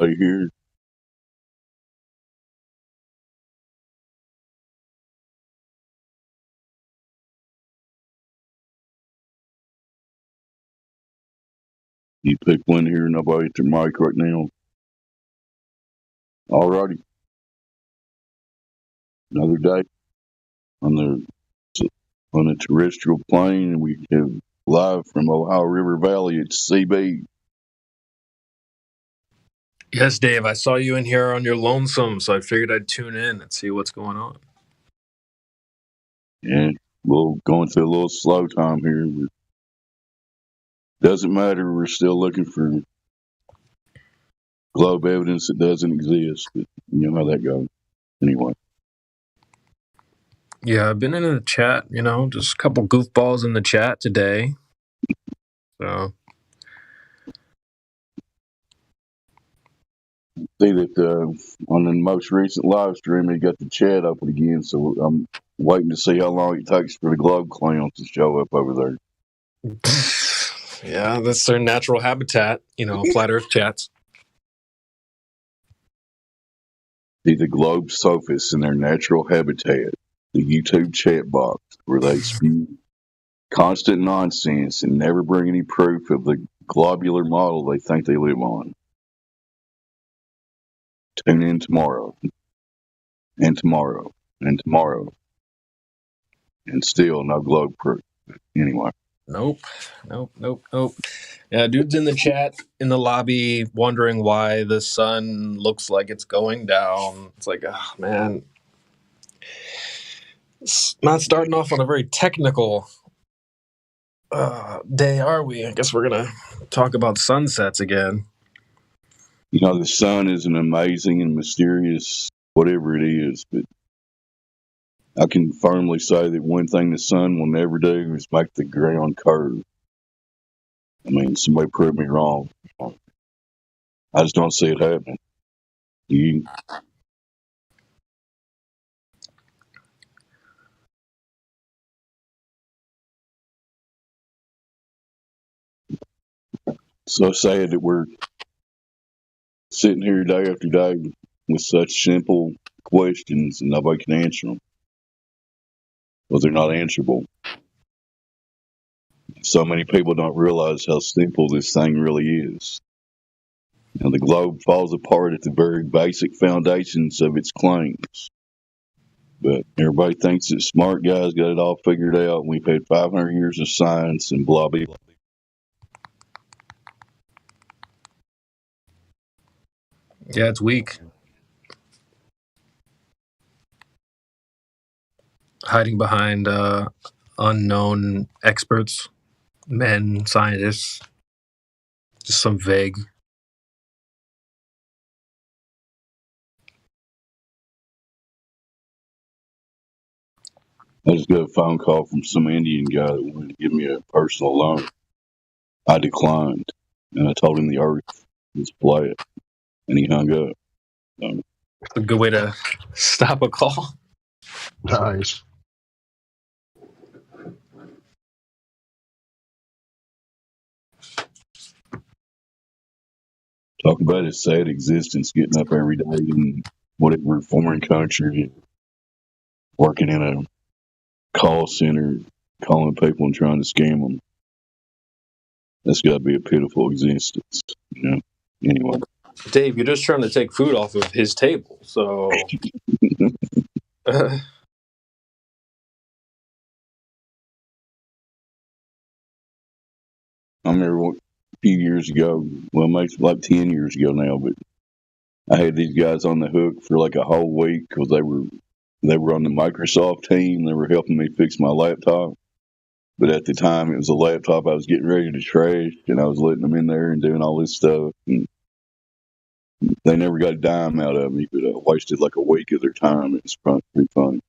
Right here. You pick one here, nobody at their mic right now. Alrighty. Another day on the terrestrial plane. We have live from Ohio River Valley. It's CB. Yes, Dave, I saw you in here on your lonesome, so I figured I'd tune in and see what's going on. And we're going through a little slow time here. But doesn't matter. We're still looking for globe evidence that doesn't exist. But you know how that goes. Anyway. Yeah, I've been in the chat, just a couple goofballs in the chat today. So, See that on the most recent live stream, he got the chat open again. So I'm waiting to see how long it takes for the globe clowns to show up over there. yeah, that's their natural habitat, flat earth chats. See the globe sophists in their natural habitat, the YouTube chat box, where they spew constant nonsense and never bring any proof of the globular model they think they live on. Tune in tomorrow, and tomorrow, and tomorrow, and still no globe proof. Anyway. Nope. Yeah, dude's in the chat in the lobby wondering why the sun looks like it's going down. It's like, oh man. It's not starting off on a very technical day, are we? I guess we're going to talk about sunsets again. You know, the sun is an amazing and mysterious whatever it is, but I can firmly say that one thing the sun will never do is make the ground curve. I mean, somebody prove me wrong. I just don't see it happening. You, so sad that we're sitting here day after day with such simple questions and nobody can answer them. Well, they're not answerable. So many people don't realize how simple this thing really is. And the globe falls apart at the very basic foundations of its claims. But everybody thinks that smart guys got it all figured out. We've had 500 years of science and blah, blah, blah. Yeah, it's weak. Hiding behind unknown experts, men, scientists, just some vague. I just got a phone call from some Indian guy that wanted to give me a personal loan. I declined, and I told him the earth was flat, and he hung up. A good way to stop a call. Nice. Talk about his sad existence, getting up every day in whatever foreign country, working in a call center, calling people and trying to scam them. That's got to be a pitiful existence, you know. Anyway, Dave, you're just trying to take food off of his table, so. I remember a few years ago, well, maybe like 10 years ago now, but I had these guys on the hook for like a whole week because they were on the Microsoft team. They were helping me fix my laptop. But at the time, it was a laptop I was getting ready to trash, and I was letting them in there and doing all this stuff. And they never got a dime out of me, but I wasted like a week of their time. It was pretty funny.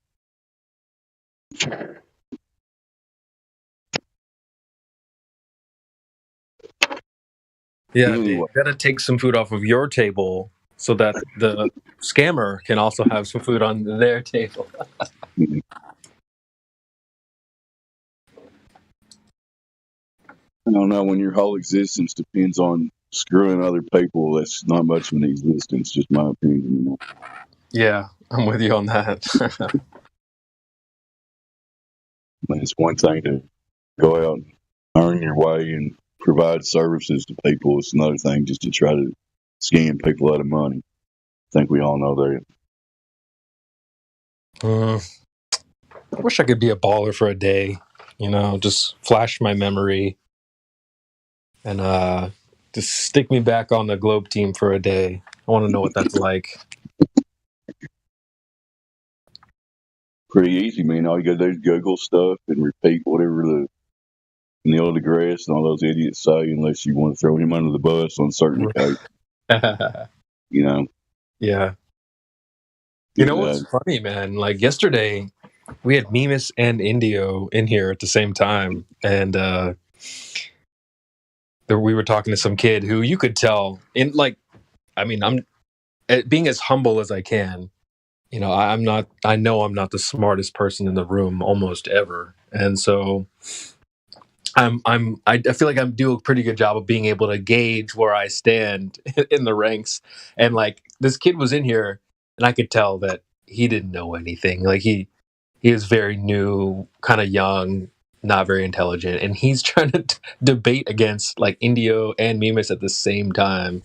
Yeah, Anyway. Dave, you got to take some food off of your table so that the scammer can also have some food on their table. I don't know, when your whole existence depends on screwing other people, that's not much of an existence. Just my opinion. Yeah, I'm with you on that. I mean, it's one thing to go out and earn your way and provide services to people. It's another thing just to try to scam people out of money. I think we all know that. I wish I could be a baller for a day, just flash my memory and just stick me back on the Globe team for a day. I want to know what that's like. Pretty easy, man. All you gotta do is Google stuff and repeat whatever the Neil deGrasse and all those idiots say, unless you want to throw him under the bus on certain occasions. Yeah. You know what's funny, man? Like yesterday, we had Mimas and Indio in here at the same time, and we were talking to some kid who you could tell I'm being as humble as I can. I know I'm not the smartest person in the room almost ever, and so I feel like I'm doing a pretty good job of being able to gauge where I stand in the ranks. And like this kid was in here, and I could tell that he didn't know anything. Like he is very new, kind of young, not very intelligent, and he's trying to debate against like Indio and Mimas at the same time.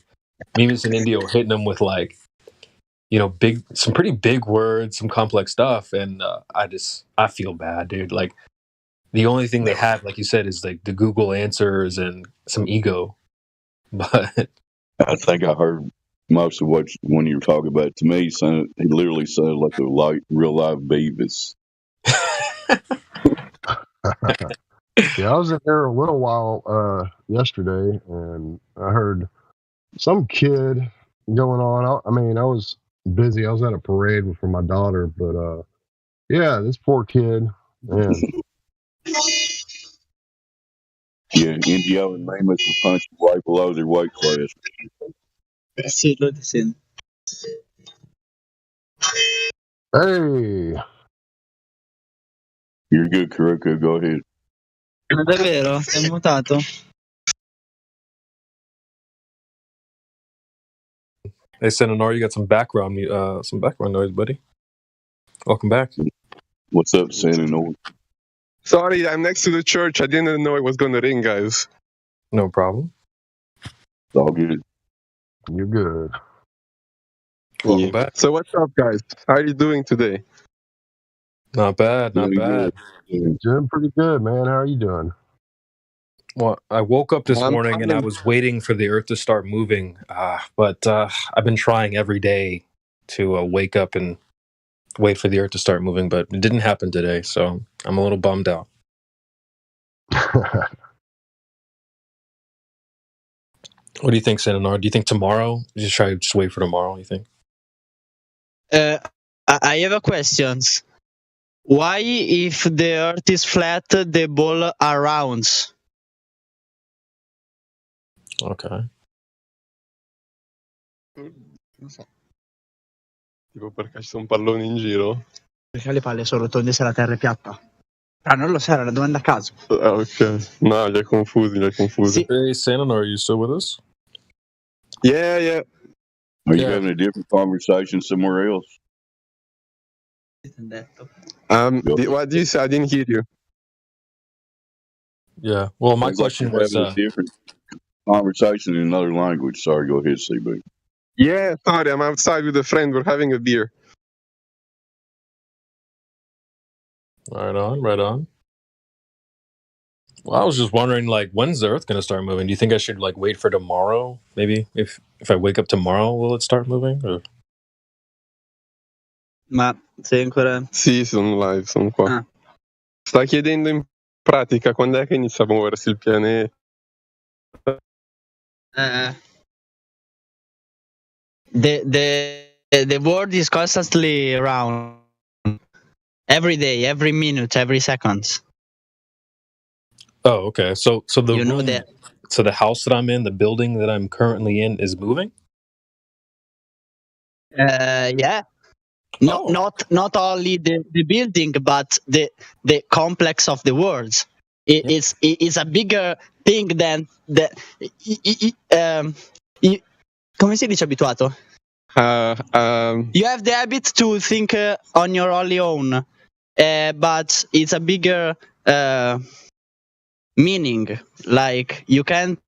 Mimas and Indio hitting him with like some pretty big words, some complex stuff, and I feel bad, dude. Like the only thing they have, like you said, is like the Google answers and some ego. But I think I heard most of when you were talking about it. To me, he literally sounded like a real live Beavis. Yeah, I was in there a little while yesterday, and I heard some kid going on. I was busy. I was at a parade for my daughter, but yeah, this poor kid, man. Yeah, Indio and Mimas were punching right below their weight class. Sì, lo sento. Hey, You're good, Karuka. Go ahead. Ma davvero? Sei mutato? Hey, Senator, you got some background noise, buddy. Welcome back. What's up, Senator? Sorry, I'm next to the church. I didn't know it was going to ring, guys. No problem. It's all good. you're good. Welcome back. So what's up, guys? How are you doing today? Not bad, not Doing bad. good. Doing pretty good, man. How are you doing? Well, I woke up this I'm morning and I fine. was waiting for the Earth to start moving, but I've been trying every day to wake up and wait for the Earth to start moving, but it didn't happen today, so I'm a little bummed out. What do you think, Senator? Do you think tomorrow? Just wait for tomorrow, you think? I have a question. Why, if the Earth is flat, the ball are rounds? Okay. Non so. Tipo perché ci sono palloni in giro? Perché le palle sono rotonde se la Terra è piatta? Ah, non lo so, era una domanda a caso. Ah, ok. No, li hai confusi. Sì. Hey, Senator, are you still with us? Yeah. Are you Yeah. having a different conversation somewhere else? What do you say? I didn't hear you. Yeah. Well, my Sounds like question you're was, having a different conversation in another language. Sorry, go ahead, CB. Yeah, sorry, I'm outside with a friend. We're having a beer. right on. Well, I was just wondering, like, when's the Earth going to start moving? Do you think I should, like, wait for tomorrow? Maybe if I wake up tomorrow, will it start moving? Or... Ma sei ancora... Sì, sono live, sono qua. Ah. Sta chiedendo in pratica quando è che inizia a muoversi il pianeta. The world is constantly around. Every day, every minute, every second. Oh, okay. So the You know room, that. so the house that I'm in, the building that I'm currently in, is moving. Yeah. No, Oh. not only the building, but the complex of the worlds. It's a bigger thing than the. Come si dice abituato? You have the habit to think on your only own, but it's a bigger meaning. Like you can't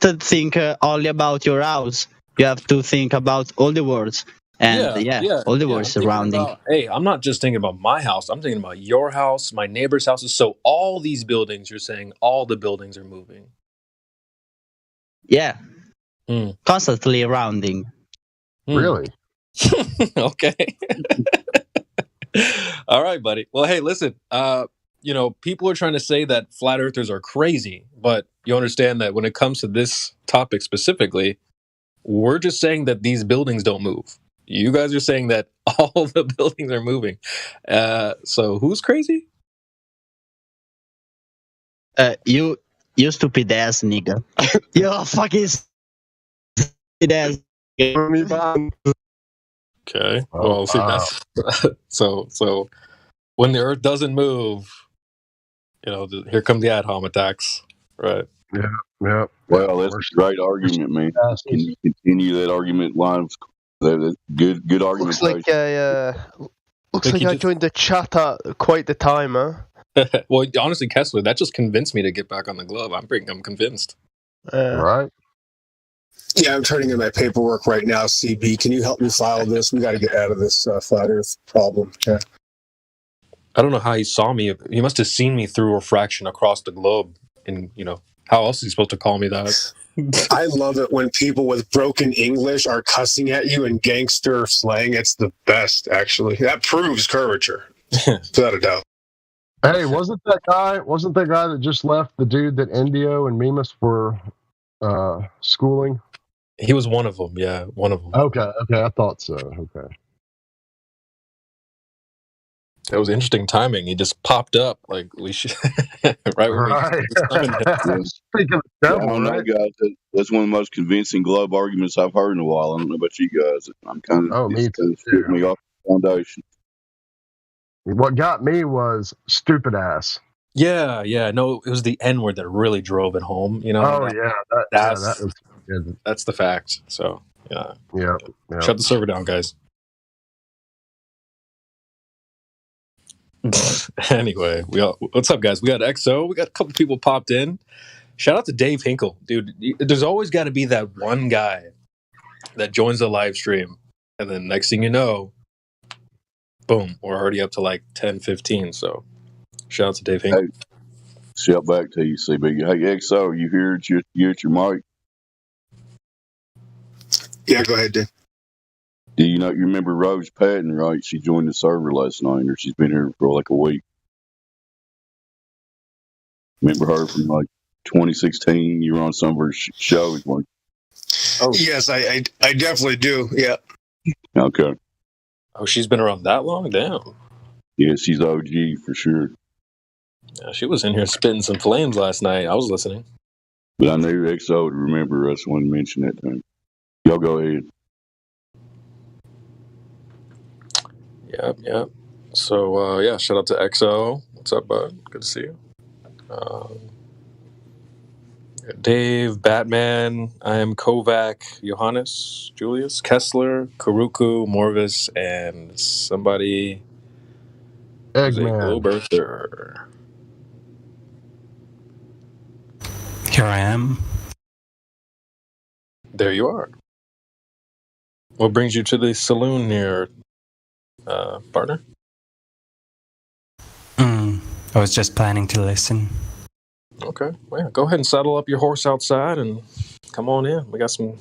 think only about your house. You have to think about all the worlds and all the worlds I'm thinking surrounding. about, hey, I'm not just thinking about my house. I'm thinking about your house, my neighbor's houses. So all these buildings, you're saying all the buildings are moving. Yeah. Hmm. Constantly rounding. Really? Okay. All right, buddy. Well, hey, listen. People are trying to say that flat earthers are crazy, but you understand that when it comes to this topic specifically, we're just saying that these buildings don't move. You guys are saying that all the buildings are moving. So who's crazy? You stupid ass nigga. You fucking stupid ass. Okay. Oh, Well, see, wow. that's so when the Earth doesn't move, here come the ad hom attacks, right? Yeah. Well, that's a great argument, man. Can you continue that argument line? That's good Looks argumentation. like I joined the chat at quite the time, huh? Well, honestly, Kessler, that just convinced me to get back on the glove. I'm convinced. Right? Yeah, I'm turning in my paperwork right now, CB. Can you help me file this? We got to get out of this flat Earth problem. Yeah. I don't know how he saw me. He must have seen me through refraction across the globe. And, how else is he supposed to call me that? I love it when people with broken English are cussing at you in gangster slang. It's the best, actually. That proves curvature, without a doubt. Hey, wasn't that guy that just left the dude that Indio and Mimas were schooling? He was one of them. Yeah, one of them. Okay, I thought so. Okay. That was interesting timing. He just popped up like we should, right when we. Speaking of I devil, don't know, right? guys. That's one of the most convincing globe arguments I've heard in a while. I don't know about you guys. I'm kind of me too. stripped me off the foundation. What got me was stupid ass. Yeah. No, it was the N word that really drove it home. That was good. That's the fact. So yeah. Shut the server down, guys. Anyway, what's up, guys? We got XO. We got a couple people popped in. Shout out to Dave Hinkle, dude. There's always got to be that one guy that joins the live stream, and then next thing you know, boom, we're already up to like 10, 15. So shout out to Dave Hinkle. Hey, shout back to you, CB. Hey, XO, you here at your mic? Yeah, go ahead, Dave. Do you remember Rose Patton, right? She joined the server last night, or she's been here for like a week. Remember her from like 2016? You were on some of her shows, weren't you? Oh, yes, I definitely do. Yeah. Okay. Oh, she's been around that long? Damn. Yeah, she's OG for sure. Yeah, she was in here spitting some flames last night. I was listening. But I knew XO would remember us when he mentioned that thing. Y'all go ahead. Yep. So, shout out to XO. What's up, bud? Good to see you. Dave, Batman, I am Kovac, Johannes, Julius, Kessler, Karuku, Morvis, and somebody who's a glow birther. Here I am. There you are. What brings you to the saloon here, partner? I was just planning to listen. Okay. Well, yeah, go ahead and saddle up your horse outside and come on in. We got some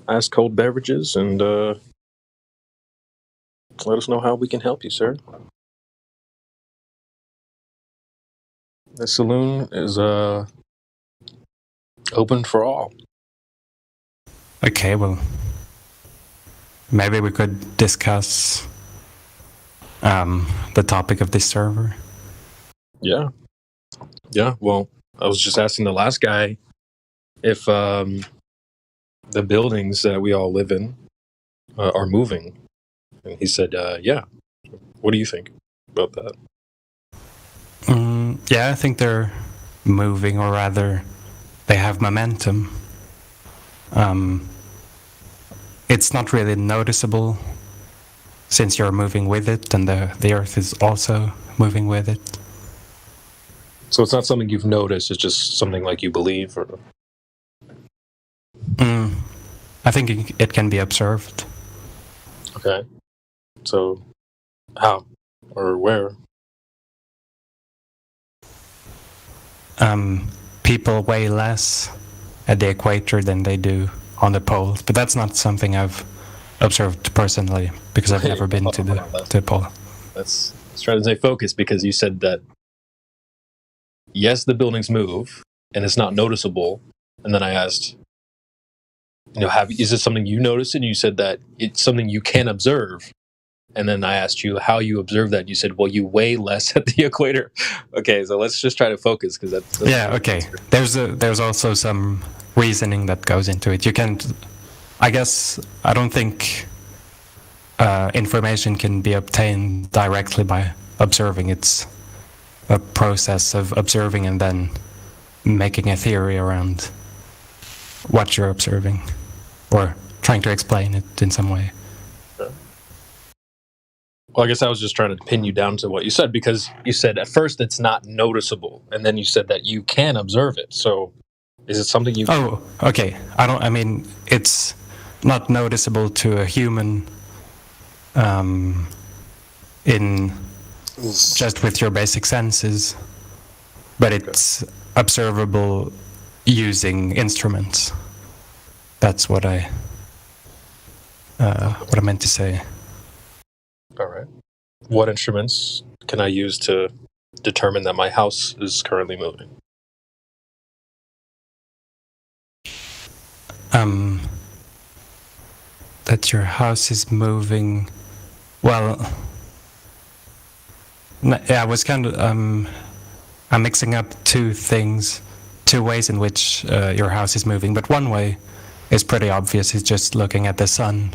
ice cold beverages and let us know how we can help you, sir. The saloon is open for all. Okay, well, maybe we could discuss the topic of this server. Yeah, well, I was just asking the last guy if the buildings that we all live in are moving. And he said, yeah. What do you think about that? Yeah, I think they're moving, or rather, they have momentum. It's not really noticeable since you're moving with it, and the Earth is also moving with it. So it's not something you've noticed, it's just something like you believe? Or... I think it can be observed. Okay. So, how? Or where? People weigh less at the equator than they do on the poles, but that's not something I've observed personally, because I've never been to the pole. Let's try to stay focused, because you said that yes, the buildings move and it's not noticeable, and then I asked, is this something you noticed? And you said that it's something you can observe. And then I asked you how you observe that. You said, well, you weigh less at the equator. Okay, so let's just try to focus, because that's yeah. Okay. There's also some reasoning that goes into it. You can't. I guess I don't think information can be obtained directly by observing. It's a process of observing and then making a theory around what you're observing, or trying to explain it in some way. Well, I guess I was just trying to pin you down to what you said, because you said at first it's not noticeable, and then you said that you can observe it. So is it something you... Oh, okay. I mean, it's not noticeable to a human in just with your basic senses, but it's observable using instruments. That's what I meant to say. All right. What instruments can I use to determine that my house is currently moving? That your house is moving. Well, yeah, I was kind of I'm mixing up two ways in which your house is moving. But one way is pretty obvious. It's just looking at the sun.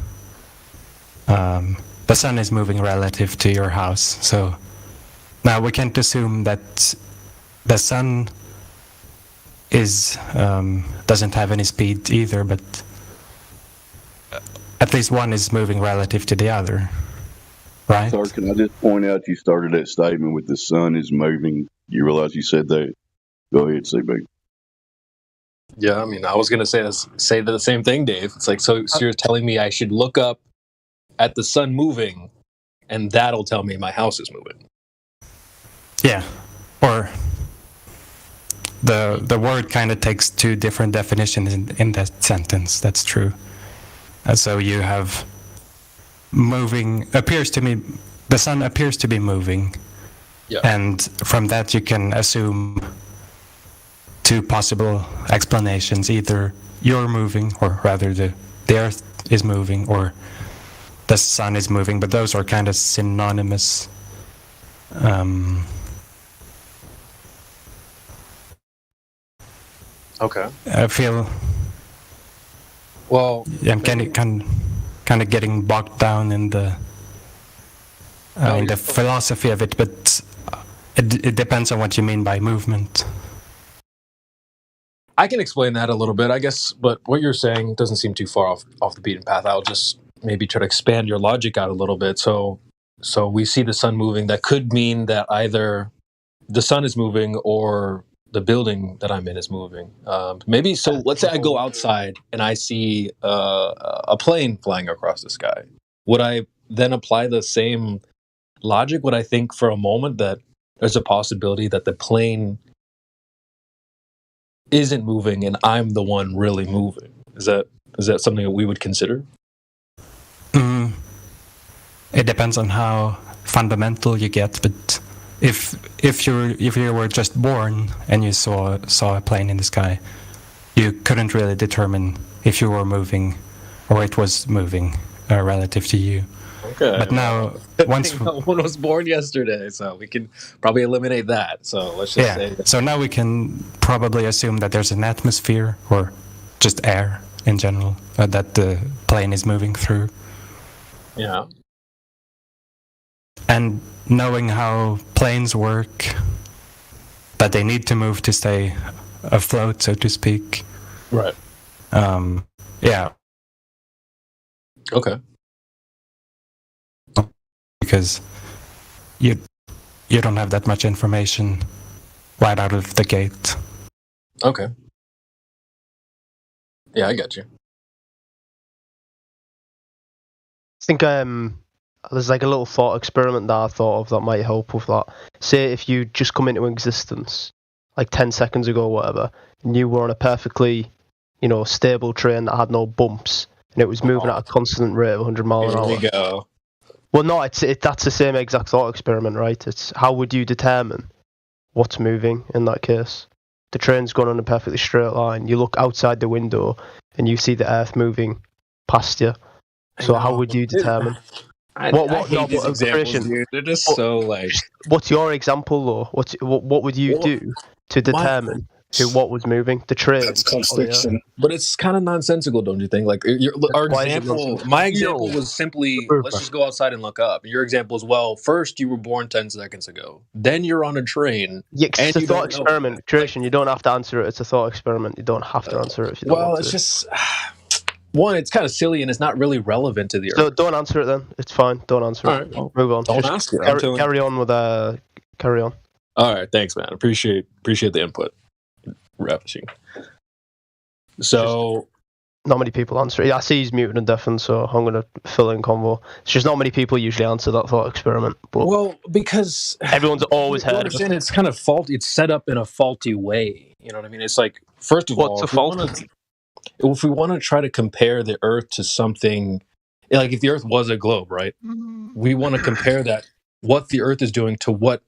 The sun is moving relative to your house. So now we can't assume that the sun is doesn't have any speed either, but at least one is moving relative to the other, right? Sorry, can I just point out you started that statement with the sun is moving. You realize you said that? Go ahead, CB. Yeah, I mean, I was going to say the same thing, Dave. It's like, so you're telling me I should look up at the sun moving, and that'll tell me my house is moving. Yeah, or the word kind of takes two different definitions in that sentence. That's true. So you have moving appears to me. The sun appears to be moving, yeah. And from that you can assume two possible explanations: either you're moving, or rather the Earth is moving, or the sun is moving. But those are kind of synonymous. Okay. I feel. Well, yeah, I'm kind of getting bogged down in the philosophy of it, but it depends on what you mean by movement. I can explain that a little bit, I guess, but what you're saying doesn't seem too far off the beaten path. I'll just maybe try to expand your logic out a little bit. So we see the sun moving. That could mean that either the sun is moving or the building that I'm in is moving. Maybe, so let's say I go outside and I see a plane flying across the sky. Would I then apply the same logic? Would I think for a moment that there's a possibility that the plane isn't moving and I'm the one really moving? Is that something that we would consider? It depends on how fundamental you get, but if you were just born and you saw a plane in the sky, you couldn't really determine if you were moving or it was moving relative to you. Okay. But now, once no one was born yesterday, so we can probably eliminate that. So let's just say. So now we can probably assume that there's an atmosphere, or just air in general, that the plane is moving through. Yeah. And knowing how planes work, that they need to move to stay afloat, so to speak. Right. Yeah. Okay. Because you don't have that much information right out of the gate. Okay. Yeah, I got you. I think there's like a little thought experiment that I thought of that might help with that. Say if you just come into existence like 10 seconds ago or whatever, and you were on a perfectly, stable train that had no bumps, and it was moving at a constant rate of 100 miles an hour. Here we go. Well, no, that's the same exact thought experiment, right? It's how would you determine what's moving in that case? The train's going on a perfectly straight line. You look outside the window and you see the Earth moving past you. So how would you determine? I hate these examples, dude. They're just so like. What's your example, though? What would you do to determine what was moving? The train. That's called fiction. But it's kind of nonsensical, don't you think? Like our example, my example was simply let's just go outside and look up. Your example is first you were born 10 seconds ago, then you're on a train. Yeah, it's a thought experiment. Creation. You don't have to answer it. It's a thought experiment. You don't have to answer it if you don't want to. It's just. One, it's kind of silly and it's not really relevant to the Earth. So don't answer it then. It's fine. Don't answer it. Well, move on. Don't ask it. Carry on with carry on. All right, thanks, man. Appreciate the input. Ravishing. So, not many people answer it. Yeah, I see he's muted and deafened, so I'm going to fill in convo. It's just not many people usually answer that thought experiment. But because everyone's always heard of it. It's kind of faulty. It's set up in a faulty way. You know what I mean? It's like, first of all, what's the fault? If we want to try to compare the Earth to something, like if the Earth was a globe, right? We want to compare that, what the Earth is doing to what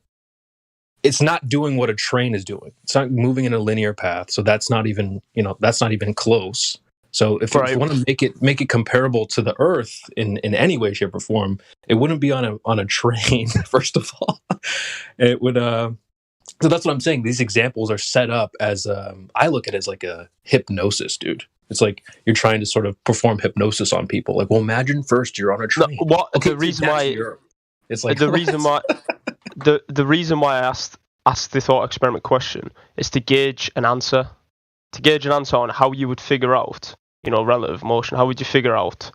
it's not doing what a train is doing. It's not moving in a linear path. So that's not even, that's not even close. So if you want to make it comparable to the Earth in any way, shape, or form, it wouldn't be on a train, first of all. It would so that's what I'm saying. These examples are set up as I look at it as like a hypnosis, dude. It's like you're trying to sort of perform hypnosis on people. Like, well, imagine first you're on a train. The reason why it's like the reason why the reason why I asked the thought experiment question is to gauge an answer on how you would figure out, relative motion. How would you figure out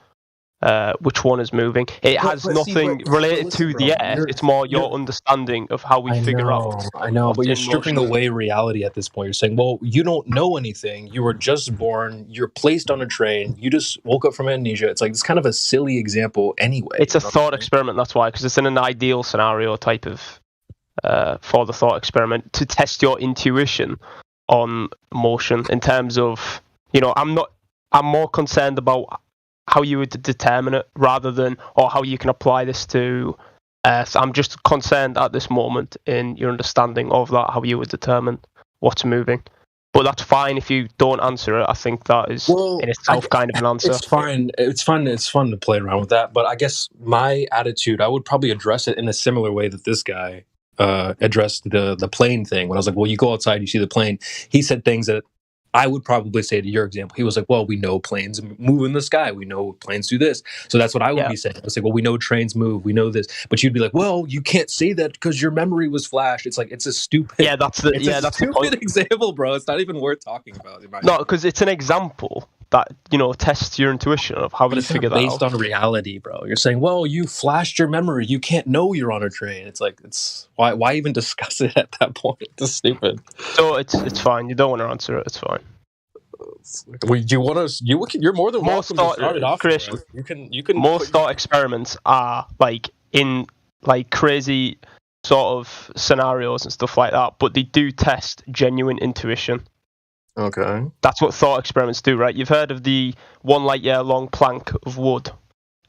which one is moving? It has nothing related to the Earth. It's more your understanding of how we figure out. I know, but you're stripping away reality at this point. You're saying, well, you don't know anything. You were just born. You're placed on a train. You just woke up from amnesia. It's like it's kind of a silly example anyway. It's a thought experiment. That's why, because it's in an ideal scenario type of for the thought experiment to test your intuition on motion in terms of, I'm more concerned about how you would determine it rather than, or how you can apply this to Earth. I'm just concerned at this moment in your understanding of that, how you would determine what's moving. But that's fine if you don't answer it. I think that is in itself kind of an answer. It's fine. It's fun to play around with that. But I guess my attitude, I would probably address it in a similar way that this guy addressed the plane thing. When I was like, well, you go outside, you see the plane. He said things that I would probably say to your example. He was like, well, we know planes move in the sky. We know planes do this. So that's what I would be saying. I was like, well, we know trains move. We know this. But you'd be like, well, you can't say that because your memory was flashed. It's like, it's a stupid. Yeah, that's the stupid example, bro. It's not even worth talking about. No, because it's an example that, tests your intuition of how you figure that out. Based on reality, bro. You're saying, well, you flashed your memory. You can't know you're on a train. It's like, why even discuss it at that point? It's stupid. So it's fine. You don't want to answer it. It's fine. You want to? You're more than welcome to start it off. Creation. You can. Most thought experiments are like in like crazy sort of scenarios and stuff like that, but they do test genuine intuition. Okay. That's what thought experiments do, right? You've heard of the 1 light year long plank of wood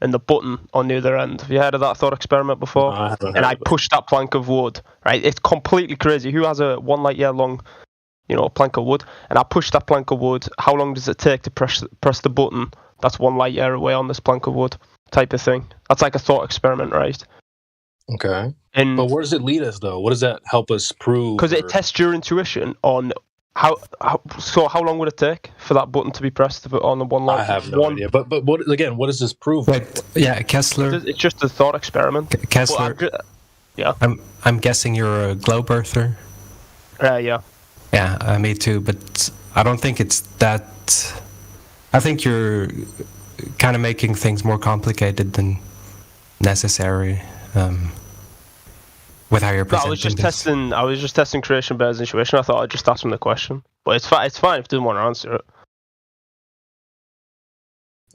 and the button on the other end. Have you heard of that thought experiment before? No, I haven't. And I pushed that plank of wood, right? It's completely crazy. Who has a 1 light year long, plank of wood? And I pushed that plank of wood. How long does it take to press the button that's 1 light year away on this plank of wood? Type of thing. That's like a thought experiment, right? Okay. But where does it lead us, though? What does that help us prove? Because it tests your intuition on how long would it take for that button to be pressed on the 1 light? I have no idea. But what does this prove? Kessler. It's just a thought experiment. Kessler. Yeah. I'm guessing you're a globe earther. Yeah. Yeah, me too. But I don't think it's that. I think you're kind of making things more complicated than necessary with how you're presenting I was just this. testing Creation Bear's intuition. I thought I'd just ask him the question, but it's fine. It's fine if he doesn't want to answer it.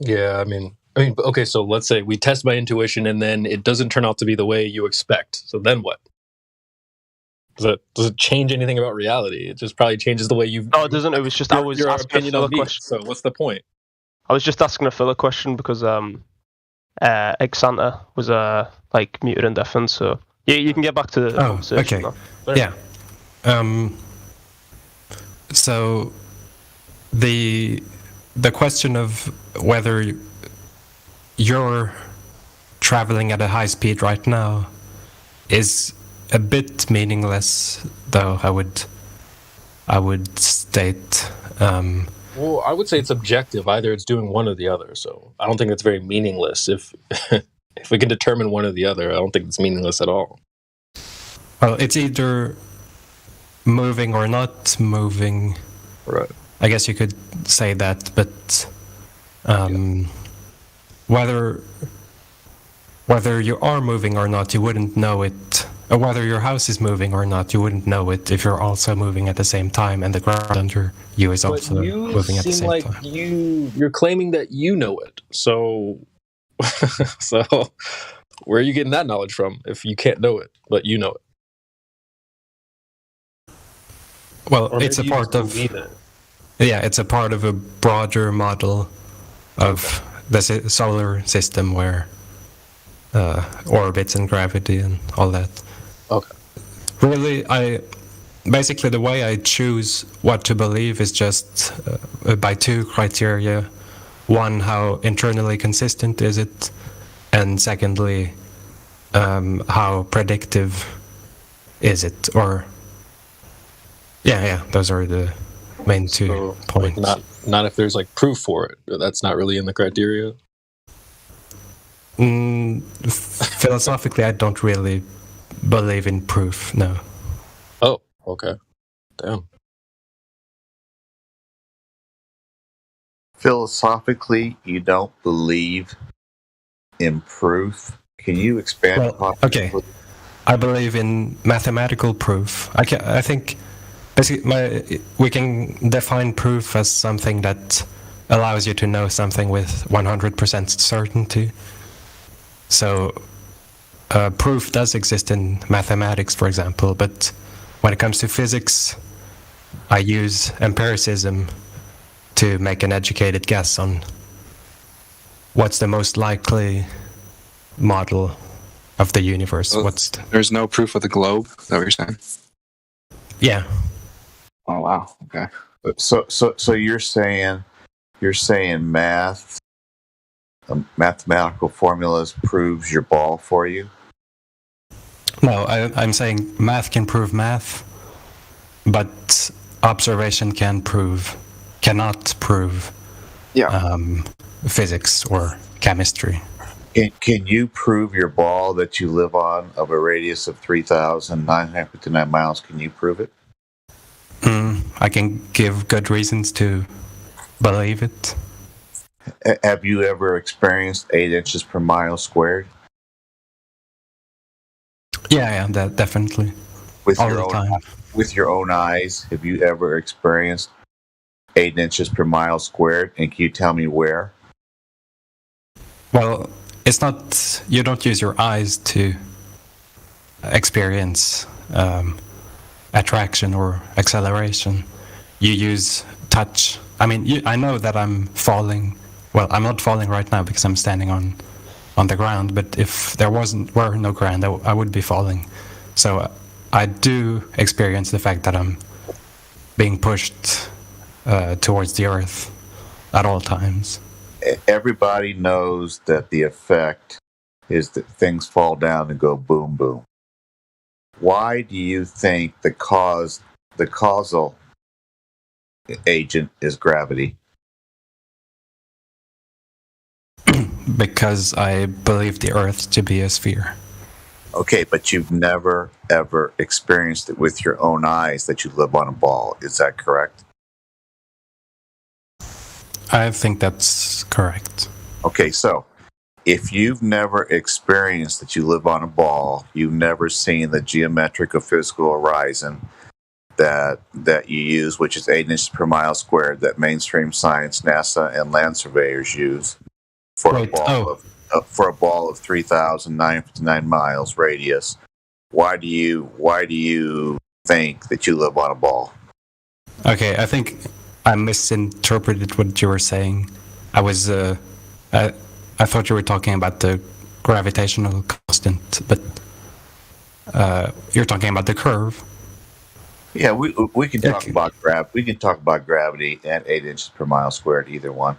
Yeah, I mean, okay. So let's say we test my intuition, and then it doesn't turn out to be the way you expect. So then what? Does it change anything about reality? It just probably changes the way you. No, it doesn't. It was just I was your asking opinion a on filler me. question. So what's the point? I was just asking a filler question because Exanta was like muted and deafened. So yeah, you can get back to the conversation. Okay. Now. Yeah. So the question of whether you're traveling at a high speed right now is a bit meaningless, though I would state. Well, I would say it's objective. Either it's doing one or the other. So I don't think it's very meaningless. If we can determine one or the other, I don't think it's meaningless at all. Well, it's either moving or not moving. Right. I guess you could say that, but whether you are moving or not, you wouldn't know it. Or whether your house is moving or not, you wouldn't know it if you're also moving at the same time and the ground under you is also moving at the same time. But you seem like you're claiming that you know it. So, so where are you getting that knowledge from if you can't know it, but you know it? Well, it's a part of... Yeah, it's a part of a broader model of the solar system where orbits and gravity and all that. Okay. Really, basically the way I choose what to believe is just by two criteria. One, how internally consistent is it? And secondly, how predictive is it? Or yeah, those are the main two points. Like not if there's like proof for it. That's not really in the criteria. Philosophically, I don't really believe in proof. No. Oh, okay. Damn. Philosophically, you don't believe in proof. Can you expand upon that? Okay. I believe in mathematical proof. I think basically we can define proof as something that allows you to know something with 100% certainty. So proof does exist in mathematics, for example, but when it comes to physics, I use empiricism to make an educated guess on what's the most likely model of the universe. Well, there's no proof of the globe? Is that what you're saying? Yeah. Oh wow. Okay. So you're saying mathematical formulas proves your ball for you? No, I'm saying math can prove math, but observation cannot prove physics or chemistry. Can you prove your ball that you live on of a radius of 3,959 miles? Can you prove it? I can give good reasons to believe it. Have you ever experienced 8 inches per mile squared? Yeah, that definitely. With your own eyes, have you ever experienced 8 inches per mile squared? And can you tell me where? Well, it's not. You don't use your eyes to experience attraction or acceleration. You use touch. I mean, I know that I'm falling. Well, I'm not falling right now because I'm standing on the ground. But if there were no ground, I would be falling. So I do experience the fact that I'm being pushed towards the earth at all times. Everybody knows that the effect is that things fall down and go boom, boom. Why do you think the causal agent is gravity? Because I believe the Earth to be a sphere. Okay, but you've never ever experienced it with your own eyes that you live on a ball. Is that correct? I think that's correct. Okay, so if you've never experienced that you live on a ball, you've never seen the geometric or physical horizon that you use, which is 8 inches per mile squared, that mainstream science, NASA, and land surveyors use for a ball of 3,959 miles radius. Why do you think that you live on a ball? Okay, I think I misinterpreted what you were saying. I thought you were talking about the gravitational constant, but you're talking about the curve. Yeah, we can talk about we can talk about gravity at 8 inches per mile squared, either one.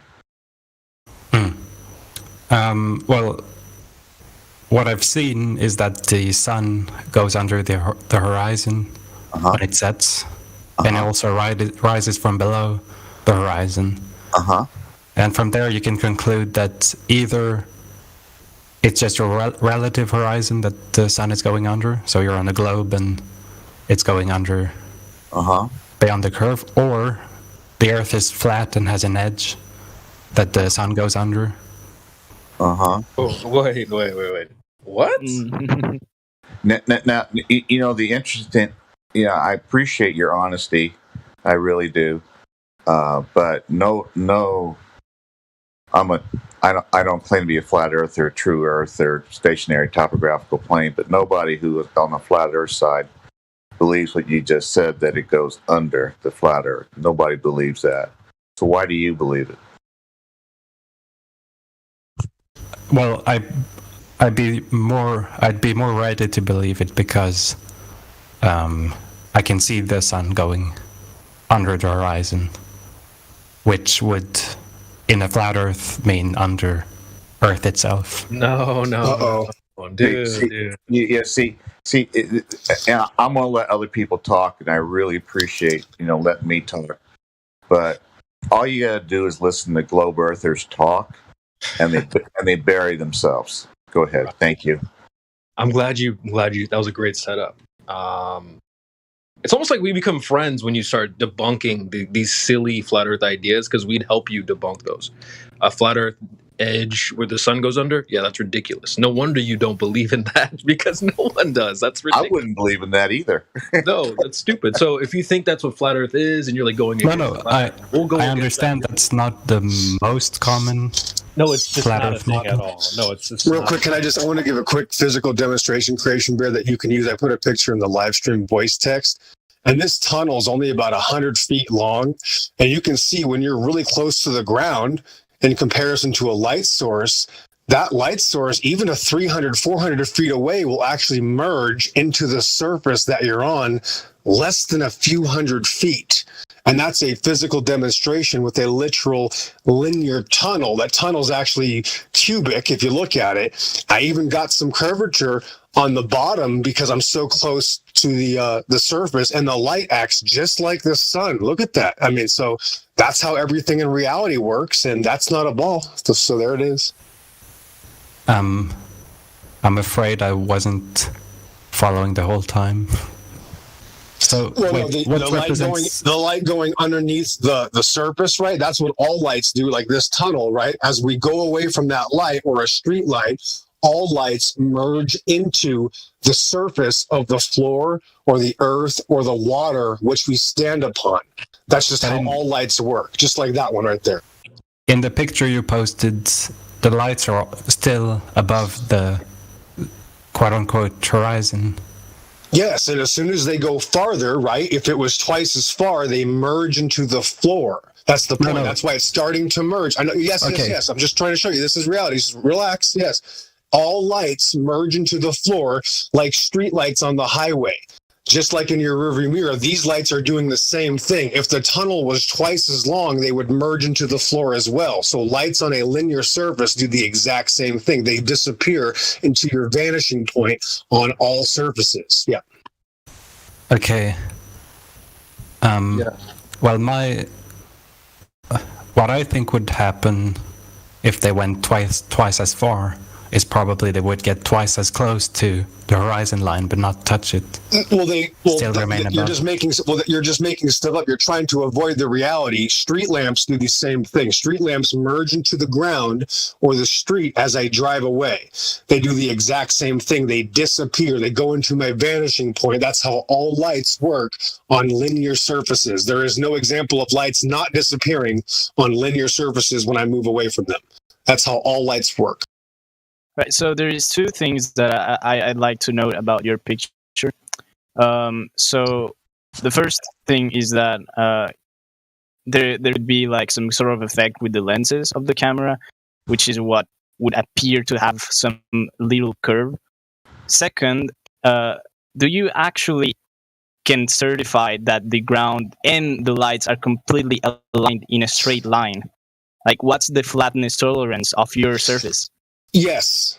Well, what I've seen is that the sun goes under the horizon when it sets, and it also rises from below the horizon. And from there, you can conclude that either it's just your relative horizon that the sun is going under, so you're on a globe and it's going under beyond the curve, or the Earth is flat and has an edge that the sun goes under. Oh, wait. What? Now, you know, the interesting. Yeah, I appreciate your honesty. I really do. But no. I don't claim to be a flat earther, true earth, or stationary topographical plane, but nobody who is on the flat earth side believes what you just said, that it goes under the flat earth. Nobody believes that. So why do you believe it? Well, I'd be more ready to believe it because I can see the sun going under the horizon, which would, in a flat Earth, mean under Earth itself. No. Dude. Yeah, see, and I'm gonna let other people talk, and I really appreciate letting me talk. But all you gotta do is listen to globe earthers talk, and they bury themselves. Go ahead. Thank you. I'm glad you. That was a great setup. It's almost like we become friends when you start debunking these silly flat Earth ideas, because we'd help you debunk those. A flat Earth edge where the sun goes under? Yeah, that's ridiculous. No wonder you don't believe in that, because no one does. That's ridiculous. I wouldn't believe in that either. No, that's stupid. So if you think that's what flat Earth is, and you're like going against I understand that's not the most common. No, it's just flat not Earth a thing model. at all. No, it's just Real quick, I want to give a quick physical demonstration, Creation Bear, that you can use. I put a picture in the live stream voice text. And this tunnel is only about 100 feet long. And you can see when you're really close to the ground, in comparison to a light source, that light source, even a 300, 400 feet away, will actually merge into the surface that you're on less than a few hundred feet. And that's a physical demonstration with a literal linear tunnel. That tunnel's actually cubic if you look at it. I even got some curvature on the bottom because I'm so close to the surface, and the light acts just like the sun. Look at that. I mean, so that's how everything in reality works, and that's not a ball. So there it is. I'm afraid I wasn't following the whole time. So the light going underneath the surface, right? That's what all lights do, like this tunnel, right? As we go away from that light, or a street light, all lights merge into the surface of the floor or the earth or the water which we stand upon. That's just how all lights work, just like that one right there. In the picture you posted, the lights are still above the quote-unquote horizon. Yes, and as soon as they go farther, right, if it was twice as far, they merge into the floor. That's the point. No. That's why it's starting to merge. I know. Yes, okay. yes. I'm just trying to show you. This is reality. Just relax. Yes. All lights merge into the floor like street lights on the highway. Just like in your rearview mirror, these lights are doing the same thing. If the tunnel was twice as long, they would merge into the floor as well. So lights on a linear surface do the exact same thing. They disappear into your vanishing point on all surfaces. Yeah. Okay. Well, what I think would happen if they went twice as far is probably they would get twice as close to the horizon line, but not touch it. Still remain you're above. just making stuff up. You're trying to avoid the reality. Street lamps do the same thing. Street lamps merge into the ground or the street as I drive away. They do the exact same thing. They disappear. They go into my vanishing point. That's how all lights work on linear surfaces. There is no example of lights not disappearing on linear surfaces when I move away from them. That's how all lights work. Right. So there is two things that I'd like to note about your picture. So the first thing is that there would be like some sort of effect with the lenses of the camera, which is what would appear to have some little curve. Second, do you actually can certify that the ground and the lights are completely aligned in a straight line? Like, what's the flatness tolerance of your surface? Yes,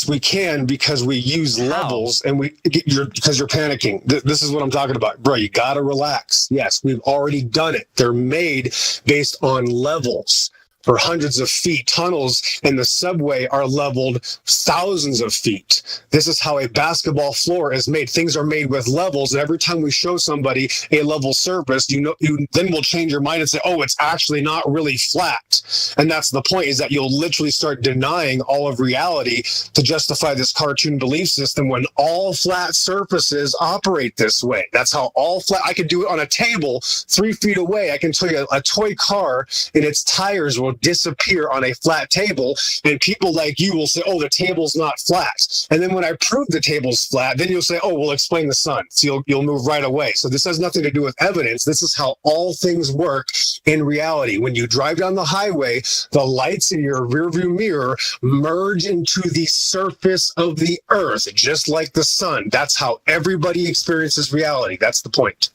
we can, because we use levels, and because you're panicking. This is what I'm talking about, bro. You gotta relax. Yes, we've already done it. They're made based on levels for hundreds of feet. Tunnels in the subway are leveled thousands of feet. This is how a basketball floor is made. Things are made with levels, and every time we show somebody a level surface, you then will change your mind and say, oh, it's actually not really flat. And that's the point, is that you'll literally start denying all of reality to justify this cartoon belief system, when all flat surfaces operate this way. That's how all flat. I could do it on a table 3 feet away. I can tell you a toy car and its tires will disappear on a flat table, and people like you will say, oh, the table's not flat. And then when I prove the table's flat, then you'll say, oh, we'll explain the sun. So you'll move right away. So this has nothing to do with evidence. This is how all things work in reality. When you drive down the highway, the lights in your rearview mirror merge into the surface of the earth, just like the sun. That's how everybody experiences reality. That's the point.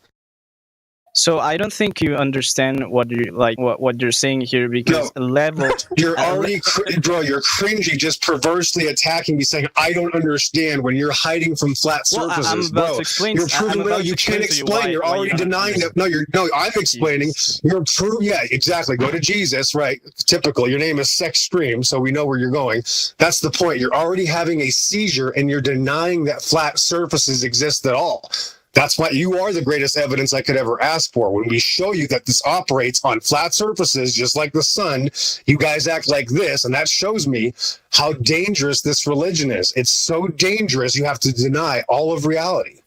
So I don't think you understand what you're saying here, because level. You're already, bro. You're cringy, just perversely attacking me, saying I don't understand when you're hiding from flat surfaces, I'm about bro. to explain. You're proving no. You can't explain. You're already denying that. No. I'm explaining. You're true. Yeah, exactly. Go to Jesus, right? Typical. Your name is Sex Stream, so we know where you're going. That's the point. You're already having a seizure, and you're denying that flat surfaces exist at all. That's why you are the greatest evidence I could ever ask for. When we show you that this operates on flat surfaces, just like the sun, you guys act like this, and that shows me how dangerous this religion is. It's so dangerous, you have to deny all of reality.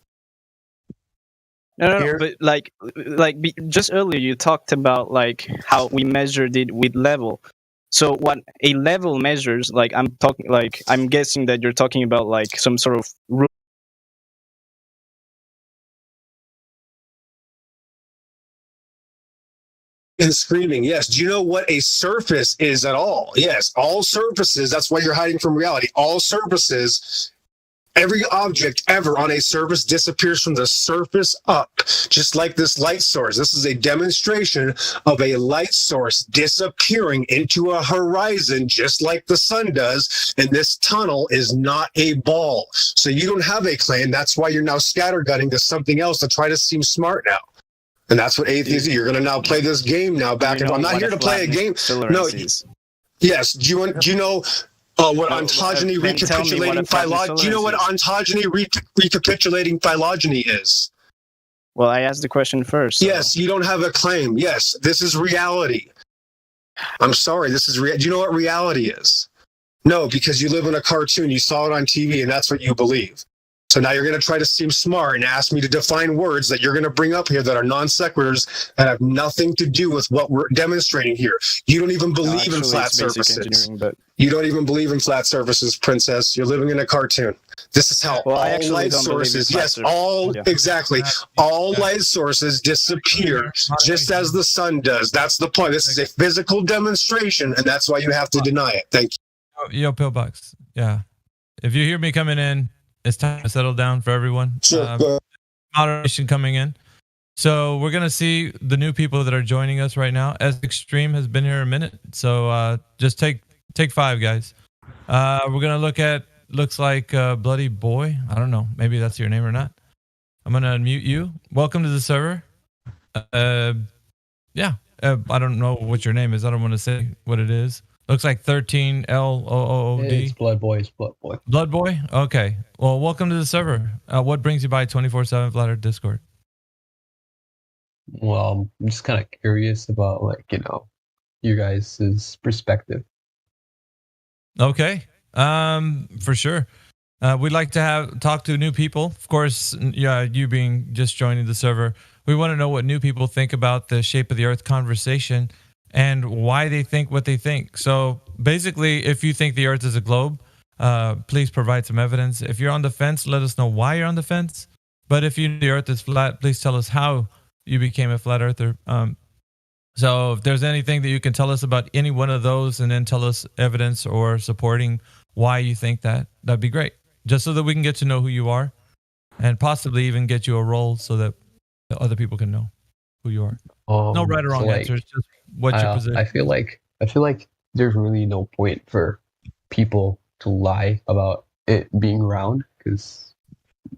No, but just earlier you talked about like how we measured it with level. So what a level measures, I'm guessing that you're talking about like some sort of rule. And screaming, yes. Do you know what a surface is at all? Yes, all surfaces, that's why you're hiding from reality. All surfaces, every object ever on a surface disappears from the surface up, just like this light source. This is a demonstration of a light source disappearing into a horizon, just like the sun does, and this tunnel is not a ball. So you don't have a claim. That's why you're now scattergunning to something else to try to seem smart now. And that's what atheism. You're going to now play this game now. I'm not here to play a game. No. Yes. Do you know what ontogeny recapitulating phylogeny? Do you know what ontogeny recapitulating phylogeny is? Well, I asked the question first. So. Yes. You don't have a claim. Yes. This is reality. I'm sorry. This is do you know what reality is? No, because you live in a cartoon. You saw it on TV, and that's what you believe. So now you're going to try to seem smart and ask me to define words that you're going to bring up here that are non sequiturs that have nothing to do with what we're demonstrating here. You don't even believe in flat surfaces. You don't even believe in flat surfaces, princess. You're living in a cartoon. This is how all light sources, exactly. All light sources disappear just as the sun does. That's the point. This is a physical demonstration, and that's why you have to deny it. Thank you. Yo, Pillbox. Yeah. If you hear me coming in, it's time to settle down for everyone. Moderation coming in. So we're going to see the new people that are joining us right now. S Extreme has been here a minute. So just take 5, guys. We're going to look at, looks like Bloody Boy. I don't know. Maybe that's your name or not. I'm going to unmute you. Welcome to the server. I don't know what your name is. I don't want to say what it is. Looks like 13LOOD. It's Blood Boy. It's Blood Boy. Blood Boy? Okay. Well, welcome to the server. What brings you by 24/7 Flat Earth Discord? Well, I'm just kind of curious about, like, you know, you guys' perspective. Okay. For sure. We'd like to talk to new people. Of course, yeah, you being just joining the server, we want to know what new people think about the shape of the Earth conversation and why they think what they think. So basically, if you think the Earth is a globe, please provide some evidence. If you're on the fence, let us know why you're on the fence. But if you know the Earth is flat, please tell us how you became a flat earther. So if there's anything that you can tell us about any one of those and then tell us evidence or supporting why you think that, that'd be great. Just so that we can get to know who you are and possibly even get you a role so that other people can know who you are. No right or wrong answers, just what's your position. I feel like there's really no point for people to lie about it being round, because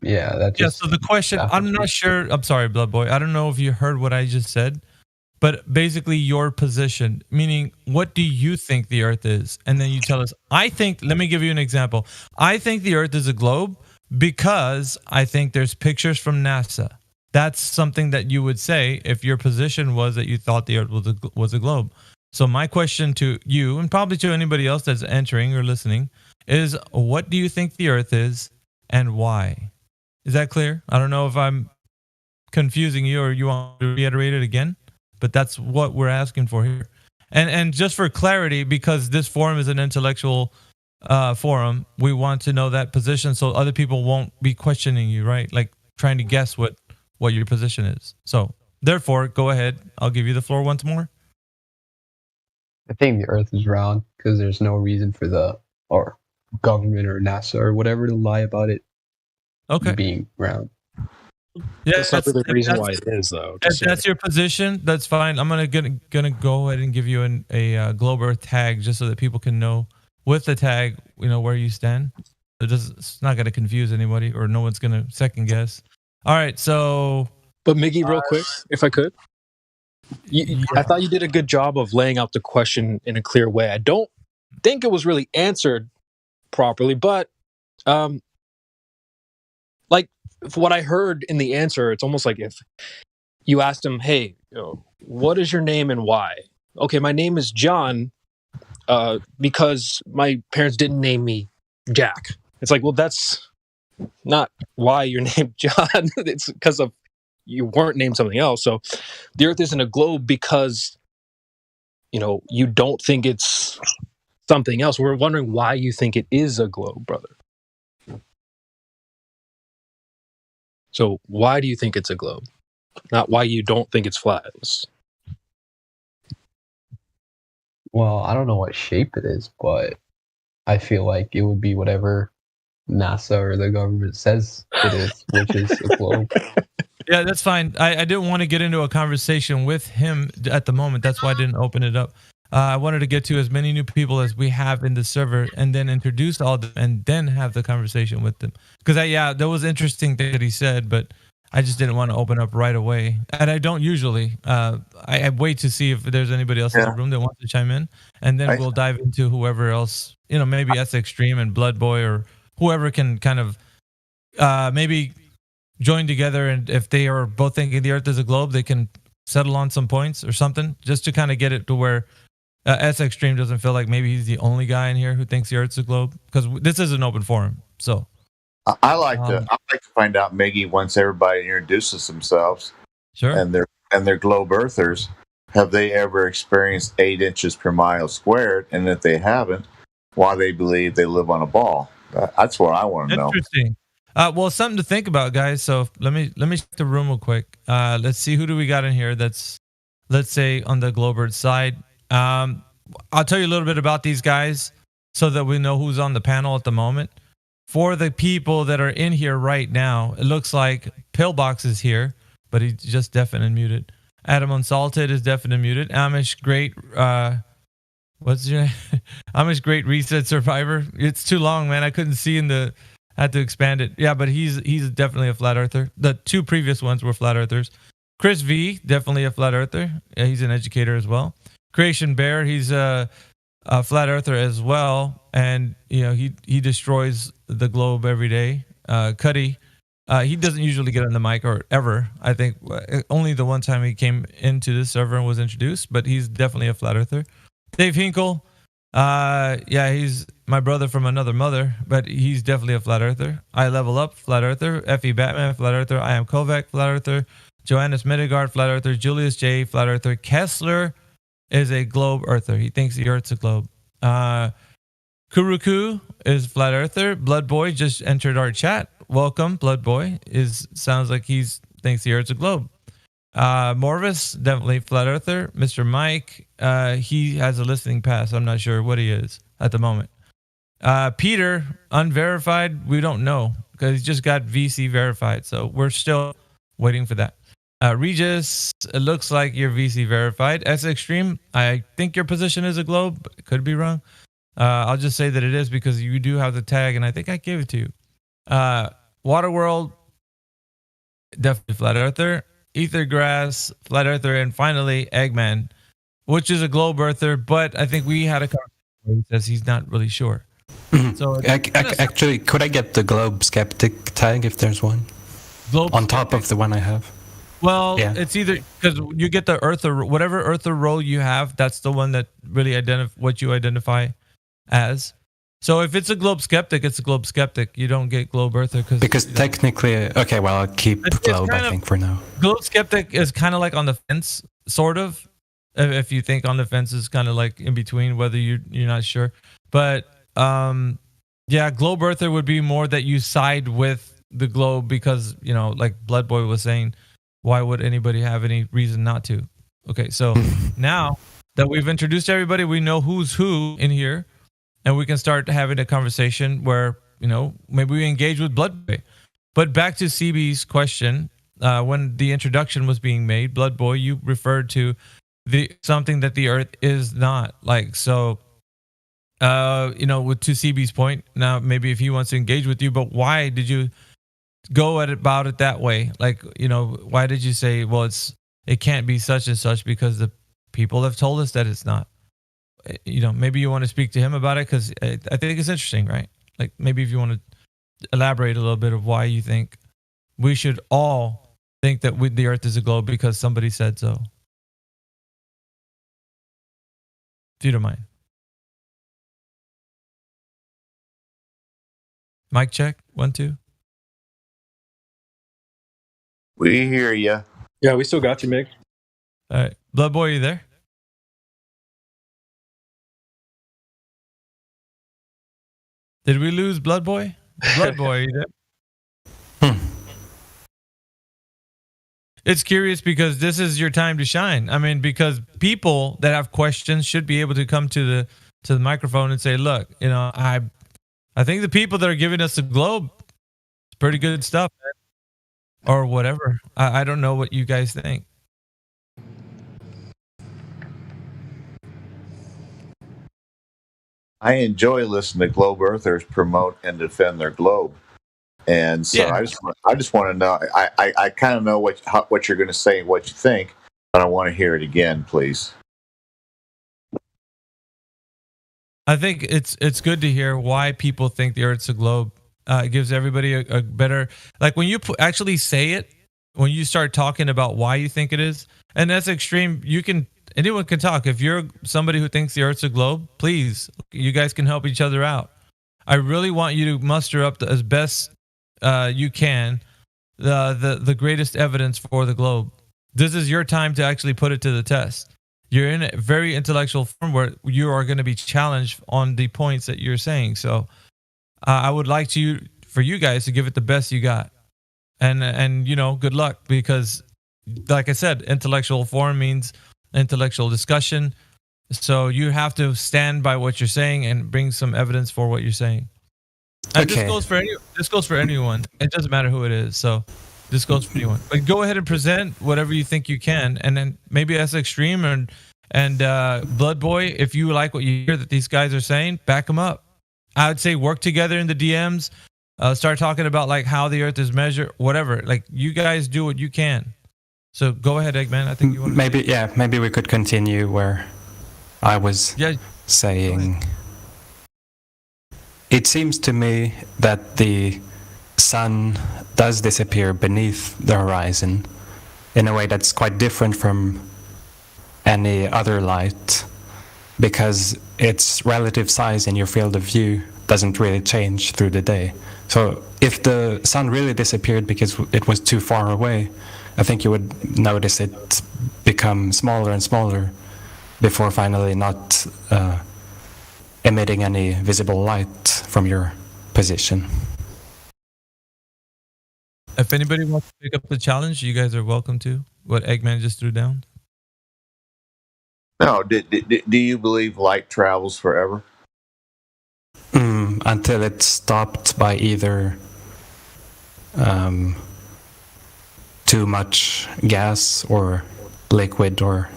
that's just, so the question, I'm not sure. I'm sorry, Blood Boy. I don't know if you heard what I just said, but basically your position, meaning what do you think the Earth is? And then you tell us, let me give you an example. I think the Earth is a globe because I think there's pictures from NASA. That's something that you would say if your position was that you thought the Earth was a globe. So my question to you, and probably to anybody else that's entering or listening, is what do you think the Earth is and why? Is that clear? I don't know if I'm confusing you or you want to reiterate it again, but that's what we're asking for here. And just for clarity, because this forum is an intellectual forum, we want to know that position so other people won't be questioning you, right? Like trying to guess what your position is. So therefore, go ahead. I'll give you the floor once more. I think the Earth is round because there's no reason for the government or NASA or whatever to lie about it being round. Yeah, that's not the reason why it is, though. If that's your position, that's fine. I'm gonna go ahead and give you a Globe Earth tag just so that people can know with the tag, where you stand. It's not gonna confuse anybody, or no one's gonna second guess. All right, so. But Miggy, real quick, if I could, I thought you did a good job of laying out the question in a clear way. I don't think it was really answered properly, but like what I heard in the answer, it's almost like if you asked him, "Hey, what is your name and why?" Okay, my name is John because my parents didn't name me Jack. It's like, well, that's not why you're named John. It's because of you weren't named something else. So the Earth isn't a globe because you don't think it's something else. We're wondering why you think it is a globe, brother. So why do you think it's a globe? Not why you don't think it's flat. Well, I don't know what shape it is, but I feel like it would be whatever NASA or the government says it is, which is a globe. Yeah, that's fine. I didn't want to get into a conversation with him at the moment. That's why I didn't open it up. I wanted to get to as many new people as we have in the server and then introduce all of them and then have the conversation with them. Because, that was interesting that he said, but I just didn't want to open up right away. And I don't usually. I wait to see if there's anybody else in the room that wants to chime in. And then we'll dive into whoever else, maybe S Extreme and Blood Boy or whoever can kind of maybe join together. And if they are both thinking the Earth is a globe, they can settle on some points or something just to kind of get it to where S Extreme doesn't feel like maybe he's the only guy in here who thinks the Earth's a globe, because this is an open forum. So I like to find out, Miggy, once everybody introduces themselves, sure, and they're globe earthers, have they ever experienced 8 inches per mile squared? And if they haven't, why they believe they live on a ball? That's what I want to know. Interesting. Well, something to think about, guys. So let me check the room real quick. Let's see, who do we got in here that's, let's say, on the Globe Earth side. I'll tell you a little bit about these guys so that we know who's on the panel at the moment. For the people that are in here right now, it looks like Pillbox is here, but he's just deafened and muted. Adam Unsalted is deafened and muted. Amish Great, what's your name? Amish Great Reset Survivor. It's too long, man. I couldn't see I had to expand it. Yeah, but he's definitely a flat earther. The 2 previous ones were flat earthers. Chris V, definitely a flat earther. Yeah, he's an educator as well. Creation Bear, he's a flat earther as well, and he destroys the globe every day. Cuddy, he doesn't usually get on the mic or ever. I think only the one time he came into this server and was introduced, but he's definitely a flat earther. Dave Hinkle, he's my brother from another mother, but he's definitely a flat earther. I Level Up, flat earther. Fe Batman, flat earther. I Am Kovac, flat earther. Johannes Midegard, flat earther. Julius J, flat earther. Kessler is a globe earther. He thinks the Earth's a globe. Kuruku is flat earther. Blood Boy just entered our chat. Welcome, Blood Boy. Sounds like thinks the Earth's a globe. Morvis, definitely flat earther. Mr. Mike, he has a listening pass. I'm not sure what he is at the moment. Peter, unverified, we don't know because he just got VC verified. So we're still waiting for that. Regis, it looks like you're VC verified. S Extreme, I think your position is a globe, but it could be wrong. I'll just say that it is because you do have the tag, and I think I gave it to you. Waterworld, definitely flat earther. Ethergrass, flat earther, and finally Eggman, which is a globe earther, but I think we had a conversation where he says he's not really sure. So actually, could I get the globe skeptic tag if there's one? Globe on top of the one I have? Well, it's either because you get the earther, whatever earther role you have, that's the one that really what you identify as. So if it's a globe skeptic, it's a globe skeptic. You don't get globe earther because technically, okay, well, I'll keep globe, I think, for now. Globe skeptic is kind of like on the fence, sort of. If you think on the fence is kind of like in between, whether you're not sure. But globe earther would be more that you side with the globe because, like Blood Boy was saying, why would anybody have any reason not to? Okay, so now that we've introduced everybody, we know who's who in here. And we can start having a conversation where, maybe we engage with Blood Boy. But back to CB's question, when the introduction was being made, Blood Boy, you referred to something that the Earth is not. Like, so, to CB's point, now maybe if he wants to engage with you, but why did you go about it that way? Like, why did you say, well, it can't be such and such because the people have told us that it's not? Maybe you want to speak to him about it because I think it's interesting, right? Like maybe if you want to elaborate a little bit of why you think we should all think that the Earth is a globe because somebody said so. If you don't mind. Mic check, 1, 2. We hear you. Yeah, we still got you, Mick. All right, Blood Boy, are you there? Did we lose Blood Boy? Blood Boy, are you there? It's curious because this is your time to shine. I mean, because people that have questions should be able to come to the microphone and say, look, I think the people that are giving us the globe, it's pretty good stuff, man. Or whatever. I don't know what you guys think. I enjoy listening to globe earthers promote and defend their globe, and so I just want to know. I kind of know what you're going to say and what you think, but I want to hear it again, please. I think it's good to hear why people think the Earth's a globe. It gives everybody a better, like when you actually say it, when you start talking about why you think it is, and that's extreme. Anyone can talk. If you're somebody who thinks the Earth's a globe, please, you guys can help each other out. I really want you to muster up as best you can the greatest evidence for the globe. This is your time to actually put it to the test. You're in a very intellectual form where you are going to be challenged on the points that you're saying. So I would like for you guys to give it the best you got. And good luck because, like I said, intellectual form means intellectual discussion. So you have to stand by what you're saying and bring some evidence for what you're saying. And this goes for anyone. It doesn't matter who it is. So this goes for anyone. But go ahead and present whatever you think you can, and then maybe as Extreme and Blood Boy, if you like what you hear that these guys are saying, back them up. I would say work together in the DMs. Start talking about like how the Earth is measured, whatever. Like you guys do what you can. So go ahead, Eggman. I think you want maybe we could continue where I was saying, it seems to me that the sun does disappear beneath the horizon in a way that's quite different from any other light, because its relative size in your field of view doesn't really change through the day. So if the sun really disappeared because it was too far away, I think you would notice it become smaller and smaller before finally not emitting any visible light from your position. If anybody wants to pick up the challenge, you guys are welcome to. What Eggman just threw down. No, do you believe light travels forever? Until it's stopped by either too much gas or liquid or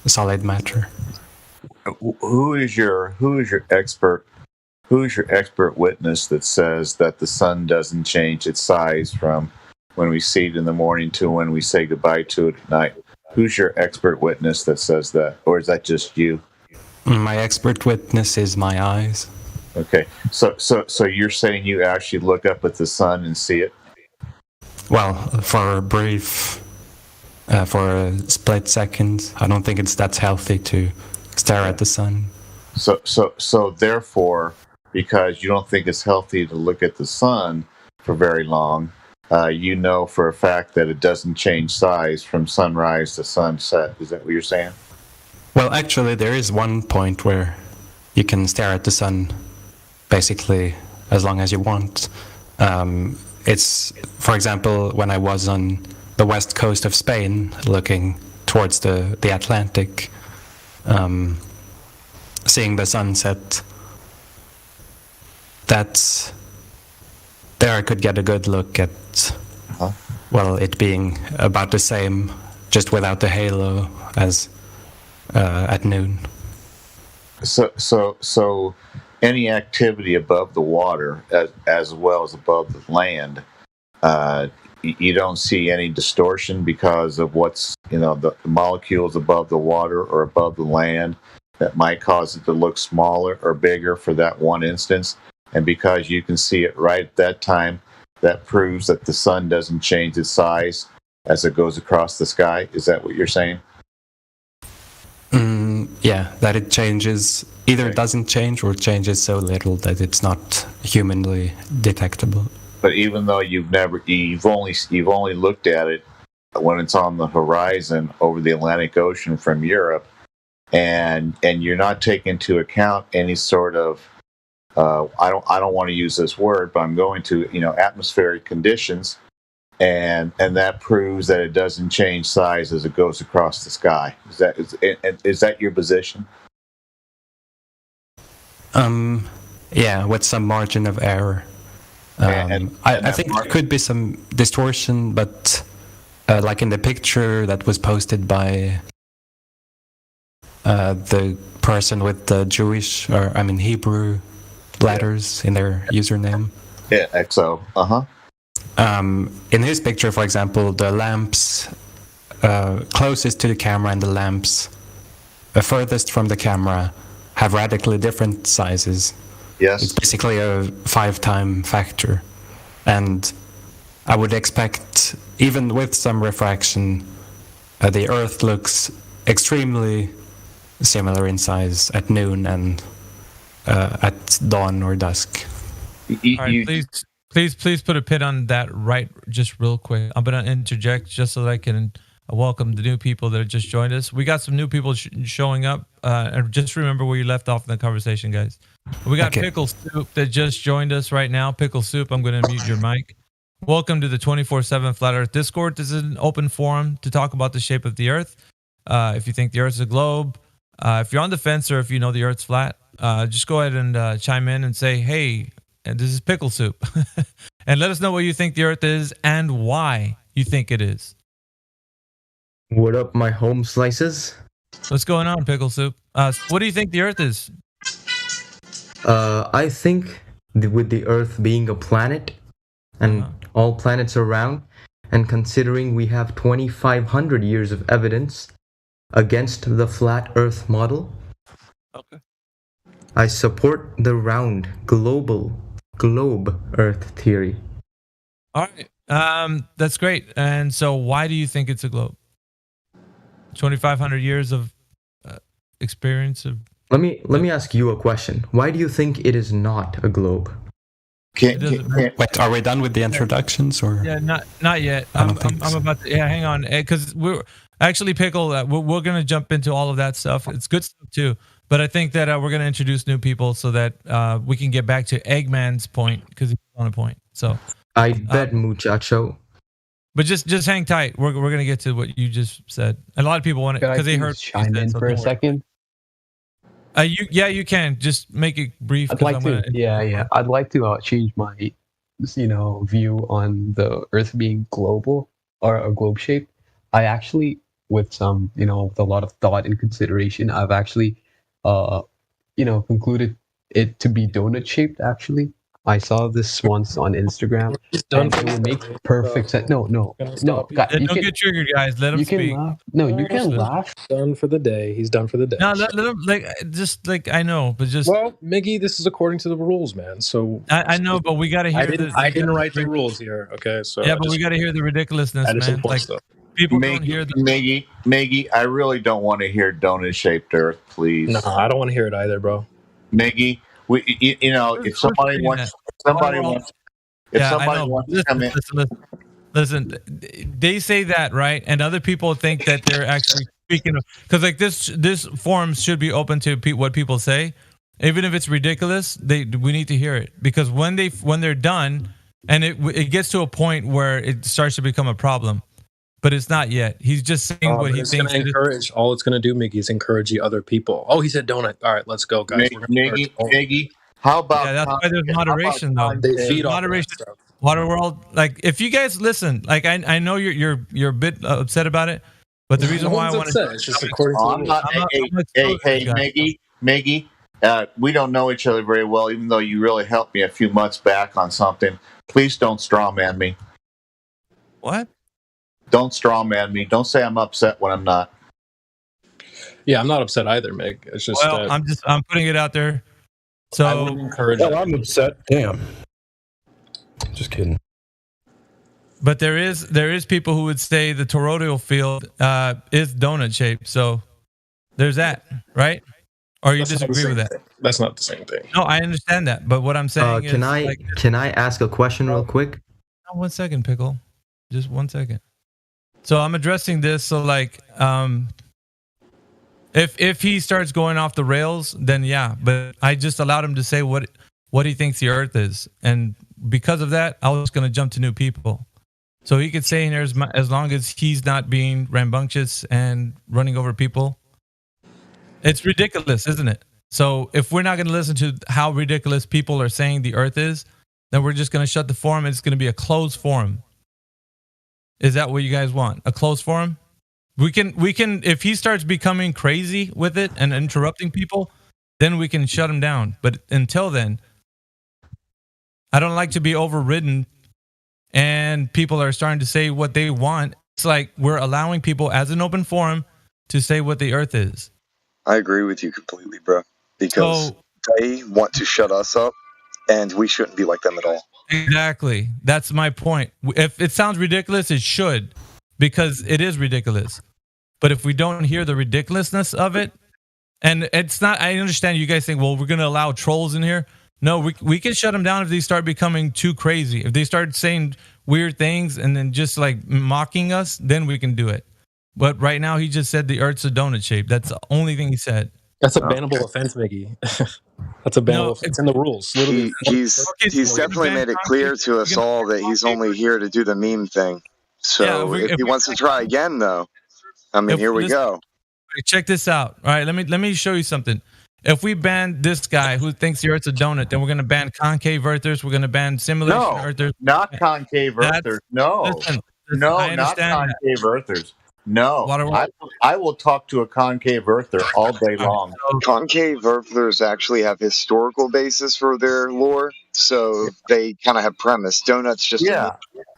solid matter. Who is your expert witness that says that the sun doesn't change its size from when we see it in the morning to when we say goodbye to it at night? Who's your expert witness that says that, or is that just you? My expert witness is my eyes. Okay, so you're saying you actually look up at the sun and see it? Well, for a brief, for a split second, I don't think it's that healthy to stare at the sun. So therefore, because you don't think it's healthy to look at the sun for very long, you know for a fact that it doesn't change size from sunrise to sunset. Is that what you're saying? Well, actually, there is one point where you can stare at the sun basically as long as you want. It's, for example, when I was on the west coast of Spain, looking towards the Atlantic, seeing the sunset. There I could get a good look at, well, it being about the same, just without the halo as at noon. So any activity above the water as well as above the land, you don't see any distortion because of what's, the molecules above the water or above the land that might cause it to look smaller or bigger for that one instance. And because you can see it right at that time, that proves that the sun doesn't change its size as it goes across the sky. Is that what you're saying? Yeah, that it changes, either it doesn't change or changes so little that it's not humanly detectable. But even though you've only looked at it when it's on the horizon over the Atlantic Ocean from Europe, and you're not taking into account any sort of I don't want to use this word, but I'm going to, atmospheric conditions, and that proves that it doesn't change size as it goes across the sky. Is that your position? Yeah, with some margin of error. I think there could be some distortion, but like in the picture that was posted by the person with the Jewish, Hebrew letters in their username. Yeah, XO. In his picture, for example, the lamps closest to the camera and the lamps furthest from the camera have radically different sizes. Yes. It's basically a 5-time factor. And I would expect, even with some refraction, the Earth looks extremely similar in size at noon and at dawn or dusk. All right, please put a pin on that right just real quick. I'm going to interject just so that I can welcome the new people that have just joined us. We got some new people showing up. And just remember where you left off in the conversation, guys. We got Pickle Soup that just joined us right now. Pickle Soup, I'm going to mute your mic. Welcome to the 24/7 Flat Earth Discord. This is an open forum to talk about the shape of the Earth. If you think the Earth is a globe, if you're on the fence or if you know the Earth's flat, just go ahead and chime in and say, hey, this is Pickle Soup. And let us know what you think the Earth is and why you think it is. What up, my home slices? What's going on, Pickle Soup? What do you think the Earth is? I think with the Earth being a planet and all planets around, and considering we have 2,500 years of evidence against the flat Earth model, Okay. I support the round globe Earth theory. All right. That's great. And so, why do you think it's a globe? 2,500 years of experience of. Let me ask you a question. Why do you think it is not a globe? Wait, are we done with the introductions or? Yeah, not yet. I'm about to. Yeah, hang on, because we're actually Pickle. We're gonna jump into all of that stuff. It's good stuff too. But I think that we're gonna introduce new people so that we can get back to Eggman's point because he's on a point. So I bet muchacho. But just hang tight. We're gonna get to what you just said. A lot of people want it because they heard. Chime in for a second. You can just make it brief. I'd like to. I'd like to change my, view on the Earth being global or a globe shape. I actually, with some, with a lot of thought and consideration, I've actually, concluded it to be donut shaped. Actually, I saw this once on Instagram, and it will make perfect sense. No. Don't get triggered, guys. Let him you speak. Can laugh. No, you can laugh. Done for the day. He's done for the day. No, let him I know, but just. Well, Miggy, this is according to the rules, man. So I know, but we got to hear. I didn't write the rules here. Okay, so yeah, but we got to hear the ridiculousness, man. Like people don't hear the. Miggy, I really don't want to hear donut-shaped Earth, please. No, I don't want to hear it either, bro. Miggy, if somebody wants to come in. Listen, they say that, right? And other people think that they're actually speaking of, because like this forum should be open to what people say, even if it's ridiculous. We need to hear it, because when they're done, and it gets to a point where it starts to become a problem, but it's not yet. He's just saying what he thinks. All it's going to do, Miggy, is encourage other people. Oh, he said donut. All right, let's go, guys. Miggy, how about? Yeah, that's why there's moderation, though. They feed moderation. Waterworld, like if you guys listen, like I know you're a bit upset about it, but the reason why I want to it's just according to hey, Miggy, we don't know each other very well, even though you really helped me a few months back on something. Please don't strawman me. What? Don't strawman me. Don't say I'm upset when I'm not. Yeah, I'm not upset either, Mig. It's just I'm putting it out there. So I would encourage. Well, I'm upset. Damn. Just kidding. But there is people who would say the toroidal field is donut shaped. So there's that, right? Or you disagree with that? That's not the same thing. No, I understand that. But what I'm saying can I ask a question real quick? 1 second, Pickle. Just 1 second. So I'm addressing this. So like, if he starts going off the rails, then yeah. But I just allowed him to say what he thinks the Earth is, and because of that, I was going to jump to new people. So he could stay in there as long as he's not being rambunctious and running over people. It's ridiculous, isn't it? So if we're not going to listen to how ridiculous people are saying the Earth is, then we're just going to shut the forum. It's going to be a closed forum. Is that what you guys want? A closed forum? We can. If he starts becoming crazy with it and interrupting people, then we can shut him down. But until then, I don't like to be overridden and people are starting to say what they want. It's like we're allowing people as an open forum to say what the Earth is. I agree with you completely, bro. Because they want to shut us up, and we shouldn't be like them at all. Exactly. That's my point. If it sounds ridiculous, it should, because it is ridiculous. But if we don't hear the ridiculousness of it, and it's not, I understand you guys think, well, we're going to allow trolls in here. No, we can shut them down if they start becoming too crazy. If they start saying weird things and then just like mocking us, then we can do it. But right now, he just said the Earth's a donut shape. That's the only thing he said. That's a bannable offense, Miggy. That's a bannable offense. It's in the rules. He's definitely made it clear to us all that he's only here to do the meme thing. So if he wants to try again, though, I mean, here we go. Check this out. All right, let me show you something. If we ban this guy who thinks the Earth's a donut, then we're going to ban concave earthers. We're going to ban simulation earthers. Not concave earthers. No, not concave earthers. No, I will talk to a concave earther all day long. Concave earthers actually have historical basis for their lore, so they kind of have premise. Donuts just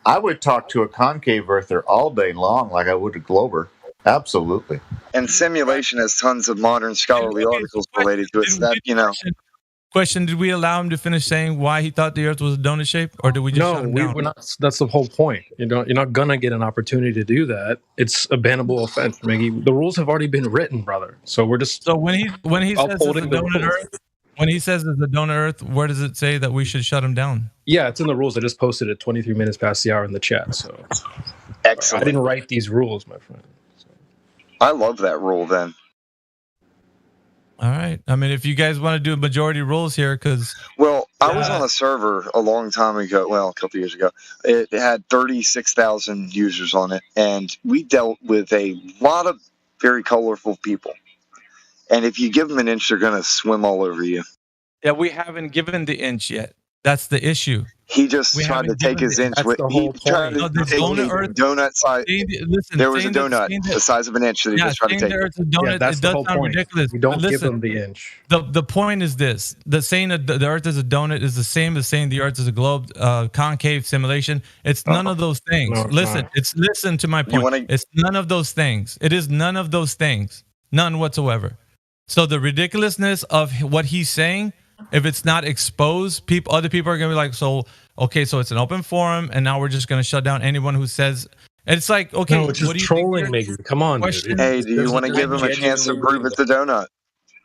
I would talk to a concave earther all day long, like I would a Glober. Absolutely. And Simulation has tons of modern scholarly articles related to it. So that, you know. Question: did we allow him to finish saying why he thought the Earth was a donut shape, or did we just shut him down? We're not. That's the whole point. You're not gonna get an opportunity to do that. It's a bannable offense, Miggy. The rules have already been written, brother. So we're just. So when he says it's a upholding the donut rules. Earth, when he says it's a donut Earth, where does it say that we should shut him down? Yeah, it's in the rules. I just posted it 23 minutes past the hour in the chat. So excellent. I didn't write these rules, my friend. I love that rule. Then. All right. I mean, if you guys want to do majority rules here, because I was on a server a long time ago. Well, a couple years ago. It had 36,000 users on it, and we dealt with a lot of very colorful people. And if you give them an inch, they're going to swim all over you. yeah, we haven't given the inch yet. That's the issue. He just We tried to haven't take given his the- inch That's with. the He whole tried point. No, to the take donut his Earth- donut size. Listen, There was a saying that- donut saying that- the size of an inch that he just tried to saying take. that Earth's a donut, that's it the does whole sound point. ridiculous. You don't but give listen, them the inch. The point is this: the saying that the Earth is a donut is the same as saying the Earth is a globe. Concave simulation. It's none of those things. No, it's listen, not. listen to my point. It's none of those things. It is none of those things. None whatsoever. So the ridiculousness of what he's saying, if it's not exposed, other people are gonna be like, so okay, so it's an open forum, and now we're just gonna shut down anyone who says. And it's like, okay, No, it's just what do you trolling, think? Miggy. Come on, dude. Hey, do you want to give him a chance to prove it's a donut?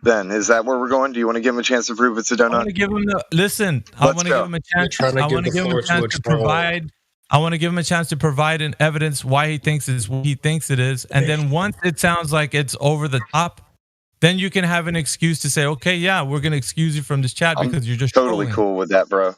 Then is that where we're going? Do you want to give him a chance to prove it's a I want donut? to give him the listen. I Let's want to go. give him a chance. You're trying to I give want to the give him a floor to a chance to troll. provide. I want to give him a chance to provide an evidence why he thinks it is what he thinks it is, and then once it sounds like it's over the top, then you can have an excuse to say, okay, yeah, we're gonna excuse you from this chat because you're just Totally trolling. cool with that, bro.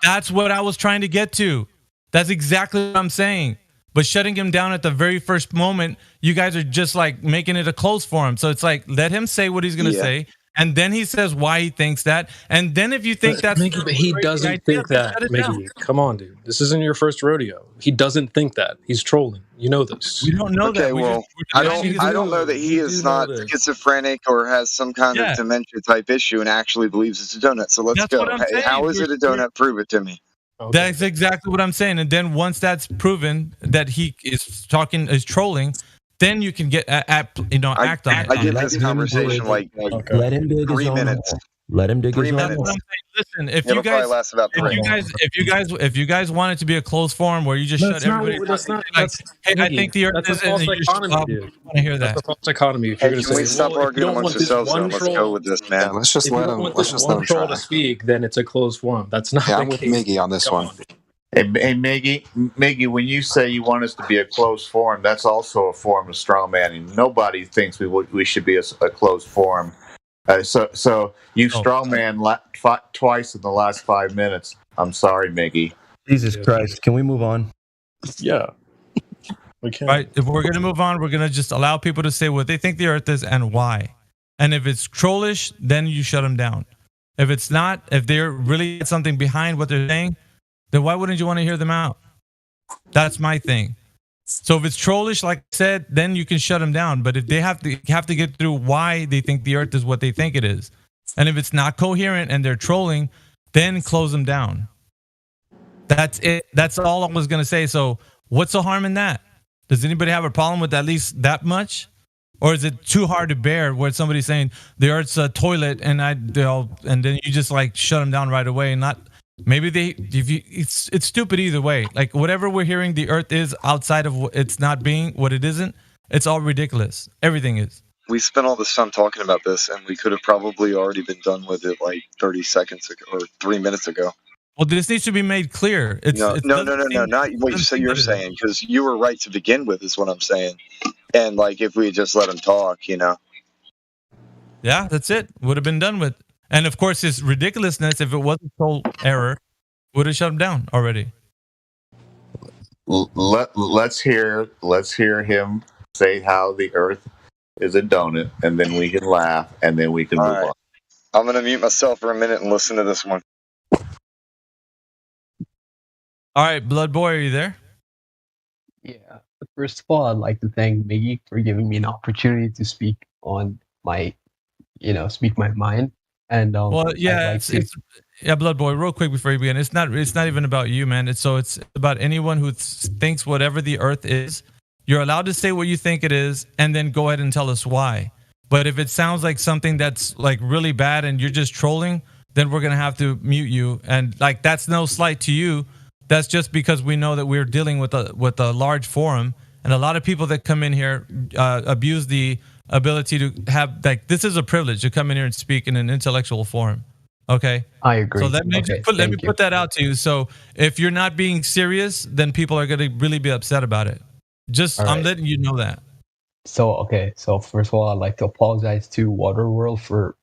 That's what I was trying to get to. That's exactly what I'm saying. But shutting him down at the very first moment, you guys are just like making it a close for him. So it's like, let him say what he's going to Yeah. say. And then he says why he thinks that. And then if you think that's Miggy, but he doesn't think that, shut it down. Miggy. Come on, dude. This isn't your first rodeo. He doesn't think that. He's trolling. You know this. We don't know Okay, that. well, I don't know that he is not schizophrenic or has some kind of dementia type issue and actually believes it's a donut. So let's That's go. what I'm Hey, saying. how is it a donut? Prove it to me. That's exactly what I'm saying. And then once that's proven that he is trolling, then you can get act on it. I get this conversation like Let him dig 3 his own minutes. hole. Let him dig 3 his own minutes. hole. Listen, if It'll you probably guys, last about 3. if you guys want it to be a closed forum where you just That's shut not everybody what- down, that's not- like, that's- hey, I Miggy, think the Earth that's a is, false and you just dichotomy, stop. dude. I want to hear That's that. a false dichotomy. If you're going to Can we say, stop well, if you arguing don't amongst want this ourselves one and let's troll, go with this, man? Let's just if you let don't him. want Let's this just let one him troll try. to speak, then it's a closed forum. That's not Yeah, the I'm with case. Miggy on this Come one. on. Hey, Miggy, when you say you want us to be a closed forum, that's also a form of strawmanning. Nobody thinks we should be a closed forum. So you strawman twice in the last 5 minutes. I'm sorry, Miggy. Jesus Christ. Can we move on? Yeah. We can. Right. If we're gonna move on, we're gonna just allow people to say what they think the Earth is and why. And if it's trollish, then you shut them down. If it's not, if they're really something behind what they're saying, then why wouldn't you want to hear them out? That's my thing. So if it's trollish, like I said, then you can shut them down. But if they have to get through why they think the Earth is what they think it is, and if it's not coherent and they're trolling, then close them down. That's it. That's all I was gonna say. So what's the harm in that? Does anybody have a problem with at least that much? Or is it too hard to bear where somebody's saying the Earth's a toilet and then you just like shut them down right away and not maybe it's stupid either way. Like whatever we're hearing the Earth is outside of it's not being what it isn't, it's all ridiculous. Everything is. We spent all this time talking about this, and we could have probably already been done with it like 30 seconds ago or 3 minutes ago. Well, this needs to be made clear. No, not what you're saying, because you were right to begin with, is what I'm saying. And like, if we had just let him talk, Yeah, that's it. Would have been done with. And of course, his ridiculousness, if it wasn't total error, would have shut him down already. Let's hear him say how the Earth is a donut, and then we can laugh, and then we can move on. I'm gonna mute myself for a minute and listen to this one. All right, Blood Boy, are you there? Yeah. First of all, I'd like to thank Miggy for giving me an opportunity to speak on my, speak my mind. And Well, yeah, I'd like to- Blood Boy. Real quick before you begin, it's not even about you, man. It's about anyone who thinks whatever the Earth is, You're allowed to say what you think it is, and then go ahead and tell us why. But if it sounds like something that's like really bad and you're just trolling, then we're gonna have to mute you. And like that's no slight to you. That's just because we know that we're dealing with a large forum, and a lot of people that come in here abuse the ability to have like this is a privilege to come in here and speak in an intellectual forum. Okay, I agree. So let me put that out to you. So if you're not being serious, then people are gonna really be upset about it. Just I'm letting you know that. So so first of all, I'd like to apologize to Waterworld for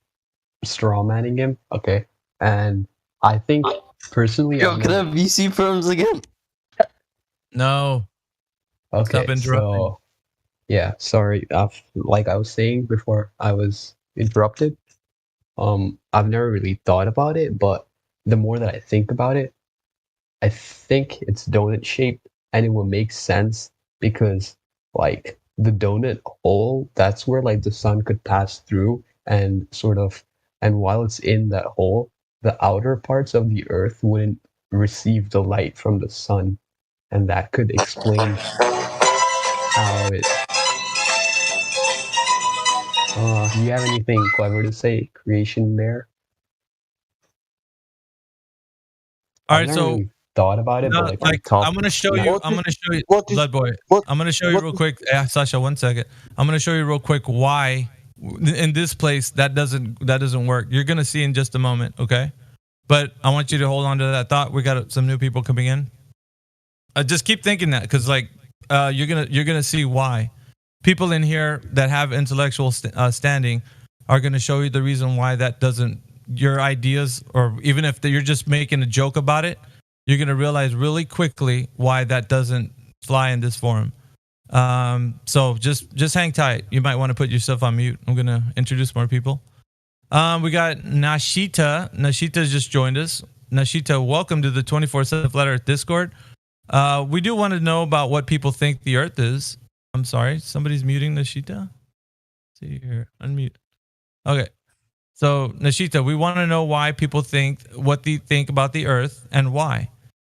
strawmanning him. Okay, and I think personally, Yo, can I have VC firms again? No. Okay, Stop interrupting. so yeah, sorry. Like I was saying before, I was interrupted. I've never really thought about it, but the more that I think about it, I think it's donut shaped, and it will make sense because like the donut hole, that's where like the sun could pass through and sort of, and while it's in that hole, the outer parts of the earth wouldn't receive the light from the sun, and that could explain how it. Do you have anything clever to say, Creation Bear? All I've right, never so really thought about it, but like I'm gonna show you. I'm gonna show you, Blood Boy. I'm gonna show you real quick, Sasha. 1 second. I'm gonna show you real quick why in this place that doesn't work. You're gonna see in just a moment, okay? But I want you to hold on to that thought. We got some new people coming in. Just keep thinking that, because like you're gonna see why people in here that have intellectual standing are gonna show you the reason why that doesn't. Your ideas, or even if you're just making a joke about it, you're gonna realize really quickly why that doesn't fly in this forum. So just hang tight. You might want to put yourself on mute. I'm gonna introduce more people. We got Nashita. Nashita just joined us. Nashita, welcome to the 24/7 Flat Earth Discord. We do want to know about what people think the Earth is. I'm sorry, somebody's muting Nashita. Let's see here, unmute. Okay. So, Nashita, we want to know why people think what they think about the Earth and why.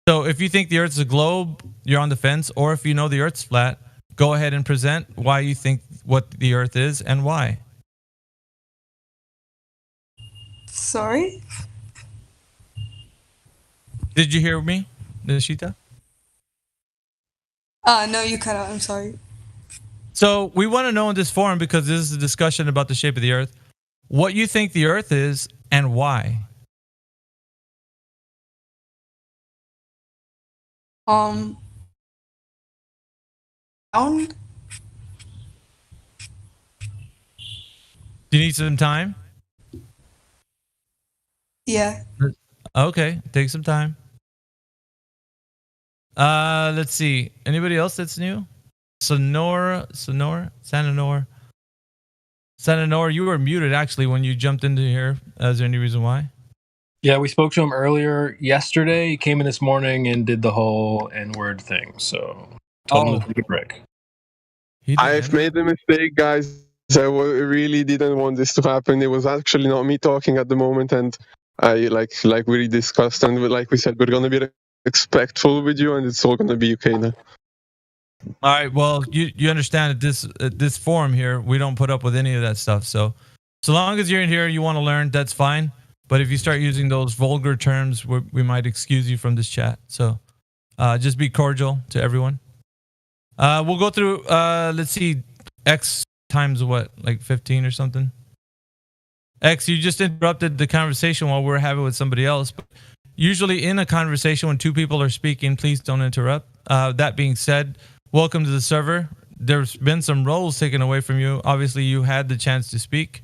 So, if you think the Earth's a globe, you're on the fence, or if you know the Earth's flat, go ahead and present why you think what the Earth is and why. Sorry? Did you hear me, Nashita? No, you cut out. I'm sorry. So, we want to know in this forum, because this is a discussion about the shape of the Earth, what you think the Earth is and why. Round? Do you need some time? Yeah. Okay, take some time. Let's see. Anybody else that's new? Sananor, you were muted actually when you jumped into here. Is there any reason why? Yeah, we spoke to him earlier yesterday. He came in this morning and did the whole N-word thing. So told him to take a break. I've made a mistake, guys. I really didn't want this to happen. It was actually not me talking at the moment, and I like we discussed, and like we said, we're gonna be respectful with you, and it's all gonna be okay now. All right. Well, you understand that this forum here, we don't put up with any of that stuff. So long as you're in here, you want to learn, that's fine. But if you start using those vulgar terms, we might excuse you from this chat. So just be cordial to everyone. We'll go through. Let's see, X times what, like 15 or something. X, you just interrupted the conversation while we were having with somebody else. But usually in a conversation when two people are speaking, please don't interrupt. That being said, welcome to the server. There's been some roles taken away from you. Obviously, you had the chance to speak,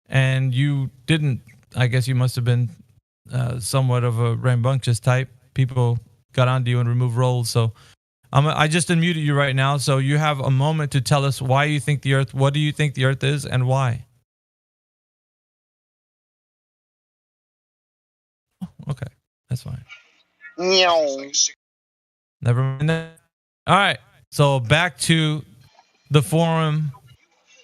and you didn't. I guess you must have been somewhat of a rambunctious type. People got onto you and removed roles. So I just unmuted you right now. So you have a moment to tell us why you think the Earth, what do you think the Earth is, and why? Okay, that's fine. Never mind that. All right. So back to the forum.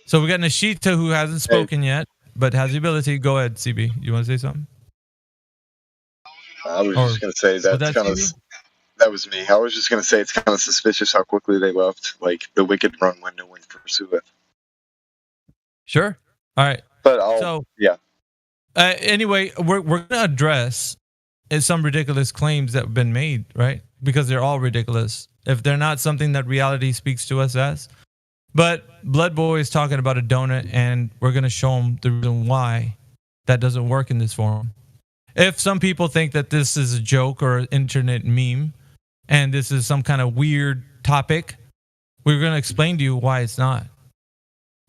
So we got Nashita, who hasn't spoken yet, but has the ability. Go ahead, CB. You want to say something? I was just going to say That was me. I was just going to say it's kind of suspicious how quickly they left. Like, the wicked run when no one pursued it. Sure. All right. But yeah. Anyway, we're going to address some ridiculous claims that have been made, right? Because they're all ridiculous. If they're not something that reality speaks to us as. But Blood Boy is talking about a donut, and we're going to show him the reason why that doesn't work in this form. If some people think that this is a joke or an internet meme, and this is some kind of weird topic, we're going to explain to you why it's not.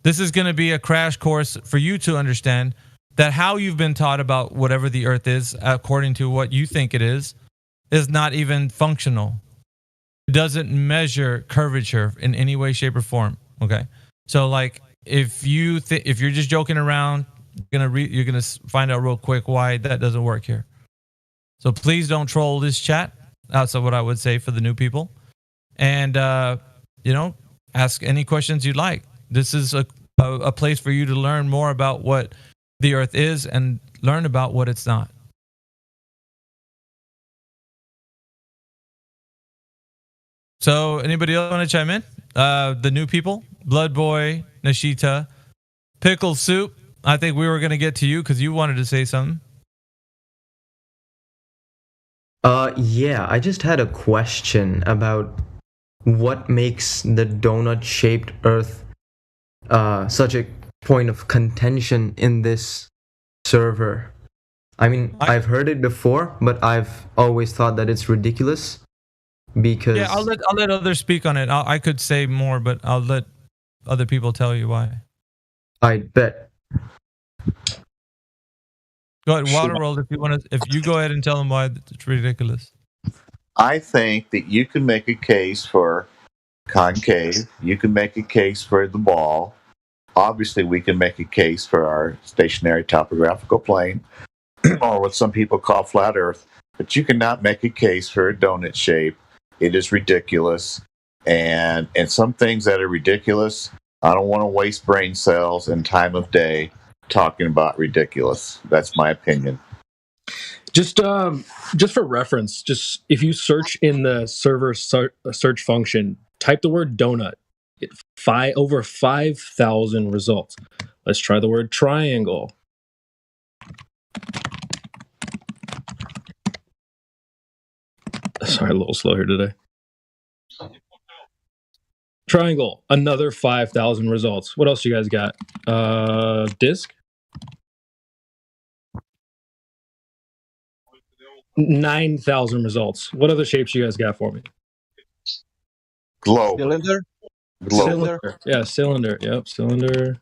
This is going to be a crash course for you to understand that how you've been taught about whatever the Earth is, according to what you think it is not even functional. It doesn't measure curvature in any way, shape, or form. Okay, so like if you're just joking around, you're gonna find out real quick why that doesn't work here. So please don't troll this chat. That's what I would say for the new people, and ask any questions you'd like. This is a place for you to learn more about what the Earth is and learn about what it's not. So anybody else want to chime in? The new people, Blood Boy, Nishita, Pickle Soup. I think we were going to get to you because you wanted to say something. Yeah, I just had a question about what makes the donut-shaped Earth such a point of contention in this server. I mean, I've heard it before, but I've always thought that it's ridiculous. Because I'll let others speak on it. I could say more, but I'll let other people tell you why. I bet. Go ahead, Waterworld. If you go ahead and tell them why it's ridiculous. I think that you can make a case for concave. You can make a case for the ball. Obviously, we can make a case for our stationary topographical plane, or what some people call flat Earth. But you cannot make a case for a donut shape. It is ridiculous, and some things that are ridiculous, I don't want to waste brain cells and time of day talking about ridiculous. That's my opinion. Just for reference, just if you search in the server search function, type the word donut, over 5,000 results. Let's try the word triangle. Sorry, a little slow here today. Triangle, another 5,000 results. What else you guys got? Disc? 9,000 results. What other shapes you guys got for me? Globe. Cylinder? Globe. Cylinder. Yeah, cylinder. Yep, cylinder.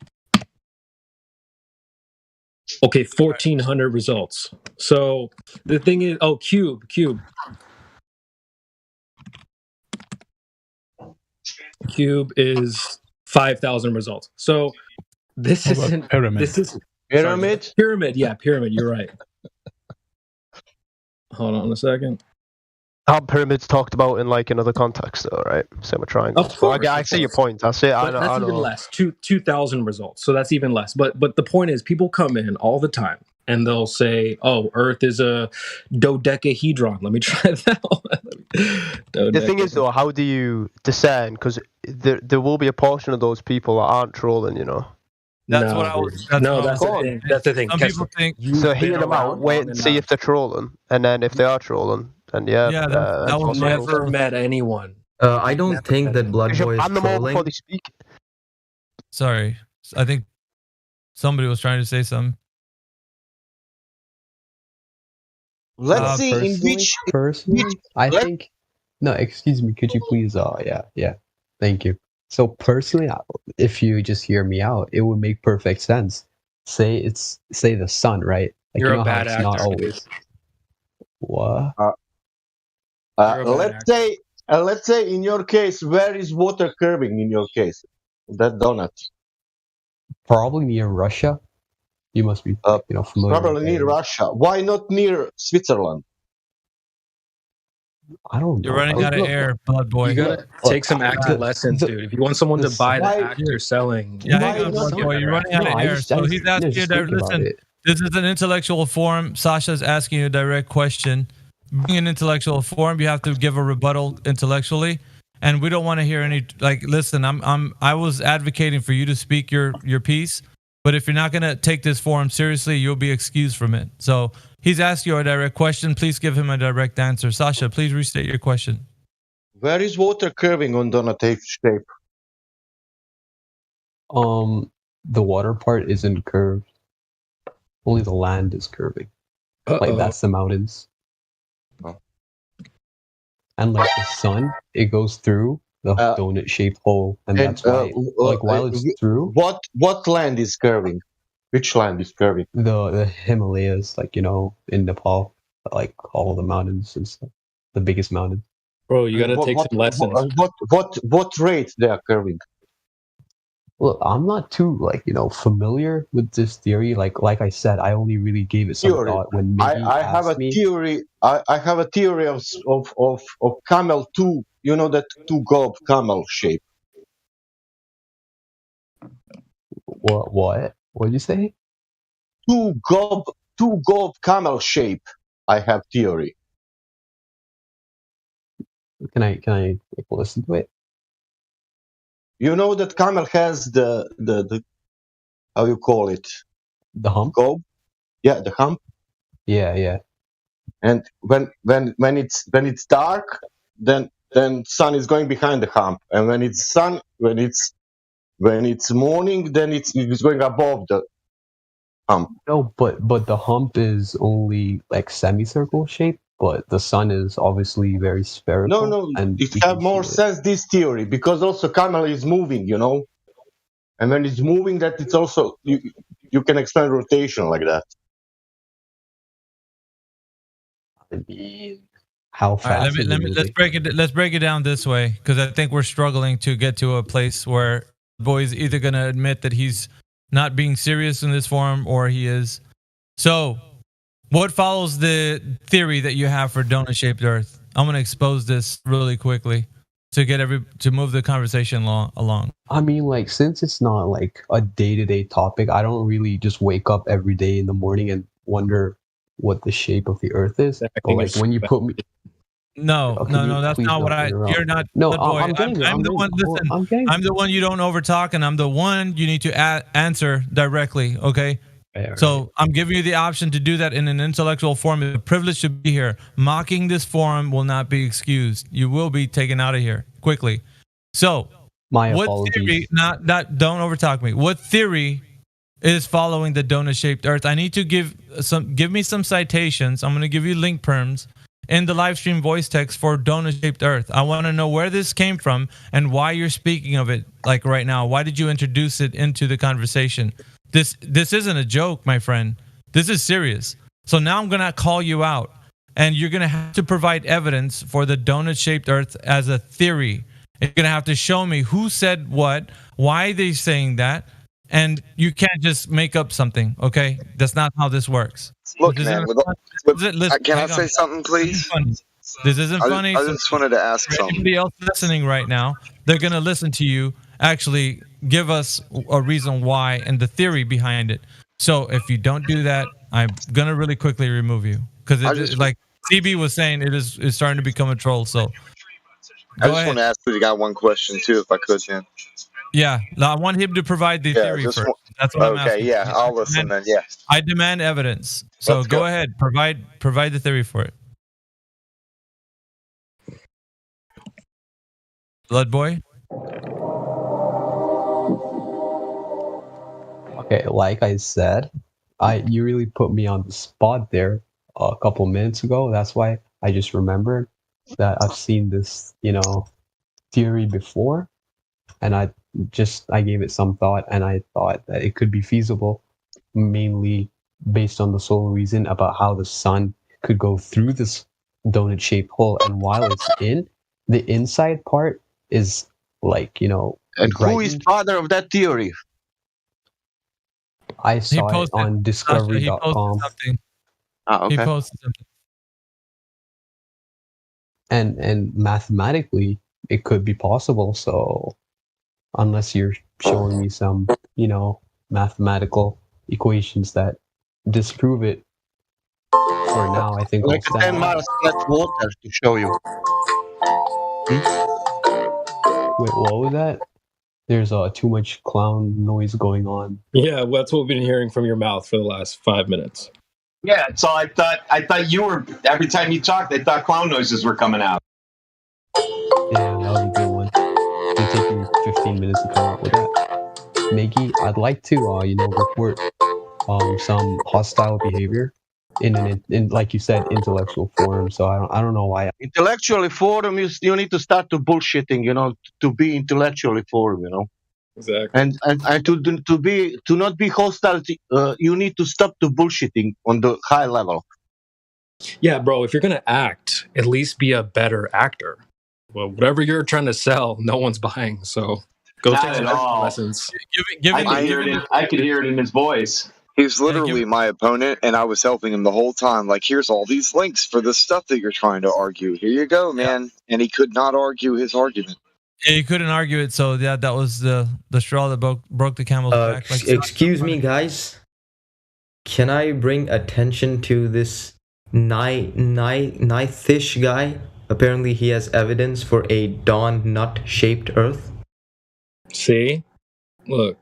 Okay, 1,400 results. So the thing is, cube. Cube is 5,000 results. So this isn't pyramid. This is pyramid. Sorry, pyramid. Yeah, pyramid. You're right. Hold on a second. Our pyramids talked about in like another context, though, right? Same with triangles. Of course, I see your point. I see it. But that's even less. 2,000 results. So that's even less. But the point is, people come in all the time and they'll say, "Oh, Earth is a dodecahedron." Let me try that one. The thing is, though, how do you discern? Because there will be a portion of those people that aren't trolling, you know. That's what I was. That's the thing. That's the thing. Some people think so. Hear them out. Wait and see if they're trolling, and then if they are trolling, and that will never met anyone. I don't think that Blood Boy is trolling. Before they speak. Sorry, I think somebody was trying to say something. Let's see in which. Personally, I think. No, excuse me. Could you please? Yeah. Thank you. So personally, if you just hear me out, it would make perfect sense. Say the sun, right? Like, You're you know a bad how it's actor. not always. What? Let's say in your case, where is water curving in your case? That donut. Probably near Russia. You must be, familiar. Probably with near that. Russia. Why not near Switzerland? I don't know. You're running out of air, Blood Boy. You gotta take some acting lessons, dude. If you want someone to buy the act you're selling, Yeah, hang on, Blood Boy. You're running out of air. So he's asking you to listen. This is an intellectual forum. Sasha's asking you a direct question. being an intellectual forum, you have to give a rebuttal intellectually, and we don't want to hear any like. Listen, I was advocating for you to speak your piece, but if you're not going to take this forum seriously, you'll be excused from it. So he's asked you a direct question. Please give him a direct answer. Sasha, please restate your question. Where is water curving on donut shape? The water part isn't curved. Only the land is curving. Like that's the mountains. And like the sun, it goes through the donut-shaped hole, and that's why, like, while it's through. What land is curving? Which land is curving? The Himalayas, like, you know, in Nepal, like all the mountains and stuff, the biggest mountains. Bro, you gotta take some lessons. What rate they are curving? Well, I'm not too, like, you know, familiar with this theory. Like I said, I only really gave it some thought when Miggy I have a theory. I have a theory of camel 2. You know that 2 gob camel shape. What did you say? 2 gob camel shape. I have theory. Can I listen to it? You know that camel has the how you call it? The hump? Gob? Yeah, the hump. Yeah. And when it's dark, then sun is going behind the hump, and when it's morning, then it's going above the hump. No, but the hump is only like semicircle shape, but the sun is obviously very spherical. No, and it have more sense this theory, because also camel is moving, you know, and when it's moving, that it's also you can explain rotation like that. How fast? Let's break it down this way, because I think we're struggling to get to a place where boy's either gonna admit that he's not being serious in this forum or he is. So, what follows the theory that you have for donut-shaped Earth? I'm gonna expose this really quickly to move the conversation along. I mean, like, since it's not like a day-to-day topic, I don't really just wake up every day in the morning and wonder what the shape of the Earth is. But like when you put me, no, that's not what you're not. No, boy. I'm the one. Listen, I'm the one you don't overtalk, and I'm the one you need to answer directly. Okay. So I'm giving you the option to do that in an intellectual forum. It's a privilege to be here. Mocking this forum will not be excused. You will be taken out of here quickly. So, my what apologies. theory? Don't overtalk me. What theory is following the donut-shaped Earth? I need to give me some citations. I'm going to give you link perms in the live stream voice text for donut-shaped Earth. I want to know where this came from and why you're speaking of it like right now. Why did you introduce it into the conversation? This isn't a joke, my friend. This is serious. So now I'm going to call you out, and you're going to have to provide evidence for the donut-shaped Earth as a theory. You're going to have to show me who said what, why they're saying that, and you can't just make up something, okay? That's not how this works. Look, man, can I say something, please? This isn't funny. I just wanted to ask something. Anybody else listening right now, they're going to listen to you actually give us a reason why and the theory behind it. So if you don't do that, I'm going to really quickly remove you. Because like CB was saying, it's starting to become a troll. So I just want to ask the guy one question, too, if I could, Jen. Yeah, I want him to provide the theory first. That's what I'm asking. Okay, yeah, I'll listen then, yeah. I demand evidence. So go ahead, provide the theory for it. Blood Boy? Okay, like I said, you really put me on the spot there a couple minutes ago. That's why I just remembered that I've seen this, theory before, and I gave it some thought, and I thought that it could be feasible, mainly based on the sole reason about how the sun could go through this donut-shaped hole, and while it's in, the inside part is like, And who is father of that theory? I saw it on discovery.com. Okay. He posted something. And mathematically, it could be possible. So unless you're showing me some, mathematical equations that disprove it, for now, I think like I'll a stand 10 by. mile splash water to show you. Wait, what was that? There's too much clown noise going on. Yeah, well, that's what we've been hearing from your mouth for the last 5 minutes. Yeah, so I thought you were, every time you talked, I thought clown noises were coming out. Yeah, that was a good one. It took me 15 minutes to come up with that. Maggie, I'd like to, report some hostile behavior in like you said, intellectual forum. So I don't know why. Intellectually forum, you need to start to bullshitting, to be intellectually forum, Exactly. And to not be hostile, you need to stop the bullshitting on the high level. Yeah, bro, if you're going to act, at least be a better actor. Well, whatever you're trying to sell, no one's buying. So go Not take some at all. lessons. I could hear it in his voice. He's literally my opponent, and I was helping him the whole time. Like, here's all these links for the stuff that you're trying to argue. Here you go, man. And he could not argue his argument. Yeah, you couldn't argue it, so yeah, that was the straw that broke the camel's back. Like, excuse me, guys. Can I bring attention to this Nithish guy? Apparently, he has evidence for a dawn nut-shaped Earth. See, look.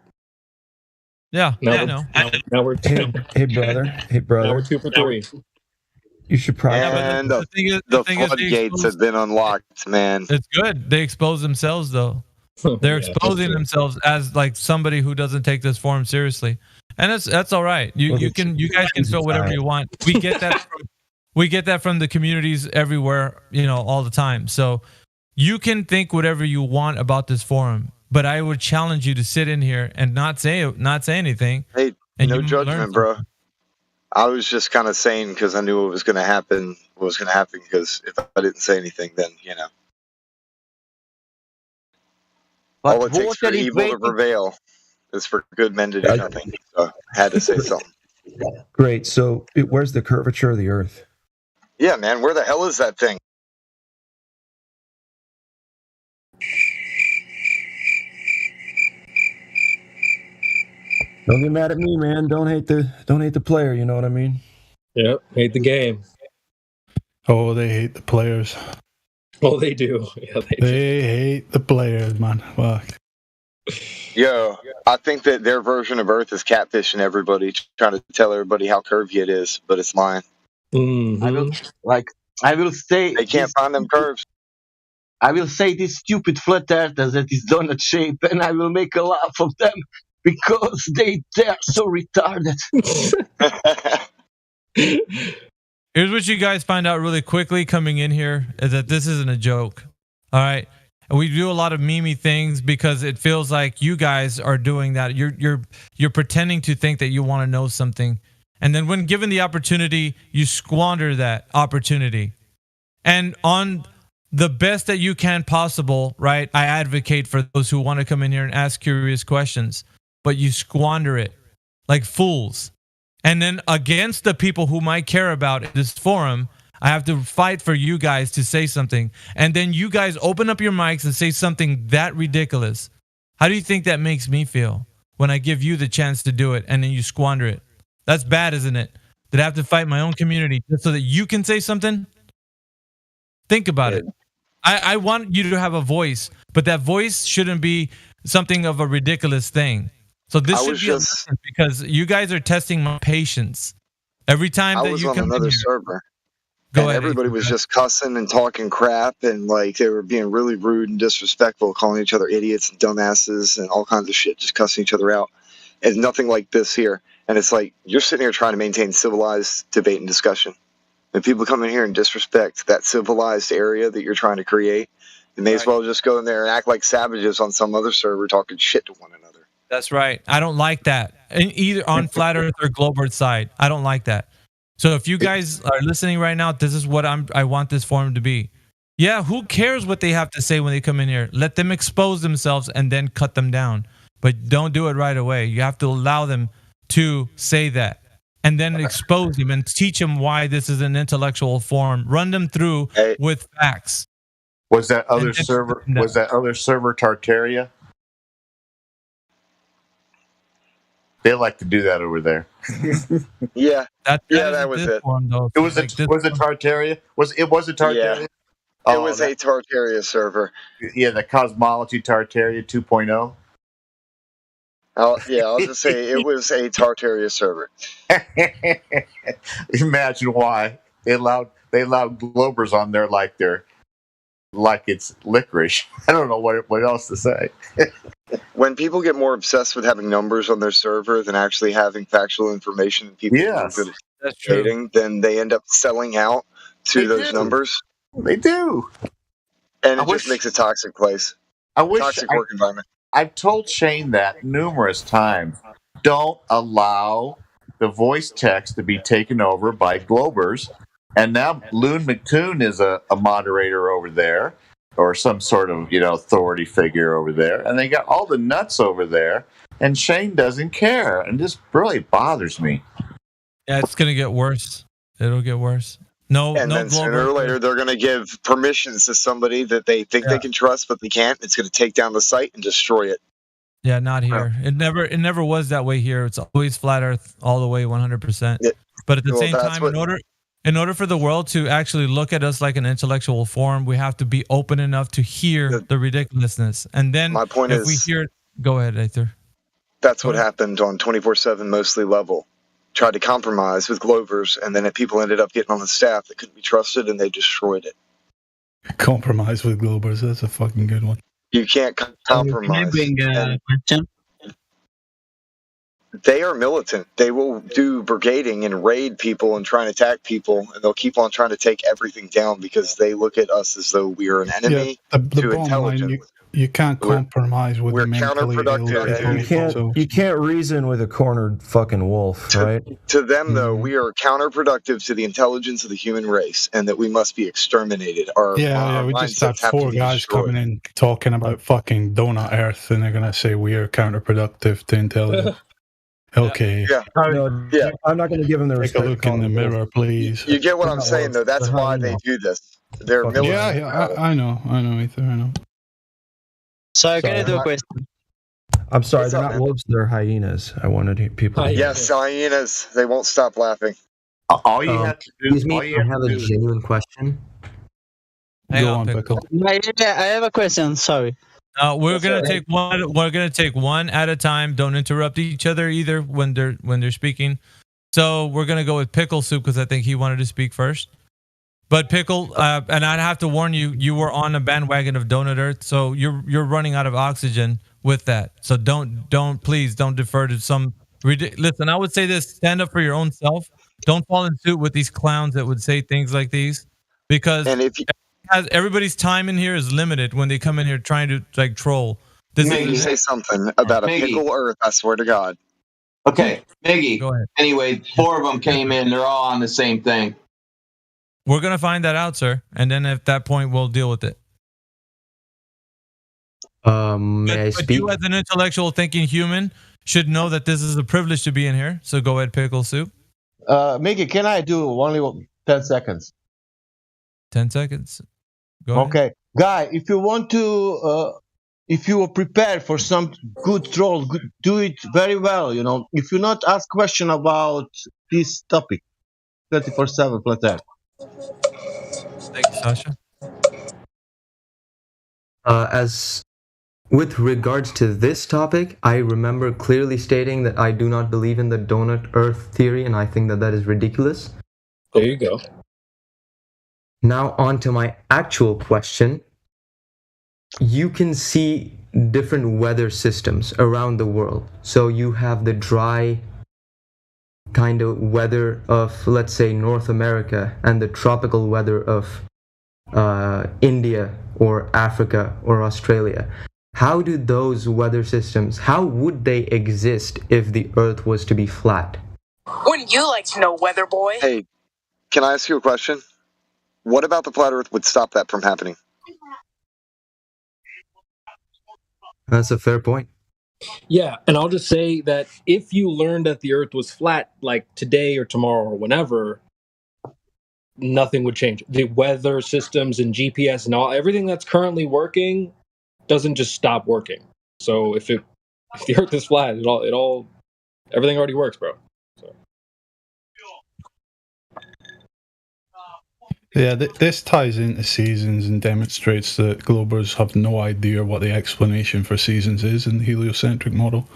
Yeah, now no. Now we're two. Hey, brother. Hey, brother. Now we're 2 for 3. You should probably. And the floodgates have been unlocked, man. It's good. They expose themselves, though. They're exposing themselves as like somebody who doesn't take this forum seriously, and that's all right. You guys can feel whatever you want. We get that from the communities everywhere, all the time. So you can think whatever you want about this forum, but I would challenge you to sit in here and not say anything. Hey, and no judgment, bro. I was just kind of saying because I knew what was going to happen. Because if I didn't say anything, then all it takes for evil to prevail is for good men to do nothing. So I had to say something. Great. So, where's the curvature of the Earth? Yeah, man. Where the hell is that thing? Don't get mad at me, man. Don't hate the player. You know what I mean? Yep. Hate the game. Oh, they hate the players. Oh, they do. Yeah, they hate the players, man. Fuck. Yo, I think that their version of Earth is catfishing everybody, trying to tell everybody how curvy it is, but it's lying. I will say they can't find them curves. I will say this stupid flat earthers that is donut shape, and I will make a laugh of them because they are so retarded. Here's what you guys find out really quickly coming in here is that this isn't a joke. All right. And we do a lot of meme things because it feels like you guys are doing that. You're pretending to think that you want to know something. And then when given the opportunity, you squander that opportunity. And on the best that you can possible, right? I advocate for those who want to come in here and ask curious questions, but you squander it like fools. And then against the people who might care about this forum, I have to fight for you guys to say something. And then you guys open up your mics and say something that ridiculous. How do you think that makes me feel when I give you the chance to do it and then you squander it? That's bad, isn't it? That I have to fight my own community just so that you can say something? Think about it. I want you to have a voice, but that voice shouldn't be something of a ridiculous thing. So this should be a lesson because you guys are testing my patience. Every time that you come on another in here, server. Go and ahead, everybody was just cussing and talking crap, and like they were being really rude and disrespectful, calling each other idiots and dumbasses and all kinds of shit, just cussing each other out. And nothing like this here. And it's like you're sitting here trying to maintain civilized debate and discussion. And people come in here and disrespect that civilized area that you're trying to create. You may as well just go in there and act like savages on some other server talking shit to one another. That's right. I don't like that. And either on Flat Earth or Globe Earth side. I don't like that. So if you guys are listening right now, this is what I want this forum to be. Yeah, who cares what they have to say when they come in here? Let them expose themselves and then cut them down. But don't do it right away. You have to allow them to say that. And then expose them and teach them why this is an intellectual forum. Run them through with facts. Was that other server Tartaria? They like to do that over there. Yeah, That was it. One, though. It was a Tartaria. It was a Tartaria. Yeah. Oh, it was a Tartaria server. Yeah, the Cosmology Tartaria 2.0. I'll just say it was a Tartaria server. Imagine why they allowed Globers on there like it's licorice. I don't know what else to say. When people get more obsessed with having numbers on their server than actually having factual information, people who are good at dating, then they end up selling out to those numbers. They do, and it just makes a toxic place. Toxic work environment. I've told Shane that numerous times. Don't allow the voice text to be taken over by Globers. And now Loon McToon is a moderator over there, or some sort of authority figure over there, and they got all the nuts over there, and Shane doesn't care, and this really bothers me. Yeah, it's gonna get worse. It'll get worse. And then sooner or later they're going to give permissions to somebody that they think they can trust, but they can't. It's going to take down the site and destroy it. Yeah, not here. It never was that way here. It's always flat Earth all the way, 100%. But at the same time, in order for the world to actually look at us like an intellectual form, we have to be open enough to hear the ridiculousness. And then my point if we hear, go ahead, Aether. That's what happened on 24/7 Mostly Level. Tried to compromise with Globers, and then people ended up getting on the staff that couldn't be trusted, and they destroyed it. Compromise with Globers. That's a fucking good one. You can't compromise. Can I bring a question? They are militant. They will do brigading and raid people and try and attack people, and they'll keep on trying to take everything down because they look at us as though we are an enemy to intelligence. You can't compromise with we're the mentally counterproductive. You can't reason with a cornered fucking wolf, right? To them, though, we are counterproductive to the intelligence of the human race, and that we must be exterminated. Our we just had 4 guys coming in talking about fucking donut Earth, and they're gonna say we are counterproductive to intelligence. Okay. Yeah. I'm not going to give them the respect. Take a look in the mirror, please. You get what I'm saying, though. That's why they do this. They're militant. Yeah, I know, Ether, I know. So can I do a question? I'm sorry, they're not wolves, they're hyenas. I wanted people to hear. Yes, hyenas. They won't stop laughing. All you have to do Excuse me, I have a genuine question. Go on, Pickle. I have a question. Sorry. We're gonna take one. We're gonna take one at a time. Don't interrupt each other either when they're speaking. So we're gonna go with Pickle Soup because I think he wanted to speak first. But Pickle, and I'd have to warn you, you were on a bandwagon of Donut Earth, so you're running out of oxygen with that. So please don't defer to some listen. I would say this: stand up for your own self. Don't fall in suit with these clowns that would say things like these, because everybody's time in here is limited when they come in here trying to troll. You say something about a Pickle Earth, I swear to God. Okay, Miggy. Go ahead. Anyway, 4 of them came in. They're all on the same thing. We're going to find that out, sir. And then at that point, we'll deal with it. May I speak? But you as an intellectual thinking human should know that this is a privilege to be in here. So go ahead, Pickle Soup. Miggy, can I do only 10 seconds? 10 seconds. Go ahead. Okay. Guy, if you want to... if you are prepared for some good troll, do it very well, If you not ask question about this topic, 24/7 flat Earth. Thank you, Sasha. As with regards to this topic, I remember clearly stating that I do not believe in the donut Earth theory, and I think that is ridiculous. There you go. Now on to my actual question. You can see different weather systems around the world. So you have the dry kind of weather of, let's say, North America, and the tropical weather of India or Africa or Australia. How do those weather systems, how would they exist if the Earth was to be flat? Wouldn't you like to know, weather boy? Hey, can I ask you a question? What about the flat Earth would stop that from happening? That's a fair point. Yeah, and I'll just say that if you learned that the Earth was flat, like today or tomorrow or whenever, nothing would change. The weather systems and GPS and everything that's currently working doesn't just stop working. So if the Earth is flat, it all Everything already works, bro. So. Yeah, this ties into seasons and demonstrates that Globers have no idea what the explanation for seasons is in the heliocentric model,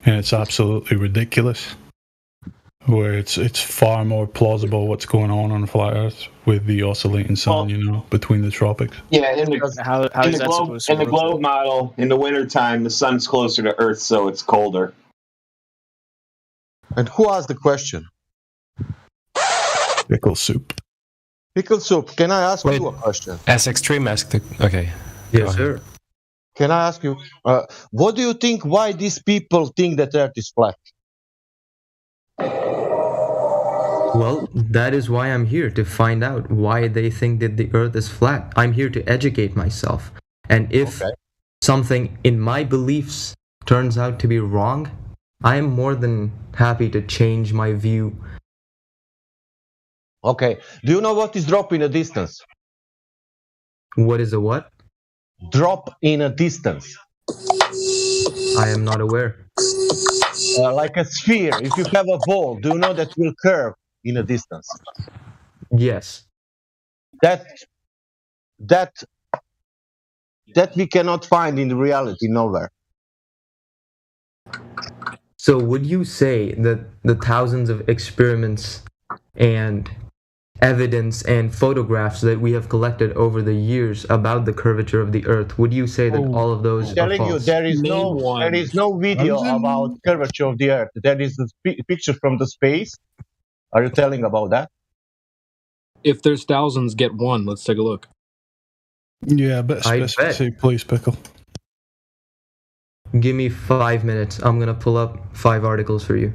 and it's absolutely ridiculous. Where it's far more plausible what's going on flat Earth with the oscillating sun, between the tropics. Yeah, in the the globe model, in the wintertime, the sun's closer to Earth, so it's colder. And who asked the question? Pickle soup. Pickle soup. Can I ask you a question? As Extreme asked the... Okay. Yes, sir. Can I ask you, what do you think, why these people think that Earth is flat? Well, that is why I'm here, to find out why they think that the Earth is flat. I'm here to educate myself. And if something in my beliefs turns out to be wrong, I am more than happy to change my view. Okay. Do you know what is drop in a distance? What is a what? Drop in a distance. I am not aware. Like a sphere. If you have a ball, do you know that will curve in a distance? Yes. That we cannot find in reality nowhere. So would you say that the thousands of experiments and evidence and photographs that we have collected over the years about the curvature of the Earth, would you say that all of those I'm telling are you, false? there is no video about curvature of the Earth. There is a picture from the space. Are you telling about that? If there's thousands, get one. Let's take a look. Yeah, a bit specific, please, Pickle. Give me 5 minutes. I'm gonna pull up 5 articles for you.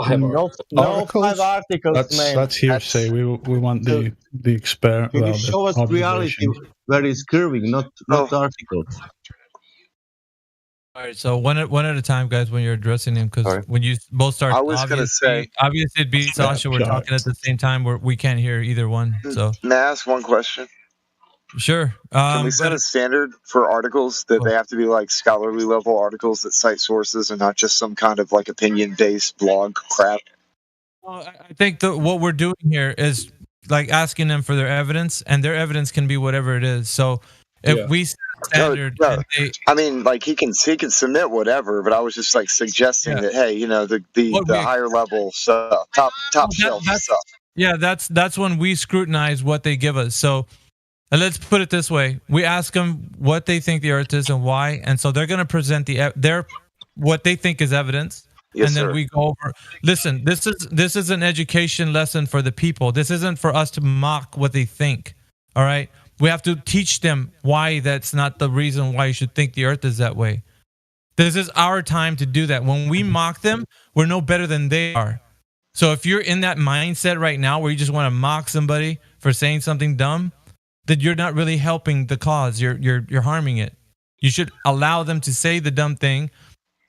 No 5 articles, man. That's hearsay. We want the expert. Can you show us reality where it's curving, not articles? All right, so one at a time, guys. When you're addressing him, because when you both start, I was gonna say, obviously, it'd be Sasha. We're talking at the same time. We can't hear either one. So, may I ask one question? Sure. Can we set a standard for articles that they have to be like scholarly level articles that cite sources and not just some kind of like opinion based blog crap? Well, I think what we're doing here is like asking them for their evidence, and their evidence can be whatever it is. So if we set a standard, I mean, like he can submit whatever, but I was just like suggesting that hey, the higher level stuff, top shelf stuff. Yeah, that's when we scrutinize what they give us. So. And let's put it this way: we ask them what they think the Earth is and why, and so they're going to present what they think is evidence, and then we go over. Listen, this is an education lesson for the people. This isn't for us to mock what they think. All right, we have to teach them why that's not the reason why you should think the Earth is that way. This is our time to do that. When we mock them, we're no better than they are. So if you're in that mindset right now where you just want to mock somebody for saying something dumb, that you're not really helping the cause. You're harming it. You should allow them to say the dumb thing,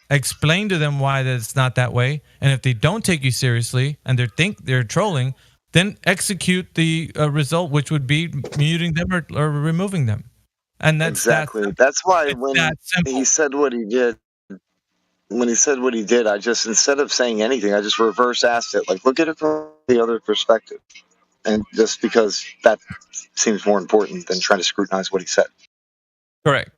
explain to them why that it's not that way, and if they don't take you seriously and they think they're trolling, then execute the result, which would be muting them or removing them. And that's exactly. That's why when he said what he did, I just, instead of saying anything, I just reverse asked it. Like, look at it from the other perspective. And just because that seems more important than trying to scrutinize what he said. Correct.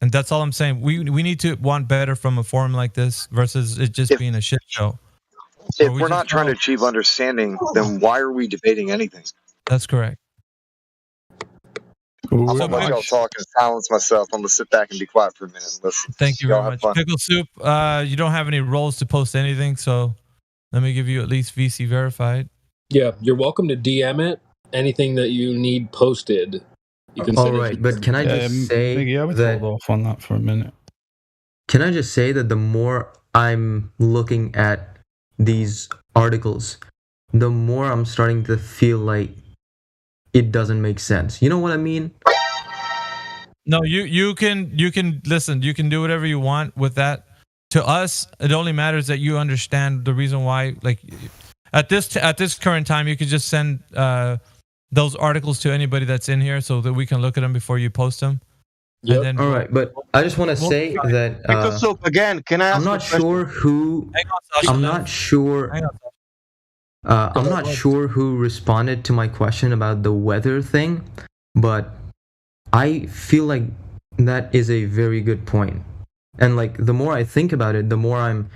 And that's all I'm saying. We need to want better from a forum like this versus it just being a shit show. If we're not trying to achieve understanding, then why are we debating anything? That's correct. I'm gonna let y'all talk and silence myself. I'm gonna sit back and be quiet for a minute and listen. Thank you very much. Pickle Soup, you don't have any roles to post anything, so let me give you at least VC verified. Yeah, you're welcome to DM it. Anything that you need posted, you can. All right, but can I just say that? Hold off on that for a minute. Can I just say that the more I'm looking at these articles, the more I'm starting to feel like it doesn't make sense. You know what I mean? No, you can listen. You can do whatever you want with that. To us, it only matters that you understand the reason why. Like. At this current time, you could just send those articles to anybody that's in here so that we can look at them before you post them. And then All right, but I just want to say that Because so again, can I ask I'm not sure who. I'm not sure. I'm not sure who responded to my question about the weather thing, but I feel like that is a very good point. And like the more I think about it, the more I'm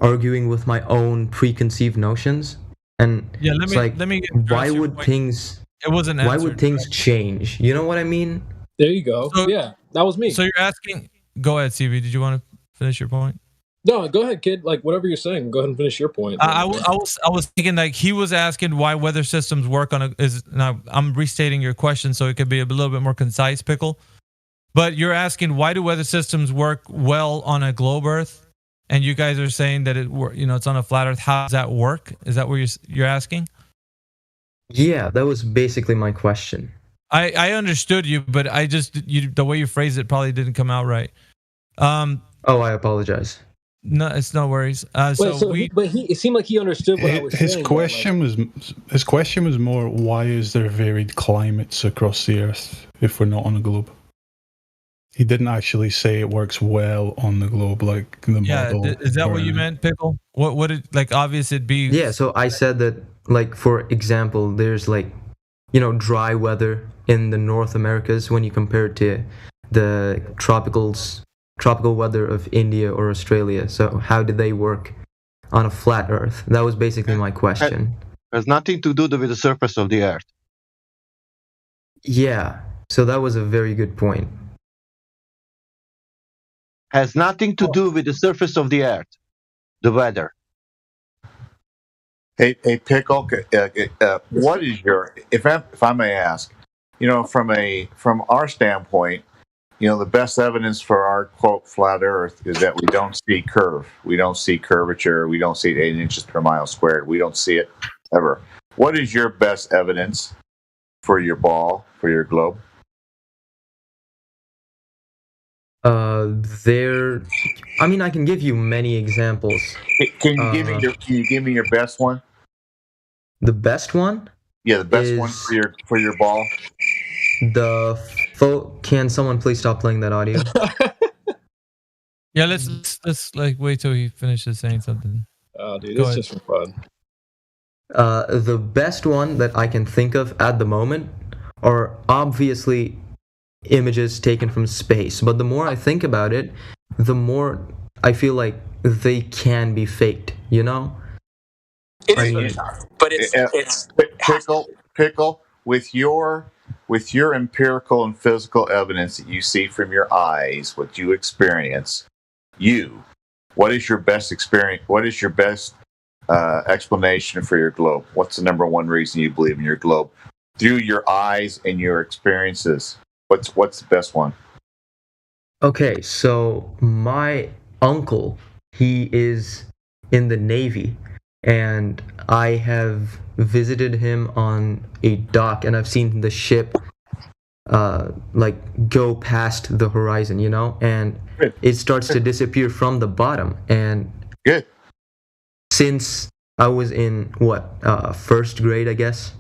arguing with my own preconceived notions. And Yeah, it's like, why would things? It wasn't Why answered would things change? You know what I mean? There you go. Yeah, that was me. So you're asking. Go ahead, CV. Did you want to finish your point? No, go ahead, kid. Like whatever you're saying, go ahead and finish your point. I was thinking like he was asking why weather systems work on a is now I'm restating your question so it could be a little bit more concise, Pickle. But you're asking why do weather systems work well on a globe Earth, and you guys are saying that it's on a flat Earth. How does that work? Is that what you're asking? Yeah, that was basically my question. I understood you, but I just the way you phrased it probably didn't come out right. Oh, I apologize. No, it's no worries. Wait, it seemed like he understood what I was His saying. question was more, why is there varied climates across the Earth if we're not on a globe? He didn't actually say it works well on the globe like the model. Is that what you meant, Pickle? What would it like? Obvious it'd be. Yeah, so I said that, like, for example, there's like, dry weather in the North Americas when you compare it to the tropical weather of India or Australia. So how do they work on a flat Earth? That was basically my question. Has nothing to do with the surface of the Earth. Yeah, so that was a very good point. Has nothing to do with the surface of the Earth, the weather. Hey, Pickle. What is your, if I may ask, from our standpoint, the best evidence for our quote flat Earth is that we don't see curve, we don't see curvature, we don't see it 8 inches per mile squared. We don't see it ever. What is your best evidence for your ball, for your globe? I can give you many examples. Can you give me your best one? The best one? Yeah, the best one for your ball. Can someone please stop playing that audio? Yeah, let's like wait till he finishes saying something. Oh, dude, it's just for fun. The best one that I can think of at the moment are obviously images taken from space, but the more I think about it, the more I feel like they can be faked, It is, but it's Pickle with your empirical and physical evidence that you see from your eyes, what you experience. What is your best experience? What is your best explanation for your globe? What's the number one reason you believe in your globe through your eyes and your experiences? What's the best one? Okay, so my uncle, he is in the Navy, and I have visited him on a dock, and I've seen the ship go past the horizon, and it starts to disappear from the bottom. And since I was in first grade, I guess,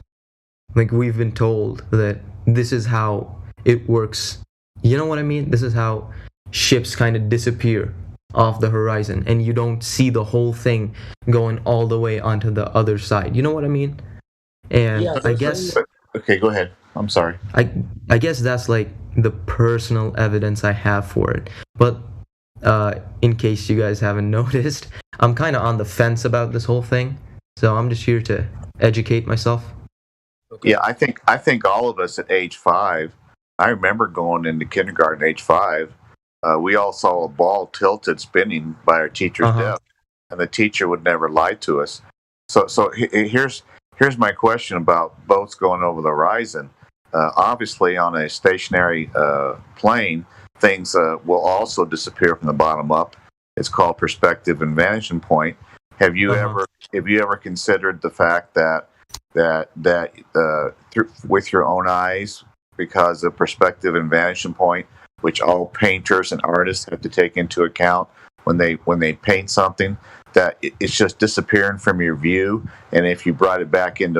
we've been told that this is how it works. You know what I mean? This is how ships kind of disappear off the horizon, and you don't see the whole thing going all the way onto the other side. You know what I mean? And Yeah, I guess Okay, go ahead. I'm sorry. I guess that's like the personal evidence I have for it. But in case you guys haven't noticed, I'm kind of on the fence about this whole thing. So I'm just here to educate myself. Yeah, I think all of us at age 5. I remember going into kindergarten, age 5. We all saw a ball tilted, spinning by our teacher's desk, and the teacher would never lie to us. So here's my question about boats going over the horizon. Obviously, on a stationary plane, things will also disappear from the bottom up. It's called perspective and vanishing point. Have you ever considered the fact that with your own eyes, because of perspective and vanishing point, which all painters and artists have to take into account when they paint something, that it's just disappearing from your view, and if you brought it back in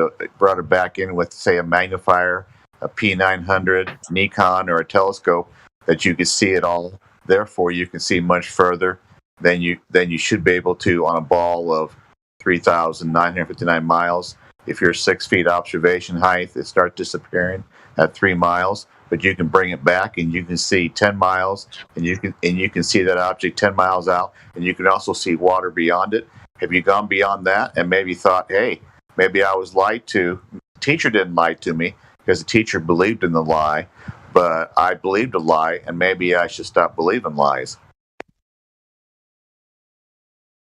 with, say, a magnifier, a P900, Nikon, or a telescope, that you can see it all. Therefore, you can see much further than you should be able to on a ball of 3,959 miles. If you're 6 feet observation height, it starts disappearing at 3 miles. But you can bring it back, and you can see 10 miles, and you can see that object 10 miles out, and you can also see water beyond it. Have you gone beyond that and maybe thought, hey, maybe I was lied to? The teacher didn't lie to me because the teacher believed in the lie, but I believed a lie, and maybe I should stop believing lies.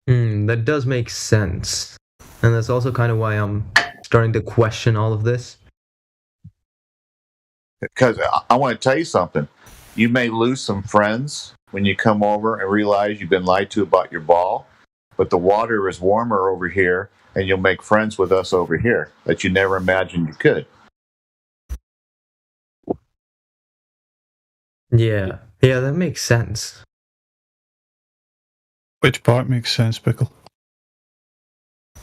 That does make sense. And that's also kind of why I'm starting to question all of this. Because I want to tell you something. You may lose some friends when you come over and realize you've been lied to about your ball, but the water is warmer over here, and you'll make friends with us over here that you never imagined you could. Yeah, that makes sense. Which part makes sense, Pickle?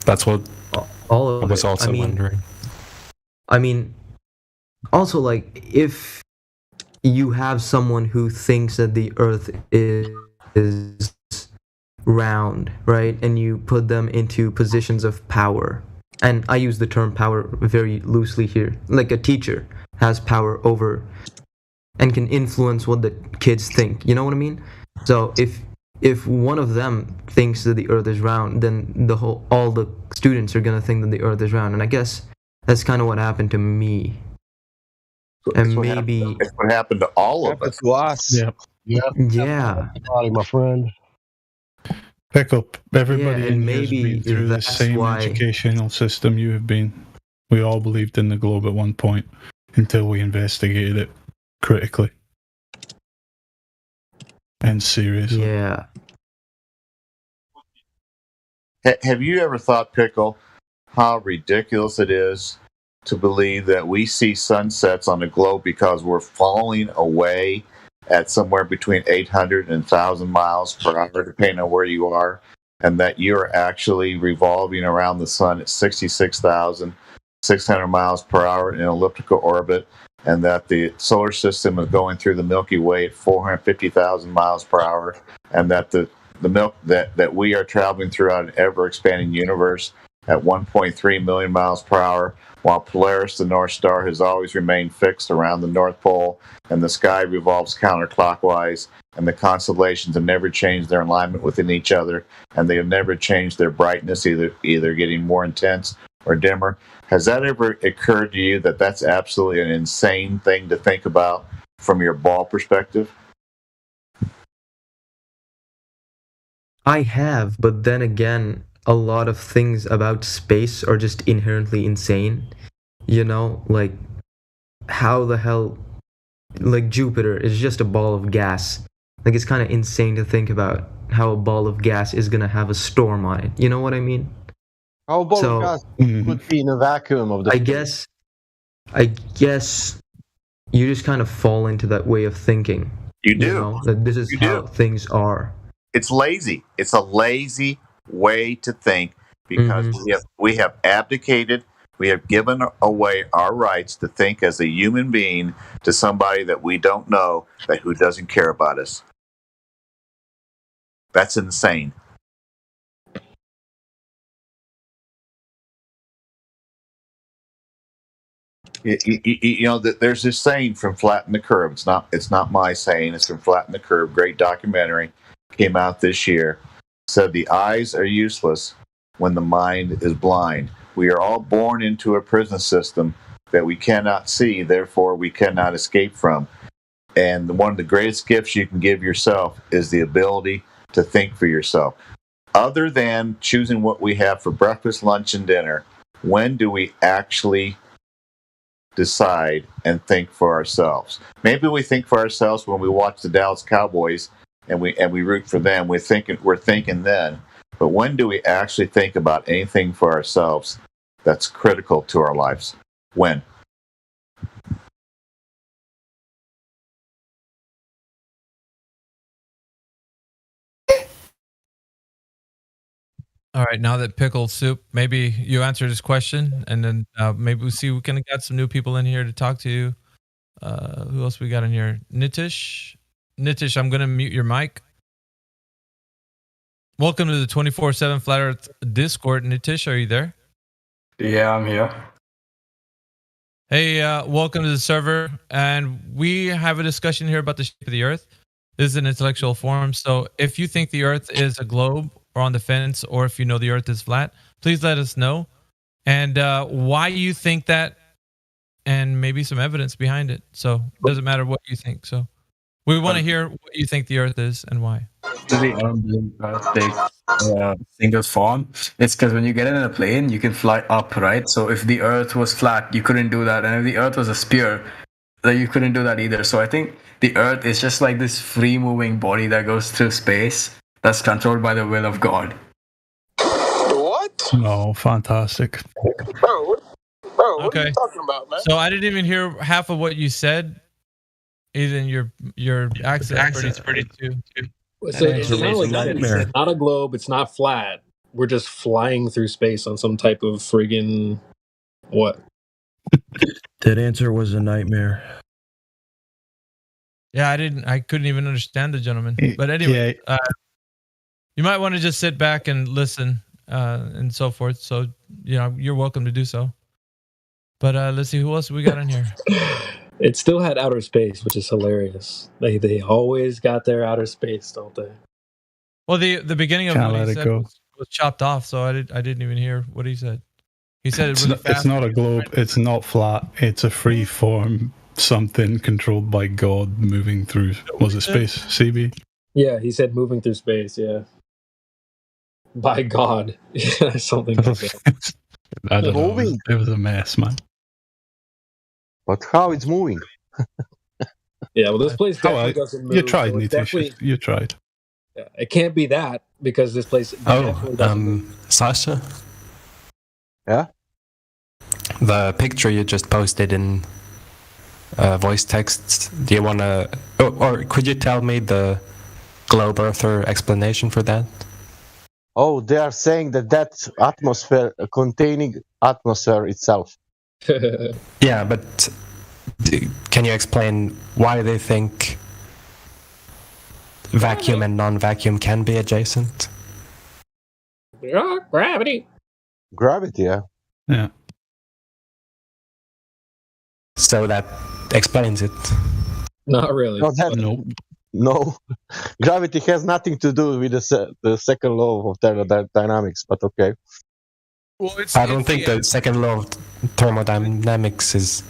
That's what all of I was it. also wondering. I mean, also, like, if you have someone who thinks that the Earth is round, right, and you put them into positions of power, and I use the term power very loosely here, like a teacher has power over and can influence what the kids think, you know what I mean? So if one of them thinks that the Earth is round, then all the students are gonna think that the Earth is round, and I guess that's kind of what happened to me. And maybe it's what happened to all of us. To us. Yep. Yeah. Probably my friend. Pickle, everybody Yeah, in and here has maybe been through the that's same why- educational system you have been. We all believed in the globe at one point until we investigated it critically and seriously. Yeah. Have you ever thought, Pickle, how ridiculous it is to believe that we see sunsets on the globe because we're falling away at somewhere between 800 and 1,000 miles per hour, depending on where you are, and that you're actually revolving around the sun at 66,600 miles per hour in an elliptical orbit, and that the solar system is going through the Milky Way at 450,000 miles per hour, and that the milk that we are traveling throughout an ever-expanding universe at 1.3 million miles per hour, while Polaris, the North Star, has always remained fixed around the North Pole, and the sky revolves counterclockwise, and the constellations have never changed their alignment within each other, and they have never changed their brightness, either getting more intense or dimmer. Has that ever occurred to you that that's absolutely an insane thing to think about from your ball perspective? I have, but then again, a lot of things about space are just inherently insane. You know, like, how the hell, like, Jupiter is just a ball of gas. Like, it's kind of insane to think about how a ball of gas is gonna have a storm on it. You know what I mean? How about So- gas could be in a vacuum of the I guess you just kind of fall into that way of thinking. You do. know, that this is how things are. It's lazy. It's a lazy way to think because we have abdicated. We have given away our rights to think as a human being to somebody that we don't know, that who doesn't care about us. That's insane. You know, there's this saying from Flatten the Curve. It's not my saying. It's from Flatten the Curve. Great documentary, came out this year. Said the eyes are useless when the mind is blind. We are all born into a prison system that we cannot see, therefore we cannot escape from. And one of the greatest gifts you can give yourself is the ability to think for yourself. Other than choosing what we have for breakfast, lunch, and dinner, when do we actually decide and think for ourselves? Maybe we think for ourselves when we watch the Dallas Cowboys and we root for them. We're thinking then. But when do we actually think about anything for ourselves that's critical to our lives? When? All right, now that Pickle Soup, maybe you answered his question, and then maybe we can get some new people in here to talk to you. Who else we got in here? Nitish, Nitish, I'm gonna mute your mic. Welcome to the 24/7 Flat Earth Discord. Nitish, are you there? Yeah, I'm here. Hey, welcome to the server, and we have a discussion here about the shape of the Earth. This is an intellectual forum, so if you think the Earth is a globe or on the fence, or if you know the Earth is flat, please let us know, and why you think that, and maybe some evidence behind it. So it doesn't matter what you think. So we want to hear what you think the Earth is and why. Actually, I don't believe Earth takes single form. It's because when you get in a plane, you can fly up, right? So if the Earth was flat, you couldn't do that, and if the Earth was a sphere, then you couldn't do that either. So I think the Earth is just like this free-moving body that goes through space that's controlled by the will of God. What? Oh, fantastic. Bro, what are Okay. you talking about, man? So I didn't even hear half of what you said. Even your accent is pretty too. So it's not like it's not a globe. It's not flat. We're just flying through space on some type of friggin' what? That answer was a nightmare. Yeah, I couldn't even understand the gentleman. But anyway, you might want to just sit back and listen and so forth. So you're welcome to do so. But let's see who else we got in here. It still had outer space, which is hilarious. They always got their outer space, don't they? Well, the beginning of Can't what let he it said go. was chopped off, so I didn't even hear what he said. He said it It's really not, fast. it's not a globe. It's not flat. It's a free form something controlled by God moving through. Was it space? CB? Yeah, he said moving through space. Yeah, by God, something like that. I don't know. Moving. It was a mess, man. But how it's moving? Yeah, well, this place definitely doesn't move. You tried, so it's definitely- Nitish. You tried. Yeah, it can't be that because this place. definitely doesn't move. Sasha? Yeah? The picture you just posted in voice text, do you want to... or could you tell me the globe earther explanation for that? Oh, they are saying that atmosphere containing atmosphere itself. Yeah, but can you explain why they think vacuum and non-vacuum can be adjacent? Gravity. Gravity, yeah. Yeah. So that explains it. Not really. No. Gravity has nothing to do with the second law of thermodynamics, but okay. Well, I don't think the second law of thermodynamics is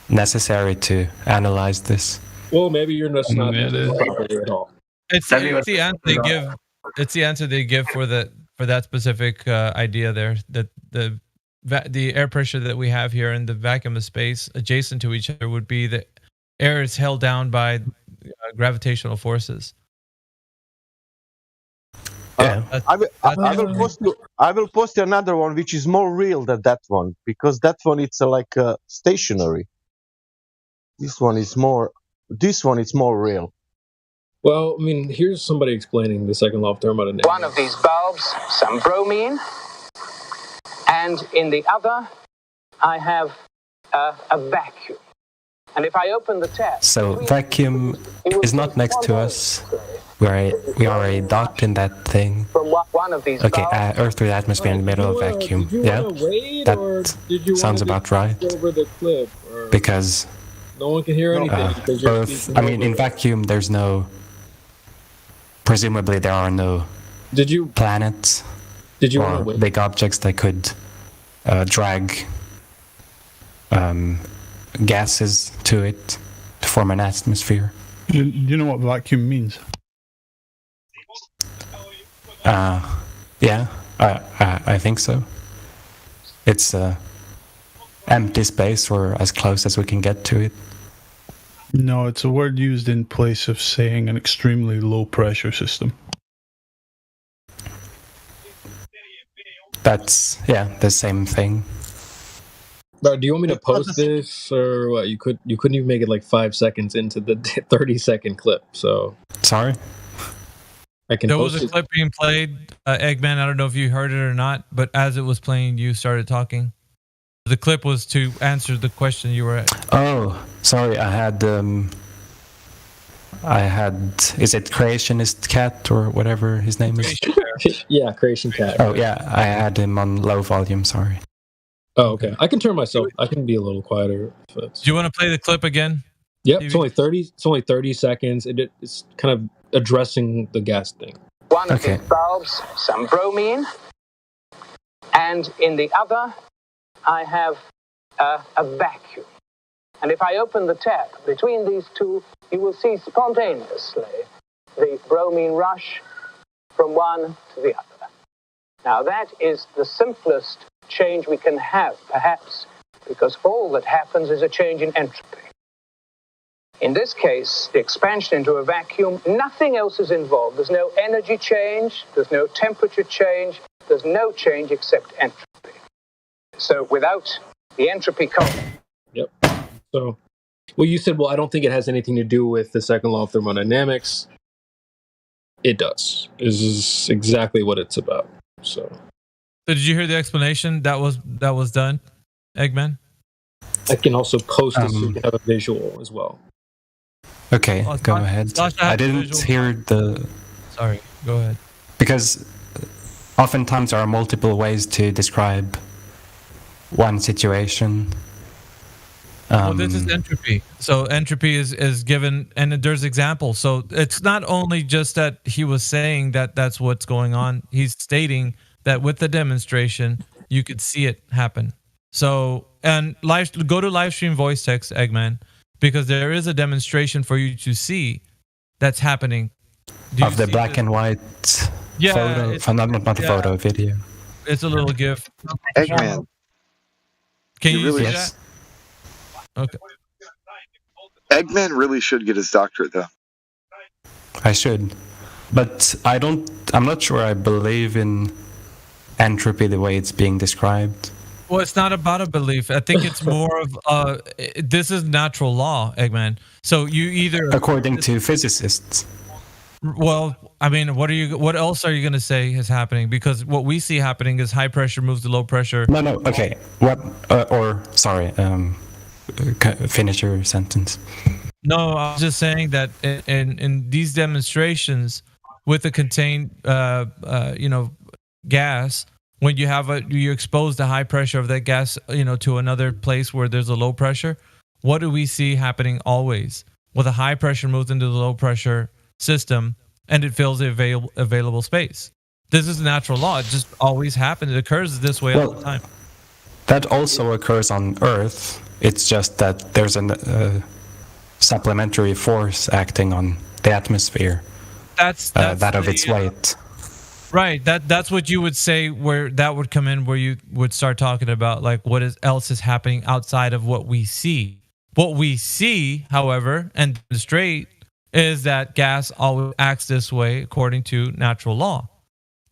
necessary to analyze this. Well, maybe you're just not Yeah, it is. properly at all. It's the answer they give. It's the answer they give for that specific idea there. That the air pressure that we have here and the vacuum of space adjacent to each other would be that air is held down by gravitational forces. Yeah. I will post you another one which is more real than that one, because that one it's stationary. This one is more real. Well, I mean, here's somebody explaining the second law of thermodynamics. One of these bulbs, some bromine, and in the other, I have a vacuum. And if I open the tap, So vacuum is not next to us. We are a dot in that thing. from one of these Okay, bulbs, Earth through the atmosphere in the middle of vacuum. Yeah, that sounds about right. Over the clip, or Because no one can hear anything. because you're Earth, speaking I mean, over in it. vacuum, there's no. Presumably, there are no. Planets? Did you or wanna wait? big objects that could drag gases to it to form an atmosphere? Do you know what vacuum means? Yeah, I think so. It's empty space, or as close as we can get to it. No, it's a word used in place of saying an extremely low pressure system. That's the same thing. Bro, do you want me to post this, or what? You couldn't even make it like 5 seconds into the 30-second clip. So sorry. I can. There post was a it. clip being played, Eggman. I don't know if you heard it or not, but as it was playing, you started talking. The clip was to answer the question you were at. Oh, sorry. I I had, is it Creationist Cat or whatever his name is? Yeah, Creation Cat. Oh yeah, I had him on low volume. Sorry. Oh, okay. I can turn myself. I can be a little quieter. Do you want to play the clip again? Yep. It's only 30. It's only 30 seconds. It's kind of addressing the gas thing. One of these bulbs, some bromine, and in the other, I have a vacuum. And if I open the tap between these two, you will see spontaneously the bromine rush from one to the other. Now, that is the simplest change we can have, perhaps, because all that happens is a change in entropy. In this case, the expansion into a vacuum, nothing else is involved. There's no energy change, there's no temperature change, there's no change except entropy. So without the entropy constant. Yep. So, well, you said, well, I don't think it has anything to do with the second law of thermodynamics. It does. This is exactly what it's about. So did you hear the explanation that was done, Eggman? I can also post this so you can have a visual as well. Okay, go ahead. I didn't hear the... Sorry, go ahead. Because oftentimes there are multiple ways to describe one situation. Well, this is entropy. So entropy is given, and there's examples. So it's not only just that he was saying that that's what's going on. He's stating that with the demonstration, you could see it happen. So, and go to live stream voice text, Eggman, because there is a demonstration for you to see that's happening. Of the black and white photo, not photo, video. It's a little GIF. Eggman. Can you really see that? Okay. Eggman really should get his doctorate, though. I should, but I'm not sure I believe in entropy the way it's being described. Well, it's not about a belief. I think it's more of this is natural law, Eggman. So you either, according to physicists. Well, I mean, what else are you going to say is happening? Because what we see happening is high pressure moves to low pressure. No, okay. What? Sorry. Finish your sentence. No, I was just saying that in these demonstrations with a contained, gas, when you expose the high pressure of that gas, to another place where there's a low pressure, what do we see happening always? Well, the high pressure moves into the low pressure system and it fills the available space. This is natural law. It just always happens. It occurs this way all the time. That also occurs on Earth. It's just that there's a supplementary force acting on the atmosphere. That's that of its weight. Right. That's what you would say, where that would come in, where you would start talking about like what else is happening outside of what we see. What we see, however, and demonstrate is that gas always acts this way according to natural law.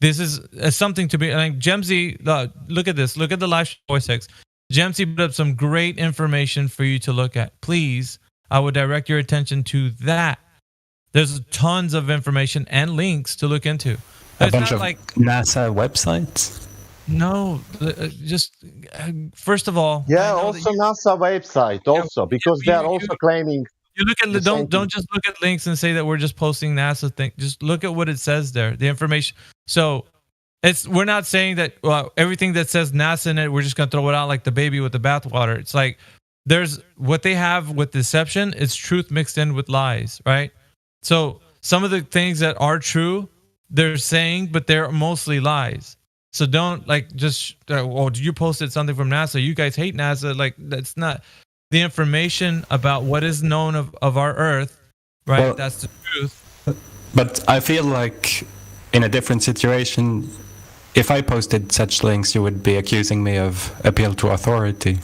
This is something to be. Like Gemsy, look at this. Look at the live voice text. Gemsy put up some great information for you to look at. Please, I would direct your attention to that. There's tons of information and links to look into. A bunch of NASA websites? No, just first of all. Yeah, also NASA website also, because they are also claiming. You look at don't just look at links and say that we're just posting NASA thing. Just look at what it says there, the information. So we're not saying that everything that says NASA in it, we're just gonna throw it out like the baby with the bathwater. It's like there's what they have with deception. It's truth mixed in with lies, right? So some of the things that are true, they're saying, but they're mostly lies. So don't just you posted something from NASA. You guys hate NASA. Like that's not the information about what is known of our Earth, right? Well, that's the truth. But I feel like in a different situation, if I posted such links, you would be accusing me of appeal to authority.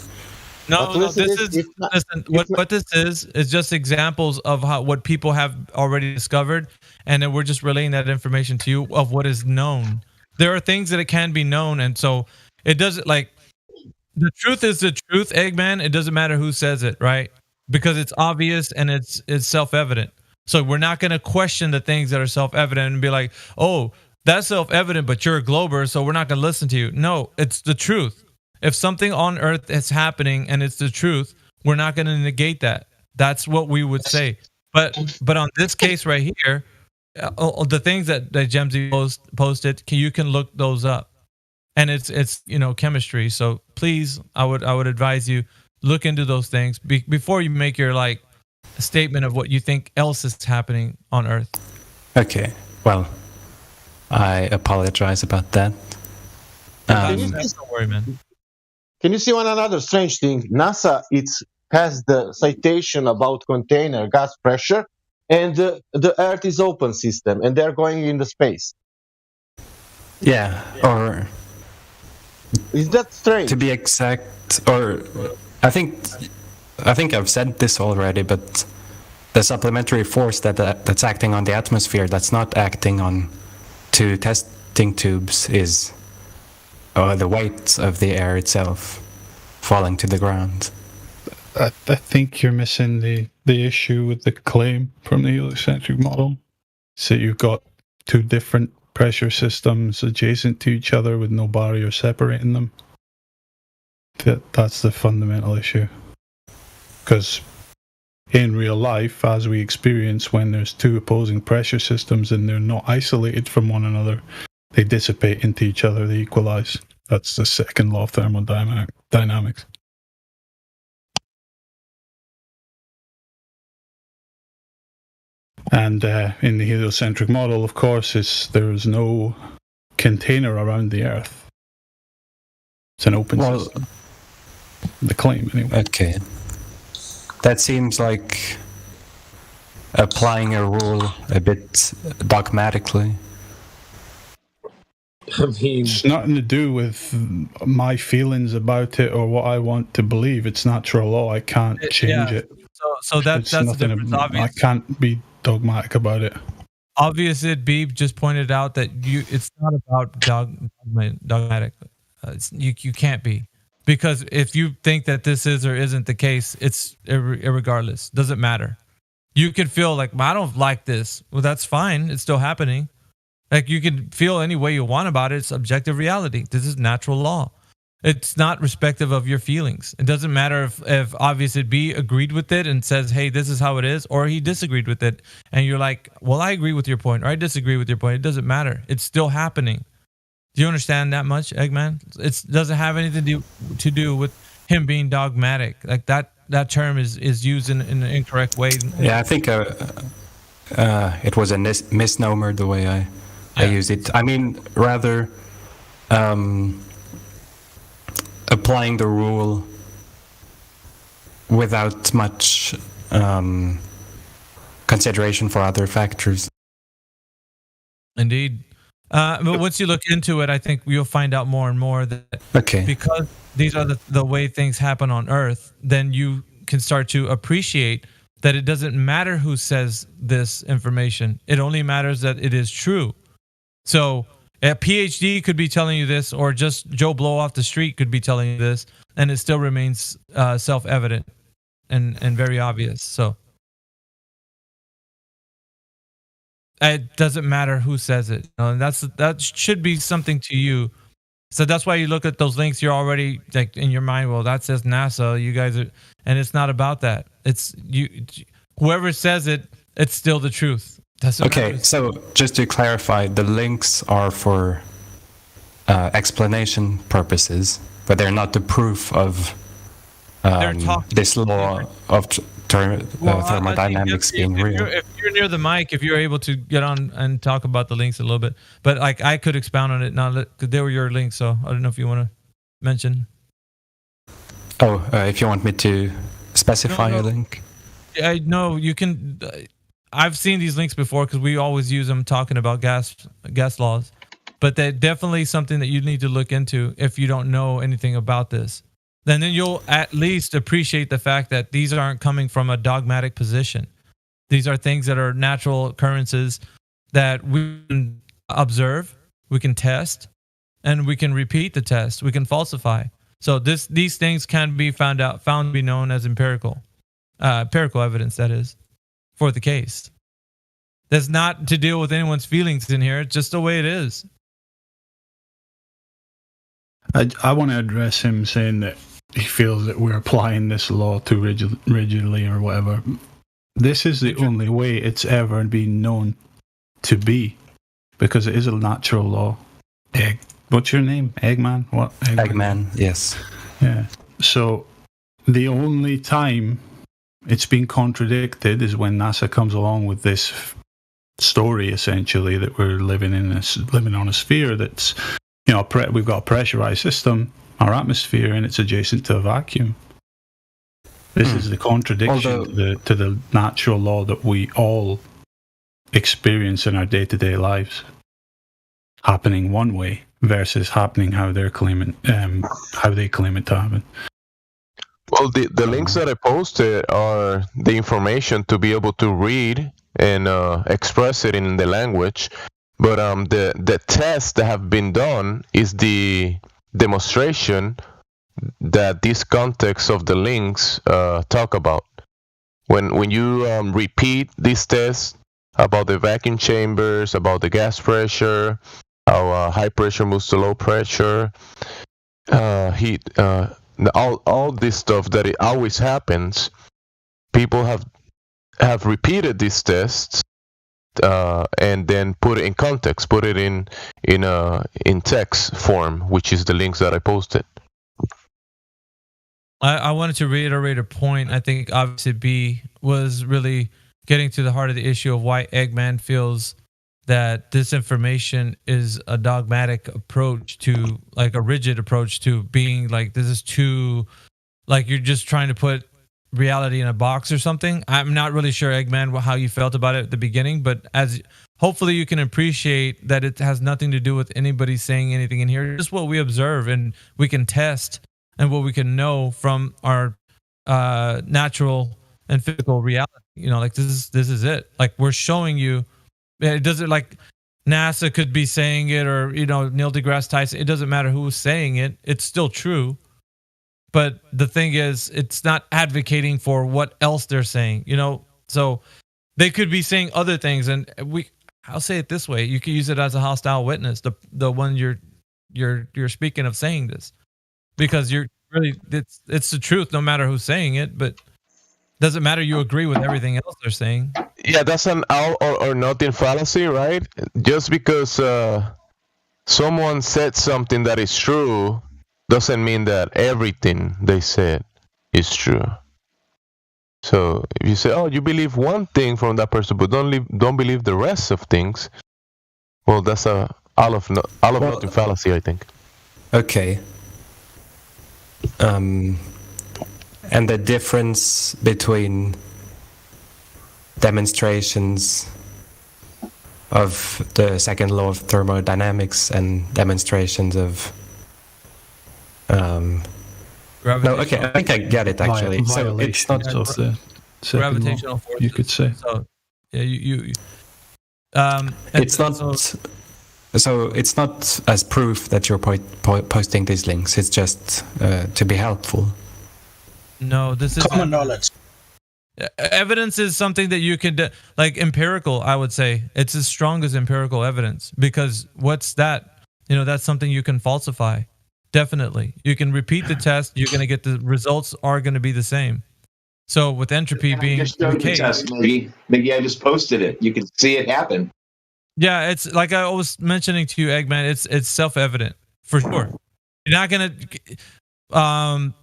No, what this is just examples of what people have already discovered, and then we're just relaying that information to you of what is known. There are things that it can be known, and so it doesn't the truth is the truth, Eggman. It doesn't matter who says it, right? Because it's obvious and it's self-evident. So we're not going to question the things that are self-evident and be like, oh, that's self-evident, but you're a glober, so we're not going to listen to you. No, it's the truth. If something on Earth is happening and it's the truth, we're not going to negate that. That's what we would say. But on this case right here, the things that Gemsy posted, you can look those up, and it's chemistry. So please, I would advise you look into those things before you make your like statement of what you think else is happening on Earth. Okay, well, I apologize about that. Don't worry, man. Can you see one another strange thing? NASA has the citation about container gas pressure, and the Earth is open system, and they're going in the space. Yeah, or is that strange? To be exact, or I think I've said this already, but the supplementary force that's acting on the atmosphere, that's not acting on two testing tubes, is the weight of the air itself falling to the ground. I think you're missing the issue with the claim from the heliocentric model. So you've got two different pressure systems adjacent to each other with no barrier separating them. That's the fundamental issue. Because in real life, as we experience, when there's two opposing pressure systems and they're not isolated from one another, they dissipate into each other, they equalize. That's the second law of thermodynamics. And in the heliocentric model, of course, there's no container around the Earth. It's an open system. The claim, anyway. Okay. That seems like applying a rule a bit dogmatically. I mean, it's nothing to do with my feelings about it or what I want to believe. It's natural law. I can't change it. So that's the difference. I can't be dogmatic about it. Obvious it Beeb just pointed out that it's not about dogmatic. You can't be, because if you think that this is or isn't the case, it's irregardless. Doesn't matter. You could feel like, I don't like this. Well, that's fine. It's still happening. Like, you can feel any way you want about it. It's objective reality. This is natural law. It's not respective of your feelings. It doesn't matter if Obvious It B agreed with it and says, hey, this is how it is, or he disagreed with it. And you're like, well, I agree with your point, or I disagree with your point. It doesn't matter. It's still happening. Do you understand that much, Eggman? It doesn't have anything to do with him being dogmatic. Like, that term is used in an incorrect way. Yeah, I think it was a misnomer the way I use it. I mean, rather applying the rule without much consideration for other factors. Indeed. But once you look into it, I think you'll find out more and more that because these are the way things happen on Earth, then you can start to appreciate that it doesn't matter who says this information. It only matters that it is true. So a PhD could be telling you this, or just Joe Blow off the street could be telling you this, and it still remains self-evident and very obvious. So it doesn't matter who says it. And that should be something to you. So that's why you look at those links. You're already like in your mind, well, that says NASA. You guys are, and it's not about that. It's you. Whoever says it, it's still the truth. Okay, so just to clarify, the links are for explanation purposes, but they're not the proof of this law of thermodynamics being real. If you're near the mic, if you're able to get on and talk about the links a little bit, but like I could expound on it now because they were your links, so I don't know if you want to mention. Oh, if you want me to specify a link? No, you can. I've seen these links before because we always use them talking about gas laws, but they're definitely something that you need to look into if you don't know anything about this. Then you'll at least appreciate the fact that these aren't coming from a dogmatic position. These are things that are natural occurrences that we can observe, we can test, and we can repeat the test. We can falsify. So these things can be found to be known as empirical evidence, that is, for the case. That's not to deal with anyone's feelings in here. It's just the way it is. I want to address him saying that he feels that we're applying this law too rigidly or whatever. This is the only way it's ever been known to be, because it is a natural law. What's your name? Eggman? What? Eggman, yes. Yeah. So the only time it's been contradicted is when NASA comes along with this story, essentially, that we're living on a sphere that's, we've got a pressurized system, our atmosphere, and it's adjacent to a vacuum. This is the contradiction to the natural law that we all experience in our day-to-day lives, happening one way versus happening how they claim it to happen. Well, the links that I posted are the information to be able to read and express it in the language, but the tests that have been done is the demonstration that these contexts of the links talk about. When you repeat these tests about the vacuum chambers, about the gas pressure, how high pressure moves to low pressure, heat, all this stuff that it always happens, people have repeated these tests and then put it in context, put it in text form, which is the links that I posted. I wanted to reiterate a point. I think obviously B was really getting to the heart of the issue of why Eggman feels that this information is a dogmatic approach to, like, a rigid approach to being like, this is too, like, you're just trying to put reality in a box or something. I'm not really sure, Eggman, how you felt about it at the beginning, but as hopefully you can appreciate that it has nothing to do with anybody saying anything in here, just what we observe and we can test and what we can know from our natural and physical reality. Like, this is it. Like, we're showing you. It doesn't, like, NASA could be saying it, or Neil deGrasse Tyson. It doesn't matter who's saying it. It's still true. But the thing is, it's not advocating for what else they're saying. So they could be saying other things, and I'll say it this way: you could use it as a hostile witness. The one you're speaking of saying this, because you're really it's the truth, no matter who's saying it. But doesn't matter. You agree with everything else they're saying. Yeah, that's an all or nothing fallacy, right? Just because someone said something that is true doesn't mean that everything they said is true. So if you say, "Oh, you believe one thing from that person, but don't believe the rest of things," well, that's a all of nothing fallacy, I think. Okay. And the difference between demonstrations of the second law of thermodynamics and demonstrations of no, okay, I think I get it actually. So it's not of the gravitational forces, you could say. So yeah, you it's not. So it's not as proof that you're posting these links. It's just to be helpful. No, this is common knowledge. Evidence is something that you could, like, empirical, I would say. It's as strong as empirical evidence, because what's that? That's something you can falsify. Definitely. You can repeat the test. You're going to get the results are going to be the same. So with entropy being the case. Test, Miggy, I just posted it. You can see it happen. Yeah, it's like I was mentioning to you, Eggman, it's self-evident for sure. You're not going to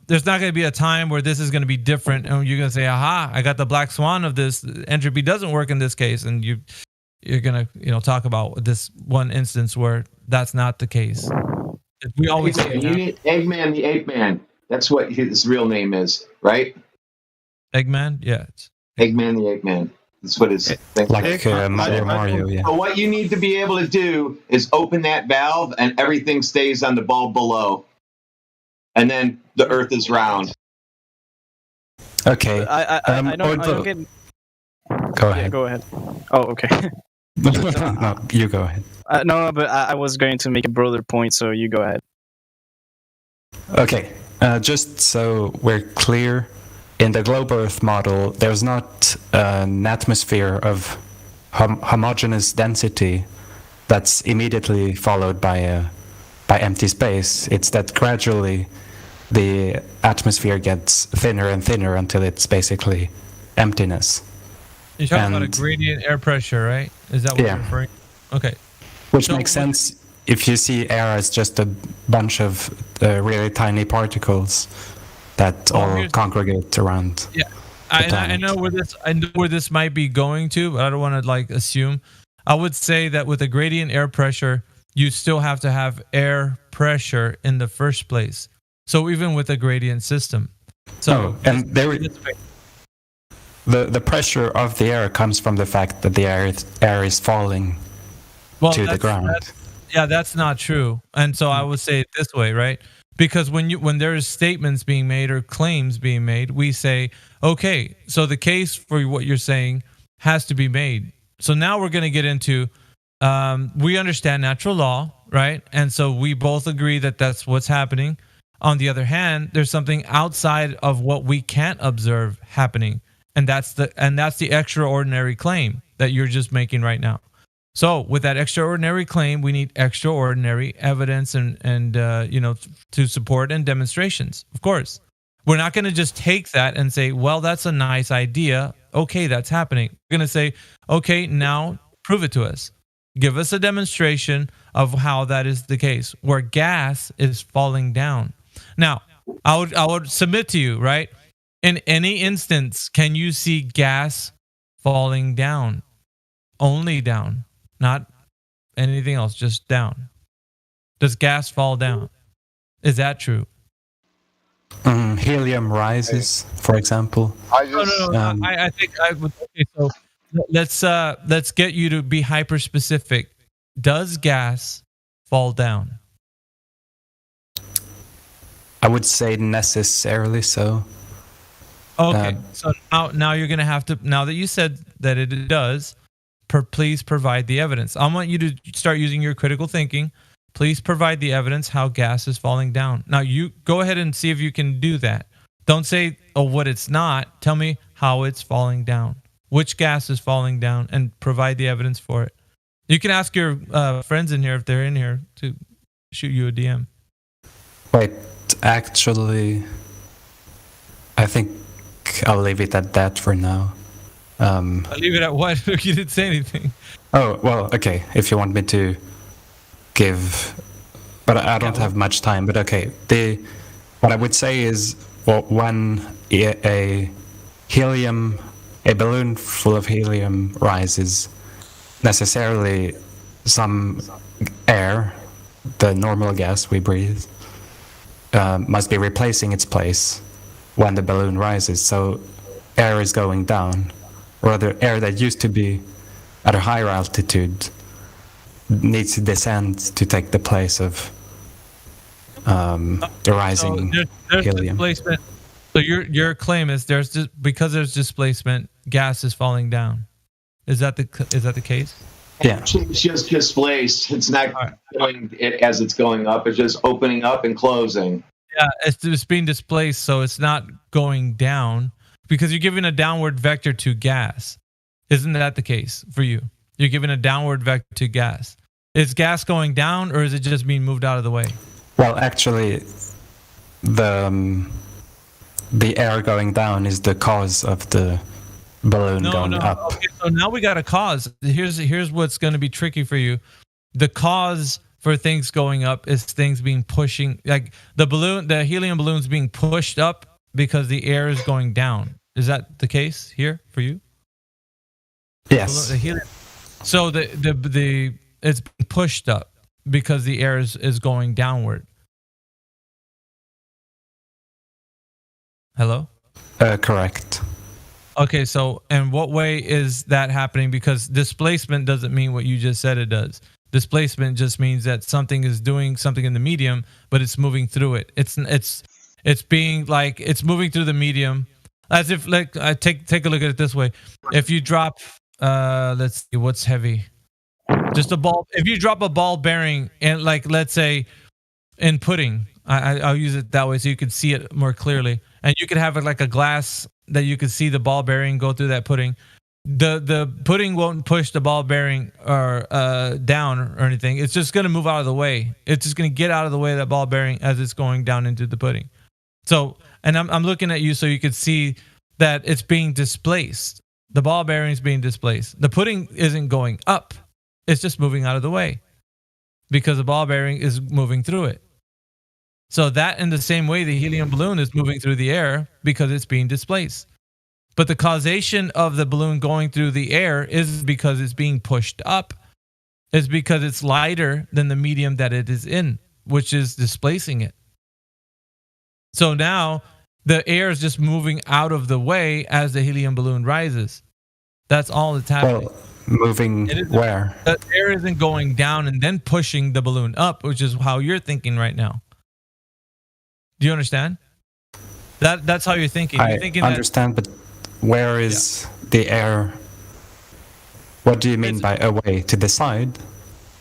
there's not going to be a time where this is going to be different, and you're going to say, "Aha! I got the black swan of this. Entropy doesn't work in this case," and you're going to talk about this one instance where that's not the case. We always say Eggman the Ape Man. That's what his real name is, right? Eggman, yeah. Eggman the Ape Man. That's what his thing. Like Mario, yeah. So what you need to be able to do is open that valve, and everything stays on the bulb below. And then the Earth is round. Okay. I don't get. Go ahead. Yeah, go ahead. Oh, okay. No, you go ahead. No, but I was going to make a broader point, so you go ahead. Okay. Just so we're clear, in the globe Earth model, there's not an atmosphere of homogeneous density that's immediately followed by empty space. It's that gradually the atmosphere gets thinner and thinner until it's basically emptiness. You're talking about a And- gradient air pressure, right? Is that what Yeah. you're referring? Okay. Which So makes sense if you see air as just a bunch of really tiny particles that Well, all here's- congregate around. Yeah, the I planet. know where this might be going to, but I don't want to like assume. I would say that with a gradient air pressure, you still have to have air pressure in the first place. So even with a gradient system, so and the pressure of the air comes from the fact that the air is falling to the ground. That's not true. And so I would say it this way, right? Because when there's statements being made or claims being made, we say, okay, so the case for what you're saying has to be made. So now we're going to get into, we understand natural law, right? And so we both agree that that's what's happening. On the other hand, there's something outside of what we can't observe happening. And that's the extraordinary claim that you're just making right now. So with that extraordinary claim, we need extraordinary evidence and to support and demonstrations. Of course, we're not going to just take that and say, well, that's a nice idea. Okay, that's happening. We're going to say, okay, now prove it to us. Give us a demonstration of how that is the case, where gas is falling down. Now, I would submit to you, right? In any instance, can you see gas falling down? Only down. Not anything else, just down. Does gas fall down? Is that true? Helium rises, for example. No. I think I would. Okay, so let's get you to be hyper specific. Does gas fall down? I would say necessarily so. Okay, so now you're gonna have to. Now that you said that it does, please provide the evidence. I want you to start using your critical thinking. Please provide the evidence how gas is falling down. Now you go ahead and see if you can do that. Don't say, oh, what it's not. Tell me how it's falling down. Which gas is falling down, and provide the evidence for it. You can ask your friends in here if they're in here to shoot you a DM. Wait, actually, I think I'll leave it at that for now. I'll leave it at what? You didn't say anything. Oh, well, okay. If you want me to give... But I don't have much time, but okay. What I would say is, well, when a balloon full of helium rises, necessarily some air, the normal gas we breathe, must be replacing its place when the balloon rises. So air is going down. Rather, air that used to be at a higher altitude needs to descend to take the place of the rising there's helium. displacement. So your claim is because there's displacement, gas is falling down. Is that the case? Yeah. It's just displaced. It's not going it as it's going up. It's just opening up and closing. Yeah, it's being displaced, so it's not going down because you're giving a downward vector to gas. Isn't that the case for you? You're giving a downward vector to gas. Is gas going down, or is it just being moved out of the way? Well, actually, the air going down is the cause of the balloon going up. Okay, so now we got a cause. Here's what's going to be tricky for you. The cause for things going up is things being pushing, like the helium balloon's being pushed up because the air is going down. Is that the case here for you? Yes. So the it's being pushed up because the air is going downward. Hello? Correct. Okay, so in what way is that happening? Because displacement doesn't mean what you just said it does. Displacement just means that something is doing something in the medium, but it's moving through it. It's being like it's moving through the medium, as if like I take a look at it this way. If you drop, let's see, what's heavy? Just a ball. If you drop a ball bearing, and like let's say in pudding, I'll use it that way so you can see it more clearly, and you could have it like a glass that you could see the ball bearing go through that pudding. The pudding won't push the ball bearing or down or anything. It's just going to move out of the way. It's just going to get out of the way of that ball bearing as it's going down into the pudding. So, and I'm looking at you so you could see that it's being displaced. The ball bearing is being displaced. The pudding isn't going up. It's just moving out of the way because the ball bearing is moving through it. So that in the same way, the helium balloon is moving through the air because it's being displaced. But the causation of the balloon going through the air is because it's being pushed up. It's because it's lighter than the medium that it is in, which is displacing it. So now the air is just moving out of the way as the helium balloon rises. That's all that's happening. Well, moving where? The air isn't going down and then pushing the balloon up, which is how you're thinking right now. Do you understand? That's how you're thinking. You're thinking understand, but where is the air? What do you mean by away? To the side?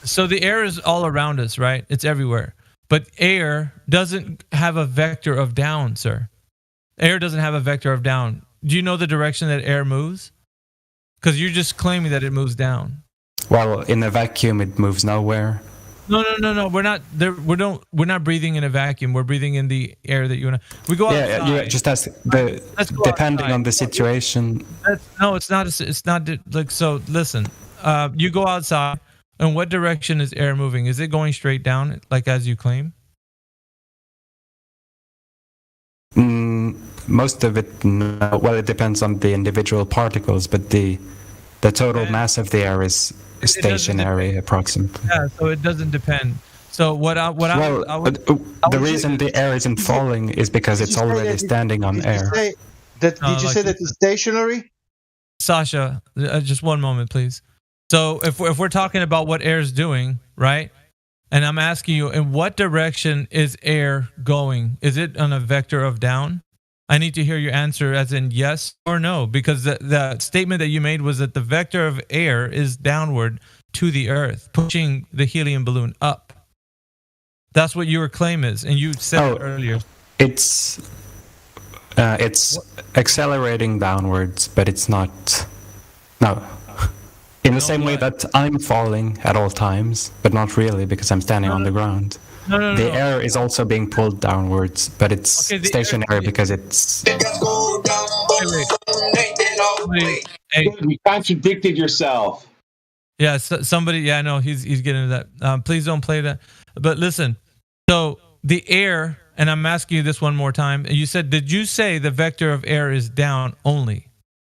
So the air is all around us, right? It's everywhere. But air doesn't have a vector of down, sir. Air doesn't have a vector of down. Do you know the direction that air moves? Because you're just claiming that it moves down. Well, in a vacuum, it moves nowhere. No. We're not there. We're not breathing in a vacuum. We're breathing in the air that you and I. We go outside. Yeah. Just as depending on the situation. It's not. It's not like so. Listen, you go outside, and what direction is air moving? Is it going straight down, like as you claim? Most of it, no. Well, it depends on the individual particles, but the total mass of the air is stationary, approximately. Yeah, so it doesn't depend. So the reason the air isn't falling is because it's already standing on air. Did you say that it's stationary? Sasha, just one moment, please. So if we're talking about what air is doing, right? And I'm asking you, in what direction is air going? Is it on a vector of down? I need to hear your answer as in yes or no, because the statement that you made was that the vector of air is downward to the earth, pushing the helium balloon up. That's what your claim is, and you said it earlier. It's accelerating downwards, but it's not. No. In the same way that I'm falling at all times, but not really because I'm standing on the ground. The air is also being pulled downwards, but it's stationary because it's... You contradicted yourself. Yeah, somebody... Yeah, I know, he's getting into that. Please don't play that. But listen, so the air, and I'm asking you this one more time. You said, did you say the vector of air is down only?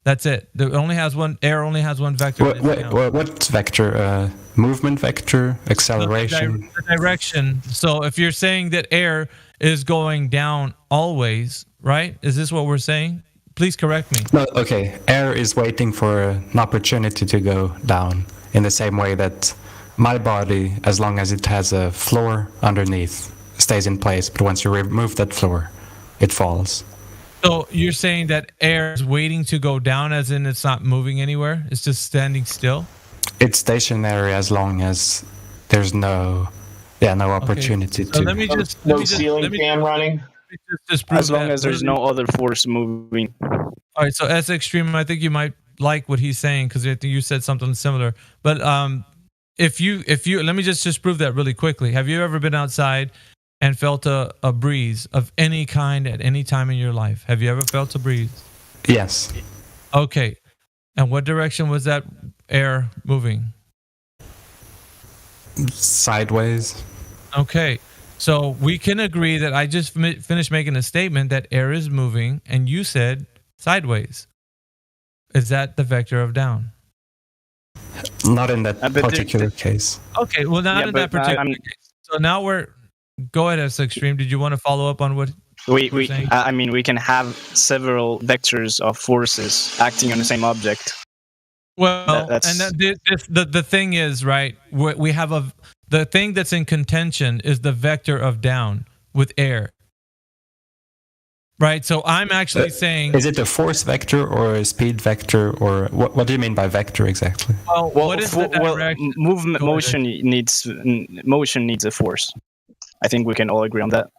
That's it. Air only has one vector. What vector? Movement vector? Acceleration? The direction. So if you're saying that air is going down always, right? Is this what we're saying? Please correct me. No, okay. Air is waiting for an opportunity to go down in the same way that my body, as long as it has a floor underneath, stays in place. But once you remove that floor, it falls. So you're saying that air is waiting to go down, as in it's not moving anywhere? It's just standing still? It's stationary as long as there's no opportunity to. Let me just ceiling fan running. As long as there's no other force moving. All right. So as Extreme, I think you might like what he's saying because I think you said something similar. But if you let me just prove that really quickly. Have you ever been outside and felt a breeze of any kind at any time in your life? Have you ever felt a breeze? Yes. Okay. And what direction was that air moving? Sideways. Okay. So we can agree that I just finished making a statement that air is moving, and you said sideways. Is that the vector of down? Not in that particular case. Okay. Well, not in that particular case. So now we're... Go ahead, S Extreme. Did you want to follow up on what we saying? I mean, we can have several vectors of forces acting on the same object. Well, the thing is, right? We have the thing that's in contention is the vector of down with air, right? So I'm actually saying, is it a force vector or a speed vector, or what do you mean by vector exactly? Well, what is the direction? Motion needs a force. I think we can all agree on that.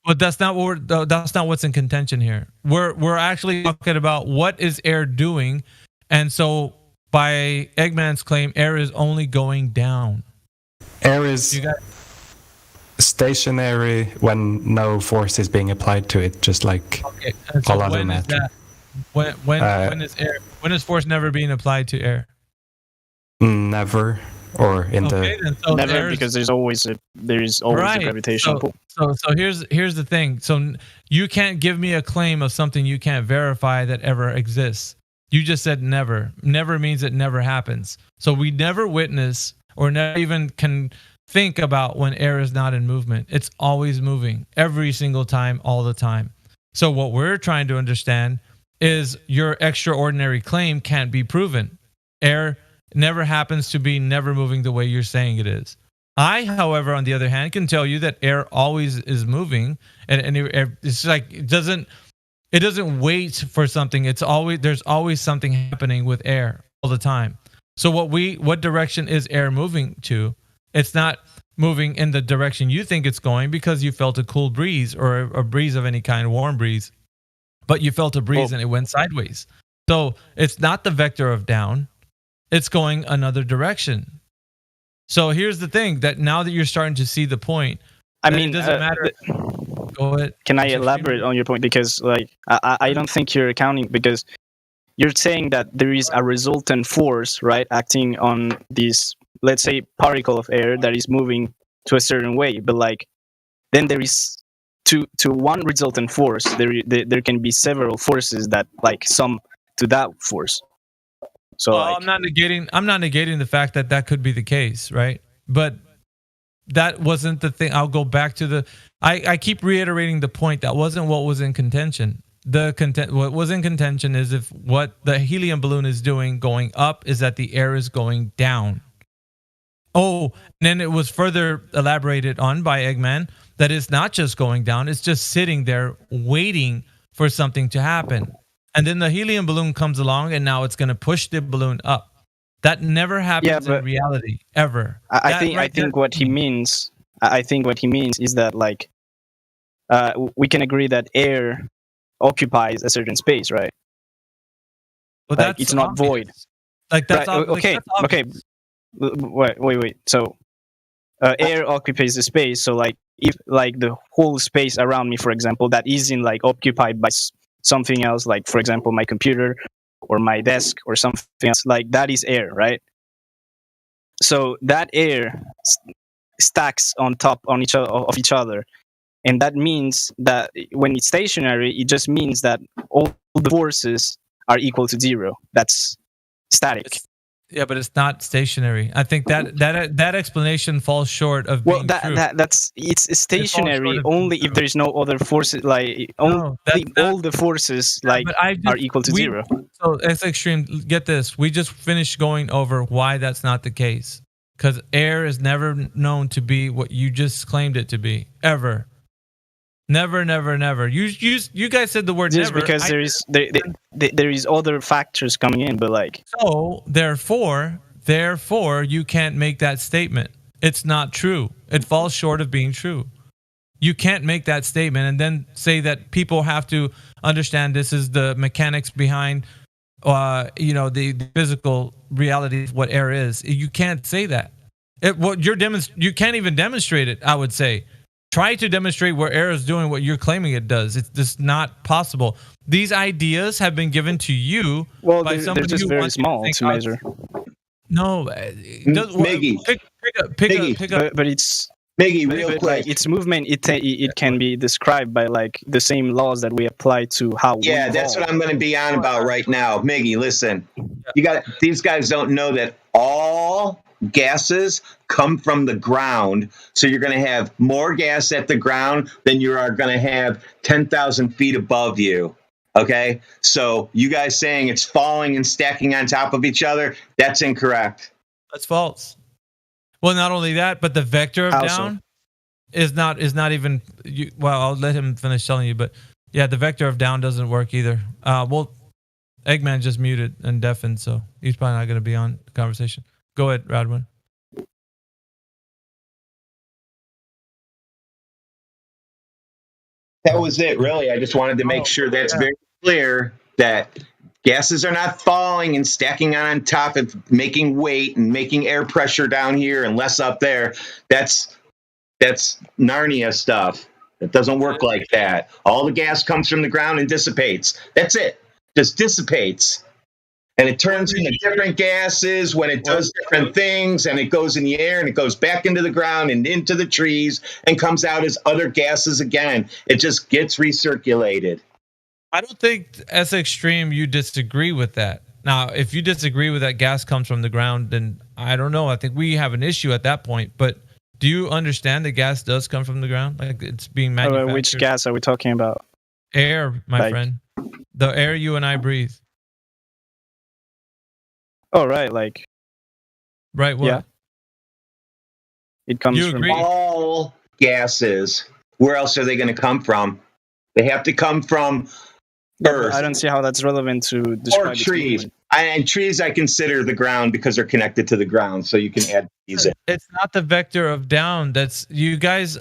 But that's not what's in contention here. We're actually talking about what is air doing, and so by Eggman's claim, air is only going down. Air is stationary when no force is being applied to it, just like all other matter. When is force never being applied to air? Never, or in Okay, then, so Never, there's- because there's always a gravitational pull. So here's the thing. So you can't give me a claim of something you can't verify that ever exists. You just said never. Never means it never happens. So we never witness or never even can think about when air is not in movement. It's always moving every single time, all the time. So what we're trying to understand is your extraordinary claim can't be proven. Air never happens to be never moving the way you're saying it is. I, however, on the other hand, can tell you that air always is moving, and it's like it doesn't wait for something. There's always something happening with air all the time. So what direction is air moving to? It's not moving in the direction you think it's going because you felt a cool breeze or a breeze of any kind, warm breeze, but you felt a breeze and it went sideways. So it's not the vector of down. It's going another direction. So here's the thing, that now that you're starting to see the point, I that mean, it doesn't matter. Go ahead. Can I elaborate on your point? Because like I don't think you're accounting, because you're saying that there is a resultant force, right, acting on this, let's say, particle of air that is moving to a certain way. But like, then there is to one resultant force, there can be several forces that like sum to that force. So well, I'm not negating the fact that could be the case, right? But that wasn't the thing. I'll go back to I keep reiterating the point. That wasn't what was in contention. What was in contention is if what the helium balloon is doing going up is that the air is going down. Oh, and then it was further elaborated on by Eggman that it's not just going down, it's just sitting there waiting for something to happen. And then the helium balloon comes along and now it's going to push the balloon up. That never happens in reality, ever. I think what he means is that like we can agree that air occupies a certain space, right? But like, it's not void. Like that's right, okay. Okay. Wait. So air occupies the space. So like if like the whole space around me, for example, that isn't like occupied by something else, like for example my computer or my desk or something else, like that is air, right? So that air stacks on top of each other, and that means that when it's stationary, it just means that all the forces are equal to zero. That's static. Yeah, but it's not stationary. I think that explanation falls short of being true. It's stationary only if there is no other forces. Like all the forces like are equal to zero. So it's extreme. Get this. We just finished going over why that's not the case. Because air is never known to be what you just claimed it to be, ever. Never. You guys said the word just never. Because there is other factors coming in, but like. So therefore, you can't make that statement. It's not true. It falls short of being true. You can't make that statement and then say that people have to understand this is the mechanics behind, the physical reality of what air is. You can't say that. You can't even demonstrate it. I would say. Try to demonstrate where air is doing what you're claiming it does. It's just not possible. These ideas have been given to you by somebody they're just who very wants small to measure. No, Miggy. pick up. But it's Miggy, real quick. Like, its movement, it can be described by like the same laws that we apply to how. Yeah, that's what I'm going to be on about right now. Miggy, listen. These guys don't know that all gases come from the ground, so you're going to have more gas at the ground than you are going to have 10,000 feet above you. Okay, so you guys saying it's falling and stacking on top of each other, that's incorrect. That's false. Well, not only that, but the vector of down is not even. Well, I'll let him finish telling you, but yeah, the vector of down doesn't work either. Well, Eggman just muted and deafened, so he's probably not going to be on the conversation. Go ahead, Radwin. That was it, really. I just wanted to make sure that's very clear that gases are not falling and stacking on top of making weight and making air pressure down here and less up there. That's Narnia stuff. It doesn't work like that. All the gas comes from the ground and dissipates. That's it. just dissipates. And it turns into different gases when it does different things, and it goes in the air, and it goes back into the ground and into the trees and comes out as other gases again. It just gets recirculated. I don't think, as extreme, you disagree with that. Now, if you disagree with that gas comes from the ground, then I don't know. I think we have an issue at that point. But do you understand that gas does come from the ground? Like it's being manufactured? Which gas are we talking about? Air, my friend. The air you and I breathe. Oh, right. Like. Right, what? Yeah. It comes You from agree? All gases. Where else are they going to come from? They have to come from Earth. I don't see how that's relevant to describe Or trees. And trees I consider the ground because they're connected to the ground, so you can add trees in. It's not the vector of down. That's you guys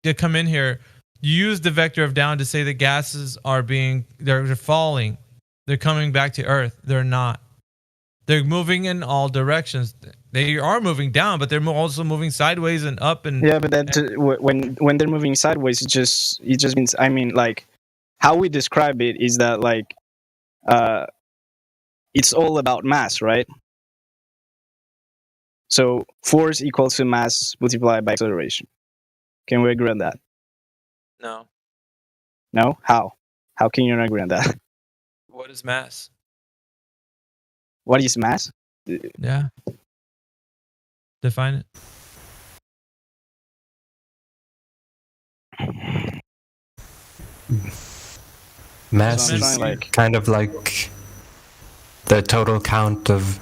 that come in here. You use the vector of down to say the gases are they're falling. They're coming back to Earth. They're not. They're moving in all directions. They are moving down, but they're also moving sideways and up and. Yeah, but that when they're moving sideways, it just means, I mean, like how we describe it is that like it's all about mass, right? So force equals to mass multiplied by acceleration. Can we agree on that? No. No? How? How can you not agree on that? What is mass? What is mass? Yeah. Define it. Mass So I'm is trying, kind of like the total count of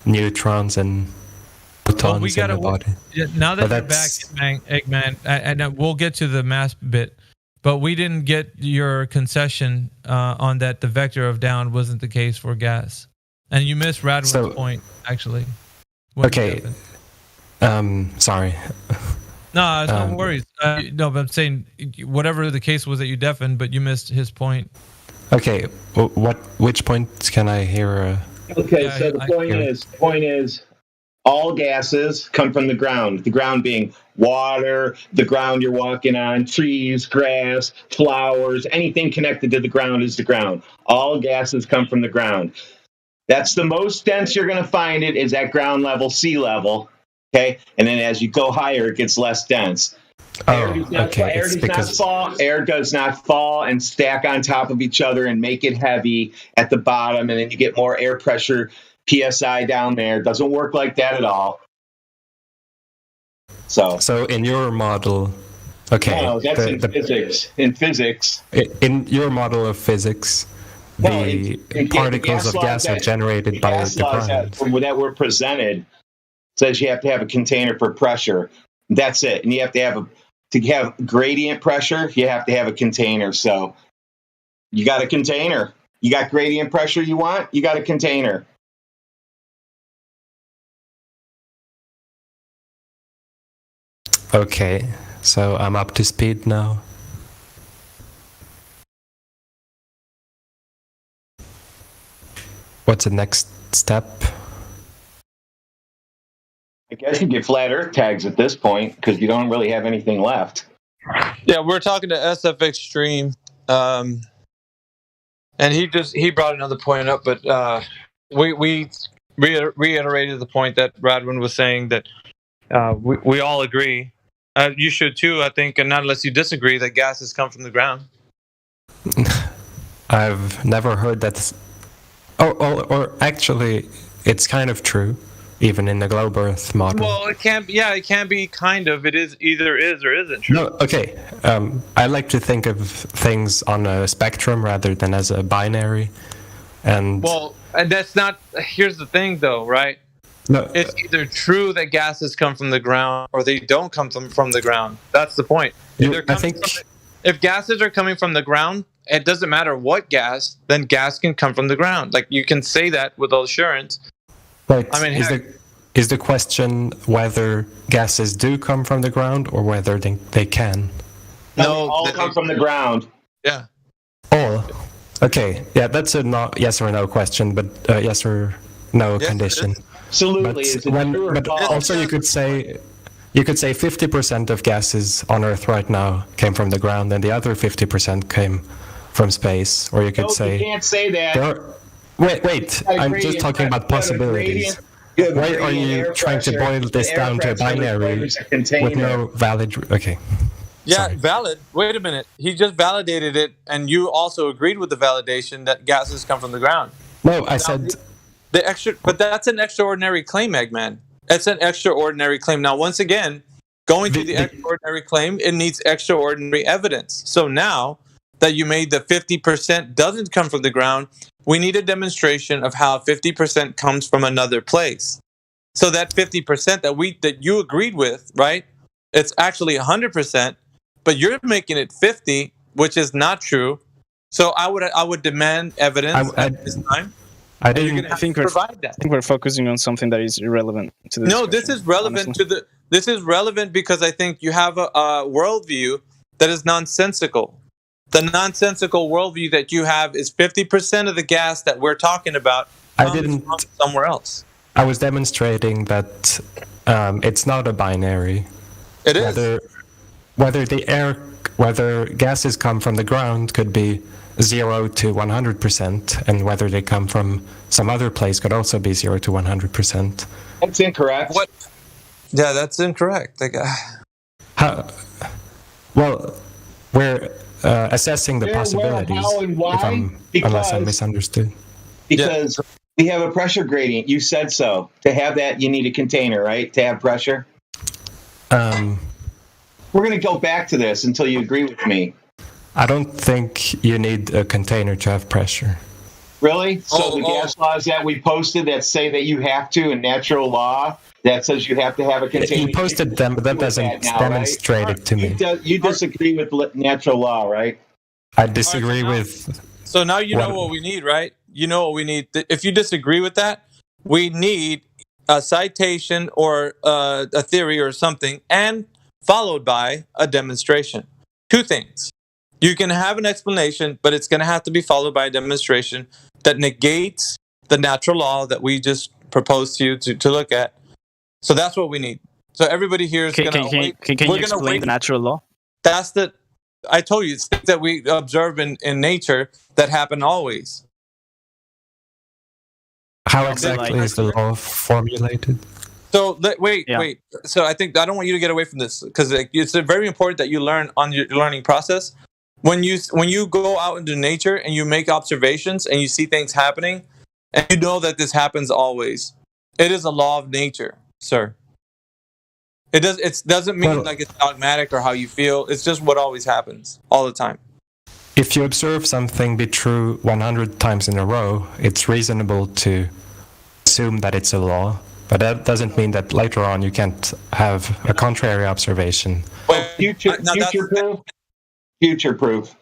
neutrons and protons we in gotta the body. Now that But you're back, Eggman, and we'll get to the mass bit, but we didn't get your concession on that the vector of down wasn't the case for gas. And you missed Radwin's point, actually. Okay. Sorry. No, it's no worries. No, but I'm saying whatever the case was that you deafened, but you missed his point. Okay. Which point can I hear? Okay, so the point is, all gases come from the ground. The ground being water, the ground you're walking on, trees, grass, flowers, anything connected to the ground is the ground. All gases come from the ground. That's the most dense you're going to find it is at ground level, sea level. Okay, and then as you go higher, it gets less dense. Air does not fall and stack on top of each other and make it heavy at the bottom, and then you get more air pressure, PSI down there. It doesn't work like that at all. So in your model, okay. No, that's in physics. In physics. In your model of physics, the particles of gas are generated by the ground. From that were presented says you have to have a container for pressure. That's it. And you have to have to have gradient pressure, you have to have a container. So you got a container. You got gradient pressure you want, you got a container. Okay, so I'm up to speed now. What's the next step? I guess you get flat Earth tags at this point because you don't really have anything left. Yeah, we're talking to SF Extreme, and he brought another point up, but we reiterated the point that Radwin was saying that we all agree. You should too, I think, and not unless you disagree that gases come from the ground. I've never heard that. Or actually, it's kind of true, even in the globe Earth model. Well, it can't. Yeah, it can be kind of. It is either is or isn't true. No, okay. I like to think of things on a spectrum rather than as a binary. And that's not. Here's the thing, though, right? No, it's either true that gases come from the ground or they don't come from the ground. That's the point. If gases are coming from the ground, it doesn't matter what gas, then gas can come from the ground. Like, you can say that with assurance. Right. I mean, is the question whether gases do come from the ground or whether they can? No, all come from the ground. Yeah. All. Okay. Yeah, that's a yes or no question, but yes or no condition. Absolutely. But also you could say 50% of gases on Earth right now came from the ground, and the other 50% came from space, or you could No, say you can't say that. Wait. I'm just talking about possibilities. Why are you trying to boil this down to a binary with no valid? Okay. Yeah, valid. Wait a minute. He just validated it, and you also agreed with the validation that gases come from the ground. No, I said the extra, but that's an extraordinary claim, Eggman. It's an extraordinary claim. Now, once again, going to the extraordinary claim, it needs extraordinary evidence. So now that you made the 50% doesn't come from the ground, we need a demonstration of how 50% comes from another place. So that 50% that you agreed with, right? It's actually 100%. But you're making it 50, which is not true. So I would demand evidence at this time. I think we're focusing on something that is irrelevant to this. No, this is relevant to the. This is relevant because I think you have a worldview that is nonsensical. The nonsensical worldview that you have is 50% of the gas that we're talking about comes from somewhere else. I was demonstrating that it's not a binary. It is. Whether gases come from the ground could be 0 to 100%, and whether they come from some other place could also be 0 to 100%. That's incorrect. What? Yeah, that's incorrect. Well, we're assessing the possibilities. How, and why? Unless I misunderstood. Because we have a pressure gradient. You said so. To have that, you need a container, right? To have pressure. We're going to go back to this until you agree with me. I don't think you need a container to have pressure. Really? So the gas laws that we posted that say that you have to, in natural law, that says you have to have a container. You posted them, but that doesn't demonstrate it to me. You disagree with natural law, right? I disagree with... So now you know what we need, right? You know what we need. If you disagree with that, we need a citation or a theory or something, and followed by a demonstration. Two things. You can have an explanation, but it's going to have to be followed by a demonstration that negates the natural law that we just proposed to you to look at. So that's what we need. So everybody here is going to wait. Can you explain the natural law? That's the... I told you, it's things that we observe in nature that happen always. How exactly is the law formulated? So wait. So I don't want you to get away from this, because it's very important that you learn on your learning process. When you go out into nature and you make observations and you see things happening, and you know that this happens always, it is a law of nature, sir. It doesn't mean like it's dogmatic or how you feel. It's just what always happens all the time. If you observe something be true 100 times in a row, it's reasonable to assume that it's a law. But that doesn't mean that later on you can't have a contrary observation. Well, future proof. Future proof.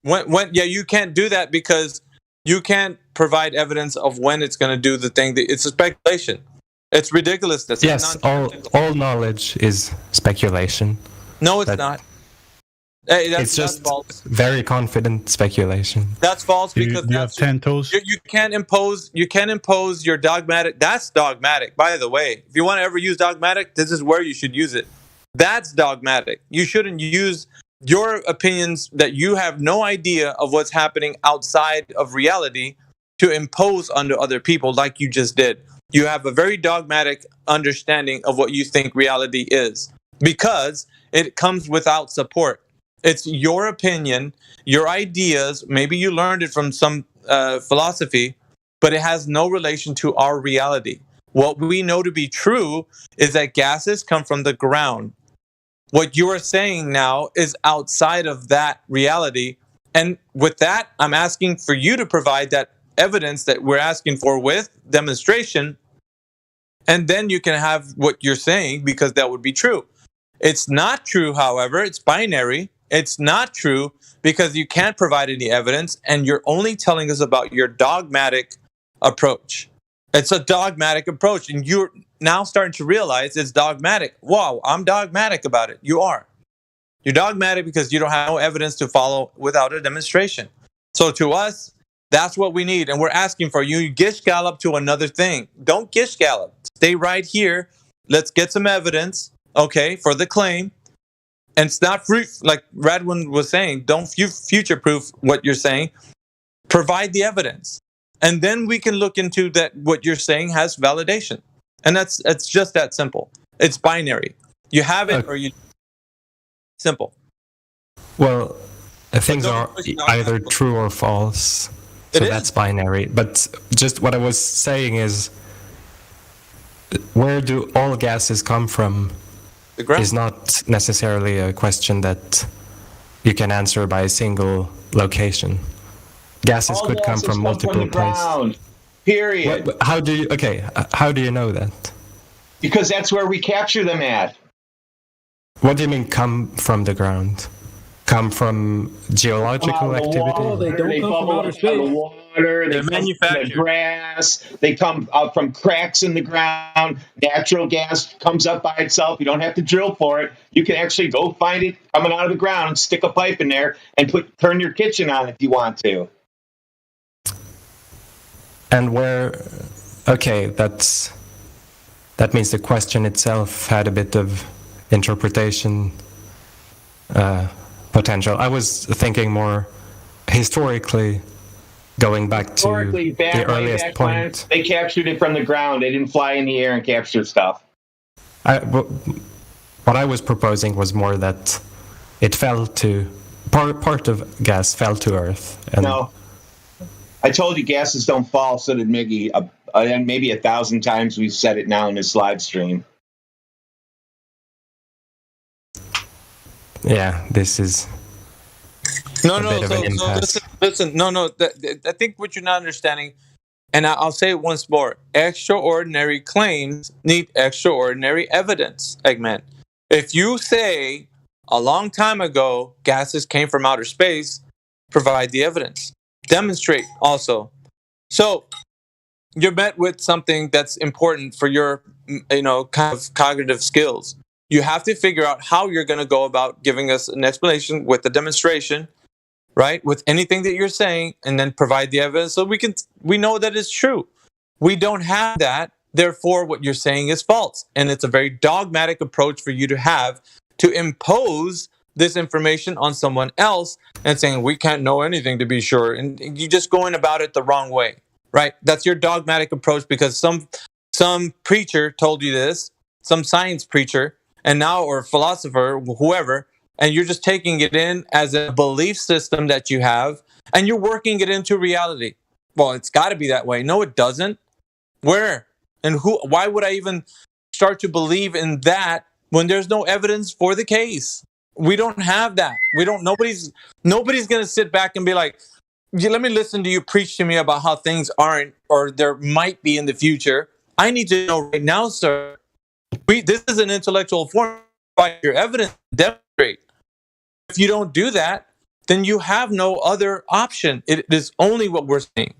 When you can't do that because you can't provide evidence of when it's going to do the thing. It's a speculation. It's ridiculous. Yes, all knowledge is speculation. No, it's not. Hey, it's just very confident speculation. That's false because you have 10 toes. You can't impose your dogmatic. That's dogmatic, by the way. If you want to ever use dogmatic, this is where you should use it. That's dogmatic. You shouldn't use your opinions that you have no idea of what's happening outside of reality to impose onto other people like you just did. You have a very dogmatic understanding of what you think reality is because it comes without support. It's your opinion, your ideas. Maybe you learned it from some philosophy, but it has no relation to our reality. What we know to be true is that gases come from the ground. What you are saying now is outside of that reality. And with that, I'm asking for you to provide that evidence that we're asking for with demonstration. And then you can have what you're saying because that would be true. It's not true, however, it's binary. It's not true because you can't provide any evidence and you're only telling us about your dogmatic approach. It's a dogmatic approach and you're now starting to realize it's dogmatic. Wow, I'm dogmatic about it. You are. You're dogmatic because you don't have no evidence to follow without a demonstration. So to us, that's what we need. And we're asking for you gish gallop to another thing. Don't gish gallop. Stay right here. Let's get some evidence, okay, for the claim. And it's not free, like Radwin was saying, don't future-proof what you're saying. Provide the evidence. And then we can look into that what you're saying has validation. And it's just that simple. It's binary. You have it or you simple. Well, things are either true or false. So that's binary. But just what I was saying is, where do all gases come from is not necessarily a question that you can answer by a single location. Gases All could come gases from multiple the places. ground, period. How do you know that? Because that's where we capture them at. What do you mean come from the ground? Come from geological activity? They bubble up from the water. They come from the grass. They come out from cracks in the ground. Natural gas comes up by itself. You don't have to drill for it. You can actually go find it coming out of the ground, stick a pipe in there, and turn your kitchen on if you want to. And where? Okay, that means the question itself had a bit of interpretation potential. I was thinking more historically, going back to the earliest point. They captured it from the ground. They didn't fly in the air and capture stuff. What I was proposing was more that it fell to part of gas fell to Earth. And no, I told you gases don't fall. So did Miggy. And maybe 1,000 times we've said it now in this live stream. Yeah, this is no. So listen. No. I think what you're not understanding, and I'll say it once more: extraordinary claims need extraordinary evidence. Eggman, if you say a long time ago gases came from outer space, provide the evidence. Demonstrate also. So you're met with something that's important for your, kind of cognitive skills. You have to figure out how you're going to go about giving us an explanation with the demonstration, right? With anything that you're saying, and then provide the evidence so we know that it's true. We don't have that. Therefore, what you're saying is false. And it's a very dogmatic approach for you to have to impose this information on someone else and saying, we can't know anything to be sure. And you're just going about it the wrong way, right? That's your dogmatic approach because some preacher told you this, some science preacher, and now, or philosopher, whoever, and you're just taking it in as a belief system that you have, and you're working it into reality. Well, it's got to be that way. No, it doesn't. Where and who? Why would I even start to believe in that when there's no evidence for the case? We don't have that. Nobody's going to sit back and be like, let me listen to you preach to me about how things aren't or there might be in the future. I need to know right now, sir. This is an intellectual form. By your evidence, demonstrate. If you don't do that, then you have no other option. It is only what we're saying.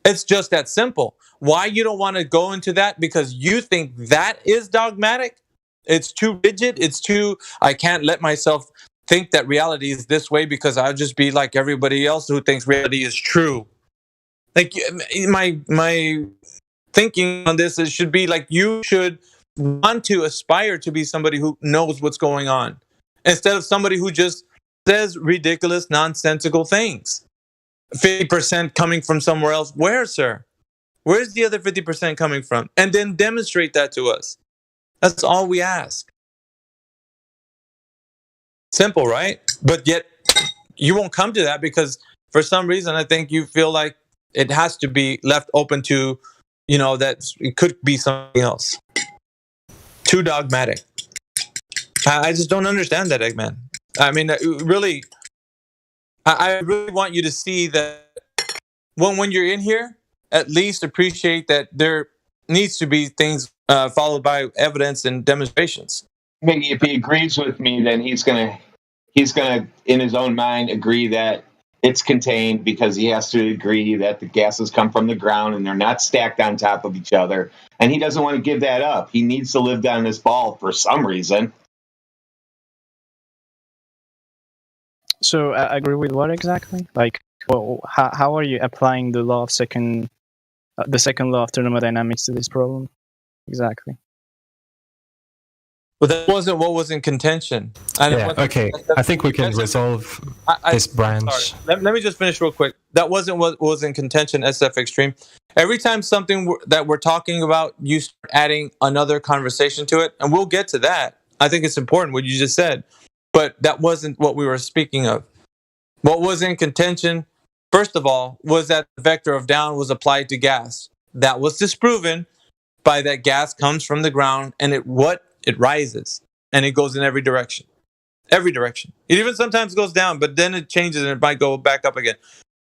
It's just that simple. Why you don't want to go into that? Because you think that is dogmatic? It's too rigid. I can't let myself think that reality is this way because I'll just be like everybody else who thinks reality is true. Like my thinking on this should be like you should want to aspire to be somebody who knows what's going on instead of somebody who just says ridiculous, nonsensical things. 50% coming from somewhere else. Where, sir? Where's the other 50% coming from? And then demonstrate that to us. That's all we ask. Simple, right? But yet you won't come to that because for some reason I think you feel like it has to be left open to, that it could be something else. Too dogmatic. I just don't understand that, Eggman. I mean, really, I really want you to see that when you're in here, at least appreciate that there needs to be things followed by evidence and demonstrations. Maybe if he agrees with me, then he's gonna in his own mind agree that it's contained because he has to agree that the gases come from the ground and they're not stacked on top of each other. And he doesn't want to give that up. He needs to live down this ball for some reason. So I agree with what exactly? Like, well, how are you applying the law of the second law of thermodynamics to this problem? Exactly. But that wasn't what was in contention. Yeah, okay. I think we can resolve this branch. Sorry. Let me just finish real quick. That wasn't what was in contention, SF Extreme. Every time something that we're talking about, you start adding another conversation to it, and we'll get to that. I think it's important what you just said, but that wasn't what we were speaking of. What was in contention, first of all, was that the vector of down was applied to gas. That was disproven by that gas comes from the ground, and it rises, and it goes in every direction. Every direction. It even sometimes goes down, but then it changes and it might go back up again.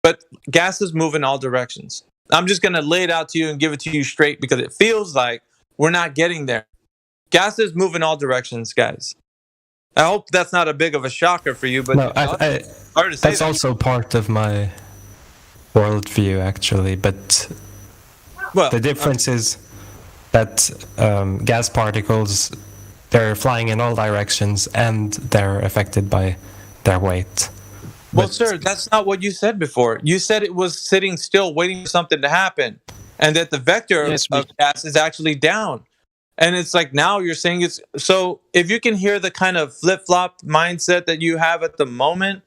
But gases move in all directions. I'm just going to lay it out to you and give it to you straight because it feels like we're not getting there. Gases move in all directions, guys. I hope that's not a big of a shocker for you, but no, hard to say that's also part of my worldview, actually. But the difference is that gas particles, they're flying in all directions and they're affected by their weight. Well, sir, that's not what you said before. You said it was sitting still waiting for something to happen and that the vector of gas is actually down. And it's like now you're saying it's... So if you can hear the kind of flip-flop mindset that you have at the moment,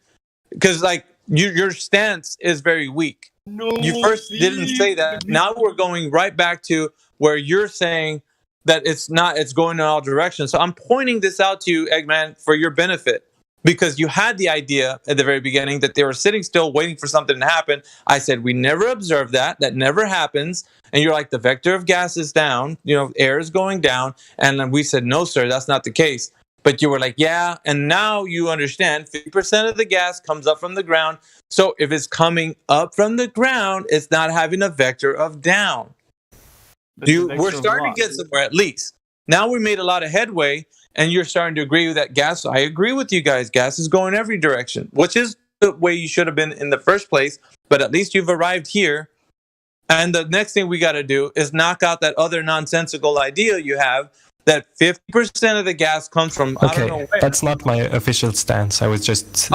because like your stance is very weak. No, you first didn't say that. Now we're going right back to where you're saying that it's going in all directions. So I'm pointing this out to you, Eggman, for your benefit. Because you had the idea at the very beginning that they were sitting still waiting for something to happen. I said, we never observed that. That never happens. And you're like, the vector of gas is down. Air is going down. And then we said, no, sir, that's not the case. But you were like, yeah. And now you understand 50% of the gas comes up from the ground. So if it's coming up from the ground, it's not having a vector of down. We're starting to get somewhere at least. Now we made a lot of headway. And you're starting to agree with that gas. I agree with you guys. Gas is going every direction, which is the way you should have been in the first place. But at least you've arrived here. And the next thing we got to do is knock out that other nonsensical idea you have that 50% of the gas comes from I don't know where. That's not my official stance. I was just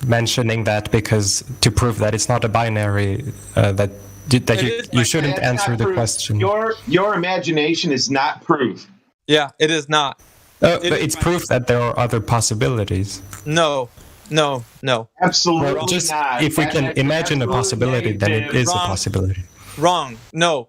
mentioning that because to prove that it's not a binary, that you shouldn't answer the question. Your imagination is not proof. Yeah, it is not. But it's proof that there are other possibilities. No. Absolutely well, just not. If we can imagine a possibility, then it is a possibility. Wrong.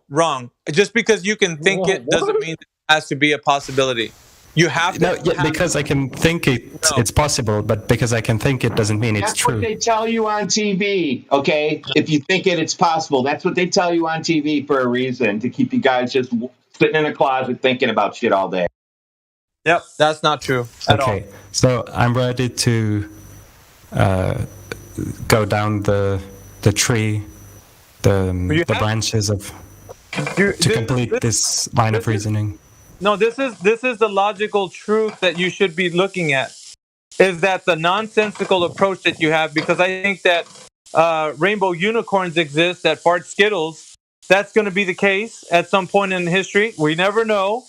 Wrong. Just because you can think it doesn't mean it has to be a possibility. You have to. Because I can think it's possible, but because I can think it doesn't mean it's true. That's what they tell you on TV, okay? If you think it's possible. That's what they tell you on TV for a reason, to keep you guys just sitting in a closet thinking about shit all day. Yep, that's not true at all. Okay, so I'm ready to go down the tree, the branches of to complete this line of reasoning. No, this is the logical truth that you should be looking at. Is that the nonsensical approach that you have? Because I think that rainbow unicorns exist that fart Skittles. That's going to be the case at some point in history. We never know.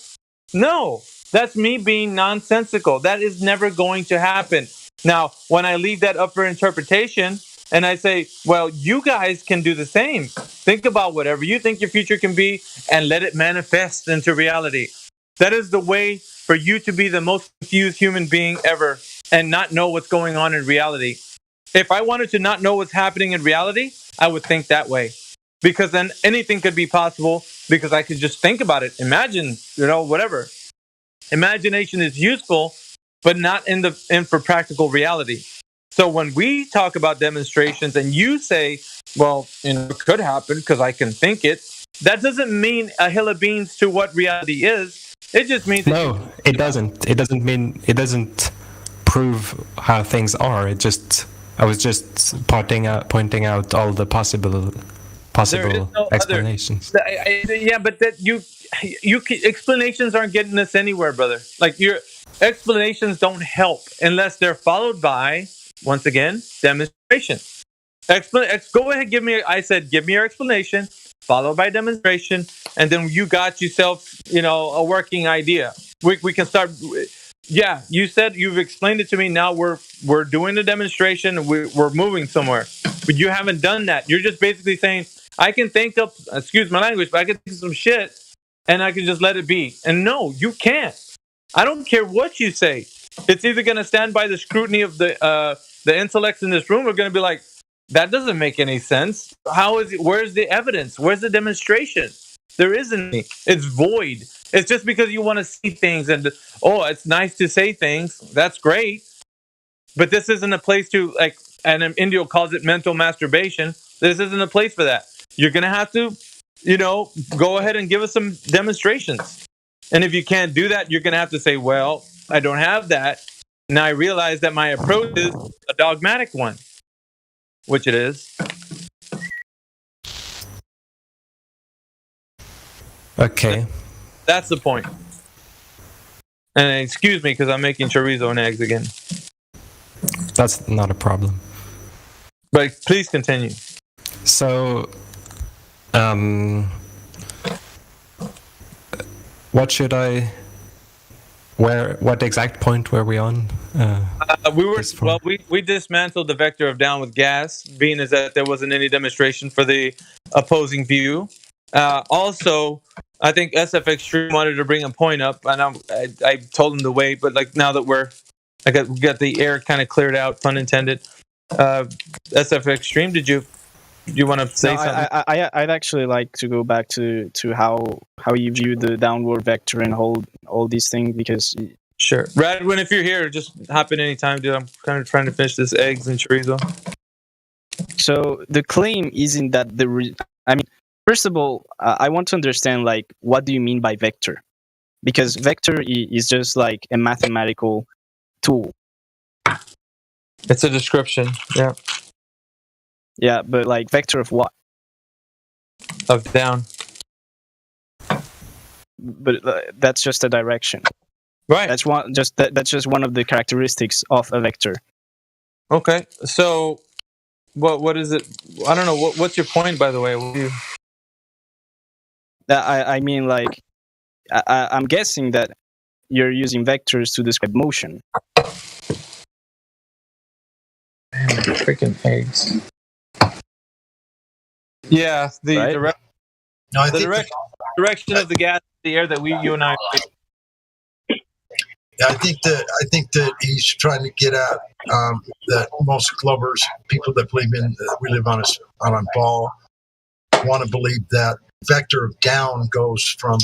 No, that's me being nonsensical. That is never going to happen. Now, when I leave that up for interpretation and I say, well, you guys can do the same. Think about whatever you think your future can be and let it manifest into reality. That is the way for you to be the most confused human being ever and not know what's going on in reality. If I wanted to not know what's happening in reality, I would think that way. Because then anything could be possible because I could just think about it. Imagine, whatever. Imagination is useful, but not for practical reality. So when we talk about demonstrations and you say, well, it could happen because I can think it, that doesn't mean a hill of beans to what reality is. It just means... No, it doesn't. It doesn't prove how things are. I was just pointing out all the possible explanations. Yeah, but that you explanations aren't getting us anywhere, brother. Like your explanations don't help unless they're followed by, once again, demonstration. Go ahead, give me your explanation, followed by demonstration, and then you got yourself, a working idea. We can start. Yeah, you said you've explained it to me. Now we're doing the demonstration. We're moving somewhere, but you haven't done that. You're just basically saying, I can think of, excuse my language, but I can think of some shit and I can just let it be. And no, you can't. I don't care what you say. It's either going to stand by the scrutiny of the intellects in this room, or going to be like, that doesn't make any sense. How is it? Where's the evidence? Where's the demonstration? There isn't any. It's void. It's just because you want to see things and it's nice to say things. That's great, but this isn't a place to like. And Indio calls it mental masturbation. This isn't a place for that. You're gonna have to, go ahead and give us some demonstrations. And if you can't do that, you're gonna have to say, well, I don't have that. Now I realize that my approach is a dogmatic one, which it is. Okay. That's the point. And excuse me because I'm making chorizo and eggs again. That's not a problem. But please continue. So, what should I? What exact point were we on? We dismantled the vector of down with gas, being as that there wasn't any demonstration for the opposing view. Also, I think SF Extreme wanted to bring a point up, and I told him to wait. But like now that we got the air kind of cleared out, pun intended. SF Extreme, did you want to say something? I'd actually like to go back to how you view the downward vector and all these things, because sure, Radwin, if you're here, just hop in anytime, dude. I'm kind of trying to finish this eggs and chorizo. So the claim isn't that first of all, I want to understand like what do you mean by vector, because vector is just like a mathematical tool. It's a description, yeah. Yeah, but like vector of what? Of down. But that's just a direction, right? That's just one of the characteristics of a vector. Okay, so what is it? I don't know. What's your point, by the way? I mean, like, I'm guessing that you're using vectors to describe motion. Freaking eggs. Yeah, the right? direction of the gas in the air that you and I. Yeah, I think that he's trying to get at that most Glovers, people that believe we live on a ball, want to believe that vector of down goes from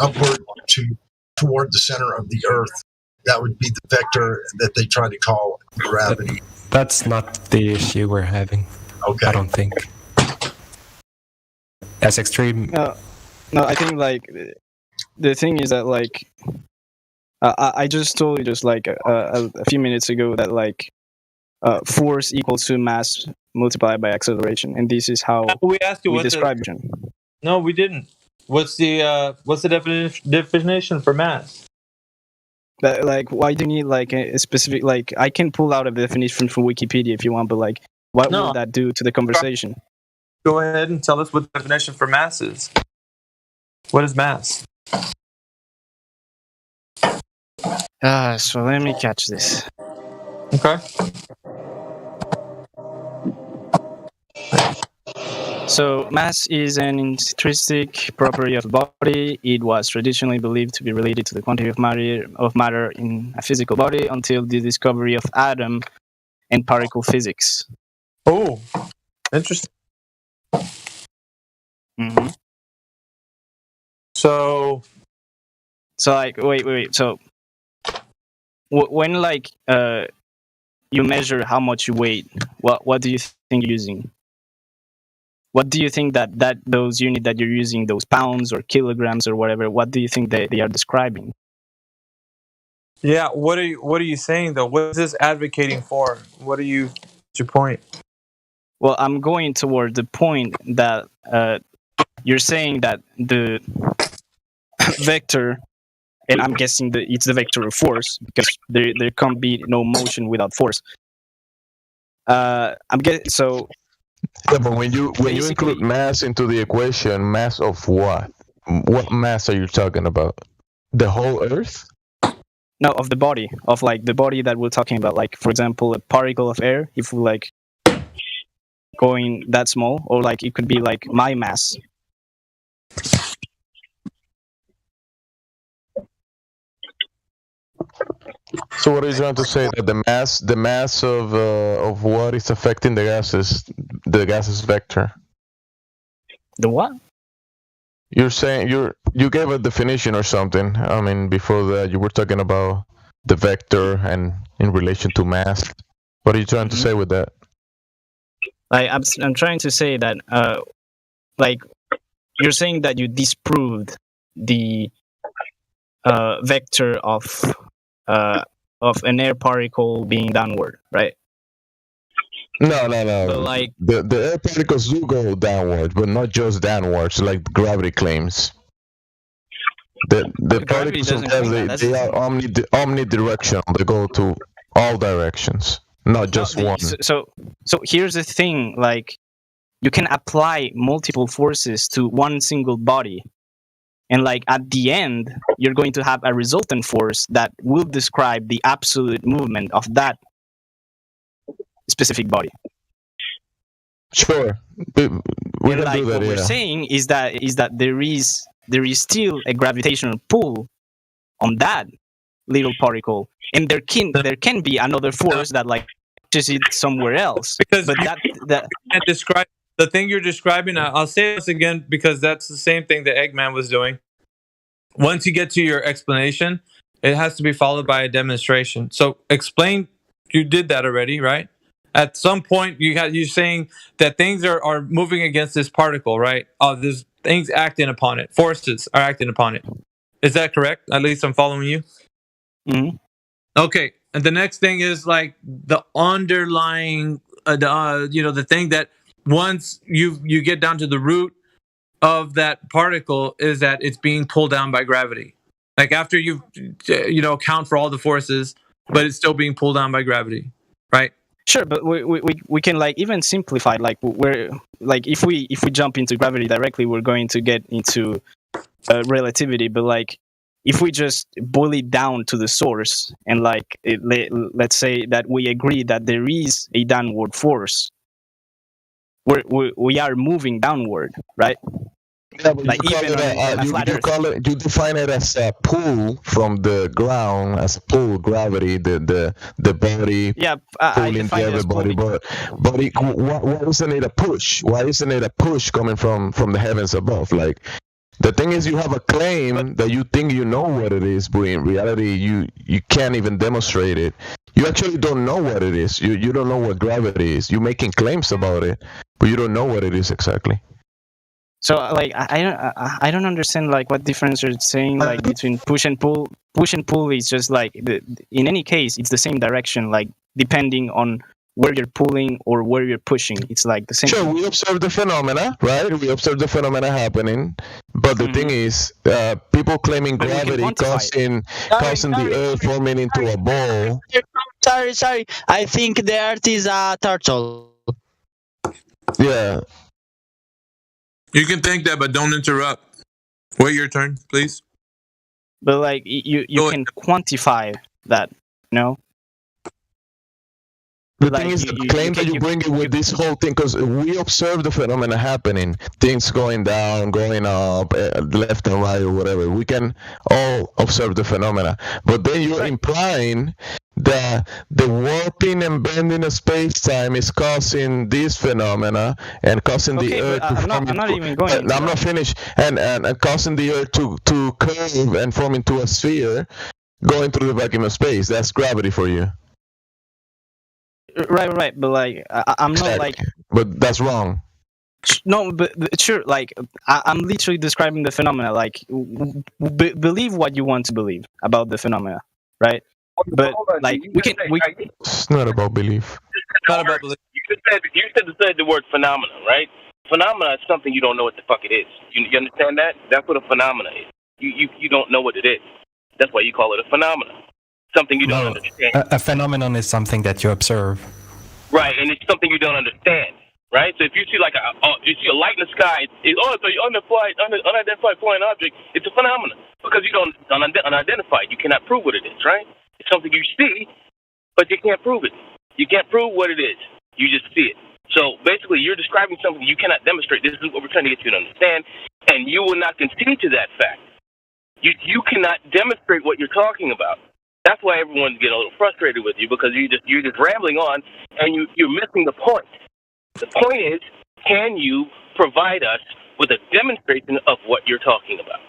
upward toward the center of the Earth. That would be the vector that they try to call gravity. That's not the issue we're having. Okay. I don't think. As extreme. No, I think like the thing is that like I just told you just like a few minutes ago that like force equals to mass multiplied by acceleration, and this is how we asked you we what describe it. No, we didn't. What's the definition for mass? But like, why do you need like a specific like? I can pull out a definition from Wikipedia if you want, but like, what would that do to the conversation? Go ahead and tell us what the definition for mass is. What is mass? So let me catch this. Okay. So mass is an intrinsic property of the body. It was traditionally believed to be related to the quantity of matter in a physical body until the discovery of atom and particle physics. Oh, interesting. Mm-hmm. So like, wait. So when like you measure how much you weigh, what do you think you're using? What do you think that those units that you're using, those pounds or kilograms or whatever, what do you think they are describing? Yeah, what are you saying though? What is this advocating for? What's your point? Well, I'm going toward the point that you're saying that the vector, and I'm guessing that it's the vector of force because there can't be no motion without force. I'm guessing so. Yeah, but when you include mass into the equation, mass of what? What mass are you talking about? The whole Earth? No, of the body, of like the body that we're talking about. Like, for example, a particle of air, if we like going that small, or like it could be like my mass. So what are you trying to say? That the mass of what is affecting the gases vector? The what? You're saying you gave a definition or something. I mean, before that you were talking about the vector and in relation to mass. What are you trying to say with that? I'm trying to say that like you're saying that you disproved the vector of an air particle being downward, right? No. But like the air particles do go downward, but not just downwards, like gravity claims. The gravity particles of doesn't claim gas, that. they are omnidirectional. They go to all directions, not just one. So here's the thing: like you can apply multiple forces to one single body, and like at the end, you're going to have a resultant force that will describe the absolute movement of that specific body. Sure, we And can like do that. what we're Yeah. saying is that there is still a gravitational pull on that little particle, and there can be another force that like pushes it somewhere else. Because but you can't describe the thing you're describing. I'll say this again because that's the same thing that Eggman was doing. Once you get to your explanation, it has to be followed by a demonstration. So explain. You did that already, right? At some point, you're saying that things are moving against this particle, right? There's things acting upon it. Forces are acting upon it. Is that correct? At least I'm following you. Mm-hmm. Okay, and the next thing is like the underlying, the thing that once you get down to the root of that particle is that it's being pulled down by gravity. Like after you account for all the forces, but it's still being pulled down by gravity, right? Sure, but we can like even simplify. Like we're like if we jump into gravity directly, we're going to get into relativity. But like if we just boil it down to the source and like let's say that we agree that there is a downward force, we are moving downward, right? Yeah, but Like you call even it on a flat Earth. you define it as a pull from the ground, as a pull, gravity, the body Yeah, I pulling define it as everybody. pulling. But why isn't it a push? Why isn't it a push coming from the heavens above? Like the thing is, you have a claim that you think you know what it is, but in reality, you can't even demonstrate it. You actually don't know what it is. You don't know what gravity is. You're making claims about it, but you don't know what it is exactly. So like I don't understand like what difference you're saying like between push and pull. Push and pull is just like in any case it's the same direction, like depending on where you're pulling or where you're pushing. It's like the same. Sure, we observe the phenomena, right? We observe the phenomena happening, but the thing is, people claiming But we can gravity quantify causing the Earth forming into a ball. Sorry. I think the Earth is a turtle. Yeah. You can think that, but don't interrupt. Wait your turn, please. But like you can quantify that, no? The thing is, the claim that you bring it with this whole thing, because we observe the phenomena happening, things going down, going up, left and right, or whatever. We can all observe the phenomena. But then you're implying that the warping and bending of space-time is causing this phenomena and causing the Earth to form. I'm not even going into I'm not finished. And causing the Earth to curve and form into a sphere, going through the vacuum of space. That's gravity for you. Right. But like I'm not like. But that's wrong. No, but sure. Like I'm literally describing the phenomena. Like believe what you want to believe about the phenomena, right? But like It's not about belief. Not about belief. You said the word phenomena, right? Phenomena is something you don't know what the fuck it is. You understand that? That's what a phenomena is. You don't know what it is. That's why you call it a phenomenon. Something you don't understand. A phenomenon is something that you observe. Right, and it's something you don't understand. Right? So if you see like you see a light in the sky, it's an unidentified flying object, it's a phenomenon. Because you don't unidentified. You cannot prove what it is, right? It's something you see, but you can't prove it. You can't prove what it is. You just see it. So basically you're describing something you cannot demonstrate. This is what we're trying to get you to understand, and you will not concede to that fact. You cannot demonstrate what you're talking about. That's why everyone's getting a little frustrated with you, because you're just rambling on and you're missing the point. The point is, can you provide us with a demonstration of what you're talking about?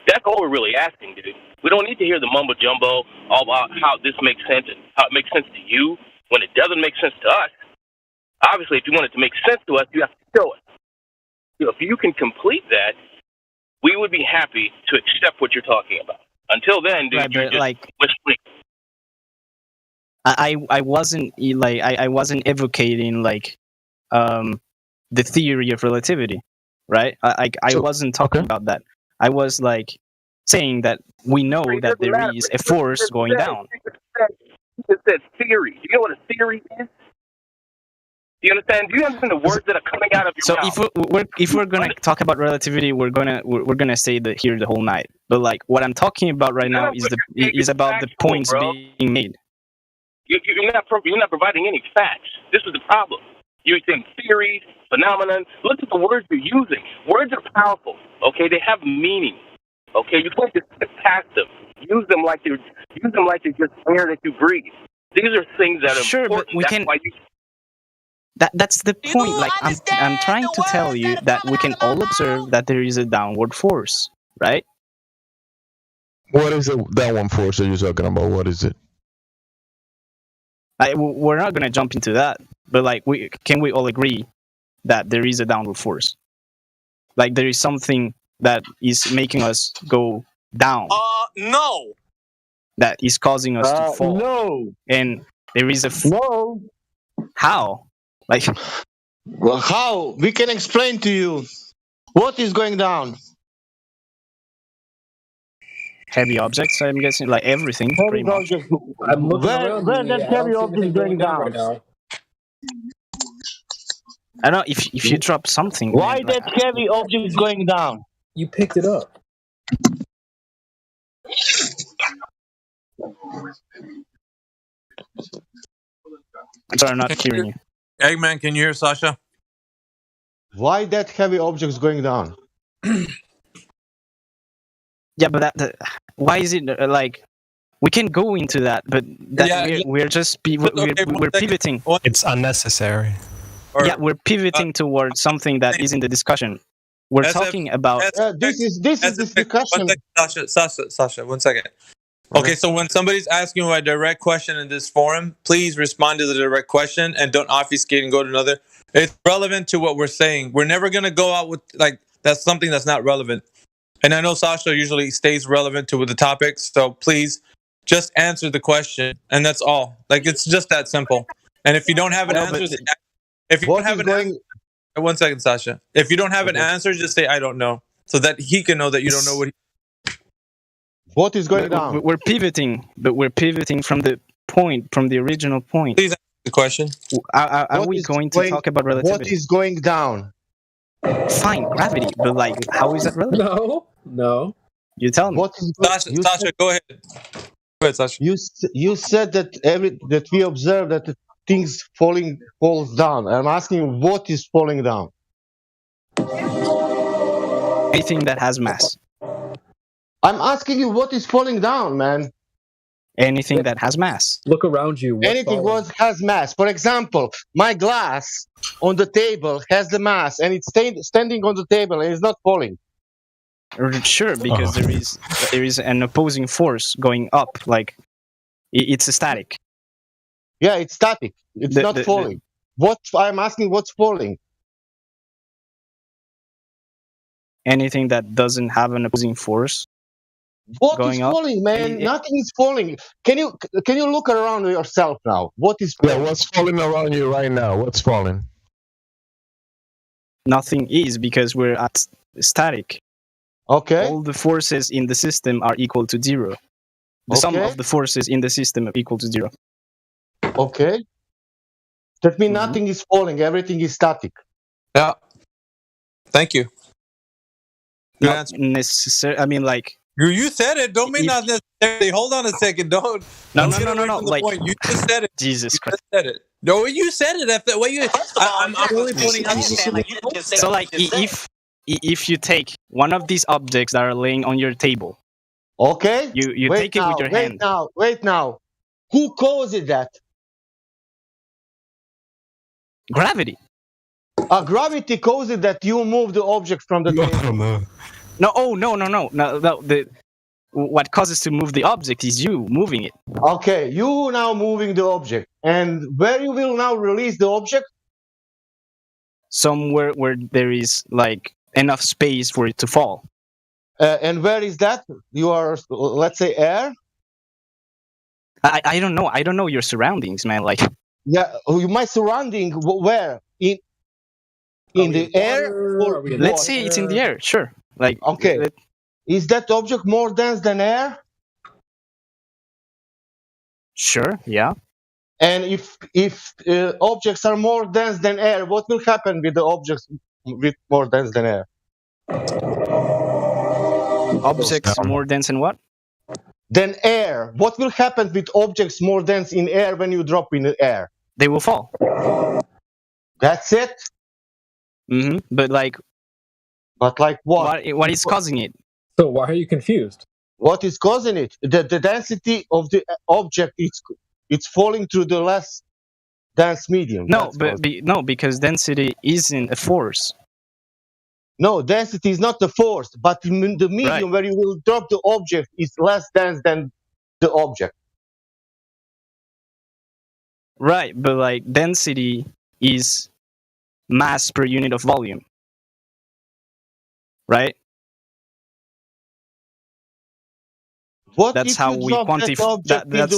That's all we're really asking, dude. We don't need to hear the mumbo jumbo all about how this makes sense and how it makes sense to you when it doesn't make sense to us. Obviously, if you want it to make sense to us, you have to show it. If you can complete that, we would be happy to accept what you're talking about. Until then, dude, Right, you're but, just like, whispering. I wasn't like I wasn't advocating like the theory of relativity, right? I wasn't talking about that. I was like saying that we know that there is a force going down. It says theory. Do you know what a theory is? Do you understand? Do you understand the words that are coming out of your So mouth? if we're gonna talk about relativity, we're gonna say that here the whole night. But like what I'm talking about right now is about the points being made. You're not providing any facts. This is the problem. You're saying theories, phenomenon. Look at the words you're using. Words are powerful. Okay, they have meaning. Okay, you can't just skip past them. Use them like they're just air that you breathe. These are things that are Sure, important. but we That's can. why you That's the point. Like I'm trying to tell you that we can all observe that there is a downward force, right? What is that one force that you're talking about? What is it? We're not gonna jump into that, but like can we all agree that there is a downward force? Like there is something that is making us go down. No. That is causing us to fall. No. And there is a no. How? Like, well, how? We can explain to you what is going down. Heavy objects, I'm guessing, like everything, pretty much. I'm looking Where around that me. I don't heavy see object anything going down? right now. I don't know if you drop something. Why man, like, that heavy object is going down? You picked it up. I'm sorry, I'm not hearing you. Eggman, can you hear Sasha? Why that heavy object is going down? Yeah, but why is it like we can go into that, but we're just we're pivoting. It's unnecessary. Yeah, we're pivoting towards something that is in the discussion. We're talking about this is discussion. Sasha, 1 second. Okay, so when somebody's asking you a direct question in this forum, please respond to the direct question and don't obfuscate and go to another. It's relevant to what we're saying. We're never going to go out with like that's something that's not relevant. And I know Sasha usually stays relevant to the topics, so please just answer the question, and that's all. Like it's just that simple. And if you don't have an answer, if you don't have an answer, 1 second, Sasha. If you don't have an answer, just say I don't know, so that he can know that you don't know what. What is going down? We're pivoting, but we're pivoting from the point, from the original point. Please answer the question. Are we going to talk about relativity? What is going down? Fine, gravity, but like, how is that relevant? No. You tell me. What is Sasha, go ahead. Go ahead, Sasha. You said that we observe that the things falls down. I'm asking what is falling down? Anything that has mass. I'm asking you what is falling down, man. Anything that has mass. Look around you. Anything has mass. For example, my glass on the table has the mass, and it's standing on the table, and it's not falling. Sure, because there is an opposing force going up. Like it's static. Yeah, it's static. It's not falling. What I'm asking, what's falling? Anything that doesn't have an opposing force. What is falling, man? Nothing is falling. Can you look around yourself now? What is falling? Yeah, what's falling around you right now? What's falling? Nothing is, because we're at static. Okay. All the forces in the system are equal to 0. The sum of the forces in the system are equal to 0. Okay. That means nothing is falling. Everything is static. Yeah. Thank you. Good Not answer. necessarily. I mean, like. You said it. Don't mean not necessarily. Hold on a second. Don't. No. Like you just said it. Jesus Christ. You just said it. No, you said it. After what you. I'm only pointing out. So, like, if you take one of these objects that are laying on your table, Okay. You wait take it now, with your wait hand. now, wait now. Who caused that? Gravity. Gravity causes that you move the object from the table. No. Oh no. What causes to move the object is you moving it. Okay, you now moving the object, and where you will now release the object? Somewhere where there is like enough space for it to fall. And where is that? You are, let's say, air. I don't know. I don't know your surroundings, man. Like, Yeah, my surrounding where in the air or let's say it's in the air. Sure. Like, okay, is that object more dense than air? Sure. Yeah. And if objects are more dense than air, what will happen with the objects with more dense than air? Objects more dense than what? Than air. What will happen with objects more dense in air when you drop in the air? They will fall. That's it. But like what? What is causing it? So why are you confused? What is causing it? The density of the object it's falling through the less dense medium. No, no, because density isn't a force. No, density is not the force, but the medium where you will drop the object is less dense than the object. Right, but like density is mass per unit of volume. Right? That's how we quantify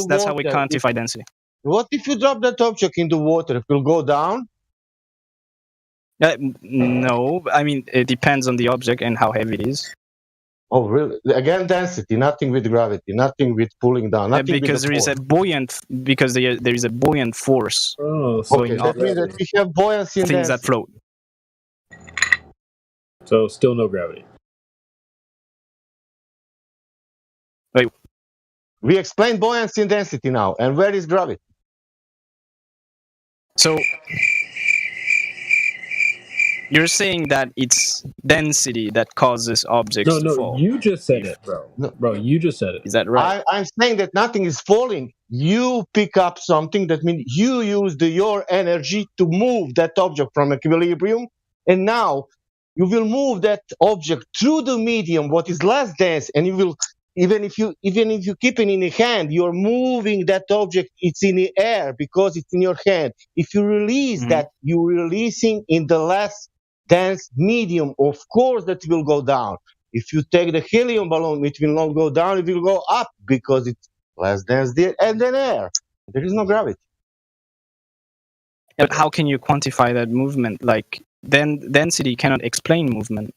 that's how we quantify density. What if you drop that object in the water? It will go down? No, I mean it depends on the object and how heavy it is. Oh, really? Again, density, nothing with gravity, nothing with pulling down, nothing because with there is a buoyant force. Oh, okay, that means that we have buoyancy and things density. that float. So still no gravity. Wait. We explained buoyancy and density now, and where is gravity? So you're saying that it's density that causes objects to fall. No, you just said it, bro. No. Bro, you just said it. Is that right? I'm saying that nothing is falling. You pick up something, that means you use your energy to move that object from equilibrium, and now you will move that object through the medium, what is less dense, and you will, even if you keep it in the hand, you're moving that object, it's in the air because it's in your hand. If you release that, you're releasing in the less dense medium, of course that will go down. If you take the helium balloon, it will not go down, it will go up because it's less dense there and then air. There is no gravity. But how can you quantify that movement? Like, then density cannot explain movement.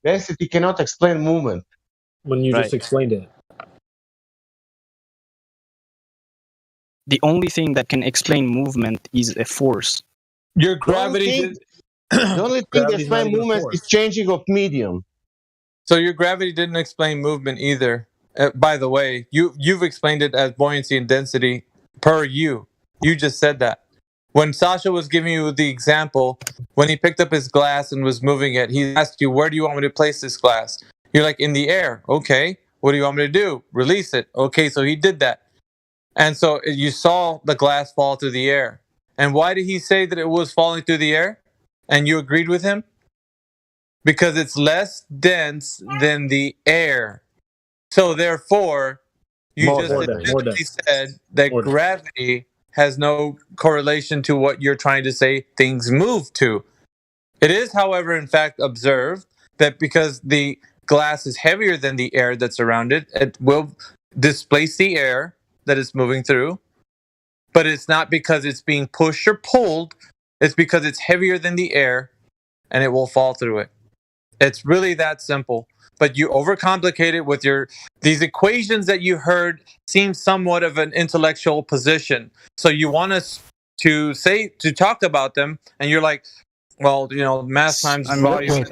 Density cannot explain movement. When you just explained it. The only thing that can explain movement is a force. Your gravity. The only thing that explains movement is changing of medium. So your gravity didn't explain movement either. By the way, you've explained it as buoyancy and density per you. You just said that. When Sasha was giving you the example, when he picked up his glass and was moving it, he asked you, where do you want me to place this glass? You're like, in the air. Okay. What do you want me to do? Release it. Okay, so he did that. And so you saw the glass fall through the air. And why did he say that it was falling through the air? And you agreed with him? Because it's less dense than the air. So therefore, you admittedly said that gravity has no correlation to what you're trying to say things move to. It is, however, in fact, observed that because the glass is heavier than the air that's around it, it will displace the air that it's moving through. But it's not because it's being pushed or pulled. It's because it's heavier than the air and it will fall through it. It's really that simple. But you overcomplicate it with these equations that you heard seem somewhat of an intellectual position. So you want us to talk about them, and you're like, well, mass times volume.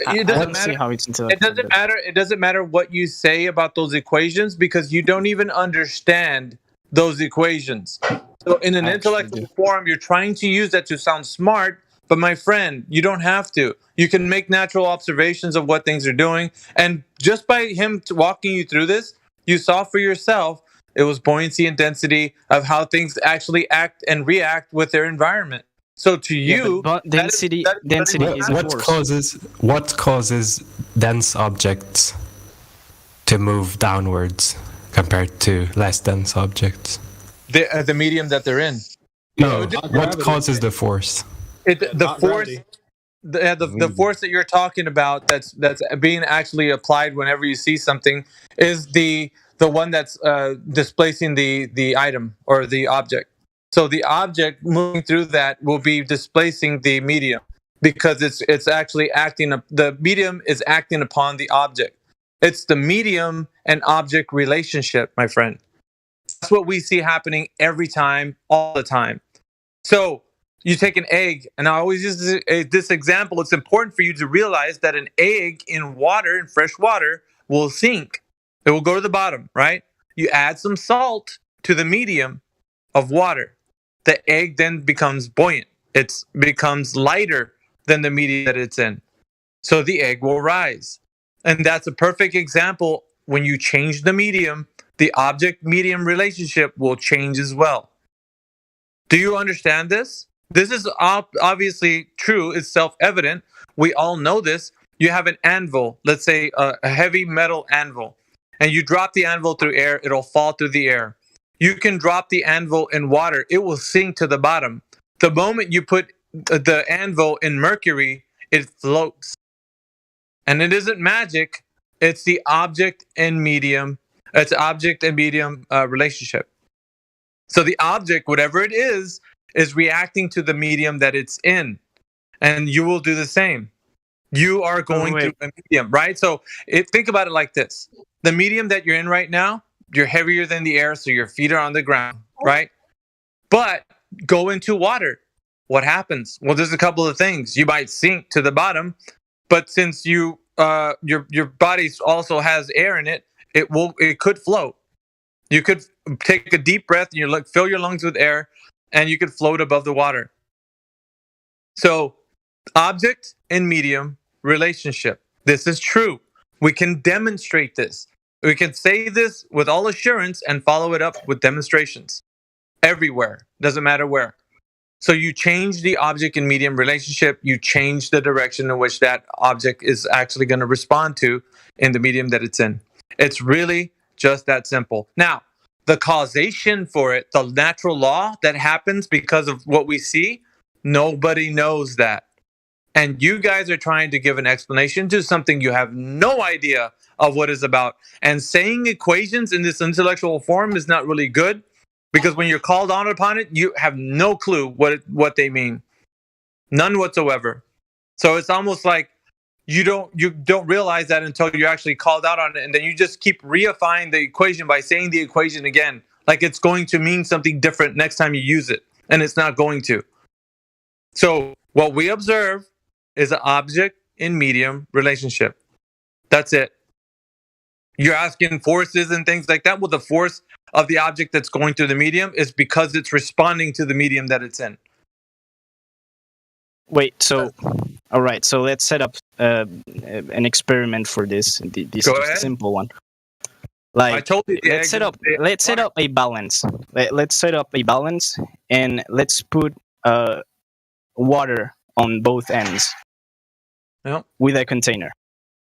It doesn't matter. How it's it doesn't matter. It doesn't matter what you say about those equations because you don't even understand those equations. So in an intellectual forum, you're trying to use that to sound smart, But my friend, you don't have to. You can make natural observations of what things are doing. And just by him walking you through this, you saw for yourself it was buoyancy and density of how things actually act and react with their environment. So to you, density is a force. What causes dense objects to move downwards compared to less dense objects? The medium that they're in. No, what causes the force? The force, the force that you're talking about that's being actually applied whenever you see something is the one that's displacing the item or the object. So the object moving through that will be displacing the medium because it's actually acting. The medium is acting upon the object. It's the medium and object relationship, my friend. That's what we see happening every time, all the time. So you take an egg, and I always use this example. It's important for you to realize that an egg in water, in fresh water, will sink. It will go to the bottom, right? You add some salt to the medium of water. The egg then becomes buoyant. It becomes lighter than the medium that it's in. So the egg will rise. And that's a perfect example. When you change the medium, the object-medium relationship will change as well. Do you understand this? This is obviously true. It's self-evident. We all know this. You have an anvil, let's say a heavy metal anvil, and you drop the anvil through air, it'll fall through the air. You can drop the anvil in water, it will sink to the bottom. The moment you put the anvil in mercury, it floats. And it isn't magic, it's the object and medium, it's object and medium relationship. So the object, whatever it is reacting to the medium that it's in. And you will do the same. You are going through a medium, right? So think about it like this. The medium that you're in right now, you're heavier than the air, so your feet are on the ground, right? But go into water. What happens? Well, there's a couple of things. You might sink to the bottom, but since you your body also has air in it, it could float. You could take a deep breath and you fill your lungs with air, and you could float above the water. So, object and medium relationship. This is true. We can demonstrate this. We can say this with all assurance and follow it up with demonstrations everywhere. Doesn't matter where. So you change the object and medium relationship. You change the direction in which that object is actually going to respond to in the medium that it's in. It's really just that simple. Now, the causation for it, the natural law that happens because of what we see, nobody knows that. And you guys are trying to give an explanation to something you have no idea of what it's about. And saying equations in this intellectual form is not really good, because when you're called on upon it, you have no clue what they mean. None whatsoever. So it's almost like you don't realize that until you're actually called out on it, and then you just keep reifying the equation by saying the equation again, like it's going to mean something different next time you use it, and it's not going to. So what we observe is an object and medium relationship. That's it. You're asking forces and things like that. Well, the force of the object that's going through the medium is because it's responding to the medium that it's in. Wait, so all right, so let's set up an experiment for this. This is a simple one. Like, I told you, let's set up a balance. Let's set up a balance, and let's put water on both ends with a container,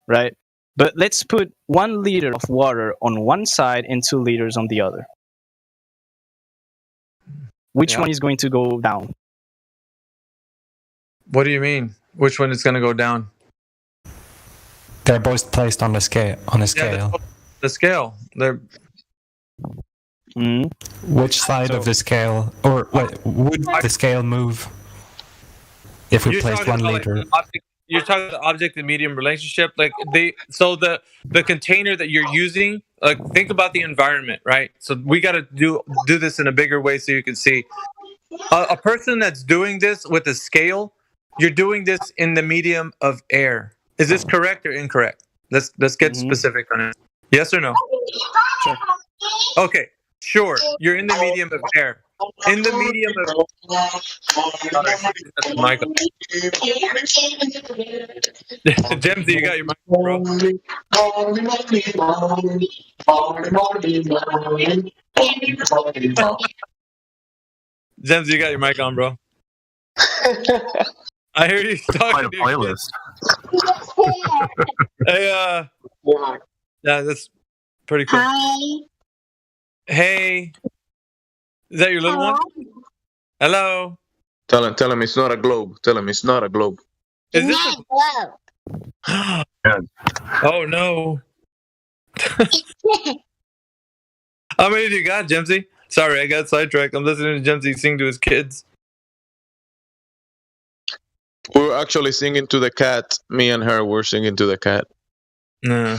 right? But let's put 1 liter of water on one side and 2 liters on the other. Which one is going to go down? What do you mean? Which one is going to go down? They're both placed on the scale. Yeah, the scale. They're. Which side of the scale, or would the scale move if we placed 1 liter? You're talking about the object and medium relationship, like the container that you're using. Like, think about the environment, right? So we got to do this in a bigger way so you can see. A person that's doing this with a scale, you're doing this in the medium of air. Is this correct or incorrect? Let's get specific on it. Yes or no? Sure. Okay. Sure, you're in the medium of air. In the medium of sorry, somebody's got the mic on. Jemsy, you got your mic on, bro. Jemsy, you got your mic on, bro. I hear you talking to your kids. Hey, yeah, that's pretty cool. Hi. Hey, is that your little one? Hello. Tell him it's not a globe. Tell him it's not a globe. Is this a... Oh no. How many do you got, Jemsy? Sorry, I got sidetracked. I'm listening to Jemsy sing to his kids. We're actually singing to the cat. Me and her were singing to the cat. No.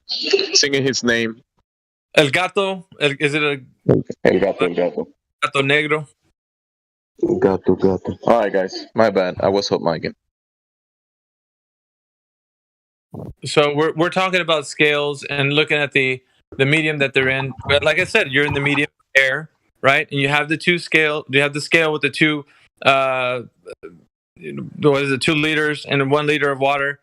Singing his name. El gato. Is it a El gato, el gato. gato negro? Gato, gato. All right, guys. My bad. I was hot micing. So we're talking about scales and looking at the medium that they're in. But like I said, you're in the medium air, right? And you have the two scale. You have the scale with the two. What is it? 2 liters and 1 liter of water,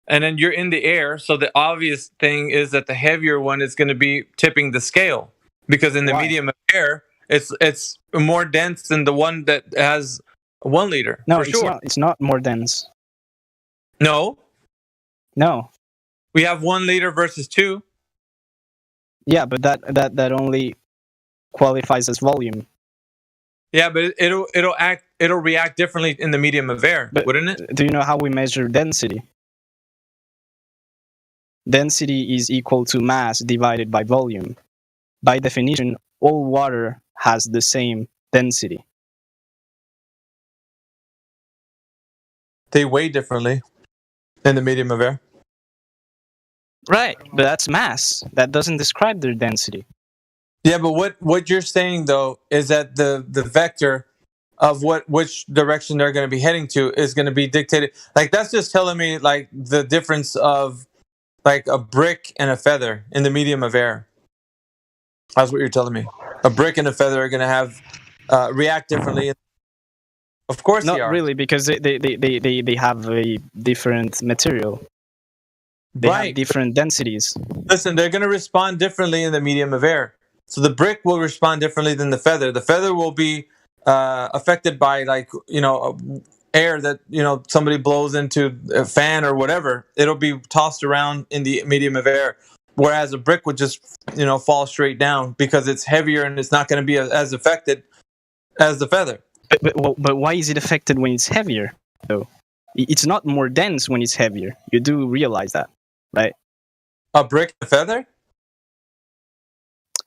and then you're in the air. So the obvious thing is that the heavier one is going to be tipping the scale, because in the medium of air, it's more dense than the one that has 1 liter. No, for it's sure. not. It's not more dense. No. No. We have 1 liter versus 2. Yeah, but that only qualifies as volume. Yeah, but it'll react differently in the medium of air, wouldn't it? Do you know how we measure density? Density is equal to mass divided by volume. By definition, all water has the same density. They weigh differently in the medium of air. Right, but that's mass. That doesn't describe their density. Yeah, but what you're saying though is that the vector of which direction they're going to be heading to is going to be dictated. Like, that's just telling me like the difference of like a brick and a feather in the medium of air. That's what you're telling me. A brick and a feather are going to have react differently. Of course, Not they are. really, because they have a different material. They have different densities. Listen, they're going to respond differently in the medium of air. So the brick will respond differently than the feather. The feather will be affected by, like, air that, somebody blows into a fan or whatever. It'll be tossed around in the medium of air. Whereas a brick would just, fall straight down because it's heavier and it's not going to be as affected as the feather. But why is it affected when it's heavier, though? It's not more dense when it's heavier. You do realize that, right? A brick and a feather?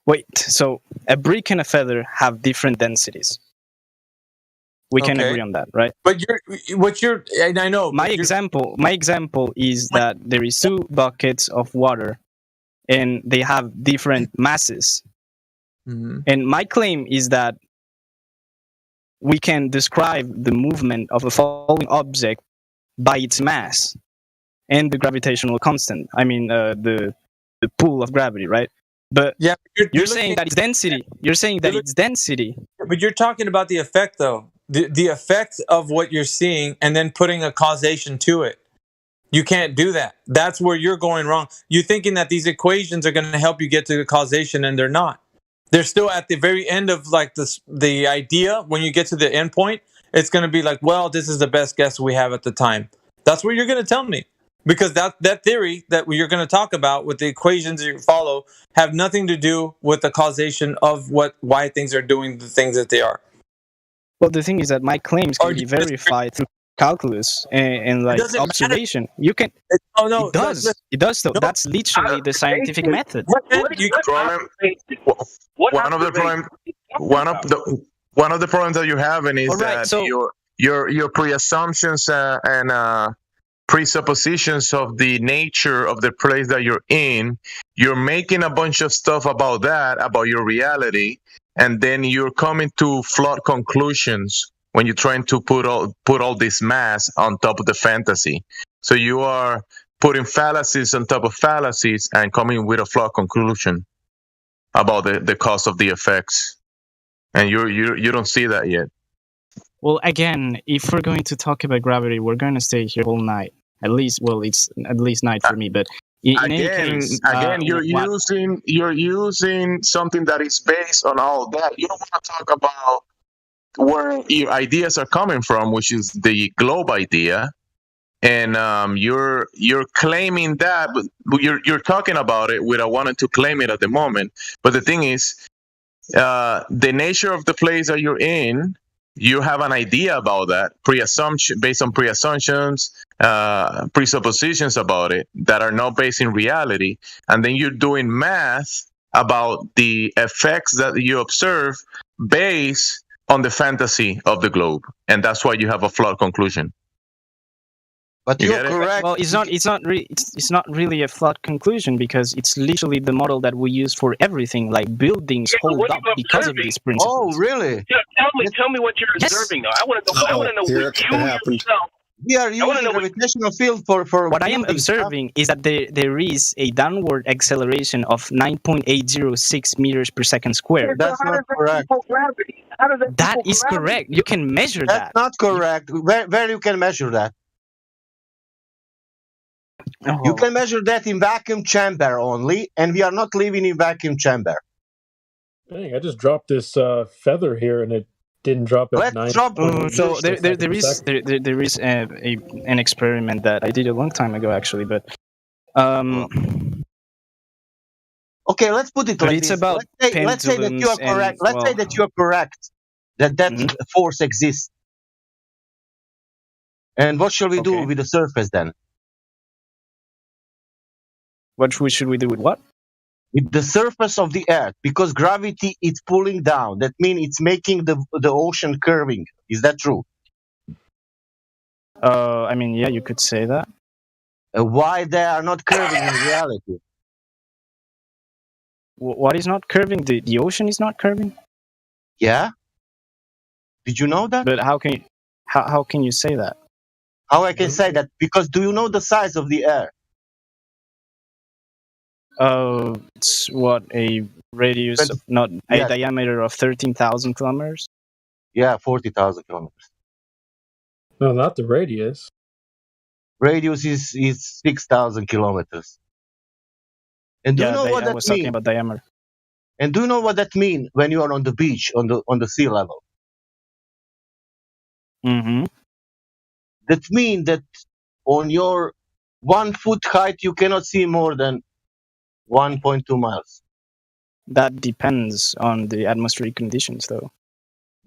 Wait, so a brick and a feather have different densities. We can agree on that, right? But I know. My example is that there is 2 buckets of water, and they have different masses. Mm-hmm. And my claim is that we can describe the movement of a falling object by its mass and the gravitational constant. I mean, the pull of gravity, right? But yeah, you're saying that it's density. You're saying that it's density. But you're talking about the effect, though. The effect of what you're seeing and then putting a causation to it. You can't do that. That's where you're going wrong. You're thinking that these equations are going to help you get to the causation, and they're not. They're still at the very end of like the idea. When you get to the end point, it's going to be like, well, this is the best guess we have at the time. That's what you're going to tell me. Because that theory that you're going to talk about with the equations you follow have nothing to do with the causation of why things are doing the things that they are. Well, the thing is that my claims can be verified through calculus and like observation. Matter. You can. Oh no, it does. It does though. No. That's literally the scientific method. One of the problems that you're having is that your pre-assumptions and presuppositions of the nature of the place that you're in, you're making a bunch of stuff about that, about your reality, and then you're coming to flawed conclusions when you're trying to put all this mass on top of the fantasy. So you are putting fallacies on top of fallacies and coming with a flawed conclusion. about the cause of the effects, and you don't see that yet. Well, again, if we're going to talk about gravity, we're going to stay here all night. At least, well, it's at least night for me. But in any case, you're using something that is based on all that. You don't want to talk about where your ideas are coming from, which is the globe idea, and you're claiming that, but you're talking about it without wanting to claim it at the moment. But the thing is, the nature of the place that you're in, you have an idea about that based on pre-assumptions, presuppositions about it that are not based in reality, and then you're doing math about the effects that you observe based on the fantasy of the globe, and that's why you have a flawed conclusion. But you're correct. Well, it's not really a flawed conclusion, because it's literally the model that we use for everything, like buildings hold up because of these principles. Oh, really? Yeah, tell me what you're observing, though. I want to know what you yourself. We are using gravitational field for what I am building stuff. observing is that there is a downward acceleration of 9.806 meters per second squared. That's not correct. That is correct. You can measure that. That's not correct. Where you can measure that? You can measure that in vacuum chamber only, and we are not living in vacuum chamber. Dang, I just dropped this feather here, and it didn't drop at 9. So there is an experiment that I did a long time ago, actually, but okay, let's put it but like it's this. about Let's say that you are correct. Let's say that you are correct that force exists. And what shall we do with the surface then? What should we do with what? With the surface of the Earth, because gravity is pulling down. That means it's making the ocean curving. Is that true? I mean, yeah, you could say that. Why they are not curving in reality? What is not curving? The ocean is not curving? Yeah. Did you know that? But how can you say that? How I can say that? Because do you know the size of the Earth? It's what, a radius of, not a diameter of 13,000 kilometers? Yeah, 40,000 kilometers. No, not the radius. Radius is 6,000 kilometers. And do you know what I that was talking means? about diameter. And do you know what that means when you are on the beach, on the sea level? Mm-hmm. That means that on your 1 foot height, you cannot see more than 1.2 miles. That depends on the atmospheric conditions, though.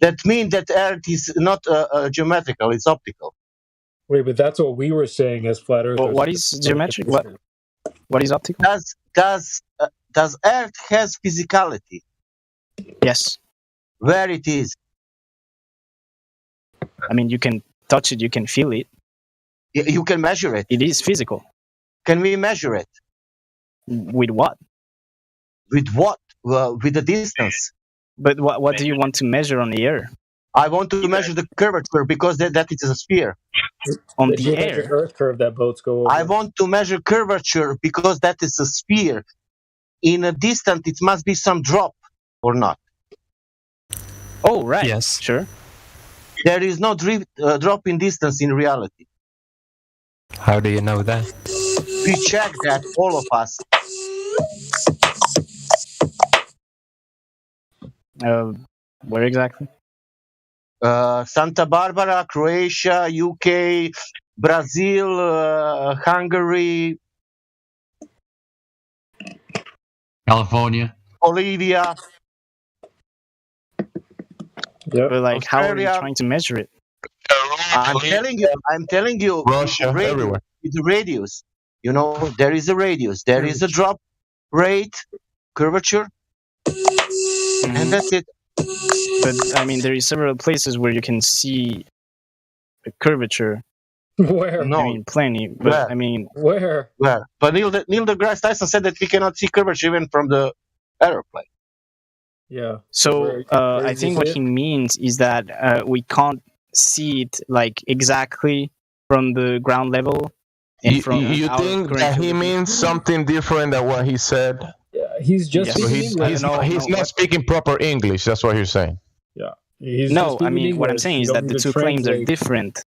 That means that Earth is not geometrical; it's optical. Wait, but that's what we were saying as flat Earthers. Well, what is geometric? What is optical? Does Earth has physicality? Yes. Where it is? I mean, you can touch it, you can feel it. You can measure it. It is physical. Can we measure it? With what? With what? With the distance. But what do you want to measure on the air? I want to measure the curvature because that is a sphere. On the air? Earth curve that boats go over. I want to measure curvature because that is a sphere. In a distance, it must be some drop, or not? Oh, right. Yes. Sure. There is no drop in distance in reality. How do you know that? We check that, all of us. Where exactly? Santa Barbara, Croatia, UK, Brazil, Hungary, California, Bolivia. Yeah. But like, how are you Australia. trying to measure it? I'm telling you. Russia, radius, everywhere. It's a radius. You know, there is a radius. There is a drop rate, curvature, and that's it. But I mean, there is several places where you can see the curvature. Where? No. I mean, plenty. But Where? I mean, Where? Well, but Neil deGrasse Tyson said that we cannot see curvature even from the aeroplane. Yeah. so I think what he means is that we can't see it like exactly from the ground level. And You from think our current that he position. means something different than what he said? Yeah, He's just Yes. So speaking he's English. he's, No, he's no, not what- speaking proper English. That's what you're saying. Yeah. He's just No, I speaking mean, what I'm English. saying You is don't that need the to two claims are translate. different.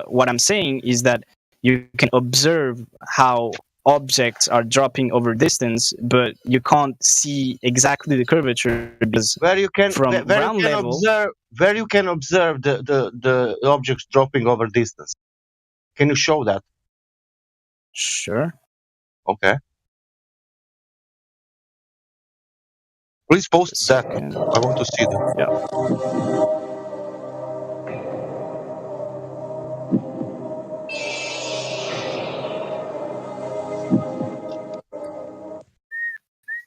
What I'm saying is that you can observe how objects are dropping over distance, but you can't see exactly the curvature because Where you can from where ground you can level. observe the objects dropping over distance. Can you show that? Sure. Okay. Please post that. Second. I want to see that. Yeah.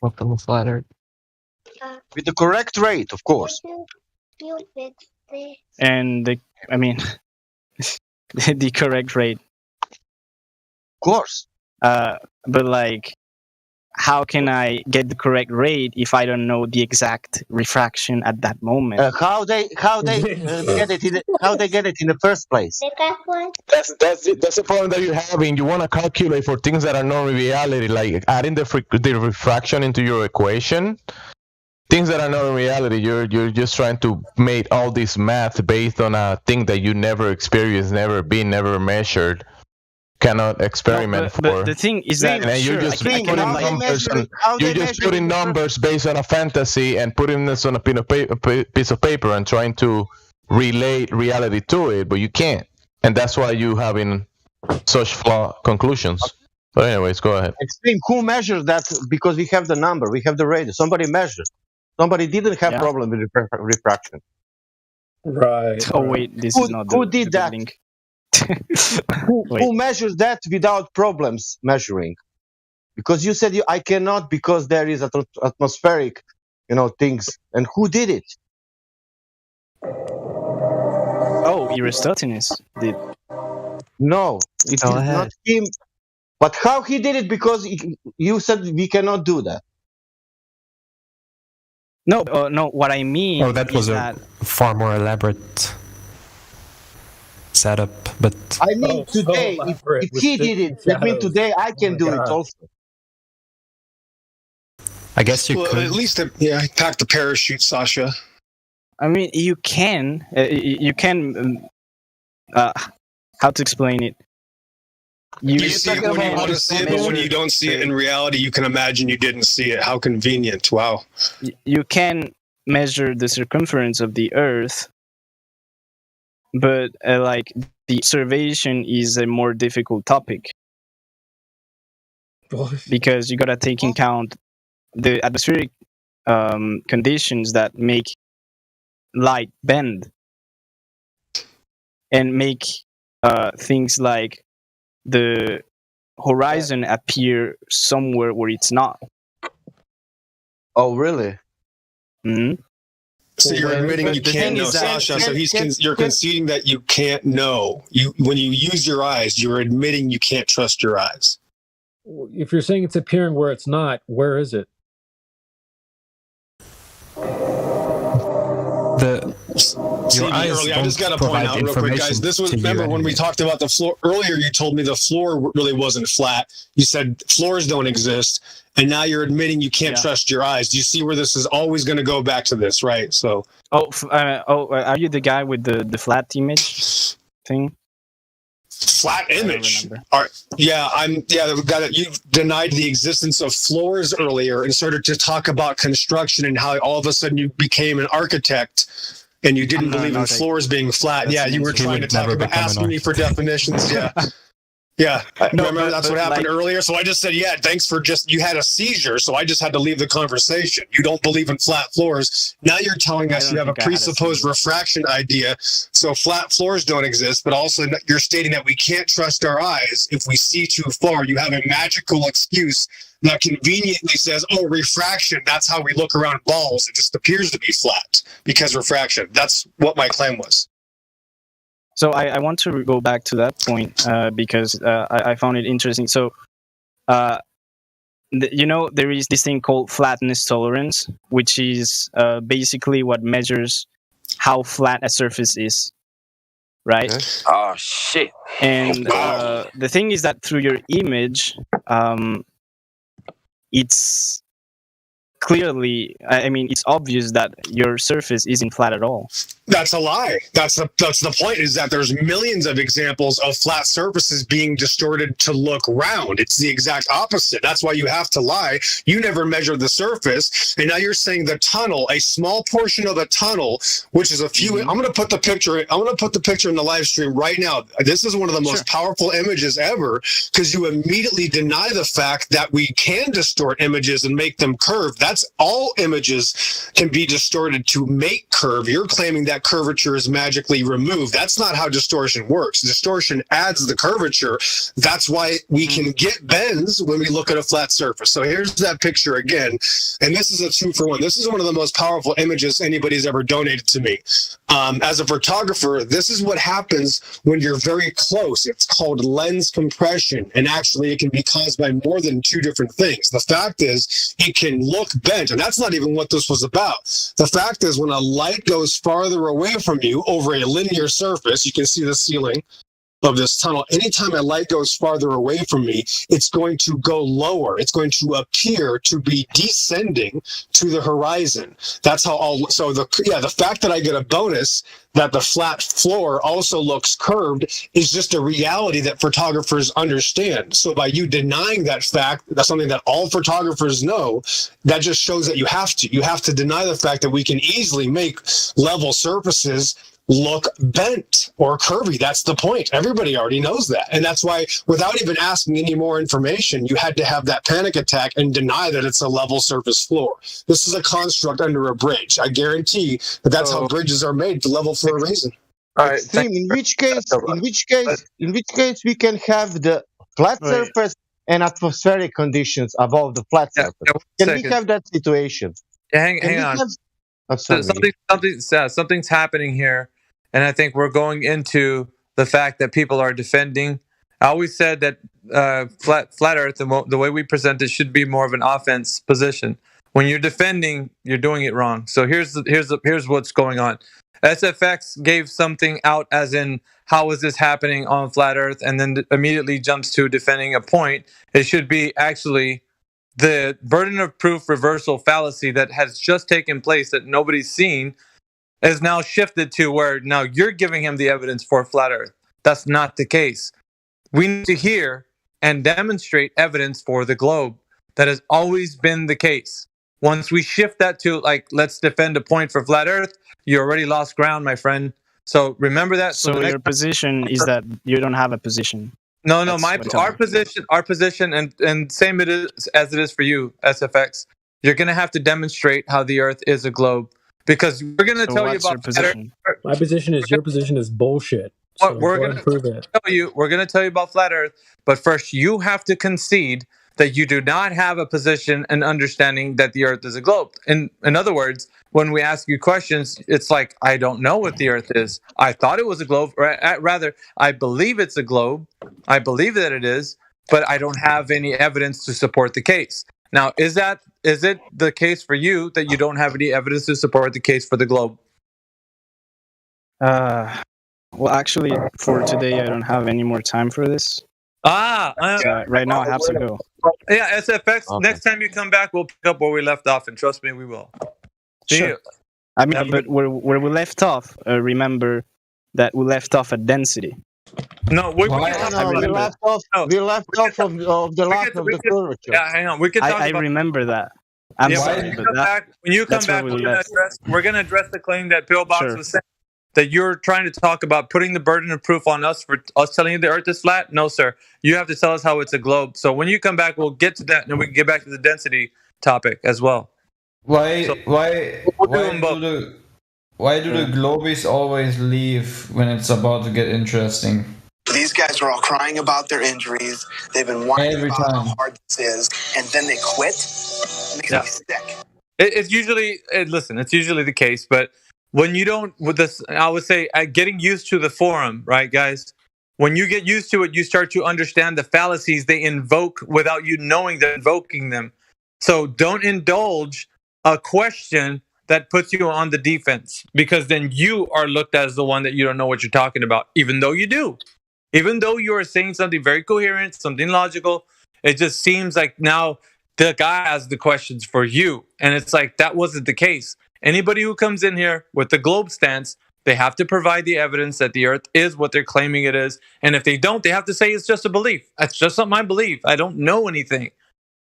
Welcome to Flat Earth. With the correct rate, of course. And I mean, the correct rate. Of course. But like, how can I get the correct rate if I don't know the exact refraction at that moment? How they get it in the first place? That's the problem that you're having. You want to calculate for things that are not reality, like adding the refraction into your equation. Things that are not in reality, you're just trying to make all this math based on a thing that you never experienced, never been, never measured, cannot experiment for. But the thing is that And you're just putting numbers you're just putting numbers based on a fantasy and putting this on a piece of paper and trying to relate reality to it, but you can't. And that's why you having such flawed conclusions. But anyways, go ahead. Explain who measured that, because we have the number, we have the rate. Somebody measured. Somebody didn't have problem with refraction. Right. Oh wait, this is not who did that? link. Who measures that without problems measuring? Because you said I cannot because there is atmospheric, things. And who did it? Oh, Eratosthenes did. No, it's not him. But how he did it? Because you said we cannot do that. No, no. What I mean. Oh, that was a far more elaborate setup. But I mean, today, if he did it, that means today I can do it also. I guess you could. At least, pack the parachute, Sasha. I mean, you can. How to explain it? You see it when you want to see it, but when you don't see it in reality, you can imagine you didn't see it. How convenient. Wow. You can measure the circumference of the Earth, but like the observation is a more difficult topic. Because you gotta take into account the atmospheric conditions that make light bend and make things like the horizon appear somewhere where it's not. Oh, really? Mm-hmm. So you're admitting you can't know, Sasha. So you're conceding that you can't know. When you use your eyes, you're admitting you can't trust your eyes. If you're saying it's appearing where it's not, where is it? I just got to point out real quick, guys. This was, remember when we talked about the floor earlier, you told me the floor really wasn't flat. You said floors don't exist. And now you're admitting you can't trust your eyes. Do you see where this is always going to go back to this, right? So. Are you the guy with the flat image thing? Flat image. The guy that you denied the existence of floors earlier and started to talk about construction and how all of a sudden you became an architect and you didn't believe in floors being flat. Yeah, you were trying to talk about asking me for definitions. Yeah. Yeah, remember that's what happened earlier. So I just said, thanks for you had a seizure. So I just had to leave the conversation. You don't believe in flat floors. Now you're telling us you have a presupposed refraction idea. So flat floors don't exist, but also you're stating that we can't trust our eyes if we see too far. You have a magical excuse that conveniently says, refraction. That's how we look around balls. It just appears to be flat because refraction. That's what my claim was. So I want to go back to that point because I found it interesting. So, there is this thing called flatness tolerance, which is basically what measures how flat a surface is, right? Oh, shit. And the thing is that through your image, it's clearly, I mean, it's obvious that your surface isn't flat at all. That's a lie. That's the point, is that there's millions of examples of flat surfaces being distorted to look round. It's the exact opposite. That's why you have to lie. You never measure the surface, and now you're saying the tunnel, a small portion of a tunnel, which is a few. I'm going to put the picture in the live stream right now. This is one of the most powerful images ever, because you immediately deny the fact that we can distort images and make them curve. That's all images can be distorted to make curve. You're claiming that curvature is magically removed. That's not how distortion works. Distortion adds the curvature. That's why we can get bends when we look at a flat surface. So here's that picture again, and this is a 2-for-1. This is one of the most powerful images anybody's ever donated to me. As a photographer, this is what happens when you're very close. It's called lens compression, and actually it can be caused by more than 2 different things. The fact is, it can look bent, and that's not even what this was about. The fact is, when a light goes farther away from you over a linear surface, you can see the ceiling of this tunnel. Anytime a light goes farther away from me, it's going to go lower. It's going to appear to be descending to the horizon. That's how the fact that I get a bonus that the flat floor also looks curved is just a reality that photographers understand. So by you denying that fact, that's something that all photographers know, that just shows that you have to deny the fact that we can easily make level surfaces look bent or curvy. That's the point. Everybody already knows that. And that's why, without even asking any more information, you had to have that panic attack and deny that it's a level surface floor. This is a construct under a bridge. I guarantee that that's how bridges are made, level for a reason. All right. Extreme. In which case we can have the flat surface and atmospheric conditions above the flat surface. Can we have that situation? Yeah, hang on. Something's happening here, and I think we're going into the fact that people are defending. I always said that flat Earth, the way we present it, should be more of an offense position. When you're defending, you're doing it wrong. So here's what's going on. SFX gave something out as in, how is this happening on flat Earth, and then immediately jumps to defending a point. It should be actually the burden of proof reversal fallacy that has just taken place that nobody's seen is now shifted to where now you're giving him the evidence for flat Earth. That's not the case. We need to hear and demonstrate evidence for the globe. That has always been the case. Once we shift that to, like, let's defend a point for flat Earth, you already lost ground, my friend. So remember that. So your position is that you don't have a position. No, our position, and same it is as it is for you, SFX. You're going to have to demonstrate how the Earth is a globe, because we're going to tell you about position. My position is your position is bullshit. So we're going to tell you about flat Earth, but first you have to concede that you do not have a position and understanding that the Earth is a globe. In other words, when we ask you questions, it's like, I don't know what the Earth is. I thought it was a globe. Rather, I believe it's a globe. I believe that it is, but I don't have any evidence to support the case. Now, is it the case for you that you don't have any evidence to support the case for the globe? Well, actually, for today, I don't have any more time for this. Right now, I have to go. Yeah, SFX. Okay. Next time you come back, we'll pick up where we left off, and trust me, we will. Sure. I mean, but where we left off, remember that we left off at density. No, we left off of the last of the curvature. Yeah, hang on. We can talk I remember that. I'm sorry, when you come back, we're going to address the claim that Pillbox was saying, that you're trying to talk about putting the burden of proof on us for us telling you the Earth is flat. No, sir. You have to tell us how it's a globe. So when you come back, we'll get to that, and we can get back to the density topic as well. Why do the globies always leave when it's about to get interesting? These guys are all crying about their injuries. They've been whining about how hard this is, and then they quit. It makes me sick. It's usually it's usually the case, but when you don't, with this, I would say, getting used to the forum, right, guys? When you get used to it, you start to understand the fallacies they invoke without you knowing they're invoking them. So don't indulge a question that puts you on the defense, because then you are looked at as the one that you don't know what you're talking about, even though you do. Even though you are saying something very coherent, something logical, it just seems like now the guy has the questions for you. And it's like, that wasn't the case. Anybody who comes in here with the globe stance, they have to provide the evidence that the Earth is what they're claiming it is. And if they don't, they have to say it's just a belief. That's just something I believe. I don't know anything.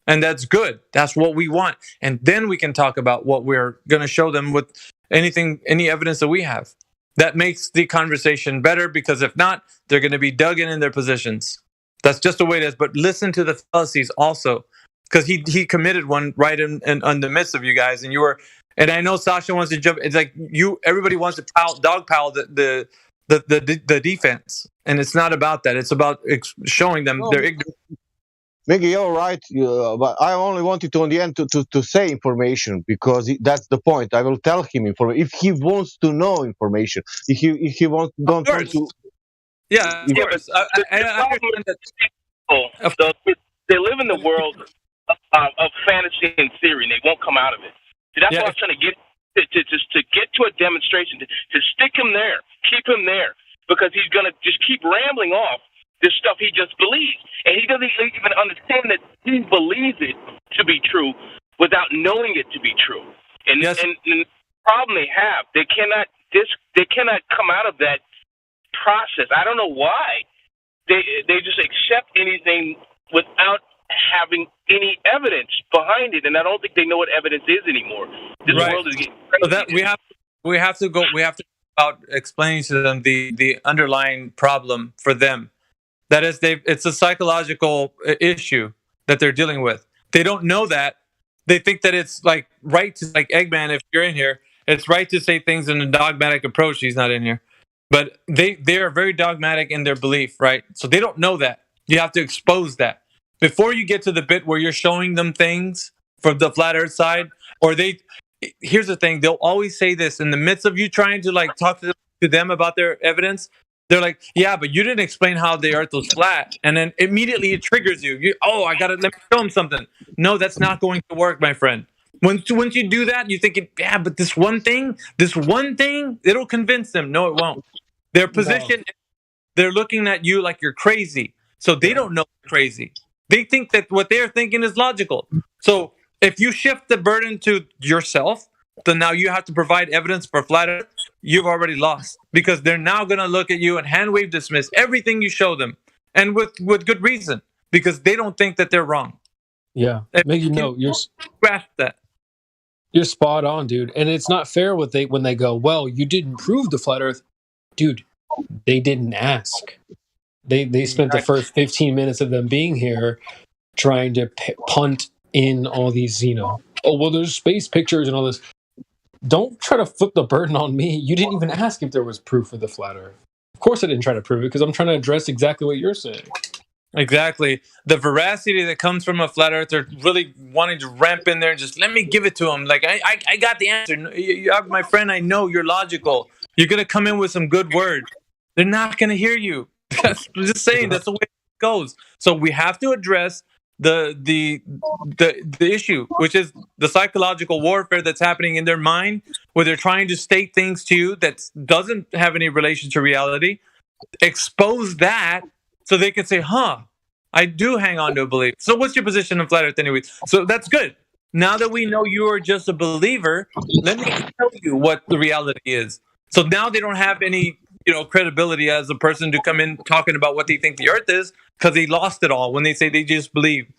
And that's good. That's what we want. And then we can talk about what we're going to show them with any evidence that we have. That makes the conversation better, because if not, they're going to be dug in their positions. That's just the way it is. But listen to the fallacies also, because he committed one right in the midst of you guys, and you were. And I know Sasha wants to jump. It's like everybody wants to dogpile the defense, and it's not about that. It's about showing them they're ignorant. Miggy, you're right, but I only wanted to, in the end, to say information, because that's the point. I will tell him information if he wants to know information. If he don't want to. Yeah, of course. I understand that. They live in the world of fantasy and theory, and they won't come out of it. See, that's what I'm trying to get to get to a demonstration, to stick him there, keep him there, because he's gonna just keep rambling off this stuff he just believes, and he doesn't even understand that he believes it to be true without knowing it to be true. And the problem they have, they cannot come out of that process. I don't know why they just accept anything without having any evidence behind it, and I don't think they know what evidence is anymore. This world is getting crazy. So that we have to about explaining to them the underlying problem for them. That is, it's a psychological issue that they're dealing with. They don't know that. They think that it's like right to, like Eggman, if you're in here, it's right to say things in a dogmatic approach. He's not in here. But they are very dogmatic in their belief, right? So they don't know that. You have to expose that. Before you get to the bit where you're showing them things from the flat earth side, here's the thing, they'll always say this in the midst of you trying to like talk to them about their evidence. They're like, yeah, but you didn't explain how the earth was flat. And then immediately it triggers you. Let me show them something. No, that's not going to work, my friend. Once you do that, you think, but this one thing, it'll convince them. No, it won't. Their position, they're looking at you like you're crazy. So they don't know you're crazy. They think that what they're thinking is logical. So if you shift the burden to yourself, then now you have to provide evidence for flat earth, you've already lost, because they're now going to look at you and hand wave dismiss everything you show them, and with good reason, because they don't think that they're wrong. Yeah, you're grasp that. You're spot on, dude. And it's not fair when they go, well, you didn't prove the flat earth. Dude, they didn't ask. They spent the first 15 minutes of them being here trying to punt in all these, there's space pictures and all this. Don't try to flip the burden on me. You didn't even ask if there was proof of the flat earth. Of course I didn't try to prove it, because I'm trying to address exactly what you're saying. Exactly. The veracity that comes from a flat earther really wanting to ramp in there and just let me give it to him. Like, I got the answer. My friend, I know you're logical. You're going to come in with some good words. They're not going to hear you. I'm just saying, that's the way it goes. So we have to address the issue, which is the psychological warfare that's happening in their mind, where they're trying to state things to you that doesn't have any relation to reality. Expose that so they can say, I do hang on to a belief. So what's your position on flat earth anyway? So that's good. Now that we know you are just a believer, let me tell you what the reality is. So now they don't have any credibility as a person to come in talking about what they think the earth is, because they lost it all when they say they just believe.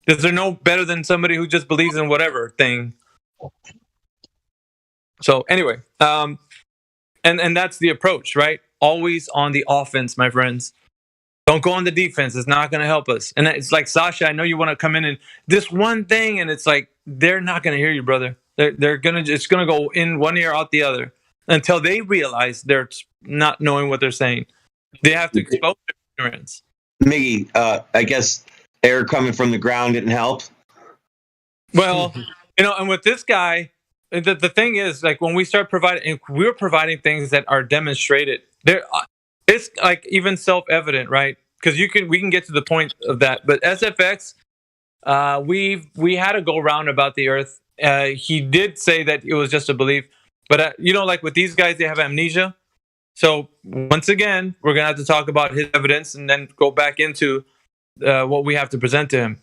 Because they're no better than somebody who just believes in whatever thing. So anyway, and that's the approach, right? Always on the offense, my friends. Don't go on the defense. It's not going to help us. And it's like, Sasha, I know you want to come in and this one thing, and it's like, they're not going to hear you, brother. It's going to go in one ear, out the other, until they realize they're not knowing what they're saying. They have to expose their ignorance. Miggy, I guess air coming from the ground didn't help. Well, and with this guy, the thing is, like, when we start providing, we're providing things that are demonstrated. It's like even self-evident, right? Because we can get to the point of that. But SFX, we had a go round about the Earth. He did say that it was just a belief, but like with these guys, they have amnesia. So once again, we're gonna have to talk about his evidence and then go back into what we have to present to him.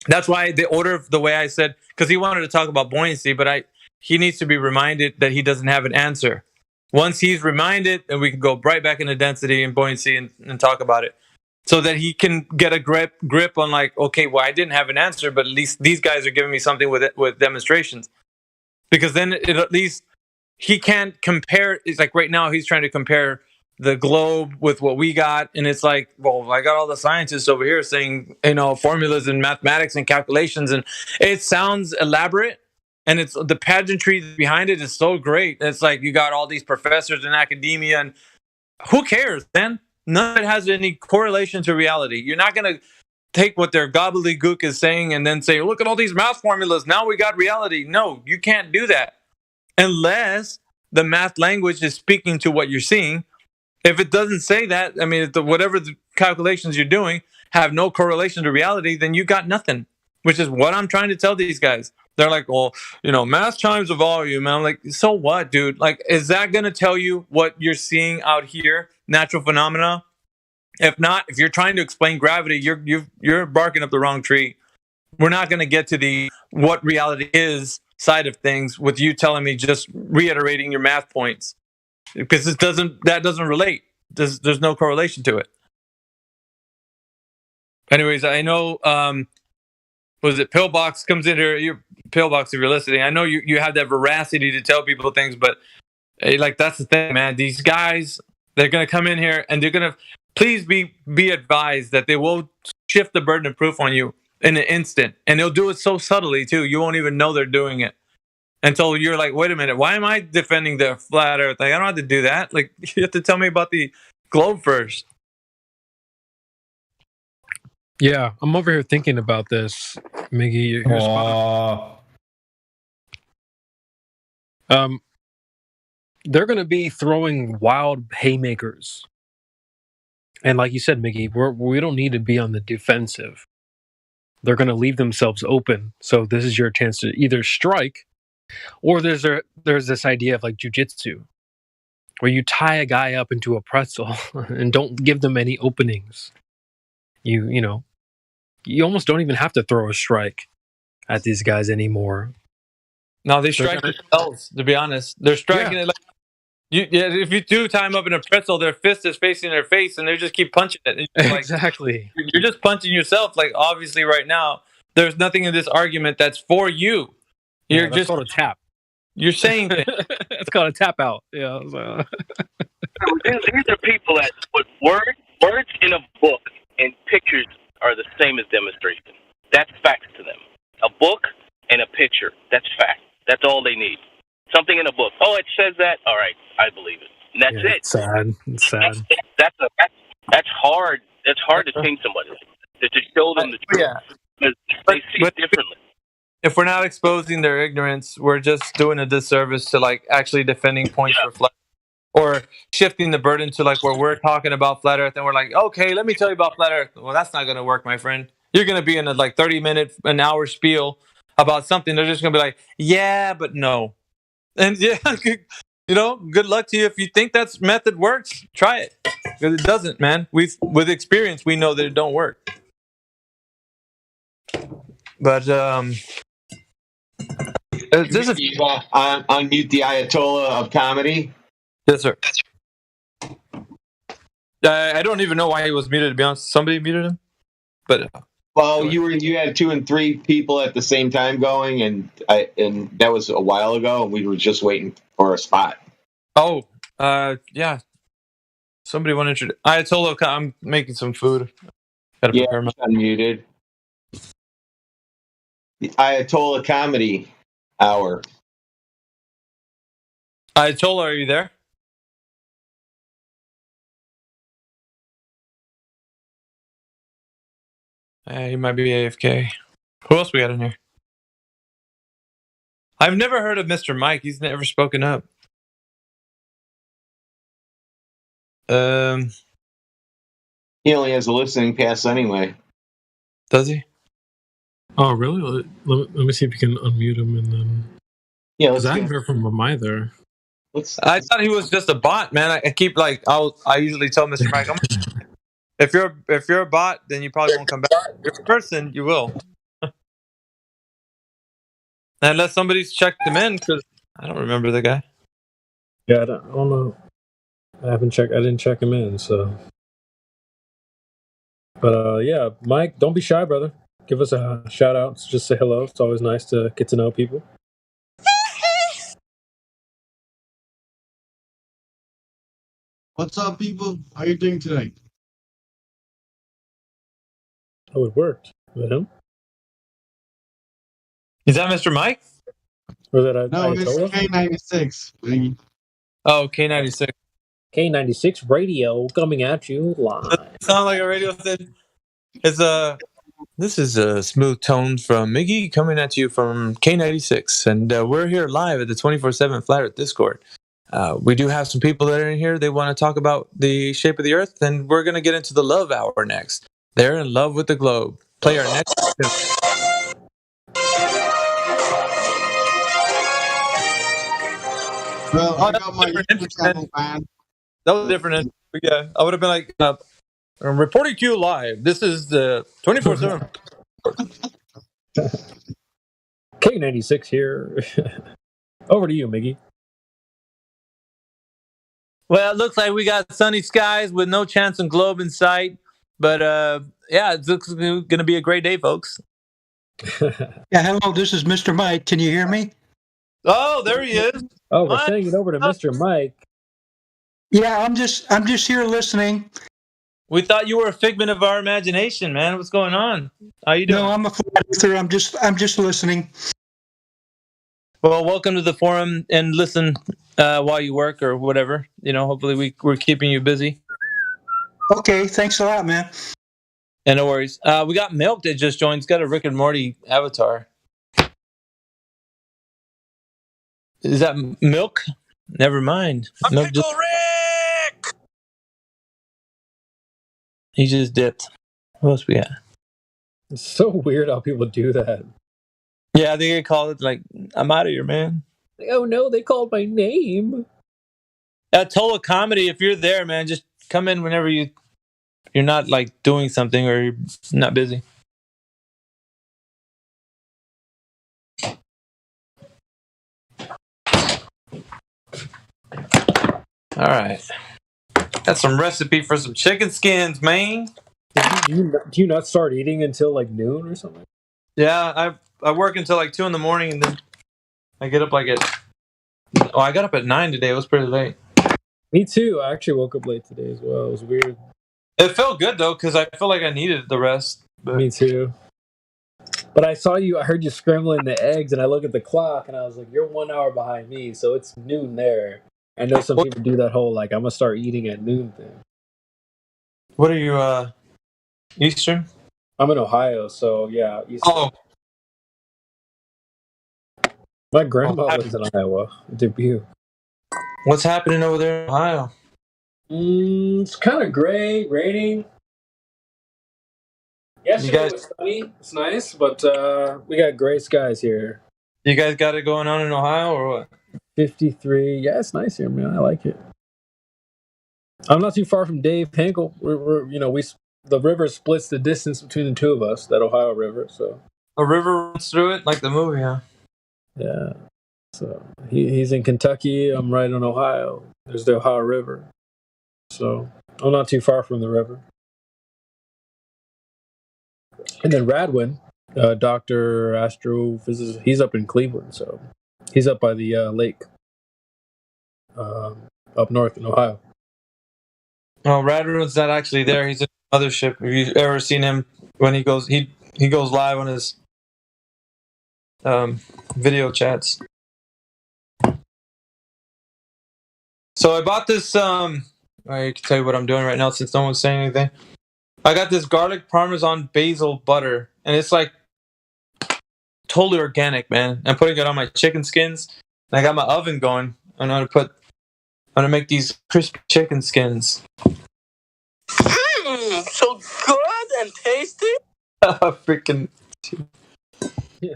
That's why the order, the way I said, because he wanted to talk about buoyancy, but he needs to be reminded that he doesn't have an answer. Once he's reminded, then we can go right back into density and buoyancy and talk about it, so that he can get a grip on like, okay, well, I didn't have an answer, but at least these guys are giving me something with demonstrations. Because then at least he can't compare. It's like right now he's trying to compare the globe with what we got, and it's like, well, I got all the scientists over here saying, formulas and mathematics and calculations, and it sounds elaborate, and it's the pageantry behind it is so great. It's like you got all these professors in academia, and who cares, man? None of it has any correlation to reality. You're not gonna take what their gobbledygook is saying and then say, look at all these math formulas, now we got reality. No, you can't do that unless the math language is speaking to what you're seeing. If it doesn't say that, I mean, whatever the calculations you're doing have no correlation to reality, then you got nothing, which is what I'm trying to tell these guys. They're like, well, mass times the volume. And I'm like, so what, dude? Like, is that going to tell you what you're seeing out here, natural phenomena? If not, if you're trying to explain gravity, you're barking up the wrong tree. We're not going to get to the what reality is side of things with you telling me, just reiterating your math points. Because that doesn't relate. There's no correlation to it. Anyways, I know was it Pillbox comes in here? You're Pillbox if you're listening. I know you have that veracity to tell people things, but like that's the thing, man. These guys, they're gonna come in here and they're gonna please be advised that they will shift the burden of proof on you in an instant, and they'll do it so subtly too. You won't even know they're doing it until you're like, wait a minute, why am I defending the flat earth? Like, I don't have to do that. Like, you have to tell me about the globe first. Yeah, I'm over here thinking about this, Miggy. You're spot on. They're going to be throwing wild haymakers. And like you said, Miggy, we don't need to be on the defensive. They're going to leave themselves open. So this is your chance to either strike, or there's this idea of like jujitsu, where you tie a guy up into a pretzel and don't give them any openings. You almost don't even have to throw a strike at these guys anymore. No, they strike themselves, to be honest. They're striking it like if you do tie them up in a pretzel, their fist is facing their face and they just keep punching it. Like, exactly. You're just punching yourself. Like, obviously right now, there's nothing in this argument that's for you. You're just called a tap. You're saying things. It's called a tap out. Yeah. So. These are people that put words in a book and pictures are the same as demonstration. That's facts to them. A book and a picture. That's fact. That's all they need. Something in a book. Oh, it says that. All right, I believe it. And that's it. It's sad. It's sad. That's hard. That's hard to change somebody. To show them the truth. Yeah. They see it differently. If we're not exposing their ignorance, we're just doing a disservice to like actually defending points for flat, or shifting the burden to like where we're talking about flat Earth and we're like, okay, let me tell you about flat Earth. Well, that's not going to work, my friend. You're going to be in a like 30-minute, an hour spiel about something. They're just going to be like, yeah, but no. And yeah, good luck to you. If you think that method works, try it. Because it doesn't, man. With experience, we know that it don't work. But this is unmute the Ayatollah of comedy. Yes, sir. I don't even know why he was muted. To be honest, somebody muted him. But well, you had 2 and 3 people at the same time going, and that was a while ago, and we were just waiting for a spot. Oh, yeah. Somebody wanted to. Ayatollah, I'm making some food. Gotta prepare my unmuted. The Ayatollah Comedy Hour. Ayatollah, are you there? You might be AFK. Who else we got in here? I've never heard of Mr. Mike. He's never spoken up. He only has a listening pass anyway. Does he? Oh, really? Let me see if you can unmute him and then. Yeah, because I haven't heard from him either. I thought he was just a bot, man. I keep like I usually tell Mr. Mike, if you're a bot, then you probably won't come back. If you're a person, you will. Unless somebody's checked him in, because I don't remember the guy. Yeah, I don't know. I didn't check him in, so. But yeah, Mike, don't be shy, brother. Give us a shout out. Just say hello. It's always nice to get to know people. What's up, people? How you doing today? Oh, it worked. Is that him? Is that Mr. Mike? Or is that No, it's K96. Oh, K96. K96 Radio coming at you live. Sound like a radio station. This is Smooth Tones from Miggy coming at you from K96, and we're here live at the 24/7 Flat Earth Discord. We do have some people that are in here. They want to talk about the shape of the Earth, and we're going to get into the love hour next. They're in love with the globe. Play our next. Well, I got my YouTube channel banned. That was different. Yeah, I would have been like, I'm reporting to you live. This is the 24/7. K96 here. Over to you, Miggy. Well, it looks like we got sunny skies with no chance of globe in sight. But yeah, it looks going to be a great day, folks. Yeah, hello, this is Mr. Mike. Can you hear me? Oh, there he is. Oh, we're sending it over to Mr. Mike. Yeah, I'm just here listening. We thought you were a figment of our imagination, man. What's going on? How you doing? No, I'm a flat earther. I'm just listening. Well, welcome to the forum, and listen while you work or whatever. You know, hopefully we're keeping you busy. Okay, thanks a lot, man. And no worries. We got Milk that just joined. He's got a Rick and Morty avatar. Is that Milk? Never mind. Milk just... Rick! He just dipped. What else we got? It's so weird how people do that. Yeah, they get called like, I'm out of here, man. Oh no, they called my name. At Tola Comedy, if you're there, man, just come in whenever you're not like doing something or you're not busy. All right. Got some recipe for some chicken skins, man. Do you not start eating until like noon or something? Yeah, I work until like 2 a.m. and then I get up like I got up at 9 today. It was pretty late. Me too. I actually woke up late today as well. It was weird. It felt good though, because I felt like I needed the rest. But... Me too. But I heard you scrambling the eggs, and I look at the clock, and I was like, you're 1 hour behind me, so it's noon there. I know some people do that whole, like, I'm going to start eating at noon thing. What are you, Eastern? I'm in Ohio, so yeah. Eastern. Oh. My grandma lives in Iowa, Dubuque. What's happening over there in Ohio? It's kind of gray, raining. Yesterday was sunny. It's nice, but we got gray skies here. You guys got it going on in Ohio or what? 53. Yeah, it's nice here, man. I like it. I'm not too far from Dave Hinkle. The river splits the distance between the two of us, that Ohio River. So a river runs through it, like the movie, huh? Yeah. So he's in Kentucky. I'm right in Ohio. There's the Ohio River. So I'm not too far from the river. And then Radwin, Dr. Astrophysicist, he's up in Cleveland, so he's up by the lake, up north in Ohio. Oh, Radwin's not actually there. He's in the mothership. Have you ever seen him when he goes? He goes live on his video chats. So I bought this. I can tell you what I'm doing right now since no one's saying anything. I got this garlic parmesan basil butter, and it's like totally organic, man. I'm putting it on my chicken skins. And I got my oven going. I'm gonna make these crispy chicken skins. So good and tasty. Freaking. Yeah.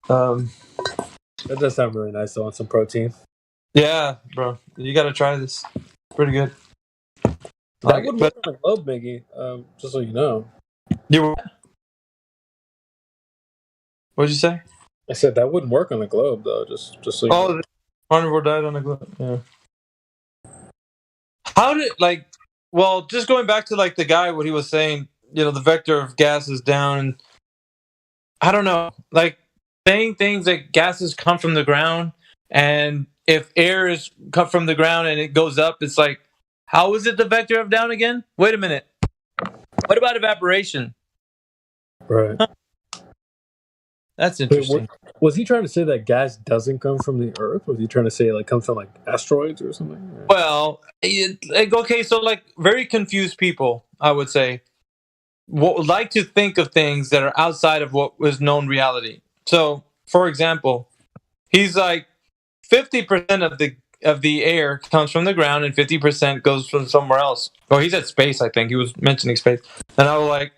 That does sound really nice. On some protein. Yeah, bro. You gotta try this. Pretty good. I would work on the globe, Miggy. Just so you know. You were... What'd you say? I said that wouldn't work on the globe though. Just so you know. Oh, the carnivore died on the globe. Yeah. How did well, just going back to the guy, what he was saying, the vector of gas is down, and I don't know, saying things like gases come from the ground, and if air is cut from the ground and it goes up, it's like, how is it the vector of down again? Wait a minute. What about evaporation? Right. That's interesting. Wait, was he trying to say that gas doesn't come from the Earth? Was he trying to say it comes from asteroids or something? Well, okay, so very confused people, I would say, would like to think of things that are outside of what was known reality. So, for example, he's like 50% of the air comes from the ground and 50% goes from somewhere else. Oh, he said space, I think. He was mentioning space. And I was like,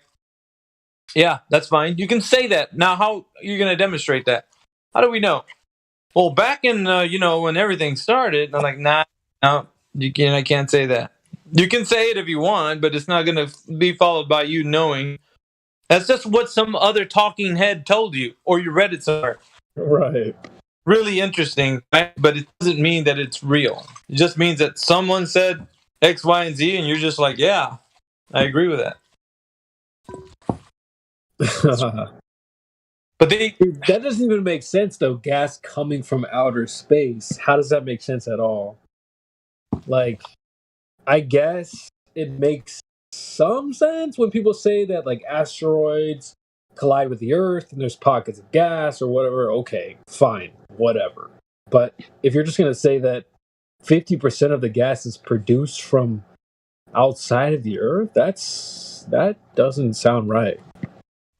yeah, that's fine. You can say that. Now, how are you going to demonstrate that? How do we know? Well, back in, when everything started, I'm like, nah, no, I can't say that. You can say it if you want, but it's not going to be followed by you knowing. That's just what some other talking head told you, or you read it somewhere. Right. Really interesting, right? But it doesn't mean that it's real. It just means that someone said X, Y, and Z, and you're just like, yeah, I agree with that. But that doesn't even make sense though. Gas coming from outer space. How does that make sense at all? I guess it makes some sense when people say that asteroids collide with the Earth and there's pockets of gas or whatever. Okay, fine, whatever. But if you're just going to say that 50% of the gas is produced from outside of the Earth, that doesn't sound right.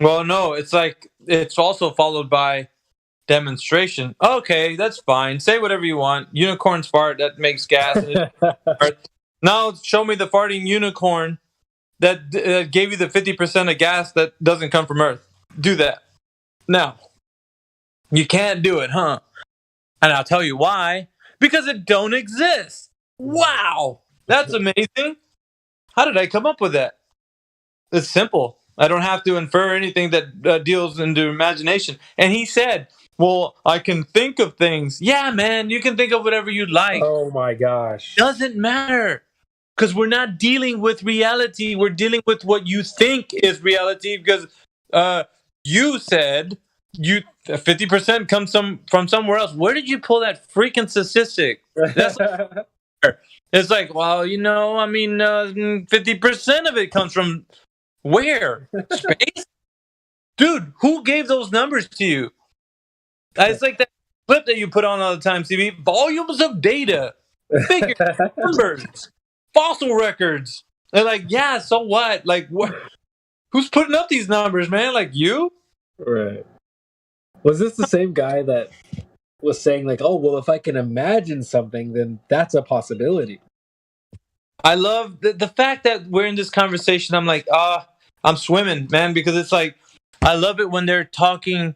Well, no, it's also followed by demonstration. Okay, that's fine. Say whatever you want. Unicorns fart, that makes gas. Now show me the farting unicorn that gave you the 50% of gas that doesn't come from Earth. Do that. Now, you can't do it, huh? And I'll tell you why. Because it don't exist. Wow, that's amazing. How did I come up with that? It's simple. I don't have to infer anything that deals into imagination. And he said, well, I can think of things. Yeah, man, you can think of whatever you'd like. Oh, my gosh. Doesn't matter. Because we're not dealing with reality. We're dealing with what you think is reality. Because you said 50% comes from somewhere else. Where did you pull that freaking statistic? That's it's like, well, 50% of it comes from where? Space? Dude, who gave those numbers to you? It's like that clip that you put on all the time, CB. Volumes of data, figures, numbers, fossil records. They're like, yeah, so what? What? Who's putting up these numbers, man? You? Right. Was this the same guy that was saying oh, well, if I can imagine something, then that's a possibility? I love the fact that we're in this conversation. I'm like, I'm swimming, man, because it's I love it when they're talking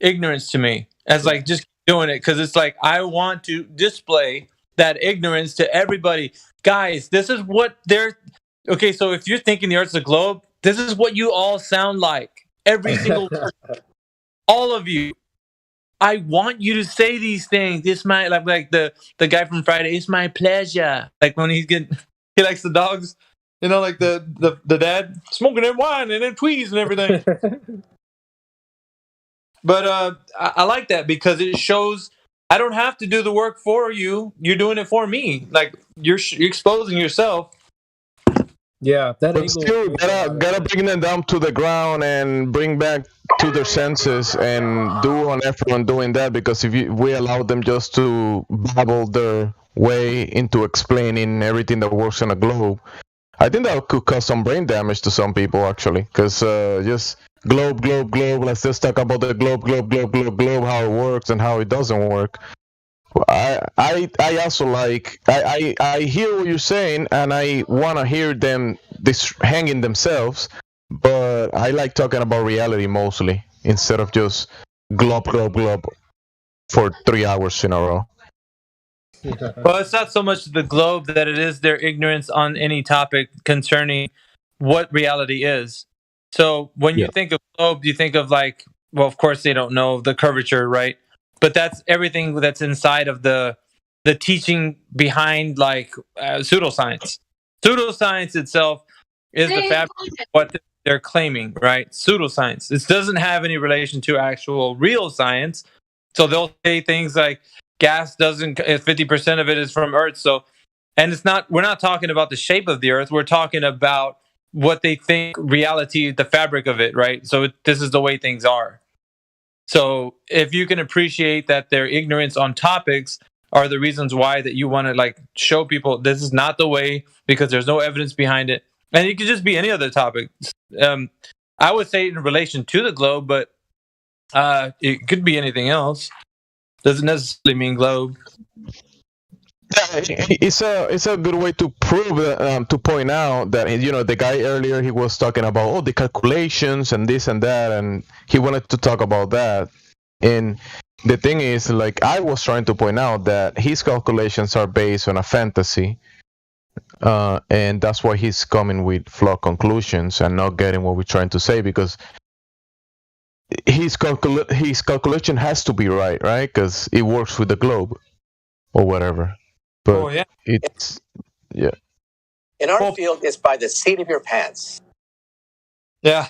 ignorance to me as just doing it. Cause it's I want to display that ignorance to everybody. Guys, this is what okay. So if you're thinking the Earth's a globe, this is what you all sound like. Every single person. All of you. I want you to say these things. It's my like the guy from Friday. It's my pleasure. When he likes the dogs, the dad smoking that wine and then tweez and everything. But I like that because it shows I don't have to do the work for you. You're doing it for me. You're exposing yourself. Yeah, but still gotta bring them down to the ground and bring back to their senses and do an effort on doing that, because if we allow them just to babble their way into explaining everything that works on a globe, I think that could cause some brain damage to some people actually, because just globe, let's just talk about the globe, how it works and how it doesn't work. I also I hear what you're saying, and I want to hear them hanging themselves, but I like talking about reality mostly instead of just globe for 3 hours in a row. Well, it's not so much the globe that it is their ignorance on any topic concerning what reality is. So when you think of globe, you think of well, of course they don't know the curvature, right? But that's everything that's inside of the teaching behind like pseudoscience. Pseudoscience itself is the fabric of what they're claiming, right? Pseudoscience. This doesn't have any relation to actual real science. So they'll say things like gas doesn't, 50% of it is from Earth. So, and it's not, we're not talking about the shape of the Earth. We're talking about what they think reality, the fabric of it, right? So this is the way things are. So if you can appreciate that their ignorance on topics are the reasons why that you want to like show people this is not the way because there's no evidence behind it. And it could just be any other topic. I would say in relation to the globe, but it could be anything else. Doesn't necessarily mean globe. It's a good way to prove to point out that the guy earlier he was talking about the calculations and this and that, and he wanted to talk about that. And the thing is, like I was trying to point out that his calculations are based on a fantasy, and that's why he's coming with flawed conclusions and not getting what we're trying to say, because his calculation has to be right, because it works with the globe or whatever. But it's In our field, it's by the seat of your pants. Yeah.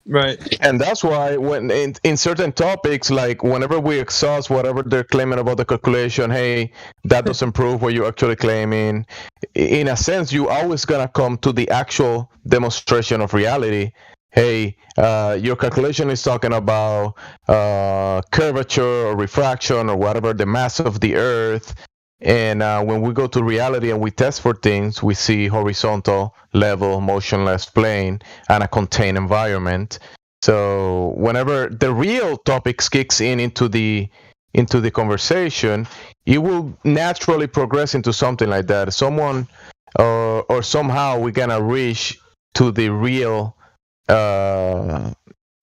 Right. And that's why when in certain topics, like whenever we exhaust whatever they're claiming about the calculation, hey, that doesn't prove what you're actually claiming. In a sense, you always gonna come to the actual demonstration of reality. Hey, your calculation is talking about curvature or refraction or whatever, the mass of the Earth. And when we go to reality and we test for things, we see horizontal, level, motionless plane, and a contained environment. So whenever the real topics kicks into the conversation, it will naturally progress into something like that. Someone or somehow we're gonna reach to the real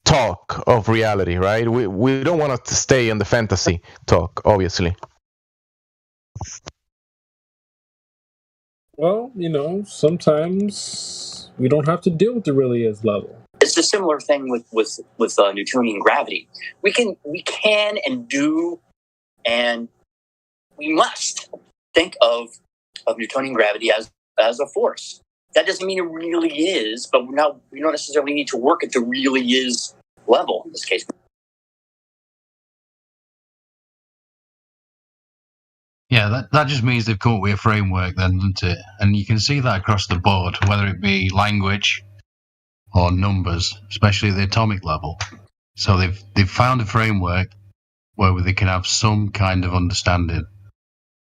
talk of reality, right? We don't want to stay in the fantasy talk, obviously. Well, sometimes we don't have to deal with the really is level. It's a similar thing with Newtonian gravity. We can and do, and we must think of Newtonian gravity as a force. That doesn't mean it really is, but we don't necessarily need to work at the really is level in this case. Yeah, that just means they've come up with a framework then, doesn't it? And you can see that across the board, whether it be language or numbers, especially at the atomic level. So they've found a framework where they can have some kind of understanding.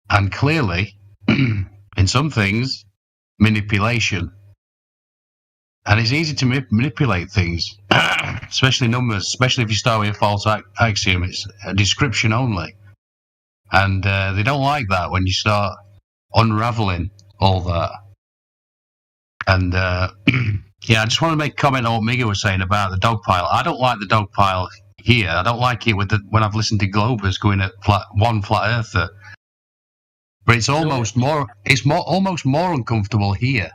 And clearly, in some things, manipulation. And it's easy to manipulate things, especially numbers, especially if you start with a false axiom. It's a description only. And they don't like that when you start unraveling all that. And yeah, I just want to make a comment on what Miguel was saying about the dog pile. I don't like the dog pile here. I don't like it when I've listened to Globers going at one flat earther. But it's almost almost more uncomfortable here,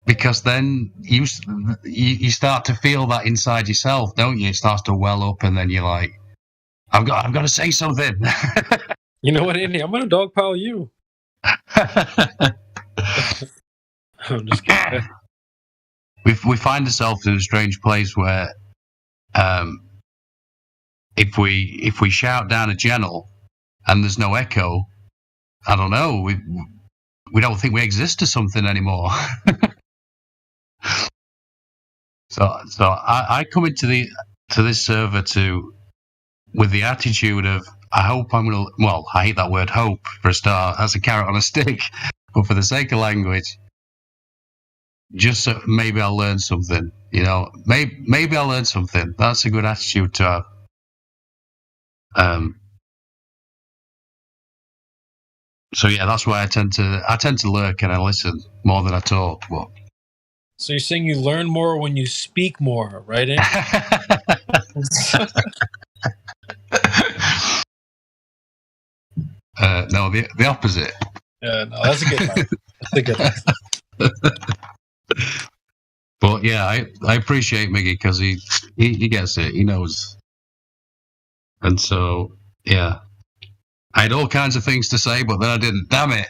because then you start to feel that inside yourself, don't you? It starts to well up, and then you're like, I've got to say something. You know what, Andy? I'm gonna dogpile you. I'm just kidding. We find ourselves in a strange place where, if we shout down a channel and there's no echo, I don't know. We don't think we exist to something anymore. So I come into this server with the attitude of, I hope I'm gonna. Well, I hate that word hope for a start. That's a carrot on a stick. But for the sake of language, just so maybe I'll learn something. Maybe I'll learn something. That's a good attitude to have. So yeah, that's why I tend to lurk and I listen more than I talk. But so you're saying you learn more when you speak more, right? No, the opposite. No, that's a good one. That's a good one. But But yeah, I appreciate Miggy because he gets it. He knows. And so, yeah. I had all kinds of things to say, but then I didn't. Damn it.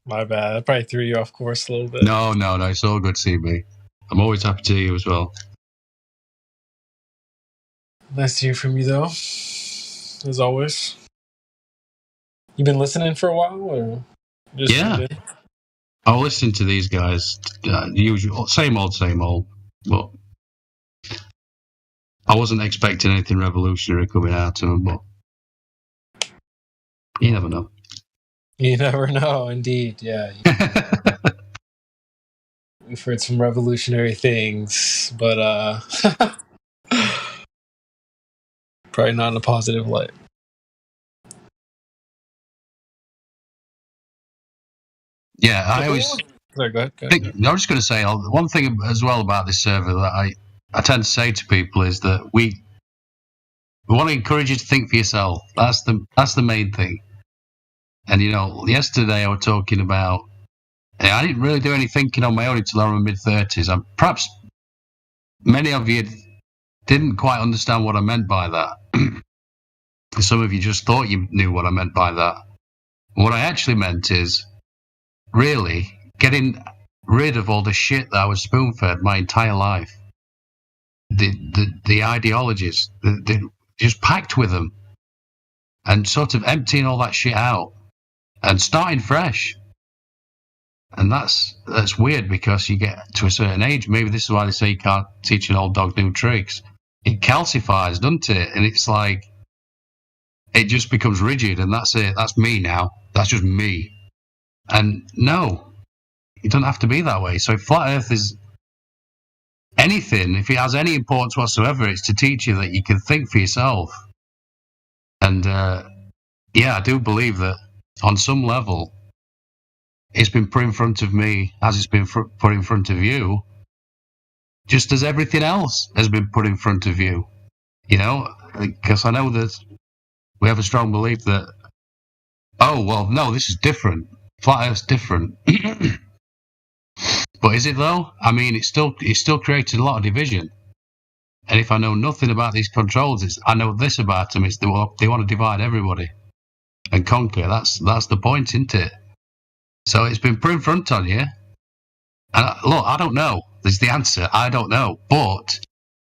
My bad. I probably threw you off course a little bit. No. It's all good, CB. I'm always happy to hear you as well. Nice to hear from you, though. As always. You been listening for a while, or just Yeah. I'll listen to these guys. Usual, same old. But I wasn't expecting anything revolutionary coming out of them. But you never know. You never know, indeed. Yeah. We've heard some revolutionary things, but probably not in a positive light. Yeah, I always. Sorry, go ahead. I was just going to say one thing as well about this server that I tend to say to people is that we want to encourage you to think for yourself. That's the main thing. And yesterday I was talking about. I didn't really do any thinking on my own until I was in my mid-30s. Perhaps many of you didn't quite understand what I meant by that. Some of you just thought you knew what I meant by that. What I actually meant is really getting rid of all the shit that I was spoon-fed my entire life. The ideologies, just packed with them, and sort of emptying all that shit out and starting fresh. And that's weird because you get to a certain age. Maybe this is why they say you can't teach an old dog new tricks. It calcifies, doesn't it? And it's like it just becomes rigid, and that's it. That's me now. That's just me. And no, it doesn't have to be that way. So if Flat Earth is anything, if it has any importance whatsoever, it's to teach you that you can think for yourself. And I do believe that on some level, it's been put in front of me as it's been put in front of you, just as everything else has been put in front of you. Because I know that we have a strong belief that, no, this is different. Flat Earth's different. But is it though? I mean, it's still created a lot of division. And if I know nothing about these controls, I know this about them. It's they want to divide everybody and conquer. That's the point, isn't it? So it's been put in front on you. And look, I don't know. There's the answer. I don't know. But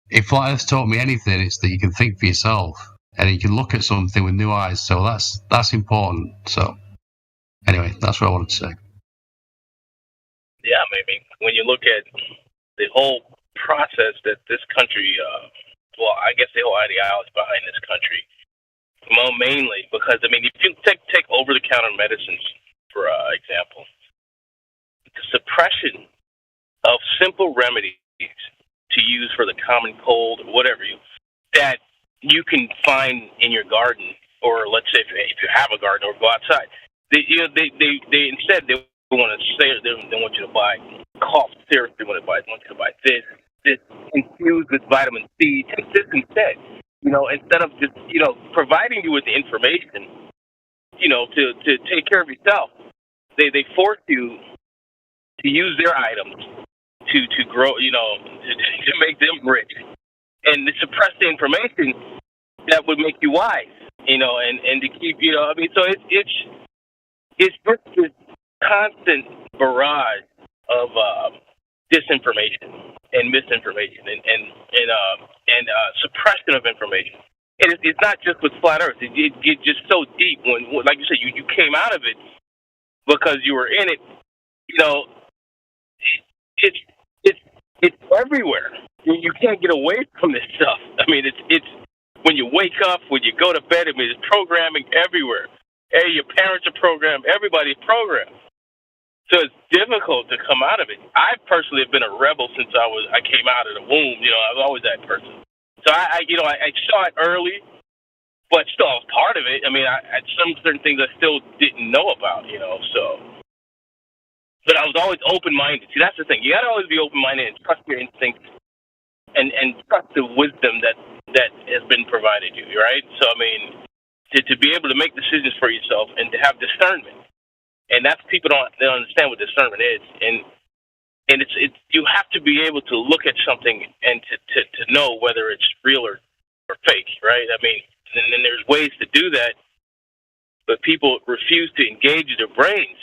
if Flat Earth taught me anything, it's that you can think for yourself and you can look at something with new eyes. So that's important. So anyway, that's what I wanted to say. Yeah, maybe when you look at the whole process that this country, I guess the whole ideology behind this country, mainly because, if you take over-the-counter medicines, for example, the suppression of simple remedies to use for the common cold or whatever that you can find in your garden, or let's say if you have a garden or go outside, they instead they want to say they want you to buy cough syrup, they want you to buy this infused with vitamin C. Take this instead. Instead of just providing you with the information, to take care of yourself. They force you to use their items to grow, to make them rich, and to suppress the information that would make you wise, and to keep, so it's just this constant barrage of disinformation and misinformation and suppression of information. And it's not just with Flat Earth. It gets just so deep when, like you said, you came out of it because you were in it. It's everywhere. You can't get away from this stuff. It's when you wake up, when you go to bed. There's programming everywhere. Hey, your parents are programmed. Everybody's programmed. So it's difficult to come out of it. I personally have been a rebel since I came out of the womb. I was always that person. So I saw it early, but still I was part of it. Some certain things I still didn't know about, so. But I was always open-minded. See, that's the thing. You got to always be open-minded and trust your instincts and trust the wisdom that has been provided you, right? So, to be able to make decisions for yourself and to have discernment. and that's people don't understand what discernment is, and it's you have to be able to look at something and to know whether it's real or fake, right? I mean, and then there's ways to do that, but people refuse to engage their brains.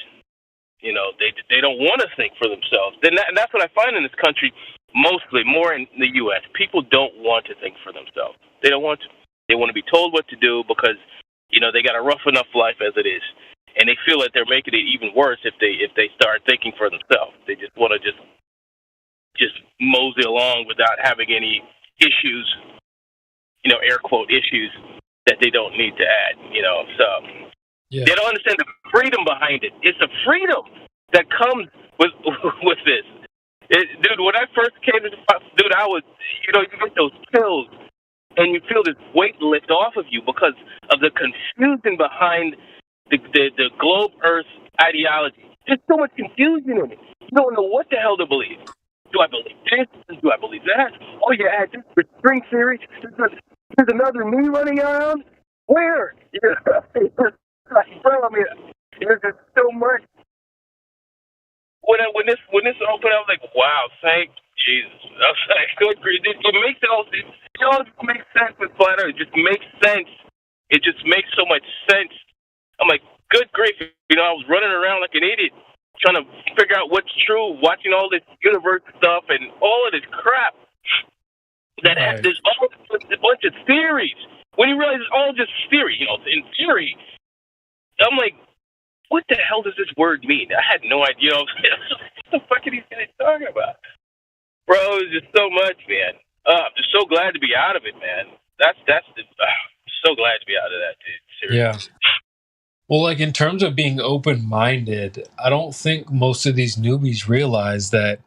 You know, they don't want to think for themselves. And that's what I find in this country, mostly, more in the U.S. People don't want to think for themselves. They don't want to. They want to be told what to do because, you know, they got a rough enough life as it is. And they feel that they're making it even worse if they start thinking for themselves. They just want to just mosey along without having any issues, you know, air quote issues that they don't need to add, you know. So they don't understand the freedom behind it. It's a freedom that comes with this. Dude, when I first came to I was, you know, you get those pills and you feel this weight lift off of you because of the confusion behind the globe Earth ideology. There's so much confusion in it. You don't know what the hell to believe. Do I believe this? Do I believe that? Oh, yeah, this is string theory. There's another me running around. Where? Bro, I mean, there's just so much. When this opened, I was like, wow, thank Jesus. I was like, good grief. It makes it all makes sense with Flat Earth. It just makes sense. It just makes so much sense. I'm like, good grief. You know, I was running around like an idiot trying to figure out what's true, watching all this universe stuff and all of this crap that has this all a bunch of theories. When you realize it's all just theory, you know, in theory, I'm like, what the hell does this word mean? I had no idea. You know, what the fuck are these guys talking about? Bro, it's just so much, man. I'm just so glad to be out of it, man. So glad to be out of that, dude. Seriously. Yeah. Well, like in terms of being open-minded, I don't think most of these newbies realize that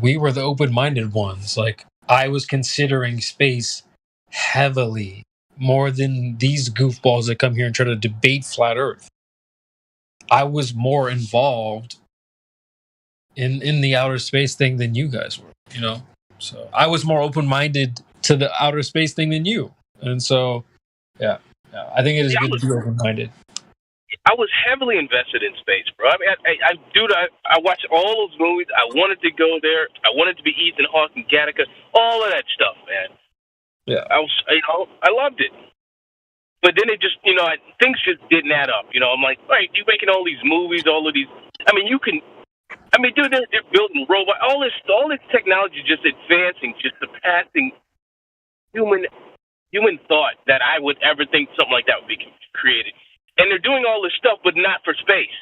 we were the open-minded ones. Like, I was considering space heavily more than these goofballs that come here and try to debate flat Earth. I was more involved in the outer space thing than you guys were, you know? So I was more open-minded to the outer space thing than you. And so, yeah I think it is good to be open-minded. I was heavily invested in space, bro. I mean, I watched all those movies. I wanted to go there. I wanted to be Ethan Hawke and Gattaca, all of that stuff, man. Yeah. I loved it. But then it just, you know, things just didn't add up. You know, I'm like, right, you're making all these movies, all of these. I mean, dude, they're building robots. All this technology just advancing, just surpassing human thought that I would ever think something like that would be created. And they're doing all this stuff, but not for space.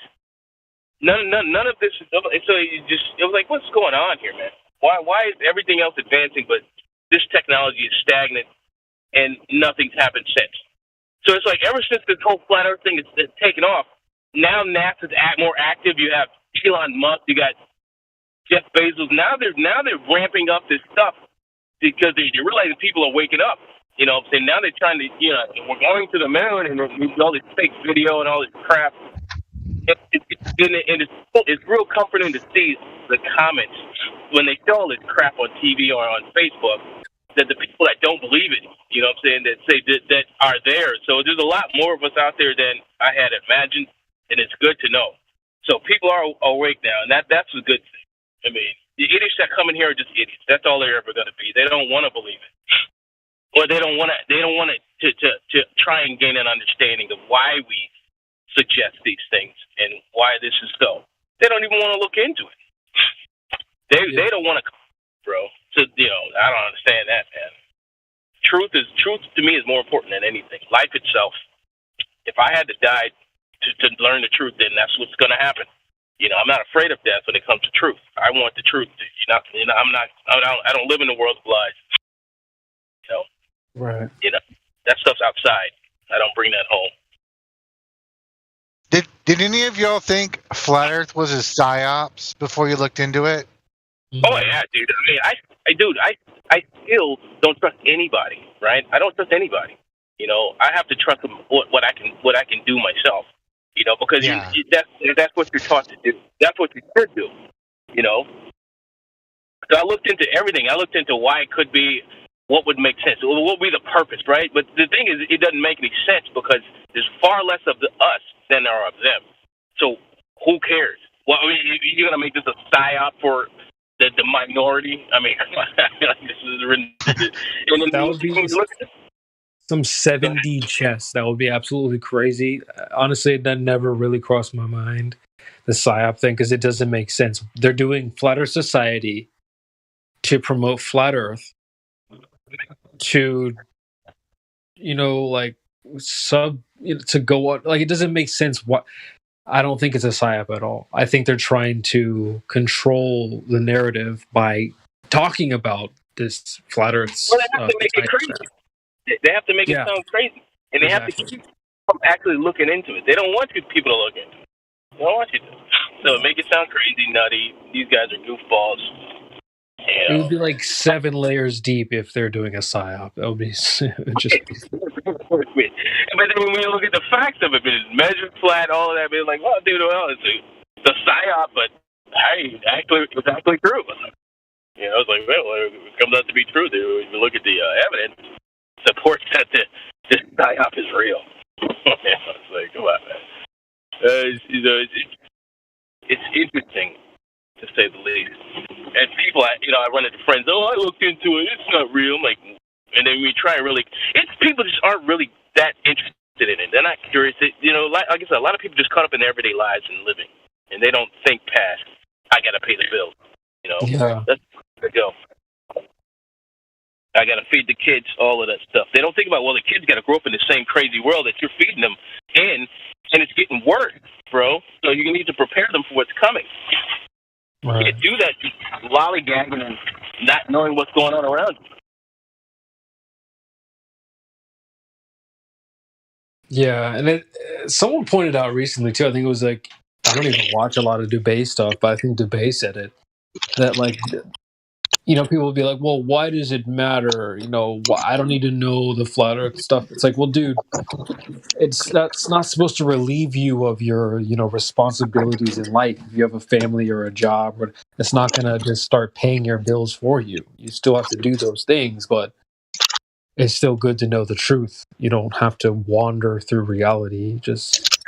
None of this. So it was like, what's going on here, man? Why is everything else advancing, but this technology is stagnant and nothing's happened since? So it's like ever since this whole flat Earth thing is taken off, now NASA's more active. You have Elon Musk, you got Jeff Bezos. Now they're ramping up this stuff because they realize people are waking up. You know, and now they're trying to, you know, we're going to the moon and all this fake video and all this crap. It's real comforting to see the comments when they show all this crap on TV or on Facebook, that the people that don't believe it, you know what I'm saying, that say that are there. So there's a lot more of us out there than I had imagined, and it's good to know. So people are awake now, and that's a good thing. I mean, the idiots that come in here are just idiots. That's all they're ever going to be. They don't want to believe it. Or they don't want to try and gain an understanding of why we suggest these things and why this is so. They don't even want to look into it. They don't want to, bro. So, you know, I don't understand that, man. Truth to me is more important than anything. Life itself. If I had to die to learn the truth, then that's what's going to happen. You know, I'm not afraid of death when it comes to truth. I want the truth. I don't live in the world of lies. You know. Right. You know, that stuff's outside. I don't bring that home. Did any of y'all think Flat Earth was a psyops before you looked into it? Oh yeah, dude. I mean, I still don't trust anybody, right? I don't trust anybody. You know, I have to trust what I can do myself. You know, because that's what you're taught to do. That's what you should do. You know. So I looked into everything. I looked into why it could be. What would make sense? What would be the purpose, right? But the thing is, it doesn't make any sense because there's far less of us than there are of them. So who cares? Well, I mean, you're gonna make this a psyop for the minority. I mean, like, this is ridiculous. And then That when would be you look at some 7D chess. That would be absolutely crazy. Honestly, that never really crossed my mind, the PSYOP thing, because it doesn't make sense. They're doing Flat Earth Society to promote Flat Earth, to, like, to go on. Like, it doesn't make sense. I don't think it's a PSYOP at all. I think they're trying to control the narrative by talking about this Flat Earth. well, they have to make it crazy. They have to make it sound crazy, and they have to keep from actually looking into it. They don't want people to look into it. They don't want you to. So make it sound crazy, nutty. These guys are goofballs. It would be like 7 layers deep if they're doing a PSYOP. That would be just. But then when you look at the facts of it, it's measured flat, all of that, it's like, well, dude, it's a PSYOP, but hey, it's actually true. It's like, well, it comes out to be true. If you look at the evidence, supports that this PSYOP is real. It's like, come on, man. It's interesting, to say the least. And people, I run into friends, I looked into it, it's not real. I'm like, and then we try and it's people just aren't really that interested in it. They're not curious. Like I said, a lot of people just caught up in their everyday lives and living, and they don't think past, I got to pay the bills. Yeah. That's where they go. I got to feed the kids, all of that stuff. They don't think about, well, the kids got to grow up in the same crazy world that you're feeding them in, and it's getting worse, bro. So you need to prepare them for what's coming. Right. You can't do that just lollygagging and not knowing what's going on around you. Yeah, and someone pointed out recently too. I think it was like, I don't even watch a lot of Dubé stuff, but I think Dubé said it, that like, people will be like, well, why does it matter? I don't need to know the Flat Earth stuff. It's like, well, dude, that's not supposed to relieve you of your responsibilities in life. If you have a family or a job, it's not gonna just start paying your bills for you. You still have to do those things, but it's still good to know the truth. You don't have to wander through reality, just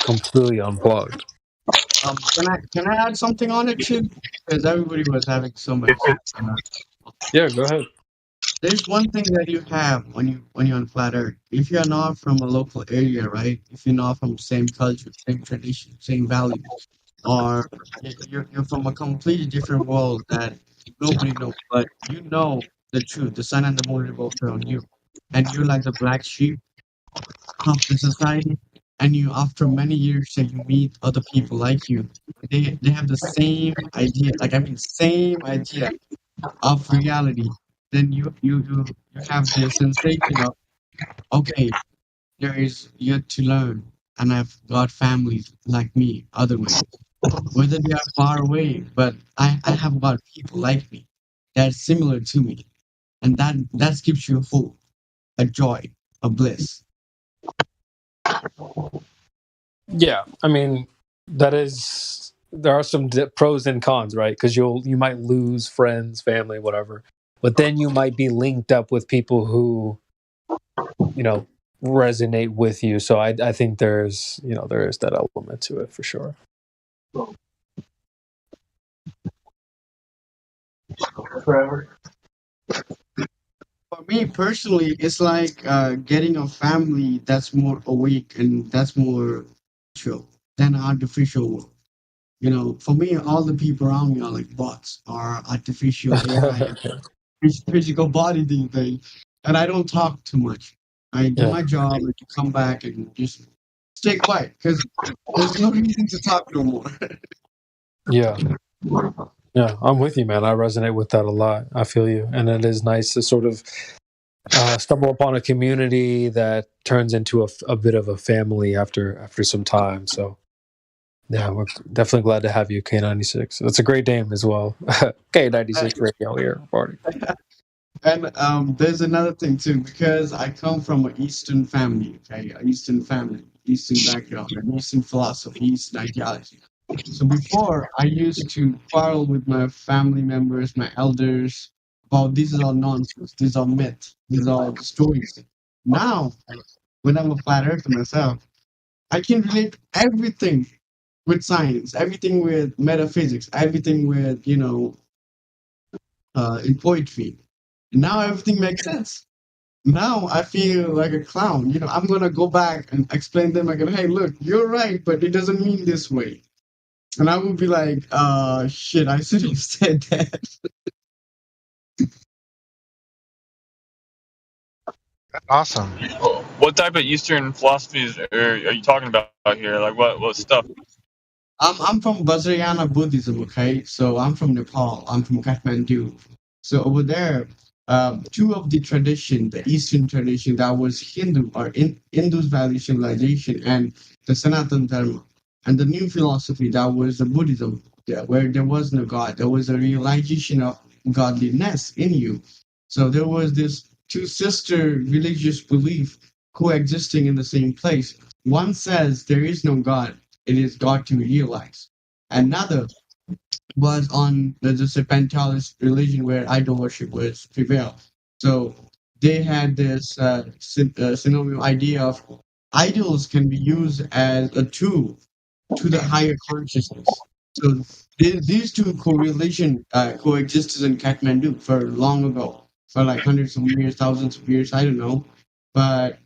completely unplugged. Can I add something on it too? Because everybody was having so much. Yeah, go ahead. There's one thing that you have when you're on Flat Earth. If you're not from a local area, right? If you're not from the same culture, same tradition, same values, or you're from a completely different world that nobody knows, but you know the truth. The sun and the moon revolve around you, and you're like the black sheep of the society. And you, after many years, and you meet other people like you, they have the same idea, same idea of reality. Then you have the sensation of, okay, there is yet to learn, and I've got families like me other ways, whether they are far away, but I have got people like me that's similar to me, and that gives you hope, a joy, a bliss. Yeah, I mean, there are some pros and cons, right? Because you might lose friends, family, whatever, but then you might be linked up with people who, resonate with you. So I think there is that element to it for sure. Forever. For me personally, it's like getting a family that's more awake and that's more natural than artificial world. For me, all the people around me are like bots or artificial AI, physical body these days, and I don't talk too much. I do my job and come back and just stay quiet because there's no reason to talk no more. Yeah, I'm with you, man. I resonate with that a lot. I feel you, and it is nice to sort of stumble upon a community that turns into a bit of a family after some time. So, yeah, we're definitely glad to have you, K96. It's a great name as well. K96 Radio here, party. And there's another thing too, because I come from an Eastern family, Eastern background, an Eastern philosophy, Eastern ideology. So before, I used to quarrel with my family members, my elders, about this is all nonsense, these are myths, these are stories. Now, when I'm a flat earther myself, I can relate everything with science, everything with metaphysics, everything with in poetry. Now everything makes sense. Now I feel like a clown. I'm gonna go back and explain them again. Hey, look, you're right, but it doesn't mean this way. And I would be like, shit, I should have said that. Awesome. What type of Eastern philosophies are you talking about here? Like what stuff? I'm from Vajrayana Buddhism, okay? So I'm from Nepal. I'm from Kathmandu. So over there, two of the tradition, the Eastern tradition that was Hindu or Indus Valley civilization and the Sanatan Dharma, and the new philosophy that was the Buddhism, where there was no God, there was a realization of godliness in you. So there was this two sister religious belief coexisting in the same place. One says there is no God, it is God to realize. Another was on the Serpentalist religion where idol worship was prevailed. So they had this synonym idea of idols can be used as a tool to the higher consciousness. So these two correlation coexisted in Kathmandu for long ago, for like hundreds of years, thousands of years, I don't know. But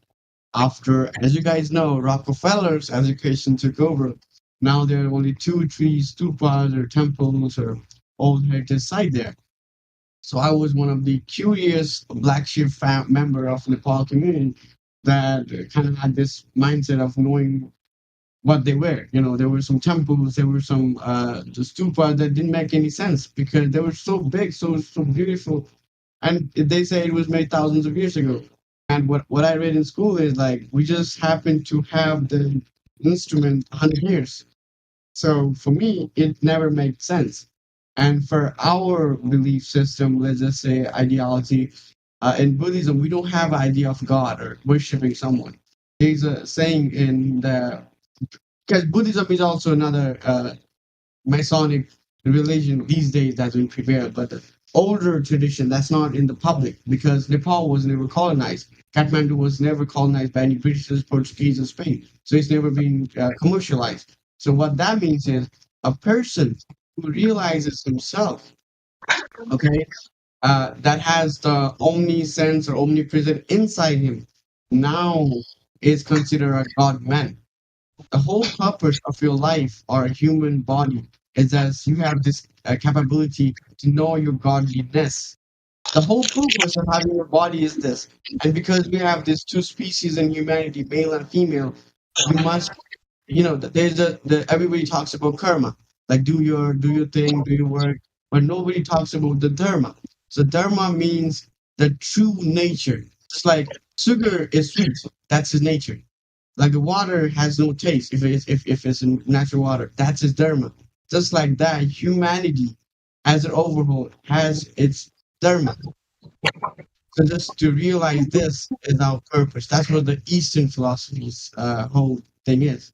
after, as you guys know, Rockefeller's education took over. Now there are only 2, 3 stupas or temples or old heritage site there. So I was one of the curious black sheep member of Nepal community that kind of had this mindset of knowing what they were. There were some temples, there were some the stupas that didn't make any sense because they were so big, so beautiful, and they say it was made thousands of years ago. And what I read in school is like we just happen to have the instrument 100 years. So for me, it never made sense. And for our belief system, let's just say ideology, in Buddhism, we don't have an idea of God or worshiping someone. There's a saying in the because Buddhism is also another Masonic religion these days that's been prevailed, but the older tradition that's not in the public because Nepal was never colonized. Kathmandu was never colonized by any British, Portuguese, or Spain, so it's never been commercialized. So what that means is a person who realizes himself, okay, that has the omniscience or omnipresent inside him, now is considered a god man. The whole purpose of your life or a human body is as you have this capability to know your godliness. The whole purpose of having a body is this. And because we have these two species in humanity, male and female, you must, there's the everybody talks about karma, like do your thing, do your work, but nobody talks about the dharma. So dharma means the true nature. Just like sugar is sweet, that's his nature. Like the water has no taste if it's in natural water. That's its dharma. Just like that, humanity as an overhaul has its dharma. So just to realize this is our purpose. That's what the Eastern philosophy's whole thing is.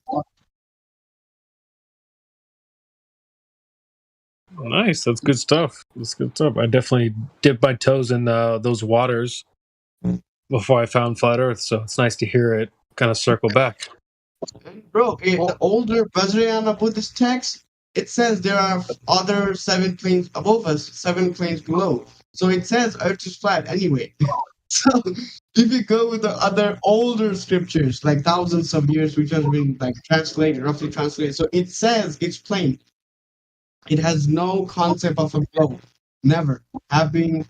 Nice. That's good stuff. That's good stuff. I definitely dipped my toes in those waters before I found Flat Earth, so it's nice to hear it kind of circle back. Bro, the older Vajrayana Buddhist text, it says there are other 7 planes above us, 7 planes below. So it says Earth is flat anyway. So if you go with the other older scriptures, like thousands of years, which has been like translated, roughly translated, so it says it's plane. It has no concept of a globe. Never. Having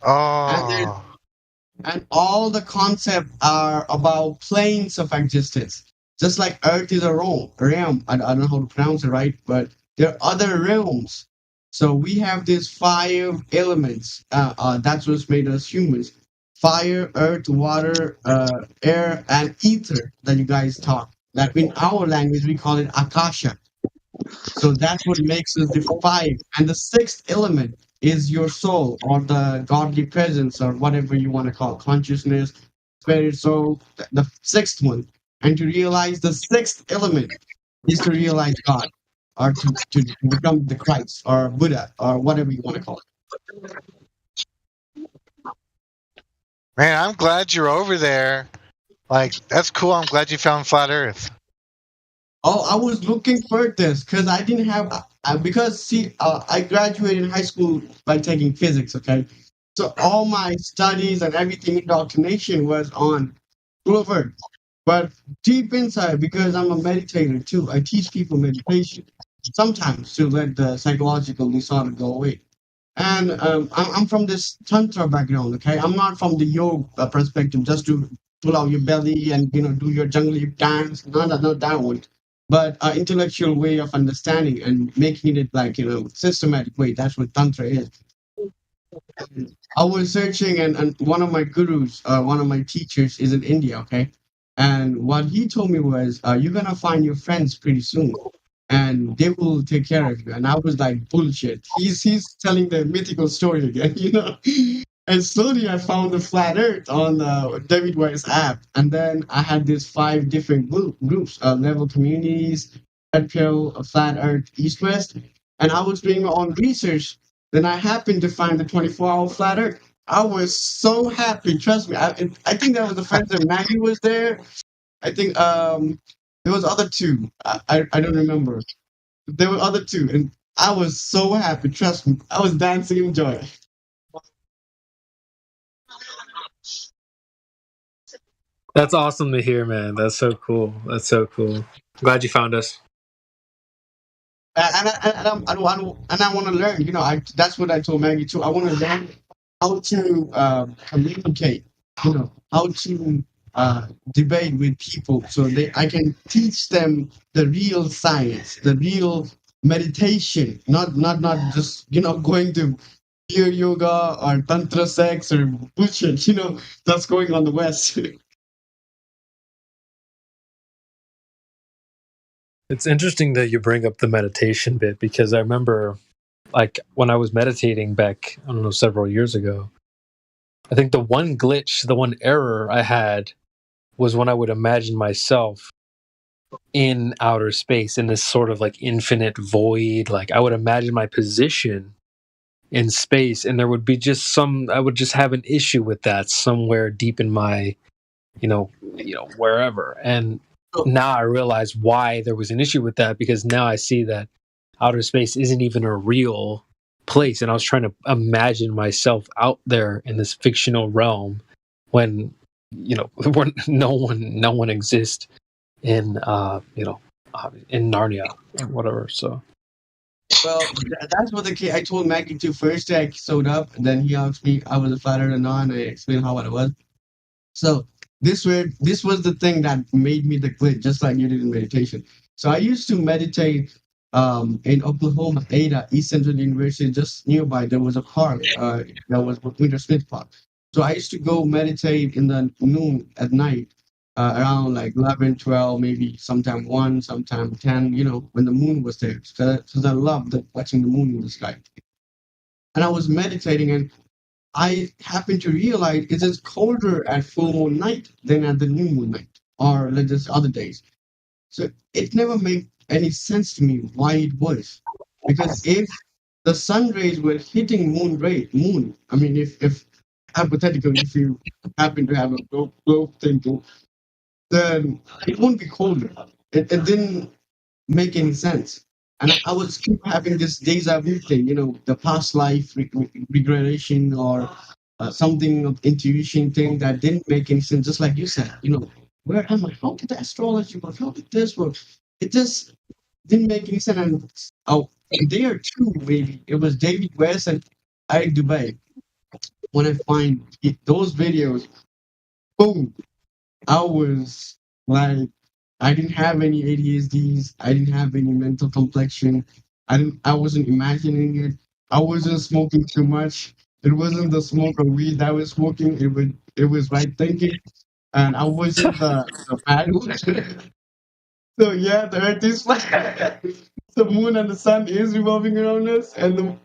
and all the concepts are about planes of existence. Just like Earth is a realm. I don't know how to pronounce it right, but there are other realms. So we have these 5 elements. That's what's made us humans: fire, earth, water, air, and ether. That you guys talk. That in our language we call it akasha. So that's what makes us the 5. And the 6th element is your soul or the godly presence or whatever you want to call it, consciousness, spirit, soul, the 6th one. And to realize the 6th element is to realize God or to become the Christ or Buddha or whatever you want to call it. Man, I'm glad you're over there. Like, that's cool. I'm glad you found Flat Earth. Oh, I was looking for this because I didn't have because see, I graduated high school by taking physics. Okay, so all my studies and everything indoctrination was on Clover. But deep inside, because I'm a meditator too, I teach people meditation sometimes to let the psychological disorder go away. And I'm from this tantra background. Okay, I'm not from the yoga perspective, just to pull out your belly and do your jungle dance. Not that one, but intellectual way of understanding and making it like systematic way. That's what tantra is. I was searching, and one of my gurus, one of my teachers, is in India. Okay, and what he told me was, you're gonna find your friends pretty soon, and they will take care of you. And I was like, bullshit. He's telling the mythical story again, And slowly I found the flat Earth on the David Weiss app, and then I had these 5 different groups, level communities, Red Pill, Flat Earth, East West, and I was doing my own research. Then I happened to find the 24-hour flat Earth. I was so happy. Trust me. I think that was the friends that Maggie was there. I think there was other two. I don't remember. There were other two, and I was so happy. Trust me, I was dancing in joy. That's awesome to hear, man. That's so cool. That's so cool. Glad you found us. And I want to learn. That's what I told Maggie too. I want to learn how to communicate. How to debate with people, so I can teach them the real science, the real meditation, not just going to pure yoga or tantra sex or bullshit. That's going on the West. It's interesting that you bring up the meditation bit, because I remember, like, when I was meditating back, I don't know, several years ago, I think the one glitch, the one error I had was when I would imagine myself in outer space, in this sort of like infinite void. Like, I would imagine my position in space, and there would be just I would just have an issue with that somewhere deep in my, wherever. And now I realize why there was an issue with that, because now I see that outer space isn't even a real place, and I was trying to imagine myself out there in this fictional realm when when no one exists in in Narnia or whatever. So well, that's what the kid I told Maggie to first. I showed up, and then he asked me I was a flat earther or not, and I explained how it was. So this was the thing that made me the glitch, just like you did in meditation. So I used to meditate in Oklahoma, Ada, East Central University, just nearby. There was a park that was Winter Smith Park. So I used to go meditate in the noon at night, around like 11, 12, maybe sometime 1, sometime 10, when the moon was there. Because I loved watching the moon in the sky. And I was meditating, and I happened to realize it is colder at full moon night than at the new moon night, or like just other days. So it never made any sense to me why it was. Because if the sun rays were hitting moon, I mean, if hypothetically, if you happen to have a globe thinking, then it won't be colder. It didn't make any sense. And I was keep having this deja vu thing, the past life regression, or something of intuition thing that didn't make any sense. Just like you said, where am I? How did the astrology work? How did this work? It just didn't make any sense. And there too, maybe it was David West and Eric Dubay. When I find those videos, boom, I was like, I didn't have any ADHDs. I didn't have any mental complexion. I wasn't imagining it. I wasn't smoking too much. It wasn't the smoke of weed that I was smoking. It was right thinking, and I wasn't the bad one. So yeah, the Earth is flat. The moon and the sun is revolving around us, and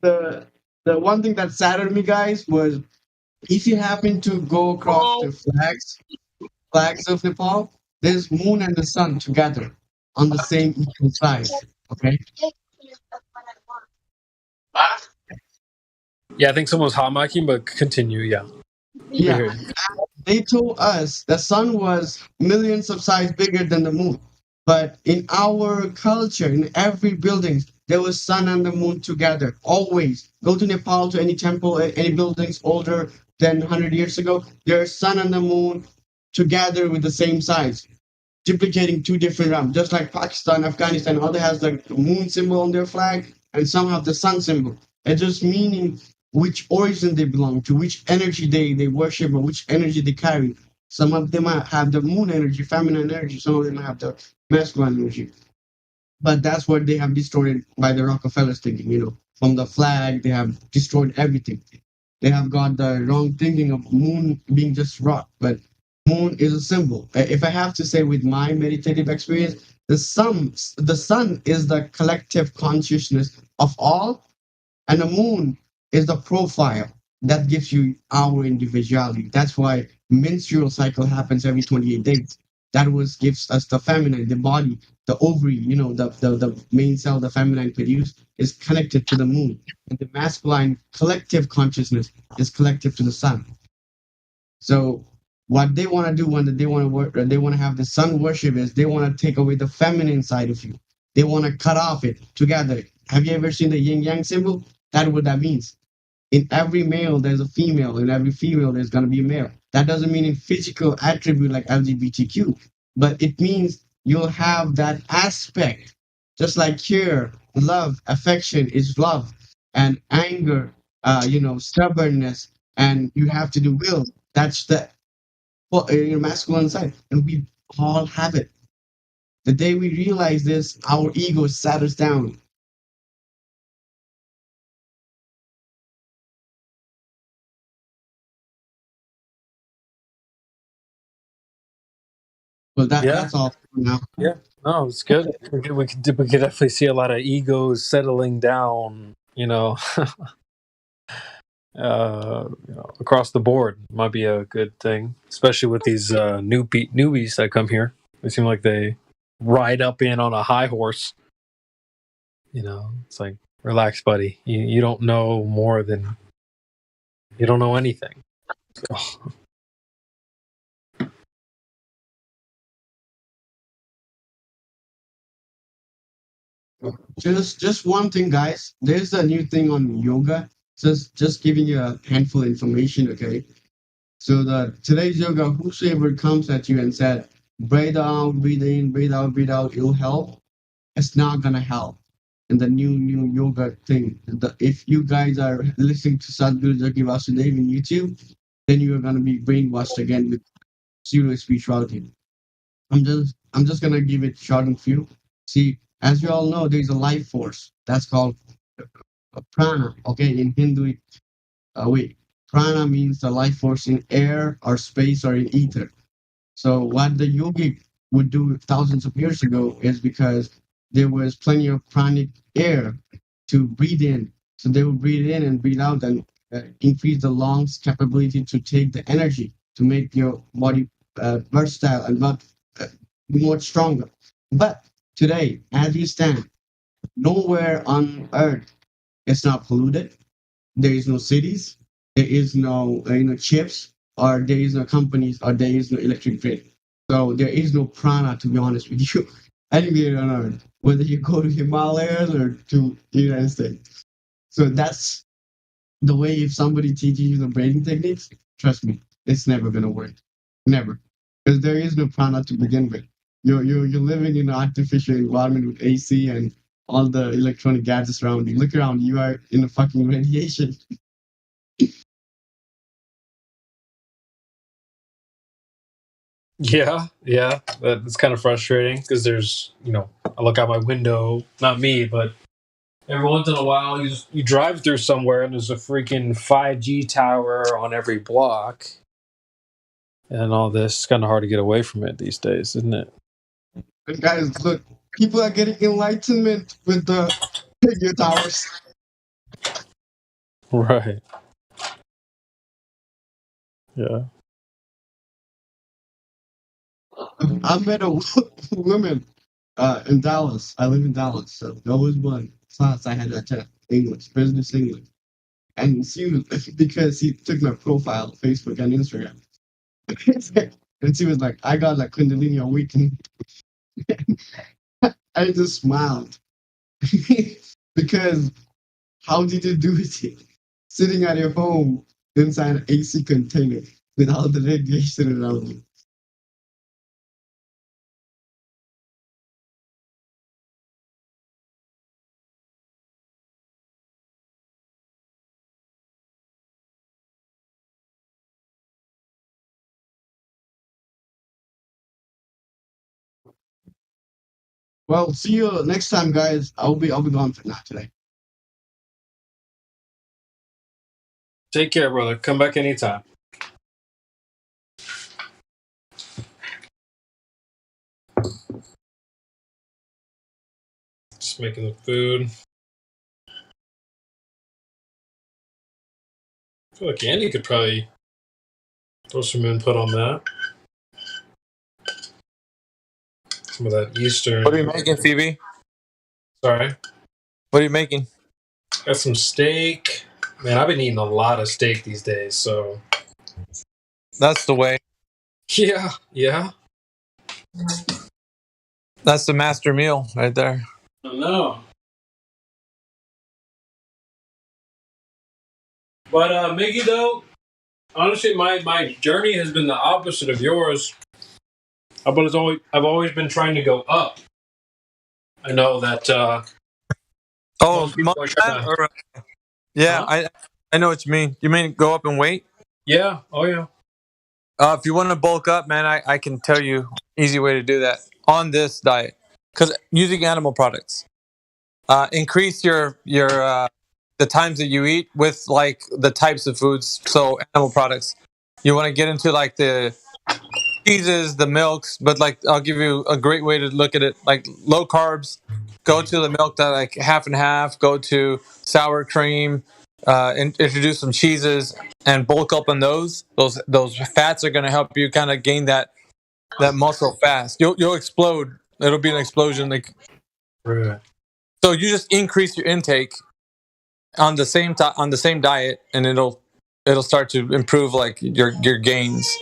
the one thing that saddened me, guys, was if you happen to go across the flags of Nepal, there's moon and the sun together on the same equal size. Okay. yeah, I think someone was hot micing, but continue. Yeah. Yeah. They told us the sun was millions of size bigger than the moon. But in our culture, in every building, there was sun and the moon together. Always. Go to Nepal, to any temple, any buildings older than 100 years ago. There's sun and the moon together with the same size, duplicating two different realms. Just like Pakistan, Afghanistan, all they has the moon symbol on their flag, and some have the sun symbol. It's just meaning which origin they belong to, which energy they worship, or which energy they carry. Some of them might have the moon energy, feminine energy. Some of them have the masculine energy. But that's what they have destroyed by the Rockefellers thinking. From the flag, they have destroyed everything. They have got the wrong thinking of moon being just rock, but moon is a symbol. If I have to say, with my meditative experience, the sun is the collective consciousness of all, and the moon is the profile that gives you our individuality. That's why menstrual cycle happens every 28 days. That gives us the feminine, the body, the ovary, the main cell the feminine produce is connected to the moon. And the masculine collective consciousness is collective to the sun. So what they want to do when they want to have the sun worship is they want to take away the feminine side of you. They want to cut off it together. Have you ever seen the yin yang symbol? That's what that means. In every male, there's a female. In every female, there's going to be a male. That doesn't mean in physical attribute like LGBTQ, but it means you'll have that aspect. Just like here, love, affection is love, and anger, stubbornness, and you have to do will. That's the your masculine side, and we all have it. The day we realize this, our ego sat us down. Well, that's all for now. Yeah, no, it's good. We could definitely see a lot of egos settling down. Across the board might be a good thing, especially with these newbies that come here. They seem like they ride up in on a high horse. It's like, relax, buddy. You don't know more than you don't know anything. So. Just one thing, guys. There's a new thing on yoga. Just giving you a handful of information, okay? So today's yoga, whosoever comes at you and said, breathe out, breathe in, breathe out, it'll help. It's not gonna help. And the new yoga thing. If you guys are listening to Sadhguru Jaggi Vasudev in YouTube, then you are gonna be brainwashed again with pseudo spirituality. I'm just gonna give it short and few. See, as you all know, there's a life force that's called prana. Okay, in Hindu, prana means the life force in air or space or in ether. So what the yogic would do thousands of years ago is because there was plenty of pranic air to breathe in. So they would breathe in and breathe out and increase the lungs' capability to take the energy to make your body versatile and more stronger. But today, as we stand, nowhere on earth is not polluted. There is no cities. There is no chips, or there is no companies, or there is no electric grid. So there is no prana, to be honest with you, anywhere on earth, whether you go to Himalayas or to the United States. So that's the way. If somebody teaches you the breathing techniques, trust me, it's never gonna work. Never, because there is no prana to begin with. You're living in an artificial environment with AC and all the electronic gadgets around you. Look around, you are in a fucking radiation. Yeah, it's kind of frustrating because there's, I look out my window, not me, but every once in a while you drive through somewhere and there's a freaking 5G tower on every block and all this. It's kind of hard to get away from it these days, isn't it? And guys, look, people are getting enlightenment with the radio towers. Right. Yeah. I met a woman in Dallas. I live in Dallas, so that was one class I had to attend, English, business English. And she was, because he took my profile, Facebook and Instagram. And she was like, I got like Kundalini awakening. I just smiled because how did you do it? Sitting at your home inside an AC container with all the radiation around you. Well, see you next time, guys. I'll be gone for now today. Take care, brother. Come back anytime. Just making the food. I feel like Andy could probably throw some input on that. Some of that Eastern. What are you making, Phoebe? Sorry? What are you making? Got some steak. Man, I've been eating a lot of steak these days, so. That's the way. Yeah, yeah. That's the master meal right there. I know. But Miggy, though, honestly, my journey has been the opposite of yours. I've always been trying to go up. I know that. Yeah, huh? I know what you mean. You mean go up in weight? Yeah. Oh yeah. If you want to bulk up, man, I can tell you easy way to do that on this diet. Because using animal products, increase your the times that you eat with like the types of foods. So animal products, you want to get into like the cheeses, the milks, but like I'll give you a great way to look at it. Like low carbs, go to the milk that like half and half. Go to sour cream. Introduce some cheeses and bulk up on those. Those fats are going to help you kind of gain that muscle fast. You'll explode. It'll be an explosion. Like, right. So you just increase your intake on the same diet, and it'll start to improve like your gains.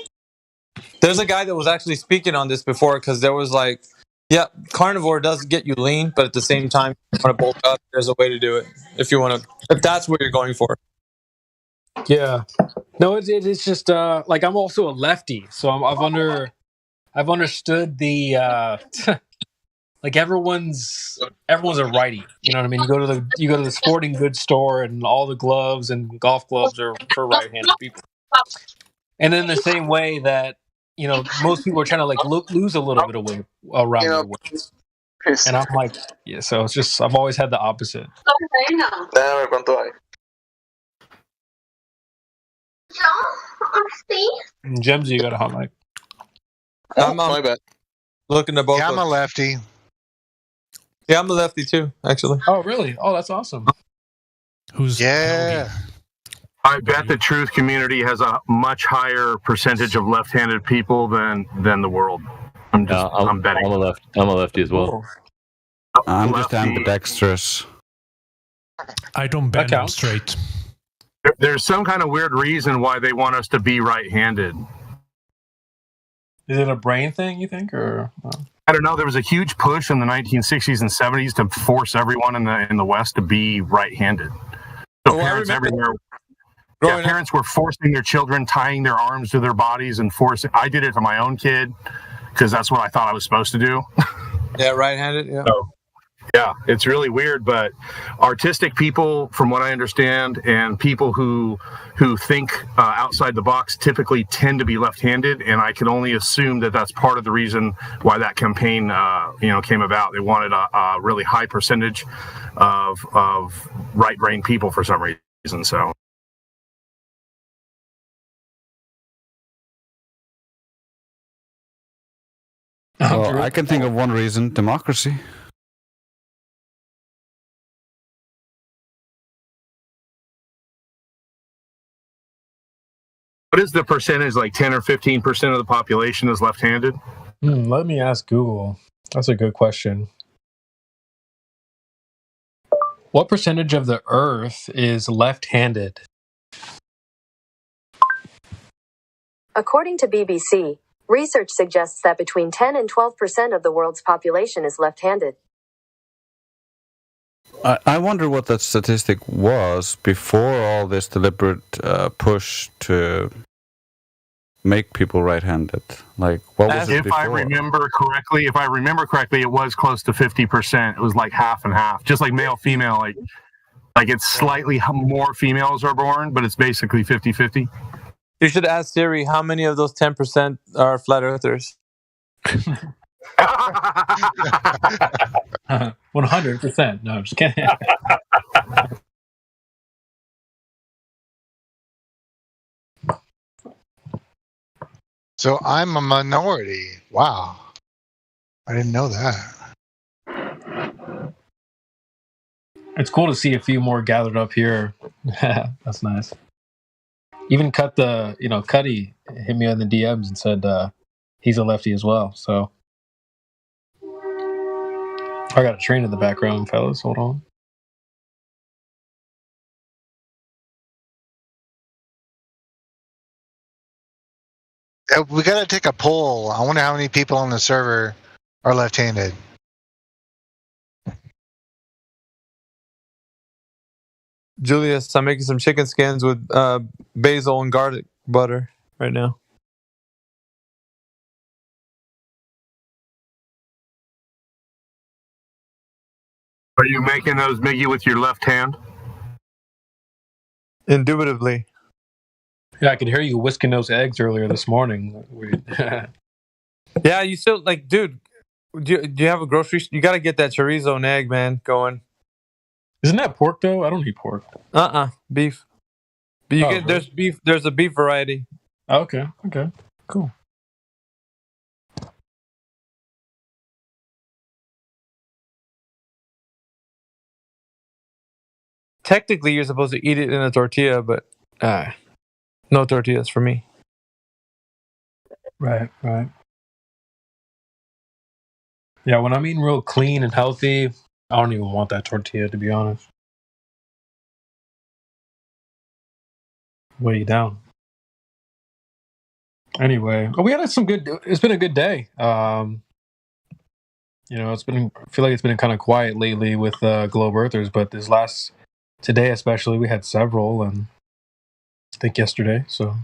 There's a guy that was actually speaking on this before because there was like, yeah, carnivore does get you lean, but at the same time, if you want to bulk up, there's a way to do it if that's what you're going for. Yeah. No, it's just like I'm also a lefty, so I've understood the like everyone's a righty. You know what I mean? You go to the sporting goods store, and all the gloves and golf clubs are for right-handed people. And in the same way that most people are trying to like lose a little bit of weight around their waist. And I'm like, yeah. So it's just I've always had the opposite. Gems, you got a hot mic. I'm my bad. Looking to both. Yeah, I'm a lefty. Yeah, I'm a lefty too, actually. Oh, really? Oh, that's awesome. Yeah. I bet the truth community has a much higher percentage of left-handed people than the world. I'm betting. I'm a lefty as well. I'm just ambidextrous. I don't bend them straight. There's some kind of weird reason why they want us to be right-handed. Is it a brain thing, you think, or? I don't know. There was a huge push in the 1960s and 70s to force everyone in the West to be right-handed. So parents everywhere. Yeah, parents were forcing their children, tying their arms to their bodies and forcing. I did it to my own kid because that's what I thought I was supposed to do. Yeah, right-handed. Yeah. So, yeah, it's really weird, but artistic people, from what I understand, and people who think outside the box typically tend to be left-handed, and I can only assume that that's part of the reason why that campaign, came about. They wanted a really high percentage of right-brain people for some reason. So. Well, I can think of one reason: democracy. What is the percentage? Like 10 or 15% of the population is left-handed? Let me ask Google. That's a good question. What percentage of the Earth is left-handed? According to BBC, Research suggests that between 10 and 12% of the world's population is left-handed. I wonder what that statistic was before all this deliberate push to make people right-handed. Like, what was it if before? I remember correctly, it was close to 50%. It was like half and half, just like male, female. Like it's slightly more females are born, but it's basically 50-50. You should ask Siri how many of those 10% are flat earthers. 100%. No, I'm just kidding. So I'm a minority. Wow. I didn't know that. It's cool to see a few more gathered up here. That's nice. Even Cuddy hit me on the DMs and said he's a lefty as well. So I got a train in the background, fellas. Hold on. We got to take a poll. I wonder how many people on the server are left-handed. Julius, I'm making some chicken skins with basil and garlic butter right now. Are you making those, Miggy, with your left hand? Indubitably. Yeah, I could hear you whisking those eggs earlier this morning. Yeah, you still like, dude. Do you have a grocery? You got to get that chorizo and egg, man, going. Isn't that pork though? I don't eat pork. Beef. But you get there's beef. There's a beef variety. Okay. Cool. Technically, you're supposed to eat it in a tortilla, but no tortillas for me. Right. Yeah, when I'm eating real clean and healthy, I don't even want that tortilla, to be honest. Weigh you down. Anyway, we had some good. It's been a good day. It's been. I feel like it's been kind of quiet lately with Globe Earthers, but today especially, we had several, and I think yesterday. So,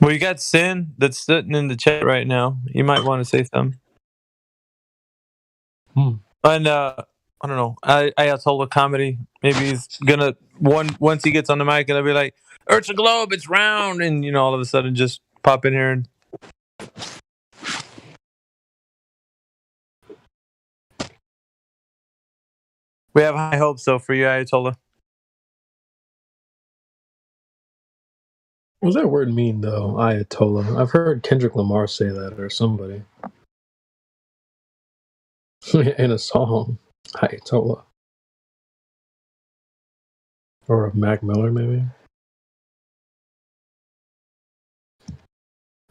well, you got Sin that's sitting in the chat right now. You might want to say something. And I don't know. Ayatollah Comedy. Maybe he's gonna once he gets on the mic, and I'll be like, "Earth's a globe, it's round," and all of a sudden just pop in here and. We have high hopes, though, for you, Ayatollah. What does that word mean, though, Ayatollah? I've heard Kendrick Lamar say that, or somebody. In a song, Ayatollah. Or Mac Miller, maybe?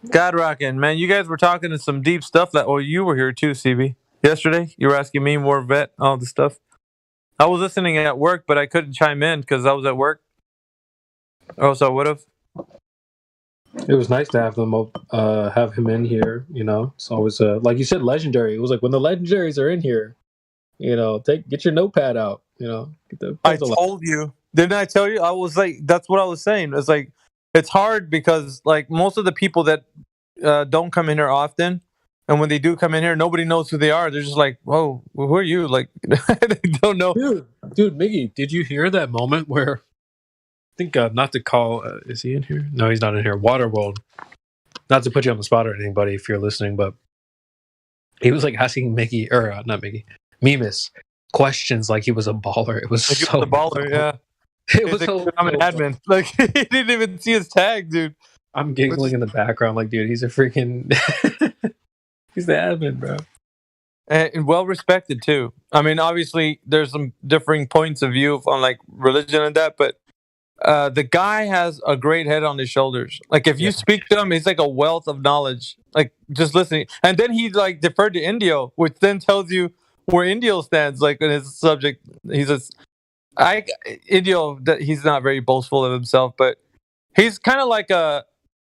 God rockin', man. You guys were talking to some deep stuff. You were here, too, CB. Yesterday, you were asking me more vet, all the stuff. I was listening at work, but I couldn't chime in because I was at work. Or else I would have. It was nice to have him in here. It's always like you said, legendary. It was like when the legendaries are in here, get your notepad out. I told you, didn't I tell you? I was like, that's what I was saying. It's like it's hard because like most of the people that don't come in here often, and when they do come in here, nobody knows who they are. They're just like, "Whoa, who are you?" Like they don't know. Dude, Miggy, did you hear that moment where? I think not to call. Is he in here? No, he's not in here. Waterworld. Not to put you on the spot or anything, buddy, if you're listening, but he was like asking Mickey or not Mickey, Mimas questions like he was a baller. It was like so a baller, yeah. It was. I'm an admin. Like he didn't even see his tag, dude. I'm giggling in the background, like, dude, he's a freaking. He's the admin, bro. And well respected too. I mean, obviously, there's some differing points of view on like religion and that, but. The guy has a great head on his shoulders. Like if you speak to him, he's like a wealth of knowledge. Like just listening, and then he like deferred to Indio, which then tells you where Indio stands. Like in his subject, he's Indio. He's not very boastful of himself, but he's kind of like a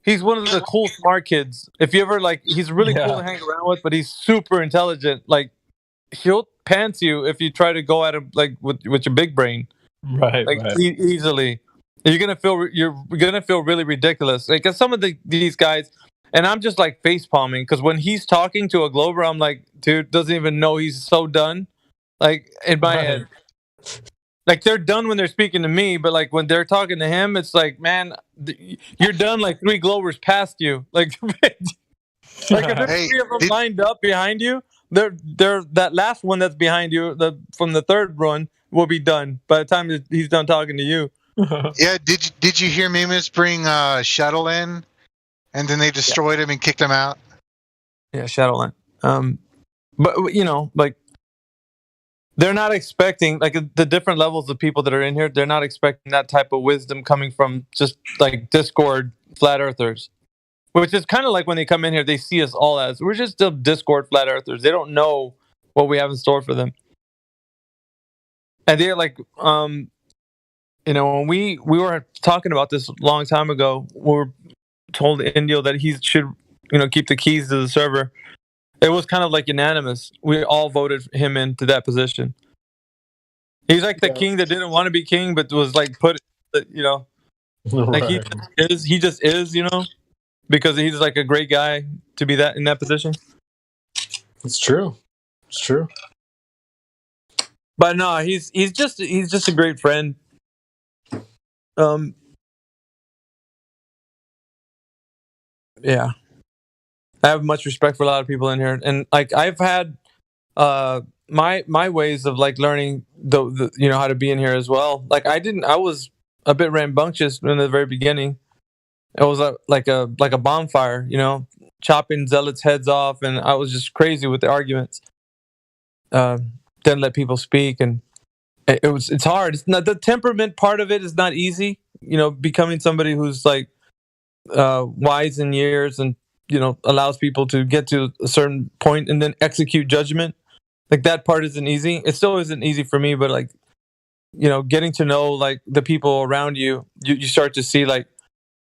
He's one of the cool, smart kids. If you ever like, he's really cool to hang around with, but he's super intelligent. Like, he'll pants you if you try to go at him like with your big brain. Right, Like right. easily. You're gonna feel really ridiculous. Like 'cause some of these guys, and I'm just like face palming because when he's talking to a Glober, I'm like, dude, doesn't even know he's so done. Like in my head. Like they're done when they're speaking to me, but like when they're talking to him, it's like, man, you're done like 3 Globers past you. Like, like if there's 3 of them lined up behind you, they're that last one that's behind you, from the third run, will be done by the time he's done talking to you. Yeah, did you hear Mimas bring Shuttle in, and then they destroyed him and kicked him out? Yeah, Shadowland. But you know, like they're not expecting like the different levels of people that are in here. They're not expecting that type of wisdom coming from just like Discord flat earthers, which is kind of like when they come in here, they see us all as we're just still Discord flat earthers. They don't know what we have in store for them, and they're like, you know, when we were talking about this a long time ago, we were told Indio that he should, you know, keep the keys to the server. It was kind of like unanimous. We all voted him into that position. He's like the king that didn't want to be king, but was like put, you know, like he just is, you know, because he's like a great guy to be in that position. It's true. It's true. But no, he's just a great friend. Yeah. I have much respect for a lot of people in here, and like I've had my ways of like learning the you know how to be in here as well. Like I was a bit rambunctious in the very beginning. It was like a bonfire, you know, chopping zealots' heads off, and I was just crazy with the arguments. Didn't let people speak, and it's hard. It's not the temperament part of it is not easy. You know, becoming somebody who's like wise in years and, you know, allows people to get to a certain point and then execute judgment. Like that part isn't easy. It still isn't easy for me, but like, you know, getting to know like the people around you, you start to see like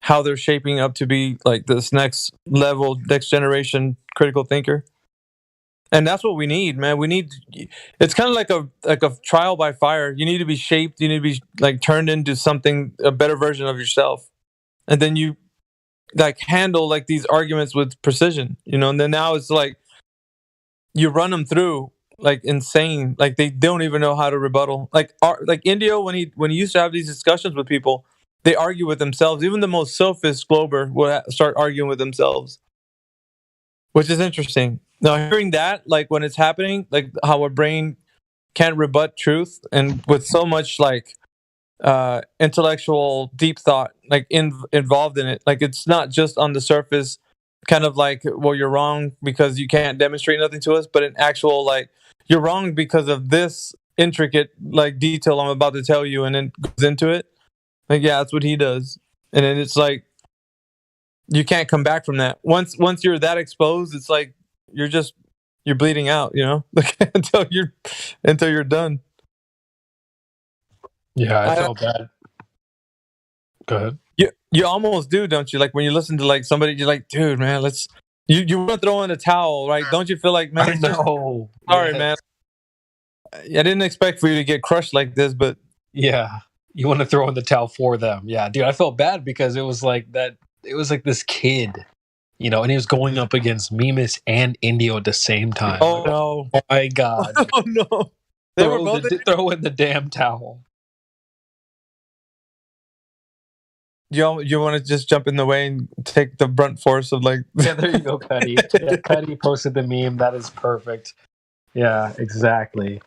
how they're shaping up to be like this next level, next generation critical thinker. And that's what we need, man. We need, it's kind of like a trial by fire. You need to be shaped. You need to be like turned into something, a better version of yourself. And then you like handle like these arguments with precision, you know, and then now it's like you run them through like insane, like they don't even know how to rebuttal. Like Indio, when he used to have these discussions with people, they argue with themselves. Even the most sophist Glober will start arguing with themselves, which is interesting. Now hearing that, like when it's happening, like how our brain can't rebut truth, and with so much like intellectual deep thought like involved in it, like it's not just on the surface kind of like, well, you're wrong because you can't demonstrate nothing to us, but an actual like you're wrong because of this intricate like detail I'm about to tell you, and then goes into it. Like, yeah, that's what he does. And then it's like you can't come back from that. Once you're that exposed, it's like you're bleeding out, you know, like until you're done. Yeah, I felt bad. Go ahead. You almost do, don't you? Like when you listen to like somebody, you're like, dude, man, you want to throw in a towel, right? Don't you feel like, man? I know. Sorry, man. I didn't expect for you to get crushed like this, but yeah, you want to throw in the towel for them. Yeah, dude, I felt bad because it was like that. It was like this kid, you know, and he was going up against Mimas and Indio at the same time. Oh no! Oh my god! Oh no! They were both throw in the damn towel. You want to just jump in the way and take the brunt force of like. Yeah, there you go, Cuddy. Yeah, Cuddy posted the meme. That is perfect. Yeah, exactly.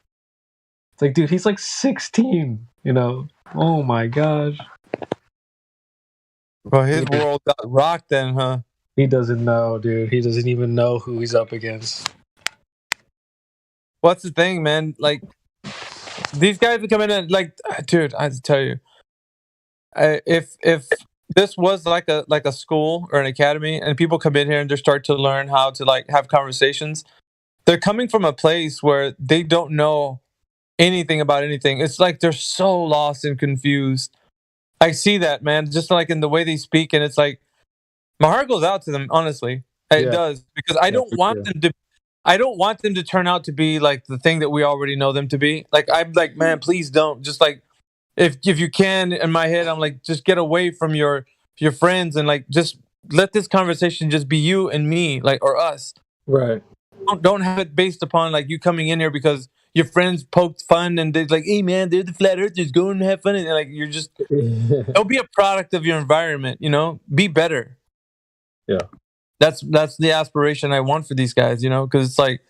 It's like, dude, he's like 16. You know? Oh my gosh. Well, his world got rocked then, huh? He doesn't know, dude. He doesn't even know who he's up against. What's the thing, man? Like, these guys are coming in, like, dude, I have to tell you, if this was like a school or an academy, and people come in here and they start to learn how to like have conversations, they're coming from a place where they don't know anything about anything. It's like they're so lost and confused. I see that, man, just like in the way they speak, and it's like My heart goes out to them, honestly. It does, because I don't want them to. I don't want them to turn out to be like the thing that we already know them to be. Like, I'm like, man, please don't. Just like, if you can, in my head, I'm like, just get away from your friends and like just let this conversation just be you and me, like, or us. Right. Don't have it based upon like you coming in here because your friends poked fun and they're like, hey man, they're the flat earthers, go and have fun, and like you're just don't be a product of your environment, you know? Be better. Yeah. That's the aspiration I want for these guys, you know, because it's like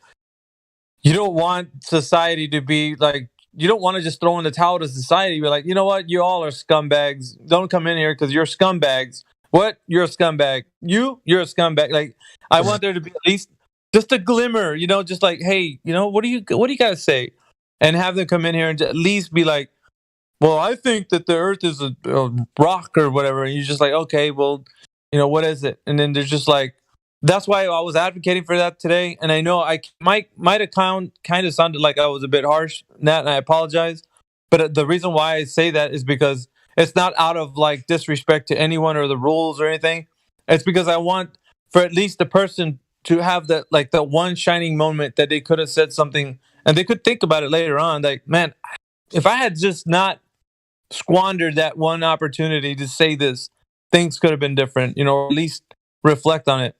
you don't want society to be like, you don't want to just throw in the towel to society. Be like, you know what, you all are scumbags. Don't come in here because you're scumbags. What? You're a scumbag. You're a scumbag. Like, I want there to be at least just a glimmer, you know, just like, hey, you know, what do you guys say? And have them come in here and at least be like, well, I think that the Earth is a rock or whatever. And you're just like, okay, well, you know, what is it? And then there's just like, that's why I was advocating for that today. And I know I might have kind of sounded like I was a bit harsh in that, and I apologize. But the reason why I say that is because it's not out of like disrespect to anyone or the rules or anything. It's because I want for at least the person to have that, like, the one shining moment that they could have said something and they could think about it later on. Like, man, if I had just not squandered that one opportunity to say this, things could have been different, you know, or at least reflect on it.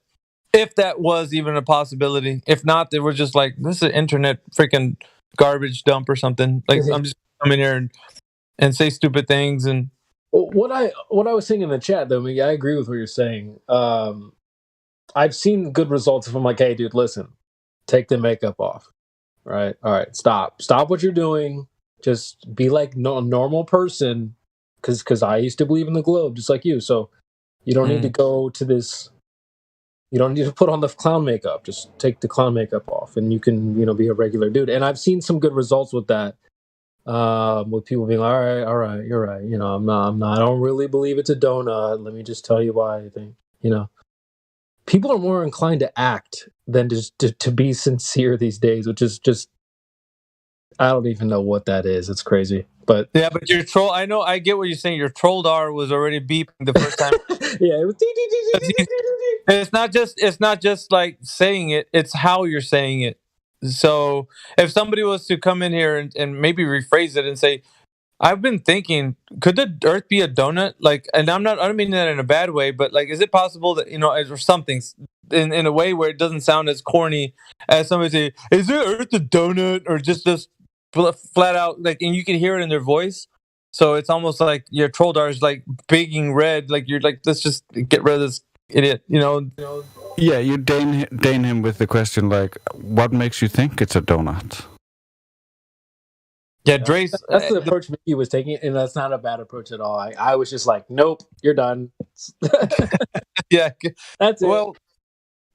If that was even a possibility. If not, they were just like, this is an internet freaking garbage dump or something. Like, I'm just coming here and say stupid things. And what I was saying in the chat, though, I agree with what you're saying. I've seen good results if I'm like, hey, dude, listen, take the makeup off. Right? All right, stop what you're doing. Just be like a normal person, because I used to believe in the globe just like you. So you don't need to go to this. You don't need to put on the clown makeup. Just take the clown makeup off, and you can, you know, be a regular dude. And I've seen some good results with that. With people being like, all right, you're right. You know, I'm not. I don't really believe it's a donut. Let me just tell you why I think. You know, people are more inclined to act than just to be sincere these days, which is just, I don't even know what that is. It's crazy. But yeah, but your troll, I get what you're saying. Your trolldar was already beeping the first time. Yeah, it was it's not just like saying it, it's how you're saying it. So if somebody was to come in here and maybe rephrase it and say, I've been thinking, could the Earth be a donut? Like, and I don't mean that in a bad way, but like, is it possible that, you know, or something in a way where it doesn't sound as corny as somebody say, is the Earth a donut? Or just flat out, like, and you can hear it in their voice. So it's almost like your trolldar is like begging red, like you're like, let's just get rid of this idiot, you know? Yeah, you deign him with the question like, what makes you think it's a donut? Yeah, Dre's... That's the approach Mickey was taking, and that's not a bad approach at all. I was just like, nope, you're done. Yeah. That's it. Well,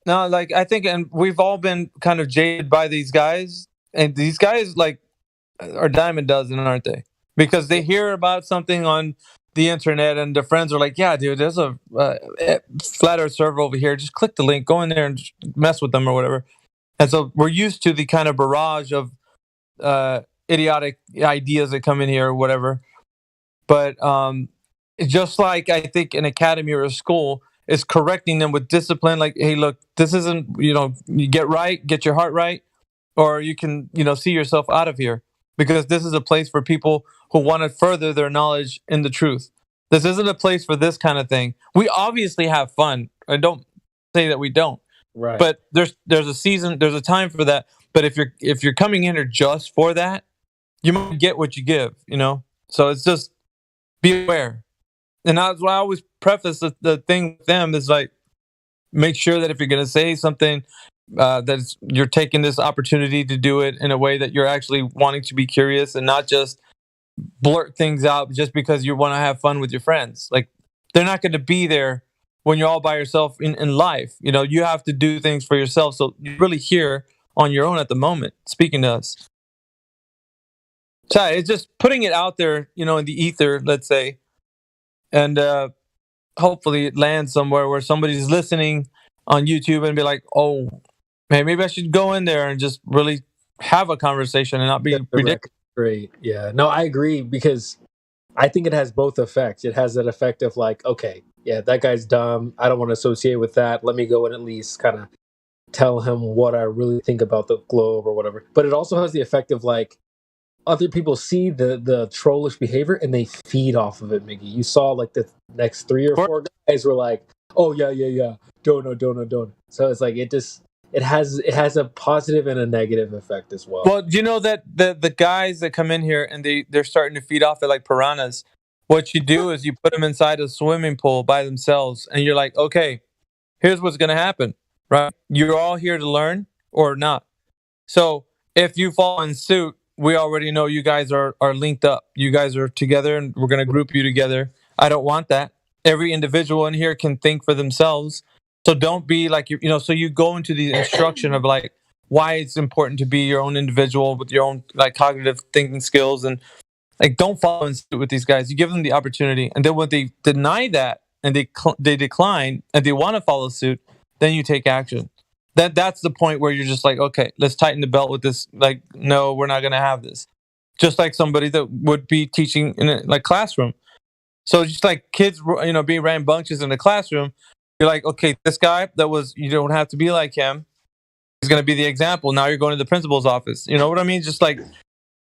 no, like, I think, and we've all been kind of jaded by these guys, and these guys, like, are dime a dozen, aren't they? Because they hear about something on the internet and their friends are like, yeah, dude, there's a flat earth server over here. Just click the link, go in there and mess with them or whatever. And so we're used to the kind of barrage of idiotic ideas that come in here or whatever. But just like I think an academy or a school is correcting them with discipline, like, hey, look, this isn't, you know, you get your heart right, or you can, you know, see yourself out of here. Because this is a place for people who want to further their knowledge in the truth. This isn't a place for this kind of thing. We obviously have fun. I don't say that we don't. Right. But there's a season, there's a time for that. But if you're coming in here just for that, you might get what you give, you know? So it's just be aware. And that's why I always preface the thing with them is like, make sure that if you're going to say something, that you're taking this opportunity to do it in a way that you're actually wanting to be curious and not just blurt things out just because you want to have fun with your friends. Like, they're not going to be there when you're all by yourself in life. You know, you have to do things for yourself. So you're really here on your own at the moment, speaking to us. So it's just putting it out there, you know, in the ether, let's say, and hopefully it lands somewhere where somebody's listening on YouTube and be like, oh, man, maybe I should go in there and just really have a conversation and not be ridiculous. Great. Yeah. No, I agree, because I think it has both effects. It has that effect of like, okay, yeah, that guy's dumb. I don't want to associate with that. Let me go and at least kind of tell him what I really think about the globe or whatever. But it also has the effect of like other people see the trollish behavior and they feed off of it, Miggy. You saw like the next 3 or 4 guys were like, oh yeah, donut. So it's like it has a positive and a negative effect as well. Well, you know that the guys that come in here and they're starting to feed off it like piranhas. What you do is you put them inside a swimming pool by themselves, and you're like, okay, here's what's going to happen, right? You're all here to learn or not. So if you fall in suit, we already know you guys are linked up. You guys are together, and we're going to group you together. I don't want that. Every individual in here can think for themselves. So don't be like, so you go into the instruction of like why it's important to be your own individual with your own like cognitive thinking skills, and like don't follow in suit with these guys. You give them the opportunity, and then when they deny that and they decline and they want to follow suit, then you take action. That's the point where you're just like, okay, let's tighten the belt with this. Like, no, we're not going to have this. Just like somebody that would be teaching in a like classroom. So just like kids, being rambunctious in the classroom, you're like, okay, this guy you don't have to be like him. He's going to be the example. Now you're going to the principal's office. You know what I mean? Just like,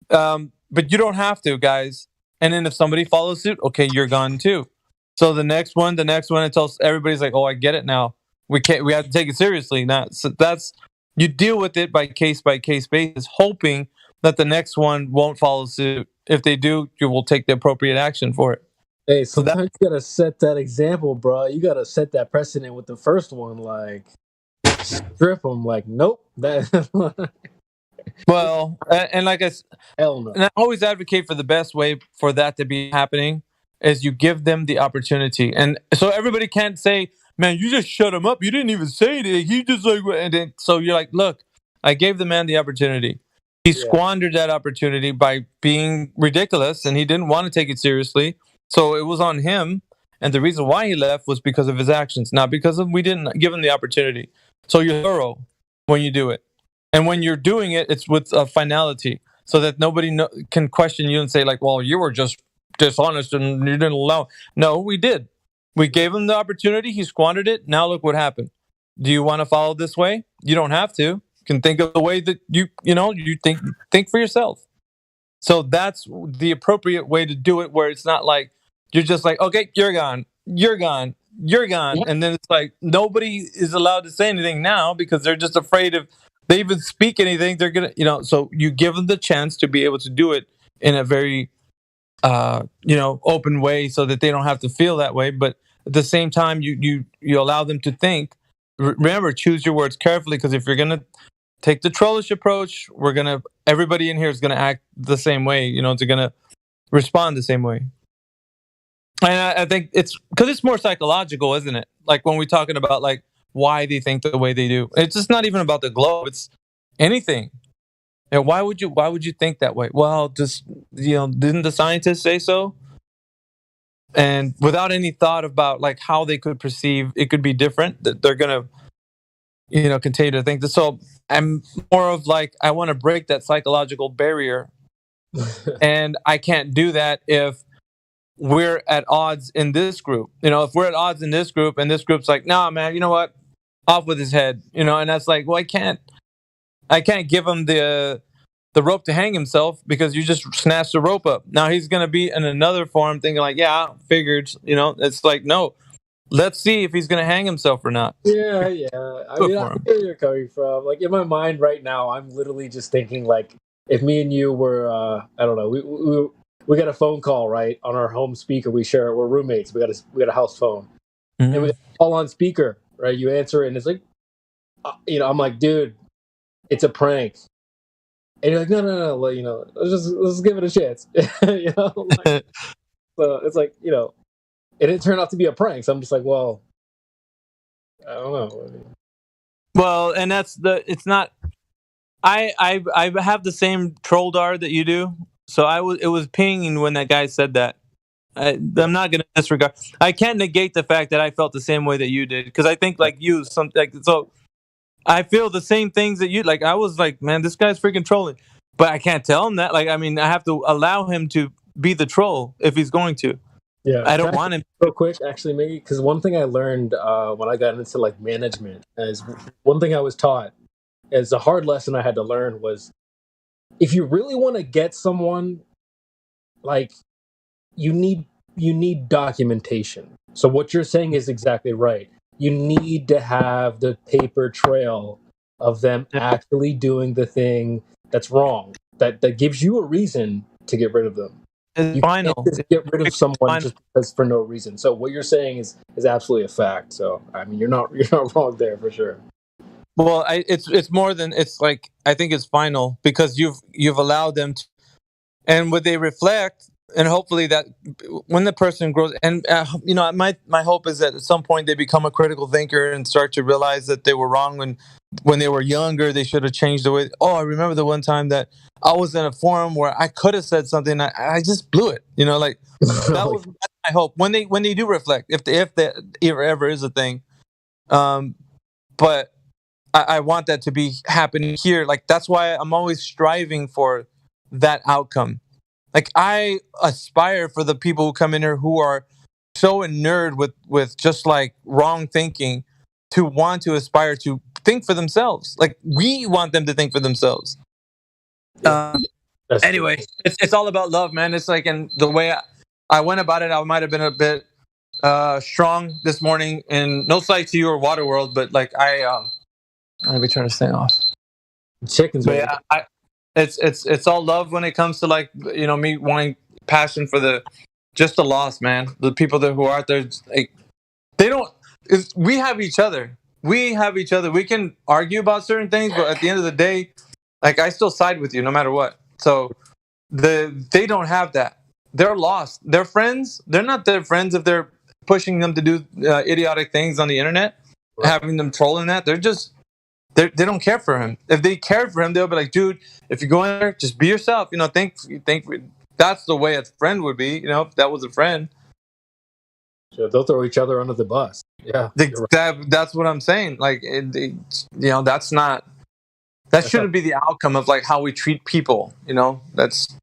but you don't have to, guys. And then if somebody follows suit, okay, you're gone too. So the next one, until everybody's like, oh, I get it now. We have to take it seriously now. So you deal with it by case basis, hoping that the next one won't follow suit. If they do, you will take the appropriate action for it. Hey, sometimes you gotta set that example, bro. You gotta set that precedent with the first one, like strip them. Like, nope, that. Well, and like hell no. And I always advocate for the best way for that to be happening is you give them the opportunity, and so everybody can't say, "Man, you just shut him up. You didn't even say anything. He just like," and then so you're like, "Look, I gave the man the opportunity. He squandered that opportunity by being ridiculous, and he didn't want to take it seriously. So it was on him, and the reason why he left was because of his actions, not because we didn't give him the opportunity. So you're thorough when you do it, and when you're doing it, it's with a finality, so that nobody can question you and say like, "Well, you were just dishonest and you didn't allow." No, we did. We gave him the opportunity. He squandered it. Now look what happened. Do you want to follow this way? You don't have to. You can think of the way that you think for yourself. So that's the appropriate way to do it, where it's not like you're just like, okay, you're gone, and then it's like nobody is allowed to say anything now because they're just afraid if they even speak anything, they're gonna, So you give them the chance to be able to do it in a very, open way, so that they don't have to feel that way. But at the same time, you allow them to think. Remember, choose your words carefully, because if you're gonna take the trollish approach, everybody in here is gonna act the same way. They're gonna respond the same way. And I think it's because it's more psychological, isn't it? Like when we're talking about like why they think the way they do. It's just not even about the globe. It's anything. Why would you think that way? Well, just didn't the scientists say so? And without any thought about like how they could perceive it could be different, that they're gonna continue to think this. So I'm more of like, I want to break that psychological barrier. And I can't do that if we're at odds in this group. If we're at odds in this group and this group's like, nah, man, you know what? Off with his head. And that's like, well, I can't give him the rope to hang himself because you just snatched the rope up. Now he's going to be in another form thinking like, yeah, figured, it's like, no, let's see if he's going to hang himself or not. Yeah. I mean, I know where you're coming from. Like in my mind right now, I'm literally just thinking like, if me and you were, I don't know, we got a phone call, right, on our home speaker. We're roommates. We got a house phone, and we got a call on speaker, right? You answer it, and it's like, I'm like, dude, it's a prank. And you're like, no, well, let's give it a chance. So it's like, it didn't turn out to be a prank. So I'm just like, well, I don't know. Well, and it's not. I have the same troll dart that you do. So it was pinging when that guy said that. I'm not going to disregard. I can't negate the fact that I felt the same way that you did, because I think like you, so I feel the same things that you like. I was like, man, this guy's freaking trolling, but I can't tell him that. Like, I mean, I have to allow him to be the troll if he's going to. Yeah, I don't want him. Real quick, actually, maybe because one thing I learned when I got into like management is one thing I was taught as a hard lesson I had to learn was if you really want to get someone, like you need documentation. So what you're saying is exactly right. You need to have the paper trail of them actually doing the thing that's wrong. That gives you a reason to get rid of them. It's You final. can't just get rid of someone just because for no reason. So what you're saying is absolutely a fact. So I mean, you're not wrong there for sure. Well, it's more than it's like I think it's final because you've allowed them to, and would they reflect, and hopefully that when the person grows, and my hope is that at some point they become a critical thinker and start to realize that they were wrong when they were younger. They should have changed the way. Oh, I remember the one time that I was in a forum where I could have said something. I just blew it. Like that's my hope when they do reflect, if there ever is a thing. But I want that to be happening here. Like that's why I'm always striving for that outcome. Like I aspire for the people who come in here who are so inured with just like wrong thinking to want to aspire to think for themselves. Like we want them to think for themselves. Anyway, it's all about love, man. It's like, and the way I went about it, I might have been a bit strong this morning. And no slight to you or Waterworld, but like I'll be trying to stay off. Chickens, but yeah, it's all love when it comes to like me wanting passion for the lost, man. The people who are out there, like they don't. We have each other. We can argue about certain things, but at the end of the day, like I still side with you no matter what. So they don't have that. They're lost. Their friends, they're not their friends if they're pushing them to do idiotic things on the internet, having them trolling that. They're just. They don't care for him. If they cared for him, they'll be like, dude, if you go in there, just be yourself. Think that's the way a friend would be. If that was a friend. So they'll throw each other under the bus. Yeah, that's what I'm saying. Like, that's not. That shouldn't be the outcome of like how we treat people. That's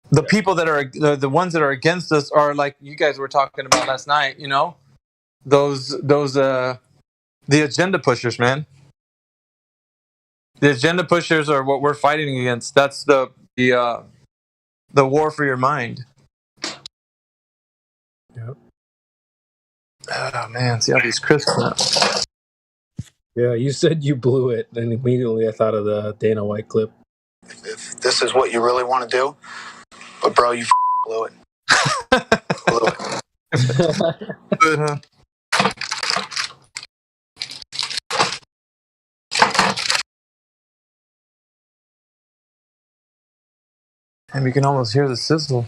the people that are the ones that are against us are like you guys were talking about last night. Those. The agenda pushers, man. The agenda pushers are what we're fighting against. That's the war for your mind. Yep. Oh man, see how these crisps now. Yeah, you said you blew it, and immediately I thought of the Dana White clip. If this is what you really want to do, but bro, you blew it. Blew it. Good, huh? And we can almost hear the sizzle.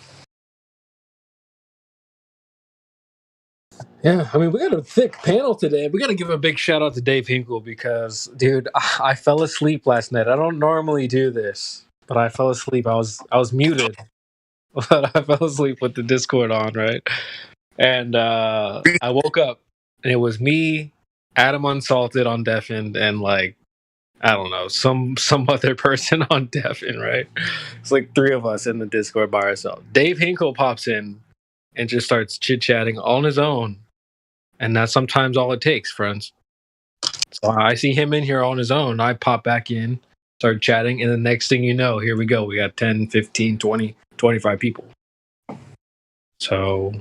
Yeah, I mean, we got a thick panel today. We got to give a big shout out to Dave Hinkle because, dude, I fell asleep last night. I don't normally do this, but I fell asleep. I was muted, but I fell asleep with the Discord on, right? And I woke up, and it was me, Adam Unsalted on Deafened, and like, I don't know, some other person on Deafened, right? It's like three of us in the Discord by ourselves. Dave Hinkle pops in and just starts chit-chatting on his own. And that's sometimes all it takes, friends. So I see him in here on his own. I pop back in, start chatting, and the next thing you know, here we go. We got 10, 15, 20, 25 people. So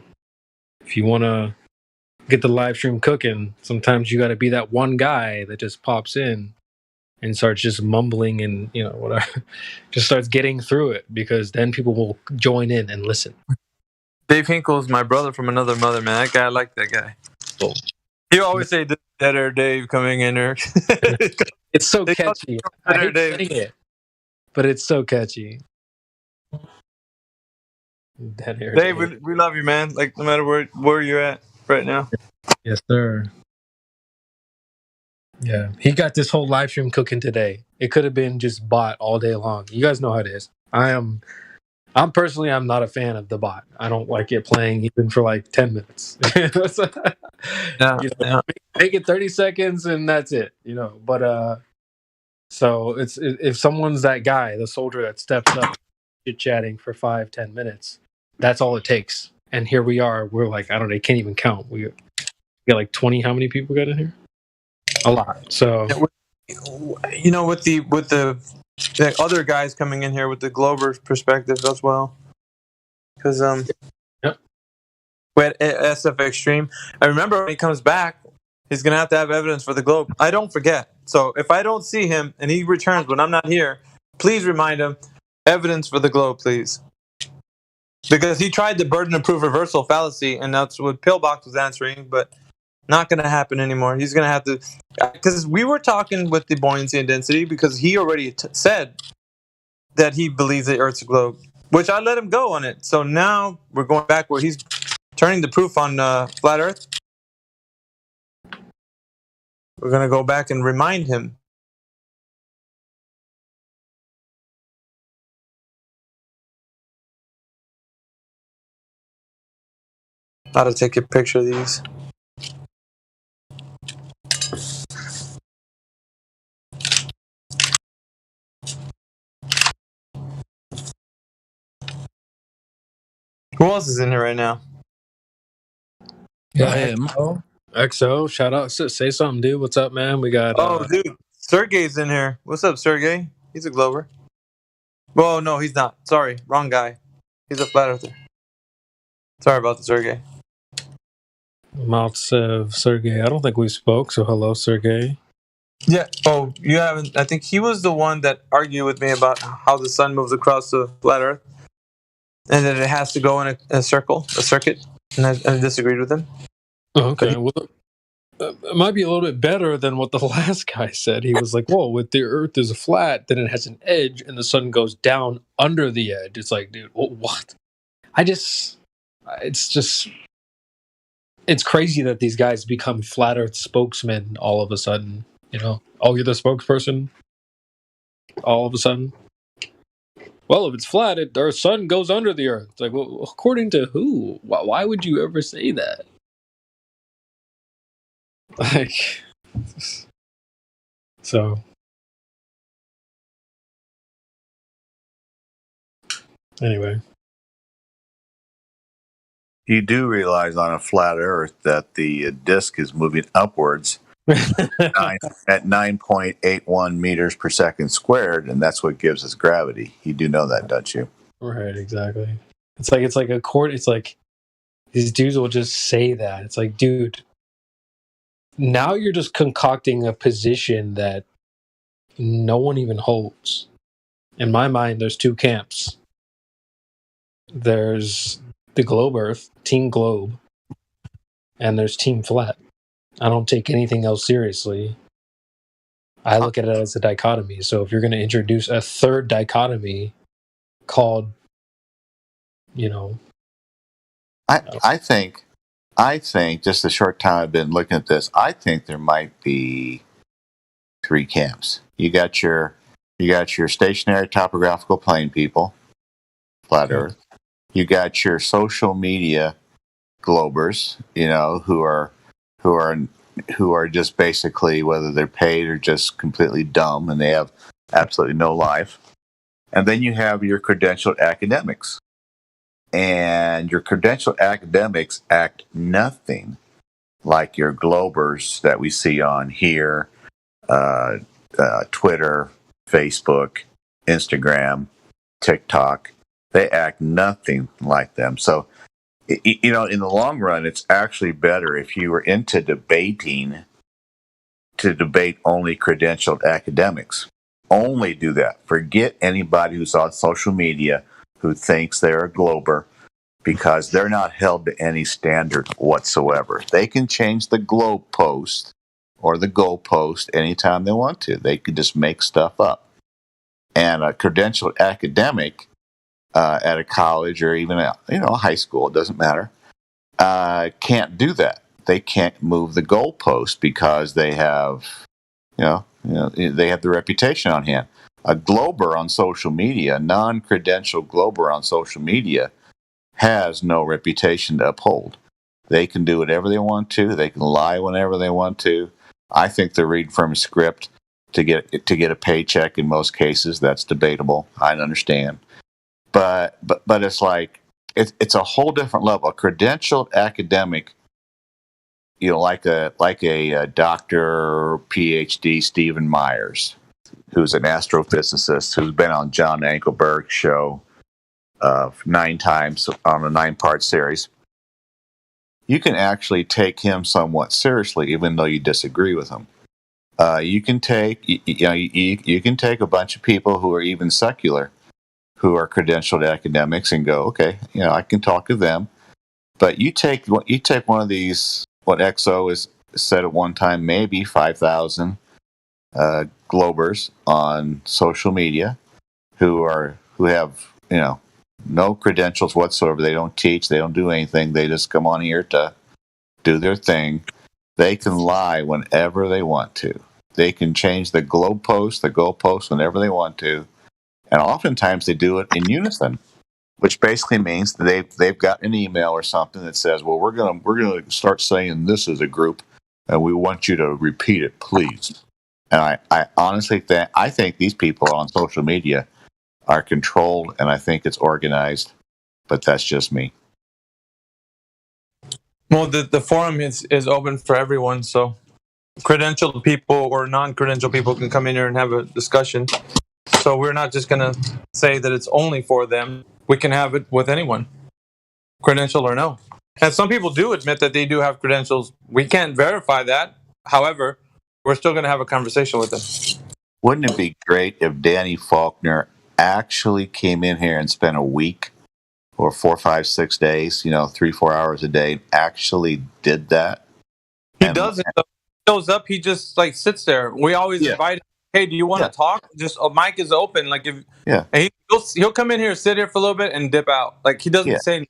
if you want to get the live stream cooking, sometimes you got to be that one guy that just pops in and starts just mumbling and, whatever. Just starts getting through it because then people will join in and listen. Dave Hinkle's my brother from another mother, man. That guy, I like that guy. He always say, "Dead Air Dave coming in here." It's so catchy. I hate saying it, but it's so catchy. Dead Air Dave, we love you, man. Like no matter where you're at right now. Yes, sir. Yeah, he got this whole live stream cooking today. It could have been just bot all day long. You guys know how it is. I'm personally, I'm not a fan of the bot. I don't like it playing even for like 10 minutes. Make it 30 seconds and that's it, But so it's if someone's that guy, the soldier that steps up chit-chatting for 5-10 minutes. That's all it takes. And here we are. We're like, I don't know, I can't even count. We got like 20. How many people got in here? A lot. So you know, with the other guys coming in here with the Glober perspective as well, because we had SF Extreme. I remember when he comes back, he's gonna have to have evidence for the Globe. I don't forget. So if I don't see him and he returns when I'm not here, please remind him, evidence for the Globe, please. Because he tried the burden of proof reversal fallacy, and that's what Pillbox was answering, but not going to happen anymore. He's going to have to, because we were talking with the buoyancy and density, because he already said that he believes the Earth's a globe, which I let him go on it. So now we're going back where he's turning the proof on flat Earth. We're going to go back and remind him. How to take a picture of these. Who else is in here right now? yeah, XO, shout out. Say something, dude. What's up, man? We got. Dude, Sergey's in here. What's up, Sergey? He's a Glober. Well, no, he's not. Sorry, wrong guy. He's a flat earther. Sorry about the Sergey. Maltsev Sergey. I don't think we spoke, so hello, Sergey. Yeah. Oh, you haven't. I think he was the one that argued with me about how the sun moves across the flat Earth, and that it has to go in a circuit. And I disagreed with him. Oh, okay. Well, it might be a little bit better than what the last guy said. He was like, "Whoa, if the Earth is flat, then it has an edge, and the sun goes down under the edge." It's like, dude, what? It's crazy that these guys become flat Earth spokesmen all of a sudden. You know, oh, you're the spokesperson. All of a sudden, well, if it's flat, our sun goes under the Earth. It's like, well, according to who? Why would you ever say that? Like, so. Anyway. You do realize on a flat Earth that the disk is moving upwards at 9.81 meters per second squared, and that's what gives us gravity. You do know that, don't you? Right, exactly. It's like a court. It's like these dudes will just say that. It's like, dude, now you're just concocting a position that no one even holds. In my mind, there's two camps. There's the Globe Earth, Team Globe, and there's Team Flat. I don't take anything else seriously. I look at it as a dichotomy. So if you're going to introduce a third dichotomy called, you know... I think just the short time I've been looking at this, I think there might be three camps. You got your stationary topographical plane people, flat Earth. You got your social media globers, you know, who are just basically, whether they're paid or just completely dumb and they have absolutely no life. And then you have your credentialed academics. And your credentialed academics act nothing like your globers that we see on here, Twitter, Facebook, Instagram, TikTok. They act nothing like them. So, you know, in the long run, it's actually better if you were into debating to debate only credentialed academics. Only do that. Forget anybody who's on social media who thinks they're a glober, because they're not held to any standard whatsoever. They can change the globe post or the goalpost anytime they want to. They could just make stuff up. And a credentialed academic at a college or even a high school, it doesn't matter, can't do that. They can't move the goalpost because they have, they have the reputation on hand. A glober on social media, a non-credentialed glober on social media, has no reputation to uphold. They can do whatever they want to. They can lie whenever they want to. I think they're reading from a script to get a paycheck in most cases. That's debatable. I understand. but it's like it's a whole different level. A credentialed academic, like a Dr. PhD Stephen Myers, who's an astrophysicist who's been on John Ankelberg's show 9 times on a 9-part series. You can actually take him somewhat seriously, even though you disagree with him. You can take you can take a bunch of people who are even secular, who are credentialed academics, and go, okay, I can talk to them. But you take one of these, what XO has said at one time, maybe 5,000 Globers on social media, who have no credentials whatsoever. They don't teach. They don't do anything. They just come on here to do their thing. They can lie whenever they want to. They can change the goalpost whenever they want to. And oftentimes they do it in unison, which basically means that they've got an email or something that says, well, we're gonna start saying this as a group, and we want you to repeat it, please. And I honestly think these people on social media are controlled, and I think it's organized, but that's just me. Well, the forum is open for everyone, so credentialed people or non-credentialed people can come in here and have a discussion. So we're not just going to say that it's only for them. We can have it with anyone, credential or no. And some people do admit that they do have credentials. We can't verify that. However, we're still going to have a conversation with them. Wouldn't it be great if Danny Faulkner actually came in here and spent a week or 4, 5, 6 days, 3-4 hours a day, actually did that? He does it. He shows up. He just sits there. We always invite him. Hey, do you want to talk? Just a mic is open. And he'll come in here, sit here for a little bit, and dip out. He doesn't say anything.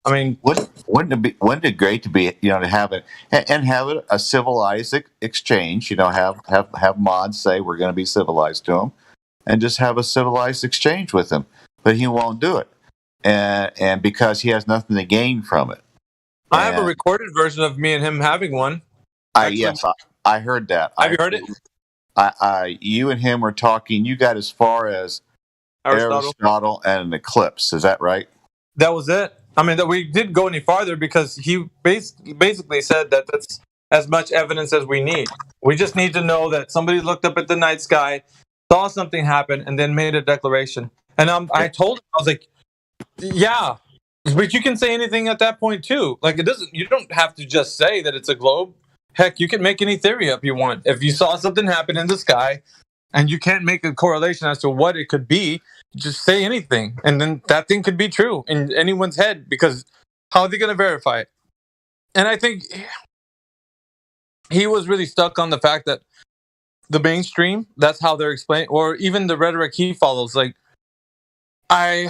I mean, wouldn't it be great to be to have it and have it a civilized exchange? Have mods say we're going to be civilized to him, and just have a civilized exchange with him. But he won't do it, and because he has nothing to gain from it. I have a recorded version of me and him having one. Yes, I heard that. Have you heard it? You and him were talking. You got as far as Aristotle and an eclipse. Is that right? That was it. I mean, that we didn't go any farther because he basically said that that's as much evidence as we need. We just need to know that somebody looked up at the night sky, saw something happen, and then made a declaration. And I told him, I was like, yeah, but you can say anything at that point too. You don't have to just say that it's a globe. Heck, you can make any theory up you want. If you saw something happen in the sky and you can't make a correlation as to what it could be, just say anything. And then that thing could be true in anyone's head, because how are they going to verify it? And I think he was really stuck on the fact that the mainstream, that's how they're explaining, or even the rhetoric he follows. I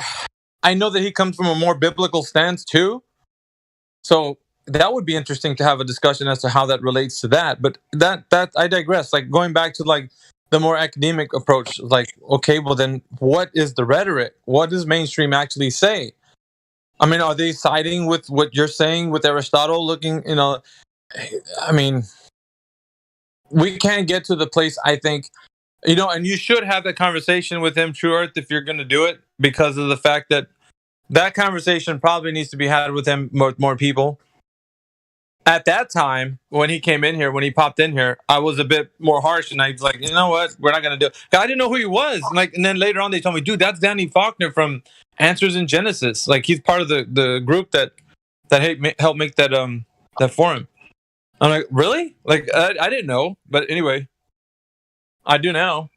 know that he comes from a more biblical stance too. So that would be interesting to have a discussion as to how that relates to that. But that I digress. Going back to the more academic approach, okay, well then what is the rhetoric? What does mainstream actually say? I mean, are they siding with what you're saying with Aristotle looking, I mean, we can't get to the place, I think, and you should have that conversation with him, True Earth, if you're going to do it, because of the fact that conversation probably needs to be had with him, more people. At that time, when he came in here, when he popped in here, I was a bit more harsh, and I was like, you know what, we're not going to do it. I didn't know who he was. And then later on, they told me, dude, that's Danny Faulkner from Answers in Genesis. He's part of the group that helped make that forum. I'm like, really? I didn't know. But anyway, I do now.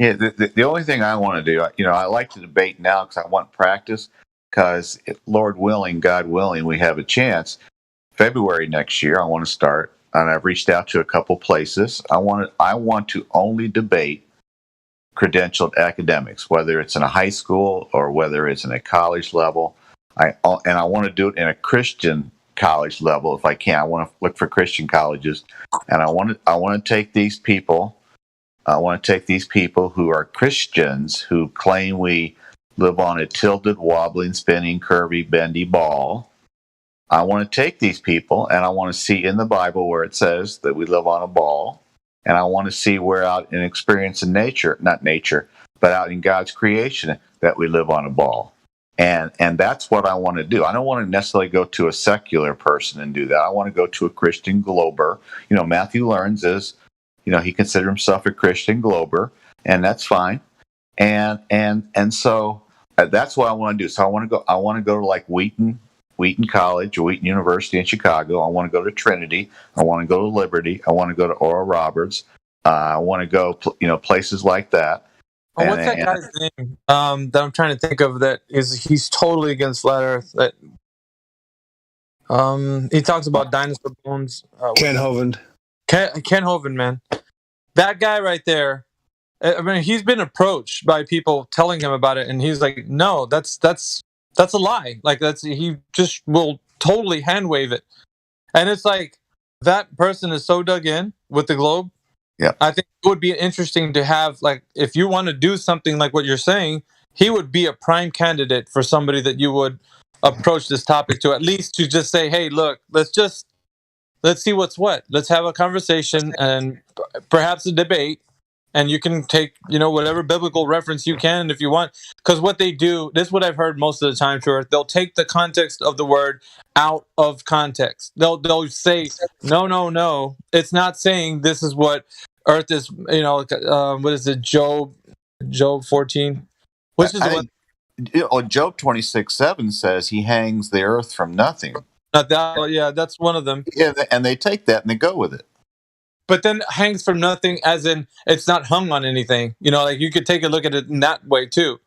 Yeah, the only thing I want to do, I like to debate now because I want practice, because Lord willing, God willing, we have a chance. February next year, I want to start, and I've reached out to a couple places. I want to only debate credentialed academics, whether it's in a high school or whether it's in a college level. I want to do it in a Christian college level if I can. I want to look for Christian colleges, and I want to take these people. I want to take these people who are Christians who claim we live on a tilted, wobbling, spinning, curvy, bendy ball. I want to take these people and I want to see in the Bible where it says that we live on a ball. And I want to see where out in experience in nature, not nature, but out in God's creation, that we live on a ball. And that's what I want to do. I don't want to necessarily go to a secular person and do that. I want to go to a Christian glober. Matthew Learns is, he considered himself a Christian glober, and that's fine. And so that's what I want to do. So I want to go to like Wheaton College or Wheaton University in Chicago. I want to go to Trinity. I want to go to Liberty. I want to go to Oral Roberts. I want to go, places like that. Oh, what's that guy's name that I'm trying to think of that he's totally against flat Earth? That he talks about dinosaur bones. Ken Hovind. Ken Hovind, man. That guy right there. I mean, he's been approached by people telling him about it, and he's like, "No, that's a lie. Like he just will totally hand wave it." And it's like that person is so dug in with the globe. Yeah, I think it would be interesting to have, like, if you want to do something like what you're saying, he would be a prime candidate for somebody that you would approach this topic to, at least to just say, "Hey, look, let's see what's what. Let's have a conversation and perhaps a debate, and you can take, whatever biblical reference you can if you want." Because what they do, this is what I've heard most of the time, they'll take the context of the word out of context. They'll say, no, it's not saying this is what Earth is. What is it? Job 14, which is what Job 26:7 says he hangs the earth from nothing. Not that, yeah, that's one of them. Yeah, and they take that and they go with it. But then hangs from nothing, as in it's not hung on anything. Like you could take a look at it in that way too.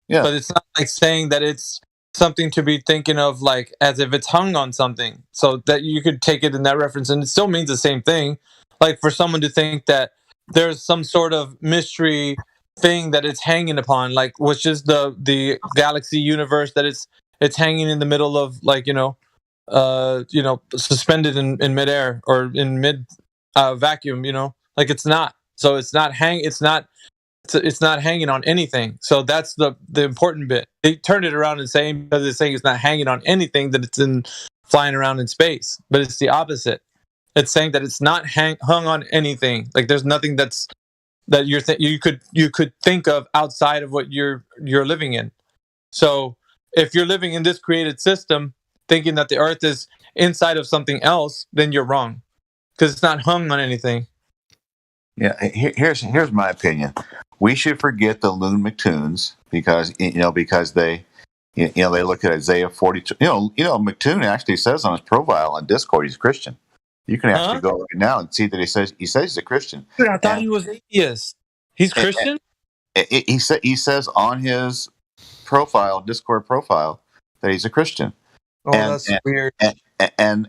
Yeah. But it's not like saying that it's something to be thinking of, like as if it's hung on something. So that you could take it in that reference, and it still means the same thing. Like for someone to think that there's some sort of mystery thing that it's hanging upon, like which is the galaxy universe that it's hanging in the middle of, like suspended in midair or in mid vacuum, like it's not. So it's not hanging on anything. So that's the important bit. They turned it around and saying, because it's saying it's not hanging on anything, that it's flying around in space. But it's the opposite. It's saying that it's not hung on anything. Like there's nothing that you could think of outside of what you're living in. So if you're living in this created system, thinking that the Earth is inside of something else, then you're wrong, because it's not hung on anything. Yeah, here's my opinion. We should forget the Loon McToons because they they look at Isaiah 42. McToon actually says on his profile on Discord he's Christian. You can actually go right now and see that he says he's a Christian. Dude, I thought he was atheist. He's Christian? He says on his profile, Discord profile, that he's a Christian. Oh, that's weird. And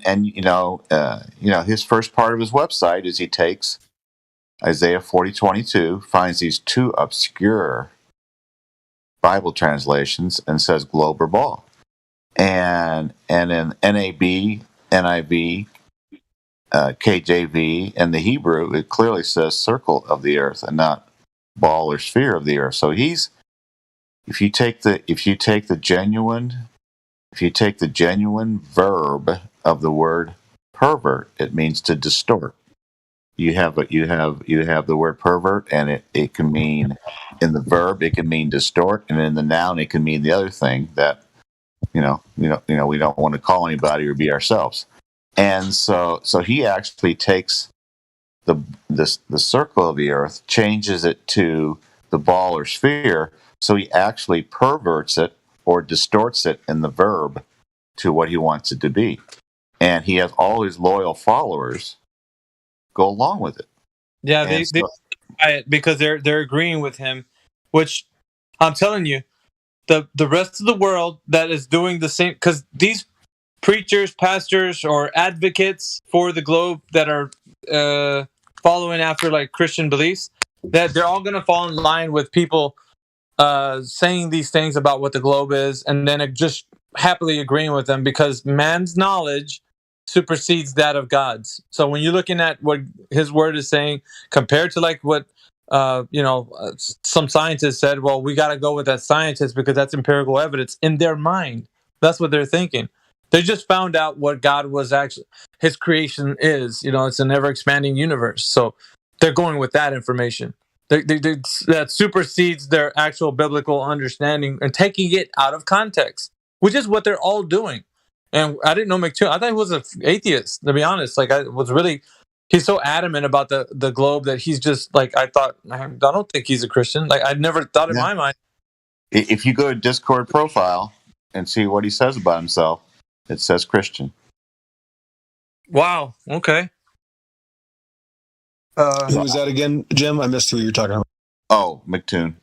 his first part of his website is he takes Isaiah 40:22, finds these two obscure Bible translations and says globe or ball. And in NAB, NIV, KJV, and the Hebrew, it clearly says circle of the earth and not ball or sphere of the earth. So if you take the genuine verb of the word pervert, it means to distort. You have the word pervert, and it can mean, in the verb it can mean distort, and in the noun it can mean the other thing that we don't want to call anybody or be ourselves. And so he actually takes the circle of the earth, changes it to the ball or sphere, so he actually perverts it or distorts it in the verb to what he wants it to be. And he has all his loyal followers go along with it. Yeah, they buy it because they're agreeing with him, which I'm telling you, the rest of the world that is doing the same, because these preachers, pastors, or advocates for the globe that are following after like Christian beliefs, that they're all going to fall in line with people saying these things about what the globe is, and then just happily agreeing with them, because man's knowledge supersedes that of God's. So when you're looking at what his word is saying compared to like what some scientists said, well, we got to go with that scientist because that's empirical evidence. In their mind, that's what they're thinking. They just found out what God was actually, his creation is. It's an ever expanding universe. So they're going with that information. that supersedes their actual biblical understanding and taking it out of context, which is what they're all doing. And I didn't know McToon. I thought he was an atheist, to be honest. Like, he's so adamant about the globe that he's just like, I don't think he's a Christian. Like, I'd never thought in my mind. If you go to Discord profile and see what he says about himself, it says Christian. Wow. Okay. Who was that again, Jim? I missed who you were talking about. Oh, McToon.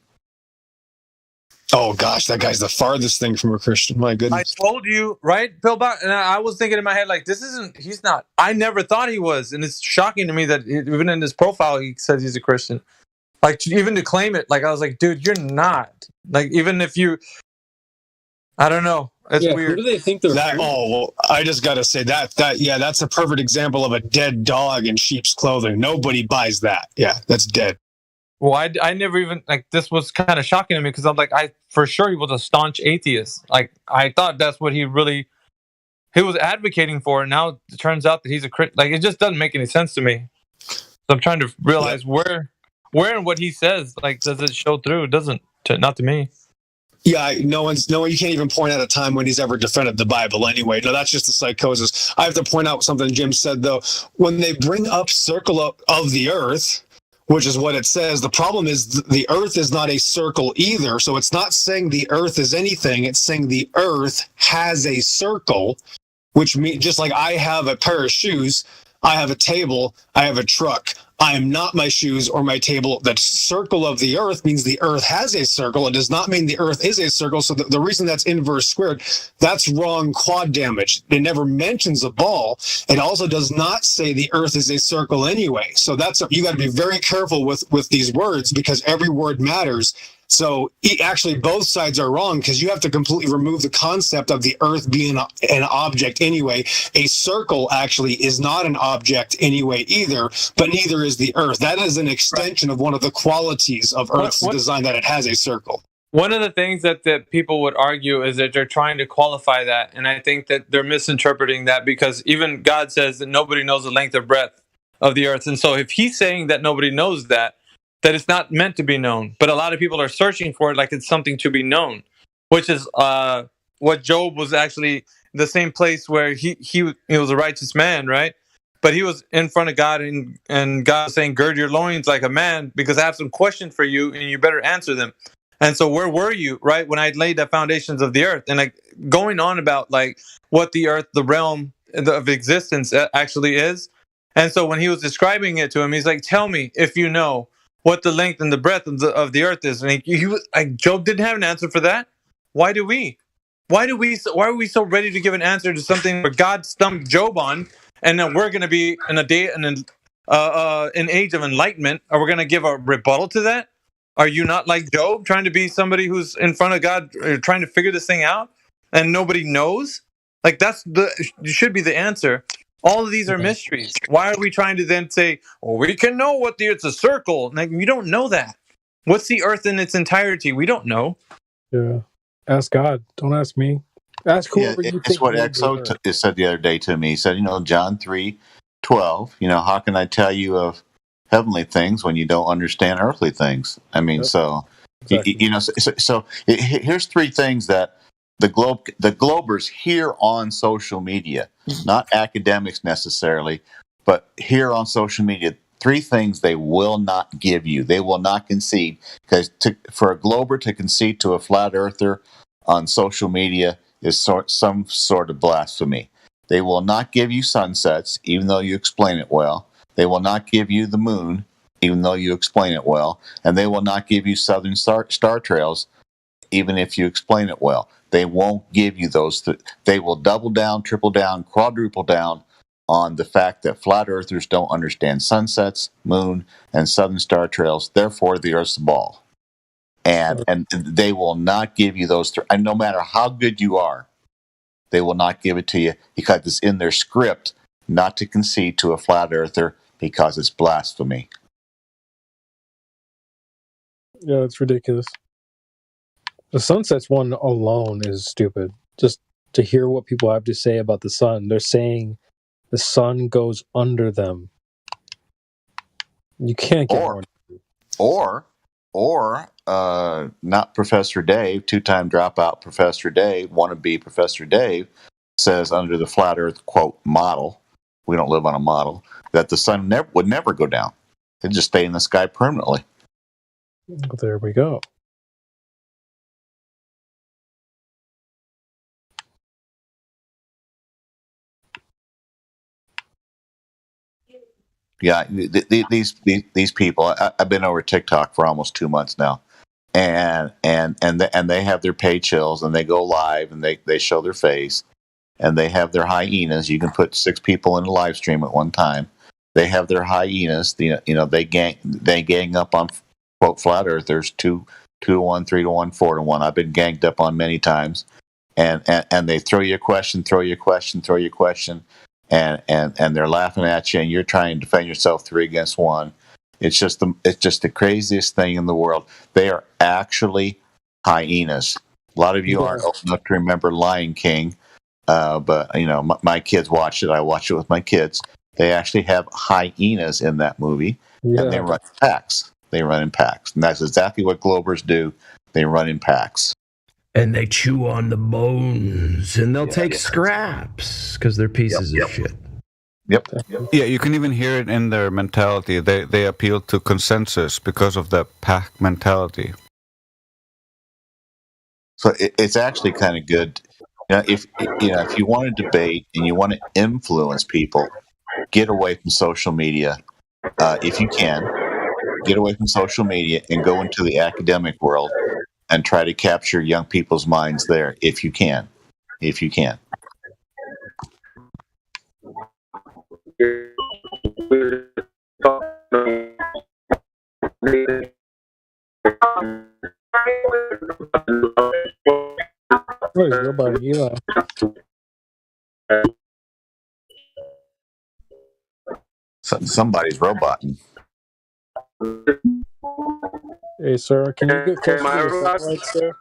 Oh gosh, that guy's the farthest thing from a Christian. My goodness. I told you, right, Pillbot? And I was thinking in my head, like, he's not. I never thought he was. And it's shocking to me that even in his profile, he says he's a Christian. Like, even to claim it, like, I was like, dude, you're not. Like, even if you, I don't know. It's weird. Who do they think they're? Well, I just got to say that's a perfect example of a dead dog in sheep's clothing. Nobody buys that. Yeah, that's dead. Well, I never even, like, this was kind of shocking to me because I'm like, for sure he was a staunch atheist. Like, I thought that's what he was advocating for, and now it turns out that he's a Christian. Like, it just doesn't make any sense to me. So I'm trying to realize where in what he says, like, does it show through? It doesn't, not to me. Yeah, no one. You can't even point out a time when he's ever defended the Bible. Anyway, no, that's just a psychosis. I have to point out something Jim said though. When they bring up circle of the earth, which is what it says, the problem is the earth is not a circle either. So it's not saying the earth is anything. It's saying the earth has a circle, which means just like I have a pair of shoes, I have a table, I have a truck. I am not my shoes or my table. The circle of the earth means the earth has a circle. It does not mean the earth is a circle. So the reason that's inverse squared, that's wrong quad damage. It never mentions a ball. It also does not say the earth is a circle anyway. So you got to be very careful with these words because every word matters. So actually both sides are wrong because you have to completely remove the concept of the earth being an object anyway. A circle actually is not an object anyway either, but neither is the earth. That is an extension of one of the qualities of Earth's design, that it has a circle. One of the things that people would argue is that they're trying to qualify that, and I think that they're misinterpreting that because even God says that nobody knows the length or breadth of the earth. And so if he's saying that nobody knows that it's not meant to be known. But a lot of people are searching for it like it's something to be known, which is what Job was actually the same place where he was a righteous man, right? But he was in front of God and God was saying, gird your loins like a man because I have some questions for you and you better answer them. And so where were you, right, when I laid the foundations of the earth? And like going on about like what the earth, the realm of existence actually is. And so when he was describing it to him, he's like, tell me if you know what the length and the breadth of the earth is. And Job didn't have an answer for that. Why are we so ready to give an answer to something where God stumped Job on, and then we're going to be in an age of enlightenment? Are we going to give a rebuttal to that? Are you not like Job, trying to be somebody who's in front of God, trying to figure this thing out, and nobody knows? Like should be the answer. All of these are mysteries. Why are we trying to then say, well, we can know what it's a circle? Like, we don't know that. What's the earth in its entirety? We don't know. Yeah. Ask God. Don't ask me. Ask whoever you think. It's what Exo said the other day to me. He said, John 3:12, how can I tell you of heavenly things when you don't understand earthly things? I mean, exactly. So here's three things that the Globers here on social media, not academics necessarily, but here on social media, three things they will not give you. They will not concede, because for a Glober to concede to a flat earther on social media is some sort of blasphemy. They will not give you sunsets, even though you explain it well. They will not give you the moon, even though you explain it well. And they will not give you southern star trails, even if you explain it well. They won't give you those. They will double down, triple down, quadruple down on the fact that flat earthers don't understand sunsets, moon, and southern star trails. Therefore, the Earth's a ball. And they will not give you those. And no matter how good you are, they will not give it to you because it's in their script not to concede to a flat earther because it's blasphemy. Yeah, it's ridiculous. The sunsets one alone is stupid. Just to hear what people have to say about the sun. They're saying the sun goes under them. You can't get more. or not Professor Dave, 2-time dropout Professor Dave, wannabe Professor Dave, says under the flat Earth quote model, we don't live on a model, that the sun would never go down. It'd just stay in the sky permanently. There we go. Yeah, these people. I've been over TikTok for almost 2 months now, and they have their paid chills, and they go live, and they show their face, and they have their hyenas. You can put 6 people in a live stream at one time. They have their hyenas. They gang up on quote flat earthers 2 to 1, 3 to 1, 4 to 1. I've been ganged up on many times, and they throw you a question, and they're laughing at you, and you're trying to defend yourself 3 against 1. It's just the craziest thing in the world. They are actually hyenas. A lot of you aren't old enough to remember Lion King, but my kids watched it. I watched it with my kids. They actually have hyenas in that movie, and they run in packs. And that's exactly what Globers do. They run in packs. And they chew on the bones, and they'll take scraps because they're pieces of shit. Yep. Yeah, you can even hear it in their mentality. They appeal to consensus because of the pack mentality. So it's actually kind of good. If you want to debate and you want to influence people, get away from social media. If you can, get away from social media and go into the academic world and try to capture young people's minds there, if you can. Somebody's roboting. Hey, sir, can you get closer to the satellites there?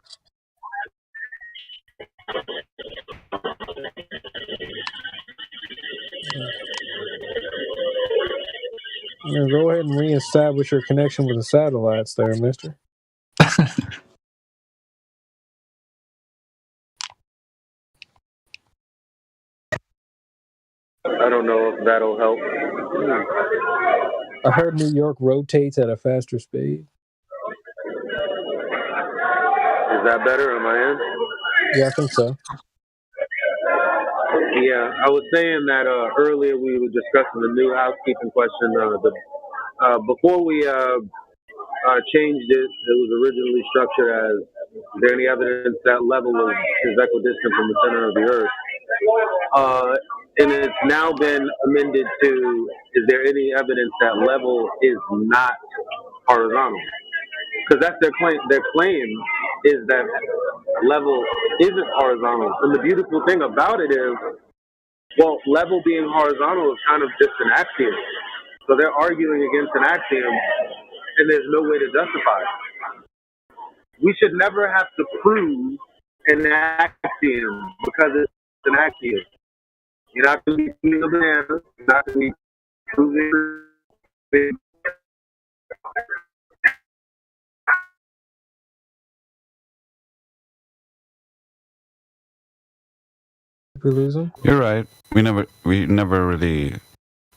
Go ahead and reestablish your connection with the satellites there, mister. I don't know if that'll help. I heard New York rotates at a faster speed. Is that better? Am I in? Yeah, I think so. Yeah, I was saying that earlier we were discussing the new housekeeping question. Before we changed it, it was originally structured as, is there any evidence that level is equidistant from the center of the Earth? And it's now been amended to, is there any evidence that level is not horizontal? Because that's their claim. Their claim is that level isn't horizontal. And the beautiful thing about it is, well, level being horizontal is kind of just an axiom. So they're arguing against an axiom, and there's no way to justify it. We should never have to prove an axiom because it's an axiom. You're not going to be eating a banana. You're not going to be proving it. We lose him? You're right. We never really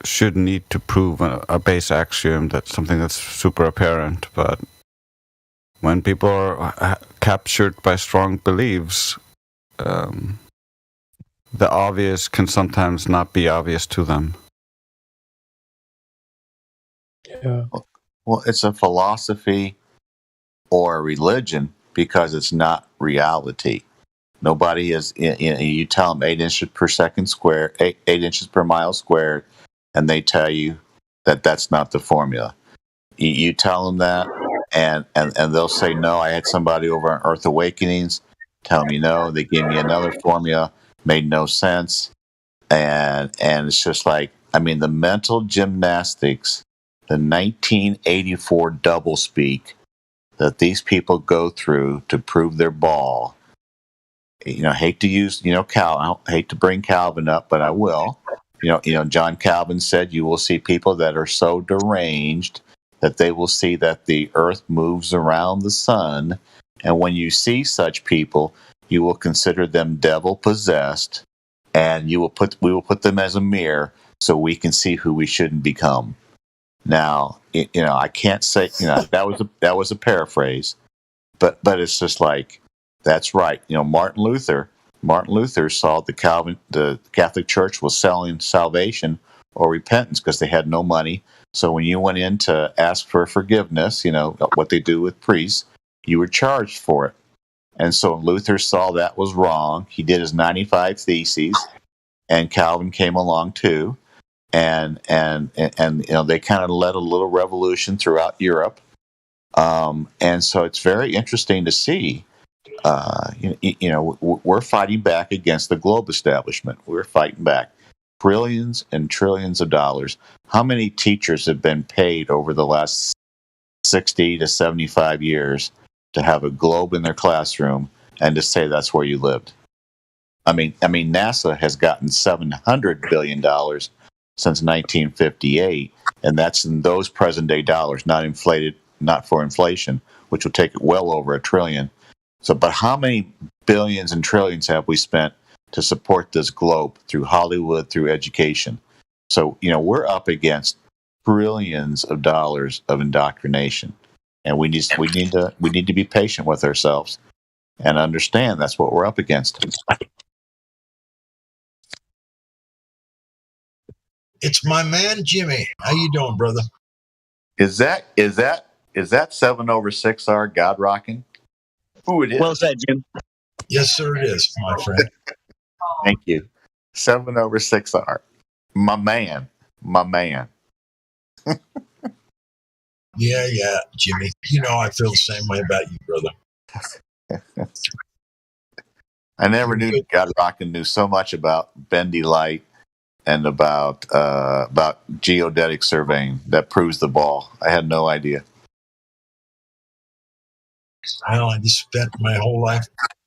should need to prove a base axiom that's something that's super apparent, but when people are captured by strong beliefs, the obvious can sometimes not be obvious to them. Yeah. Well, it's a philosophy or a religion because it's not reality. Nobody is. You tell them 8 inches per second squared, 8 inches per mile squared, and they tell you that that's not the formula. You tell them that, and they'll say no. I had somebody over on Earth Awakenings tell me no. They gave me another formula, made no sense, and it's just like, I mean, the mental gymnastics, the 1984 doublespeak that these people go through to prove their ball. Hate to use, I hate to bring Calvin up, but I will. John Calvin said, you will see people that are so deranged that they will see that the earth moves around the sun. And when you see such people, you will consider them devil possessed, and we will put them as a mirror so we can see who we shouldn't become. Now, I can't say, that was a paraphrase, but it's just like, that's right. Martin Luther saw the Catholic Church was selling salvation or repentance because they had no money. So when you went in to ask for forgiveness, what they do with priests, you were charged for it. And so Luther saw that was wrong. He did his 95 Theses, and Calvin came along too. And they kind of led a little revolution throughout Europe. And so it's very interesting to see. We're fighting back against the globe establishment. We're fighting back trillions and trillions of dollars. How many teachers have been paid over the last 60 to 75 years to have a globe in their classroom and to say that's where you lived? I mean, NASA has gotten $700 billion since 1958, and that's in those present day dollars, not for inflation, which will take it well over $1 trillion. So, but how many billions and trillions have we spent to support this globe through Hollywood, through education? So, we're up against trillions of dollars of indoctrination, and we need to be patient with ourselves and understand that's what we're up against. It's my man Jimmy. How you doing, brother? Is that 7/6R God rocking? Who it is? Well said, Jim. Yes, sir, it is, my friend. Thank you. 7/6R. My man. Yeah, Jimmy. I feel the same way about you, brother. I never knew God Rockin' knew so much about bendy light and about geodetic surveying that proves the ball. I had no idea. Well, I just spent my whole life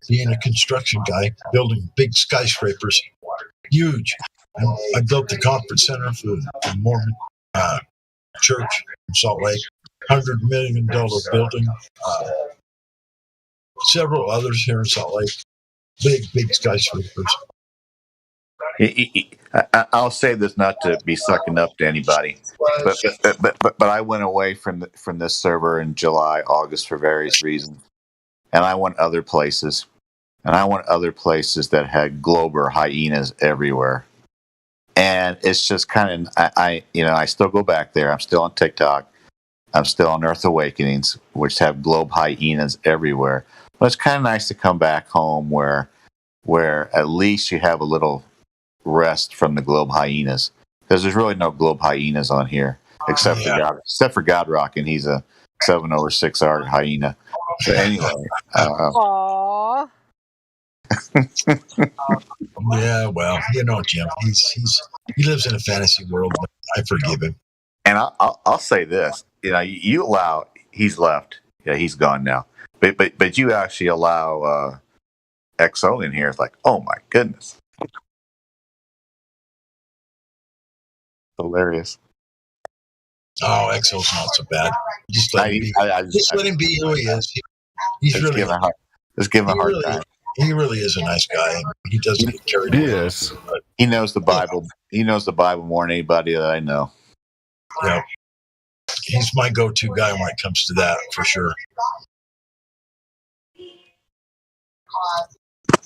being a construction guy, building big skyscrapers, huge. I built the conference center for the Mormon church in Salt Lake, $100 million building. Several others here in Salt Lake, big skyscrapers. I'll say this not to be sucking up to anybody, but I went away from this server in July, August for various reasons, and I went other places, that had globe hyenas everywhere, and it's just kind of I still go back there. I'm still on TikTok. I'm still on Earth Awakenings, which have globe hyenas everywhere. But it's kind of nice to come back home where at least you have a little rest from the globe hyenas, because there's really no globe hyenas on here except for God Rockin'. He's a 7/6R hyena. So anyway, Aww. Yeah, well, Jim, he lives in a fantasy world, but I forgive him. And I'll say this: you allow, he's left, he's gone now, but you actually allow XO in here. It's like, oh my goodness. Hilarious. Oh, XO's not so bad. Just let him be who he is. He's really just give him a hard time. He really is a nice guy. He doesn't get carried away. Yes. He knows the Bible. He knows the Bible more than anybody that I know. Yeah. He's my go-to guy when it comes to that, for sure.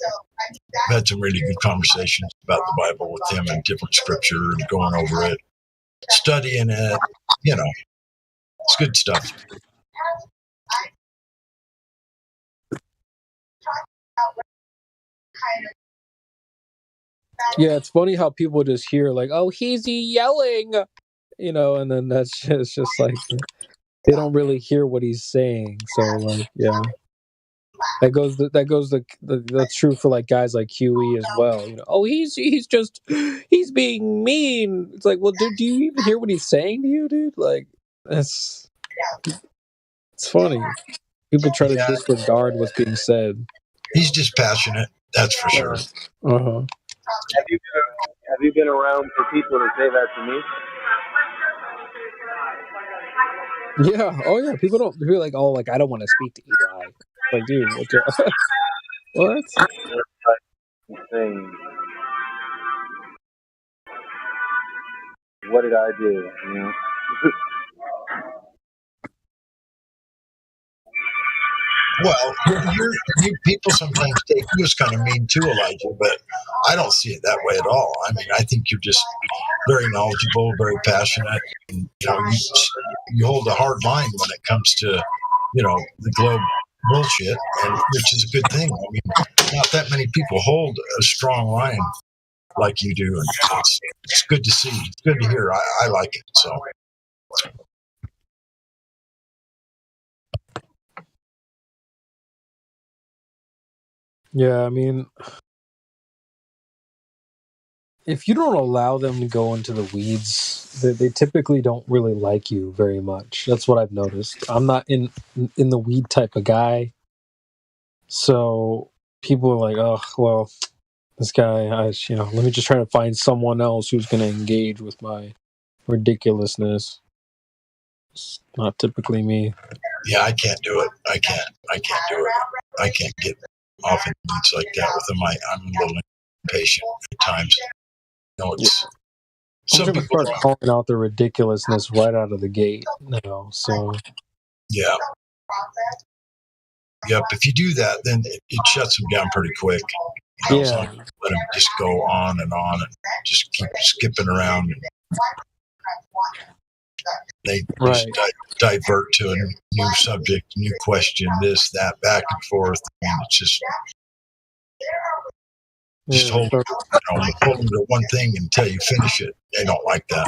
I've had some really good conversations about the Bible with him and different scripture and going over it, studying it. It's good stuff. Yeah, it's funny how people just hear like, "Oh, he's yelling," and then that's just like they don't really hear what he's saying. So like, yeah, that's true for like guys like Huey as well. Oh, he's being mean. It's like, well, dude, do you even hear what he's saying to you, dude? Like, it's funny. People try to disregard what's being said. He's just passionate, that's for sure. Uh-huh. Have you been around for people to say that to me? Yeah. Oh yeah. People don't. They're like, oh, like I don't want to speak to Eli. Like, dude, what? What? Saying, what did I do? You know. Well, you people sometimes take you as kind of mean too, Elijah, but I don't see it that way at all. I mean, I think you're just very knowledgeable, very passionate, and you hold a hard line when it comes to the globe bullshit, and which is a good thing. I mean, not that many people hold a strong line like you do, and it's good to see. It's good to hear. I like it. So. Yeah, I mean, if you don't allow them to go into the weeds, they typically don't really like you very much. That's what I've noticed. I'm not in the weed type of guy, so people are like, oh, well, this guy, let me just try to find someone else who's going to engage with my ridiculousness. It's not typically me. Yeah, I can't do it. I can't do it. I can't get off in weeds like that with them. I'm a little impatient at times. It's I'm going to start calling out the ridiculousness right out of the gate now. So yeah. Yep. If you do that, then it shuts them down pretty quick. So let them just go on and just keep skipping around. They just divert to a new subject, new question, this, that, back and forth. I mean, it's just hold them to one thing until you finish it. They don't like that.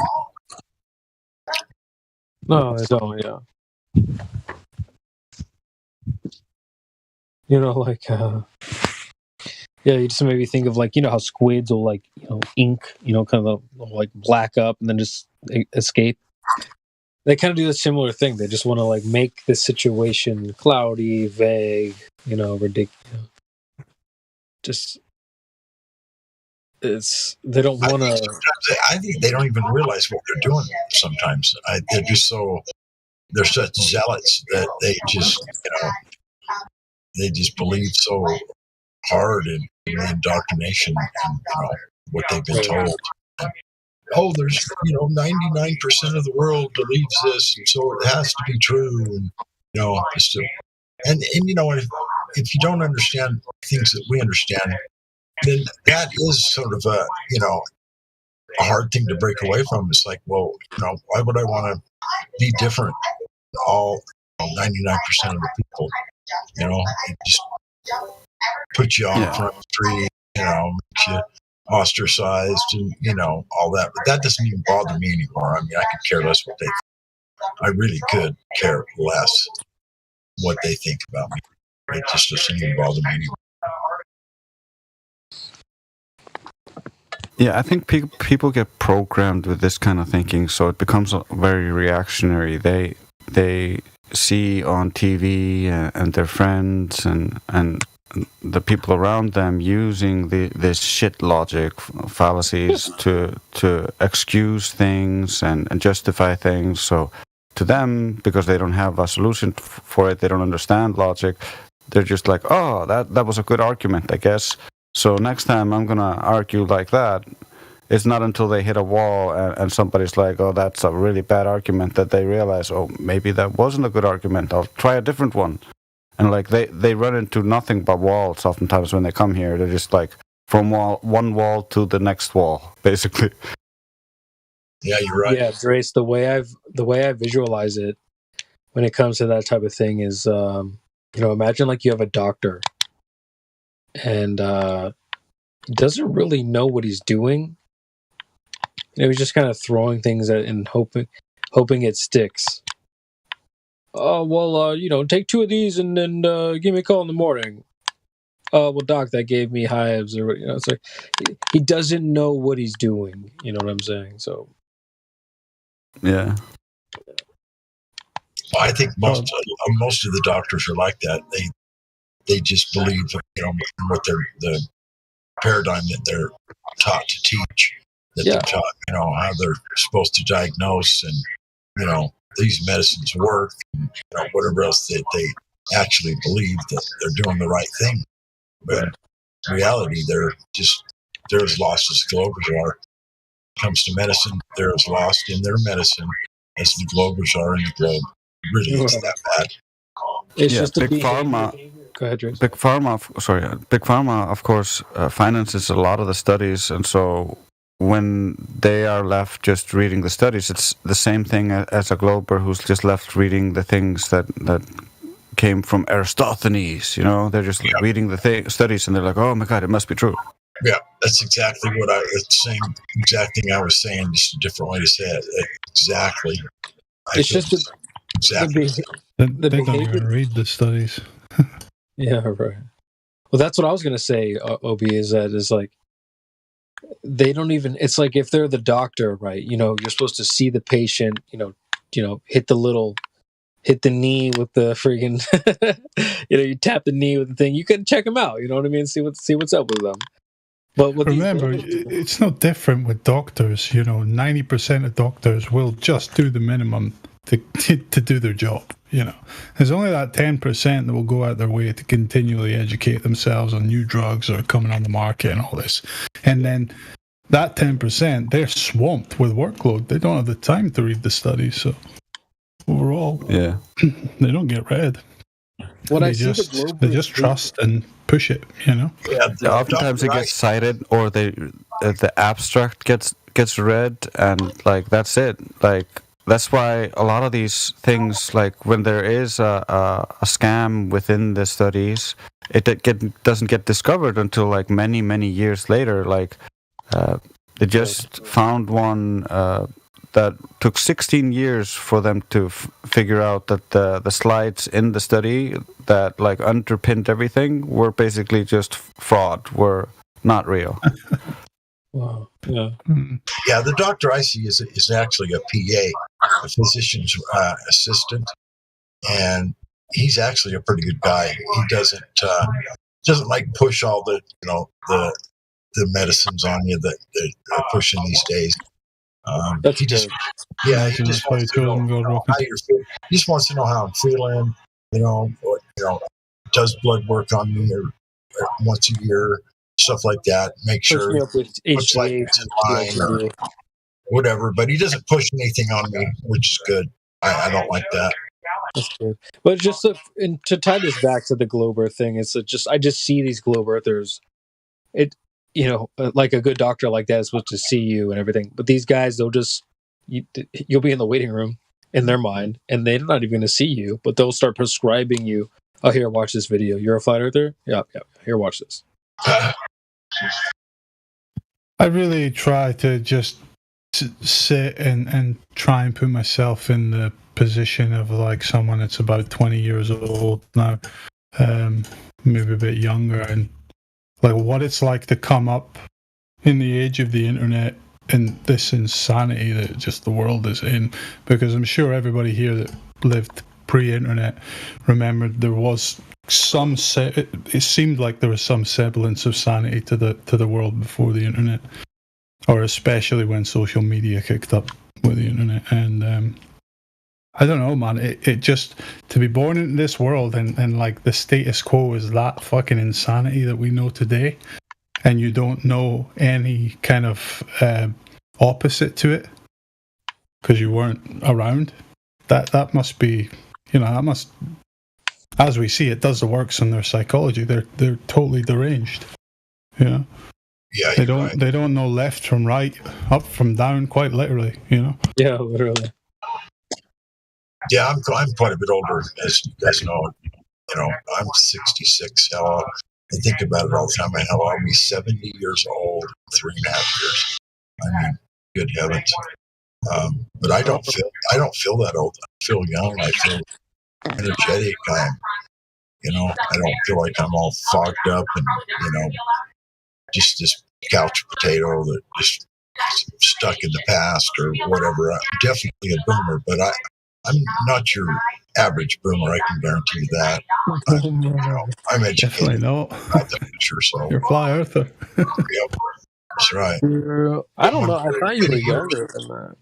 No, they don't. Yeah. You just maybe think of how squids will ink, kind of like black up and then just escape. They kind of do a similar thing. They just want to make the situation cloudy, vague, ridiculous. Just they don't want to. I think they don't even realize what they're doing. Sometimes they're just they're such zealots that they just believe so hard in the indoctrination and what they've been told. And, there's 99% of the world believes this, and so it has to be true. And if you don't understand things that we understand, then that is sort of a hard thing to break away from. It's like, well, why would I want to be different? All 99% of the people, it just puts you on the front street, makes you ostracized and, all that. But that doesn't even bother me anymore. I mean, I could care less what they think. I really could care less what they think about me. It just doesn't even bother me anymore. Yeah, I think people get programmed with this kind of thinking, so it becomes very reactionary. They see on TV and their friends and the people around them using this shit logic fallacies to excuse things and justify things. So to them, because they don't have a solution for it, they don't understand logic. They're just like, oh, that was a good argument, I guess. So next time I'm going to argue like that. It's not until they hit a wall and somebody's like, oh, that's a really bad argument, that they realize, oh, maybe that wasn't a good argument. I'll try a different one. And they run into nothing but walls oftentimes when they come here. They're just from one wall to the next wall, basically. Yeah, you're right. Yeah, Drace, the way I visualize it when it comes to that type of thing is, imagine you have a doctor and he doesn't really know what he's doing. He's just kind of throwing things at and hoping it sticks. Oh, well, take 2 of these and then give me a call in the morning. Well, doc, that gave me hives. Or it's like he doesn't know what he's doing. You know what I'm saying? So, yeah. Well, I think most of the doctors are like that. They just believe, what the paradigm that they're taught to teach. That they're taught, how they're supposed to diagnose and, these medicines work, and, whatever else they actually believe that they're doing the right thing. But in reality, they're as lost as the Globers are. When it comes to medicine, they're as lost in their medicine as the Globers are in the globe. Really, it's that bad. It's yeah, just a big pharma. Go ahead, Jason. Big pharma, of course, finances a lot of the studies, and so when they are left just reading the studies, it's the same thing as a Glober who's just left reading the things that came from Aristophanes. They're just reading the studies, and they're like, "Oh my God, it must be true." Yeah, that's exactly what the same exact thing I was saying, just a different way to say it. Exactly. It's just exactly. The they don't behavior. even read the studies. Yeah, right. Well, that's what I was going to say, Obi, is like, they don't even, it's like if they're the doctor, right? You're supposed to see the patient, hit the knee with the freaking, you tap the knee with the thing. You can check them out, you know what I mean? See what's up with them. But remember, it's no different with doctors. 90% of doctors will just do the minimum to do their job. There's only that 10% that will go out their way to continually educate themselves on new drugs or coming on the market and all this. And then that 10%, they're swamped with workload. They don't have the time to read the studies. So overall, yeah, they don't get read. They just trust and push it. Yeah, oftentimes it gets cited, or the abstract gets read, and like that's it. Like that's why a lot of these things, like when there is a scam within the studies, it doesn't get discovered until like many years later. Like they just found one that took 16 years for them to figure out that the slides in the study that like underpinned everything were basically just fraud, were not real. Wow. Yeah. Yeah, the doctor I see is actually a PA, a physician's assistant, and he's actually a pretty good guy. He doesn't like push all the the medicines on you that they're pushing these days. He just wants to know how you're feeling. He just wants to know how I'm feeling. Does blood work on me or once a year, stuff like that. Make sure it looks like it's in line or whatever. But he doesn't push anything on me, which is good. I don't like that. That's good. But just to tie this back to the globe earth thing, I just see these globe earthers. Like a good doctor like that is supposed to see you and everything. But these guys, you'll be in the waiting room in their mind, and they're not even going to see you, but they'll start prescribing you. Oh, here, watch this video. You're a flat earther? Yeah. Here, watch this. I really try to just sit and try and put myself in the position of like someone that's about 20 years old now, maybe a bit younger, and like what it's like to come up in the age of the internet and this insanity that just the world is in. Because I'm sure everybody here that lived pre-internet remembered there was it seemed like there was some semblance of sanity to the world before the internet, or especially when social media kicked up with the internet. And I don't know, man, it just, to be born in this world and like the status quo is that fucking insanity that we know today, and you don't know any kind of opposite to it because you weren't around. That must be, that must, as we see, it does the works on their psychology. They're totally deranged. Yeah, they don't know left from right, up from down, quite literally. Yeah, literally. Yeah, I'm quite a bit older, as you guys know. I'm 66. Hell, I think about it all the time. Hell, I'll be 70 years old in 3.5 years. I mean, good heavens. But I don't feel that old. I feel young. I feel energetic. I don't feel like I'm all fogged up and just this couch potato that just stuck in the past or whatever. I'm definitely a boomer, but I'm not your average boomer. I can guarantee you that. I'm educated. Definitely not. Sure, so you're a fly earther. Yep, that's right. I don't know. I thought you were younger than that.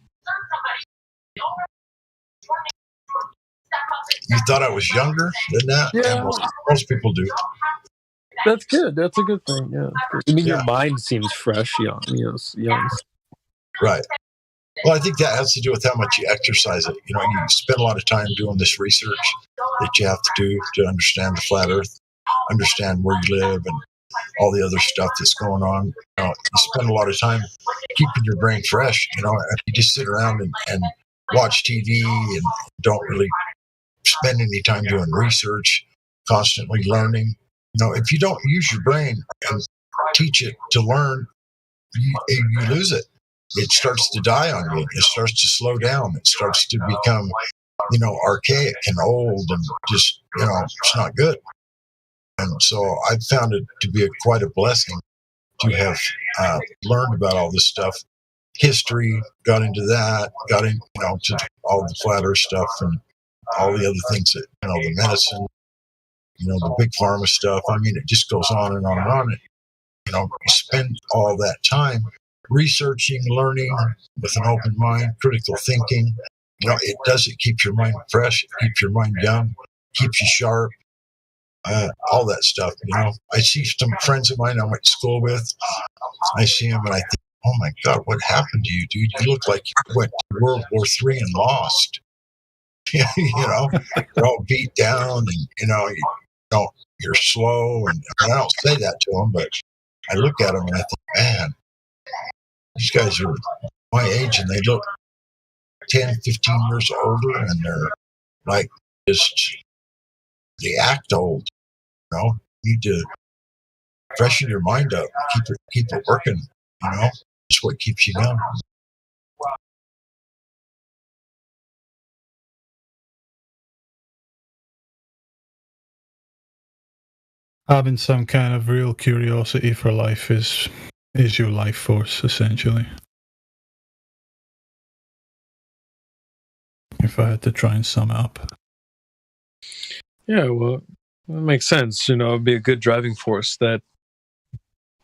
You thought I was younger than that? Yeah. Most people do. That's good. That's a good thing. Yeah. I mean, your Yeah. mind seems fresh, young. Young. Right. Well, I think that has to do with how much you exercise it. You spend a lot of time doing this research that you have to do to understand the flat Earth, understand where you live, and all the other stuff that's going on. You spend a lot of time keeping your brain fresh. If you just sit around and watch TV and don't really spend any time doing research, constantly learning. If you don't use your brain and teach it to learn, you lose it. It starts to die on you. It starts to slow down. It starts to become, archaic and old and just, it's not good. And so I found it to be quite a blessing to have learned about all this stuff. History, got into that, got into, to all the flat earth stuff and all the other things that, the medicine, the big pharma stuff. I mean, it just goes on and on and on. You spend all that time researching, learning with an open mind, critical thinking. It doesn't keep your mind fresh. It keeps your mind young, keeps you sharp, all that stuff. I see some friends of mine I went to school with. I see them and I think, oh my God, what happened to you, dude? You look like you went to World War III and lost. You're all beat down and, you're slow. And I don't say that to them, but I look at them and I think, man, these guys are my age and they look 10, 15 years older and they're like they act old. You need to freshen your mind up, keep it working. It's what keeps you young. Having some kind of real curiosity for life is your life force, essentially. If I had to try and sum it up. Yeah, well, that makes sense. It'd be a good driving force, that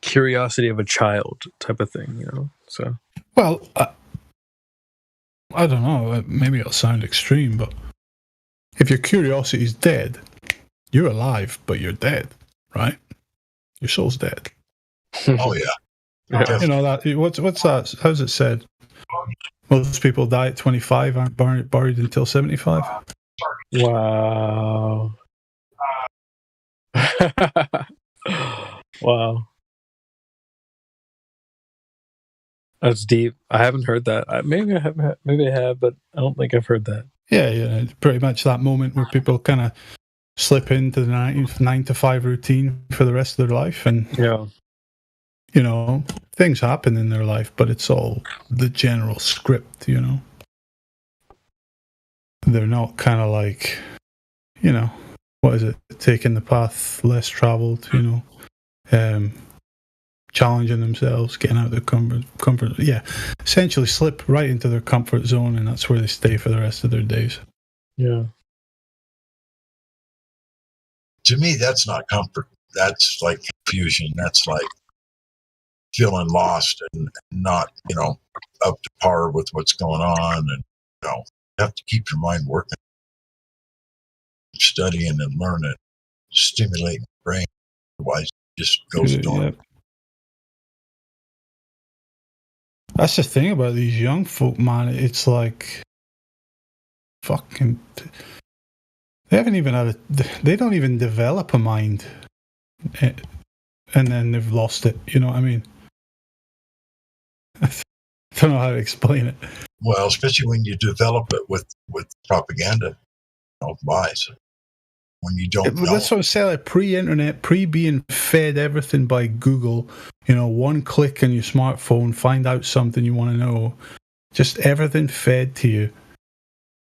curiosity of a child type of thing, so. Well, I don't know, maybe it'll sound extreme, but if your curiosity is dead, you're alive, but you're dead, right? Your soul's dead. Oh, yeah. That what's that? How's it said? Most people die at 25, aren't buried until 75. Wow. Wow. That's deep. I haven't heard that. Maybe I have, but I don't think I've heard that. Yeah, pretty much that moment where people kind of slip into the 9 to 5 routine for the rest of their life, and things happen in their life, but it's all the general script. They're not kind of like, what is it? Taking the path less traveled. Challenging themselves, getting out of their comfort. Yeah, essentially slip right into their comfort zone, and that's where they stay for the rest of their days. Yeah. To me, that's not comfort. That's like confusion. That's like feeling lost and not, up to par with what's going on. And, you have to keep your mind working, studying and learning, stimulating the brain. Otherwise, it just goes dormant. That's the thing about these young folk, man. It's like fucking. They haven't even they don't even develop a mind, and then they've lost it. You know what I mean? I don't know how to explain it. Well, especially when you develop it with propaganda, lies. When you don't know. That's what I say. Like pre-internet, being fed everything by Google. One click on your smartphone, find out something you want to know. Just everything fed to you.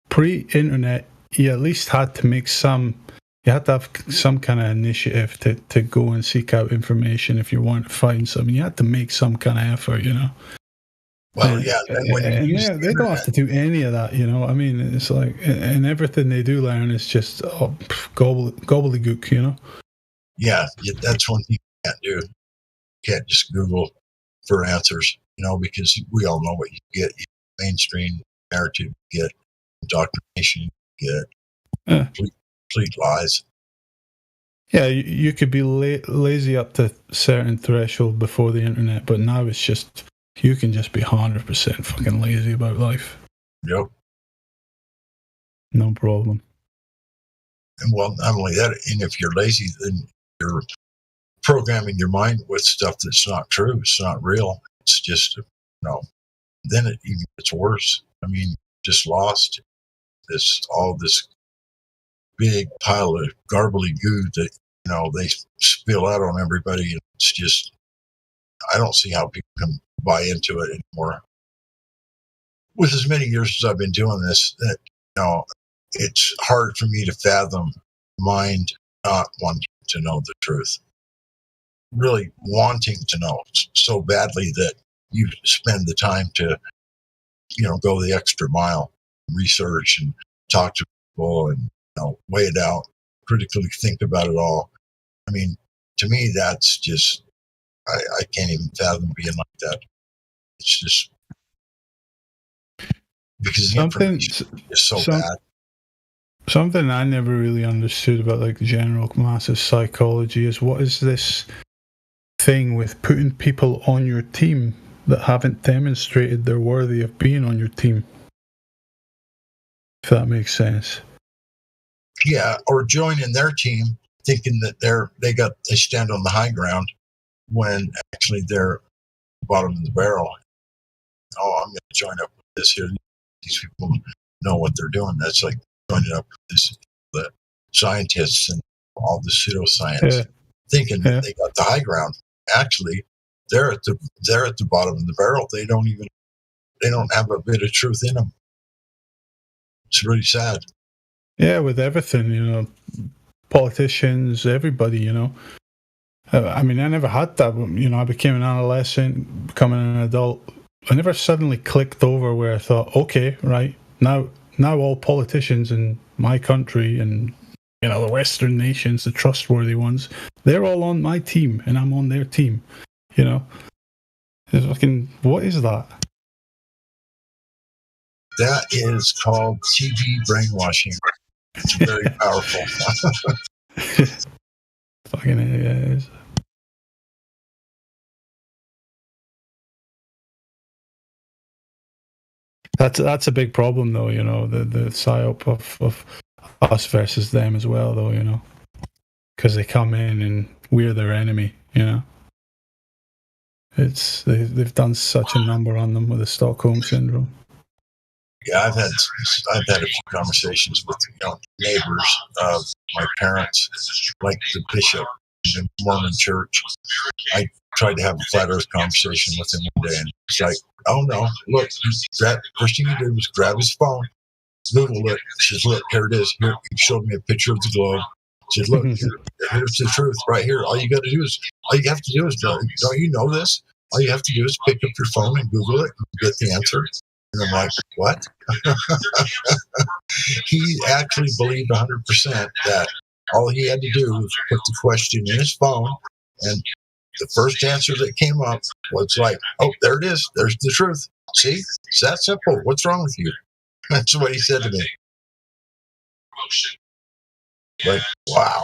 Pre-internet, you at least had to make some. You had to have some kind of initiative to go and seek out information if you want to find something. You had to make some kind of effort, Well, yeah. They don't have to do any of that, I mean, it's like, and everything they do learn is just gobbledygook, Yeah, that's one thing you can't do. You can't just Google for answers, because we all know what you get. You get mainstream narrative, you get indoctrination, you get Complete lies. Yeah, you could be lazy up to a certain threshold before the internet, but now it's just, you can just be 100% fucking lazy about life. Yep. No problem. And well, not only that, and if you're lazy, then you're programming your mind with stuff that's not true. It's not real. It's just, then it even gets worse. I mean, just lost all this big pile of garbly goo that, they spill out on everybody. It's just, I don't see how people can buy into it anymore. With as many years as I've been doing this, that, it's hard for me to fathom mind not wanting to know the truth. Really wanting to know so badly that you spend the time to, go the extra mile, research and talk to people and, weigh it out, critically think about it all. I mean, to me, that's just, I can't even fathom being like that. It's just because the information is so bad. Something I never really understood about like the general massive psychology is, what is this thing with putting people on your team that haven't demonstrated they're worthy of being on your team? If that makes sense. Yeah, or joining their team thinking that they stand on the high ground when actually they're bottom of the barrel. Oh, I'm going to join up with this here. These people know what they're doing. That's like joining up with the scientists and all the pseudoscience, thinking that they got the high ground. Actually, they're at the bottom of the barrel. They don't have a bit of truth in them. It's really sad. Yeah, with everything, politicians, everybody, I mean, I never had that. I became an adolescent, becoming an adult. I never suddenly clicked over where I thought, okay, right, now all politicians in my country and, the Western nations, the trustworthy ones, they're all on my team and I'm on their team, It's fucking, what is that? That is called TV brainwashing. It's very powerful. Fucking it is. That's a big problem, though. The psyop of us versus them as well, though. Because they come in and we're their enemy. It's they've done such a number on them with the Stockholm syndrome. Yeah, I've had a few conversations with neighbors of my parents, like the bishop in the Mormon church. I tried to have a flat earth conversation with him one day, and he's like, "Oh no, look, first thing he did was grab his phone, Google it. He says, look, here it is. Here, he showed me a picture of the globe. He said, look, here's the truth right here. All you have to do is, don't you know this? All you have to do is pick up your phone and Google it and get the answer." And I'm like, what? He actually believed 100% that all he had to do was put the question in his phone, and the first answer that came up was like, oh, there it is. There's the truth. See? It's that simple. What's wrong with you? That's what he said to me. Like, wow.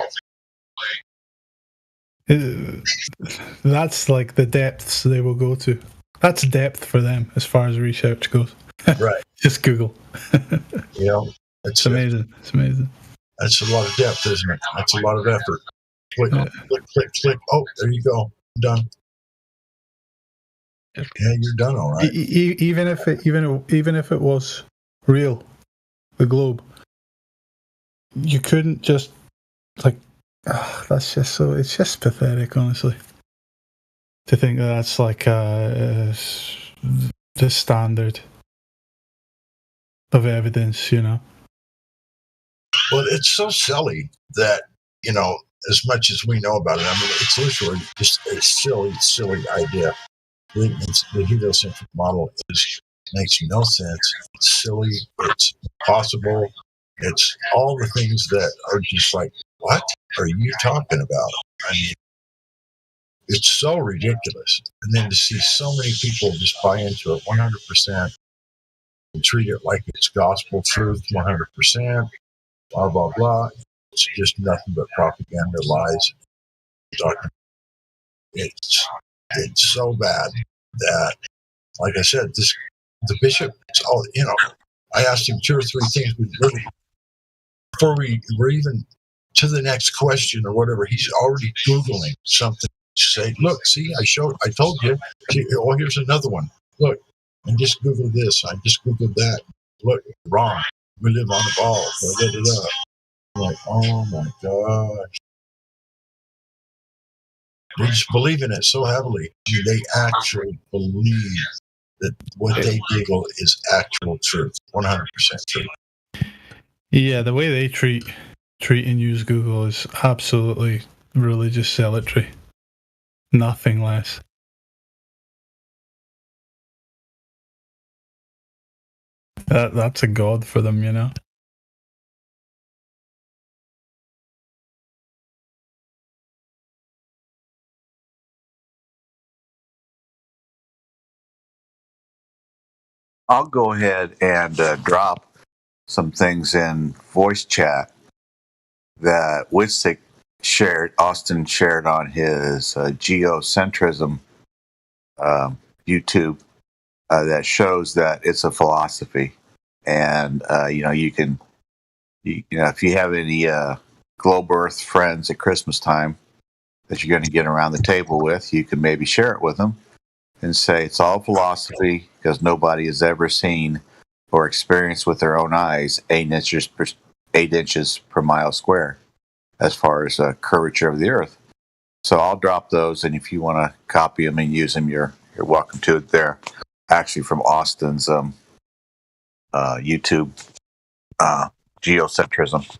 That's like the depths they will go to. That's depth for them as far as research goes. Right. Just Google. It's amazing. It's amazing. That's a lot of depth, isn't it? That's a lot of effort. Click, click, click, click. Oh, there you go. Done. Yeah, you're done. All right. Even if it was real, the globe, you couldn't just that's just so. It's just pathetic, honestly. To think that's like the standard of evidence, Well, it's so silly that as much as we know about it, I mean, it's literally just a silly idea. The heliocentric model makes no sense. It's silly. It's impossible. It's all the things that are just like, what are you talking about? I mean, it's so ridiculous. And then to see so many people just buy into it 100% and treat it like it's gospel truth 100%. blah, blah, blah. It's just nothing but propaganda, lies. It's so bad that, like I said, the bishop, I asked him 2 or 3 things before we were even to the next question or whatever. He's already Googling something to say, look, see, I told you. Oh, here's another one. Look, and just Google this. I just Googled that. Look, wrong. We live on a ball. Da, da, da, da. I'm like, oh my gosh. They just believe in it so heavily. They actually believe that what they Google is actual truth, 100% truth. Yeah, the way they treat and use Google is absolutely religious zealotry. Nothing less. That's a god for them, you know. I'll go ahead and drop some things in voice chat that Witzig shared, Austin shared on his geocentrism YouTube that shows that it's a philosophy. And, if you have any Globe Earth friends at Christmas time that you're going to get around the table with, you can maybe share it with them and say it's all philosophy because nobody has ever seen or experienced with their own eyes 8 inches per mile square as far as curvature of the earth. So I'll drop those, and if you want to copy them and use them, you're welcome to it. They're actually from Austin's YouTube geocentrism.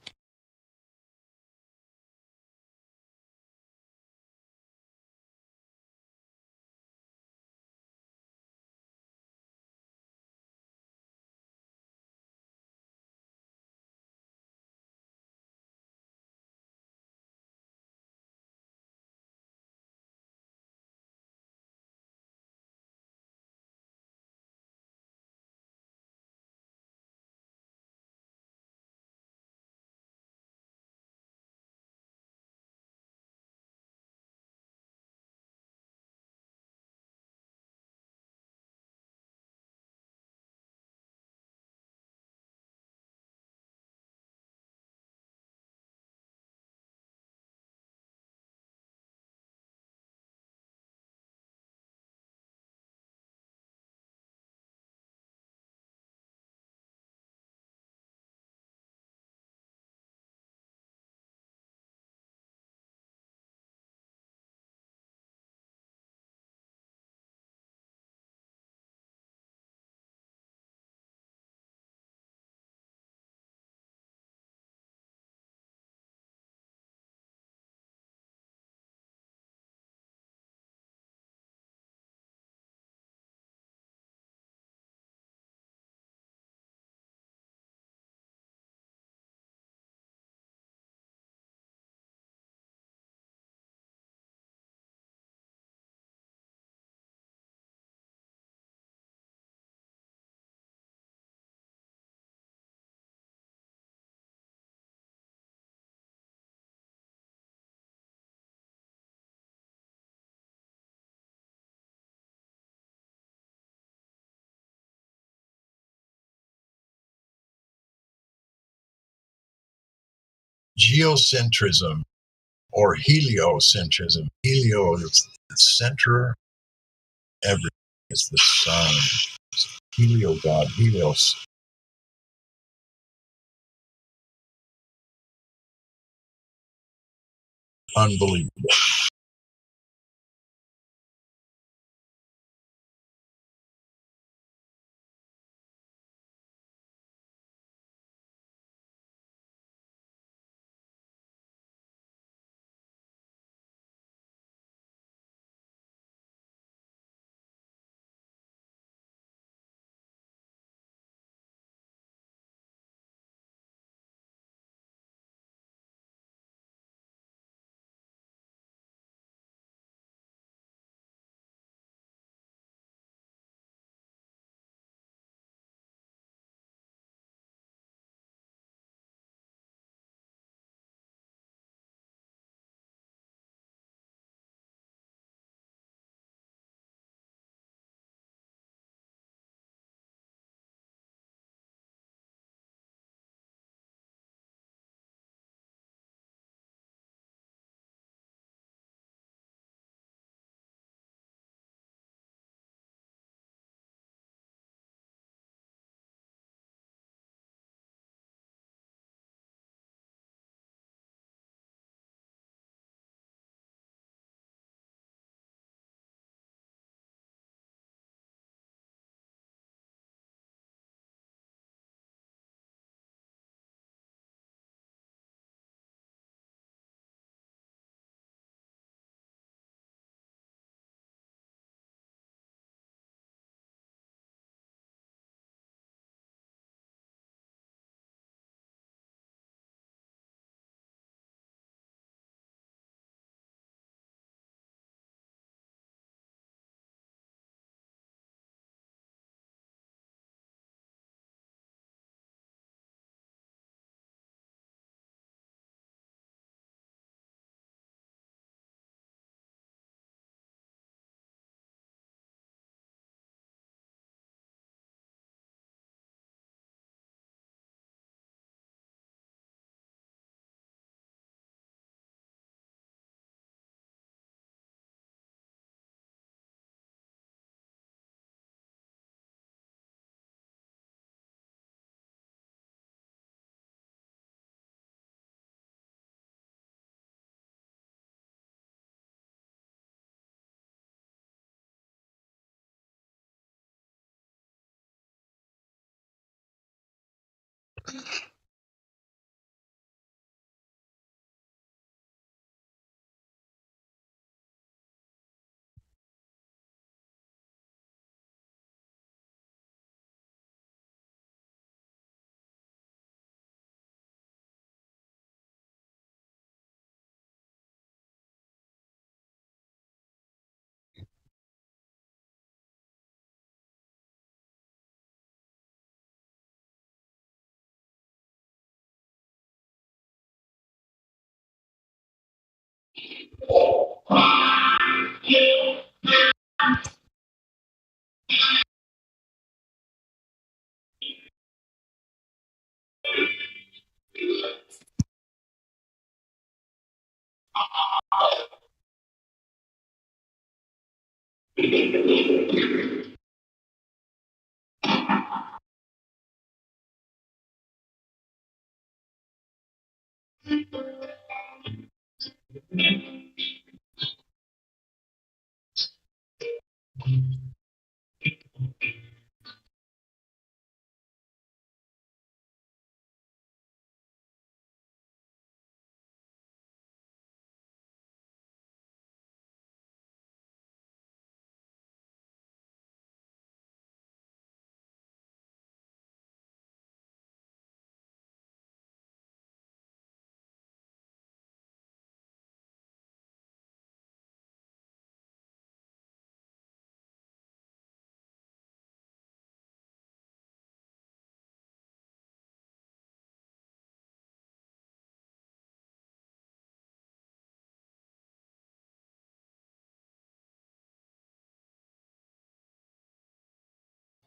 Geocentrism or heliocentrism. Helio is the center. Everything is the sun. Helio god, Helios. Unbelievable.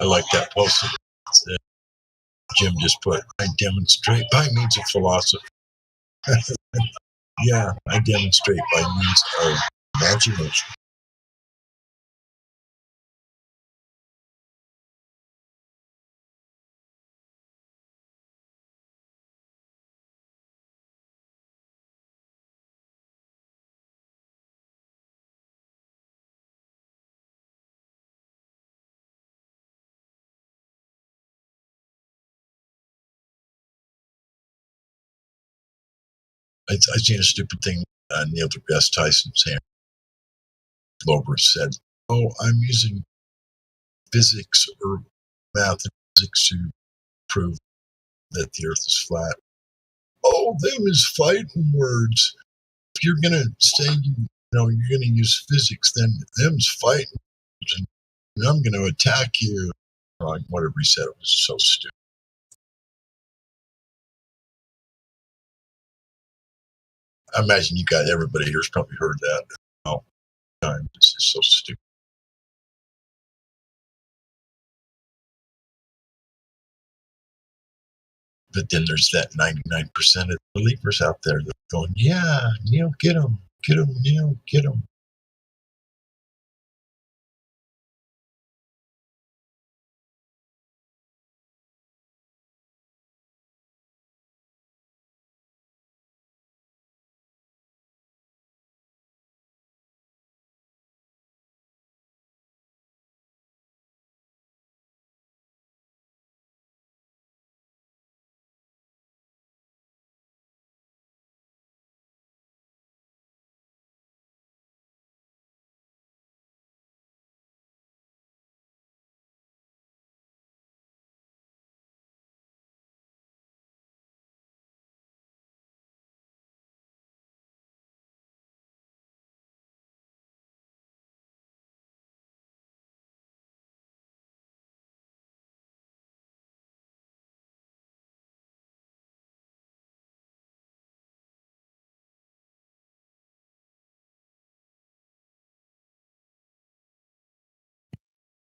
I like that post that Jim just put. I demonstrate by means of philosophy. Yeah, I demonstrate by means of imagination. I seen a stupid thing Neil deGrasse Tyson's hand. Glover said, "Oh, I'm using physics or math and physics to prove that the Earth is flat." Oh, them is fighting words. If you're gonna say you're gonna use physics, then them's fighting words, and I'm gonna attack you. Whatever he said, it was so stupid. I imagine you got everybody here's probably heard that all the time. This is so stupid. But then there's that 99% of believers out there that are going, "Yeah, Neil, get him, Neil, get him."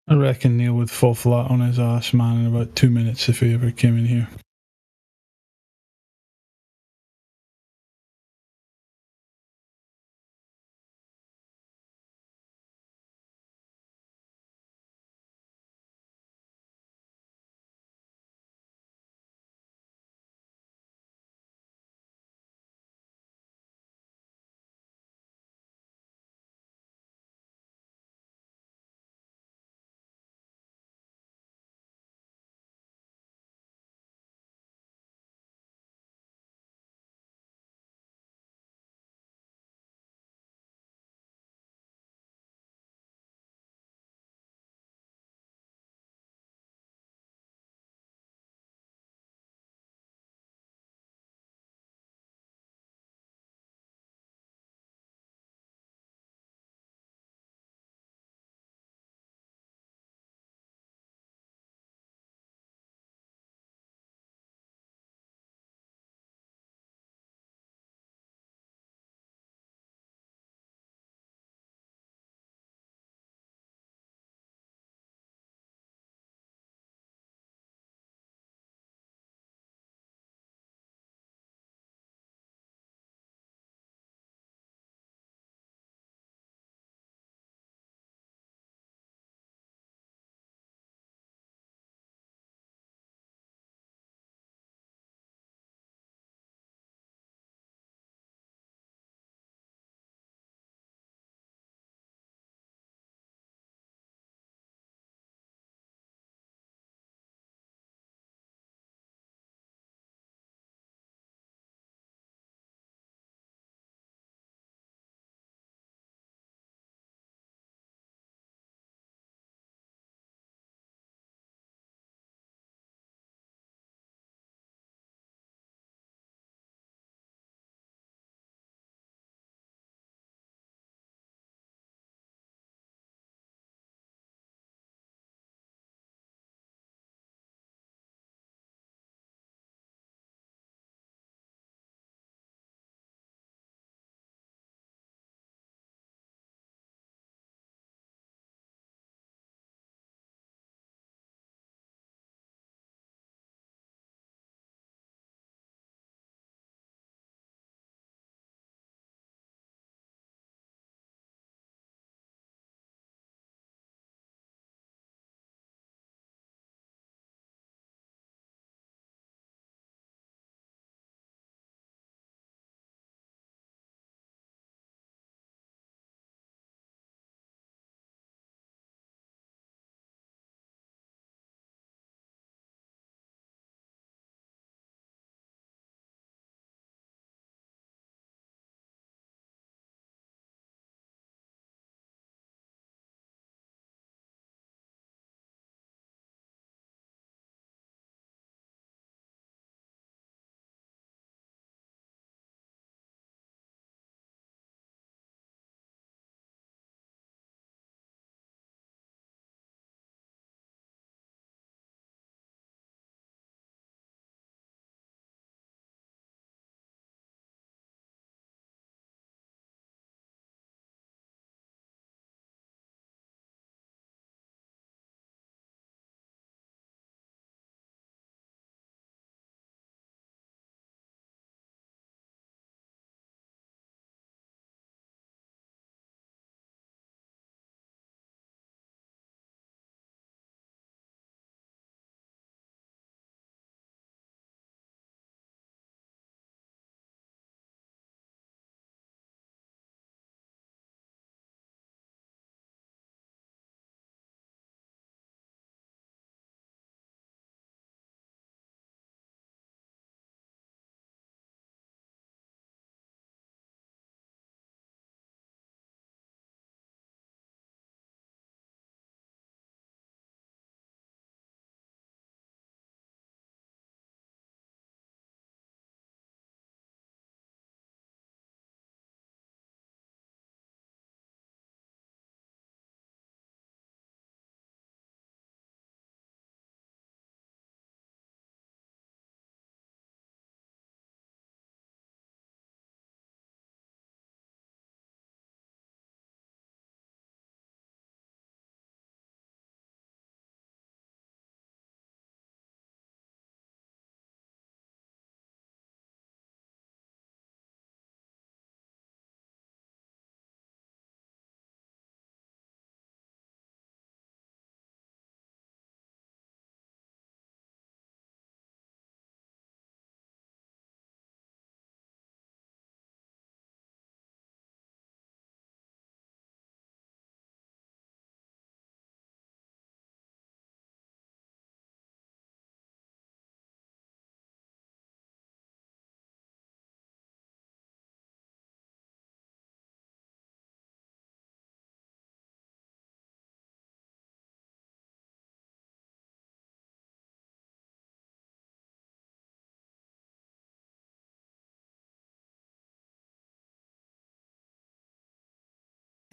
I reckon Neil would fall flat on his ass, man, in about 2 minutes if he ever came in here.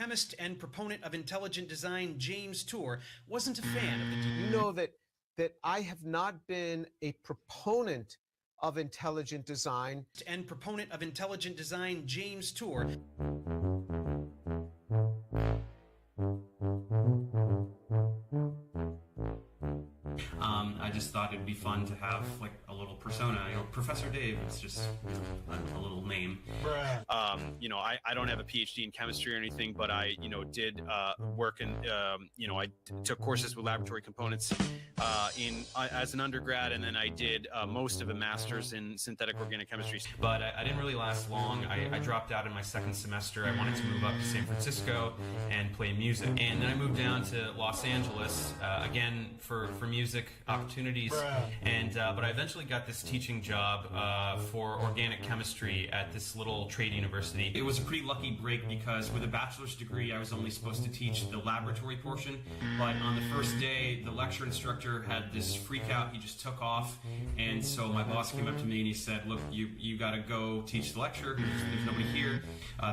Chemist and proponent of intelligent design James Tour wasn't a fan of the You know that I have not been a proponent of intelligent design. And proponent of intelligent design James Tour. I just thought it'd be fun to have like a little persona. You know, Professor Dave. It's just a little name. You know, I don't have a PhD in chemistry or anything, but I, you know, did work in, you know, I took courses with laboratory components as an undergrad, and then I did most of a master's in synthetic organic chemistry. But I didn't really last long. I dropped out in my second semester. I wanted to move up to San Francisco and play music, and then I moved down to Los Angeles again for music opportunities. And but I eventually got this teaching job for organic chemistry at this little trade university. It was a pretty lucky break because with a bachelor's degree, I was only supposed to teach the laboratory portion. But on the first day, the lecture instructor had this freak out. He just took off, and so my boss came up to me and he said, "Look, you got to go teach the lecture. There's nobody here."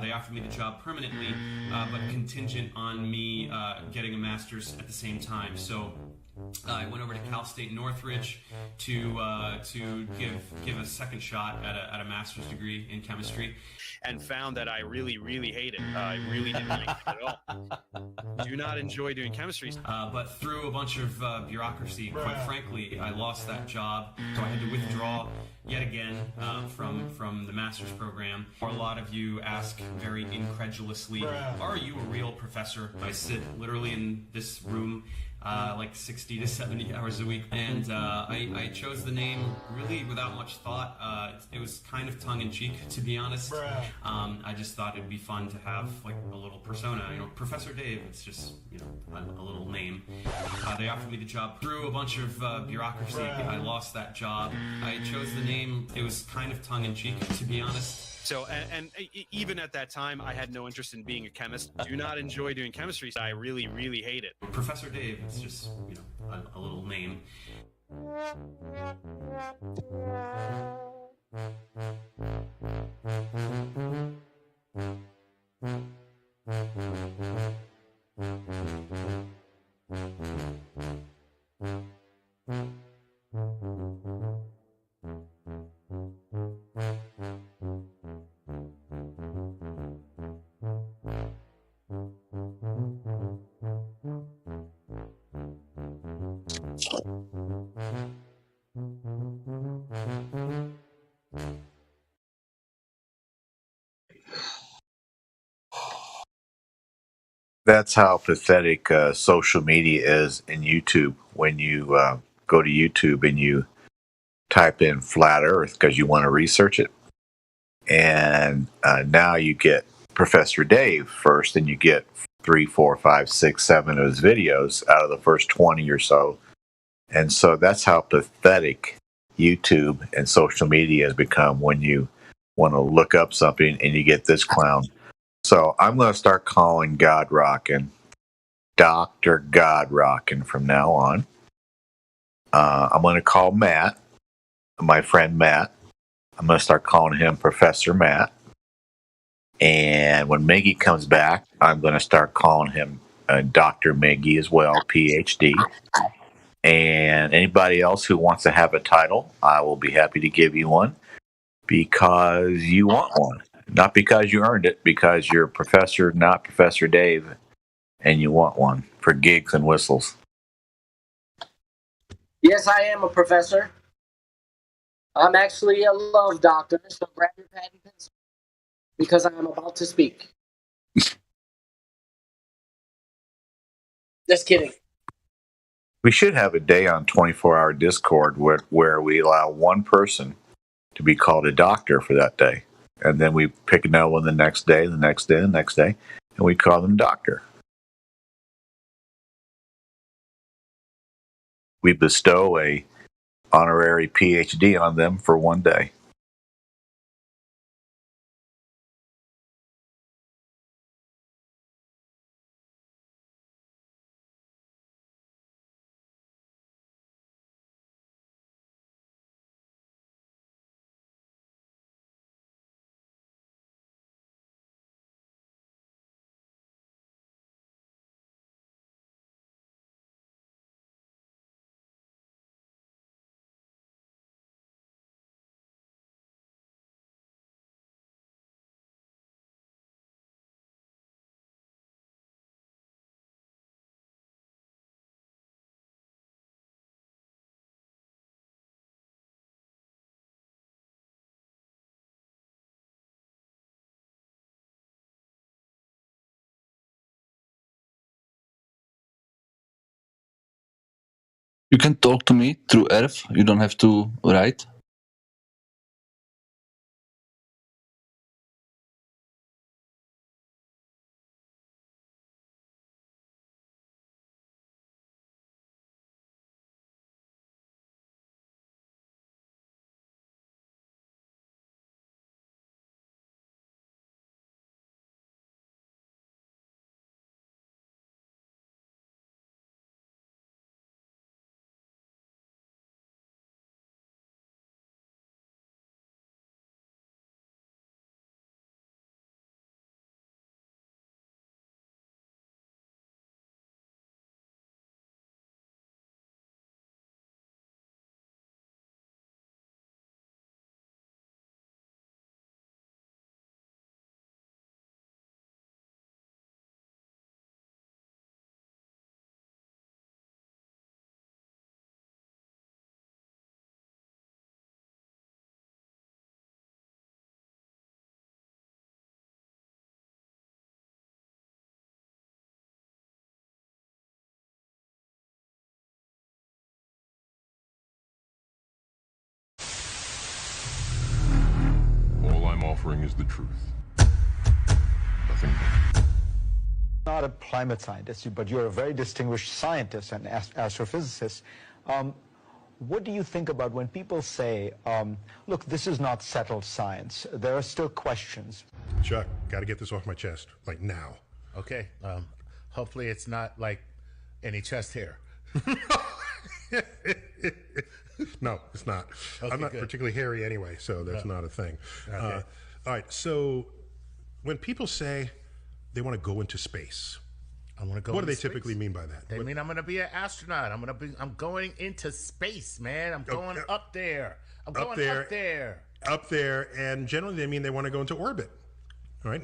They offered me the job permanently, but contingent on me getting a master's at the same time. So I went over to Cal State Northridge to give a second shot at a master's degree in chemistry, and found that I really hated it. I really didn't like it at all. Do not enjoy doing chemistry. But through a bunch of bureaucracy, quite frankly, I lost that job, so I had to withdraw yet again from the master's program. A lot of you ask very incredulously, "Are you a real professor?" I sit literally in this room like 60 to 70 hours a week, and I chose the name really without much thought. It was kind of tongue-in-cheek, to be honest. I just thought it'd be fun to have like a little persona. You know, Professor Dave. It's just, you know, a little name. They offered me the job through a bunch of bureaucracy. I lost that job. I chose the name. It was kind of tongue-in-cheek, to be honest. So, and even at that time, I had no interest in being a chemist. Do not enjoy doing chemistry. I really hate it. Professor Dave. It's just, you know, a little name. That's how pathetic social media is in YouTube. When you go to YouTube and you type in flat Earth because you want to research it, and now you get Professor Dave first, and you get 3, 4, 5, 6, 7 of his videos out of the first 20 or so. And so that's how pathetic YouTube and social media has become when you want to look up something and you get this clown. So I'm going to start calling God Rockin' Dr. God Rockin' from now on. I'm going to call Matt, my friend Matt. I'm going to start calling him Professor Matt. And when Miggy comes back, I'm going to start calling him Dr. Miggy as well, PhD. And anybody else who wants to have a title, I will be happy to give you one because you want one. Not because you earned it, because you're Professor, not Professor Dave, and you want one for gigs and whistles. Yes, I am a professor. I'm actually a love doctor, so grab your pad and pencil because I am about to speak. Just kidding. We should have a day on 24-hour Discord where we allow one person to be called a doctor for that day. And then we pick another one the next day, the next day, the next day, and we call them doctor. We bestow a honorary PhD on them for one day. You can talk to me through Earth. You don't have to write. All I'm offering is the truth. Nothing more. Not a climate scientist, but you're a very distinguished scientist and astrophysicist. What do you think about when people say, look, this is not settled science, there are still questions? Chuck, got to get this off my chest, like now. Okay. Hopefully it's not like any chest hair. No, it's not. Okay, I'm not good. particularly hairy anyway, so that's not a thing. Okay. All right, so when people say they want to go into space, I want to go. what do they into space. typically mean by that? They mean I'm going to be an astronaut. I'm going into space, man. I'm going up there. I'm going up there. Up there, and generally they mean they want to go into orbit. All right,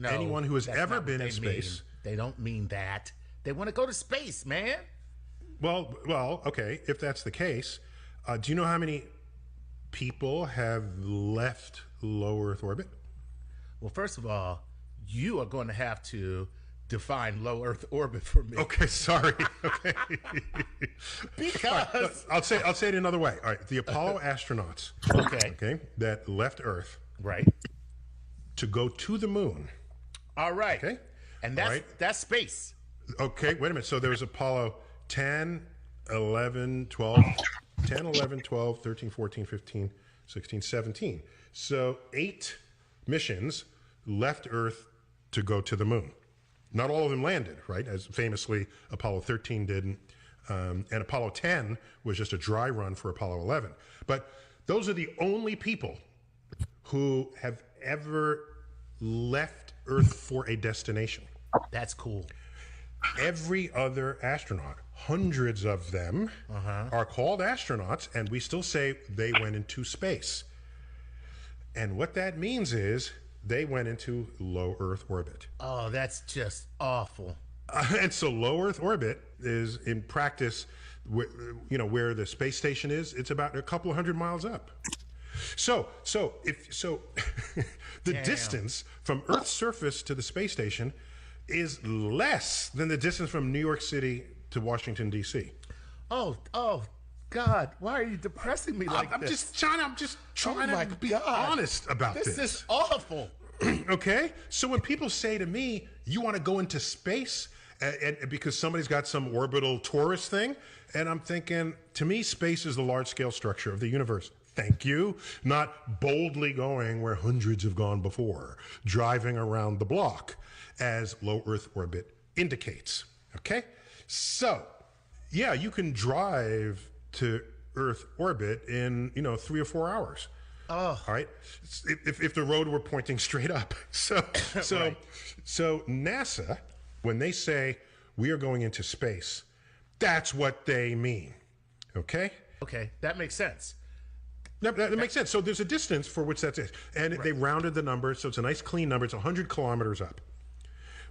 anyone who has that's ever not been what in they space. mean. They don't mean that. They want to go to space, man. Well, okay. If that's the case, do you know how many people have left low Earth orbit? Well, first of all, you are going to have to define low Earth orbit for me. Okay, sorry. Okay. Because I'll say it another way. All right, the Apollo astronauts. Okay, that left Earth. Right. To go to the moon. All right. Okay. And All that's space. Okay, wait a minute. So there was Apollo 10, 11, 12, 10, 11, 12, 13, 14, 15, 16, 17. So 8 missions left Earth to go to the moon. Not all of them landed, right? As famously Apollo 13 didn't. And Apollo 10 was just a dry run for Apollo 11. But those are the only people who have ever left Earth for a destination. That's cool. Every other astronaut, hundreds of them, are called astronauts, and we still say they went into space. And what that means is they went into low Earth orbit. Oh, that's just awful. And so low Earth orbit is, in practice, where the space station is. It's about a couple of 100 miles up. So the distance from Earth's surface to the space station is less than the distance from New York City to Washington, D.C. Oh, God, why are you depressing me like I'm this? just trying to be honest about this. This is awful. Okay? So when people say to me, you want to go into space, and because somebody's got some orbital tourist thing, and I'm thinking, to me, space is the large-scale structure of the universe. Thank you. Not boldly going where hundreds have gone before, driving around the block, as low Earth orbit indicates. Okay? So, yeah, you can drive to Earth orbit in, 3 or 4 hours. Oh. All right? If the road were pointing straight up. So NASA, when they say we are going into space, that's what they mean. Okay? Okay, that makes sense. That makes sense. So there's a distance for which that's it. And they rounded the number, so it's a nice clean number. It's 100 kilometers up,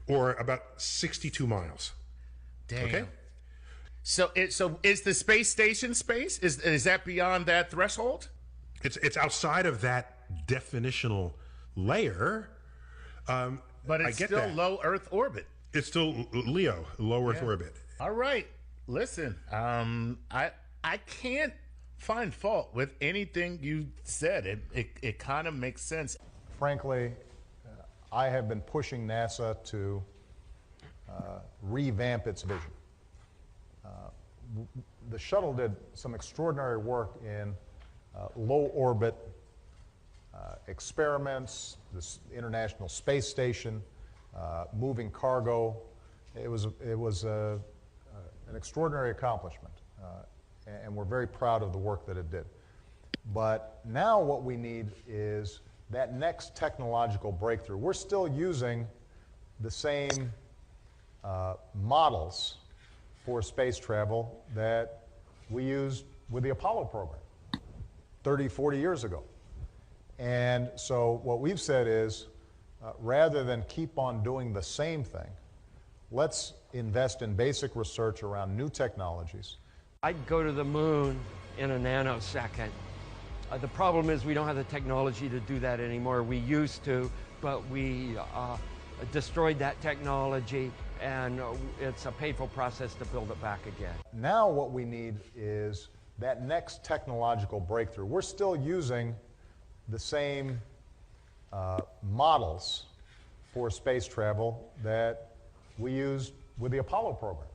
or about 62 miles. Damn. Okay? So is the space station space? Is that beyond that threshold? It's outside of that definitional layer. But it's still low Earth orbit. It's still LEO, low Earth orbit. All right. Listen, I can't find fault with anything you said. It kind of makes sense. Frankly, I have been pushing NASA to revamp its vision. The shuttle did some extraordinary work in low orbit experiments, this International Space Station, moving cargo. It was an extraordinary accomplishment, and we're very proud of the work that it did. But now what we need is that next technological breakthrough. We're still using the same models for space travel that we used with the Apollo program 30, 40 years ago. And so what we've said is, rather than keep on doing the same thing, let's invest in basic research around new technologies. I'd go to the moon in a nanosecond. The problem is we don't have the technology to do that anymore. We used to, but we destroyed that technology, and it's a painful process to build it back again. Now what we need is that next technological breakthrough. We're still using the same models for space travel that we used with the Apollo program.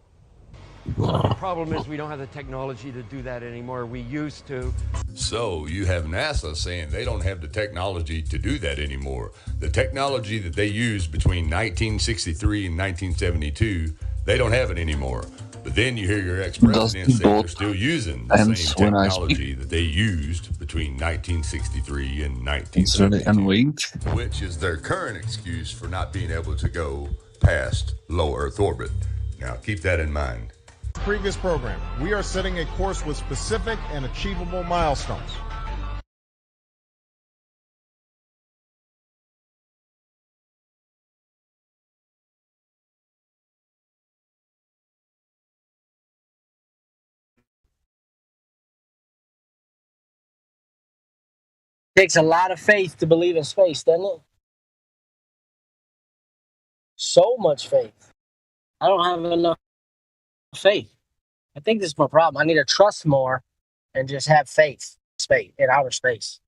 The problem is we don't have the technology to do that anymore. We used to. So you have NASA saying they don't have the technology to do that anymore. The technology that they used between 1963 and 1972, they don't have it anymore. But then you hear your ex-president say they're still using the same technology that they used between 1963 and 1972, which is their current excuse for not being able to go past low Earth orbit. Now keep that in mind. Previous program, we are setting a course with specific and achievable milestones. Takes a lot of faith to believe in space, doesn't it? So much faith. I don't have enough faith. I think this is my problem. I need to trust more and just have faith in outer space.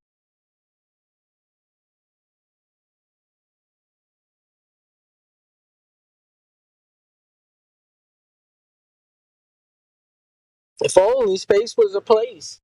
If only space was a place.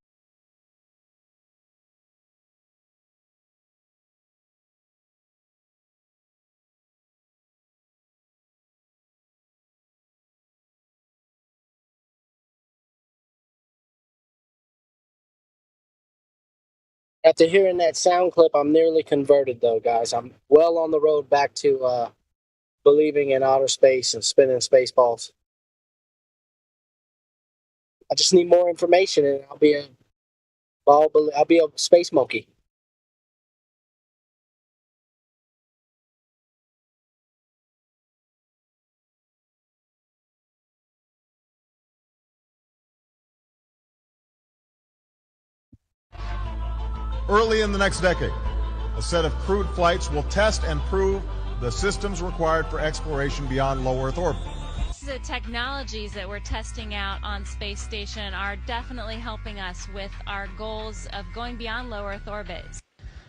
After hearing that sound clip, I'm nearly converted, though, guys. I'm well on the road back to believing in outer space and spinning space balls. I just need more information, and I'll be a space monkey. Early in the next decade, a set of crewed flights will test and prove the systems required for exploration beyond low Earth orbit. The technologies that we're testing out on Space Station are definitely helping us with our goals of going beyond low Earth orbit.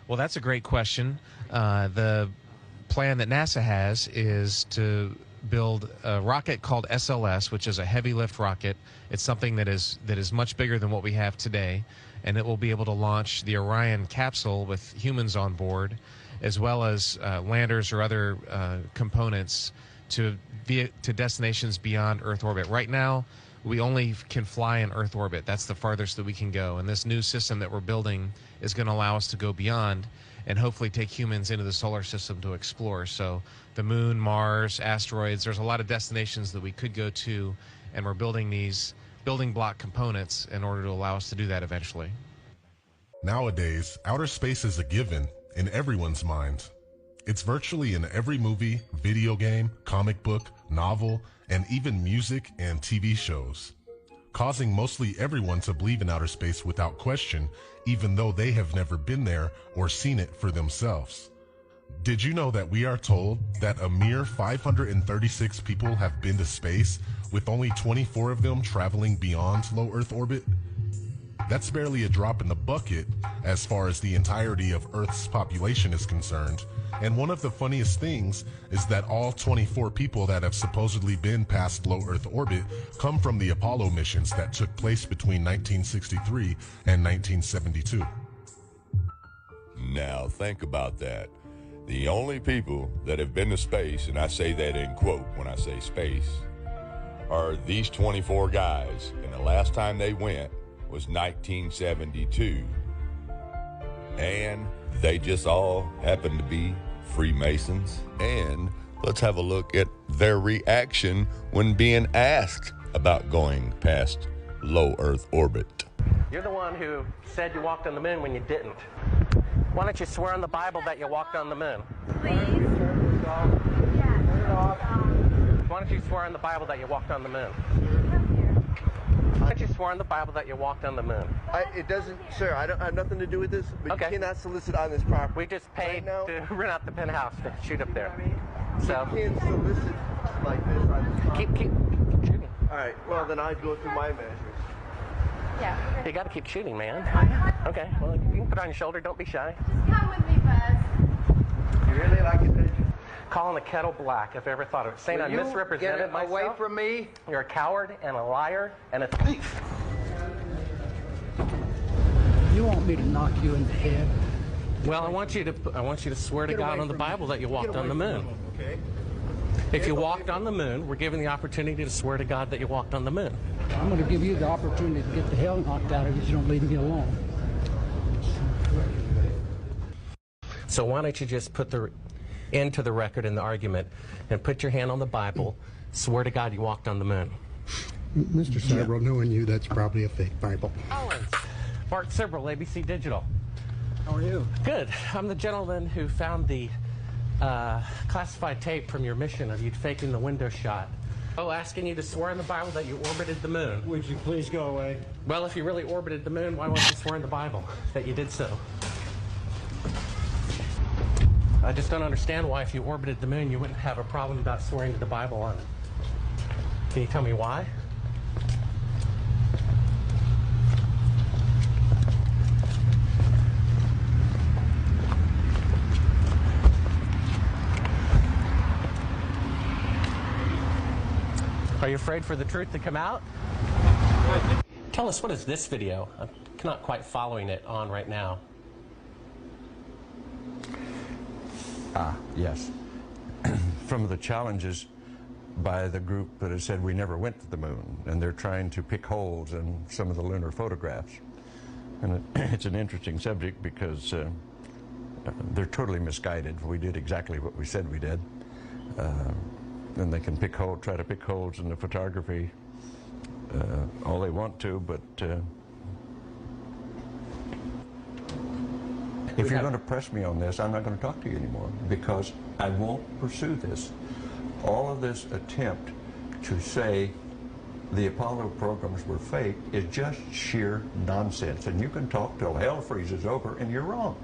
Well, that's a great question. The plan that NASA has is to build a rocket called SLS, which is a heavy lift rocket. It's something that is much bigger than what we have today, and it will be able to launch the Orion capsule with humans on board, as well as landers or other components to destinations beyond Earth orbit. Right now, we only can fly in Earth orbit. That's the farthest that we can go. And this new system that we're building is going to allow us to go beyond and hopefully take humans into the solar system to explore. So the moon, Mars, asteroids, there's a lot of destinations that we could go to, and we're building these building block components in order to allow us to do that eventually. Nowadays, outer space is a given in everyone's mind. It's virtually in every movie, video game, comic book, novel, and even music and TV shows, causing mostly everyone to believe in outer space without question, even though they have never been there or seen it for themselves. Did you know that we are told that a mere 536 people have been to space, with only 24 of them traveling beyond low Earth orbit? That's barely a drop in the bucket as far as the entirety of Earth's population is concerned. And one of the funniest things is that all 24 people that have supposedly been past low Earth orbit come from the Apollo missions that took place between 1963 and 1972. Now think about that. The only people that have been to space, and I say that in quote when I say space, are these 24 guys. And the last time they went was 1972. And they just all happen to be Freemasons. And let's have a look at their reaction when being asked about going past low Earth orbit. You're the one who said you walked on the moon when you didn't. Why don't you swear on the Bible that you walked on the moon? Please? Why don't you swear on the Bible that you walked on the moon? Why don't you swear on the Bible that you walked on the moon? It doesn't, sir, I don't have nothing to do with this, but you cannot solicit on this property. We just paid to rent out the penthouse to shoot up there. So you can't solicit like this on this property. Keep shooting. All right, well, then I'd go through my measures. Yeah. You got to keep shooting, man. Okay, well, you can put it on your shoulder. Don't be shy. Just come with me, Buzz. You really like it, Calling the kettle black, if I ever thought of it. Saying I misrepresented myself. Away from me. You're a coward and a liar and a thief. You want me to knock you in the head? Well, I want you to swear to God on the Bible that you walked on the moon. Okay. If you walked on the moon, we're given the opportunity to swear to God that you walked on the moon. I'm going to give you the opportunity to get the hell knocked out of you if you don't leave me alone. So why don't you just put the end to the record in the argument and put your hand on the Bible, swear to God you walked on the moon. Mr. Several, knowing you, that's probably a fake Bible. Owens. Bart Sibrel, ABC Digital. How are you? Good. I'm the gentleman who found the classified tape from your mission of you faking the window shot. Oh, asking you to swear in the Bible that you orbited the moon. Would you please go away? Well, if you really orbited the moon, why won't you swear in the Bible that you did so? I just don't understand why, if you orbited the moon, you wouldn't have a problem about swearing to the Bible on it. Can you tell me why? Are you afraid for the truth to come out? Tell us, what is this video? I'm not quite following it on right now. Yes. From the challenges by the group that has said we never went to the moon, and they're trying to pick holes in some of the lunar photographs. And it's an interesting subject because they're totally misguided. We did exactly what we said we did. And they can try to pick holes in the photography all they want to, but if you're going to press me on this, I'm not going to talk to you anymore, because I won't pursue this. All of this attempt to say the Apollo programs were fake is just sheer nonsense, and you can talk till hell freezes over, and you're wrong.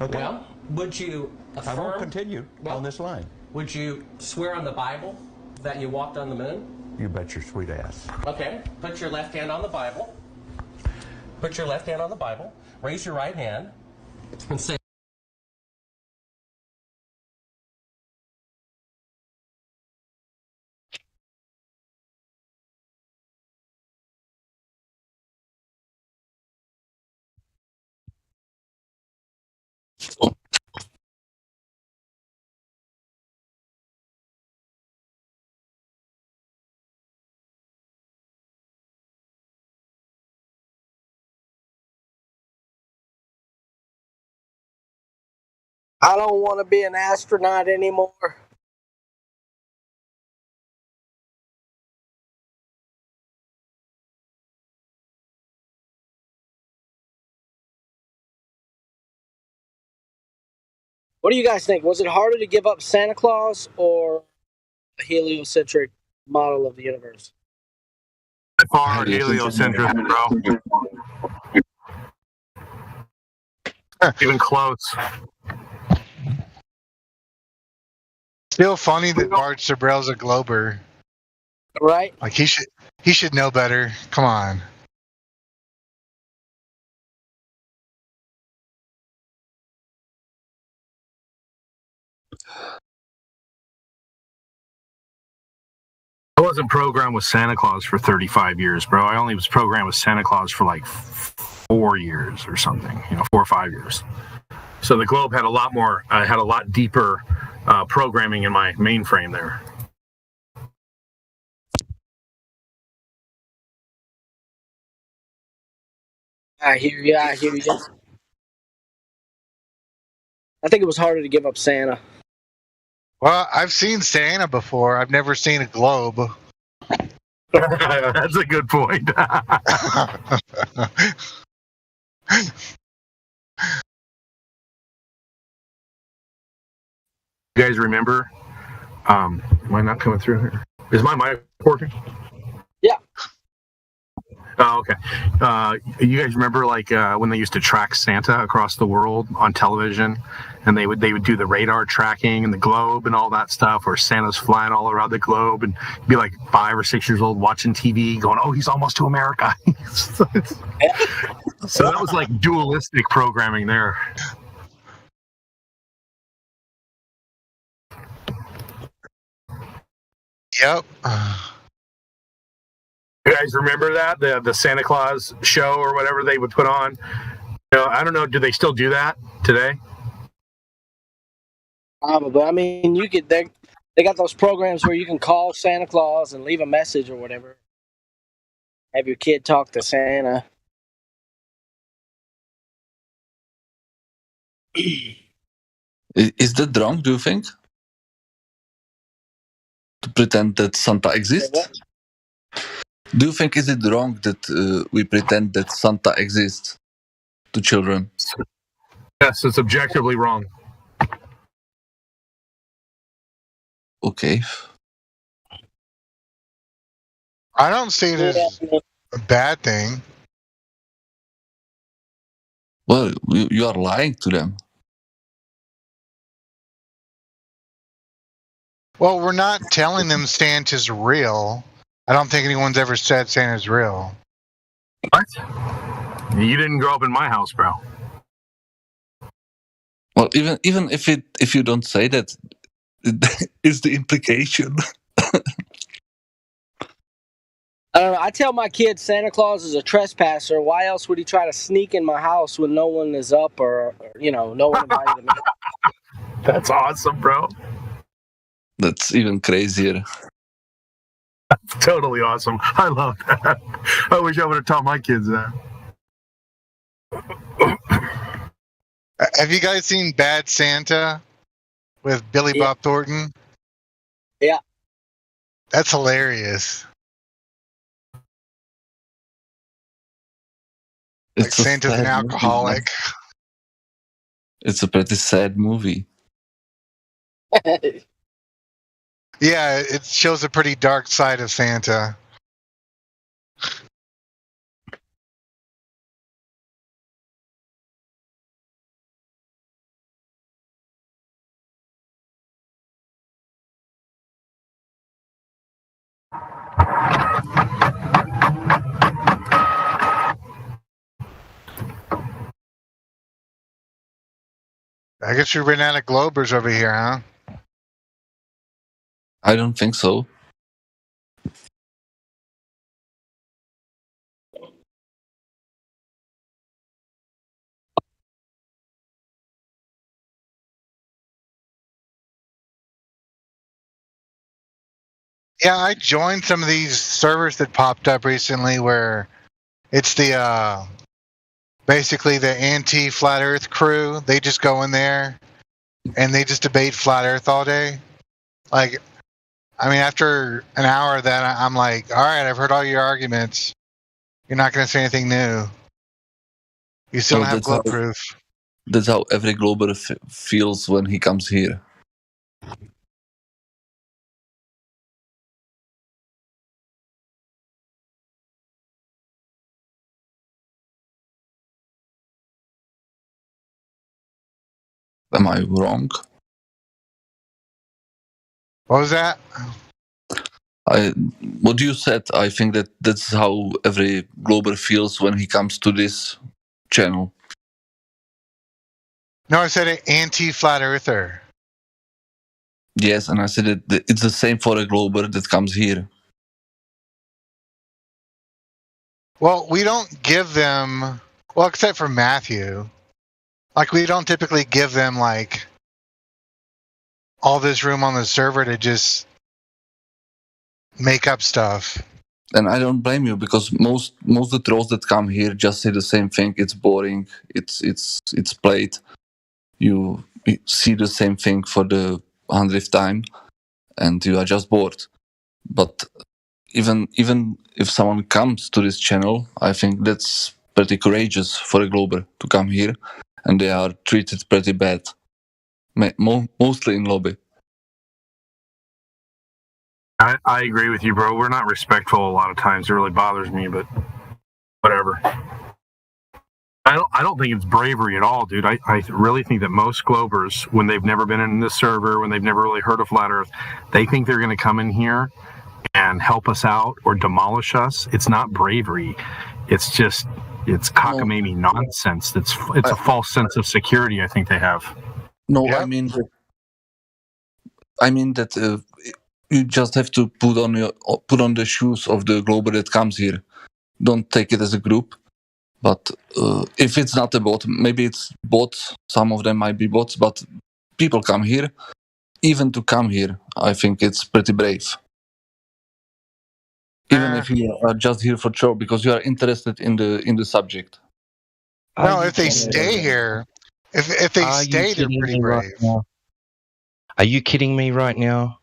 Okay? Well, would you affirm? I won't continue on this line. Would you swear on the Bible that you walked on the moon? You bet your sweet ass. Okay. Put your left hand on the Bible. Put your left hand on the Bible. Raise your right hand and say, I don't want to be an astronaut anymore. What do you guys think? Was it harder to give up Santa Claus or a heliocentric model of the universe? Far heliocentric, bro. Even close. Still funny that Bart Sibrel's a Glober. Right? Like he should know better. Come on. I wasn't programmed with Santa Claus for 35 years, bro. I only was programmed with Santa Claus for like 4 years or something, 4 or 5 years. So the globe had a lot more, had a lot deeper programming in my mainframe there. I hear you. I hear you. I think it was harder to give up Santa. Well, I've seen Santa before. I've never seen a globe. That's a good point. You guys remember? Am I not coming through here? Is my mic working? Yeah. Oh, okay. You guys remember when they used to track Santa across the world on television, and they would do the radar tracking and the globe and all that stuff, or Santa's flying all around the globe, and be like 5 or 6 years old watching TV, going, "Oh, he's almost to America." So that was like dualistic programming there. Yep. You guys remember that the Santa Claus show or whatever they would put on? I don't know. Do they still do that today? But I mean, you could. They got those programs where you can call Santa Claus and leave a message or whatever. Have your kid talk to Santa. Is that wrong, do you think? To pretend that Santa exists? Do you think is it wrong that we pretend that Santa exists to children? Yes, it's objectively wrong. Okay. I don't see it as a bad thing. Well, you are lying to them. Well, we're not telling them Santa's real. I don't think anyone's ever said Santa's real. What? You didn't grow up in my house, bro. Well, even if you don't say that, is the implication. I don't know. I tell my kids Santa Claus is a trespasser. Why else would he try to sneak in my house when no one is up or no one invited him? That's awesome, bro. That's even crazier. That's totally awesome. I love that. I wish I would have taught my kids that. Have you guys seen Bad Santa with Billy Bob Thornton? Yeah. That's hilarious. Like Santa's an alcoholic. It's a pretty sad movie. Yeah, it shows a pretty dark side of Santa. I guess you've run out of Globers over here, huh? I don't think so. Yeah, I joined some of these servers that popped up recently where it's the basically the anti-flat Earth crew. They just go in there and they just debate flat Earth all day. Like, I mean, after an hour of that, I'm like, all right, I've heard all your arguments. You're not going to say anything new. You still don't have globe proof. That's how every Glober feels when he comes here. Am I wrong? What was that? what you said, I think that's how every Glober feels when he comes to this channel. No, I said an anti-flat earther. Yes, and I said it's the same for a Glober that comes here. Well, we don't give them, well, except for Matthew, like we don't typically give them like all this room on the server to just make up stuff. And I don't blame you, because most of the trolls that come here just say the same thing. It's boring. It's played. You see the same thing for the 100th time, and you are just bored. But even if someone comes to this channel, I think that's pretty courageous for a Glober to come here, and they are treated pretty bad, mostly in lobby. I agree with you, bro. We're not respectful a lot of times. It really bothers me, but whatever. I don't think it's bravery at all, dude. I really think that most Globers, when they've never been in this server, when they've never really heard of Flat Earth, they think they're going to come in here and help us out or demolish us. It's not bravery. It's just, it's cockamamie nonsense. It's a false sense of security I think they have. No, I mean that you just have to put on the shoes of the Glober that comes here. Don't take it as a group. But if it's not a bot, maybe it's bots. Some of them might be bots, but people come here. Even to come here, I think it's pretty brave. Even if you are just here for show, because you are interested in the subject. No, if they stay here, if they stay, they're pretty brave. Are you kidding me right now?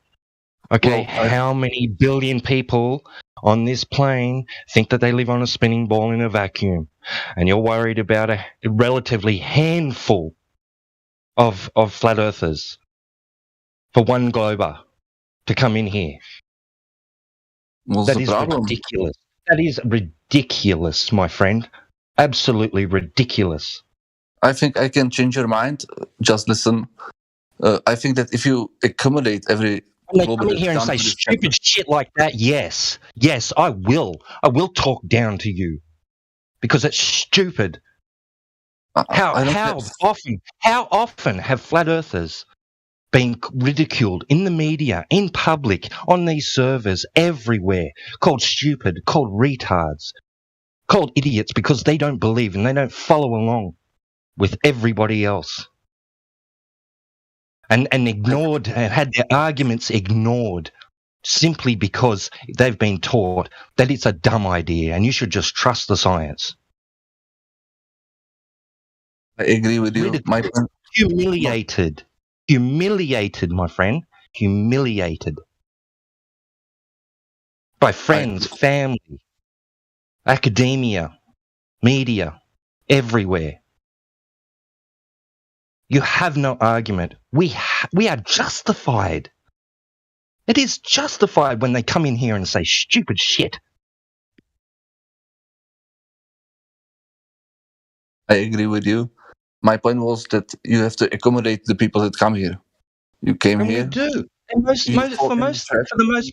Okay, how many billion people on this plane think that they live on a spinning ball in a vacuum? And you're worried about a relatively handful of flat earthers for one Glober to come in here. That is ridiculous. That is ridiculous, my friend. Absolutely ridiculous. I think I can change your mind. Just listen. I think that if you accommodate every... When they come in here and say stupid shit like that, yes, I will. I will talk down to you because it's stupid. How often have flat earthers been ridiculed in the media, in public, on these servers, everywhere, called stupid, called retards, called idiots because they don't believe and they don't follow along with everybody else? And ignored, had their arguments ignored simply because they've been taught that it's a dumb idea and you should just trust the science. I agree with you. Humiliated, my friend. Humiliated. By friends, family, academia, media, everywhere. You have no argument. We are justified. It is justified when they come in here and say stupid shit. I agree with you. My point was that you have to accommodate the people that come here. You came here. We do. And for the most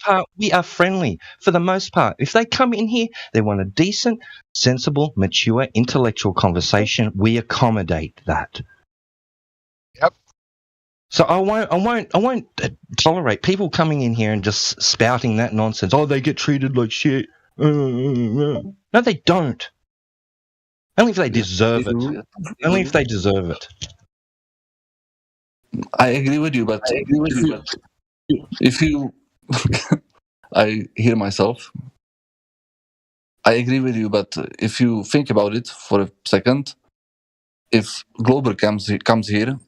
part, we are friendly. For the most part, if they come in here, they want a decent, sensible, mature, intellectual conversation. We accommodate that. Yep. So I won't tolerate people coming in here and just spouting that nonsense. Oh, they get treated like shit. No, they don't. Only if they deserve it. Only if they deserve it. I agree with you, but if you I hear myself. I agree with you, but if you think about it for a second, if Glober comes here,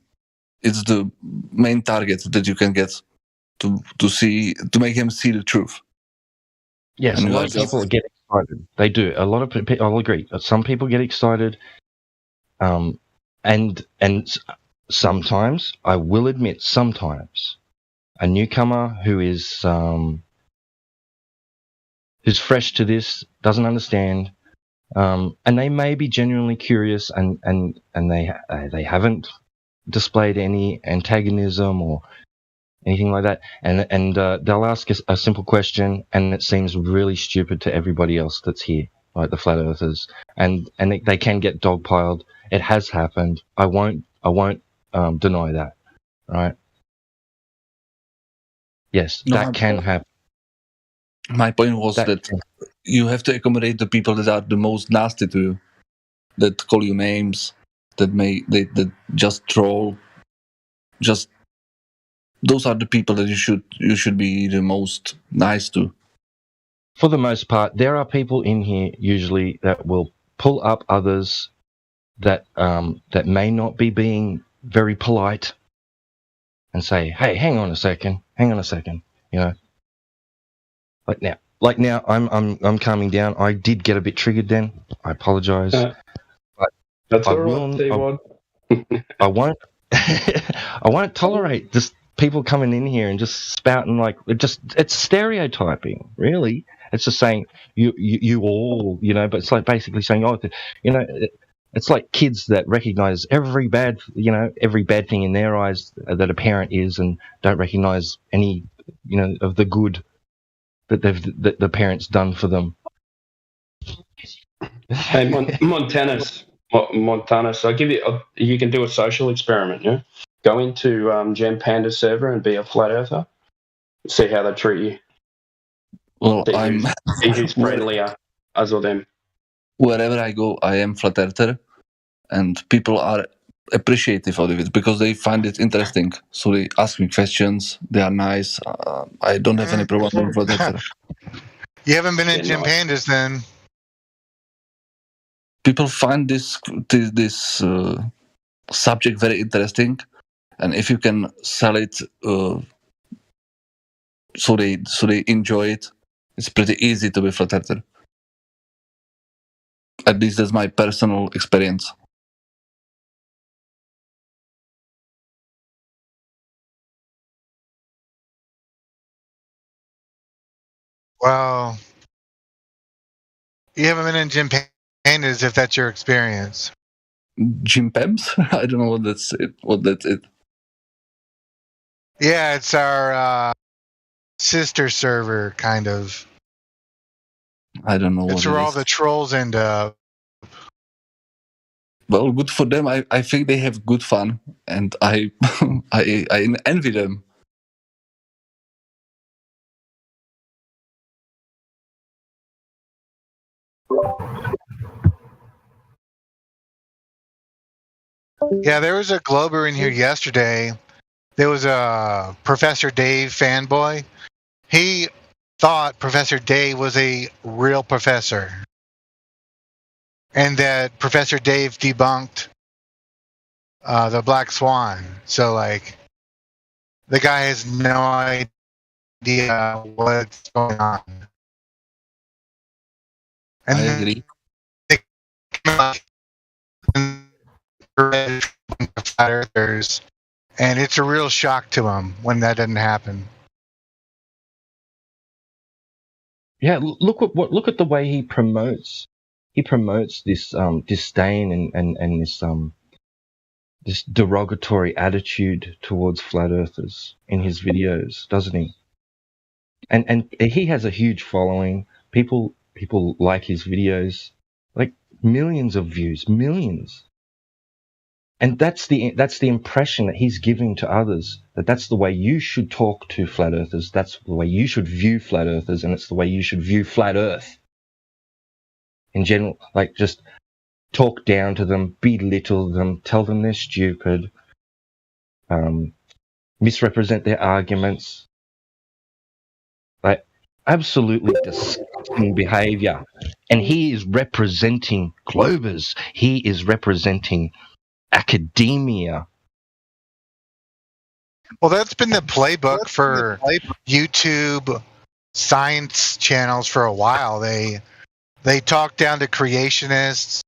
it's the main target that you can get to make him see the truth. Yes, a lot of people get excited. They do. A lot of people, I'll agree. Some people get excited, and sometimes, I will admit, sometimes a newcomer who is who's fresh to this, doesn't understand, and they may be genuinely curious, and they haven't displayed any antagonism or anything like that, and they'll ask us a simple question, and it seems really stupid to everybody else that's here, like the flat earthers, and they can get dogpiled. It has happened. I won't deny that, right? Yes, No, that can happen. My point was that you have to accommodate the people that are the most nasty to you, that call you names, that just troll. Just those are the people that you should be the most nice to. For the most part, there are people in here usually that will pull up others that may not be being very polite, and say, "Hey, hang on a second, you know." Like now, I'm calming down. I did get a bit triggered then. I apologise. But that's all right, T-Wad. I won't. I won't tolerate just people coming in here and just spouting like it's stereotyping. Really, it's just saying you all, you know. But it's like basically saying, oh, you know, it's like kids that recognise every bad thing in their eyes that a parent is, and don't recognise any, you know, of the good that the parents done for them. Hey, Montanus, I'll give you. You can do a social experiment. Yeah, go into Gem Panda server and be a flat earther. See how they treat you. Well, see who's friendlier, us or them. Wherever I go, I am flat earther, and people are appreciative of it because they find it interesting. So they ask me questions. They are nice. I don't have any problem with flat earther. You haven't been in Gem Pandas then. People find this subject very interesting, and if you can sell it, so they enjoy it, it's pretty easy to be flat earther. At least that's my personal experience. Well, you haven't been in Gem Pandas if that's your experience. Gym Pems? I don't know what that's it. Yeah, it's our sister server, kind of. I don't know. It's where all the trolls end up. Well, good for them. I think they have good fun, and I envy them. Yeah, there was a Glober in here yesterday. There was a Professor Dave fanboy. He thought Professor Dave was a real professor, and that Professor Dave debunked the Black Swan. So, like, the guy has no idea what's going on. And I agree. Flat earthers, and it's a real shock to him when that doesn't happen. Yeah, look at the way he promotes this disdain and this derogatory attitude towards flat earthers in his videos, doesn't he? And he has a huge following. People like his videos, like millions of views, millions. And that's the impression that he's giving to others, that's the way you should talk to flat earthers, that's the way you should view flat earthers, and it's the way you should view flat earth in general. Like, just talk down to them, belittle them, tell them they're stupid, misrepresent their arguments. Like, absolutely disgusting behavior. And he is representing Globers. He is representing academia. Well, that's been the playbook for YouTube science channels for a while. They talk down to creationists,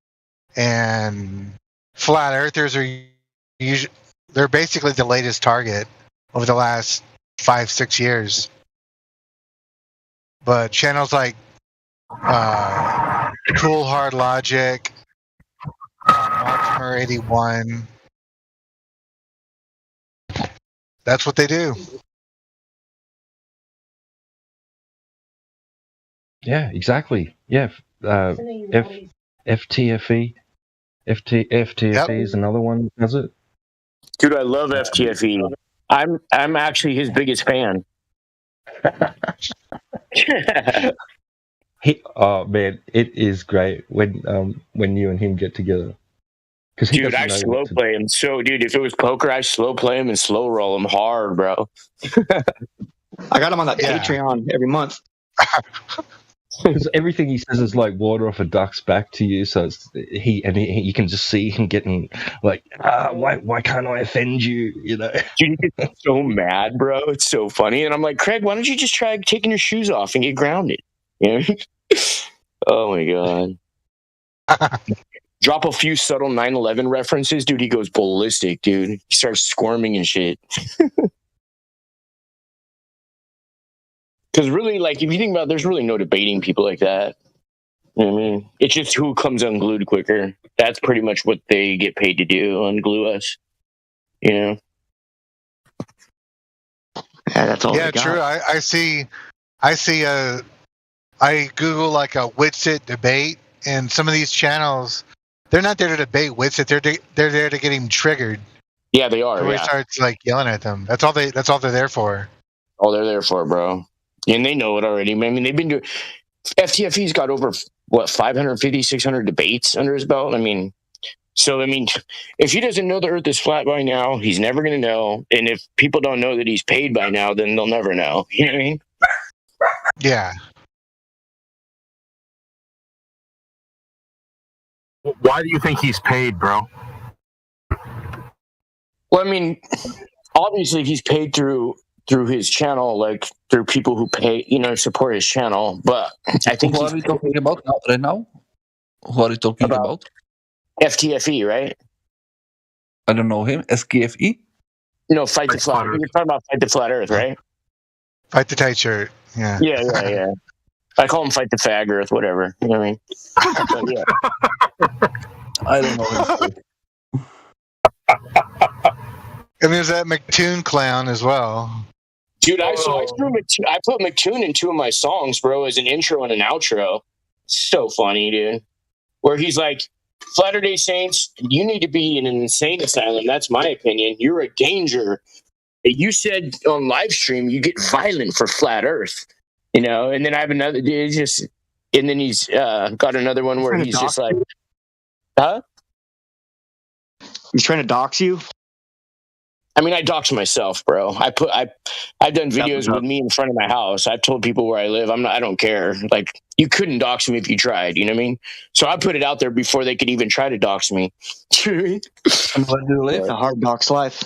and flat earthers they're basically the latest target over the last 5-6 years. But channels like Cool Hard Logic, Multimer 81. That's what they do. Yeah, exactly. Yeah. FTFE. FTFE is another one, does it? Dude, I love FTFE. I'm actually his biggest fan. Oh man, it is great when you and him get together. Dude, I slow play him. So, dude, if it was poker, I slow play him and slow roll him hard, bro. I got him on that Patreon every month. Because everything he says is like water off a duck's back to you, so it's, you can just see him getting like, why can't I offend you? You know, dude, he gets so mad, bro. It's so funny, and I'm like, Craig, why don't you just try taking your shoes off and get grounded? You know? Oh my god. Drop a few subtle 9/11 references, dude. He goes ballistic, dude. He starts squirming and shit. Because really, like, if you think about it, there's really no debating people like that. You know what I mean? It's just who comes unglued quicker. That's pretty much what they get paid to do, unglue us. You know? Yeah, that's all. Yeah, true. I see. I Google like a Witsit debate, and some of these channels, they're not there to debate Witsit. They're there to get him triggered. Yeah, they are. So he starts like yelling at them. That's all they're there for. All they're there for, bro. And they know it already. I mean, they've been doing. FTFE's got over 550, 600 debates under his belt. I mean, if he doesn't know the Earth is flat by now, he's never going to know. And if people don't know that he's paid by now, then they'll never know. You know what I mean? Yeah. Why do you think he's paid, bro? Well, I mean, obviously he's paid through his channel, like through people who pay, support his channel. But I think who are we talking about right now? Who are you talking about? FTFE, right? I don't know him. SKFE? No, Fight the Flat Earth. You're talking about Fight the Flat Earth, right? Fight the Tight Shirt. Yeah. Yeah. I call him Fight the Fag Earth, whatever. You know what I mean? But, yeah. I don't know him. And there's that McToon clown as well. Dude, I put McToon in 2 of my songs, bro, as an intro and an outro. So funny, dude. Where he's like, Latter-day Saints, you need to be in an insane asylum. That's my opinion. You're a danger. You said on live stream you get violent for flat Earth, and then I have another. And then he's got another one where he's just like, huh? He's trying to dox you. I mean, I dox myself, bro. I've done videos with me in front of my house. I've told people where I live. I don't care. Like, you couldn't dox me if you tried. You know what I mean? So I put it out there before they could even try to dox me. You know what I mean? It's a hard dox life.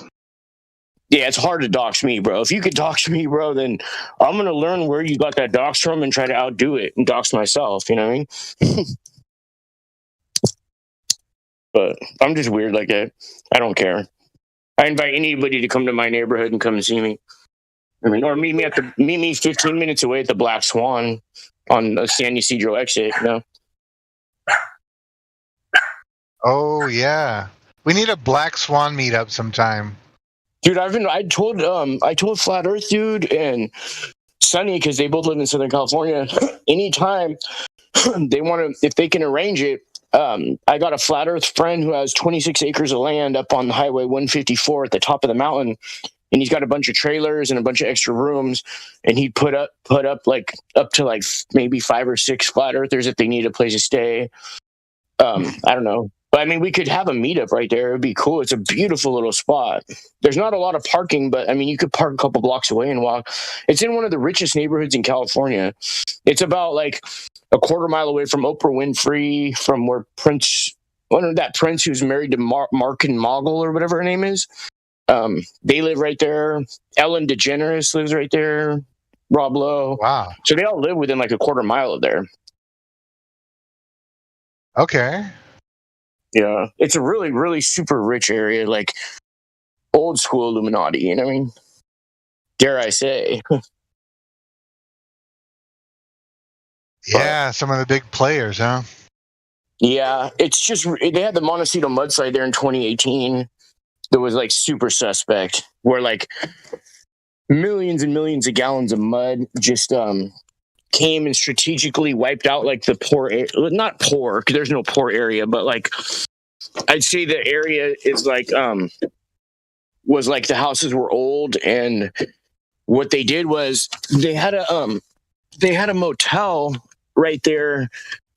Yeah, it's hard to dox me, bro. If you could dox me, bro, then I'm gonna learn where you got that dox from and try to outdo it and dox myself. You know what I mean? But I'm just weird like that. I don't care. I invite anybody to come to my neighborhood and come and see me. I mean, or meet me 15 minutes away at the Black Swan on the San Ysidro exit. Oh yeah, we need a Black Swan meetup sometime. Dude, I told Flat Earth dude and Sunny, because they both live in Southern California. Anytime they want to, if they can arrange it. I got a Flat Earth friend who has 26 acres of land up on Highway 154 at the top of the mountain, and he's got a bunch of trailers and a bunch of extra rooms, and he'd put up like up to like maybe 5 or 6 Flat Earthers if they need a place to stay. I don't know, but I mean, we could have a meetup right there. It'd be cool. It's a beautiful little spot. There's not a lot of parking, but I mean, you could park a couple blocks away and walk. It's in one of the richest neighborhoods in California. It's about like a quarter mile away from Oprah Winfrey, from where Prince who's married to Mark and Mogul or whatever her name is. They live right there. Ellen DeGeneres lives right there. Rob Lowe. Wow. So they all live within like a quarter mile of there. Okay. Yeah. It's a really, really super rich area, like old school Illuminati, you know what I mean? Dare I say. Yeah, some of the big players, huh? Yeah, it's just, they had the Montecito mudslide there in 2018. That was like super suspect, where like millions and millions of gallons of mud just came and strategically wiped out like the poor, not poor, 'cause there's no poor area, but like I'd say the area is like was like the houses were old, and what they did was they had a motel right there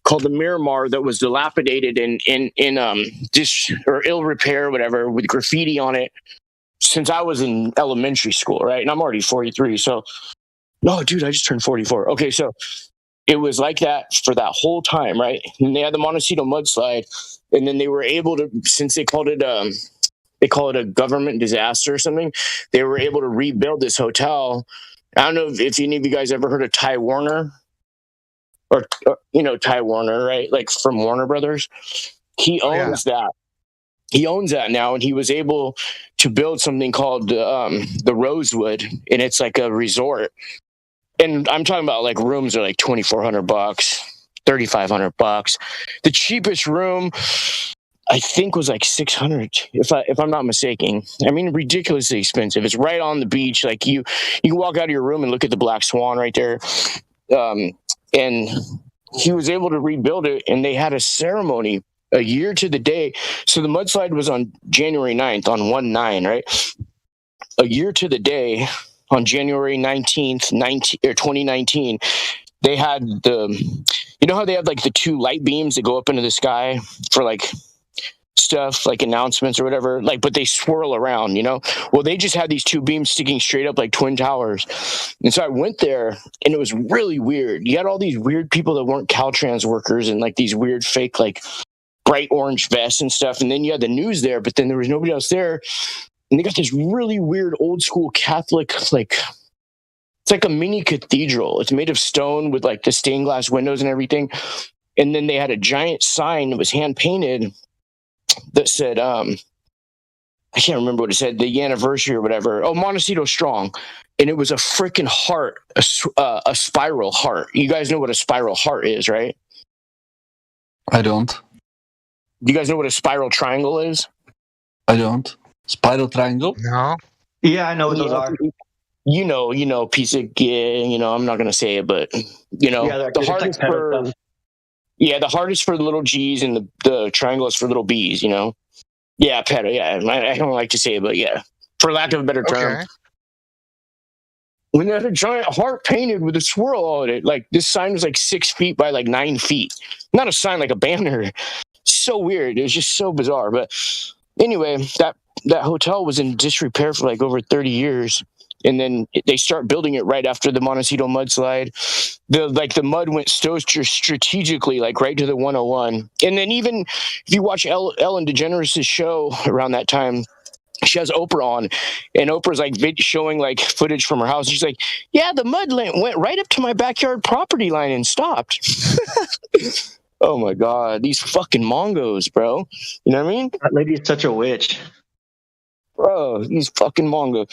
called the Miramar that was dilapidated and in or ill repair, whatever, with graffiti on it since I was in elementary school, right? And I'm already 43, so no, dude, I just turned 44. Okay, so it was like that for that whole time, right? And they had the Montecito mudslide, and then they were able to, since they call it a government disaster or something, they were able to rebuild this hotel. I don't know if any of you guys ever heard of Ty Warner, or you know Ty Warner, right? Like from Warner Brothers. He owns that. He owns that now, and he was able to build something called the Rosewood, and it's like a resort. And I'm talking about like rooms are like $2,400, $3,500. The cheapest room, I think, was like $600, if I'm not mistaken. I mean, ridiculously expensive. It's right on the beach. Like you can walk out of your room and look at the Black Swan right there. And he was able to rebuild it, and they had a ceremony a year to the day. So the mudslide was on January 9th, on 1/9, right? A year to the day, on January 19th, 2019, they had you know how they have like the two light beams that go up into the sky for like stuff, like announcements or whatever, like, but they swirl around, you know? Well, they just had these two beams sticking straight up like twin towers. And so I went there, and it was really weird. You had all these weird people that weren't Caltrans workers and like these weird fake, like bright orange vests and stuff. And then you had the news there, but then there was nobody else there. And they got this really weird old school Catholic, like, it's like a mini cathedral. It's made of stone with like the stained glass windows and everything. And then they had a giant sign that was hand painted that said, I can't remember what it said, the anniversary or whatever. Oh, Montecito Strong. And it was a freaking heart, a spiral heart. You guys know what a spiral heart is, right? I don't. Do you guys know what a spiral triangle is? I don't. Spiral triangle? No. Yeah, I know what those are. You know, piece of I'm not gonna say it, but Yeah, the heart is for the heart is for the little G's, and the triangle is for little B's. You know, yeah, pedo. Yeah, I don't like to say it, but yeah, for lack of a better term. Okay. When they had a giant heart painted with a swirl on it, like this sign was like 6 feet by like 9 feet. Not a sign, like a banner. So weird. It was just so bizarre. But anyway, that hotel was in disrepair for like over 30 years. And then they start building it right after the Montecito mudslide. The mud went so strategically, like right to the 101. And then even if you watch Ellen DeGeneres' show around that time, she has Oprah on, and Oprah's like showing like footage from her house. She's like, yeah, the mud went right up to my backyard property line and stopped. Oh my God, these fucking Mongos, bro. You know what I mean? That lady's such a witch. Bro, these fucking Mongos.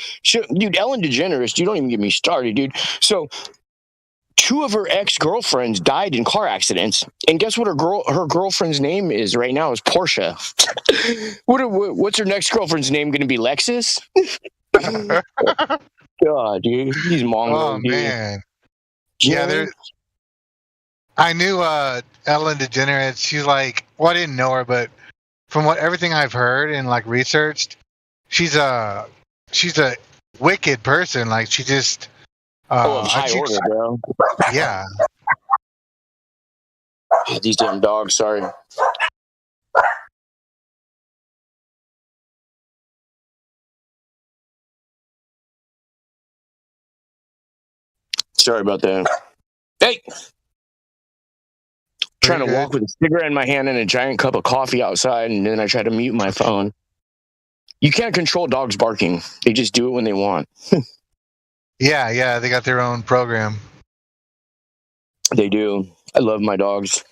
Dude, Ellen DeGeneres, you don't even get me started, dude. So 2 of her ex-girlfriends died in car accidents. And guess what her girlfriend's name is right now is Portia. What's her next girlfriend's name going to be? Lexus? God, dude. These Mongos, dude. Man. Yeah, I knew Ellen DeGeneres. She's like, well, I didn't know her, but from everything I've heard and like researched, she's a wicked person. Like she just high order, bro. Yeah. These damn dogs, sorry. Sorry about that. Hey! Trying to walk with a cigarette in my hand and a giant cup of coffee outside, and then I try to mute my phone. You can't control dogs barking. They just do it when they want. Yeah, they got their own program. They do. I love my dogs.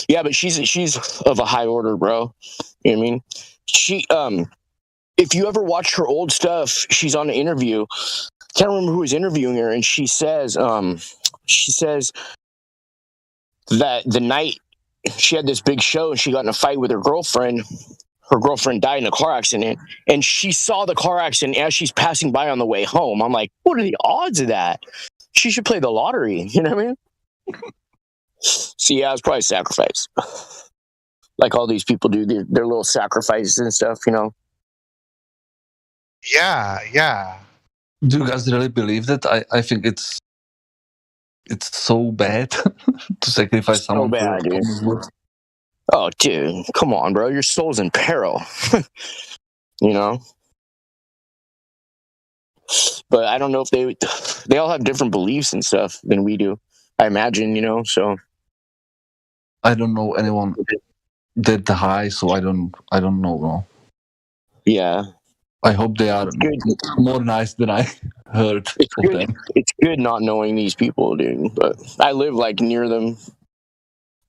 Yeah, but she's of a high order, bro. You know what I mean? She if you ever watch her old stuff, she's on an interview. Can't remember who was interviewing her, and she says that the night she had this big show and she got in a fight with her girlfriend, her girlfriend died in a car accident, and she saw the car accident as she's passing by on the way home. I'm like, what are the odds of that? She should play the lottery. You know what I mean? So yeah, it's probably sacrifice. Like all these people do their little sacrifices and stuff, you know? Yeah. Do you guys really believe that? I think it's so bad to sacrifice someone So bad, for dude. common good. Oh, dude, come on, bro. Your soul's in peril. You know? But I don't know if they all have different beliefs and stuff than we do, I imagine, you know? So I don't know anyone that high, so I don't know. No. Yeah. I hope they are more nice than I heard of them. It's good not knowing these people, dude. But I live like near them.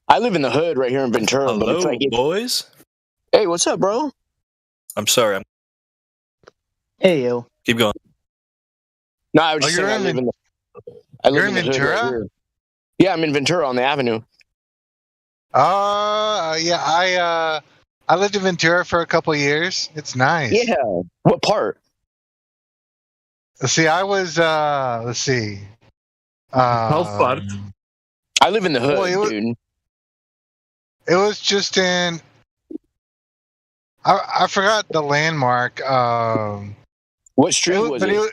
I live in the hood right here in Ventura. Hello, but it's like boys. Hey, what's up, bro? I'm sorry. Hey, yo. Keep going. No, I was just saying I live in the hood right Ventura? here. Yeah, I'm in Ventura on the avenue. Yeah. I lived in Ventura for a couple years. It's nice. Yeah. What part? See, I was. Let's see. How fun. I live in the hood, dude. It was just in. I forgot the landmark. What street was it?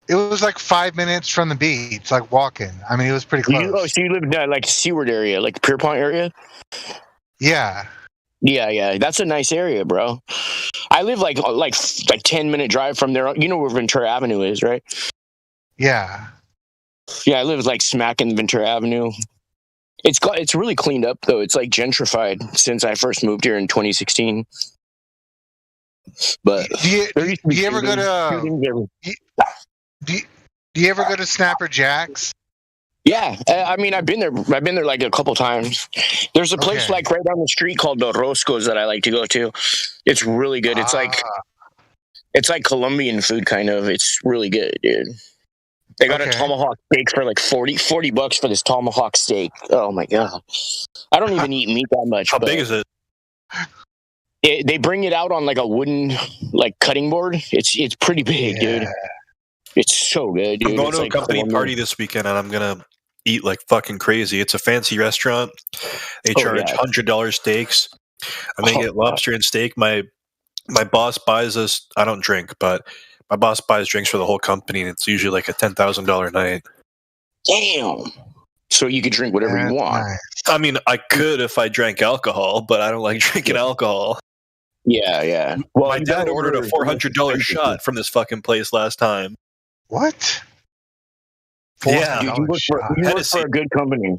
It was like 5 minutes from the beach, like walking. I mean, it was pretty close. So you live in that like Seaward area, like Pierpont area? Yeah. Yeah. That's a nice area, bro. I live like 10-minute drive from there. You know where Ventura Avenue is, right? Yeah. Yeah, I live like smack in Ventura Avenue. It's really cleaned up though. It's like gentrified since I first moved here in 2016. But do you ever go to? Do you ever go to Snapper Jacks? Yeah, I mean, I've been there like a couple times. There's a place like right down the street called the Rosco's that I like to go to. It's really good. It's like Colombian food, kind of. It's really good, dude. They got a tomahawk steak for like $40 for this tomahawk steak. Oh my god! I don't even eat meat that much. How big is it? They bring it out on like a wooden like cutting board. It's pretty big, dude. It's so good, dude. I'm going it's to like a company Colombian. party this weekend, and I'm gonna eat like fucking crazy. It's a fancy restaurant. They charge $100 steaks, and they get lobster and steak. My boss buys us. I don't drink, but my boss buys drinks for the whole company, and it's usually like a $10,000 night. Damn. So you could drink whatever you want. Nice. I mean, I could if I drank alcohol, but I don't like drinking alcohol. Yeah. Well, my dad ordered a $400 shot from this fucking place last time. What? Yeah, you work for a good company.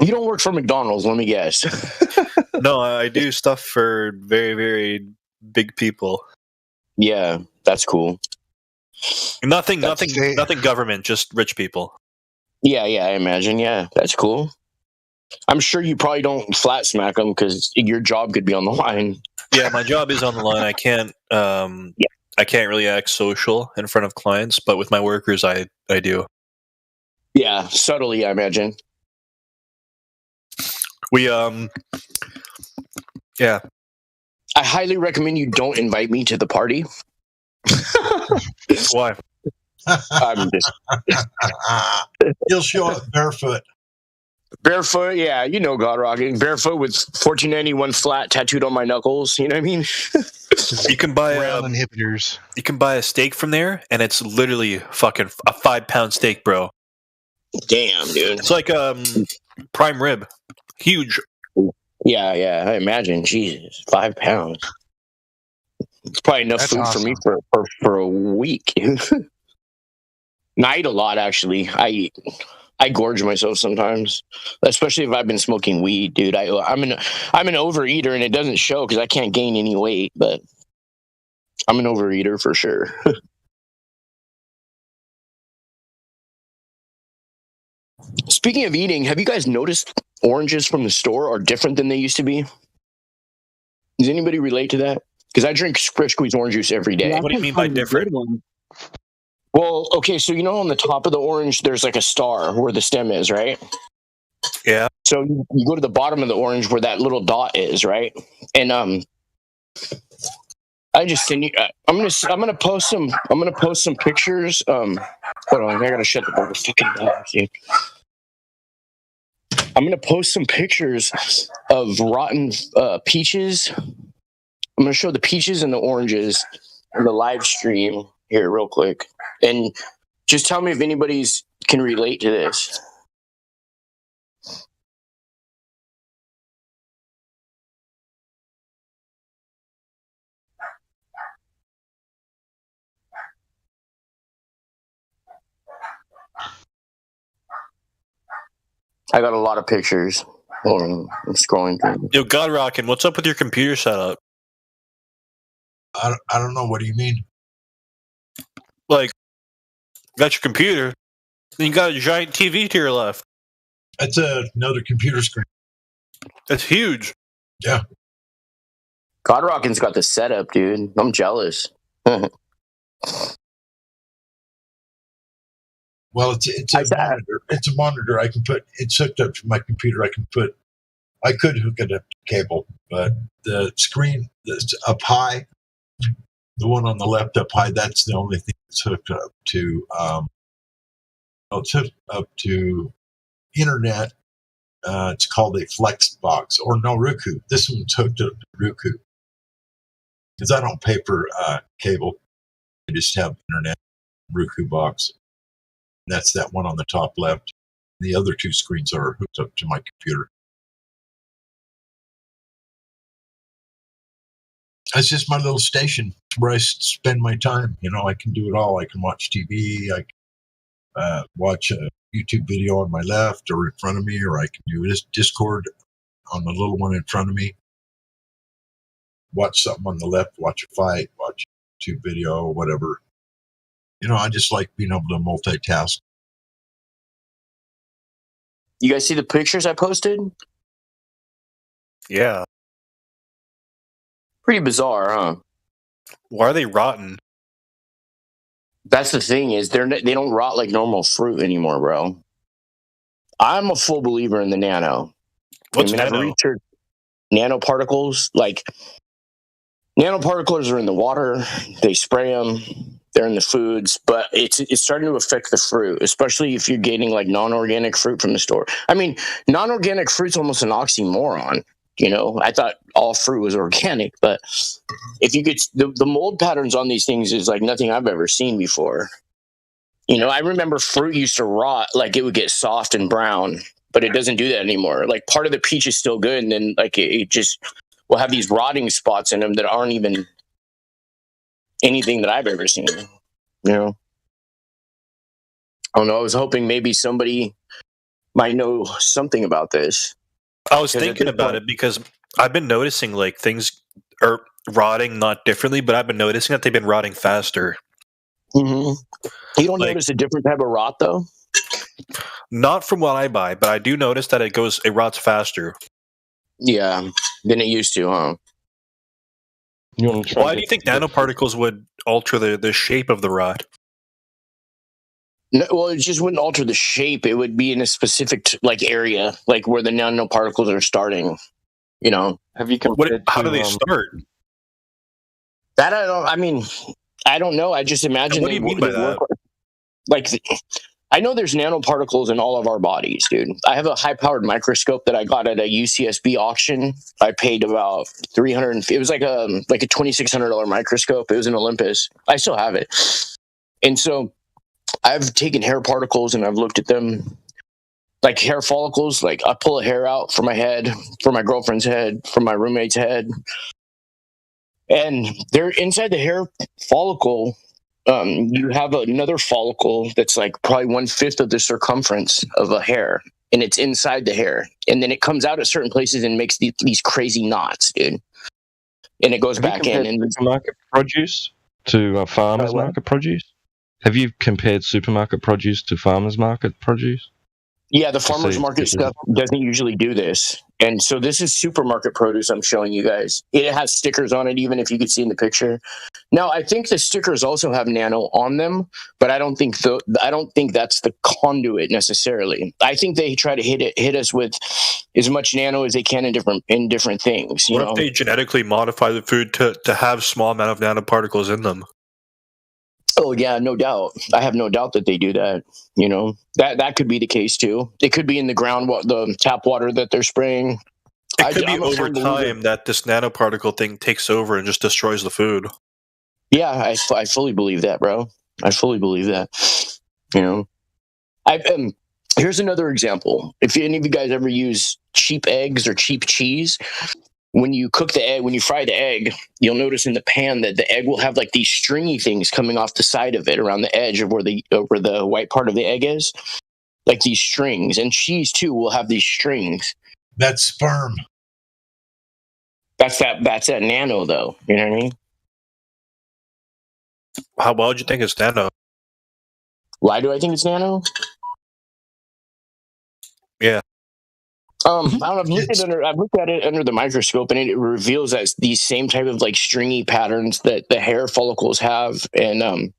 You don't work for McDonald's, let me guess. No, I do stuff for very, very big people. Yeah, that's cool. Nothing government, just rich people. Yeah, I imagine. Yeah, that's cool. I'm sure you probably don't flat smack them because your job could be on the line. Yeah, my job is on the line. I can't really act social in front of clients, but with my workers, I do. Yeah, subtly, I imagine. Yeah. I highly recommend you don't invite me to the party. Why? I'm just. He'll show up barefoot. Barefoot, yeah, you know God rocking. Barefoot with 1491 flat tattooed on my knuckles. You know what I mean? You can buy inhibitors. You can buy a steak from there, and it's literally fucking a 5-pound steak, bro. Damn, dude. It's like prime rib, huge. Yeah, I imagine. Jesus, 5 pounds. It's probably enough food for me for a week. And I eat a lot, actually. I gorge myself sometimes, especially if I've been smoking weed, dude. I'm an overeater, and it doesn't show because I can't gain any weight, but I'm an overeater for sure. Speaking of eating, have you guys noticed oranges from the store are different than they used to be? Does anybody relate to that? Because I drink Fresh Squeezed orange juice every day. Yeah, what do you mean by different? Well, okay, so you know on the top of the orange, there's like a star where the stem is, right? Yeah. So you go to the bottom of the orange where that little dot is, right? And I just send you. I'm gonna post some. I'm gonna post some pictures. Hold on, I gotta shut the door. Fucking dog, dude. I'm gonna post some pictures of rotten peaches. I'm gonna show the peaches and the oranges in the live stream here, real quick, and just tell me if anybody's can relate to this. I got a lot of pictures. Hold on, I'm scrolling through. Yo, God Rockin', what's up with your computer setup? I don't know. What do you mean? Like, you got your computer, and you got a giant TV to your left. That's another computer screen. That's huge. Yeah. God Rockin's got the setup, dude. I'm jealous. Well, it's a monitor. It's a monitor. I can put. It's hooked up to my computer. I could hook it up to cable, but the screen that's up high, the one on the left up high, that's the only thing that's hooked up to. It's hooked up to internet. It's called a Flex box or no Roku. This one's hooked up to Roku because I don't pay for cable. I just have internet Roku box. That's that one on the top left. The other two screens are hooked up to my computer. That's just my little station where I spend my time. You know, I can do it all. I can watch TV. I can watch a YouTube video on my left or in front of me, or I can do this Discord on the little one in front of me. Watch something on the left, watch a fight, watch a YouTube video, whatever. You know, I just like being able to multitask. You guys see the pictures I posted? Yeah. Pretty bizarre, huh? Why are they rotten? That's the thing is they don't rot like normal fruit anymore, bro. I'm a full believer in the nano. What's I've researched nanoparticles. Like nanoparticles are in the water. They spray them. They're in the foods, but it's starting to affect the fruit, especially if you're getting like non-organic fruit from the store. I mean, non-organic fruit's almost an oxymoron. You know, I thought all fruit was organic, but if you get the mold patterns on these things is like nothing I've ever seen before. You know, I remember fruit used to rot, like it would get soft and brown, but it doesn't do that anymore. Like part of the peach is still good, and then like it just will have these rotting spots in them that aren't even anything that I've ever seen. You know, I don't know. I was hoping maybe somebody might know something about this. I was thinking about it because I've been noticing like things are rotting not differently, but I've been noticing that they've been rotting faster. Mm-hmm. You don't notice a different type of rot though? Not from what I buy, but I do notice that it rots faster. Yeah, than it used to, huh? Why do you think nanoparticles would alter the shape of the rot? No, well, it just wouldn't alter the shape. It would be in a specific like area, like where the nanoparticles are starting. You know, have you compared? How do they start? That I don't. I mean, I don't know. I just imagine. What do you mean by that? Like, I know there's nanoparticles in all of our bodies, dude. I have a high-powered microscope that I got at a UCSB auction. I paid about $300. It was like a $2,600 microscope. It was an Olympus. I still have it, and so I've taken hair particles and I've looked at them, like hair follicles. Like I pull a hair out from my head, from my girlfriend's head, from my roommate's head, and they're inside the hair follicle. You have another follicle that's like probably 1/5 of the circumference of a hair, and it's inside the hair, and then it comes out at certain places and makes these crazy knots, dude. And it goes back in. And supermarket produce to farmers market produce. Have you compared supermarket produce to farmers market produce? Yeah, the farmer's market stuff doesn't usually do this. And so this is supermarket produce I'm showing you guys. It has stickers on it, even if you could see in the picture. Now, I think the stickers also have nano on them, but I don't think that's the conduit necessarily. I think they try to hit us with as much nano as they can in different things. What if they genetically modify the food to have small amount of nanoparticles in them? Oh yeah, no doubt. I have no doubt that they do that. That could be the case too. It could be in the the tap water that they're spraying. It could be over time that this nanoparticle thing takes over and just destroys the food. Yeah, I fully believe that, bro. I fully believe that. Here's another example. If any of you guys ever use cheap eggs or cheap cheese, when you cook the egg, when you fry the egg, you'll notice in the pan that the egg will have like these stringy things coming off the side of it around the edge of where the white part of the egg is, like these strings. And cheese too will have these strings. That's sperm. That's that nano though. You know what I mean? How well do you think it's nano? Why do I think it's nano? Yeah. I don't know. I've looked at it under the microscope, and it reveals that these same type of like stringy patterns that the hair follicles have. And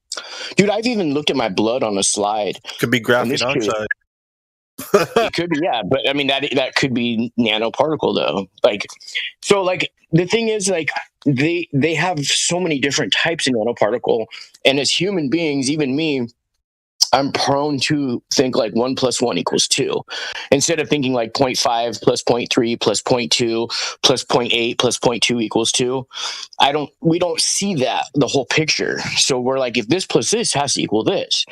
dude, I've even looked at my blood on a slide. Could be graphene oxide. It could be, yeah, but I mean that could be nanoparticle though. Like the thing is, like they have so many different types of nanoparticle, and as human beings, even me, I'm prone to think like 1 + 1 = 2, instead of thinking like 0.5 plus 0.3 plus 0.2 plus 0.8 plus 0.2 = 2. We don't see that, the whole picture. So we're like, if this plus this has to equal this.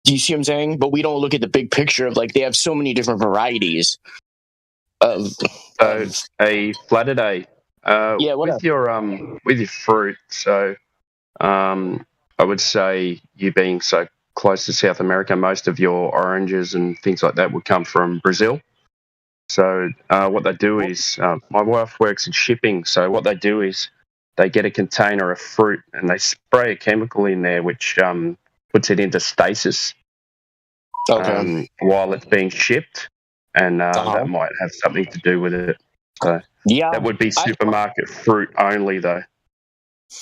Do you see what I'm saying? But we don't look at the big picture of like they have so many different varieties of. A flatted A. With your fruit. So, I would say you being so close to South America, most of your oranges and things like that would come from Brazil. So what they do is, my wife works in shipping, so what they do is they get a container of fruit and they spray a chemical in there which puts it into stasis while it's being shipped, and that might have something to do with it. So that would be supermarket fruit only though.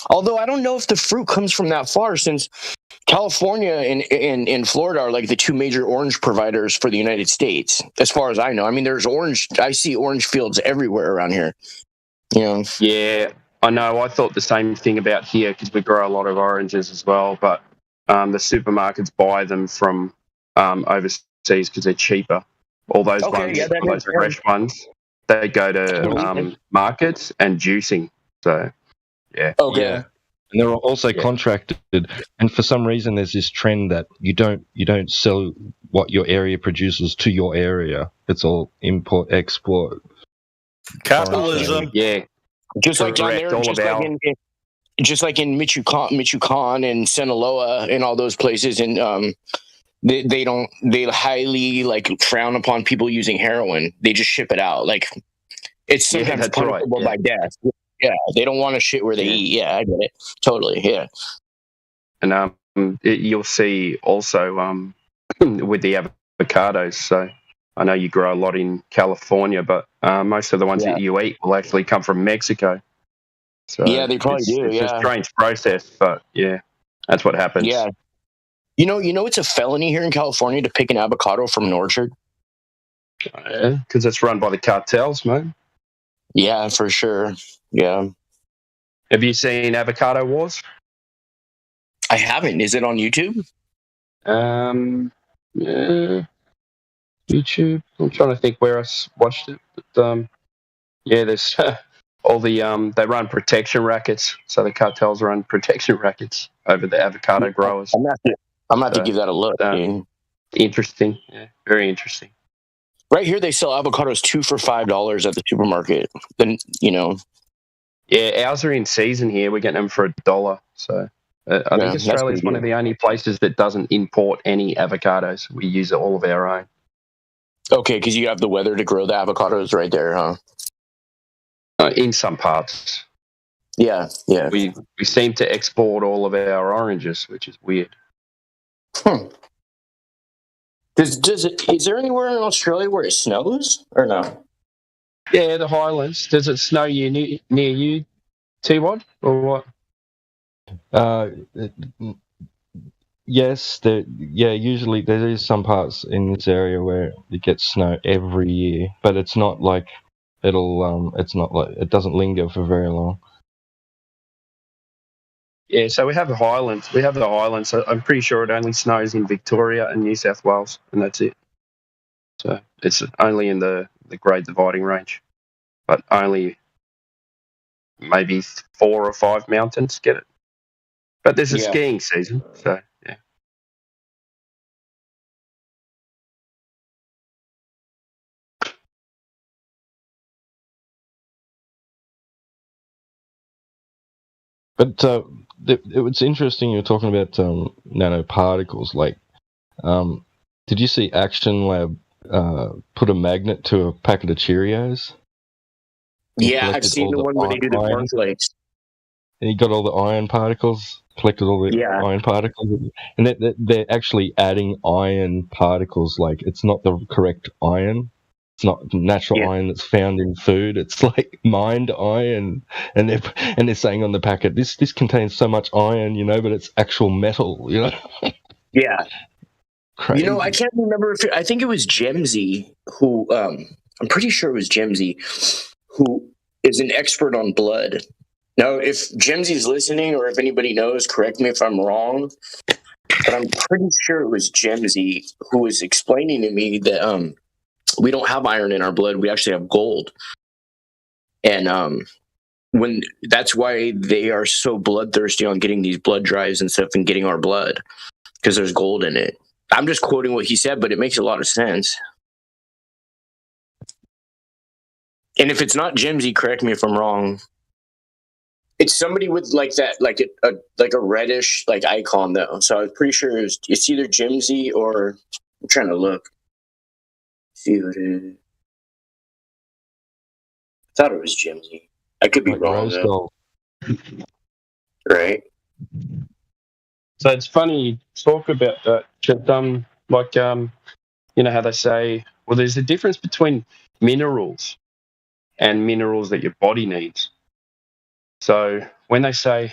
Although I don't know if the fruit comes from that far, since California and Florida are like the two major orange providers for the United States, as far as I know. I mean, I see orange fields everywhere around here. Yeah, I know. I thought the same thing about here because we grow a lot of oranges as well, but the supermarkets buy them from overseas because they're cheaper. All those ones, all those fresh ones, they go to markets and juicing. So, yeah. Okay. Yeah. And they're also contracted, and for some reason there's this trend that you don't sell what your area produces to your area. It's all import export. Capitalism. Yeah. Just like down there, just like in Michoacan and Sinaloa and all those places, and they highly like frown upon people using heroin. They just ship it out. Like it's sometimes punishable by death. Yeah, they don't want to shit where they eat. Yeah, I get it. Totally, yeah. And you'll see also with the avocados. So I know you grow a lot in California, but most of the ones that you eat will actually come from Mexico. So yeah, they probably do. It's a strange process, but yeah, that's what happens. Yeah. You know, it's a felony here in California to pick an avocado from an orchard. Yeah, because it's run by the cartels, man. Yeah, for sure. Yeah. Have you seen Avocado Wars? I haven't. Is it on YouTube? Yeah. YouTube. I'm trying to think where I watched it. But, yeah, there's all the they run protection rackets. So the cartels run protection rackets over the avocado growers. I'm gonna have to give that a look. Interesting. Yeah, very interesting. Right here, they sell avocados 2 for $5 at the supermarket. Then Yeah, ours are in season here. We're getting them for $1. So I think Australia is one of the only places that doesn't import any avocados. We use all of our own. Okay, because you have the weather to grow the avocados right there, huh? In some parts. Yeah, yeah. We seem to export all of our oranges, which is weird. Is there anywhere in Australia where it snows or no? Yeah, the Highlands. Does it snow near you, T-Wad, or what? Yes, usually there is some parts in this area where it gets snow every year, but it's not like it's not like it doesn't linger for very long. Yeah, so we have the Highlands. So I'm pretty sure it only snows in Victoria and New South Wales, and that's it. So it's only in the Great Dividing Range, but only maybe 4 or 5 mountains get it. But there's a skiing season, so yeah. But it was interesting you were talking about nanoparticles. Like, did you see Action Lab put a magnet to a packet of Cheerios? Yeah, I've seen the one where they do the cornflakes. And he got all the iron particles, collected all the iron particles, and they're actually adding iron particles. Like, it's not the correct iron. It's not natural iron that's found in food. It's like mined iron, and they're saying on the packet, this contains so much iron, but it's actual metal, Yeah. Crazy. I can't remember I think it was Gemsy who, I'm pretty sure it was Gemsy, who is an expert on blood. Now, if Gemsy's listening, or if anybody knows, correct me if I'm wrong, but I'm pretty sure it was Gemsy who was explaining to me that we don't have iron in our blood. We actually have gold. And that's why they are so bloodthirsty on getting these blood drives and stuff and getting our blood, because there's gold in it. I'm just quoting what he said, but it makes a lot of sense. And if it's not Gemsy, correct me if I'm wrong. It's somebody with like that, like a reddish like icon though. So I was pretty sure it's either Gemsy or I'm trying to look. See what it is. I thought it was Gemsy. I could be wrong though. Right. So it's funny you talk about that. How they say, well, there's a difference between minerals and minerals that your body needs. So when they say,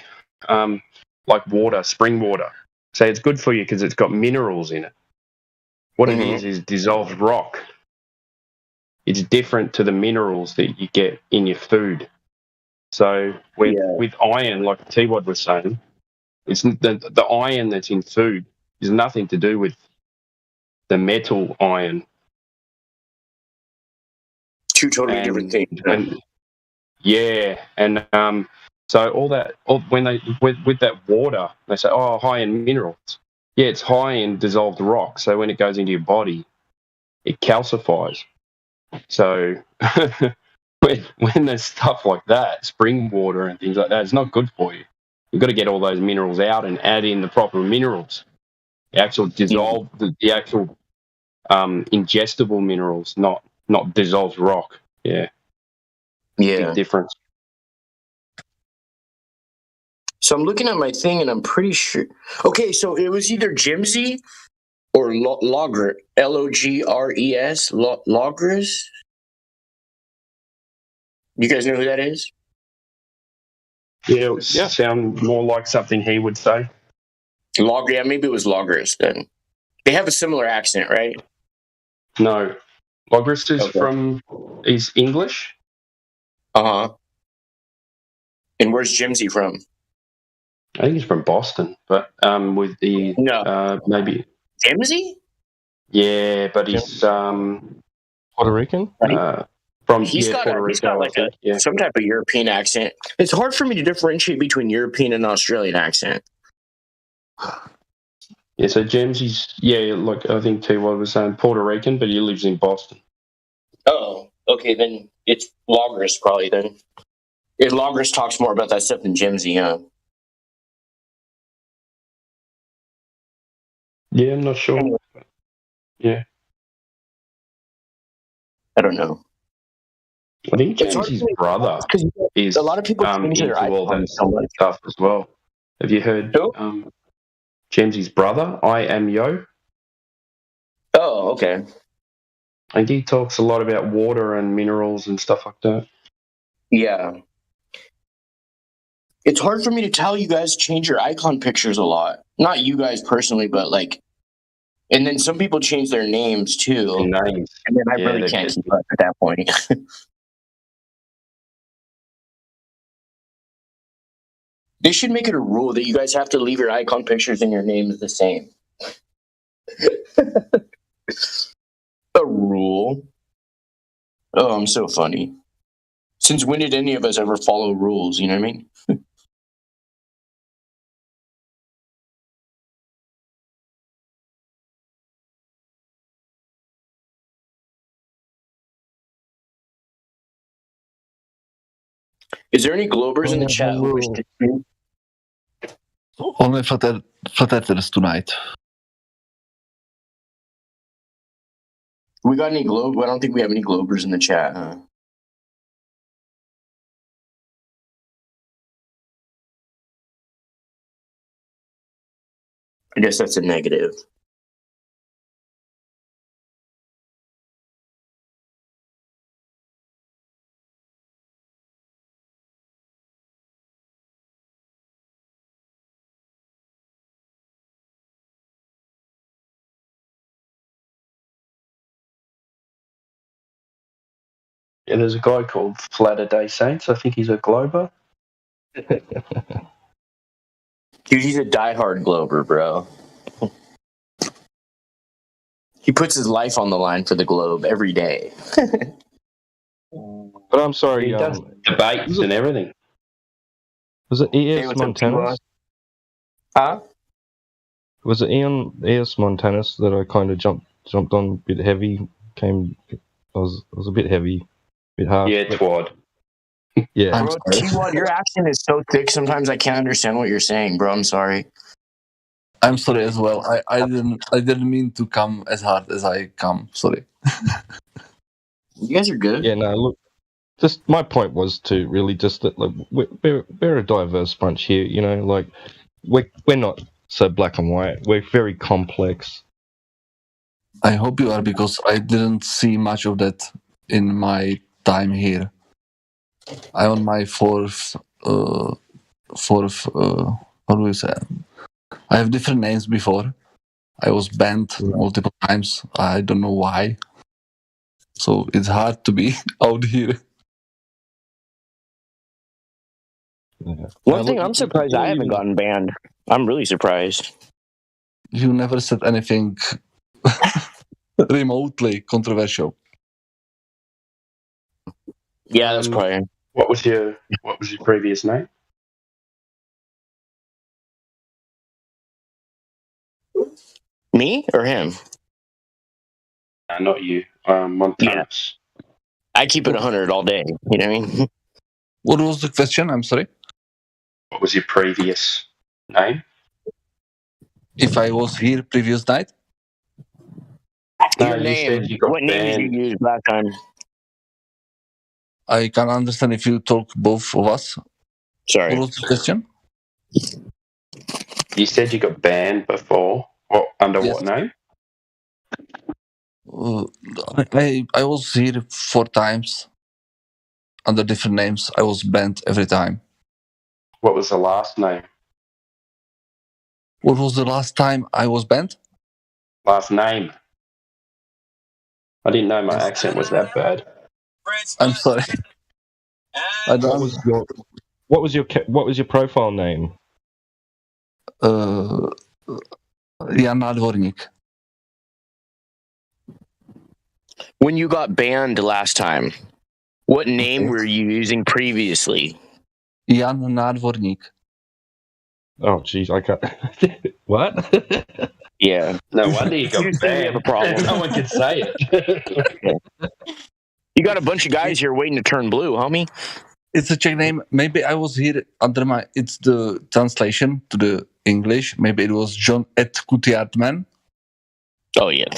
like water, spring water, say it's good for you because it's got minerals in it. What it is dissolved rock. It's different to the minerals that you get in your food. So with iron, like T-Wad was saying, it's the iron that's in food is nothing to do with the metal iron. Two totally different things. So when they with that water, they say, oh, high in minerals. Yeah, it's high in dissolved rock. So when it goes into your body, it calcifies. So when there's stuff like that, spring water and things like that, it's not good for you. You've got to get all those minerals out and add in the proper minerals. The actual the actual ingestible minerals, not dissolved rock. Yeah. Big difference. So I'm looking at my thing and I'm pretty sure. Okay, so it was either Gemsy or Logres, Logres, Logres. You guys know who that is? Yeah, it would sound more like something he would say. Maybe it was Logres then. They have a similar accent, right? No. Logres is English. Uh-huh. And where's Gemsy from? I think he's from Boston, but with the maybe Gemsy? Yeah, but he's Puerto Rican. He's got like some type of European accent. It's hard for me to differentiate between European and Australian accent. Yeah, so Gemsy's like I think T-Wad was saying Puerto Rican, but he lives in Boston. Oh, okay, then it's Logres probably then. If Logres talks more about that stuff than Gemsy, huh? Yeah, I'm not sure. Yeah. I don't know. I think Gemsy's brother is a lot of people into all that stuff as well. Have you heard Gemsy's brother, I Am Yo? Oh, Oh, okay. And he talks a lot about water and minerals and stuff like that. Yeah. It's hard for me to tell you guys change your icon pictures a lot. Not you guys personally, but like, and then some people change their names too. Names. And then I really can't keep up at that point. They should make it a rule that you guys have to leave your icon pictures and your names the same. A rule? Oh, I'm so funny. Since when did any of us ever follow rules? You know what I mean? Is there any Globers in the chat who wish to stream? Only Flat Earthers tonight. We got any Globe? I don't think we have any Globers in the chat, huh? I guess that's a negative. Yeah, there's a guy called Flatter Day Saints. I think he's a Glober. Dude, he's a diehard Glober, bro. He puts his life on the line for the Globe every day. But I'm sorry. He does debates and everything. Was it ES Montanus? Huh? Was it ES Montanus that I kind of jumped on a bit heavy? I was a bit heavy, a bit hard. Yeah, Twad. Yeah. Bro, T1, your accent is so thick. Sometimes I can't understand what you're saying, bro. I'm sorry. I'm sorry as well. I didn't mean to come as hard as I come. Sorry. You guys are good. Yeah. No. Look. Just my point was to really just that like we're a diverse bunch here. You know, like we're not so black and white. We're very complex. I hope you are, because I didn't see much of that in my time here. I'm on my fourth. How do you say? I have different names before. I was banned multiple times. I don't know why. So it's hard to be out here. Yeah. One thing I'm surprised I haven't gotten banned. I'm really surprised. You never said anything remotely controversial. Yeah, that's probably. What was your previous name? Me or him? Not you. Montanus. Yeah. I keep it 100 all day. You know what I mean? What was the question? I'm sorry. What was your previous name? If I was here previous night? Your name. What name did you use last time? I can understand if you talk both of us. Sorry. What was the question? You said you got banned before. Under what name? I was here 4 times under different names. I was banned every time. What was the last name? What was the last time I was banned? Last name. I didn't know my accent was that bad. I'm sorry. I don't. What was your profile name? Jan Nadvorník. When you got banned last time, what name were you using previously? Jan Nadvorník. Oh, jeez, I can't. What? Yeah. No wonder you got banned. Have a problem. No one can say it. You got a bunch of guys here waiting to turn blue, homie. It's a Czech name. Maybe I was here under my. It's the translation to the English. Maybe it was John et Kutiartman. Oh yeah.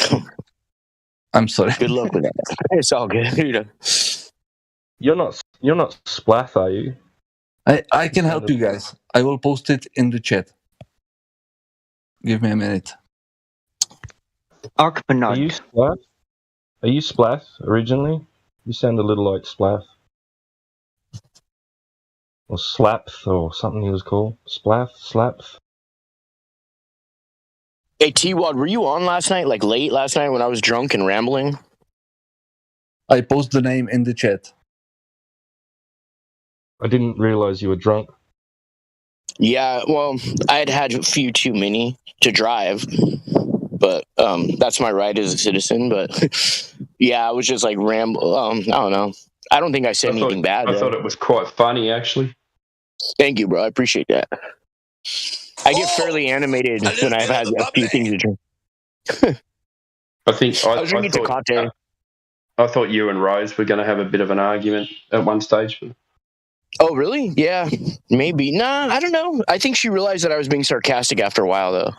I'm sorry. Good luck with that. It's all good. You're not Splath, are you? I can help you guys. I will post it in the chat. Give me a minute. Archipelago. Are you Splath originally? You sound a little like Splath. Or Slapth, or something he was called. Splath? Slapth? Hey, T-Wad, were you on last night, like late last night when I was drunk and rambling? I post the name in the chat. I didn't realize you were drunk. Yeah, well, I had a few too many to drive, but that's my right as a citizen. But yeah, I was just like ramble. I don't know. I don't think I said anything bad. I thought it was quite funny, actually. Thank you, bro. I appreciate that. I get fairly animated when I've had a few things to drink. I think I was drinking Tecate. I thought you and Rose were going to have a bit of an argument at one stage. Oh, really? Yeah, maybe. Nah, I don't know. I think she realized that I was being sarcastic after a while, though.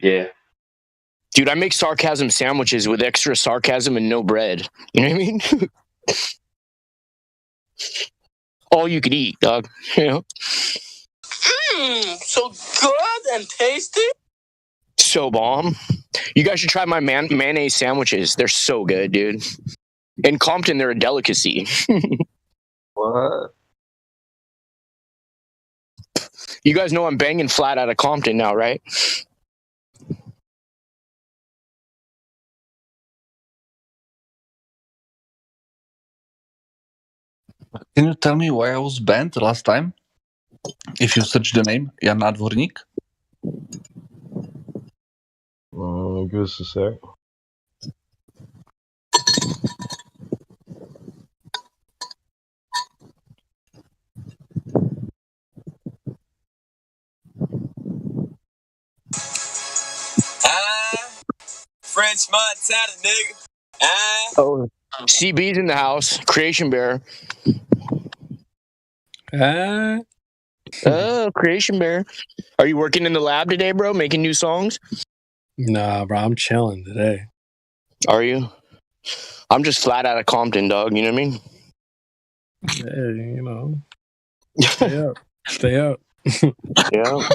Yeah. Dude, I make sarcasm sandwiches with extra sarcasm and no bread. You know what I mean? All you could eat, dog. You know? So good and tasty. So bomb. You guys should try my mayonnaise sandwiches. They're so good, dude. In Compton, they're a delicacy. What? You guys know I'm banging flat out of Compton now, right? Can you tell me why I was banned last time? If you search the name, Jan Nadvorník. Give us a sec. French Montana, nigga. Oh, CB's in the house. Creation Bear. Oh, Creation Bear. Are you working in the lab today, bro? Making new songs? Nah, bro. I'm chilling today. Are you? I'm just flat out of Compton, dog. You know what I mean? Hey, you know. Stay up. Stay up. Yeah.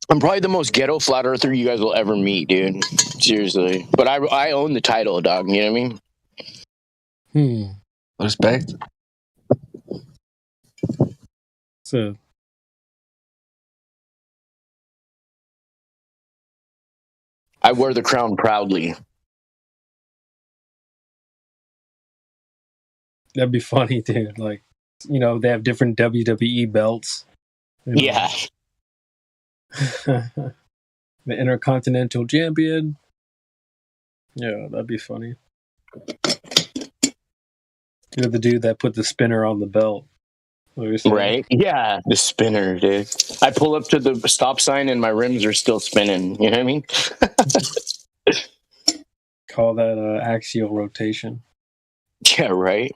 I'm probably the most ghetto flat earther you guys will ever meet, dude. Seriously. But I own the title, dog. You know what I mean? Respect. So, I wear the crown proudly. that'd be funny, dude. Like, you know, they have different WWE belts. You know? Yeah. The Intercontinental Champion. Yeah, that'd be funny. You're the dude that put the spinner on the belt. Right? Yeah, the spinner, dude. I pull up to the stop sign and my rims are still spinning. You know what I mean? Call that axial rotation. Yeah, right.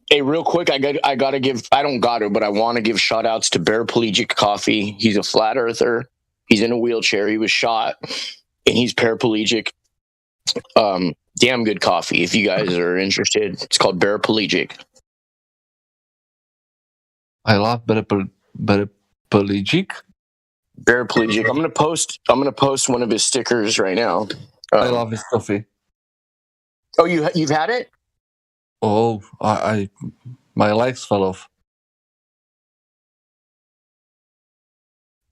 Hey, real quick, I gotta give. I don't got to, but I want to give shout outs to Paraplegic Coffee. He's a flat earther. He's in a wheelchair. He was shot, and he's paraplegic. Damn good coffee. If you guys are interested, it's called Paraplegic. I love paraplegic. Paraplegic. I'm gonna post one of his stickers right now. I love his coffee. Oh, you've had it? Oh, my legs fell off.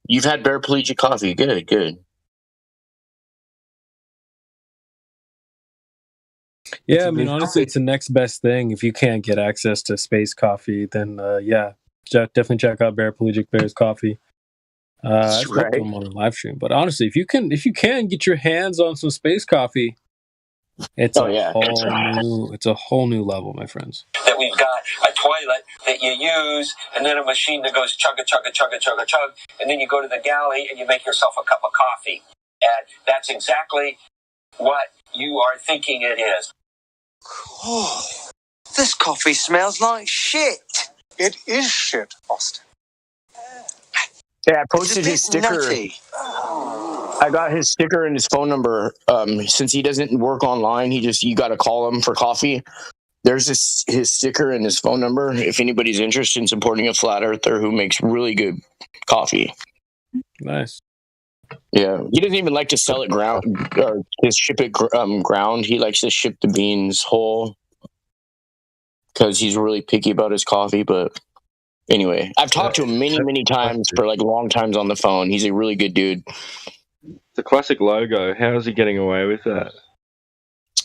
You've had Paraplegic coffee. Good. Yeah, I mean, honestly, it's the next best thing. If you can't get access to Space Coffee, then yeah, definitely check out Paraplegic Bear's Coffee. I spoke to him on a live stream, but honestly, if you can get your hands on some Space Coffee, it's a whole new level, my friends. That we've got a toilet that you use, and then a machine that goes chugga chugga chugga chugga chug, and then you go to the galley and you make yourself a cup of coffee, and that's exactly what you are thinking it is. Oh, this coffee smells like shit. It is shit, Austin. Yeah, I posted his sticker. Nutty. I got his sticker and his phone number. Since he doesn't work online, you got to call him for coffee. There's his sticker and his phone number. If anybody's interested in supporting a flat earther who makes really good coffee. Nice. Yeah, he doesn't even like to sell it ground or just ship it ground. He likes to ship the beans whole because he's really picky about his coffee. But anyway, I've talked to him many times for like long times on the phone. He's a really good dude. The classic logo. How is he getting away with that?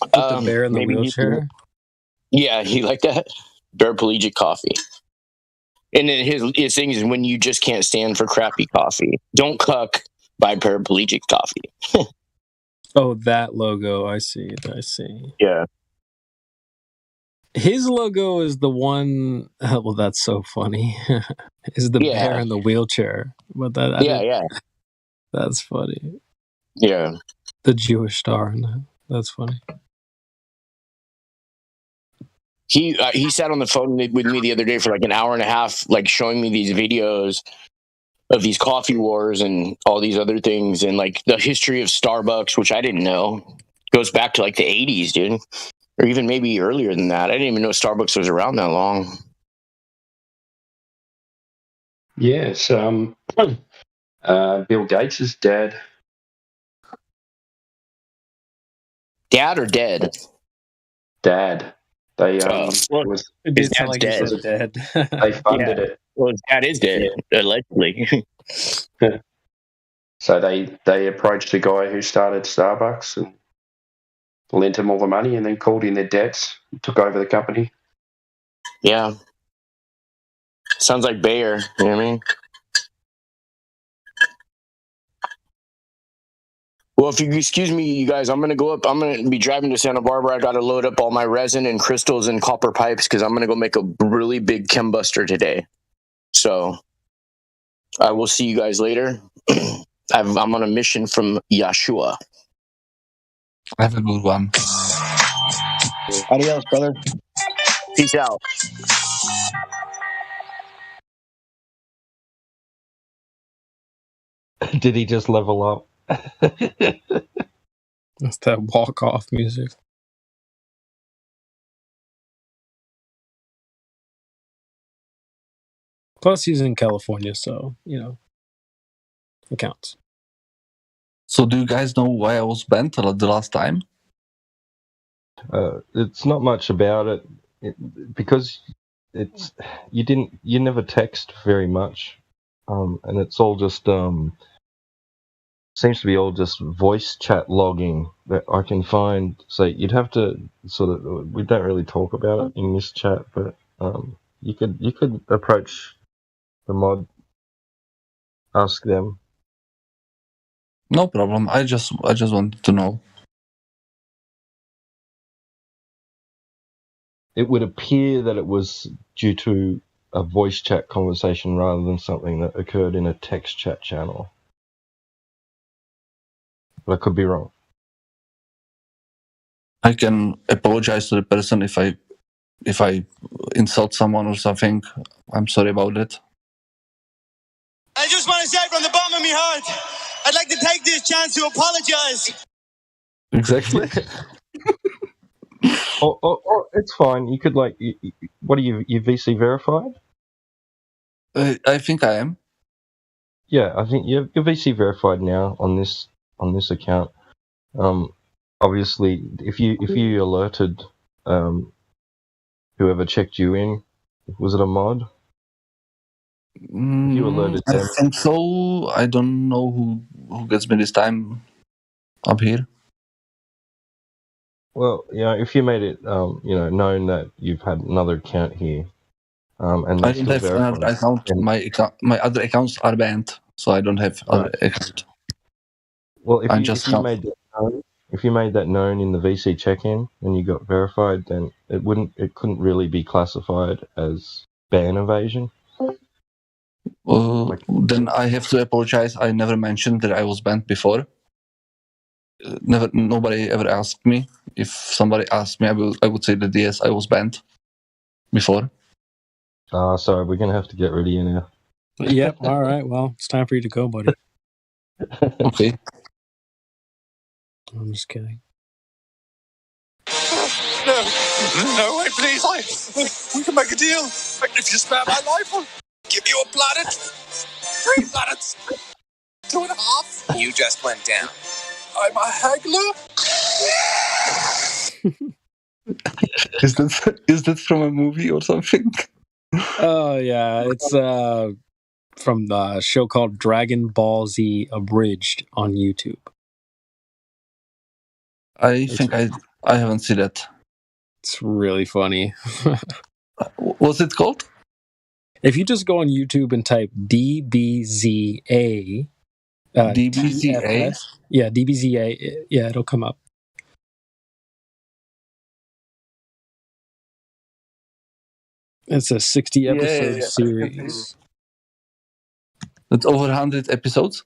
The bear in the wheelchair. Yeah, he like that. Paraplegic coffee. And then his thing is when you just can't stand for crappy coffee, don't cuck, buy paraplegic coffee. Oh, that logo. I see. Yeah. His logo is the one. Well, that's so funny. Is the bear in the wheelchair? But yeah. That's funny. Yeah. The Jewish star in that. That's funny. He sat on the phone with me the other day for like an hour and a half, like showing me these videos of these coffee wars and all these other things, and like the history of Starbucks, which I didn't know, goes back to like the 80s, dude, or even maybe earlier than that. I didn't even know Starbucks was around that long. Yes, Bill Gates is dead. Dad or dead? Dad. They his dad's dead. They funded it. Well, his dad is dead, allegedly. So they approached the guy who started Starbucks and lent him all the money, and then called in their debts, and took over the company. Yeah. Sounds like Bayer. You know what I mean? Well, if you excuse me, you guys, I'm going to go up. I'm going to be driving to Santa Barbara. I got to load up all my resin and crystals and copper pipes because I'm going to go make a really big chembuster today. So I will see you guys later. I'm on a mission from Yeshua. Have a good one. Adios, brother. Peace out. Did he just level up? That's that walk-off music. Plus, he's in California, so, it counts. So, do you guys know why I was banned the last time? It's not much about it because you never text very much, and it's all just seems to be all just voice chat logging that I can find. So you'd have to we don't really talk about it in this chat, but you could approach the mod, ask them. No problem. I just wanted to know. It would appear that it was due to a voice chat conversation rather than something that occurred in a text chat channel. But I could be wrong. I can apologize to the person if I insult someone or something. I'm sorry about it. I just want to say from the bottom of my heart, I'd like to take this chance to apologize. Exactly. Oh, it's fine. You could what are you VC verified? I think I am. Yeah, I think you're VC verified now on this account. Obviously, if you alerted whoever checked you in, was it a mod? If you alerted them. I think so. I don't know who gets me this time up here. Well, if you made it known that you've had another account here, and I don't have another account. My other accounts are banned, so I don't have other account. Well, if you made that known in the VC check-in and you got verified, then it couldn't really be classified as ban evasion. Then I have to apologize. I never mentioned that I was banned before. Nobody ever asked me. If somebody asked me, I would say that yes, I was banned before. Sorry, we're gonna have to get rid of you now. Yep. All right. Well, it's time for you to go, buddy. Okay. I'm just kidding. No, wait, please. We can make a deal. If you spare my life, I'll give you a planet. 3 planets. 2.5. You just went down. I'm a haggler. Is that from a movie or something? Oh yeah, it's from the show called Dragon Ball Z Abridged on YouTube. I think I haven't seen that. It's really funny. What's it called? If you just go on YouTube and type DBZA, DBZA? TFS, yeah, DBZA, yeah, it'll come up. It's a 60 episode series. It's over 100 episodes?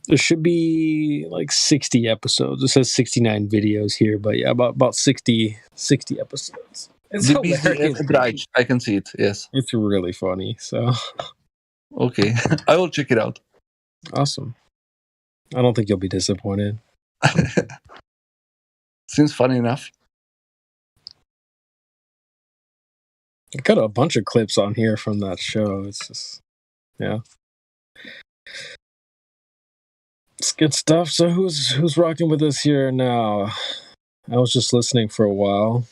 There should be like 60 episodes. It says 69 videos here, but yeah, about 60 episodes. It's hilarious. Right, I can see it, yes. It's really funny, so. Okay, I will check it out. Awesome. I don't think you'll be disappointed. Seems funny enough. I got a bunch of clips on here from that show. It's just, yeah. It's good stuff. So who's rocking with us here now? I was just listening for a while,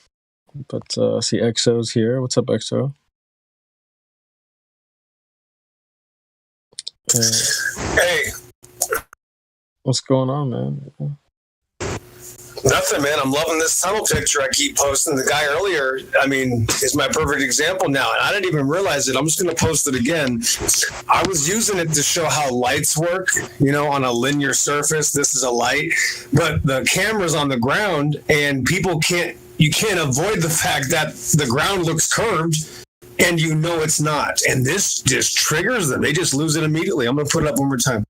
but I see EXO's here. What's up, EXO? Hey. What's going on, man? Nothing, man. I'm loving this tunnel picture I keep posting. The guy earlier, I mean, is my perfect example now. And I didn't even realize it. I'm just going to post it again. I was using it to show how lights work, on a linear surface. This is a light. But the camera's on the ground, and you can't avoid the fact that the ground looks curved, and it's not. And this just triggers them. They just lose it immediately. I'm going to put it up one more time.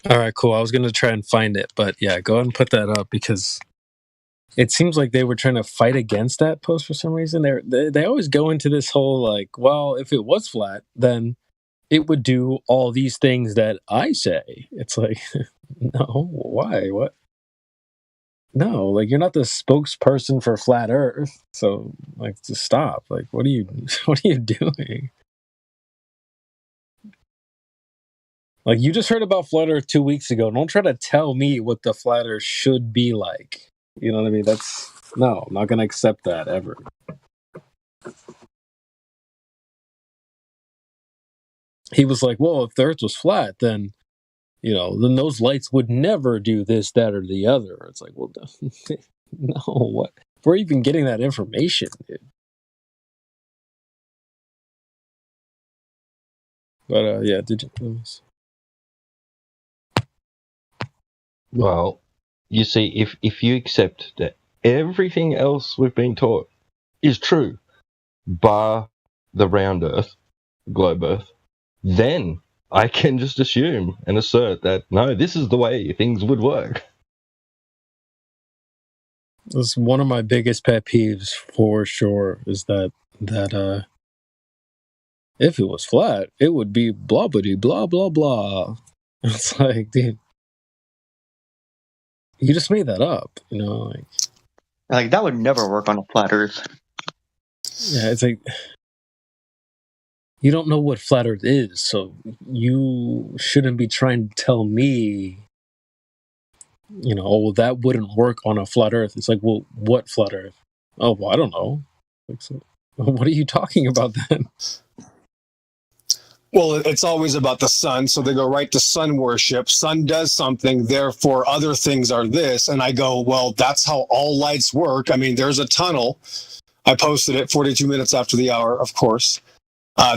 All right, cool. I was going to try and find it, but yeah, go ahead and put that up because it seems like they were trying to fight against that post for some reason. They always go into this whole like, well, if it was flat, then it would do all these things that I say. It's like, no, why? What? No, like you're not the spokesperson for Flat Earth. So like, just stop. Like, what are you doing? Like, you just heard about Flat Earth 2 weeks ago. Don't try to tell me what the Flat Earth should be like. You know what I mean? No, I'm not going to accept that ever. He was like, well, if the Earth was flat, then, then those lights would never do this, that, or the other. It's like, well, no, what? Where are you even getting that information, dude? But, yeah, did you... Well, you see, if you accept that everything else we've been taught is true, bar the round Earth, globe Earth, then I can just assume and assert that, no, this is the way things would work. That's one of my biggest pet peeves for sure, is that if it was flat, it would be blah-blah-dee, blah, blah, blah. It's like, dude, you just made that up, like that would never work on a flat Earth. Yeah, it's like you don't know what flat Earth is, so you shouldn't be trying to tell me, well, that wouldn't work on a flat Earth. It's like, well, what flat Earth? Oh, well, I don't know. Like, so, what are you talking about then? Well, it's always about the sun, so they go right to sun worship. Sun does something, therefore other things are this. And I go, well, that's how all lights work. I mean, there's a tunnel. I posted it 42 minutes after the hour, of course.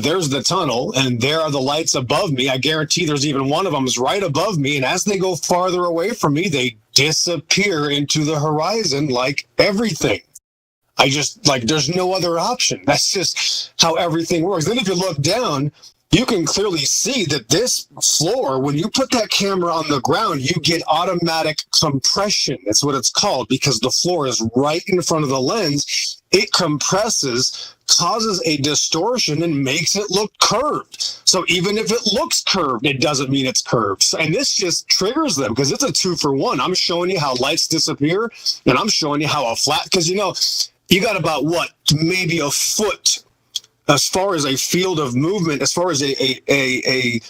There's the tunnel, and there are the lights above me. I guarantee there's even one of them is right above me, and as they go farther away from me, they disappear into the horizon like everything. There's no other option. That's just how everything works. Then if you look down, you can clearly see that this floor, when you put that camera on the ground, you get automatic compression. That's what it's called, because the floor is right in front of the lens. It compresses, causes a distortion, and makes it look curved. So even if it looks curved, it doesn't mean it's curved. And this just triggers them, because it's a 2-for-1. I'm showing you how lights disappear, and I'm showing you how a flat, because you got about maybe a foot as far as a field of movement, as far as a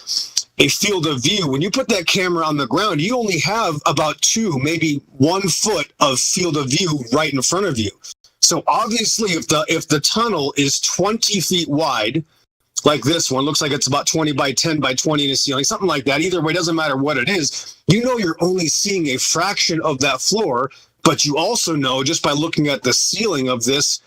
a field of view. When you put that camera on the ground, you only have about 2, maybe 1 foot of field of view right in front of you. So obviously, if the tunnel is 20 feet wide, like this one, looks like it's about 20 by 10 by 20 in the ceiling, something like that. Either way, doesn't matter what it is. You know you're only seeing a fraction of that floor, but you also know just by looking at the ceiling of this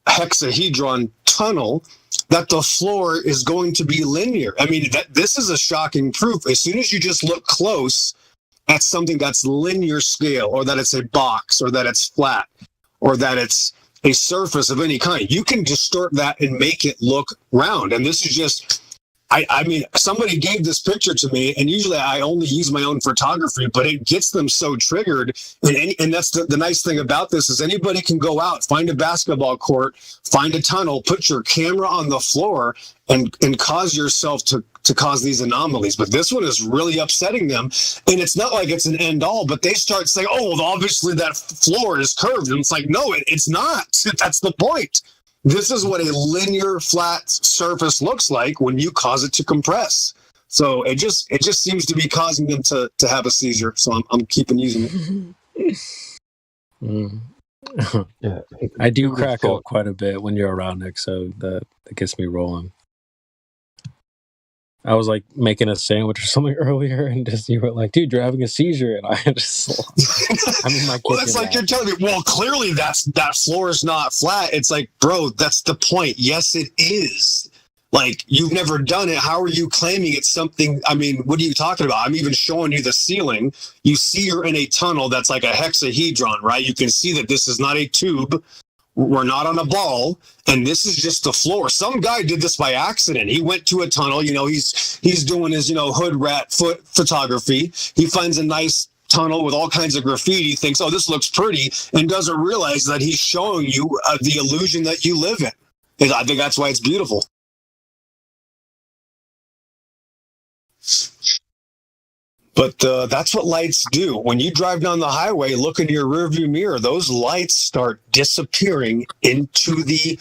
hexahedron tunnel that the floor is going to be linear. I mean, this is a shocking proof. As soon as you just look close at something that's linear scale, or that it's a box, or that it's flat, or that it's a surface of any kind, you can distort that and make it look round. And this is just, I mean, somebody gave this picture to me, and usually I only use my own photography, but it gets them so triggered. And that's the nice thing about this is anybody can go out, find a basketball court, find a tunnel, put your camera on the floor, and cause yourself to cause these anomalies. But this one is really upsetting them. And it's not like it's an end all, but they start saying, oh, well, obviously that floor is curved. And it's like, no, it's not. That's the point. This is what a linear flat surface looks like when you cause it to compress. So it just seems to be causing them to have a seizure. So I'm keeping using it. Yeah, I do crack up quite a bit when you're around, Nick. So that gets me rolling. I was like making a sandwich or something earlier, and just you were like, "Dude, you're having a seizure," and I just, I mean, my well, that's like you're telling me. Well, clearly that floor is not flat. It's like, bro, that's the point. Yes, it is. Like, you've never done it. How are you claiming it's something? I mean, what are you talking about? I'm even showing you the ceiling. You see you're in a tunnel that's like a hexahedron, right? You can see that this is not a tube. We're not on a ball, and this is just the floor. Some guy did this by accident. He went to a tunnel. You know, he's doing his, hood rat foot photography. He finds a nice tunnel with all kinds of graffiti, thinks, oh, this looks pretty, and doesn't realize that he's showing you the illusion that you live in. And I think that's why it's beautiful. But that's what lights do. When you drive down the highway, look in your rearview mirror, those lights start disappearing into the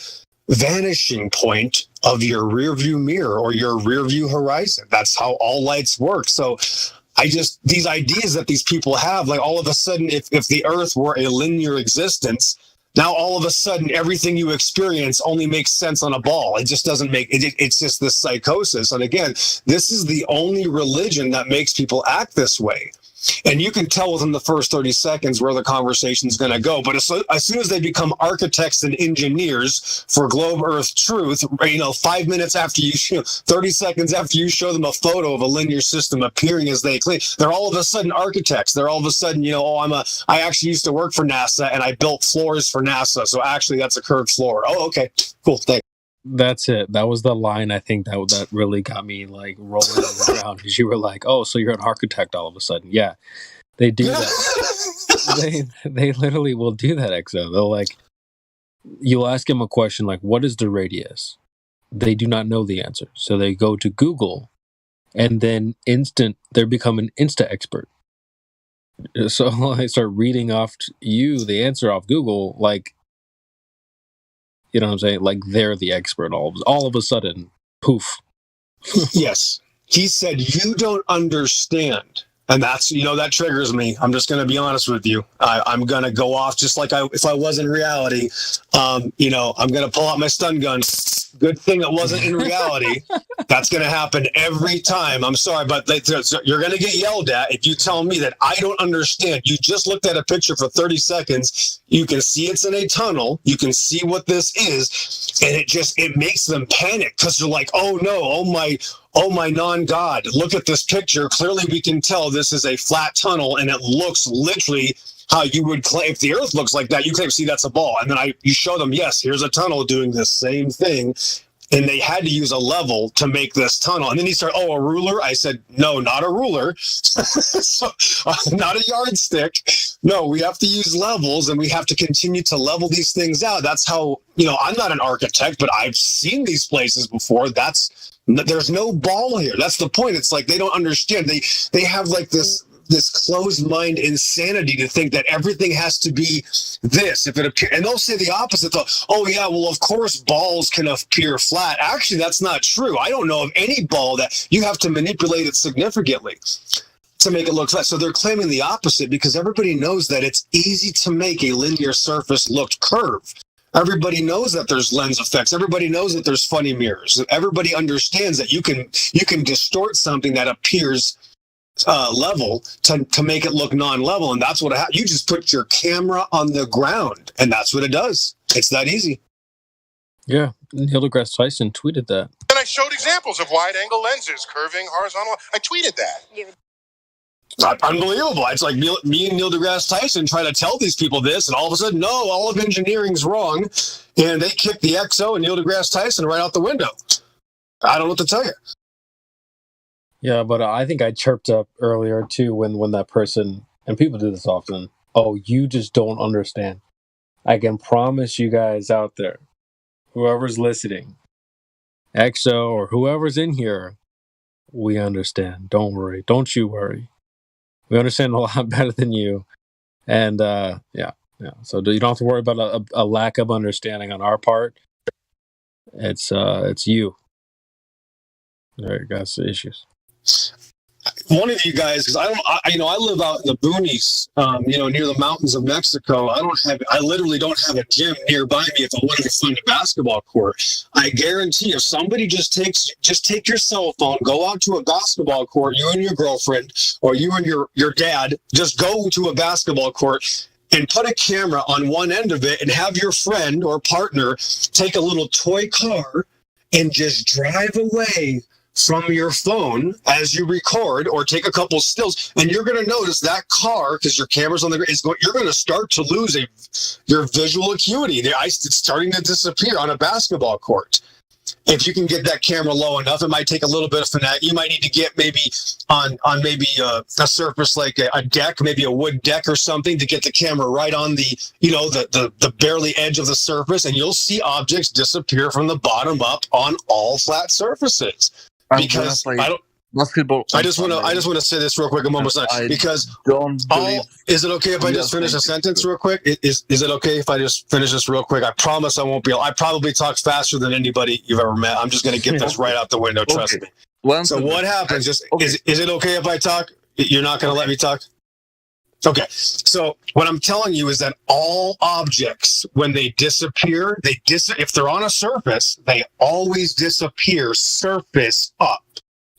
vanishing point of your rearview mirror or your rearview horizon. That's how all lights work. So these ideas that these people have, like all of a sudden, if the earth were a linear existence, now all of a sudden everything you experience only makes sense on a ball. It just doesn't make it. It's just this psychosis. And again, this is the only religion that makes people act this way. And you can tell within the first 30 seconds where the conversation is going to go. But as soon as they become architects and engineers for globe earth truth, 5 minutes after 30 seconds after you show them a photo of a linear system appearing as they claim, they're all of a sudden architects. They're all of a sudden, I actually used to work for NASA and I built floors for NASA. So actually that's a curved floor. Oh, okay, cool. Thanks. That's it. That was the line I think that really got me like rolling around because you were like, "Oh, so you're an architect all of a sudden?" Yeah, they do that. they literally will do that. Exo. They'll like, you'll ask them a question like, "What is the radius?" They do not know the answer, so they go to Google, and then they become an Insta expert. So I start reading off the answer off Google, like. You know what I'm saying? Like they're the expert all of a sudden. Poof. Yes. He said, you don't understand. And that's, that triggers me. I'm just going to be honest with you. I'm going to go off just like if I was in reality. I'm going to pull out my stun gun. Good thing it wasn't in reality. That's going to happen every time. I'm sorry, but you're going to get yelled at if you tell me that I don't understand. You just looked at a picture for 30 seconds. You can see it's in a tunnel. You can see what this is. And it makes them panic because they're like, oh no, oh my non-God, look at this picture. Clearly we can tell this is a flat tunnel and it looks literally how you would claim. If the earth looks like that, you can see that's a ball. And then you show them, yes, here's a tunnel doing the same thing. And they had to use a level to make this tunnel. And then he started, a ruler? I said, no, not a ruler. Not a yardstick. No, we have to use levels and we have to continue to level these things out. That's how, I'm not an architect, but I've seen these places before. There's no ball here. That's the point. It's like they don't understand. They have like this this closed mind insanity to think that everything has to be this. If it appears, and they'll say the opposite. Though, oh yeah, well of course balls can appear flat. Actually, that's not true. I don't know of any ball that you have to manipulate it significantly to make it look flat. So they're claiming the opposite because everybody knows that it's easy to make a linear surface look curved. Everybody knows that there's lens effects. Everybody knows that there's funny mirrors. Everybody understands that you can distort something that appears level to make it look non-level, and that's what you just put your camera on the ground, and that's what it does. It's that easy. Yeah, Neil deGrasse Tyson tweeted that. And I showed examples of wide-angle lenses curving horizontal. I tweeted that. Unbelievable. It's like me and Neil deGrasse Tyson try to tell these people this, and all of a sudden, no, all of engineering's wrong, and they kick the XO and Neil deGrasse Tyson right out the window. I don't know what to tell you. Yeah, but I think I chirped up earlier, too, when that person, and people do this often, oh, you just don't understand. I can promise you guys out there, whoever's listening, XO or whoever's in here, we understand. Don't worry. Don't you worry. We understand a lot better than you. And, yeah. So you don't have to worry about a lack of understanding on our part. It's you. There you guys, the issues. One of you guys, because I live out in the boonies, near the mountains of Mexico. I literally don't have a gym nearby me if I wanted to find a basketball court. I guarantee if somebody just take your cell phone, go out to a basketball court, you and your girlfriend, or you and your dad, just go to a basketball court and put a camera on one end of it and have your friend or partner take a little toy car and just drive away from your phone as you record, or take a couple stills, and you're going to notice that car, because your camera's on the ground, you're going to start to lose your visual acuity. It's starting to disappear on a basketball court. If you can get that camera low enough, it might take a little bit of finesse. You might need to get maybe on a surface like a deck, maybe a wood deck or something, to get the camera right on the barely edge of the surface, and you'll see objects disappear from the bottom up on all flat surfaces. Because basketball. I just want to say this real quick a moment, because is it okay if I just finish a sentence real quick? Is it okay if I just finish this real quick? I promise I won't be. I probably talk faster than anybody you've ever met. I'm just going to get this right out the window. Trust me. So what happens? Is it okay if I talk? You're not going to let me talk? Okay. So what I'm telling you is that all objects, when they disappear, if they're on a surface, they always disappear surface up.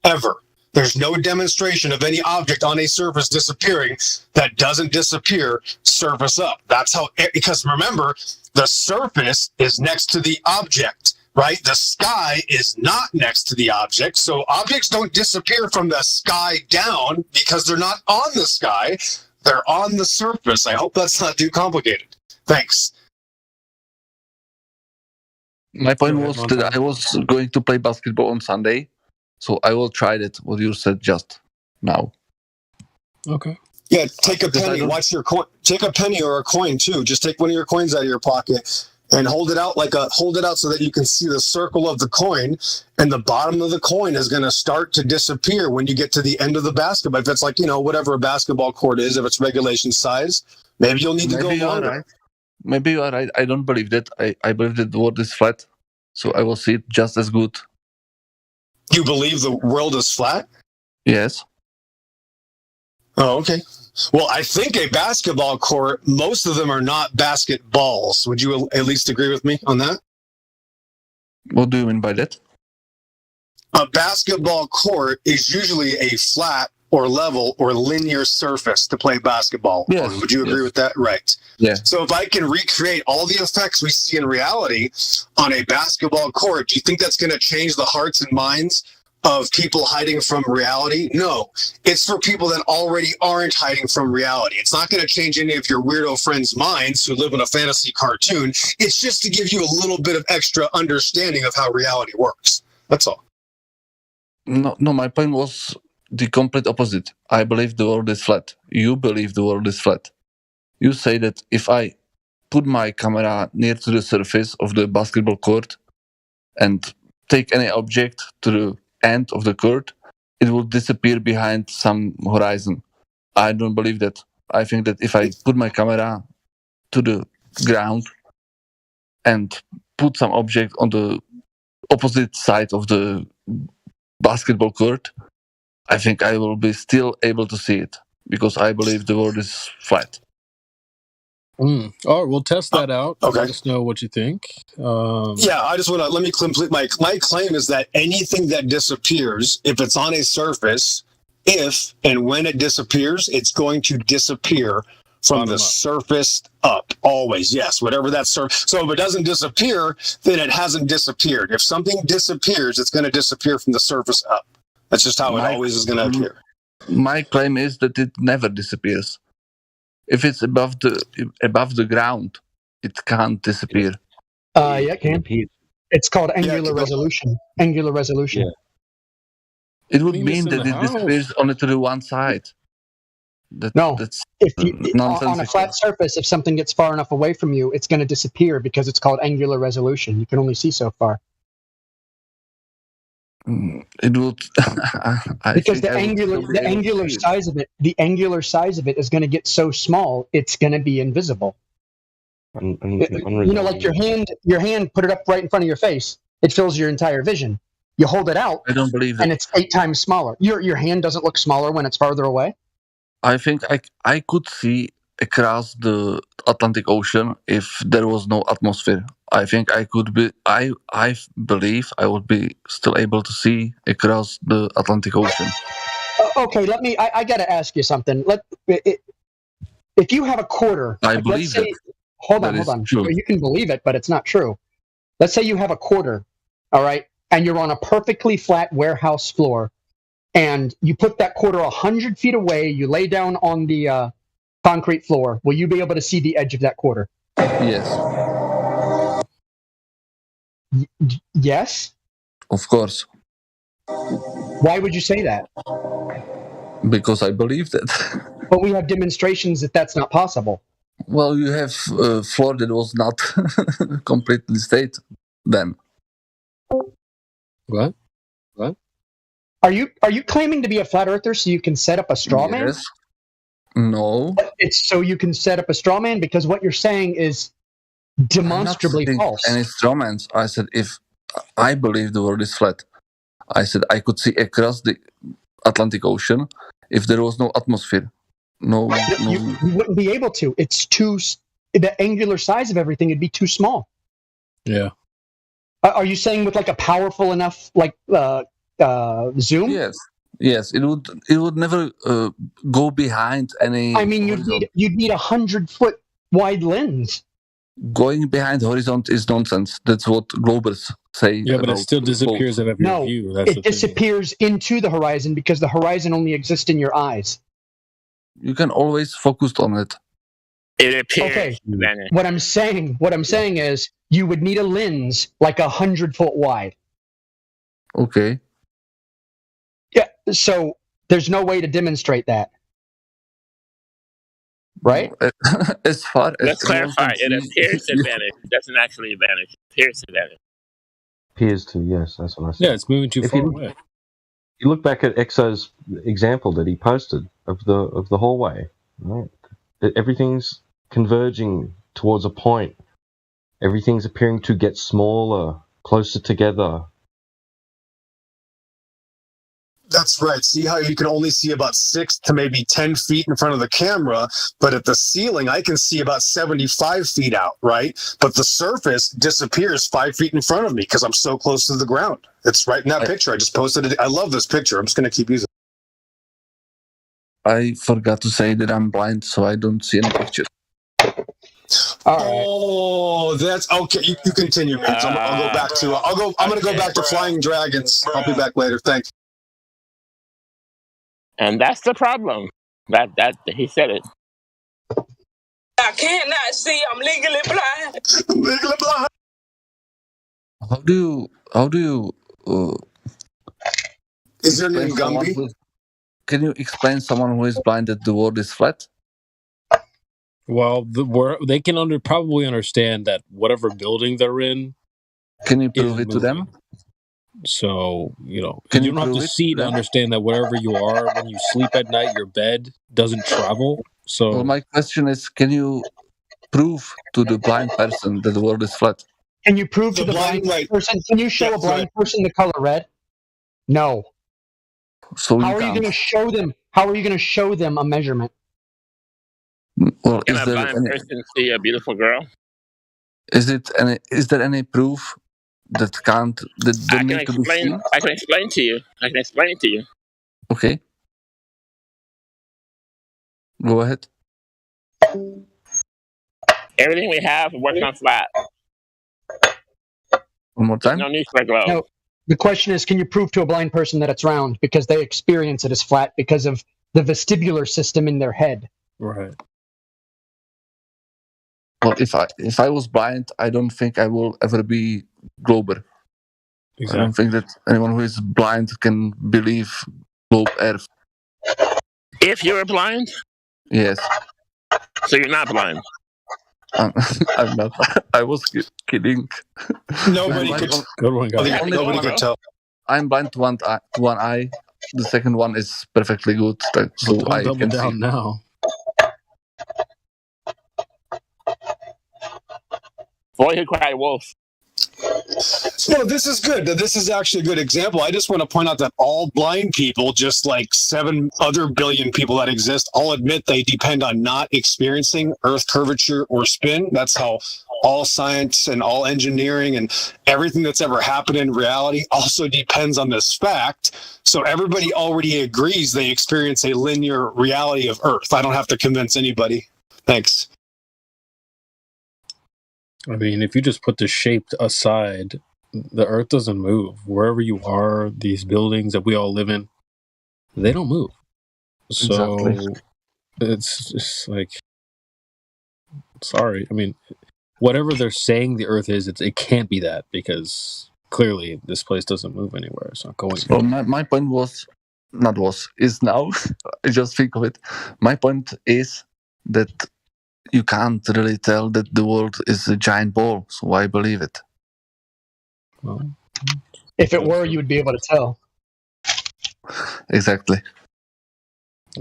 Ever. There's no demonstration of any object on a surface disappearing that doesn't disappear surface up. That's how, because remember, the surface is next to the object, right? The sky is not next to the object. So objects don't disappear from the sky down because they're not on the sky. They're on the surface. I hope that's not too complicated. Thanks. My point was that I was going to play basketball on Sunday. So I will try that, what you said just now. Okay. Yeah, take a penny. Watch your coin. Take a penny or a coin too. Just take one of your coins out of your pocket and hold it out so that you can see the circle of the coin, and the bottom of the coin is going to start to disappear when you get to the end of the basketball. If it's like, whatever a basketball court is, if it's regulation size, maybe you'll need to go longer. Right. Maybe you are right. I don't believe that. I believe that the world is flat, so I will see it just as good. You believe the world is flat? Yes. Oh, okay. Well, I think a basketball court, most of them are not basketballs. Would you at least agree with me on that? What do you mean by that? A basketball court is usually a flat or level or linear surface to play basketball on. Would you agree with that? Right. Yeah. So if I can recreate all the effects we see in reality on a basketball court, do you think that's going to change the hearts and minds of people hiding from reality? No. It's for people that already aren't hiding from reality. It's not going to change any of your weirdo friends' minds who live in a fantasy cartoon. It's just to give you a little bit of extra understanding of how reality works. That's all. No, my point was the complete opposite. I believe the world is flat. You believe the world is flat. You say that if I put my camera near to the surface of the basketball court and take any object to the end of the court, it will disappear behind some horizon. I don't believe that. I think that if I put my camera to the ground and put some object on the opposite side of the basketball court, I think I will be still able to see it because I believe the world is flat. All right, we'll test that out. Okay. Let us know what you think. Yeah, I just want to let me complete my claim is that anything that disappears, if it's on a surface, if and when it disappears, it's going to disappear from the surface up. Always, yes. Whatever that surface. So if it doesn't disappear, then it hasn't disappeared. If something disappears, it's going to disappear from the surface up. That's just how it always is going to appear. My claim is that it never disappears. If it's above the ground, it can't disappear. Yeah, it can. It's called angular resolution. Angular resolution. Yeah. It would mean that it disappears only to the one side. That's if you, on a flat surface, if something gets far enough away from you, it's going to disappear because it's called angular resolution. You can only see so far. It would because the angular size of it is going to get so small, it's going to be invisible. You know, like your hand, put it up right in front of your face. It fills your entire vision. You hold it out, I don't believe and it's 8 times smaller. Your hand doesn't look smaller when it's farther away. I think I could see across the Atlantic Ocean if there was no atmosphere. I think I could be. I believe I would be still able to see across the Atlantic Ocean. Okay, I got to ask you something. If you have a quarter, I believe say, it. Hold on. True. You can believe it, but it's not true. Let's say you have a quarter, all right, and you're on a perfectly flat warehouse floor, and you put that quarter 100 feet away. You lay down on the concrete floor. Will you be able to see the edge of that quarter? Yes. Yes? Of course. Why would you say that? Because I believe that. But we have demonstrations that that's not possible. Well, you have a floor that was not completely straight then. What? Are you claiming to be a flat earther so you can set up a straw man? Yes. No. It's so you can set up a straw man because what you're saying is demonstrably false. Any strawmans. I said if I believe the world is flat, I said I could see across the Atlantic Ocean if there was no atmosphere. No. You wouldn't be able to. It's the angular size of everything would be too small. Yeah. Are you saying with like a powerful enough zoom? Yes. It would never go behind any. I mean, you'd need 100-foot wide lens. Going behind the horizon is nonsense. That's what Globers say. Yeah, but it still disappears out of your view. That's it disappears into the horizon because the horizon only exists in your eyes. You can always focus on it. It appears. Okay. What I'm saying is you would need a lens like 100-foot wide. Okay. Yeah. So there's no way to demonstrate that. Right? As far as let's clarify, it appears to vanish. It doesn't actually vanish. It appears to vanish. Appears to, yes, that's what I said. Yeah, it's moving too far away. You look back at Exo's example that he posted of the hallway, right? Everything's converging towards a point. Everything's appearing to get smaller, closer together. That's right. See how you can only see about 6 to maybe 10 feet in front of the camera, but at the ceiling, I can see about 75 feet out, right? But the surface disappears 5 feet in front of me because I'm so close to the ground. It's right in that picture. I just posted it. I love this picture. I'm just going to keep using it. I forgot to say that I'm blind, so I don't see any pictures. All right. Oh, that's okay. You continue, man. I'll go back to. I'm going to go back to Flying Dragons. I'll be back later. Thanks. And that's the problem. That he said it. I cannot see. I'm legally blind. Legally blind. How do you? Is your name Gumby? Can you explain someone who is blind that the world is flat? Well, they can probably understand that whatever building they're in. Can you prove it to them? So, you don't have to see to understand that wherever you are, when you sleep at night, your bed doesn't travel. So, well, my question is, can you prove to the blind person that the world is flat? Can you prove to the blind person? Can you show a blind person the color red? No. So how are you going to show them? How are you going to show them a measurement? Well, Can a blind person see a beautiful girl? Is there any proof that can't that need to be seen? I can explain to you. I can explain it to you. Okay. Go ahead. Everything we have works on flat. One more time. No need for a globe. No. The question is, can you prove to a blind person that it's round because they experience it as flat because of the vestibular system in their head? Right. Well, if I was blind, I don't think I will ever be Glober. Exactly. I don't think that anyone who is blind can believe globe Earth. If you're blind? Yes. So you're not blind? I'm not. I was kidding. Nobody could. Nobody could tell. I'm blind to one eye. The second one is perfectly good, so I can down see. Now. Boy who cried wolf. No, this is good. This is actually a good example. I just want to point out that all blind people, just like 7 other billion people that exist, all admit they depend on not experiencing Earth curvature or spin. That's how all science and all engineering and everything that's ever happened in reality also depends on this fact. So everybody already agrees they experience a linear reality of Earth. I don't have to convince anybody. Thanks. I mean, if you just put the shape aside, the Earth doesn't move. Wherever you are, these buildings that we all live in, they don't move. So exactly. It's just like, sorry. I mean, whatever they're saying the Earth is, it can't be that because clearly this place doesn't move anywhere. It's not going anywhere. Well, my point is now, I just think of it. My point is that you can't really tell that the world is a giant ball, so why believe it? Well, if it were, you would be able to tell. Exactly.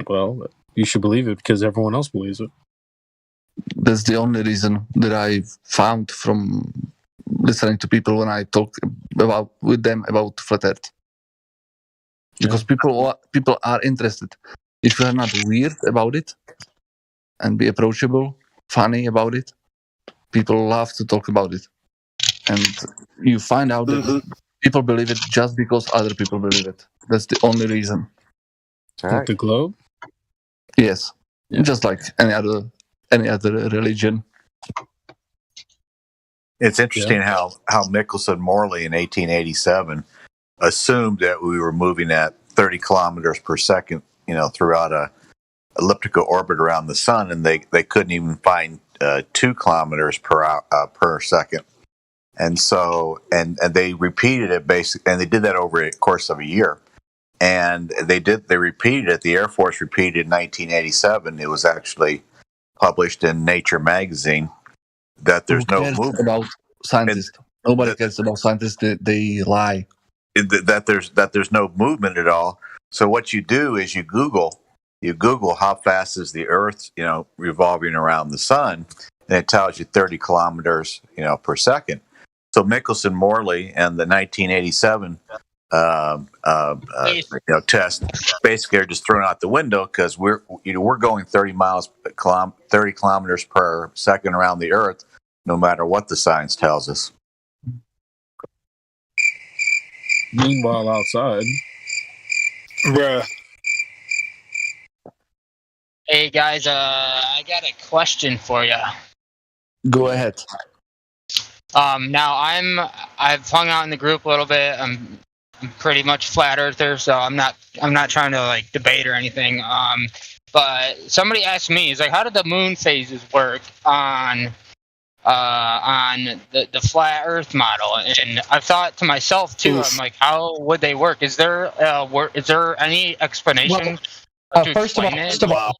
Well, you should believe it because everyone else believes it. That's the only reason that I found from listening to people when I talk with them about flat Earth. Because people are interested. If you are not weird about it and be approachable, funny about it, people love to talk about it. And you find out that people believe it just because other people believe it. That's the only reason. Like the globe? Yes. Yeah. Just like any other religion. It's interesting how Michelson Morley in 1887 assumed that we were moving at 30 kilometers per second, throughout a elliptical orbit around the sun, and they couldn't even find 2 kilometers per second. And so, and they repeated it basically, and they did that over a course of a year. And they repeated it. The Air Force repeated in 1987. It was actually published in Nature magazine that there's no movement about scientists. Nobody cares about scientists. They lie. That there's no movement at all. So what you do is you Google how fast is the Earth, revolving around the sun, and it tells you 30 kilometers, per second. So Michelson Morley and the 1987 test basically are just thrown out the window because we're going 30 kilometers per second around the Earth, no matter what the science tells us. Meanwhile, outside, bruh. Hey guys, I got a question for you. Go ahead. Now I've hung out in the group a little bit. I'm pretty much flat earther, so I'm not trying to debate or anything. But somebody asked me, he's like, how did the moon phases work on the flat Earth model? And I thought to myself too, I'm like, how would they work? Is there any explanation? First of all,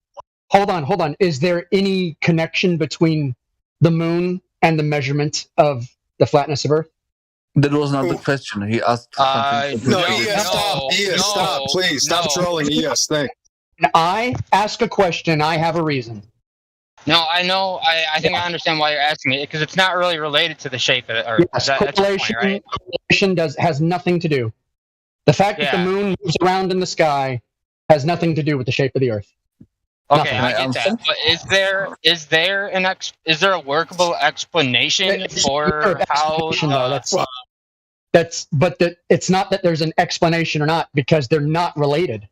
hold on. Is there any connection between the moon and the measurement of the flatness of Earth? There was another question. He asked something. No, stop. Please, stop trolling. Yes, thanks. I ask a question, I have a reason. No, I know. I think I understand why you're asking it, because it's not really related to the shape of the Earth. Yes, that's the point, right? correlation has nothing to do. The fact that the moon moves around in the sky has nothing to do with the shape of the Earth. Okay, I get that. But is there a workable explanation for how? It's not that there's an explanation or not, because they're not related.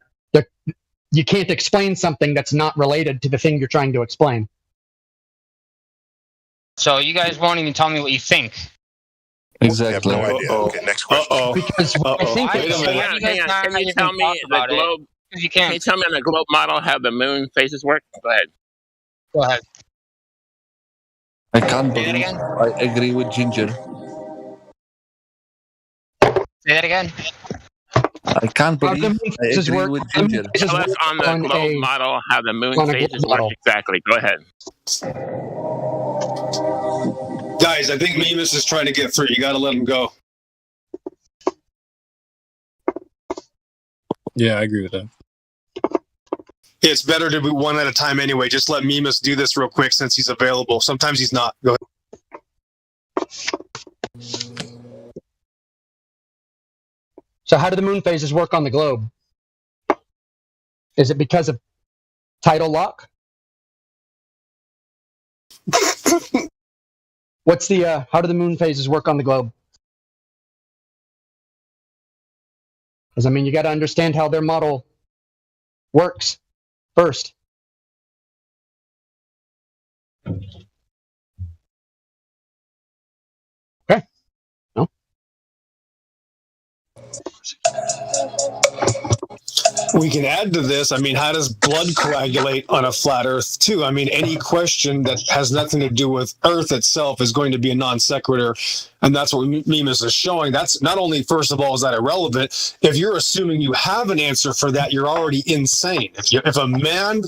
You can't explain something that's not related to the thing you're trying to explain. So you guys won't even tell me what you think. Exactly. I have no idea. Okay, next question. Because I think Hang on. Can you tell me the globe? Can you tell me on the globe model how the moon phases work? Go ahead. I can't believe I agree with Ginger. Say that again. I can't believe I agree with Ginger. Tell us on the globe model how the moon phases work exactly. Go ahead. Guys, I think Mimas is trying to get through. You got to let him go. Yeah, I agree with that. It's better to be one at a time anyway. Just let Mimas do this real quick since he's available. Sometimes he's not. Go ahead. So how do the moon phases work on the globe? Is it because of tidal lock? What's the how do the moon phases work on the globe? Because I mean, you got to understand how their model works first. Okay. No. We can add to this. I mean, how does blood coagulate on a flat Earth, too? I mean, any question that has nothing to do with Earth itself is going to be a non sequitur. And that's what Mimas is showing. That's not only, first of all, is that irrelevant. If you're assuming you have an answer for that, you're already insane. If a man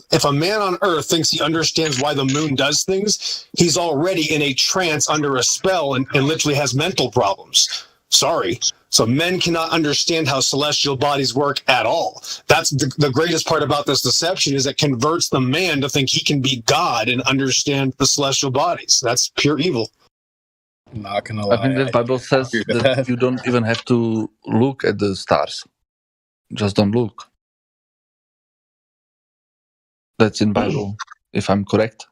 on Earth thinks he understands why the moon does things, he's already in a trance under a spell and literally has mental problems. Sorry. So men cannot understand how celestial bodies work at all. That's the greatest part about this deception, is it converts the man to think he can be God and understand the celestial bodies. That's pure evil. I'm not gonna lie. I think the Bible says that you don't even have to look at the stars. Just don't look. That's in Bible, if I'm correct.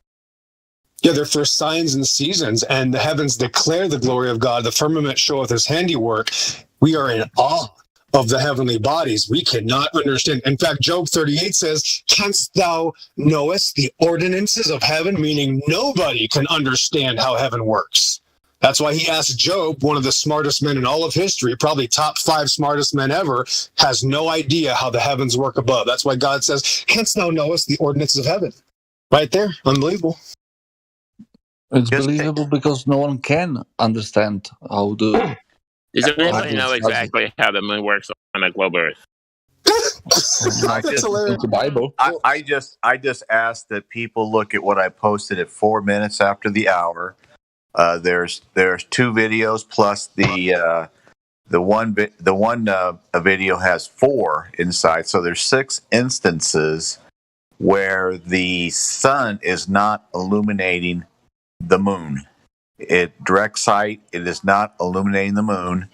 Yeah, they're for signs and seasons, and the heavens declare the glory of God. The firmament showeth his handiwork. We are in awe of the heavenly bodies. We cannot understand. In fact, Job 38 says, "Canst thou knowest the ordinances of heaven?" Meaning nobody can understand how heaven works. That's why he asked Job, one of the smartest men in all of history, probably top 5 smartest men ever, has no idea how the heavens work above. That's why God says, "Canst thou knowest the ordinances of heaven?" Right there. Unbelievable. It's believable because no one can understand how the... Does anybody know exactly how the moon works on a globe Earth? The Bible. I just asked that people look at what I posted at 4 minutes after the hour. There's 2 videos plus the one video has 4 inside, so there's 6 instances where the sun is not illuminating the moon. Direct sight, it is not illuminating the moon.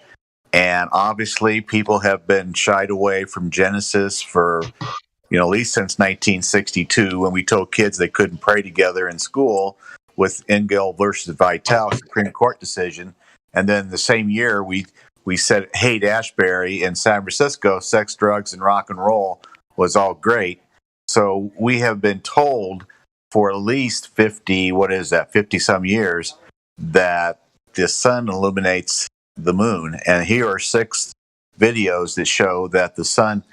And obviously people have been shied away from Genesis for, at least since 1962, when we told kids they couldn't pray together in school with Engel versus Vitale Supreme Court decision. And then the same year we said Haight-Ashbury in San Francisco, sex, drugs, and rock and roll was all great. So we have been told for at least 50 some years, that the sun illuminates the moon. And here are 6 videos that show that the sun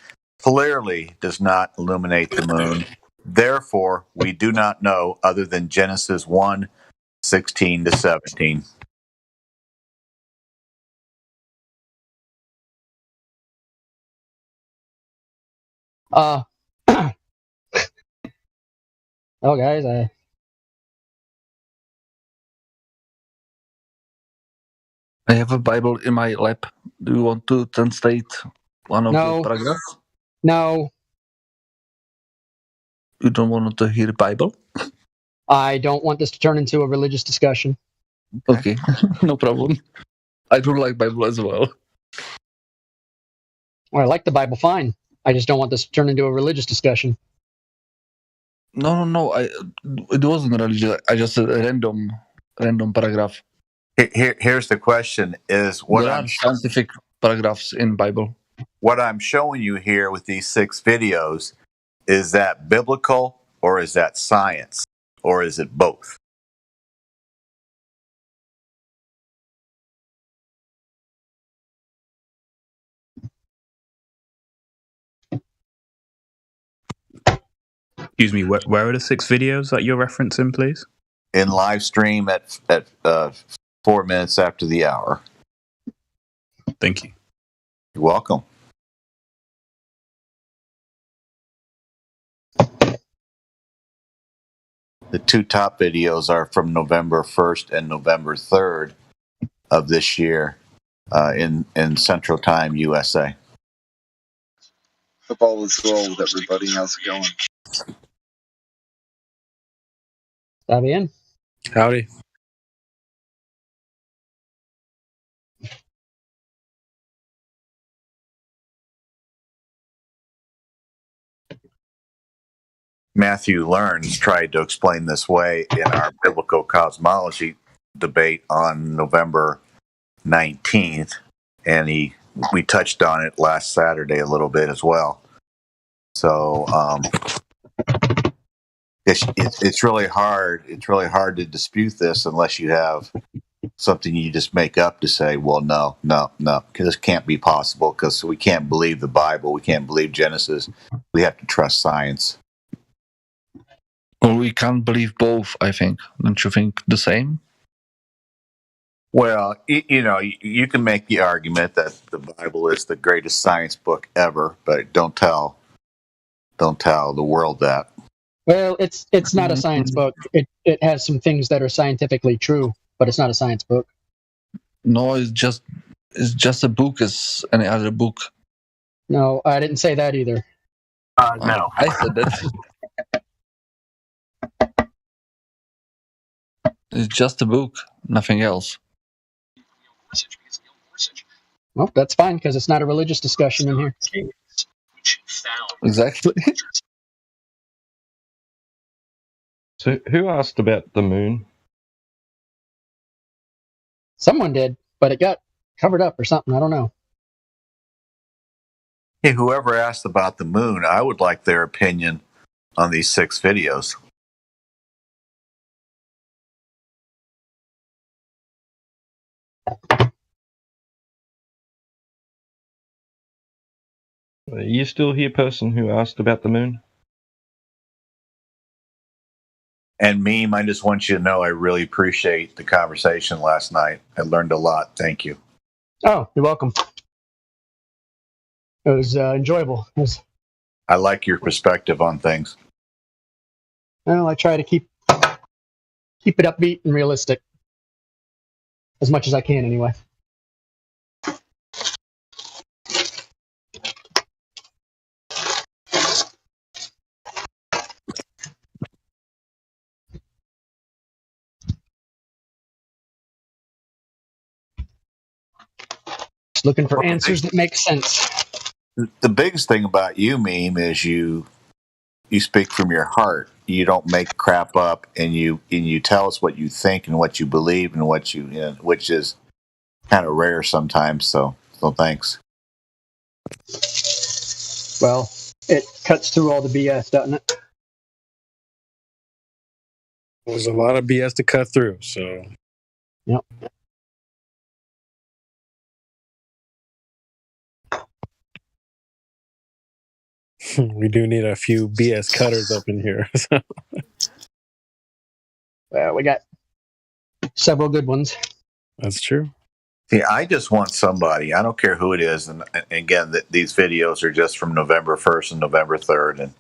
clearly does not illuminate the moon. Therefore, we do not know other than Genesis 1:16-17. Oh, guys, I have a Bible in my lap. Do you want to translate one of the paragraphs? No. You don't want to hear Bible? I don't want this to turn into a religious discussion. Okay, no problem. I don't like Bible as well. Well, I like the Bible fine. I just don't want this to turn into a religious discussion. No. It wasn't religious. I just said a random paragraph. Here's the question: Is what there are scientific paragraphs in Bible? What I'm showing you here with these 6 videos, is that biblical or is that science or is it both? Excuse me, where are the 6 videos that you're referencing, please? In live stream at 4 minutes after the hour. Thank you. You're welcome. The 2 top videos are from November 1st and November 3rd of this year in Central Time, USA. Hope all is well with everybody. How's it going? Está bien. Howdy. Matthew Learns tried to explain this way in our biblical cosmology debate on November 19th, and we touched on it last Saturday a little bit as well. So it's really hard. It's really hard to dispute this unless you have something you just make up to say, well, no, because this can't be possible because we can't believe the Bible. We can't believe Genesis. We have to trust science. Well, we can't believe both, I think. Don't you think the same? Well, you can make the argument that the Bible is the greatest science book ever, but don't tell the world that. Well, it's not a science book. It has some things that are scientifically true, but it's not a science book. No, it's just a book as any other book. No, I didn't say that either. No. I said that. It's just a book, nothing else. Well, that's fine because it's not a religious discussion in here. Exactly. So, who asked about the moon? Someone did, but it got covered up or something. I don't know. Hey, whoever asked about the moon, I would like their opinion on these 6 videos. Are you still here, person who asked about the moon? And Meme, I just want you to know I really appreciate the conversation last night. I learned a lot. Thank you. Oh, you're welcome. It was enjoyable. I like your perspective on things. Well, I try to keep it upbeat and realistic as much as I can, anyway. Just looking for answers that make sense. The biggest thing about you, Meme, is you speak from your heart. You don't make crap up, and you tell us what you think and what you believe and what which is kind of rare sometimes. So thanks. Well, it cuts through all the BS, doesn't it? There's a lot of BS to cut through, so. Yep. We do need a few BS cutters up in here. So. We got several good ones. That's true. See, I just want somebody, I don't care who it is, and again, these videos are just from November 1st and November 3rd,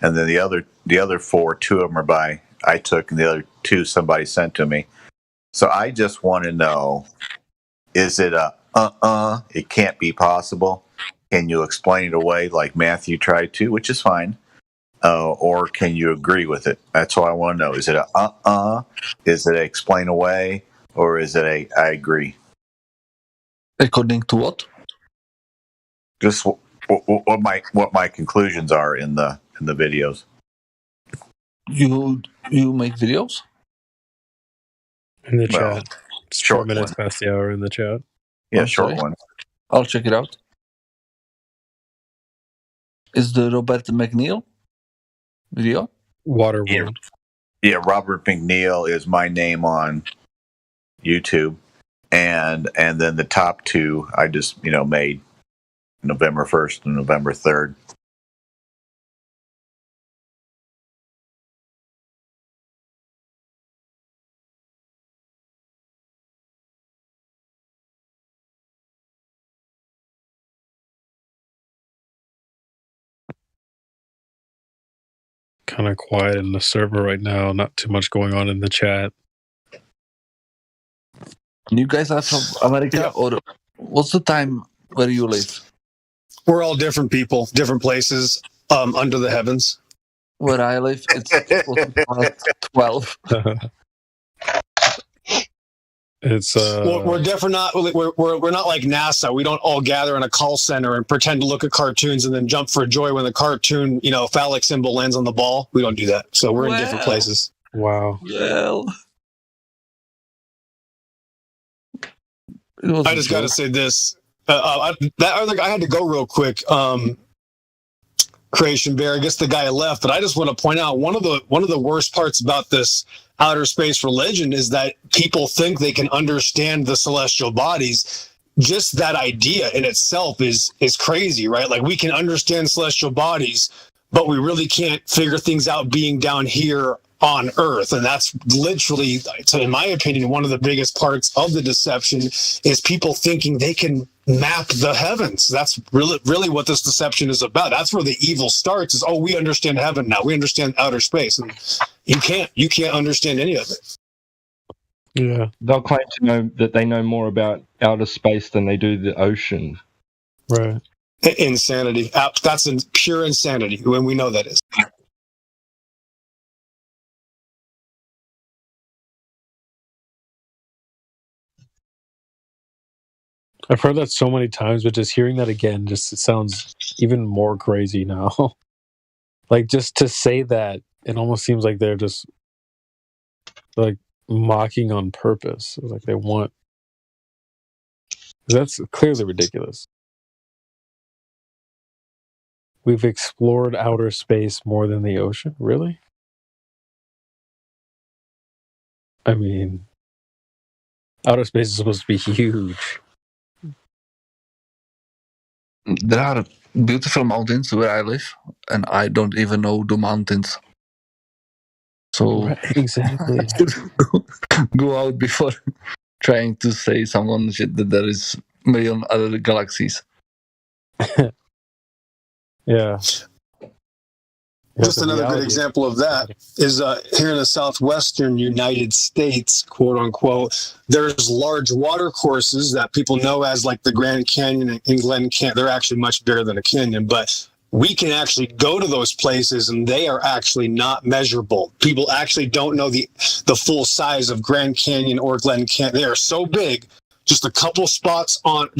and then the other 4, 2 of them are I took, and the other 2 somebody sent to me. So I just want to know Is it a it can't be possible? Can you explain it away like Matthew tried to, which is fine? Or can you agree with it? That's all I want to know. Is it a Is it a explain away? Or is it a I agree? According to what? Just what my conclusions are in the videos. You make videos? In the chat. It's 4 minutes past the hour in the chat. Yeah, short one. I'll check it out. Is the Robert McNeil video? Waterworld. Yeah, Robert McNeil is my name on YouTube, and then the top two I just made November 1st and November 3rd. Kind of quiet in the server right now. Not too much going on in the chat. You guys are from America, or what's the time where you live? We're all different people, different places, under the heavens. Where I live, it's 12. It's we're different. We're not like NASA. We don't all gather in a call center and pretend to look at cartoons and then jump for joy when the cartoon, phallic symbol lands on the ball. We don't do that. So we're in different places. Wow. Well, I just got to say this. I had to go real quick. Creation Bear. I guess the guy left, but I just want to point out one of the worst parts about this outer space religion is that people think they can understand the celestial bodies. Just that idea in itself is crazy, right? Like, we can understand celestial bodies, but we really can't figure things out being down here on Earth. And that's literally, in my opinion, one of the biggest parts of the deception is people thinking they can map the heavens. That's really what this deception is about. That's where the evil starts, is, we understand heaven now. We understand outer space. And you can't understand any of it. Yeah. They'll claim to know that they know more about outer space than they do the ocean. Right. Insanity. That's pure insanity, when we know that is. I've heard that so many times, but just hearing that again, it sounds even more crazy now. Like, just to say that, it almost seems like they're just like mocking on purpose. Like they want. That's clearly ridiculous. We've explored outer space more than the ocean? Really? I mean, outer space is supposed to be huge. There are beautiful mountains where I live, and I don't even know the mountains. So right, exactly. go out before trying to say someone shit that there is a million other galaxies. Yeah. Just another good example of that is here in the southwestern United States, quote unquote, there's large water courses that people know as like the Grand Canyon and Glen Canyon. They're actually much bigger than a canyon, but we can actually go to those places and they are actually not measurable. People actually don't know the full size of Grand Canyon or Glen Canyon. They are so big. Just a couple spots on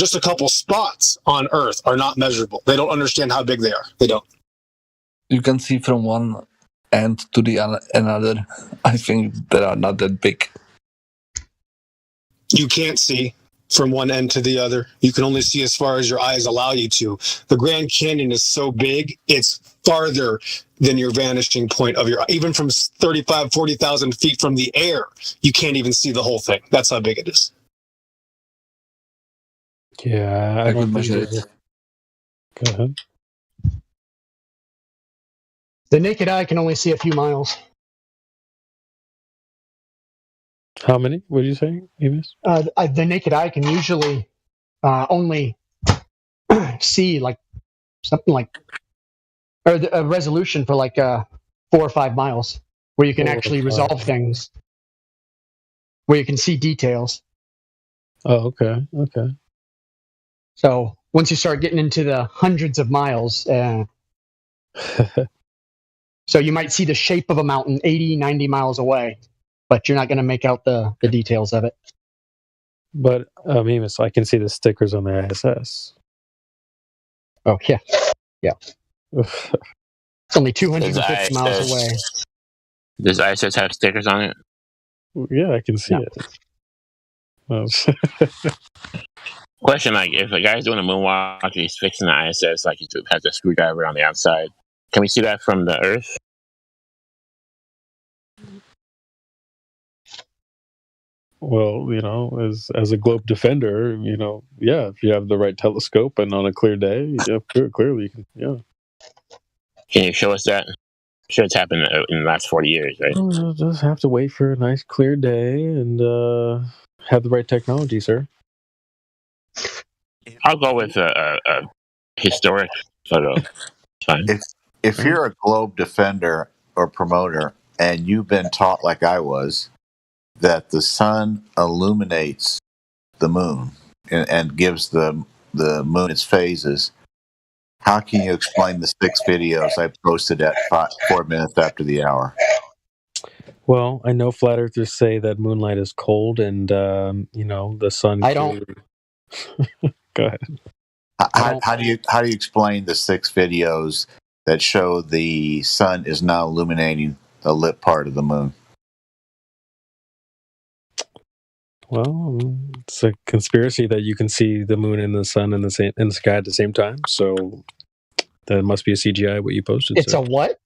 Earth are not measurable. They don't understand how big they are. They don't. You can see from one end to the another. I think they are not that big. You can't see from one end to the other. You can only see as far as your eyes allow you to. The Grand Canyon is so big, it's farther than your vanishing point of your eye. Even from 35, 40,000 feet from the air, you can't even see the whole thing. That's how big it is. Yeah, I don't measure it. Go ahead. The naked eye can only see a few miles. How many? What did you say, Emus? The naked eye can usually only see like something like, or a resolution for like 4 or 5 miles, where you can actually resolve things, where you can see details. Oh, okay. Okay. So once you start getting into the hundreds of miles, so you might see the shape of a mountain 80, 90 miles away, but you're not going to make out the details of it. But I can see the stickers on the ISS. Oh, yeah. Yeah. It's only 250 miles away. Does ISS have stickers on it? Yeah, I can see it. Question: like, if a guy's doing a moonwalk, he's fixing the ISS, like he has a screwdriver on the outside. Can we see that from the Earth? Well, as a globe defender, yeah, if you have the right telescope and on a clear day, yeah, clearly you can, yeah. Can you show us that? I'm sure it's happened in the last 40 years, right? Well, just have to wait for a nice clear day and have the right technology, sir. I'll go with a historic photo. Fine. If you're a globe defender or promoter and you've been taught, like I was, that the sun illuminates the moon and gives the moon its phases, how can you explain the 6 videos I posted at 4 minutes after the hour? Well, I know flat earthers say that moonlight is cold and, the sun... I don't... Go ahead. How do you explain the 6 videos that show the sun is now illuminating the lit part of the moon? Well, it's a conspiracy that you can see the moon and the sun in the sky at the same time. So that must be a CGI. What you posted? It's a what?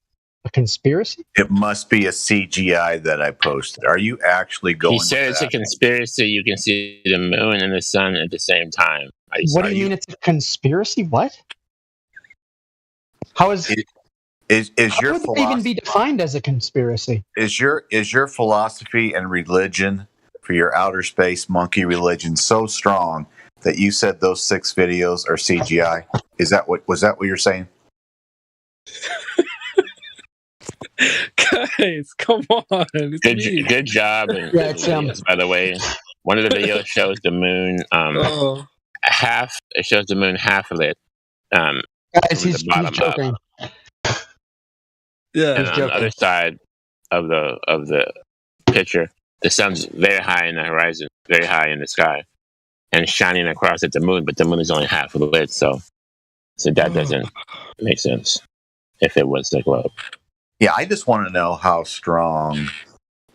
A conspiracy? It must be a CGI that I posted. Are you actually going? He said it's a conspiracy. You can see the moon and the sun at the same time. What do you mean it's a conspiracy? What? How is your would it even be defined as a conspiracy? Is your philosophy and religion for your outer space monkey religion so strong that you said those 6 videos are CGI? Was that what you're saying? Guys, come on! Good job. Yeah, it's by the way, one of the videos shows the moon half. It shows the moon half lit. Guys, he's joking. Yeah, and on the other side of the picture, the sun's very high in the horizon, very high in the sky, and shining across at the moon. But the moon is only half lit, so that doesn't make sense. If it was the globe. Yeah, I just want to know how strong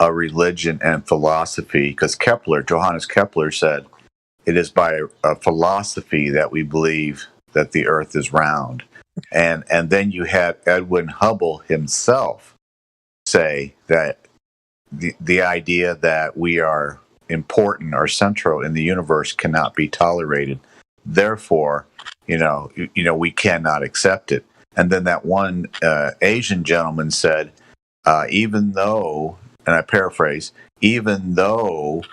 a religion and philosophy, because Johannes Kepler said, it is by a philosophy that we believe that the earth is round. And then you had Edwin Hubble himself say that the idea that we are important or central in the universe cannot be tolerated. Therefore, we cannot accept it. And then that one Asian gentleman said, even though, and I paraphrase, even though,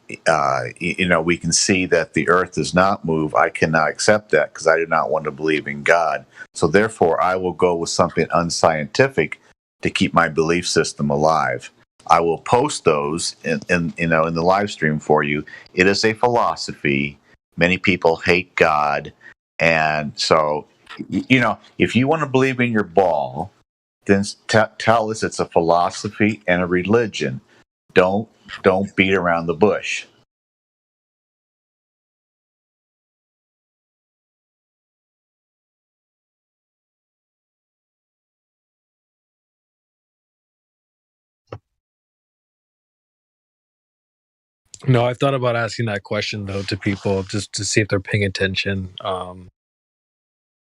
we can see that the earth does not move, I cannot accept that because I do not want to believe in God. So therefore, I will go with something unscientific to keep my belief system alive. I will post those in the live stream for you. It is a philosophy. Many people hate God. And so, if you want to believe in your ball, then tell us it's a philosophy and a religion. Don't beat around the bush. No, I've thought about asking that question though to people just to see if they're paying attention.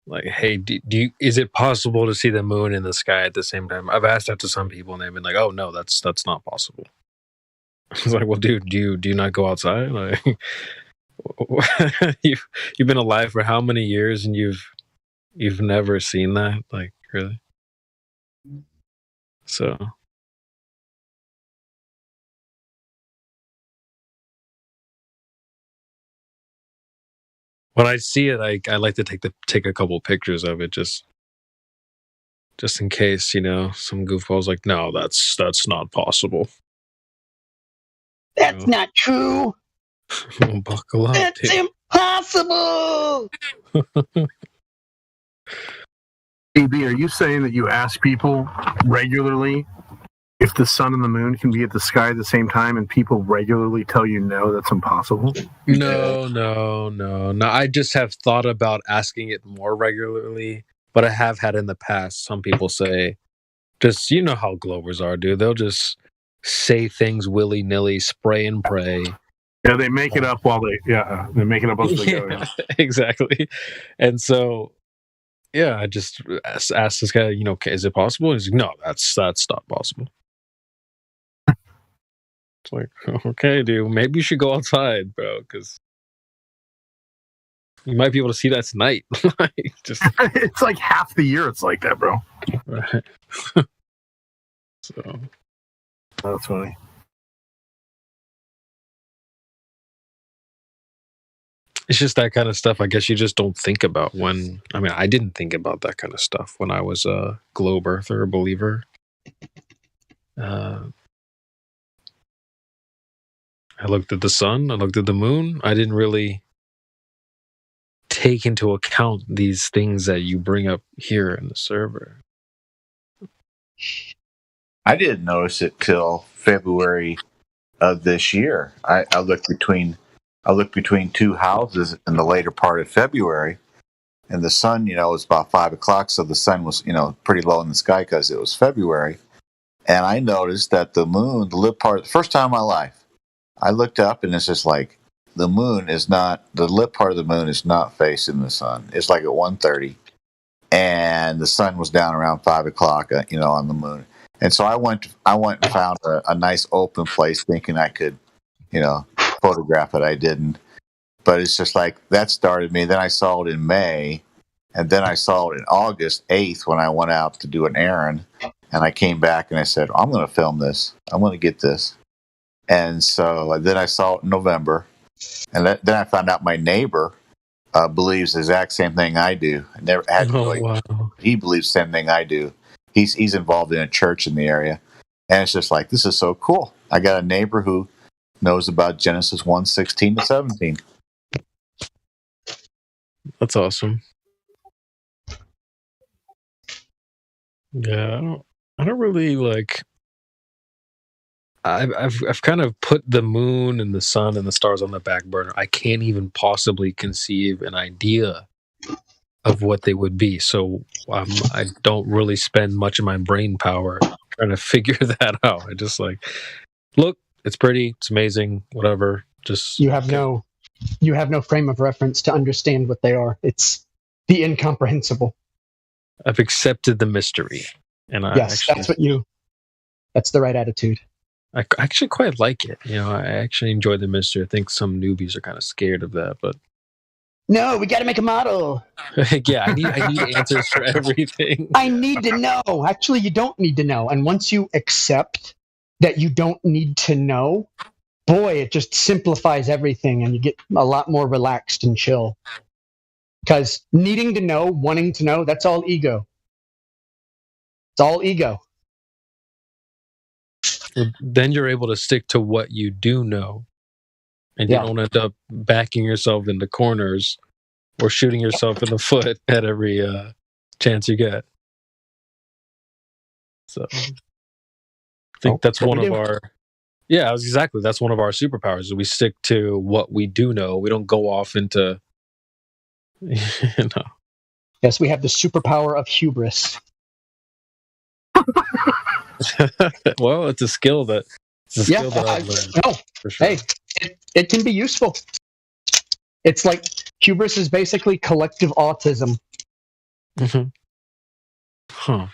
Like, hey, is it possible to see the moon in the sky at the same time? I've asked that to some people, and they've been like, "Oh no, that's not possible." I was like, "Well, dude, do you not go outside? Like, you've been alive for how many years, and you've never seen that? Like, really?" So. When I see it, I like to take a couple pictures of it just in case, some goofball's like, no, that's not possible. That's not true. Buckle up. It's impossible. AB, are you saying that you ask people regularly if the sun and the moon can be at the sky at the same time, and people regularly tell you no, that's impossible? No. I just have thought about asking it more regularly, but I have had in the past some people say, just, you know how Globers are, dude. They'll just say things willy-nilly, spray and pray. Yeah, they make it up while they're making it up as they go. Yeah. Exactly. And so, yeah, I just asked this guy, is it possible? He's like, no, that's not possible. It's like, okay, dude, maybe you should go outside, bro, because you might be able to see that tonight. It's like half the year it's like that, bro. Right. So that's funny. It's just that kind of stuff, I guess you just don't think about when... I mean, I didn't think about that kind of stuff when I was a globe earther, a believer. I looked at the sun, I looked at the moon. I didn't really take into account these things that you bring up here in the server. I didn't notice it till February of this year. I looked between two houses in the later part of February, and the sun, was about 5 o'clock, so the sun was, pretty low in the sky because it was February. And I noticed that the moon, the lip part, the first time in my life, I looked up and it's just like the lip part of the moon is not facing the sun. It's like at 1:30, and the sun was down around 5 o'clock, on the moon. And so I went and found a nice open place, thinking I could, photograph it. I didn't, but it's just like that started me. Then I saw it in May, and then I saw it in August 8th when I went out to do an errand, and I came back and I said, I'm going to film this. I'm going to get this. And so then I saw it in November, and then I found out my neighbor believes the exact same thing I do. I never had wow. He believes the same thing I do. He's involved in a church in the area, and it's just like, this is so cool. I got a neighbor who knows about Genesis 1:16 to 17. That's awesome. Yeah, I don't really like. I've kind of put the moon and the sun and the stars on the back burner. I can't even possibly conceive an idea of what they would be. So I don't really spend much of my brain power trying to figure that out. I just like, look, it's pretty, it's amazing, whatever. Just you have no frame of reference to understand what they are. It's the incomprehensible. I've accepted the mystery, and that's the right attitude. I actually quite like it. I actually enjoy the mystery. I think some newbies are kind of scared of that, but no, we got to make a model. Yeah, I need answers for everything. I need to know. Actually, you don't need to know. And once you accept that you don't need to know, boy, it just simplifies everything, and you get a lot more relaxed and chill. Because needing to know, wanting to know, that's all ego. It's all ego. Then you're able to stick to what you do know, and you don't end up backing yourself into corners or shooting yourself in the foot at every chance you get. So I think that's one of our... Yeah, exactly. That's one of our superpowers. Is we stick to what we do know. We don't go off into... Yes, we have the superpower of hubris. Well, it's a skill that I've learned. No, for sure. Hey, it can be useful. It's like hubris is basically collective autism. Mm-hmm. Huh.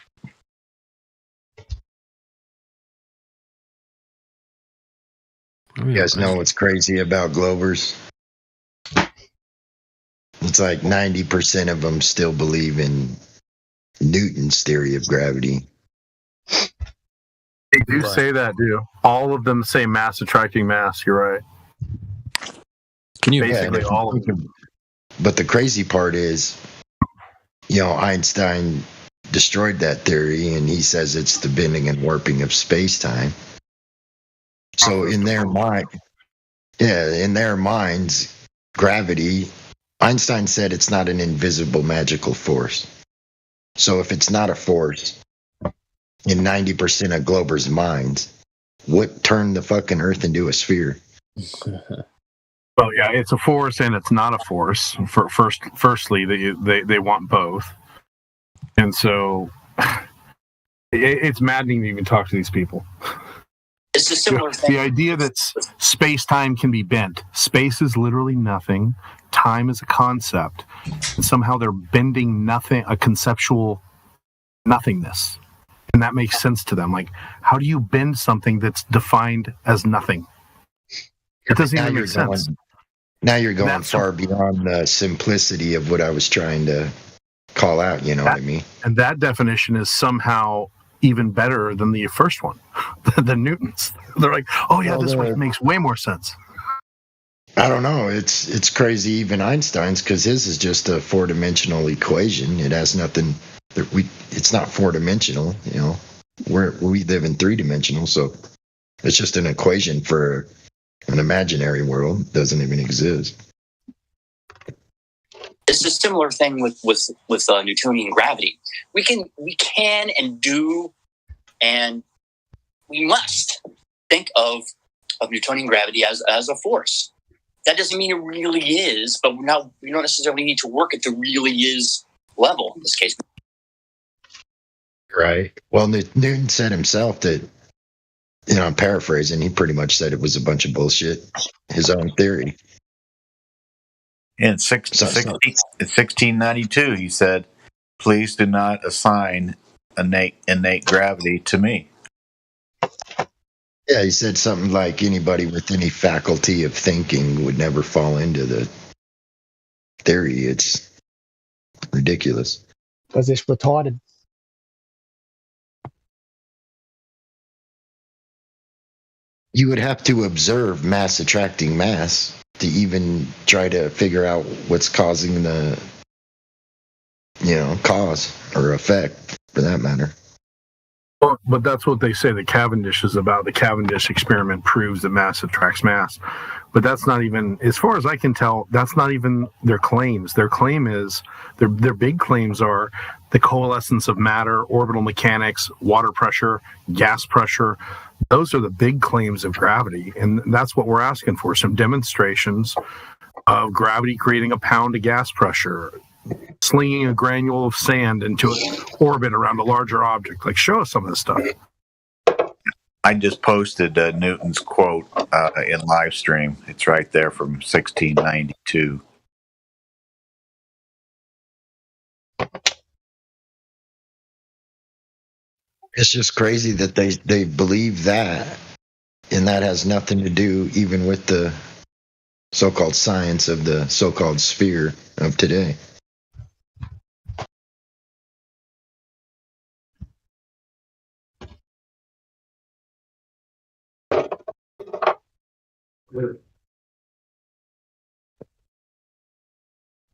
You guys know what's crazy about Globers? It's like 90% of them still believe in Newton's theory of gravity. They do say that, dude. All of them say mass attracting mass. You're right. Can you basically all of them? But the crazy part is, Einstein destroyed that theory, and he says it's the bending and warping of space-time. So in their mind, Yeah, in their minds, gravity, Einstein said it's not an invisible magical force. So if it's not a force in 90% of Glober's minds, what turned the fucking Earth into a sphere? Well, yeah, it's a force and it's not a force. Firstly, they want both, and so it's maddening to even talk to these people. It's a similar thing. The idea that space-time can be bent. Space is literally nothing. Time is a concept, and somehow they're bending nothing, a conceptual nothingness, and that makes sense to them. Like, how do you bend something that's defined as nothing? It doesn't even make sense. Now you're going far beyond the simplicity of what I was trying to call out, you know what I mean? And that definition is somehow even better than the first one, the Newton's. They're like, oh yeah, this one makes way more sense. I don't know. It's crazy, even Einstein's, because his is just a four-dimensional equation. It has nothing. It's not four-dimensional, you know. We live in three-dimensional, so it's just an equation for an imaginary world. It doesn't even exist. It's a similar thing with Newtonian gravity. We can and do, and we must think of Newtonian gravity as a force. That doesn't mean it really is, but we don't necessarily need to work at the really is level in this case. Right. Well, Newton said himself that, you know, I'm paraphrasing, he pretty much said it was a bunch of bullshit, his own theory. In 1692, he said, "Please do not assign innate gravity to me." Yeah, he said something like anybody with any faculty of thinking would never fall into the theory. It's ridiculous. Because it's retarded. You would have to observe mass attracting mass to even try to figure out what's causing the, you know, cause or effect, for that matter. Well, but that's what they say the Cavendish is about. The Cavendish experiment proves that mass attracts mass. But that's not even, as far as I can tell, that's not even their claims. Their claim is, their big claims are the coalescence of matter, orbital mechanics, water pressure, gas pressure. Those are the big claims of gravity. And that's what we're asking for, some demonstrations of gravity creating a pound of gas pressure, slinging a granule of sand into an orbit around a larger object. Like, show us some of this stuff. I just posted Newton's quote in live stream. It's right there from 1692. It's just crazy that they believe that, and that has nothing to do even with the so-called science of the so-called sphere of today.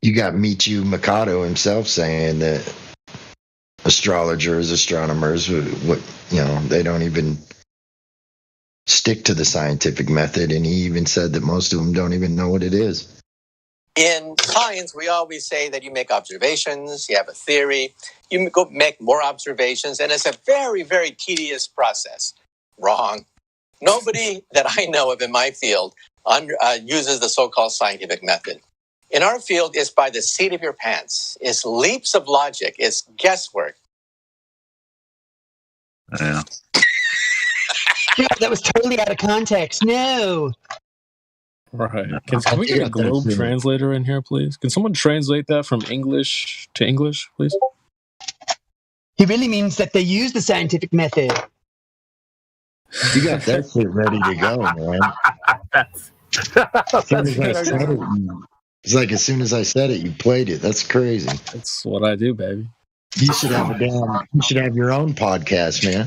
You got Michio Mikado himself saying that astrologers, astronomers, what, you know, they don't even stick to the scientific method, and he even said that most of them don't even know what it is. In science, we always say that you make observations, you have a theory, you go make more observations, and it's a very, very tedious process. Wrong. Nobody that I know of in my field uses the so-called scientific method. In our field, it's by the seat of your pants. It's leaps of logic. It's guesswork. Yeah. Yeah, that was totally out of context. No. Right. Can we get a Globe translator in here, please? Can someone translate that from English to English, please? He really means that they use the scientific method. You got that shit ready to go, man. It's like as soon as I said it, you played it. That's crazy. That's what I do, baby. You should have you should have your own podcast, man.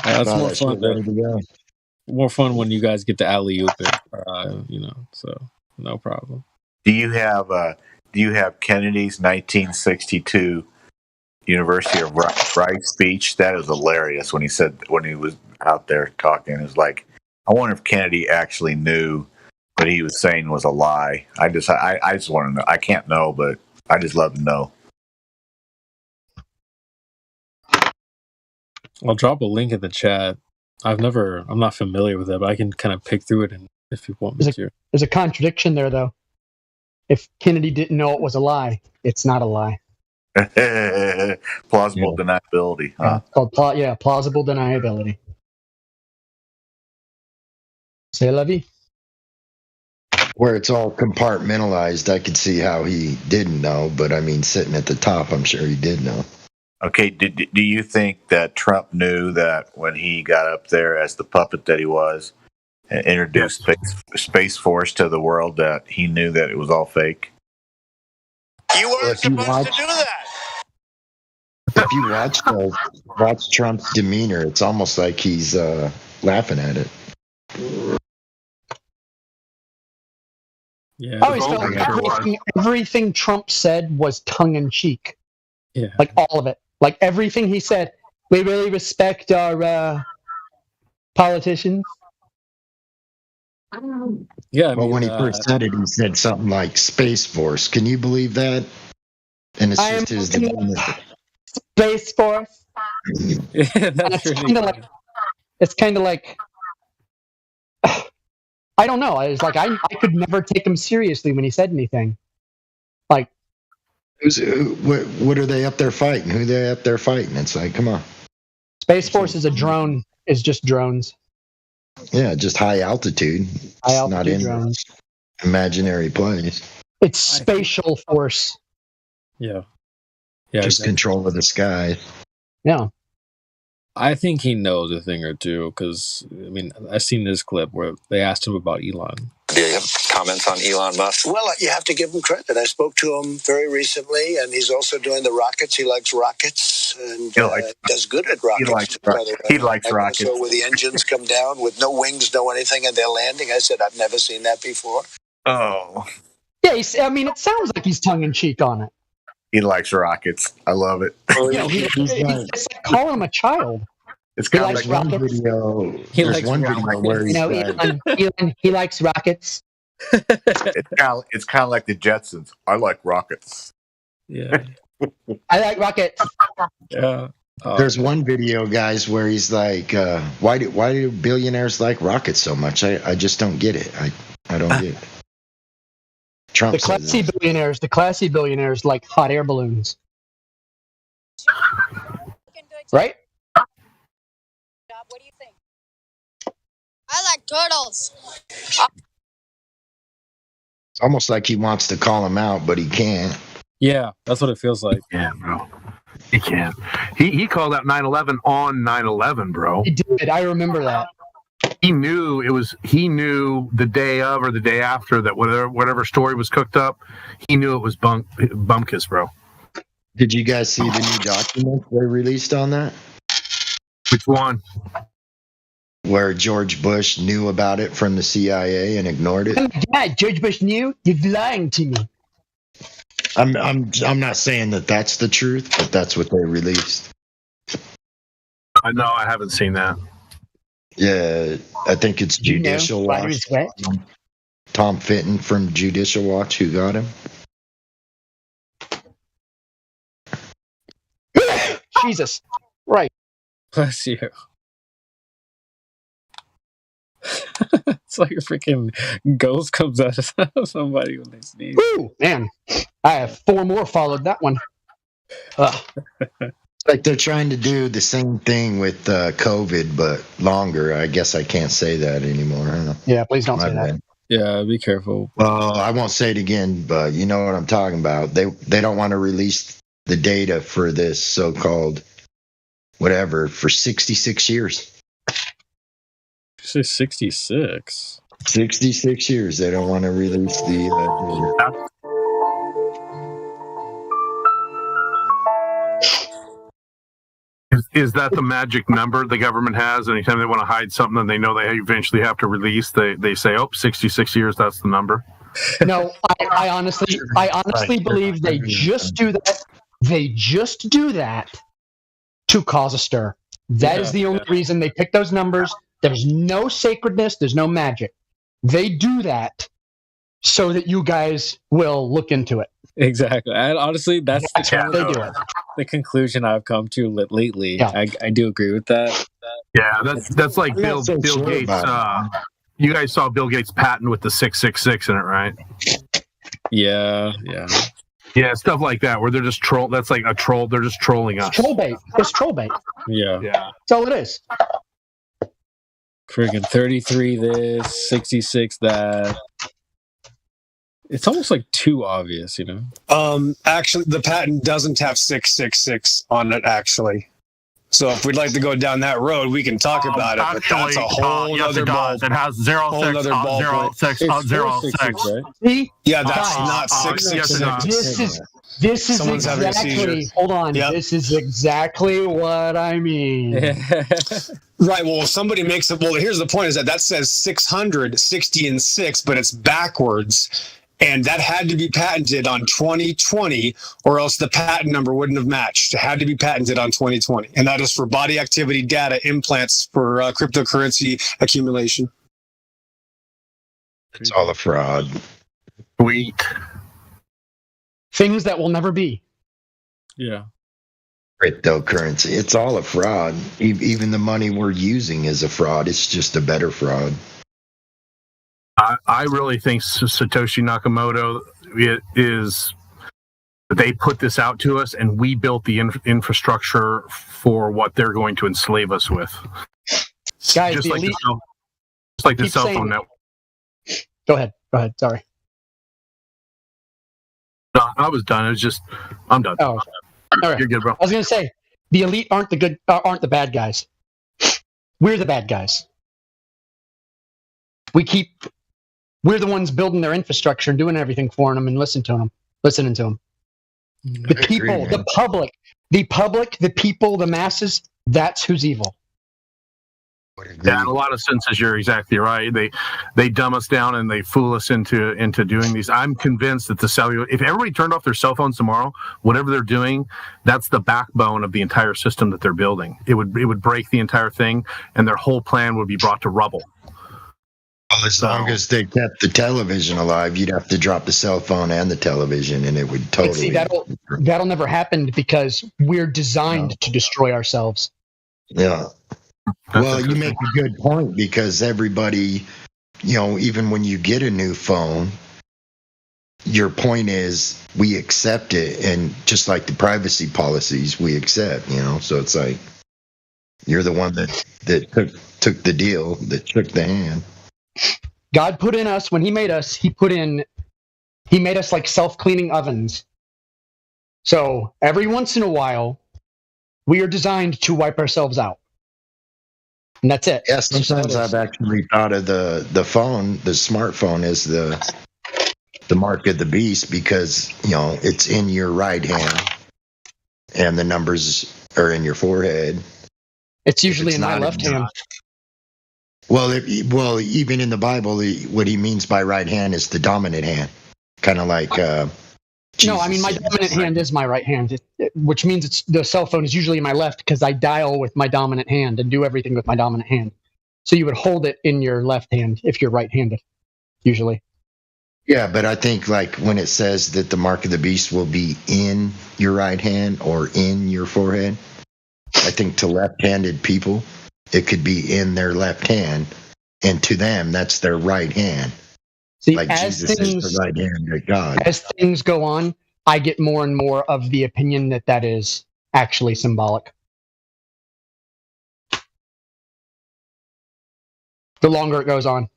That's more fun. More fun when you guys get to alley-oop it, you know. So no problem. Do you have Kennedy's 1962 University of Rice speech? That is hilarious when he was out there talking. It was like I wonder if Kennedy actually knew what he was saying was a lie. I just want to know. I can't know, but I just love to know. I'll drop a link in the chat. I'm not familiar with it, but I can kind of pick through it if you want me to. There's a contradiction there, though. If Kennedy didn't know it was a lie, it's not a lie. Plausible deniability. Huh? Called plausible deniability. C'est la vie. Where it's all compartmentalized, I could see how he didn't know, but I mean, sitting at the top, I'm sure he did know. Okay, do you think that Trump knew that when he got up there as the puppet that he was and introduced Space Force to the world, that he knew that it was all fake? You weren't supposed to do that. If you watch Trump's demeanor, it's almost like he's laughing at it. Yeah. I always felt like everything Trump said was tongue-in-cheek. Yeah. Like all of it. Like everything he said. We really respect our politicians. Yeah. Well, when he first said it, he said something like Space Force. Can you believe that? And it's just his demeanor. Space Force. Yeah, that's really it's kind of like I don't know. I was like, I could never take him seriously when he said anything. Like, what are they up there fighting? Who are they up there fighting? It's like, come on. Space Force is a drone. Is just drones. Yeah, just high altitude. High altitude not in drones. Imaginary place. It's spatial force. Yeah. Just control of the sky. Yeah. I think he knows a thing or two because, I mean, I've seen this clip where they asked him about Elon. Do you have comments on Elon Musk? Well, you have to give him credit. I spoke to him very recently, and he's also doing the rockets. He likes rockets and does good at rockets. He likes rockets. So where the engines come down with no wings, no anything, and they're landing, I said, I've never seen that before. Oh. Yeah, I mean, it sounds like he's tongue-in-cheek on it. He likes rockets. I love it. It's like calling him a child. It's kind of like one video. There's one video where he's Elon, he likes rockets. It's kind of like the Jetsons. I like rockets. Yeah. I like rockets. Yeah. There's one video, guys, where he's like, why do billionaires like rockets so much? I just don't get it. I don't get it. Trump the classy billionaires like hot air balloons. Right? What do you think? I like turtles. It's almost like he wants to call him out, but he can't. Yeah, that's what it feels like. Yeah, bro. He can't. He called out 9/11 on 9/11, bro. He did. I remember that. He knew the day of or the day after that whatever story was cooked up, he knew it was bumkus, bro. Did you guys see the new document they released on that? Which one? Where George Bush knew about it from the CIA and ignored it. Oh my God, George Bush knew? You're lying to me. I'm not saying that that's the truth, but that's what they released. No, I haven't seen that. Yeah, I think it's Judicial Watch. Tom Fitton from Judicial Watch who got him. Jesus. Right. Bless you. It's like a freaking ghost comes out of somebody when they sneeze. Ooh, man. I have 4 more followed that one. Like they're trying to do the same thing with COVID, but longer. I guess I can't say that anymore. Huh? Yeah, please don't say that. Yeah, be careful. Well, I won't say it again, but you know what I'm talking about. They don't want to release the data for this so-called whatever for 66 years. You say 66? 66 years. They don't want to release the data. Is that the magic number the government has? Anytime they want to hide something and they know they eventually have to release, they say, 66 years, that's the number? No, I honestly believe they just do that. They just do that to cause a stir. That is the only reason they pick those numbers, There's no sacredness. There's no magic. They do that so that you guys will look into it. Exactly. And honestly, that's the conclusion I've come to lately. Yeah. I do agree with that. Yeah, that's like I'm Bill not so sure Gates. about You guys saw Bill Gates' patent with the 666 in it, right? Yeah. Yeah, stuff like that where they're just troll. That's like a troll. They're just trolling us. Troll bait. It's troll bait. Yeah. That's all it is. Friggin' 33 this, 66 that. It's almost like too obvious, you know? Actually, the patent doesn't have 666 on it, actually. So if we'd like to go down that road, we can talk about it, but that's a whole yes, other it ball. does. It has 06, right? See? Yeah, that's Guys, not 666. This is Someone's having a exactly. seizure. Hold on. Yep. This is exactly what I mean. Right. Well, if somebody makes it. Well, here's the point: is that says 600, 60 and 6, but it's backwards, and that had to be patented on 2020, or else the patent number wouldn't have matched. It had to be patented on 2020, and that is for body activity data implants for cryptocurrency accumulation. It's all a fraud. Sweet. Things that will never be. Yeah. Cryptocurrency. It's all a fraud. Even the money we're using is a fraud. It's just a better fraud. I really think Satoshi Nakamoto is. They put this out to us, and we built the infrastructure for what they're going to enslave us with. Guys, just the elite, like the keep cell saying- phone network. Go ahead. Sorry. No, I was done. It was just, I'm done. Oh, all right. You're good, bro. I was going to say, the elite aren't the bad guys. We're the bad guys. We're the ones building their infrastructure and doing everything for them and listening to them. The people, the public, the people, the masses, that's who's evil. Yeah, in a lot of senses, you're exactly right. They dumb us down and they fool us into doing these. I'm convinced that if everybody turned off their cell phones tomorrow, whatever they're doing, that's the backbone of the entire system that they're building. It would break the entire thing, and their whole plan would be brought to rubble. Well, as long as they kept the television alive, you'd have to drop the cell phone and the television, and it would But totally. see, that'll never happen because we're designed to destroy ourselves. Yeah. Well, you make a good point because everybody, even when you get a new phone, your point is we accept it, and just like the privacy policies, we accept. So it's like you're the one that took the deal, that shook the hand. God put in us when He made us. He made us like self-cleaning ovens. So every once in a while, we are designed to wipe ourselves out. And that's it. Yeah, sometimes I've actually thought of the phone, the smartphone, as the mark of the beast because, it's in your right hand and the numbers are in your forehead. It's usually in my left hand. Well, even in the Bible, what he means by right hand is the dominant hand, kind of like. No, I mean my dominant hand is my right hand, which means the cell phone is usually in my left because I dial with my dominant hand and do everything with my dominant hand. So you would hold it in your left hand if you're right-handed, usually. Yeah, but I think like when it says that the mark of the beast will be in your right hand or in your forehead, I think to left-handed people, it could be in their left hand, and to them, that's their right hand. See, like Jesus is the right hand of God. As things go on, I get more and more of the opinion that is actually symbolic. The longer it goes on.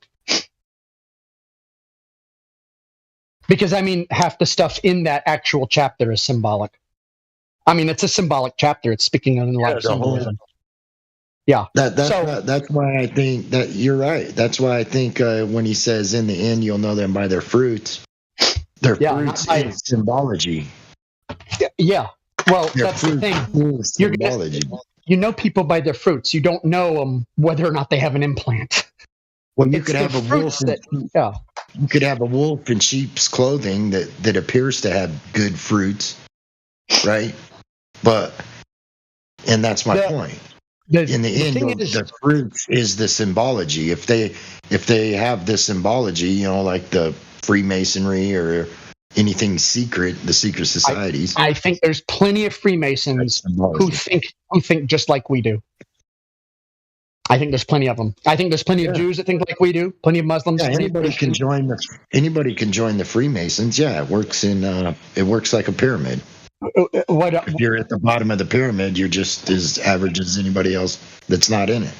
Because, half the stuff in that actual chapter is symbolic. It's a symbolic chapter. It's speaking in a lot of symbolism. Yeah. That's why I think that you're right. That's why I think when he says in the end you'll know them by their fruits, fruits is symbology. Yeah. Well, that's the thing. Symbology. You know people by their fruits. You don't know them whether or not they have an implant. Well, you could have a wolf. Yeah. You could have a wolf in sheep's clothing that appears to have good fruits, right? And that's my point. in the end, the fruit is the symbology. If they have the symbology, you know, like the Freemasonry or anything secret, the secret societies. I think there's plenty of Freemasons who think just like we do. I think there's plenty of them. I think there's plenty of Jews that think like we do. Plenty of Muslims. Yeah, anybody can join the Freemasons. Yeah, it works like a pyramid. If you're at the bottom of the pyramid, you're just as average as anybody else that's not in it.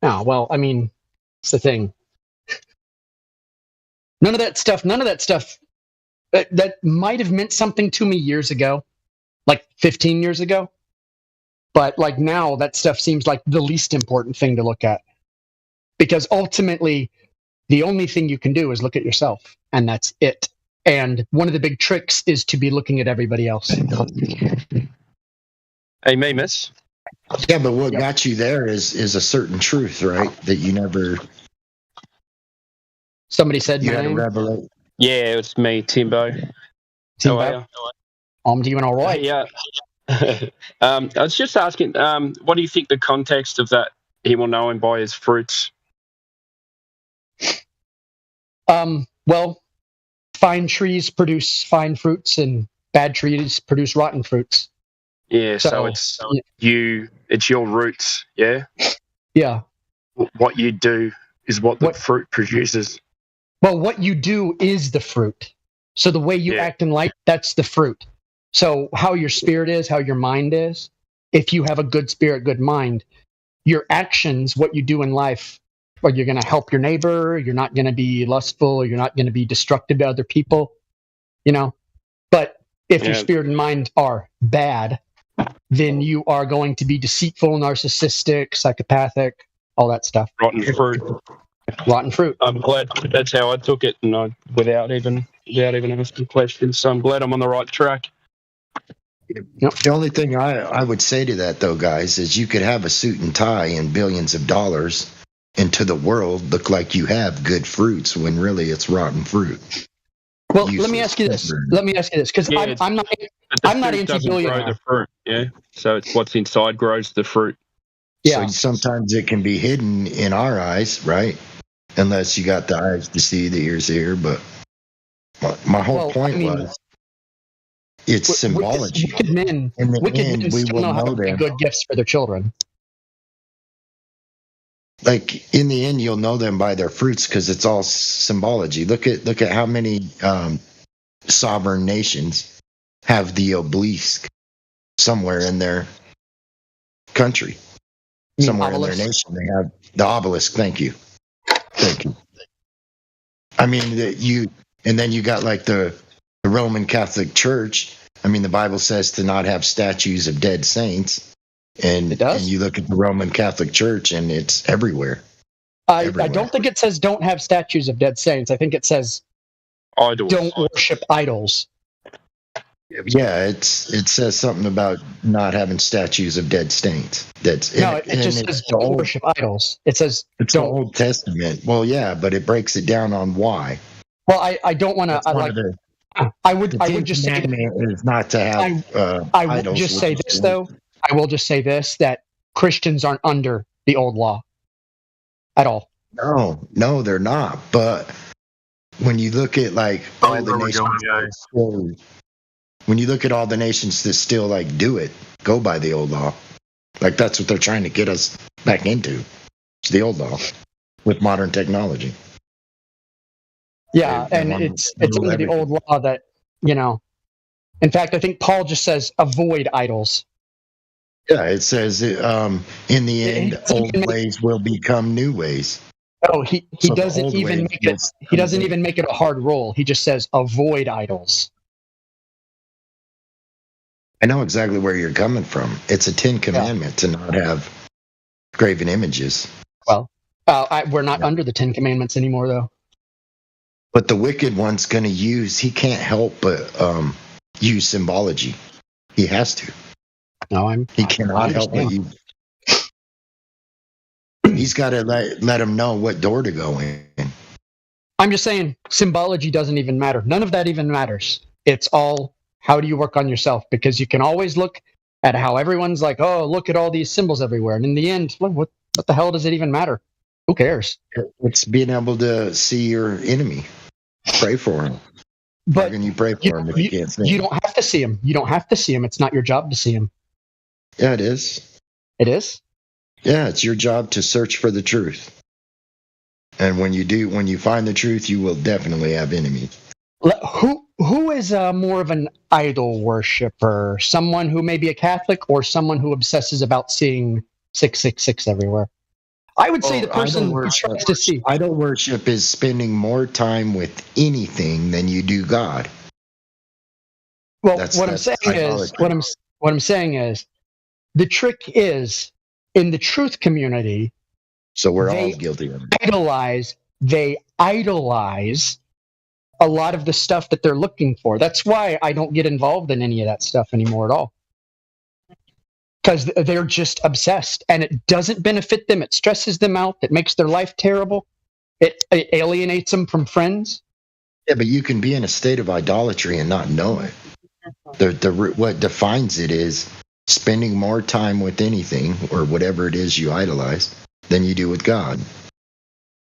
Oh, well, I mean, it's the thing. None of that stuff that might have meant something to me years ago, like 15 years ago. But like now, that stuff seems like the least important thing to look at. Because ultimately, the only thing you can do is look at yourself, and that's it. And one of the big tricks is to be looking at everybody else. Hey, Miss. Yeah, but what got you there is a certain truth, right? That you never. Somebody said you my had name. to revelate. Yeah, it's me, Timbo. How are you? I'm doing all right. Yeah. I was just asking, what do you think the context of that? He will know him by his fruits. Well, fine trees produce fine fruits, and bad trees produce rotten fruits. Yeah, so it's it's your roots, yeah? Yeah. What you do is what the fruit produces. Well, what you do is the fruit. So the way you act in life, that's the fruit. So how your spirit is, how your mind is, if you have a good spirit, good mind, your actions, what you do in life, or you're going to help your neighbor, you're not going to be lustful, you're not going to be destructive to other people, you know. But if your spirit and mind are bad, then you are going to be deceitful, narcissistic, psychopathic, all that stuff. Rotten fruit. Rotten fruit. I'm glad that's how I took it, and without even asking questions. So I'm glad I'm on the right track. The only thing I would say to that, though, guys, is you could have a suit and tie and billions of dollars, and to the world look like you have good fruits when really it's rotten fruit. Well, let me ask you this, because I'm not anti-billionaire. The fruit, yeah. So it's what's inside grows the fruit. Yeah. So sometimes it can be hidden in our eyes, right? Unless you got the eyes to see, the ears to hear. But my whole point was, it's symbology. Wicked men still know how to make good gifts for their children. Like in the end, you'll know them by their fruits because it's all symbology. Look at how many sovereign nations have the obelisk somewhere in their country, somewhere in their nation. They have the obelisk. Thank you. I mean, and then you got like the Roman Catholic Church. I mean, the Bible says to not have statues of dead saints. And it does. And you look at the Roman Catholic Church, and it's everywhere. I don't think it says don't have statues of dead saints. I think it says idols. Don't worship idols. Yeah, it says something about not having statues of dead saints. It just says don't worship idols. It says it's don't. The Old Testament. Well, yeah, but it breaks it down on why. Well, I don't want to. I would just say is not to have. I would just say this though. I will just say this, that Christians aren't under the old law at all. No, they're not. But when you look at like all the nations, when you look at all the nations that still like do it, go by the old law. Like that's what they're trying to get us back into. It's the old law with modern technology. Yeah, and it's under the old law that, you know. In fact, I think Paul just says avoid idols. Yeah, it says in the end, old ways will become new ways. Oh, he doesn't even make it. He doesn't even make it a hard rule. He just says avoid idols. I know exactly where you're coming from. It's a 10 commandment to not have graven images. Well, we're not under the 10 commandments anymore, though. But the wicked one's going to use. He can't help but use symbology. He has to. No, he cannot help but use. He's got to let him know what door to go in. I'm just saying, symbology doesn't even matter. None of that even matters. It's all how do you work on yourself? Because you can always look at how everyone's like, oh, look at all these symbols everywhere. And in the end, what the hell does it even matter? Who cares? It's being able to see your enemy. Pray for him. But how can you pray for him if you can't see you him? don't have to see him. You don't have to see him. It's not your job to see him. Yeah, it is. It is? Yeah, it's your job to search for the truth. And when you find the truth, you will definitely have enemies. Who is more of an idol worshiper? Someone who may be a Catholic or someone who obsesses about seeing 666 everywhere? I would say the person who tries to see. Idol worship is spending more time with anything than you do God. Well, what I'm saying is, the trick is in the truth community. So we're all guilty of it. They idolize a lot of the stuff that they're looking for. That's why I don't get involved in any of that stuff anymore at all. Because they're just obsessed, and it doesn't benefit them. It stresses them out. It makes their life terrible. It alienates them from friends. Yeah, but you can be in a state of idolatry and not know it. What defines it is spending more time with anything or whatever it is you idolize than you do with God.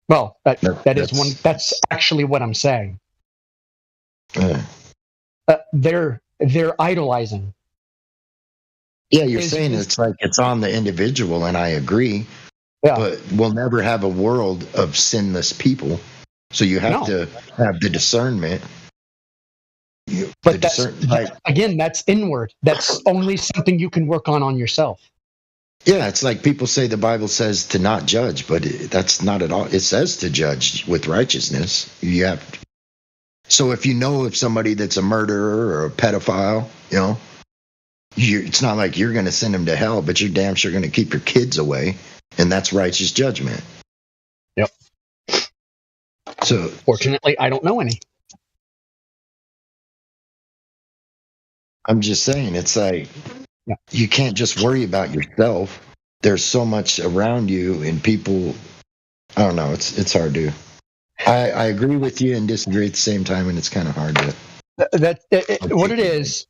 Well, that's actually what I'm saying. They're idolizing. Yeah, you're saying it's like it's on the individual, and I agree. Yeah. But we'll never have a world of sinless people. So you have to have the discernment. But that's inward. That's only something you can work on yourself. Yeah, it's like people say the Bible says to not judge, but that's not at all. It says to judge with righteousness. You have to. So if you know of somebody that's a murderer or a pedophile, it's not like you're going to send them to hell, but you're damn sure going to keep your kids away, and that's righteous judgment. Yep. So fortunately, I don't know any. I'm just saying, it's like you can't just worry about yourself. There's so much around you, and people. I don't know. It's hard to. I agree with you and disagree at the same time, and it's kind of hard to. What it is,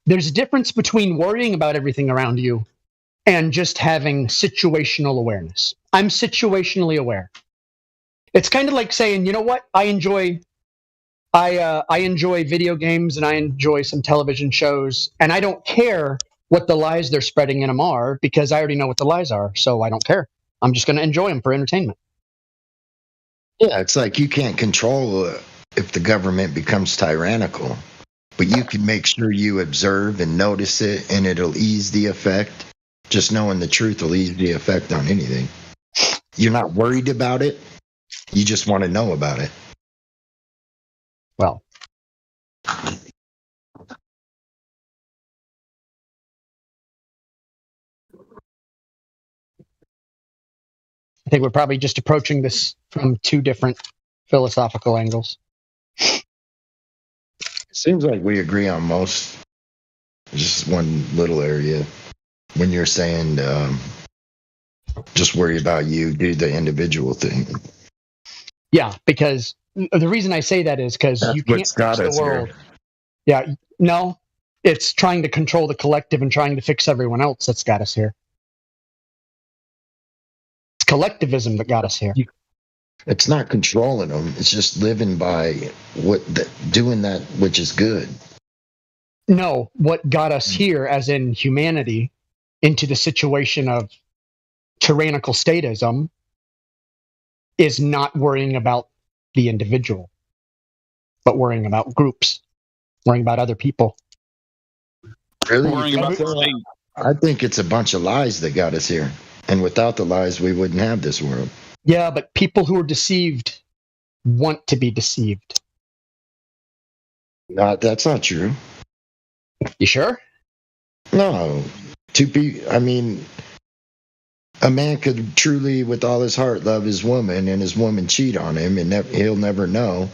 there's a difference between worrying about everything around you and just having situational awareness. I'm situationally aware. It's kind of like saying, you know what? I enjoy video games and I enjoy some television shows, and I don't care what the lies they're spreading in them are because I already know what the lies are, so I don't care. I'm just going to enjoy them for entertainment. Yeah, it's like you can't control if the government becomes tyrannical, but you can make sure you observe and notice it, and it'll ease the effect. Just knowing the truth will ease the effect on anything. You're not worried about it. You just want to know about it. Well, I think we're probably just approaching this from two different philosophical angles. It seems like we agree on most. Just one little area. When you're saying just worry about you, do the individual thing. Yeah, because the reason I say that is because you can't fix the world. Here. Yeah, no, it's trying to control the collective and trying to fix everyone else that's got us here. It's collectivism that got us here. It's not controlling them. It's just living by doing that which is good. No, what got us here, as in humanity, into the situation of tyrannical statism, is not worrying about the individual, but worrying about groups, worrying about other people. Really? I think it's a bunch of lies that got us here. And without the lies, we wouldn't have this world. Yeah, but people who are deceived want to be deceived. That's not true. You sure? No. A man could truly, with all his heart, love his woman, and his woman cheat on him, and he'll never know.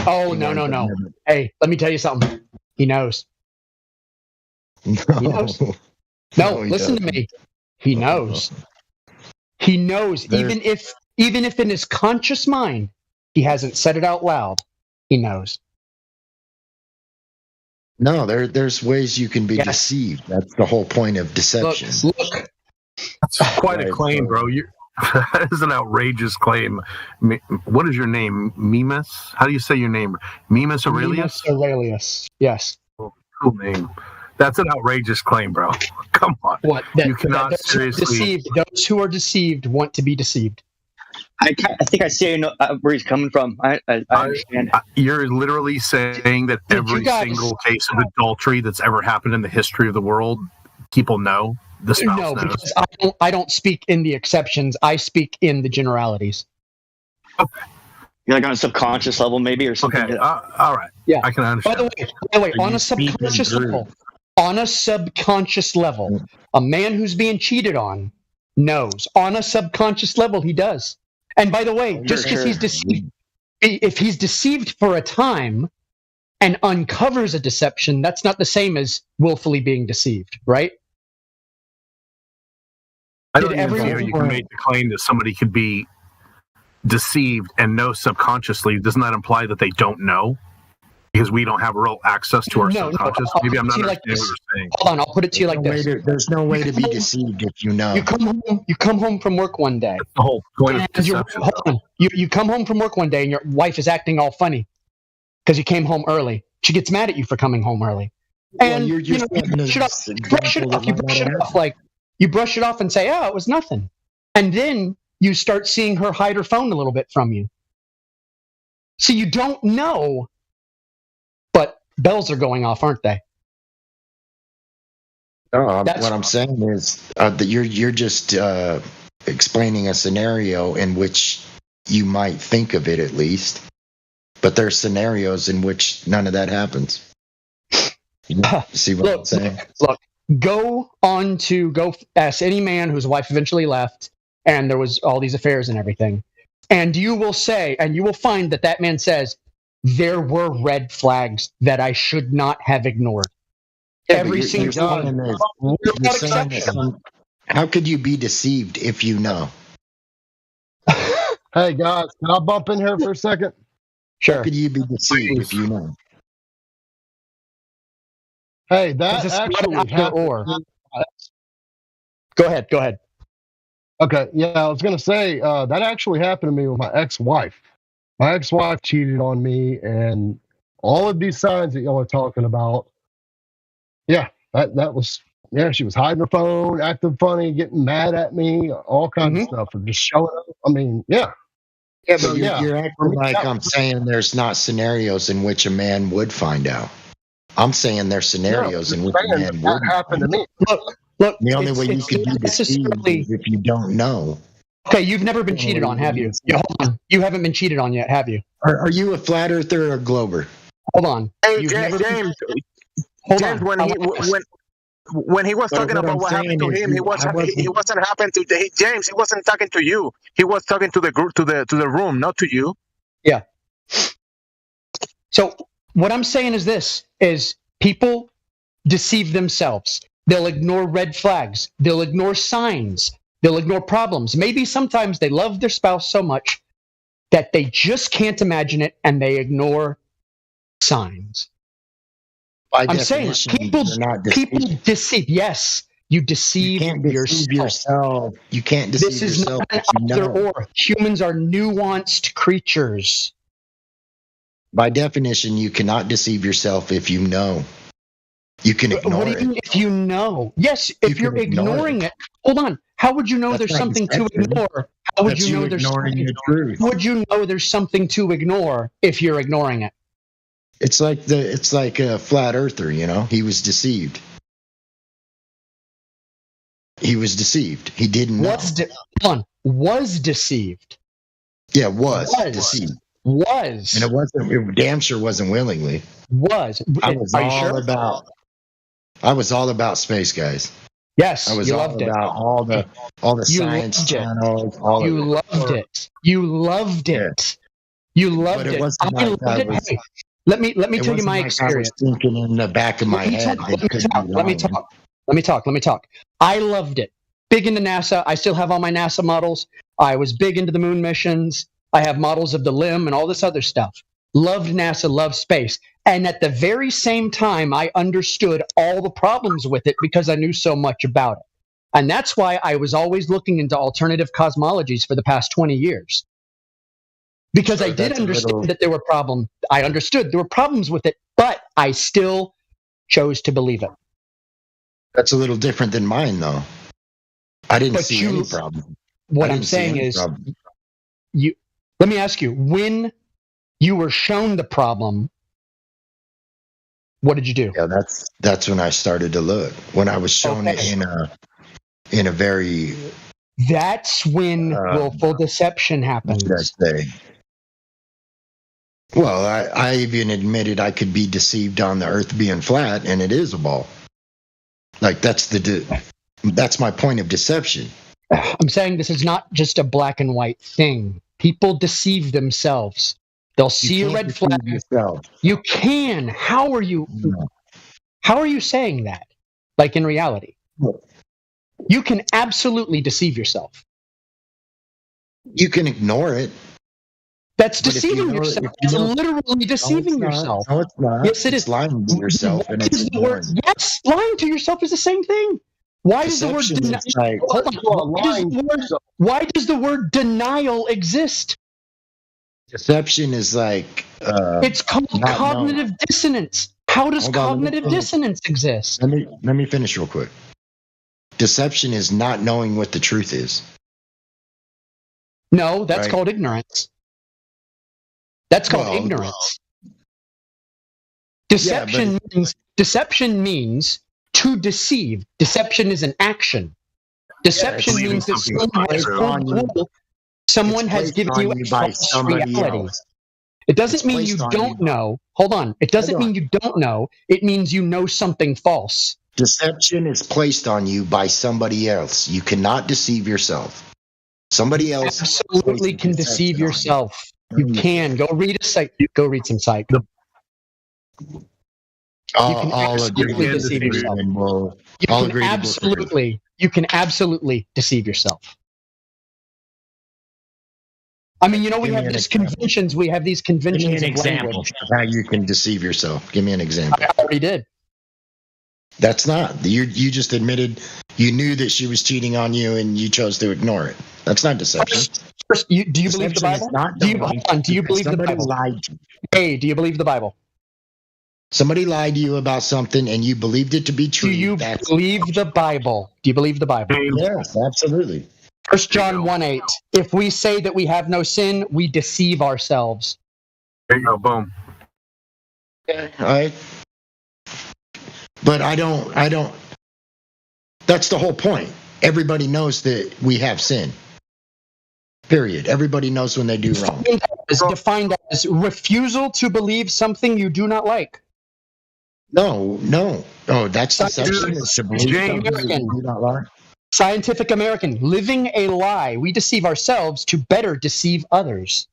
Oh, no. Hey, let me tell you something. He knows. No. He knows. No, listen to me. He knows. He knows, even if in his conscious mind he hasn't said it out loud, he knows. No, there's ways you can be deceived. That's the whole point of deception. Look. That's quite a claim, bro. That is an outrageous claim. What is your name? Mimas? How do you say your name? Mimas Aurelius? Mimas Aurelius. Yes. Cool name. That's an outrageous claim, bro. Come on. What? You cannot seriously. Those who are deceived want to be deceived. I think I see where he's coming from. I understand. You're literally saying that every single case of adultery that's ever happened in the history of the world, people know. The spouse knows. Because I don't speak in the exceptions. I speak in the generalities. Okay. You're like on a subconscious level, maybe, or something. Okay. All right. Yeah. I can understand. By the way, on a subconscious level, a man who's being cheated on knows. On a subconscious level, he does. And by the way, just because he's deceived, if he's deceived for a time and uncovers a deception, that's not the same as willfully being deceived, right? I don't even feel you can make the claim that somebody could be deceived and know subconsciously. Doesn't that imply that they don't know? Because we don't have real access to our subconscious. Maybe I'm not understanding what you're saying. Hold on, I'll put it to you like this. There's no way to be deceived if you know. You come home from work one day. That's the whole point of deception. You come home from work one day and your wife is acting all funny because you came home early. She gets mad at you for coming home early. And you brush it off and say, "Oh, it was nothing." And then you start seeing her hide her phone a little bit from you. So you don't know, but bells are going off, aren't they? What I'm saying is that you're just explaining a scenario in which you might think of it at least, but there's scenarios in which none of that happens. You see what I'm saying? Look, go ask any man whose wife eventually left, and there was all these affairs and everything, and you will find that man says, there were red flags that I should not have ignored. Every single one. How could you be deceived if you know? Hey guys, can I bump in here for a second? Sure. How could you be deceived if you know? Hey, that actually happened. Go ahead. Okay, yeah, I was gonna say that actually happened to me with my ex-wife. My ex-wife cheated on me, and all of these signs that y'all are talking about. Yeah, that was. Yeah, she was hiding her phone, acting funny, getting mad at me, all kinds of stuff, and just showing up. I mean, yeah. Yeah, but you're acting like I'm saying there's not scenarios in which a man would find out. I'm saying there's scenarios in which a man would. That happened to me. Look. The only way you could be deceived is if you don't know. Okay, you've never been cheated on, have you? Yeah, hold on. You haven't been cheated on yet, have you? Are you a flat earther or a glober? Hold on. Hey, James. When he was talking about what happened to him, he wasn't happening to James. He wasn't talking to you. He was talking to the group, to the room, not to you. Yeah. So what I'm saying is this: is people deceive themselves. They'll ignore red flags. They'll ignore signs. They'll ignore problems. Maybe sometimes they love their spouse so much that they just can't imagine it, and they ignore signs. I'm saying people deceive. Yes, you deceive yourself. You can't deceive yourself. This is not either or. Humans are nuanced creatures. By definition, you cannot deceive yourself if you know. You can ignore it. What do you mean if you know? Yes, if you're ignoring it. Hold on. How would you know there's something to ignore? How would you know there's something? How would you know there's something to ignore if you're ignoring it? It's like a flat earther, you know. He was deceived. He deceived. He didn't know. Was deceived. Yeah, was deceived. Was. And it damn sure wasn't willingly. I was all about Space Guys. Yes, I was all about all the science channels. You loved it. You loved it. You loved it. I loved it. Let me tell you my experience. I was thinking in the back of my head. Let me talk. I loved it. Big into NASA. I still have all my NASA models. I was big into the moon missions. I have models of the LIM and all this other stuff. loved NASA, loved space. And at the very same time, I understood all the problems with it because I knew so much about it. And that's why I was always looking into alternative cosmologies for the past 20 years. Because I did understand that there were problems. I understood there were problems with it, but I still chose to believe it. That's a little different than mine, though. I didn't see any problem. What I'm saying is, let me ask you, when you were shown the problem, what did you do? Yeah, that's when I started to look. When I was shown it in a very. That's when willful deception happens. What did I say? Well, I even admitted I could be deceived on the Earth being flat, and it is a ball. Like that's my point of deception. I'm saying this is not just a black and white thing. People deceive themselves. They'll see a red flag. You can. How are you saying that? Like in reality? You can absolutely deceive yourself. You can ignore it. That's deceiving yourself. It's literally deceiving yourself. No, it's not. Yes, it is. It's lying to yourself. Yes, lying to yourself is the same thing. Why does the word why does the word denial exist? Deception is like it's called cognitive dissonance. How does cognitive dissonance exist? Let me finish real quick. Deception is not knowing what the truth is. No, that's called ignorance. That's called ignorance. Deception means to deceive. Deception is an action. Deception means that someone has given you a false reality. It doesn't mean you don't know. Hold on. It doesn't mean you don't know. It means you know something false. Deception is placed on you by somebody else. You cannot deceive yourself. Somebody else absolutely can deceive yourself. You can go read a site. Go read some psych. You can absolutely deceive yourself. You can absolutely deceive yourself. I mean, we have these conventions. We have these conventions. Give me an example of how you can deceive yourself. Give me an example. I already did. That's not. You just admitted you knew that she was cheating on you and you chose to ignore it. That's not deception. First, do you believe the Bible? Do you believe the Bible? Lied to you. Hey, do you believe the Bible? Somebody lied to you about something and you believed it to be true. Do you believe the Bible? Do you believe the Bible? Yes, absolutely. 1 John 1:8. If we say that we have no sin, we deceive ourselves. There you go. Boom. Okay. All right. But I don't. That's the whole point. Everybody knows that we have sin. Period. Everybody knows when they do wrong. Is defined as refusal to believe something you do not like. No. Oh, that's deception. Scientific American, living a lie. We deceive ourselves to better deceive others.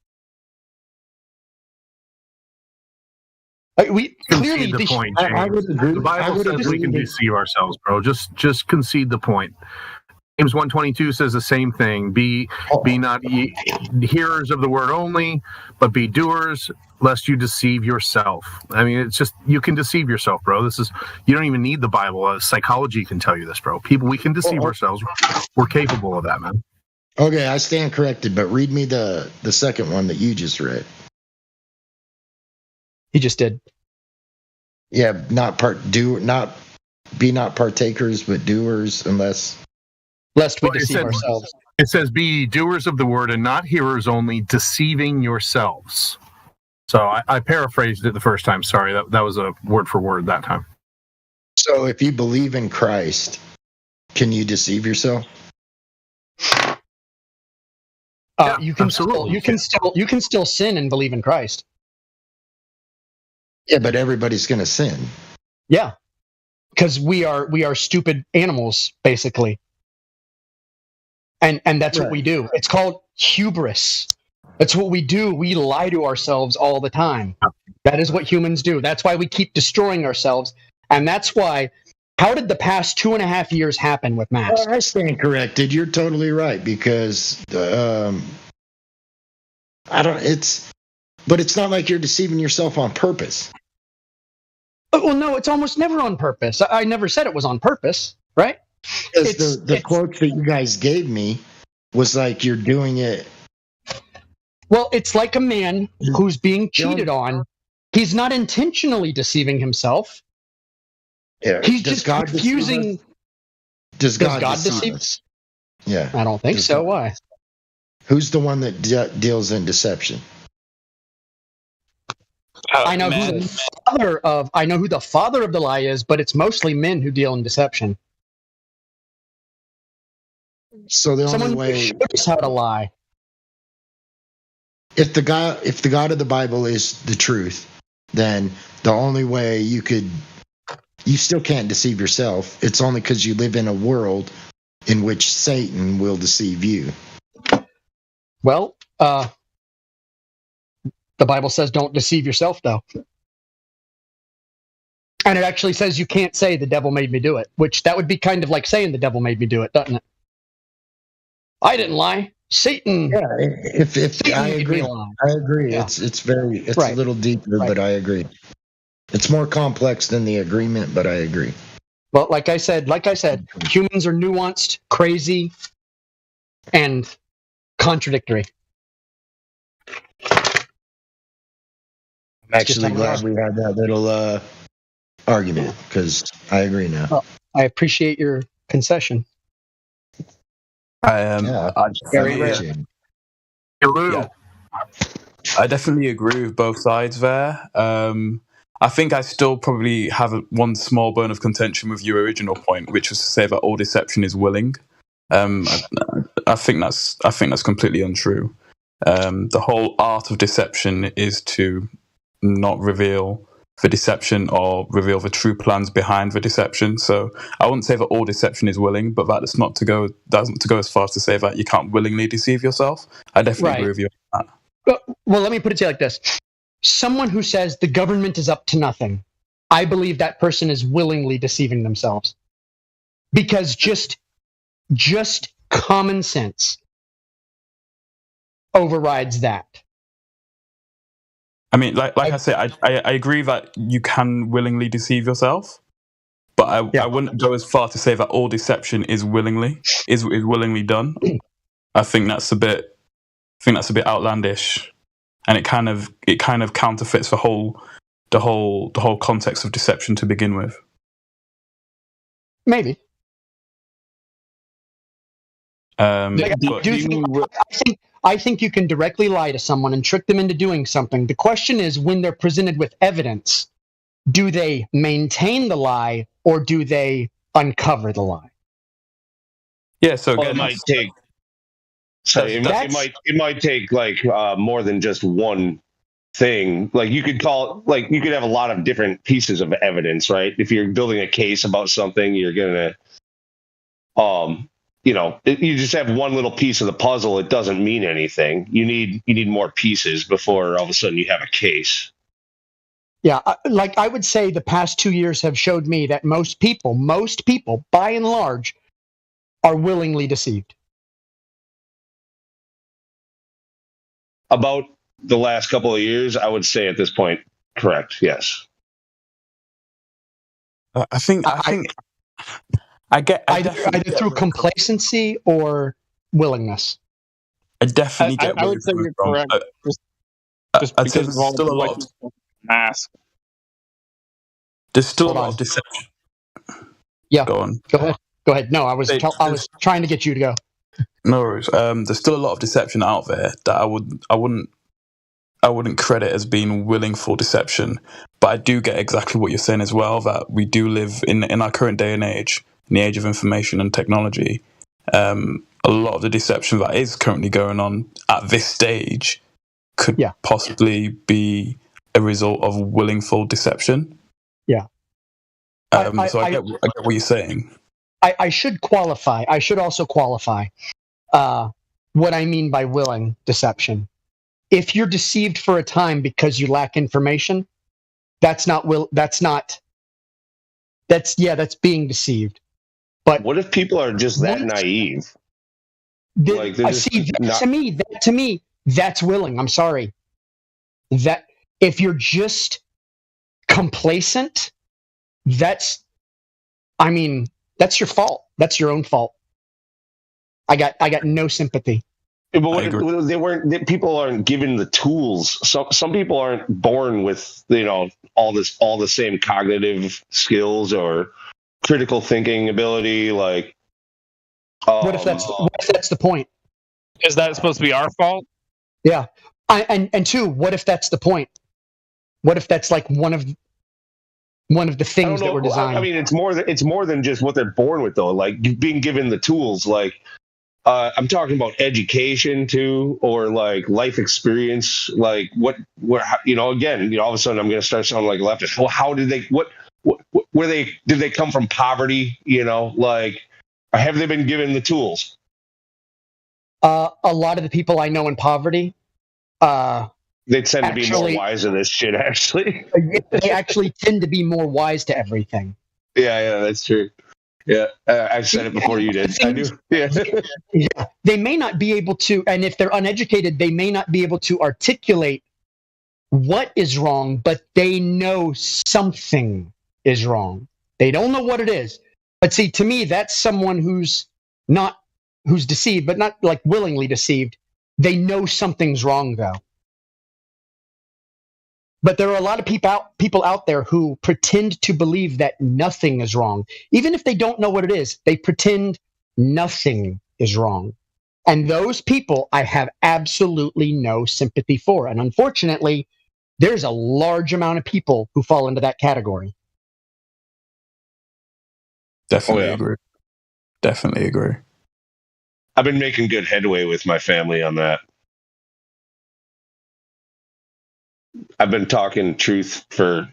We clearly the point, James. I would agree. The Bible says we can deceive ourselves, bro. Just concede the point. James 1:22 says the same thing. Be not hearers of the word only, but be doers, lest you deceive yourself. I mean, it's just you can deceive yourself, bro. You don't even need the Bible. Psychology can tell you this, bro. We can deceive ourselves. We're capable of that, man. Okay, I stand corrected, but read me the second one that you just read. He just did. Yeah, not partakers, but doers, lest we deceive ourselves. It says, be doers of the word and not hearers only, deceiving yourselves. So I paraphrased it the first time. Sorry, that was a word for word that time. So if you believe in Christ, can you deceive yourself? You can still sin and believe in Christ. Yeah, but everybody's going to sin. Yeah, because we are stupid animals, basically. And that's what we do. It's called hubris. That's what we do. We lie to ourselves all the time. That is what humans do. That's why we keep destroying ourselves. And that's why, how did the past 2.5 years happen with Max? I stand corrected. You're totally right, because But it's not like you're deceiving yourself on purpose. Well, no, it's almost never on purpose. I never said it was on purpose, right? Because the quote that you guys gave me was like you're doing it. Well, it's like a man who's being cheated on. He's not intentionally deceiving himself. Yeah. He's just confusing. Does God deceive us? Yeah. I don't think so. Why? Who's the one that deals in deception? I know who the father of the lie is, but it's mostly men who deal in deception. So the Someone only way showed us how to lie. If the God of the Bible is the truth, then the only way you still can't deceive yourself. It's only because you live in a world in which Satan will deceive you. Well, the Bible says don't deceive yourself, though. And it actually says you can't say the devil made me do it, which that would be kind of like saying the devil made me do it, doesn't it? I didn't lie. Satan. Yeah, if Satan I made agree. me lie. I agree. Yeah. It's Right. a little deeper, Right. but I agree. It's more complex than the agreement, but I agree. Well, like I said, humans are nuanced, crazy, and contradictory. I'm actually glad we had that little argument because I agree now. Well, I appreciate your concession. I definitely agree with both sides there. I think I still probably have one small bone of contention with your original point, which was to say that all deception is willing. I think that's completely untrue. The whole art of deception is to not reveal the deception or reveal the true plans behind the deception. So I wouldn't say that all deception is willing, but that's not to go as far as to say that you can't willingly deceive yourself. I definitely agree with you on that. Well, let me put it to you like this. Someone who says the government is up to nothing, I believe that person is willingly deceiving themselves. Because just common sense overrides that. I mean, like I say, I agree that you can willingly deceive yourself, but I wouldn't go as far to say that all deception is willingly done. I think that's a bit outlandish, and it kind of counterfeits the whole context of deception to begin with. Maybe. I think you can directly lie to someone and trick them into doing something. The question is, when they're presented with evidence, do they maintain the lie or do they uncover the lie? Yeah, so again, it might take like more than just one thing. Like you could have a lot of different pieces of evidence, right? If you're building a case about something, you're gonna you just have one little piece of the puzzle. It doesn't mean anything. You need more pieces before all of a sudden you have a case. Yeah, like I would say the past 2 years have showed me that most people, by and large, are willingly deceived. About the last couple of years, I would say at this point, correct. Yes. I think either through complacency or willingness. I definitely get. I would say you're correct. Just I'd say because there's of all still the a lot of mask. There's still a lot of deception. Yeah. Go on. Go ahead. No, I was trying to get you to go. No worries. There's still a lot of deception out there that I wouldn't credit as being willing for deception. But I do get exactly what you're saying as well, that we do live in our current day and age, in the age of information and technology. A lot of the deception that is currently going on at this stage could possibly be a result of willful deception. Yeah. So I get what you're saying. I should qualify. I should also qualify what I mean by willing deception. If you're deceived for a time because you lack information, that's being deceived. But what if people are just that naive? To me, that's willing. I'm sorry. that if you're just complacent, that's your fault. That's your own fault. I got no sympathy. Yeah, but people aren't given the tools. Some people aren't born with, all the same cognitive skills or critical thinking ability. Like, what if that's the point? Is that supposed to be our fault? Yeah. And two, what if that's the point? What if that's like one of the things that were designed? I mean, it's more than just what they're born with, though. Like being given the tools. Like I'm talking about education too, or like life experience. Like again, all of a sudden I'm going to start sounding like a leftist. Well, how did they? Did they come from poverty? Like, have they been given the tools? A lot of the people I know in poverty, they tend to be more wise to this shit. Actually, they actually tend to be more wise to everything. Yeah, that's true. Yeah, I've said it before you did. I do. Yeah. Yeah. They may not be able to, and if they're uneducated, they may not be able to articulate what is wrong, but they know something is wrong. They don't know what it is. But see, to me, that's someone who's deceived, but not like willingly deceived. They know something's wrong, though. But there are a lot of people out there who pretend to believe that nothing is wrong. Even if they don't know what it is, they pretend nothing is wrong. And those people I have absolutely no sympathy for. And unfortunately, there's a large amount of people who fall into that category. Definitely agree. Definitely agree. I've been making good headway with my family on that. I've been talking truth for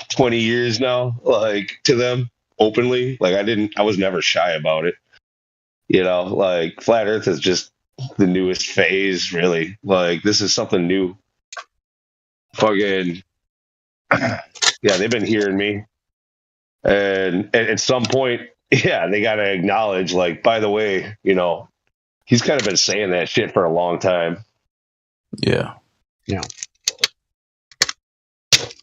20 years now, like to them openly. Like I was never shy about it. Like flat Earth is just the newest phase, really. Like this is something new. Fucking yeah, they've been hearing me, and at some point, they got to acknowledge, like, by the way, he's kind of been saying that shit for a long time. Yeah. Yeah.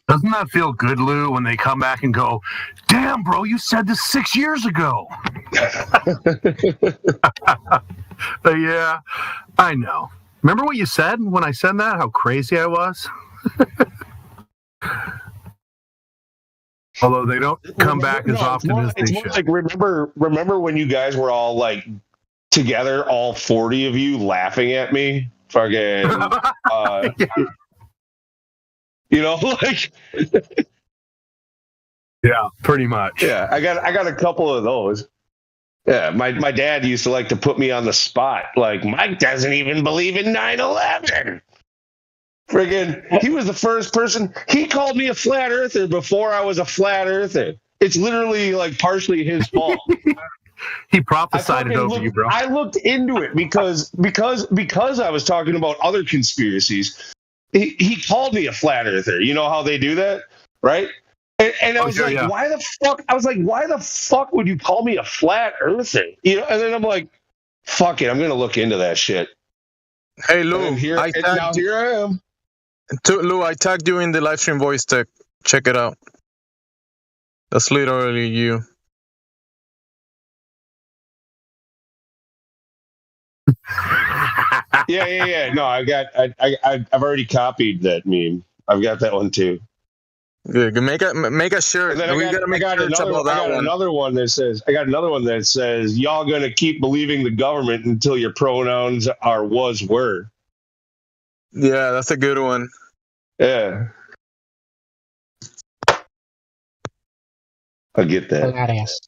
Doesn't that feel good, Lou, when they come back and go, damn, bro, you said this 6 years ago? Yeah, I know. Remember what you said when I said that? How crazy I was? Although they don't come back as often as they should. Like, remember when you guys were all like together, all 40 of you laughing at me? Fucking like yeah, pretty much. Yeah, I got a couple of those. Yeah, my dad used to like to put me on the spot. Like, Mike doesn't even believe in 9/11. Friggin', he was the first person. He called me a flat earther before I was a flat earther. It's literally like partially his fault. He prophesied it over you, bro. I looked into it because I was talking about other conspiracies. He called me a flat earther. You know how they do that, right? And I was why the fuck? I was like, why the fuck would you call me a flat earther? And then I'm like, fuck it, I'm gonna look into that shit. Hey Lou, here I am. Lou, I tagged you in the live stream voice tech. Check it out. That's literally you. Yeah. No, I've already copied that meme. I've got that one too. Good. Make a shirt. I got another one that says, y'all gonna keep believing the government until your pronouns are was were. Yeah, that's a good one. Yeah. I get that. Hilarious.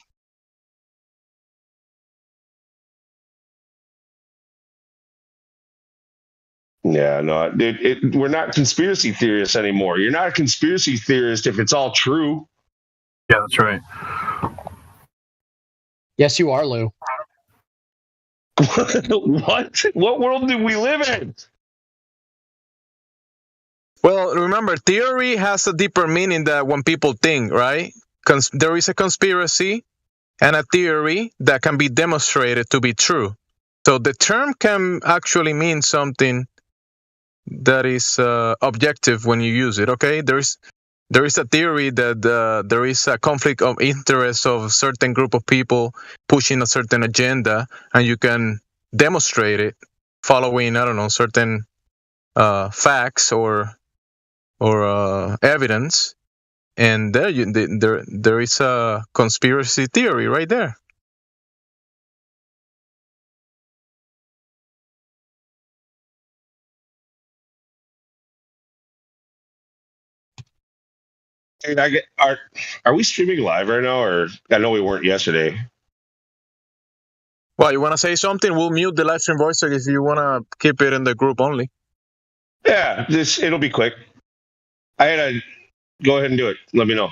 Yeah, no, we're not conspiracy theorists anymore. You're not a conspiracy theorist if it's all true. Yeah, that's right. Yes, you are, Lou. What? What world do we live in? Well, remember, theory has a deeper meaning than when people think, right? There is a conspiracy and a theory that can be demonstrated to be true. So the term can actually mean something that is objective when you use it. Okay, there is a theory that there is a conflict of interest of a certain group of people pushing a certain agenda, and you can demonstrate it following, I don't know, certain facts or evidence, and there is a conspiracy theory right there. Hey, are we streaming live right now, or I know we weren't yesterday? Well, you want to say something? We'll mute the live stream voice if you want to keep it in the group only. Yeah, it'll be quick. I had to go ahead and do it. Let me know.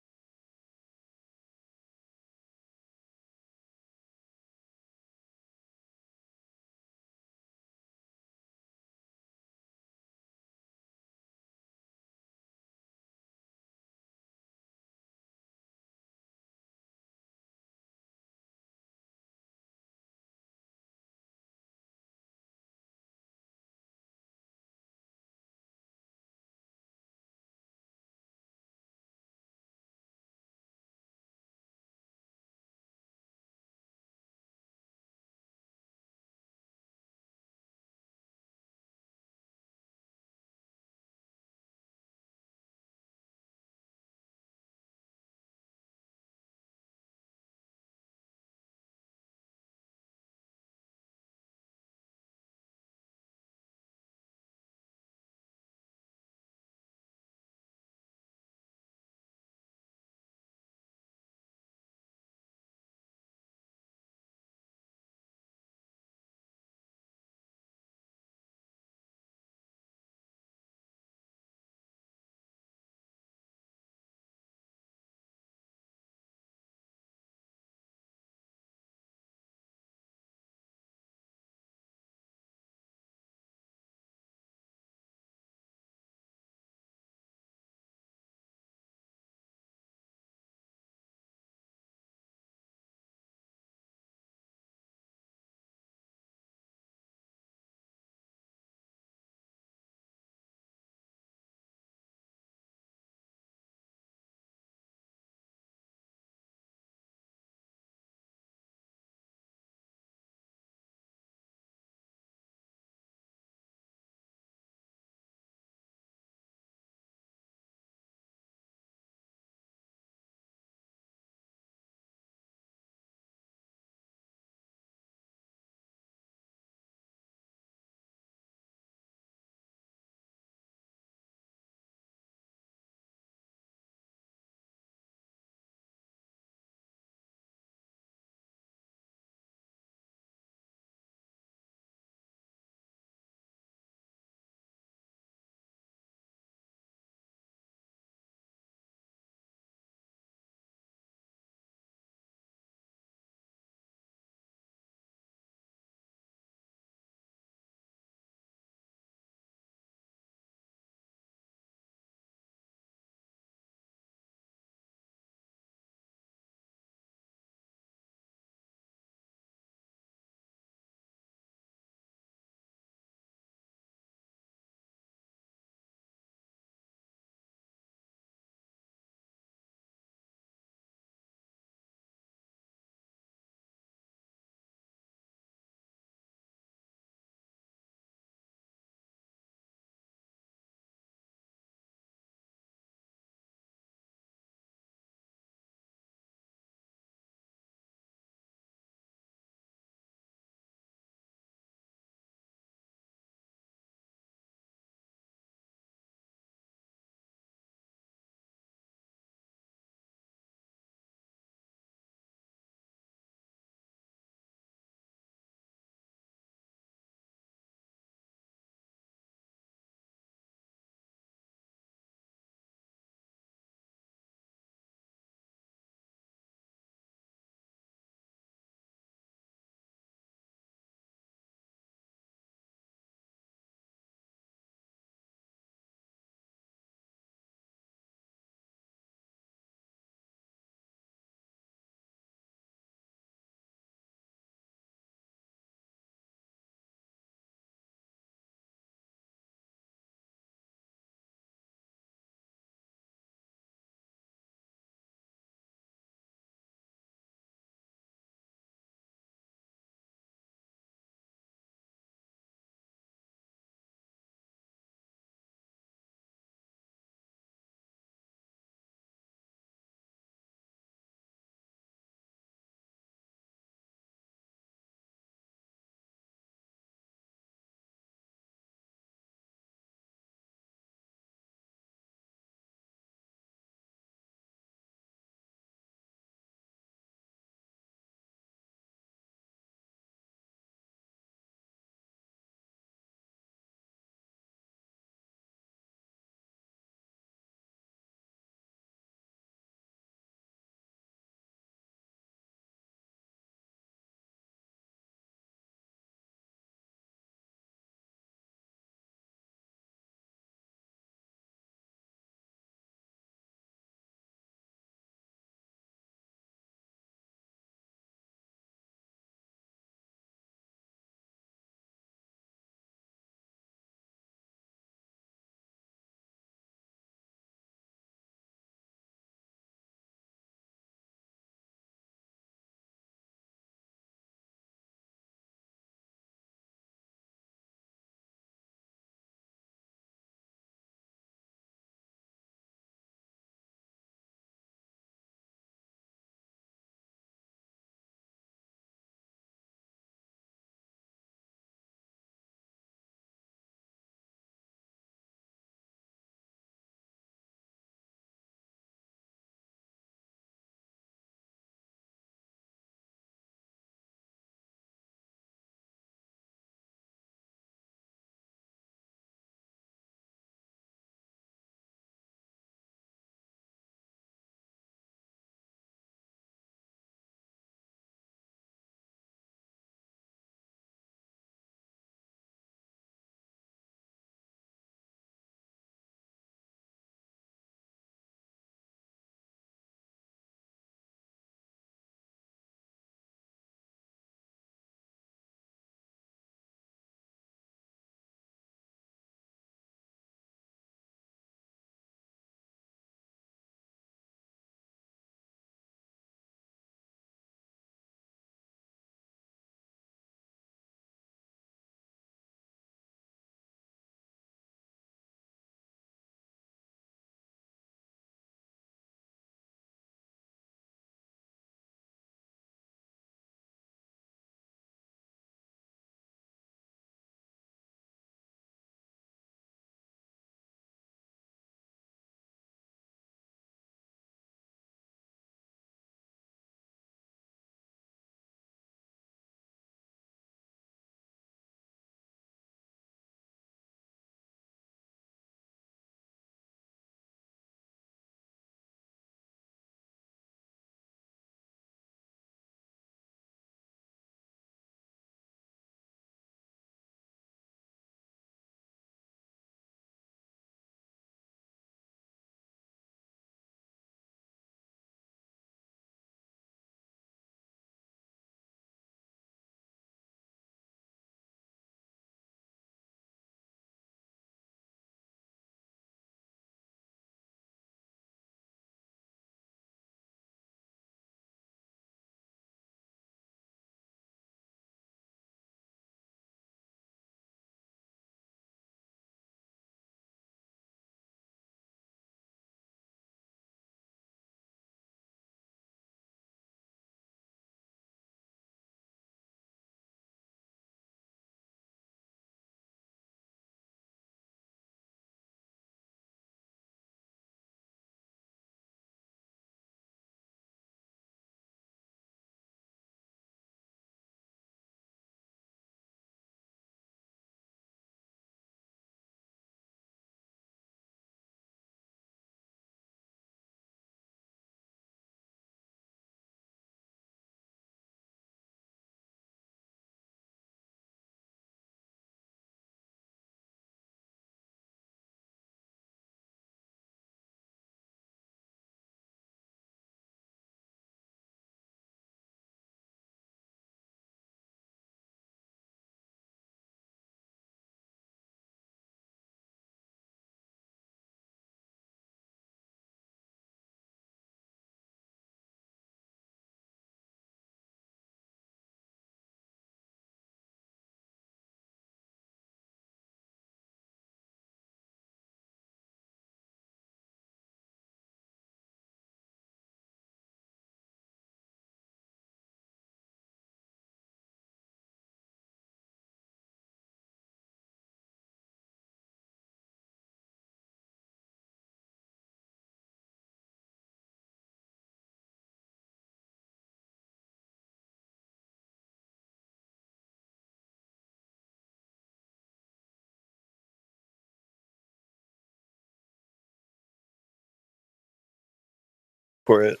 for it?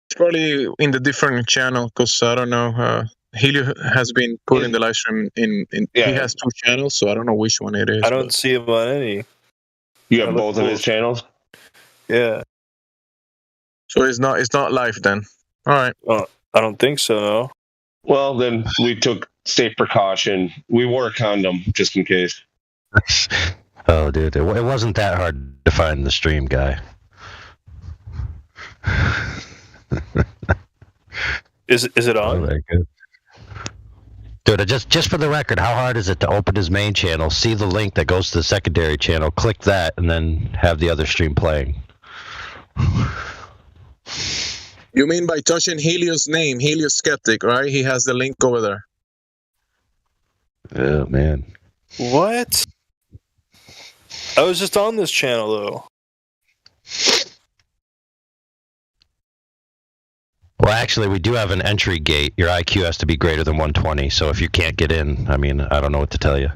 It's probably in the different channel because I don't know. Helio has been putting the live stream in. He has 2 channels, so I don't know which one it is. I don't see him on any. You have both of his channels? Yeah. So it's not live then. All right. Well, I don't think so. No. Well, then we took safe precaution. We wore a condom just in case. Oh, dude, it wasn't that hard to find the stream guy. Is it on? Oh, very good. Dude, just for the record, how hard is it to open his main channel, see the link that goes to the secondary channel, click that, and then have the other stream playing? You mean by touching Helio's name, Helio Skeptic, right? He has the link over there. Oh, man. What? I was just on this channel, though. Well, actually, we do have an entry gate. Your IQ has to be greater than 120, so if you can't get in, I mean, I don't know what to tell you.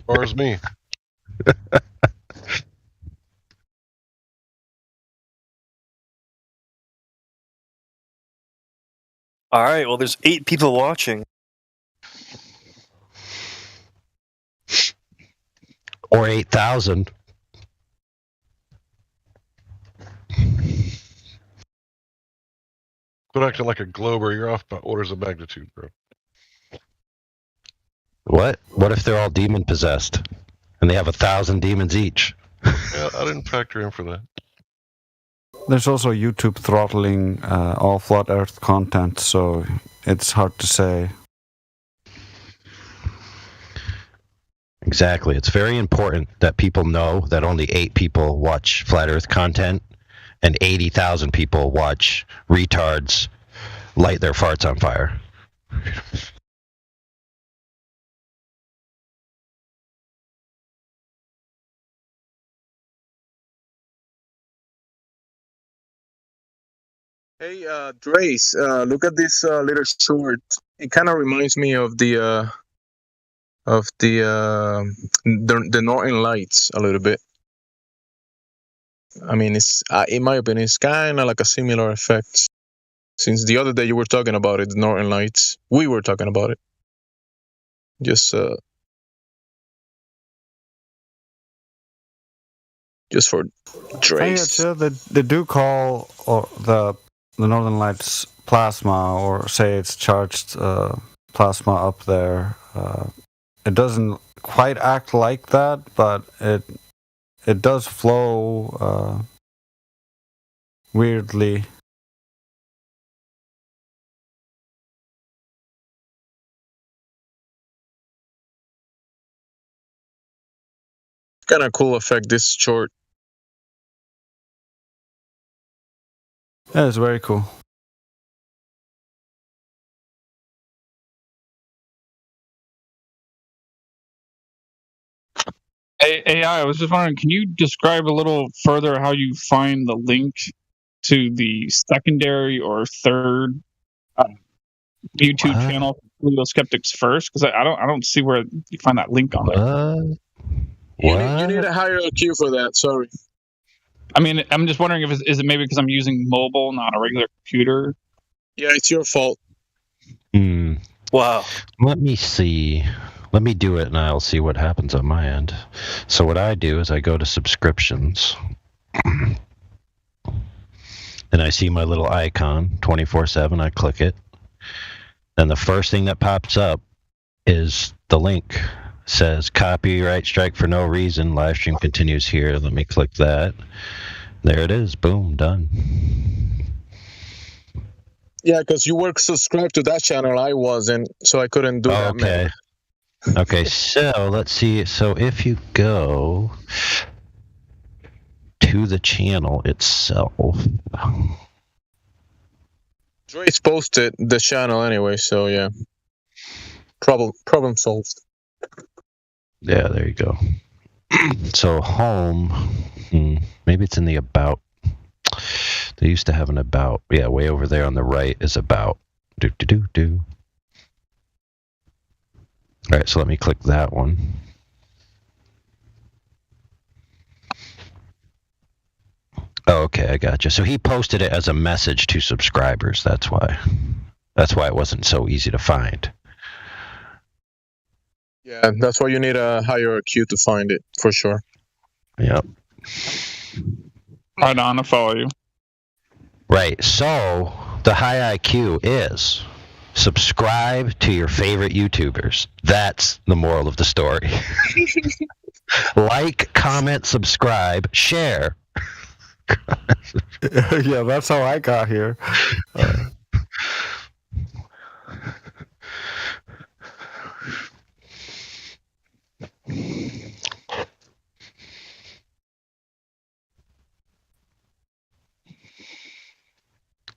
Or as me. All right, well, there's 8 people watching. Or 8,000. Quit acting like a Glober. You're off by orders of magnitude, bro. What? What if they're all demon possessed and they have 1,000 demons each? Yeah, I didn't factor in for that. There's also YouTube throttling all Flat Earth content, so it's hard to say. Exactly. It's very important that people know that only 8 people watch Flat Earth content and 80,000 people watch retards light their farts on fire. Hey, Drace, look at this little short. It kind of reminds me of the Northern Lights a little bit. I mean, it's in my opinion, it's kind of like a similar effect. Since the other day you were talking about it, the Northern Lights, we were talking about it. Just for Drace. Yeah, they do call the Northern Lights plasma, or say it's charged plasma up there. It doesn't quite act like that, but it does flow weirdly. Kind of cool effect, this short. Yeah, it's very cool. Hey, AI, I was just wondering, can you describe a little further how you find the link to the secondary or third YouTube channel for Helio Skeptics first? Because I don't see where you find that link on there. You need a higher IQ for that. Sorry. I mean, I'm just wondering if is it maybe because I'm using mobile, not a regular computer? Yeah, it's your fault. Wow. Let me see. Let me do it and I'll see what happens on my end. So what I do is I go to subscriptions and I see my little icon 24/7. I click it. Then the first thing that pops up is the link. It says copyright strike for no reason. Live stream continues here. Let me click that. There it is. Boom. Done. Yeah, because you were subscribed to that channel. I wasn't, so I couldn't do that. Okay. Okay, so let's see. So if you go to the channel itself, Drace posted the channel anyway, so yeah. Problem solved. Yeah, there you go. So home, maybe it's in the about. They used to have an about. Yeah, way over there on the right is about. Do. All right, so let me click that one. Oh, okay, I gotcha. So he posted it as a message to subscribers. That's why it wasn't so easy to find. Yeah, that's why you need a higher IQ to find it, for sure. Yep. Right on, I follow you. Right. So the high IQ is subscribe to your favorite YouTubers. That's the moral of the story. Like, comment, subscribe, share. Yeah, that's how I got here.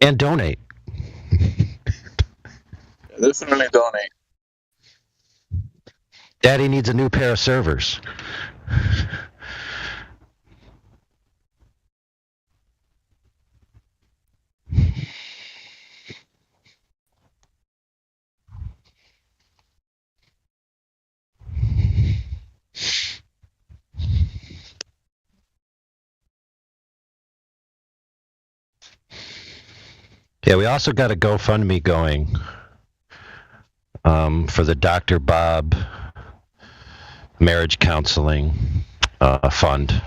And donate. Definitely donate. Daddy needs a new pair of servers. Yeah, we also got a GoFundMe going for the Dr. Bob Marriage Counseling Fund.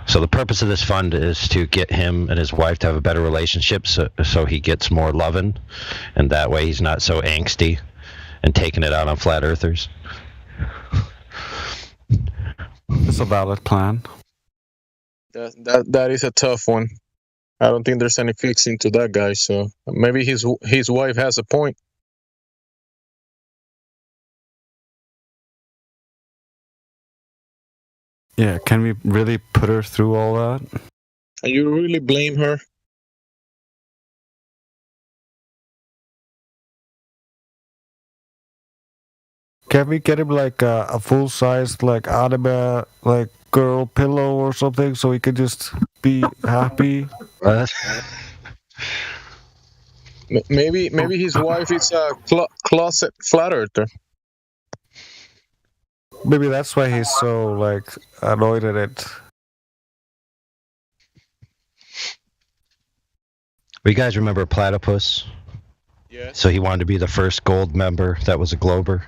So the purpose of this fund is to get him and his wife to have a better relationship so he gets more loving, and that way he's not so angsty and taking it out on flat earthers. It's a valid plan. That is a tough one. I don't think there's any fixing to that guy, so maybe his wife has a point. Yeah, can we really put her through all that? Can you really blame her? Can we get him like a full-sized like anime like girl pillow or something so he could just be happy? Maybe his wife is a closet flat earther. Maybe that's why he's so like annoyed at it. You guys remember Platypus? Yeah. So he wanted to be the first gold member that was a Glober.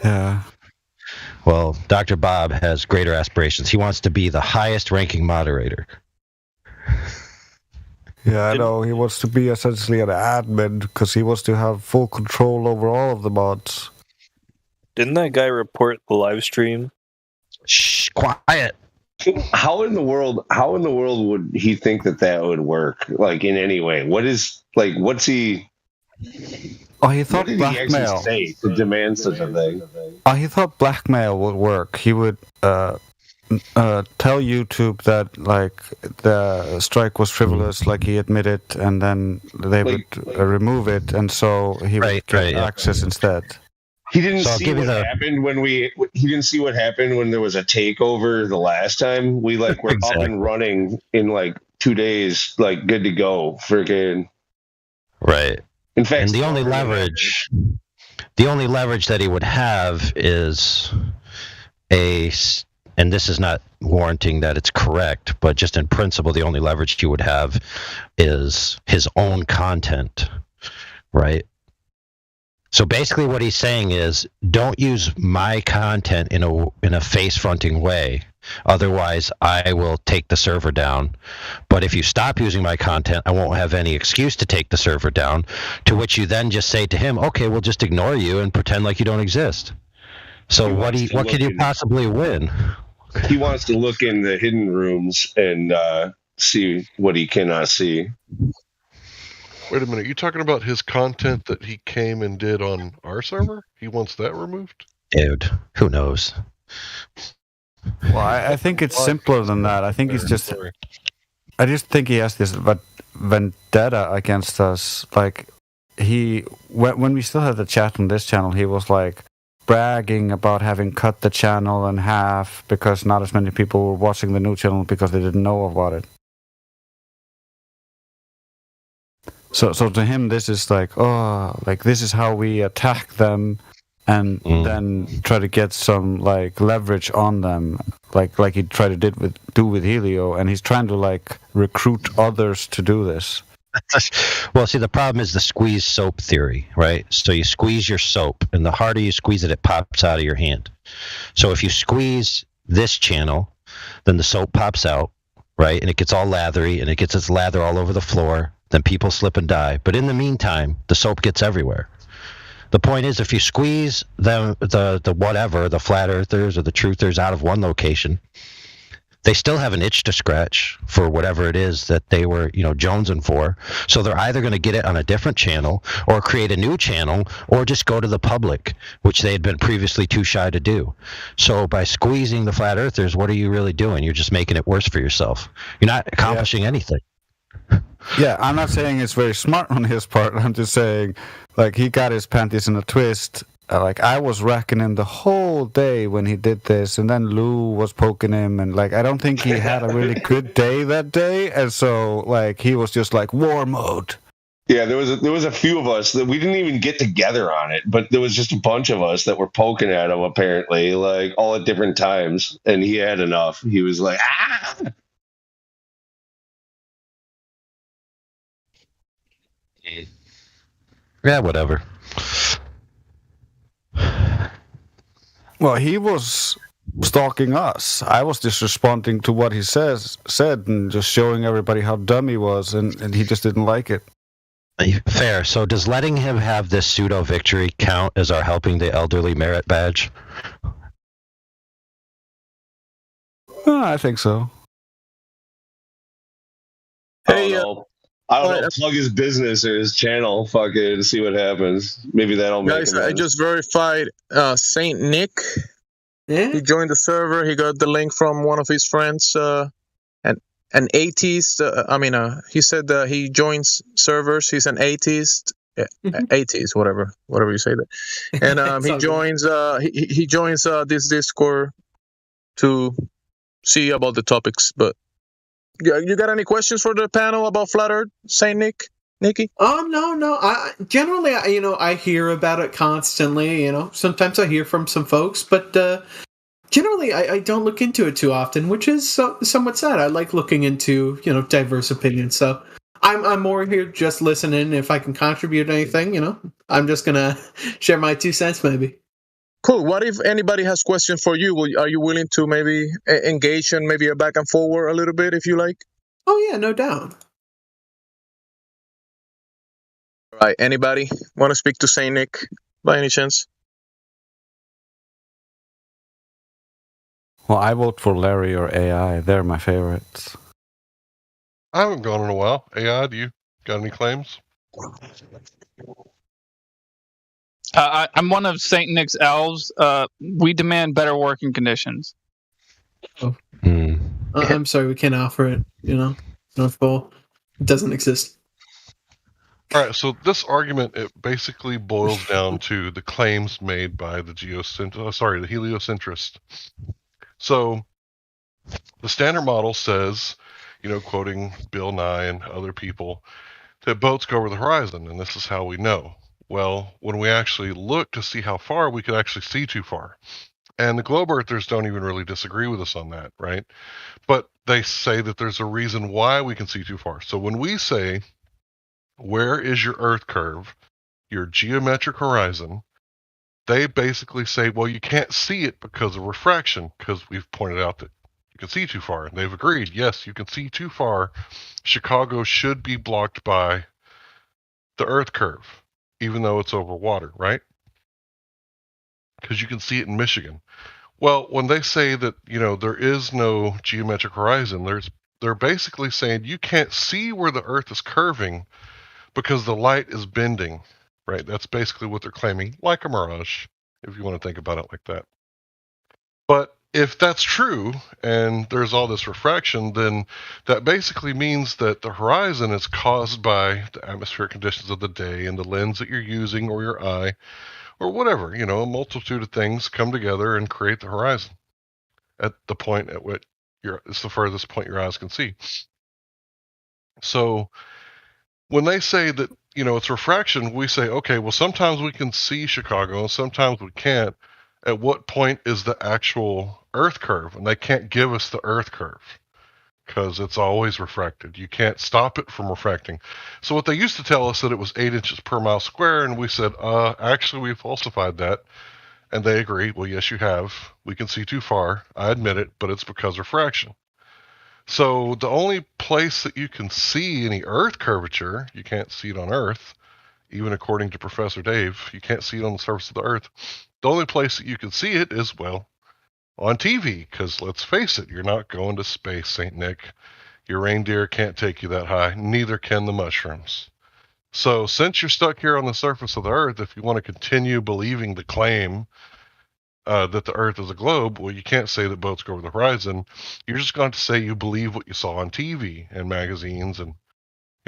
Yeah. Well, Dr. Bob has greater aspirations. He wants to be the highest ranking moderator. Yeah, I know. He wants to be essentially an admin because he wants to have full control over all of the mods. Didn't that guy report the live stream? Shh, quiet. How in the world would he think that would work? Like in any way? What's he? Oh, he thought what did blackmail. he actually say to demand such a thing? Oh, he thought blackmail would work. He would tell YouTube that like the strike was frivolous, like he admitted, and then they would remove it, and so he would get access instead. He didn't see what happened he didn't see what happened when there was a takeover the last time. We were up and running in like 2 days, like good to go. Freaking right. In fact, and the only leverage that he would have is and this is not warranting that it's correct, but just in principle, the only leverage he would have is his own content, right? So basically what he's saying is, don't use my content in a face-fronting way. Otherwise, I will take the server down. But if you stop using my content, I won't have any excuse to take the server down, to which you then just say to him, okay, we'll just ignore you and pretend like you don't exist. So what can you possibly win? He wants to look in the hidden rooms and see what he cannot see. Wait a minute, you talking about his content that he came and did on our server? He wants that removed? Dude, who knows? Well, I think it's simpler than that. I think he's just... I just think he has this vendetta against us. Like, when we still had the chat on this channel, he was like bragging about having cut the channel in half because not as many people were watching the new channel because they didn't know about it. So to him, this is like, oh, like this is how we attack them and then try to get some like leverage on them, like he tried to do with Helio, and he's trying to like recruit others to do this. Well, see, the problem is the squeeze soap theory, right? So you squeeze your soap, and the harder you squeeze it, it pops out of your hand. So if you squeeze this channel, then the soap pops out, right? And it gets all lathery, and it gets its lather all over the floor. Then people slip and die. But in the meantime, the soap gets everywhere. The point is, if you squeeze the whatever, the flat earthers or the truthers out of one location, they still have an itch to scratch for whatever it is that they were, jonesing for. So they're either going to get it on a different channel or create a new channel or just go to the public, which they had been previously too shy to do. So by squeezing the flat earthers, what are you really doing? You're just making it worse for yourself. You're not accomplishing anything. Yeah, I'm not saying it's very smart on his part. I'm just saying, like, he got his panties in a twist. Like, I was racking him the whole day when he did this, and then Lou was poking him, and, like, I don't think he had a really good day that day, and so, like, he was just, like, war mode. Yeah, there was a few of us that we didn't even get together on it, but there was just a bunch of us that were poking at him, apparently, like, all at different times, and he had enough. He was like, ah! Yeah, whatever. Well, he was stalking us. I was just responding to what he said and just showing everybody how dumb he was, and he just didn't like it. Fair. So does letting him have this pseudo victory count as our helping the elderly merit badge? I think so. Hey, I don't know. Plug his business or his channel, fucking see what happens. Maybe that'll make Guys, him. I just verified Saint Nick. Yeah. He joined the server. He got the link from one of his friends, an atheist. He said he joins servers. He's an atheist. Yeah, atheist, whatever you say that. And he joins. He joins this Discord to see about the topics. But you got any questions for the panel about Flat Earth, Saint Nick? Nikki? Oh, no. I generally, I hear about it constantly. Sometimes I hear from some folks, but generally, I don't look into it too often, which is somewhat sad. I like looking into diverse opinions. So I'm more here just listening. If I can contribute anything, I'm just gonna share my 2 cents, maybe. Cool. What if anybody has questions for you? Are you willing to maybe engage in maybe a back and forward a little bit, if you like? Oh yeah, no doubt. All right. Anybody want to speak to Saint Nick by any chance? Well, I vote for Larry or AI. They're my favorites. I haven't gone in a while. AI, do you got any claims? I'm one of Saint Nick's elves. We demand better working conditions. Oh. I'm sorry, we can't offer it. North Pole, it doesn't exist. All right, so this argument, it basically boils down to the claims made by the heliocentrist. So the standard model says, quoting Bill Nye and other people, that boats go over the horizon, and this is how we know. Well, when we actually look to see how far, we could actually see too far. And the globe earthers don't even really disagree with us on that, right? But they say that there's a reason why we can see too far. So when we say, where is your Earth curve, your geometric horizon, they basically say, well, you can't see it because of refraction, because we've pointed out that you can see too far. And they've agreed, yes, you can see too far. Chicago should be blocked by the Earth curve, even though it's over water, right? Because you can see it in Michigan. Well, when they say that, there is no geometric horizon, they're basically saying you can't see where the Earth is curving because the light is bending, right? That's basically what they're claiming, like a mirage, if you want to think about it like that. But if that's true, and there's all this refraction, then that basically means that the horizon is caused by the atmospheric conditions of the day and the lens that you're using or your eye or whatever, a multitude of things come together and create the horizon at the point at which it's the furthest point your eyes can see. So when they say that it's refraction. We say, okay, well, sometimes we can see Chicago and sometimes we can't. At what point is the actual Earth curve? And they can't give us the Earth curve because it's always refracted. You can't stop it from refracting. So what they used to tell us that it was 8 inches per mile square, and we said, actually, we falsified that. And they agree, well, yes, you have. We can see too far. I admit it, but it's because refraction. So the only place that you can see any Earth curvature, you can't see it on Earth, even according to Professor Dave, you can't see it on the surface of the Earth. The only place that you can see it is, well, on TV, because let's face it, you're not going to space, St. Nick. Your reindeer can't take you that high, neither can the mushrooms. So since you're stuck here on the surface of the Earth, if you want to continue believing the claim that the Earth is a globe, well, you can't say that boats go over the horizon. You're just going to say you believe what you saw on TV and magazines and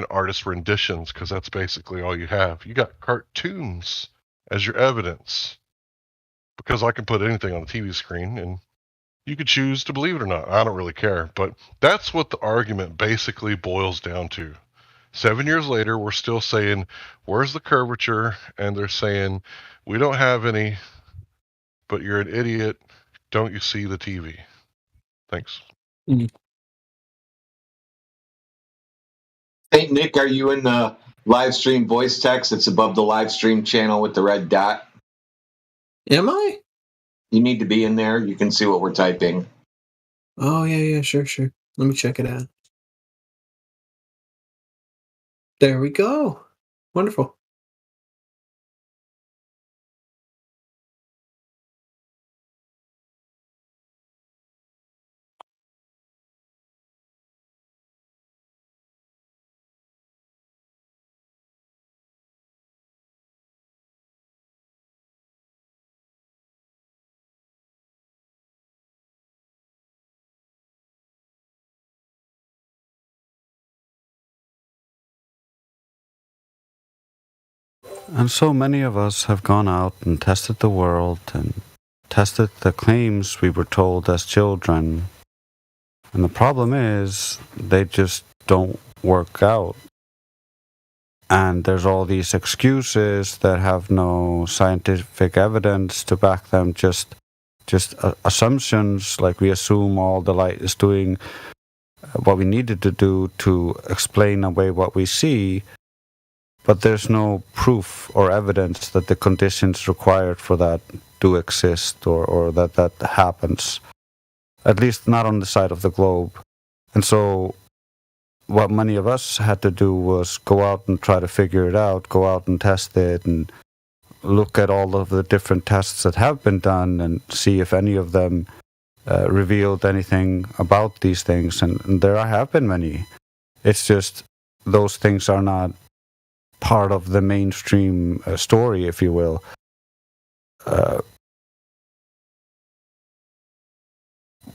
artist renditions, because that's basically all you have. You got cartoons as your evidence, because I can put anything on the TV screen and you could choose to believe it or not. I don't really care, but that's what the argument basically boils down to. 7 years later, we're still saying, where's the curvature? And they're saying, we don't have any, but you're an idiot. Don't you see the TV? Thanks. Hey, Nick, are you in the live stream voice text? It's above the live stream channel with the red dot. Am I? You need to be in there. You can see what we're typing. Oh, yeah, sure. Let me check it out. There we go. Wonderful. And so many of us have gone out and tested the world and tested the claims we were told as children. And the problem is, they just don't work out. And there's all these excuses that have no scientific evidence to back them, just assumptions, like we assume all the light is doing what we needed to do to explain away what we see. But there's no proof or evidence that the conditions required for that do exist, or that happens. At least not on the side of the globe. And so what many of us had to do was go out and try to figure it out, go out and test it, and look at all of the different tests that have been done and see if any of them revealed anything about these things. And there have been many. It's just those things are not part of the mainstream story, if you will.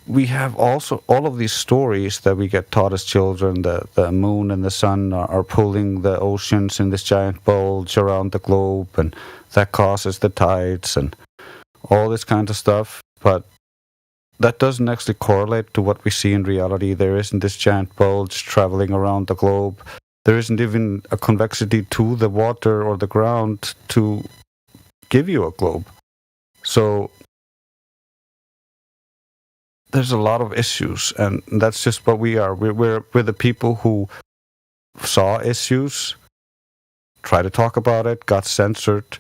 We have also all of these stories that we get taught as children, that the moon and the sun are pulling the oceans in this giant bulge around the globe, and that causes the tides and all this kind of stuff. But that doesn't actually correlate to what we see in reality. There isn't this giant bulge traveling around the globe. There isn't even a convexity to the water or the ground to give you a globe. So there's a lot of issues, and that's just what we are. We're the people who saw issues, tried to talk about it, got censored,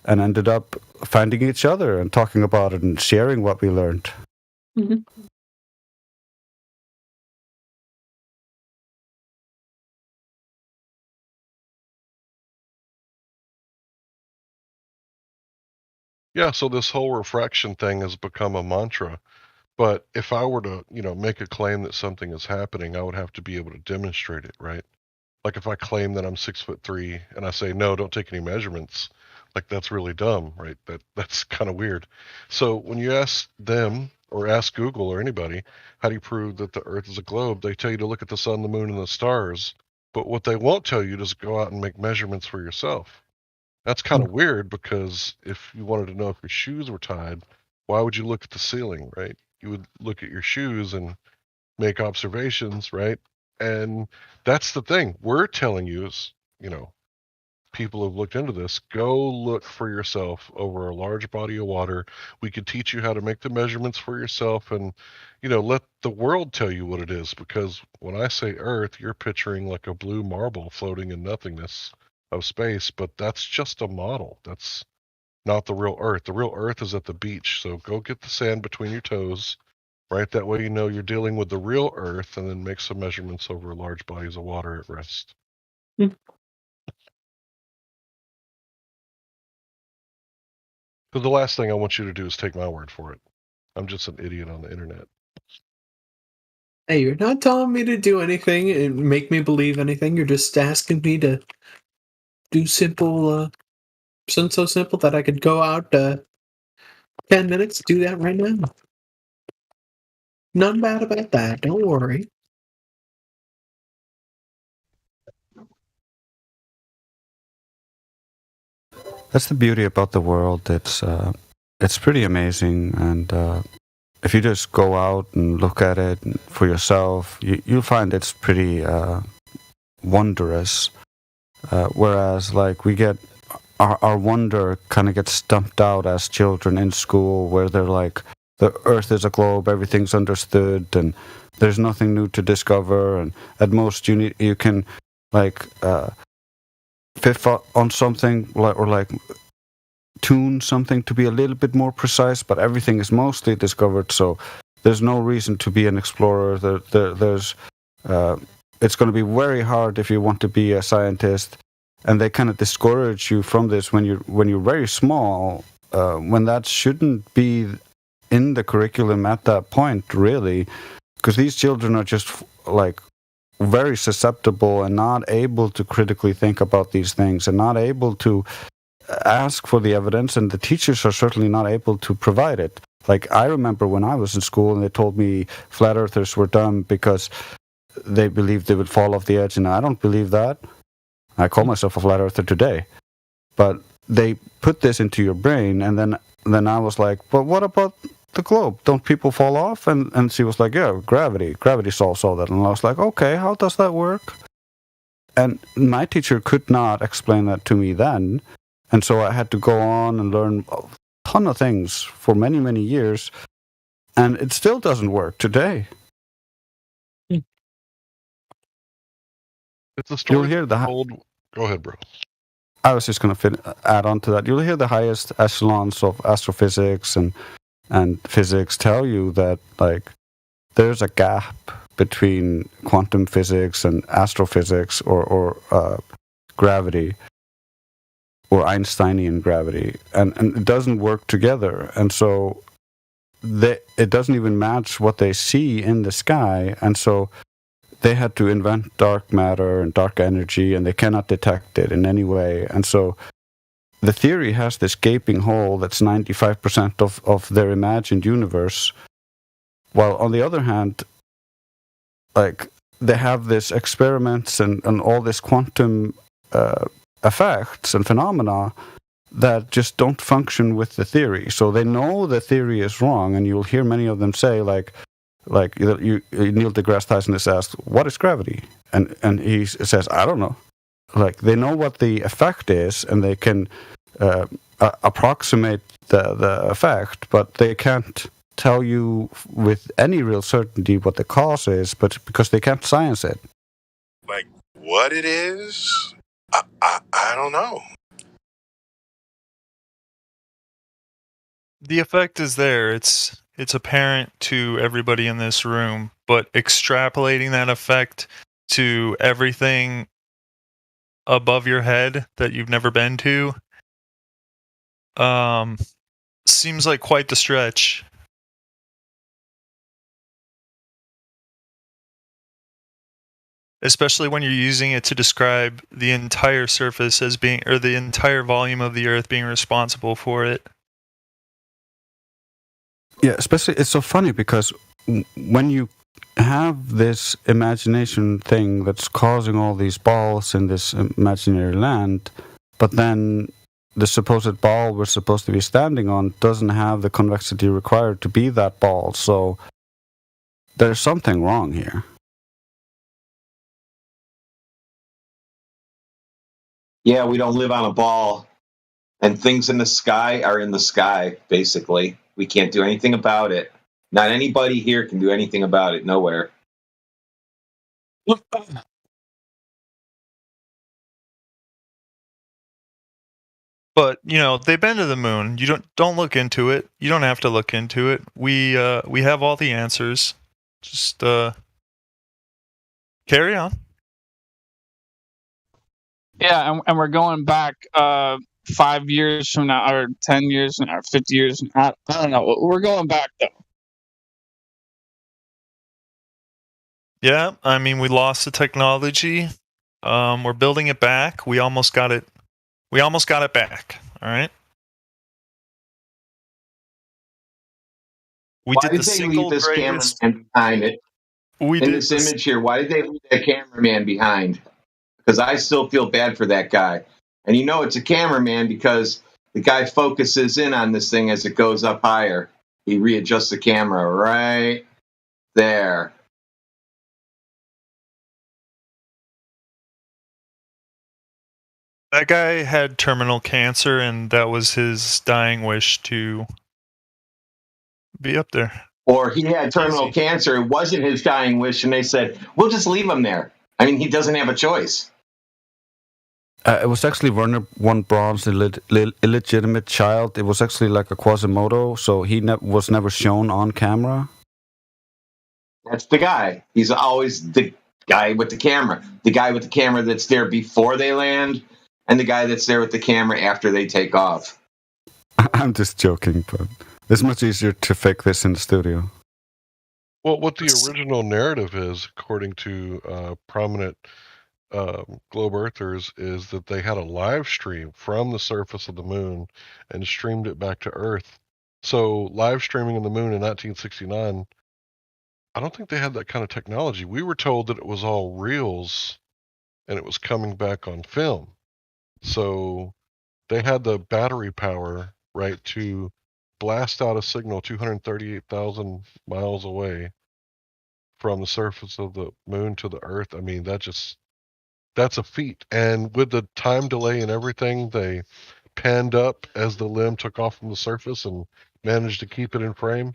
and ended up finding each other and talking about it and sharing what we learned. Mm-hmm. Yeah, so this whole refraction thing has become a mantra. But if I were to, make a claim that something is happening, I would have to be able to demonstrate it, right? Like if I claim that I'm 6'3" and I say, no, don't take any measurements, like that's really dumb, right? That's kind of weird. So when you ask them or ask Google or anybody, how do you prove that the Earth is a globe? They tell you to look at the sun, the moon, and the stars. But what they won't tell you is go out and make measurements for yourself. That's kind of weird, because if you wanted to know if your shoes were tied, why would you look at the ceiling, right? You would look at your shoes and make observations, right? And that's the thing. We're telling you is, people have looked into this, go look for yourself over a large body of water. We could teach you how to make the measurements for yourself and, let the world tell you what it is. Because when I say Earth, you're picturing like a blue marble floating in nothingness of space, but that's just a model. That's not the real Earth. The real Earth is at the beach. So go get the sand between your toes, right? That way you're dealing with the real Earth, and then make some measurements over large bodies of water at rest. But the last thing I want you to do is take my word for it. I'm just an idiot on the internet. Hey, you're not telling me to do anything and make me believe anything. You're just asking me to do simple, something so simple that I could go out 10 minutes, do that right now. Nothing bad about that. Don't worry. That's the beauty about the world. It's pretty amazing, and if you just go out and look at it for yourself, you'll find it's pretty wondrous. Whereas, like, we get our wonder kind of gets stumped out as children in school, where they're like, the Earth is a globe, everything's understood, and there's nothing new to discover, and at most you can like fiff on something like tune something to be a little bit more precise, but everything is mostly discovered, so there's no reason to be an explorer. There's it's going to be very hard if you want to be a scientist, and they kind of discourage you from this when you're very small, when that shouldn't be in the curriculum at that point, really, because these children are just like very susceptible and not able to critically think about these things and not able to ask for the evidence, and the teachers are certainly not able to provide it. Like, I remember when I was in school and they told me flat earthers were dumb because they believed they would fall off the edge, and I don't believe that. I call myself a flat earther today. But they put this into your brain, and then I was like, but what about the globe? Don't people fall off? And she was like, yeah, gravity solves all that. And I was like, okay, how does that work? And my teacher could not explain that to me then, and so I had to go on and learn a ton of things for many, many years, and it still doesn't work today. It's a story. You'll hear Go ahead, bro. I was just going to add on to that. You'll hear the highest echelons of astrophysics and physics tell you that, like, there's a gap between quantum physics and astrophysics or gravity or Einsteinian gravity, and it doesn't work together. And so it doesn't even match what they see in the sky, and so they had to invent dark matter and dark energy, and they cannot detect it in any way. And so the theory has this gaping hole that's 95% of their imagined universe, while on the other hand, like, they have this experiments and all this quantum effects and phenomena that just don't function with the theory. So they know the theory is wrong, and you'll hear many of them say, like Neil deGrasse Tyson is asked, what is gravity? And he says, I don't know. Like, they know what the effect is, and they can approximate the effect, but they can't tell you with any real certainty what the cause is, but because they can't science it. Like, what it is, I don't know. The effect is there. It's apparent to everybody in this room, but extrapolating that effect to everything above your head that you've never been to seems like quite the stretch. Especially when you're using it to describe the entire surface as being, or the entire volume of the Earth being responsible for it. Yeah, especially, it's so funny because when you have this imagination thing that's causing all these balls in this imaginary land, but then the supposed ball we're supposed to be standing on doesn't have the convexity required to be that ball, so there's something wrong here. Yeah, we don't live on a ball, and things in the sky are in the sky. Basically, we can't do anything about it. Not anybody here can do anything about it. Nowhere. But they've been to the moon. You don't look into it. You don't have to look into it. We have all the answers. Just carry on. Yeah, and we're going back 5 years from now, or 10 years from now, or 50 years from now. I don't know. We're going back though. Yeah, I mean, we lost the technology. We're building it back. We almost got it. We almost got it back. All right. Why did they leave this cameraman behind it? In this image here, why did they leave that cameraman behind? Because I still feel bad for that guy. And it's a cameraman because the guy focuses in on this thing as it goes up higher. He readjusts the camera right there. That guy had terminal cancer, and that was his dying wish to be up there. Or he had terminal cancer. It wasn't his dying wish, and they said, we'll just leave him there. I mean, he doesn't have a choice. It was actually Werner von Braun's illegitimate child. It was actually like a Quasimodo, so he was never shown on camera. That's the guy. He's always the guy with the camera. The guy with the camera that's there before they land, and the guy that's there with the camera after they take off. I'm just joking, but it's much easier to fake this in the studio. Well, what the original narrative is, according to prominent globe earthers, is that they had a live stream from the surface of the moon and streamed it back to Earth. So live streaming in the moon in 1969, I don't think they had that kind of technology. We were told that it was all reels and it was coming back on film. So they had the battery power, right, to blast out a signal 238,000 miles away from the surface of the moon to the Earth. I mean, that's a feat. And with the time delay and everything, they panned up as the limb took off from the surface and managed to keep it in frame.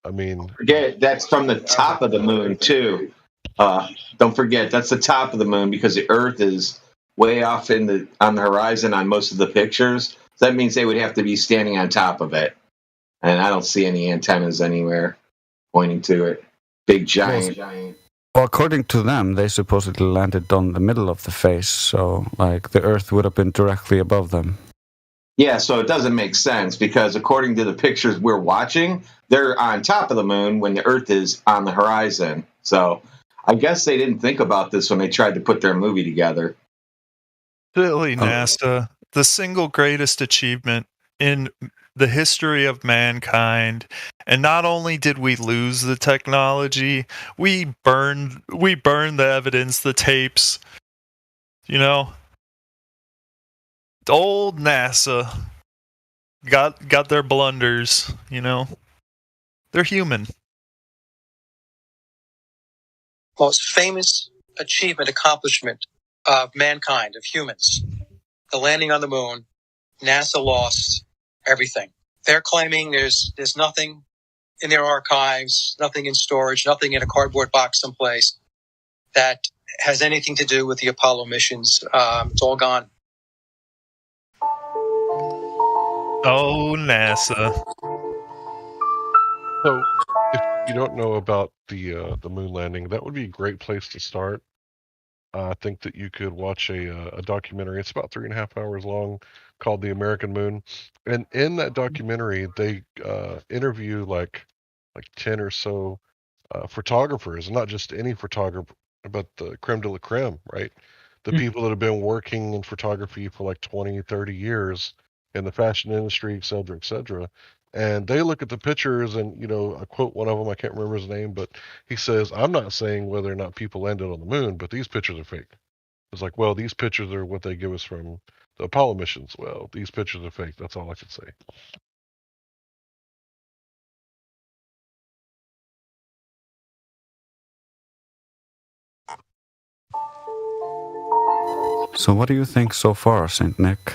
I mean, forget that's from the top of the moon too. Don't forget that's the top of the moon because the Earth is way off on the horizon on most of the pictures. So that means they would have to be standing on top of it, and I don't see any antennas anywhere pointing to it. Big giant. Well, according to them, they supposedly landed on the middle of the face, so like the Earth would have been directly above them. Yeah, so it doesn't make sense because according to the pictures we're watching, they're on top of the moon when the Earth is on the horizon. So I guess they didn't think about this when they tried to put their movie together. Silly NASA. The single greatest achievement in the history of mankind. And not only did we lose the technology, we burned the evidence, the tapes. Old NASA got their blunders, They're human. Most famous accomplishment of mankind, of humans. The landing on the moon. NASA lost everything. They're claiming there's nothing in their archives, nothing in storage, nothing in a cardboard box someplace that has anything to do with the Apollo missions. It's all gone. Oh, NASA. So, if you don't know about the moon landing, that would be a great place to start. I think that you could watch a documentary. It's about 3.5 hours long, called "The American Moon," and in that documentary, they interview like 10 or so photographers, and not just any photographer, but the creme de la creme, right? The people that have been working in photography for like 20, 30 years in the fashion industry, et cetera, et cetera. And they look at the pictures and, I quote one of them, I can't remember his name, but he says, I'm not saying whether or not people landed on the moon, but these pictures are fake. It's like, well, these pictures are what they give us from the Apollo missions. Well, these pictures are fake. That's all I can say. So what do you think so far, Saint Nick?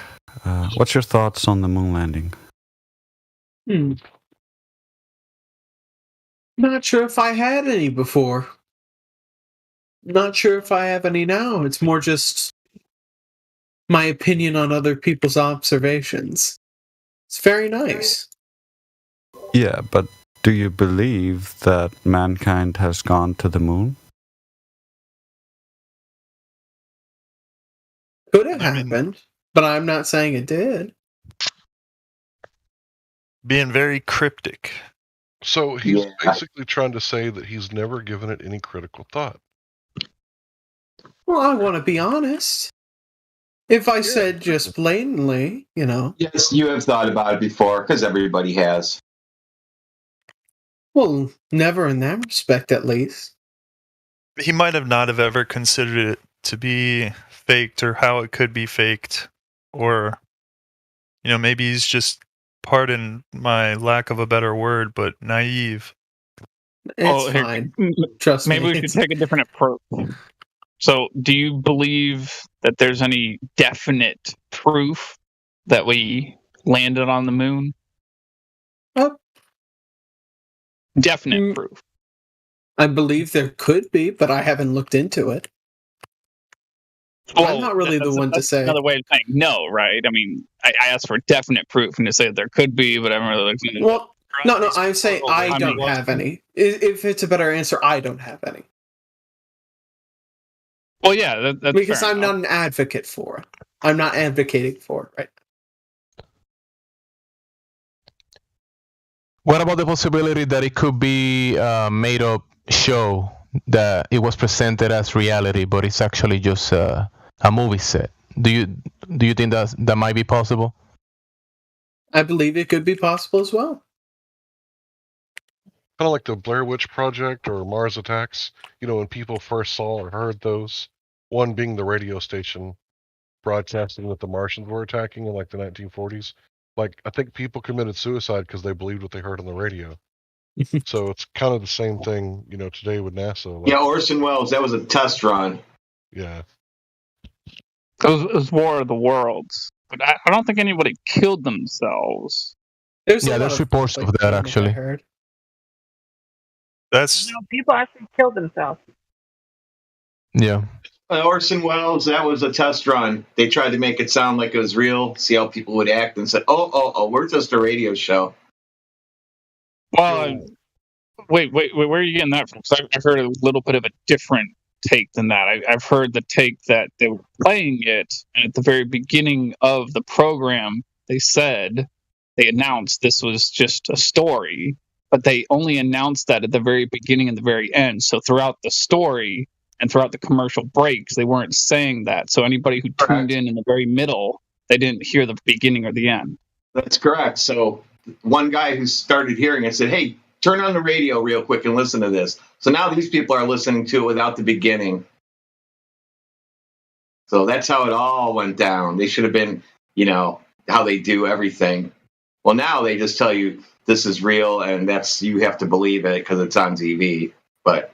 What's your thoughts on the moon landing? Not sure if I had any before. Not sure if I have any now. It's more just my opinion on other people's observations. It's very nice. Yeah, but do you believe that mankind has gone to the moon? Could have happened, but I'm not saying it did. Being very cryptic. So he's basically trying to say that he's never given it any critical thought. Well, I want to be honest. If I said just blatantly, Yes, you have thought about it before, because everybody has. Well, never in that respect, at least. He might have not have ever considered it to be faked or how it could be faked. Or, maybe he's just, pardon my lack of a better word, but naive. It's fine. Trust me. Maybe we should take a different approach. So, do you believe that there's any definite proof that we landed on the moon? Definite proof. I believe there could be, but I haven't looked into it. Well, I'm not really the one to say. Another way of saying no, right? I mean, I asked for definite proof, and to say that there could be, but I haven't really looked into it. Well, no, I'm saying I don't have any. If it's a better answer, I don't have any. Well, yeah, that's because fair I'm enough. not an advocate for it. I'm not advocating for it, right? What about the possibility that it could be a made-up show, that it was presented as reality, but it's actually just a movie set? Do you think that might be possible? I believe it could be possible as well. Kind of like the Blair Witch Project or Mars Attacks. When people first saw or heard those, one being the radio station broadcasting that the Martians were attacking in like the 1940s. Like, I think people committed suicide because they believed what they heard on the radio. So it's kind of the same thing, today with NASA. Yeah, Orson Welles, that was a test run. Yeah. It was War of the Worlds. But I don't think anybody killed themselves. There's reports of that, actually. That's people actually killed themselves. Yeah. Orson Welles, that was a test run. They tried to make it sound like it was real, see how people would act, and said, oh, we're just a radio show. Well, wait, where are you getting that from? Because I've heard a little bit of a different take than that. I've heard the take that they were playing it, and at the very beginning of the program, they announced this was just a story, but they only announced that at the very beginning and the very end. So throughout the story and throughout the commercial breaks, they weren't saying that. So anybody who tuned in the very middle, they didn't hear the beginning or the end. That's correct. So one guy who started hearing it said, hey, turn on the radio real quick and listen to this. So now these people are listening to it without the beginning. So that's how it all went down. They should have been, how they do everything. Well, now they just tell you this is real and you have to believe it because it's on TV. But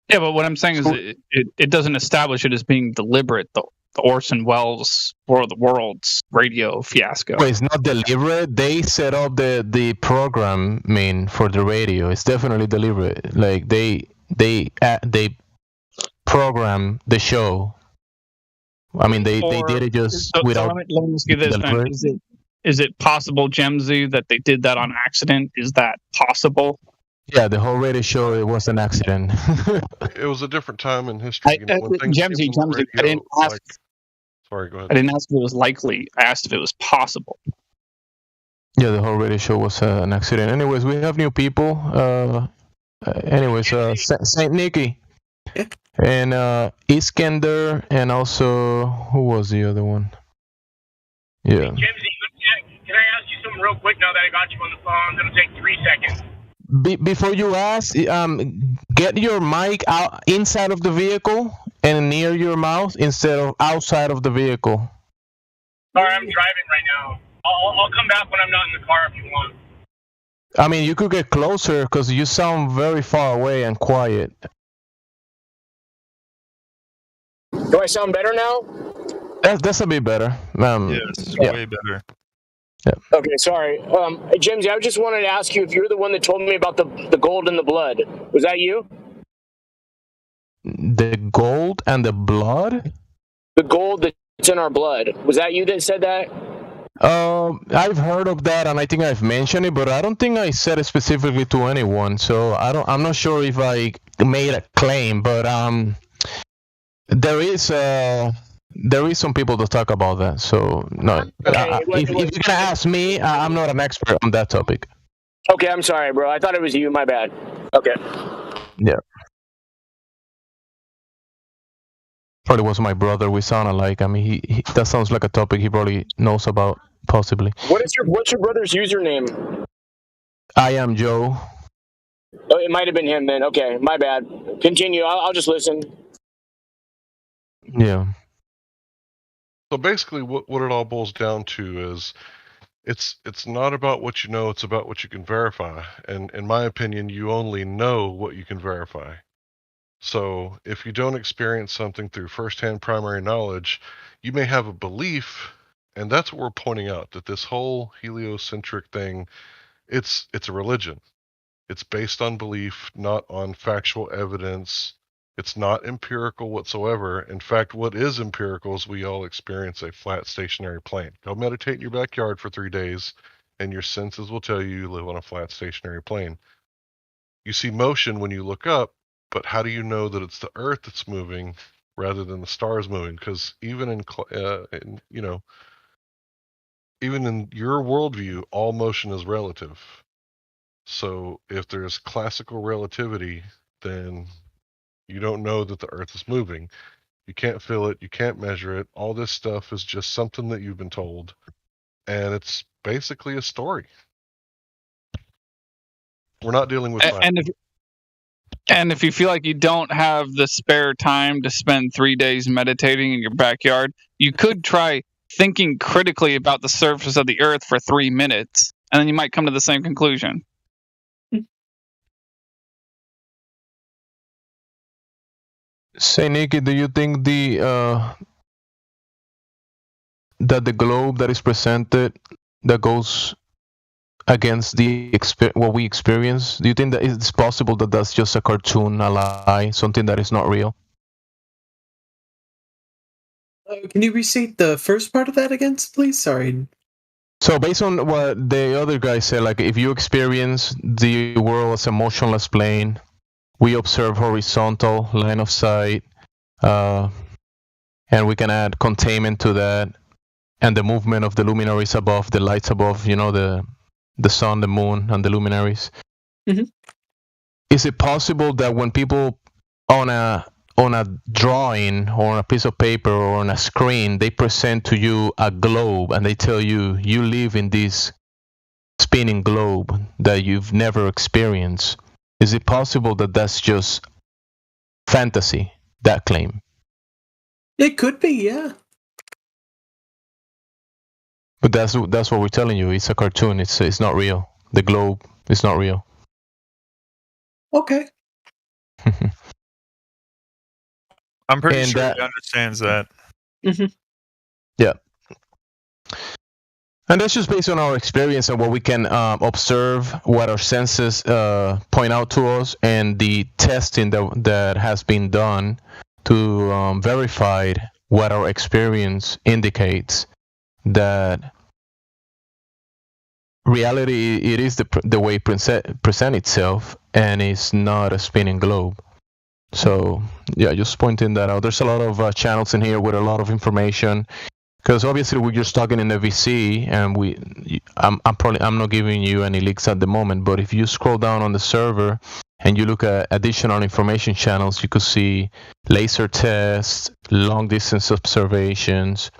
yeah, but what I'm saying is it doesn't establish it as being deliberate, the Orson Welles War of the Worlds radio fiasco. Well, it's not deliberate. They set up the programming for the radio. It's definitely deliberate. Like they program the show. I mean, they did it just without. So let me ask you this then: is it possible, Gemsy, that they did that on accident? Is that possible? Yeah, the whole radio show, it was an accident. It was a different time in history. Gemsy, I didn't ask. Sorry, go ahead. I didn't ask if it was likely. I asked if it was possible. Yeah, the whole radio show was an accident. Anyways, we have new people. Saint Nicky. And Iskender, and also, who was the other one? Yeah. Hey, Jimsy, can I ask you something real quick now that I got you on the phone? It'll take 3 seconds. Before you ask, get your mic out inside of the vehicle and near your mouth instead of outside of the vehicle. Sorry, I'm driving right now. I'll come back when I'm not in the car if you want. I mean, you could get closer because you sound very far away and quiet. Do I sound better now? That's a bit better. Yes, way better. Yeah. Okay, sorry. Hey, Jimsy, I just wanted to ask you if you're the one that told me about the gold in the blood. Was that you? The gold and the blood? The gold that's in our blood. Was that you that said that? I've heard of that, and I think I've mentioned it, but I don't think I said it specifically to anyone. So I'm not sure if I made a claim, but there is some people that talk about that. So no, if you're gonna ask me, I'm not an expert on that topic. Okay, I'm sorry, bro. I thought it was you. My bad. Okay. Yeah. Probably was my brother. We sound alike. I mean, he that sounds like a topic he probably knows about, possibly. What's your brother's username? I am Joe. Oh, it might have been him then. Okay, my bad. Continue. I'll just listen. Yeah. So basically, what it all boils down to is, it's not about what you know; it's about what you can verify. And in my opinion, you only know what you can verify. So if you don't experience something through firsthand primary knowledge, you may have a belief, and that's what we're pointing out, that this whole heliocentric thing, it's a religion. It's based on belief, not on factual evidence. It's not empirical whatsoever. In fact, what is empirical is we all experience a flat stationary plane. Go meditate in your backyard for 3 days, and your senses will tell you live on a flat stationary plane. You see motion when you look up, but how do you know that it's the Earth that's moving rather than the stars moving? Because even in your worldview, all motion is relative. So if there's classical relativity, then you don't know that the Earth is moving. You can't feel it. You can't measure it. All this stuff is just something that you've been told, and it's basically a story. We're not dealing with And if you feel like you don't have the spare time to spend 3 days meditating in your backyard, you could try thinking critically about the surface of the Earth for 3 minutes, and then you might come to the same conclusion. Say, Nikki, do you think that the globe that is presented that goes against what we experience, do you think that it's possible that that's just a cartoon, a lie, something that is not real? Can you restate the first part of that again, please? Sorry. So based on what the other guy said, like if you experience the world as a motionless plane, we observe horizontal line of sight, and we can add containment to that, and the movement of the luminaries above, the lights above, the sun, the moon, and the luminaries. Mm-hmm. Is it possible that when people on a drawing or on a piece of paper or on a screen, they present to you a globe and they tell you you live in this spinning globe that you've never experienced? Is it possible that that's just fantasy, that claim? It could be, yeah. But that's what we're telling you. It's a cartoon. It's not real. The globe is not real. Okay. I'm pretty sure he understands that. Mm-hmm. Yeah. And that's just based on our experience and what we can observe, what our senses point out to us, and the testing that has been done to verify what our experience indicates, that reality, it is the way it present itself, and it's not a spinning globe. So yeah, just pointing that out. There's a lot of channels in here with a lot of information, because obviously we're just talking in the VC, and I'm not giving you any leaks at the moment, but if you scroll down on the server and you look at additional information channels, you could see laser tests, long distance observations,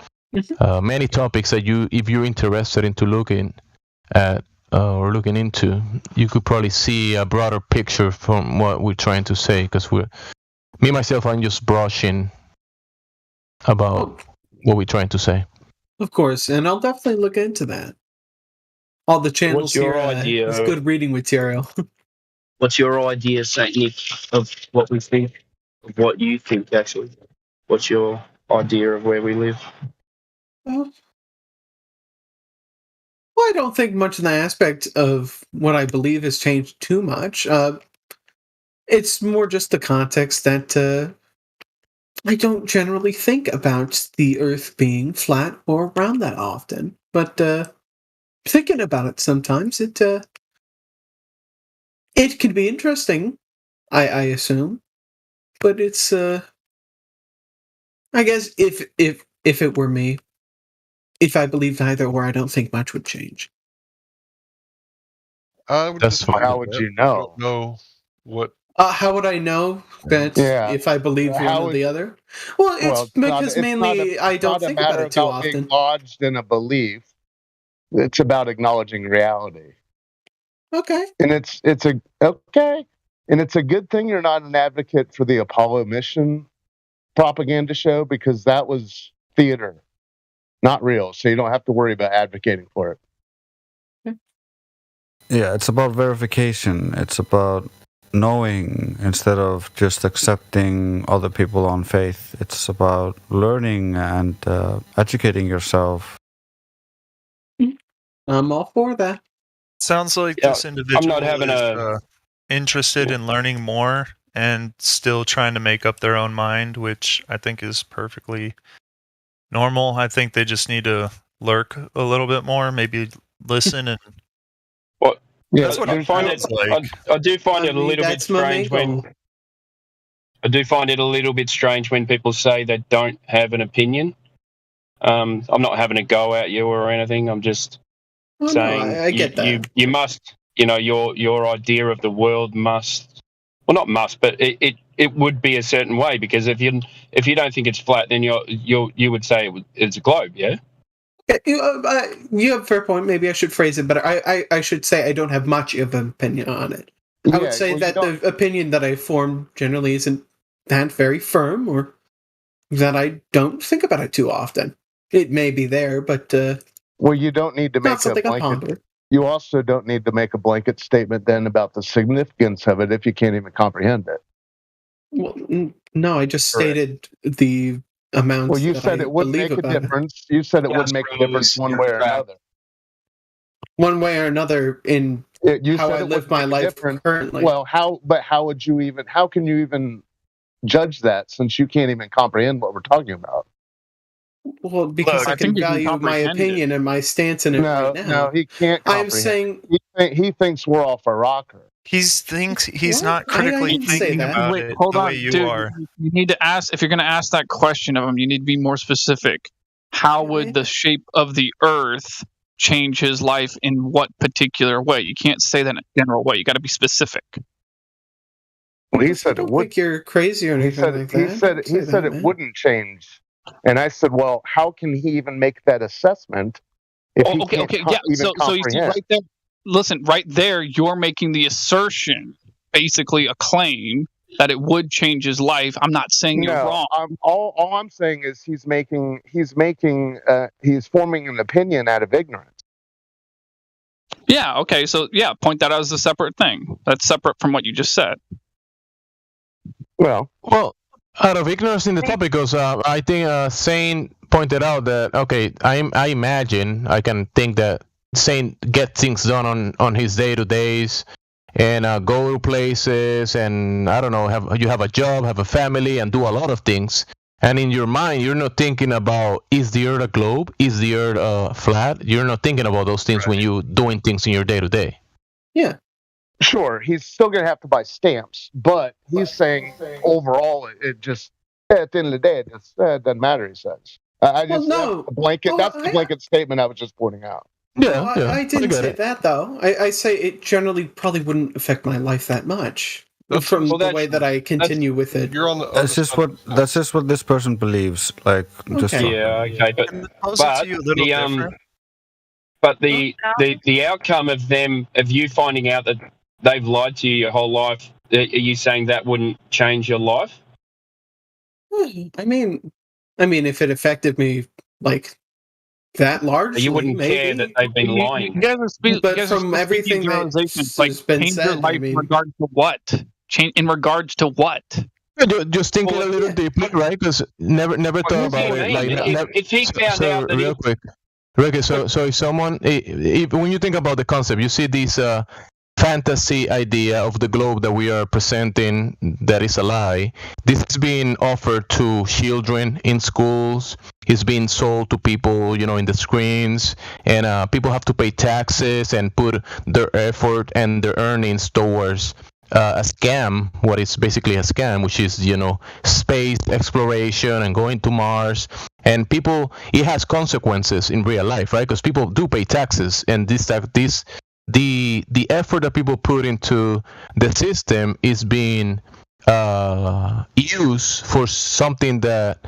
many topics that if you're interested into looking at or looking into, you could probably see a broader picture from what we're trying to say, because I'm just brushing about what we're trying to say. Of course, and I'll definitely look into that. All the channels What's your here idea? is good reading material. What's your idea, Saint Nick, of what we think, of what you think, actually? What's your idea of where we live? Well, I don't think much in the aspect of what I believe has changed too much. It's more just the context that I don't generally think about the Earth being flat or round that often. But thinking about it sometimes, it can be interesting, I assume. But it's I guess if it were me, if I believed either or, I don't think much would change. That's fine. How would you know? Know what? How would I know that if I believed one or the other? Well, it's because mainly I don't think about it too often. Being lodged in a belief. It's about acknowledging reality. Okay. And it's a good thing you're not an advocate for the Apollo mission propaganda show, because that was theater, not real. So you don't have to worry about advocating for it. Yeah, it's about verification. It's about knowing instead of just accepting other people on faith. It's about learning and educating yourself. I'm all for that. Sounds like this individual is interested in learning more and still trying to make up their own mind, which I think is perfectly normal. I think they just need to lurk a little bit more, maybe listen and. That's what I find it. Like. I do find it a little bit strange when. I do find it a little bit strange when people say they don't have an opinion. I'm not having a go at you or anything. I'm just saying I get that. You must. Your idea of the world must. Well, not must, but it would be a certain way, because if you don't think it's flat, then you would say it's a globe, yeah. You have a fair point. Maybe I should phrase it better. I should say I don't have much of an opinion on it. I would say that the opinion that I form generally isn't that very firm, or that I don't think about it too often. It may be there, but well, you don't need to make a blanket. You also don't need to make a blanket statement then about the significance of it if you can't even comprehend it. Well, no, I just stated the amount. Well, you said it wouldn't make a difference. You said it wouldn't make a difference one way or another. One way or another in how I live my life currently. Well, how can you even judge that, since you can't even comprehend what we're talking about? Well, because I can value my opinion and my stance in it right now. No, he can't comprehend. I'm saying he thinks we're off a rocker. He's not critically thinking about it the way you are. You need to ask, if you're going to ask that question of him, you need to be more specific. How would the shape of the Earth change his life in what particular way? You can't say that in a general way. You got to be specific. Well, he said it would. Think you're crazy or anything like that. He said it wouldn't change. And I said, well, how can he even make that assessment if he can't even comprehend? So you see right there, listen, right there, you're making the assertion, basically a claim, that it would change his life. I'm not saying you're wrong. All I'm saying is he's forming an opinion out of ignorance. Yeah, okay, so point that out as a separate thing. That's separate from what you just said. Well, out of ignorance in the topic, because I think Sane pointed out that, okay, I imagine, I can think that Sane gets things done on his day-to-days and go to places, and I don't know, you have a job, have a family, and do a lot of things. And in your mind, you're not thinking about, is the Earth a globe? Is the Earth flat? You're not thinking about those things when you're doing things in your day-to-day. Yeah. Sure, he's still going to have to buy stamps, but he's saying overall, it just, at the end of the day, it just doesn't matter, he says. That's the blanket statement I was just pointing out. I didn't say that, though. I say it generally probably wouldn't affect my life that much. From the way that I continue with it. That's just what this person believes. Like, just okay, but the outcome of you finding out that they've lied to you your whole life, are you saying that wouldn't change your life? I mean, if it affected me like that largely, you wouldn't care that they've been lying. You guys are from everything that's like been change said, your life in regards to what? In regards to what? Just thinking a little deeper, right? Because never thought about it. Like, if he found out that real quick. So if someone, if when you think about the concept, you see this fantasy idea of the globe that we are presenting that is a lie. This is being offered to children in schools. It's being sold to people, in the screens, and people have to pay taxes and put their effort and their earnings towards a scam, what is basically a scam, which is, space exploration and going to Mars. And people, it has consequences in real life, right? Because people do pay taxes, and the effort that people put into the system is being used for something that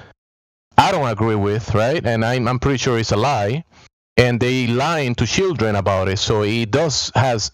I don't agree with, right? And I'm pretty sure it's a lie. And they lying to children about it, so it has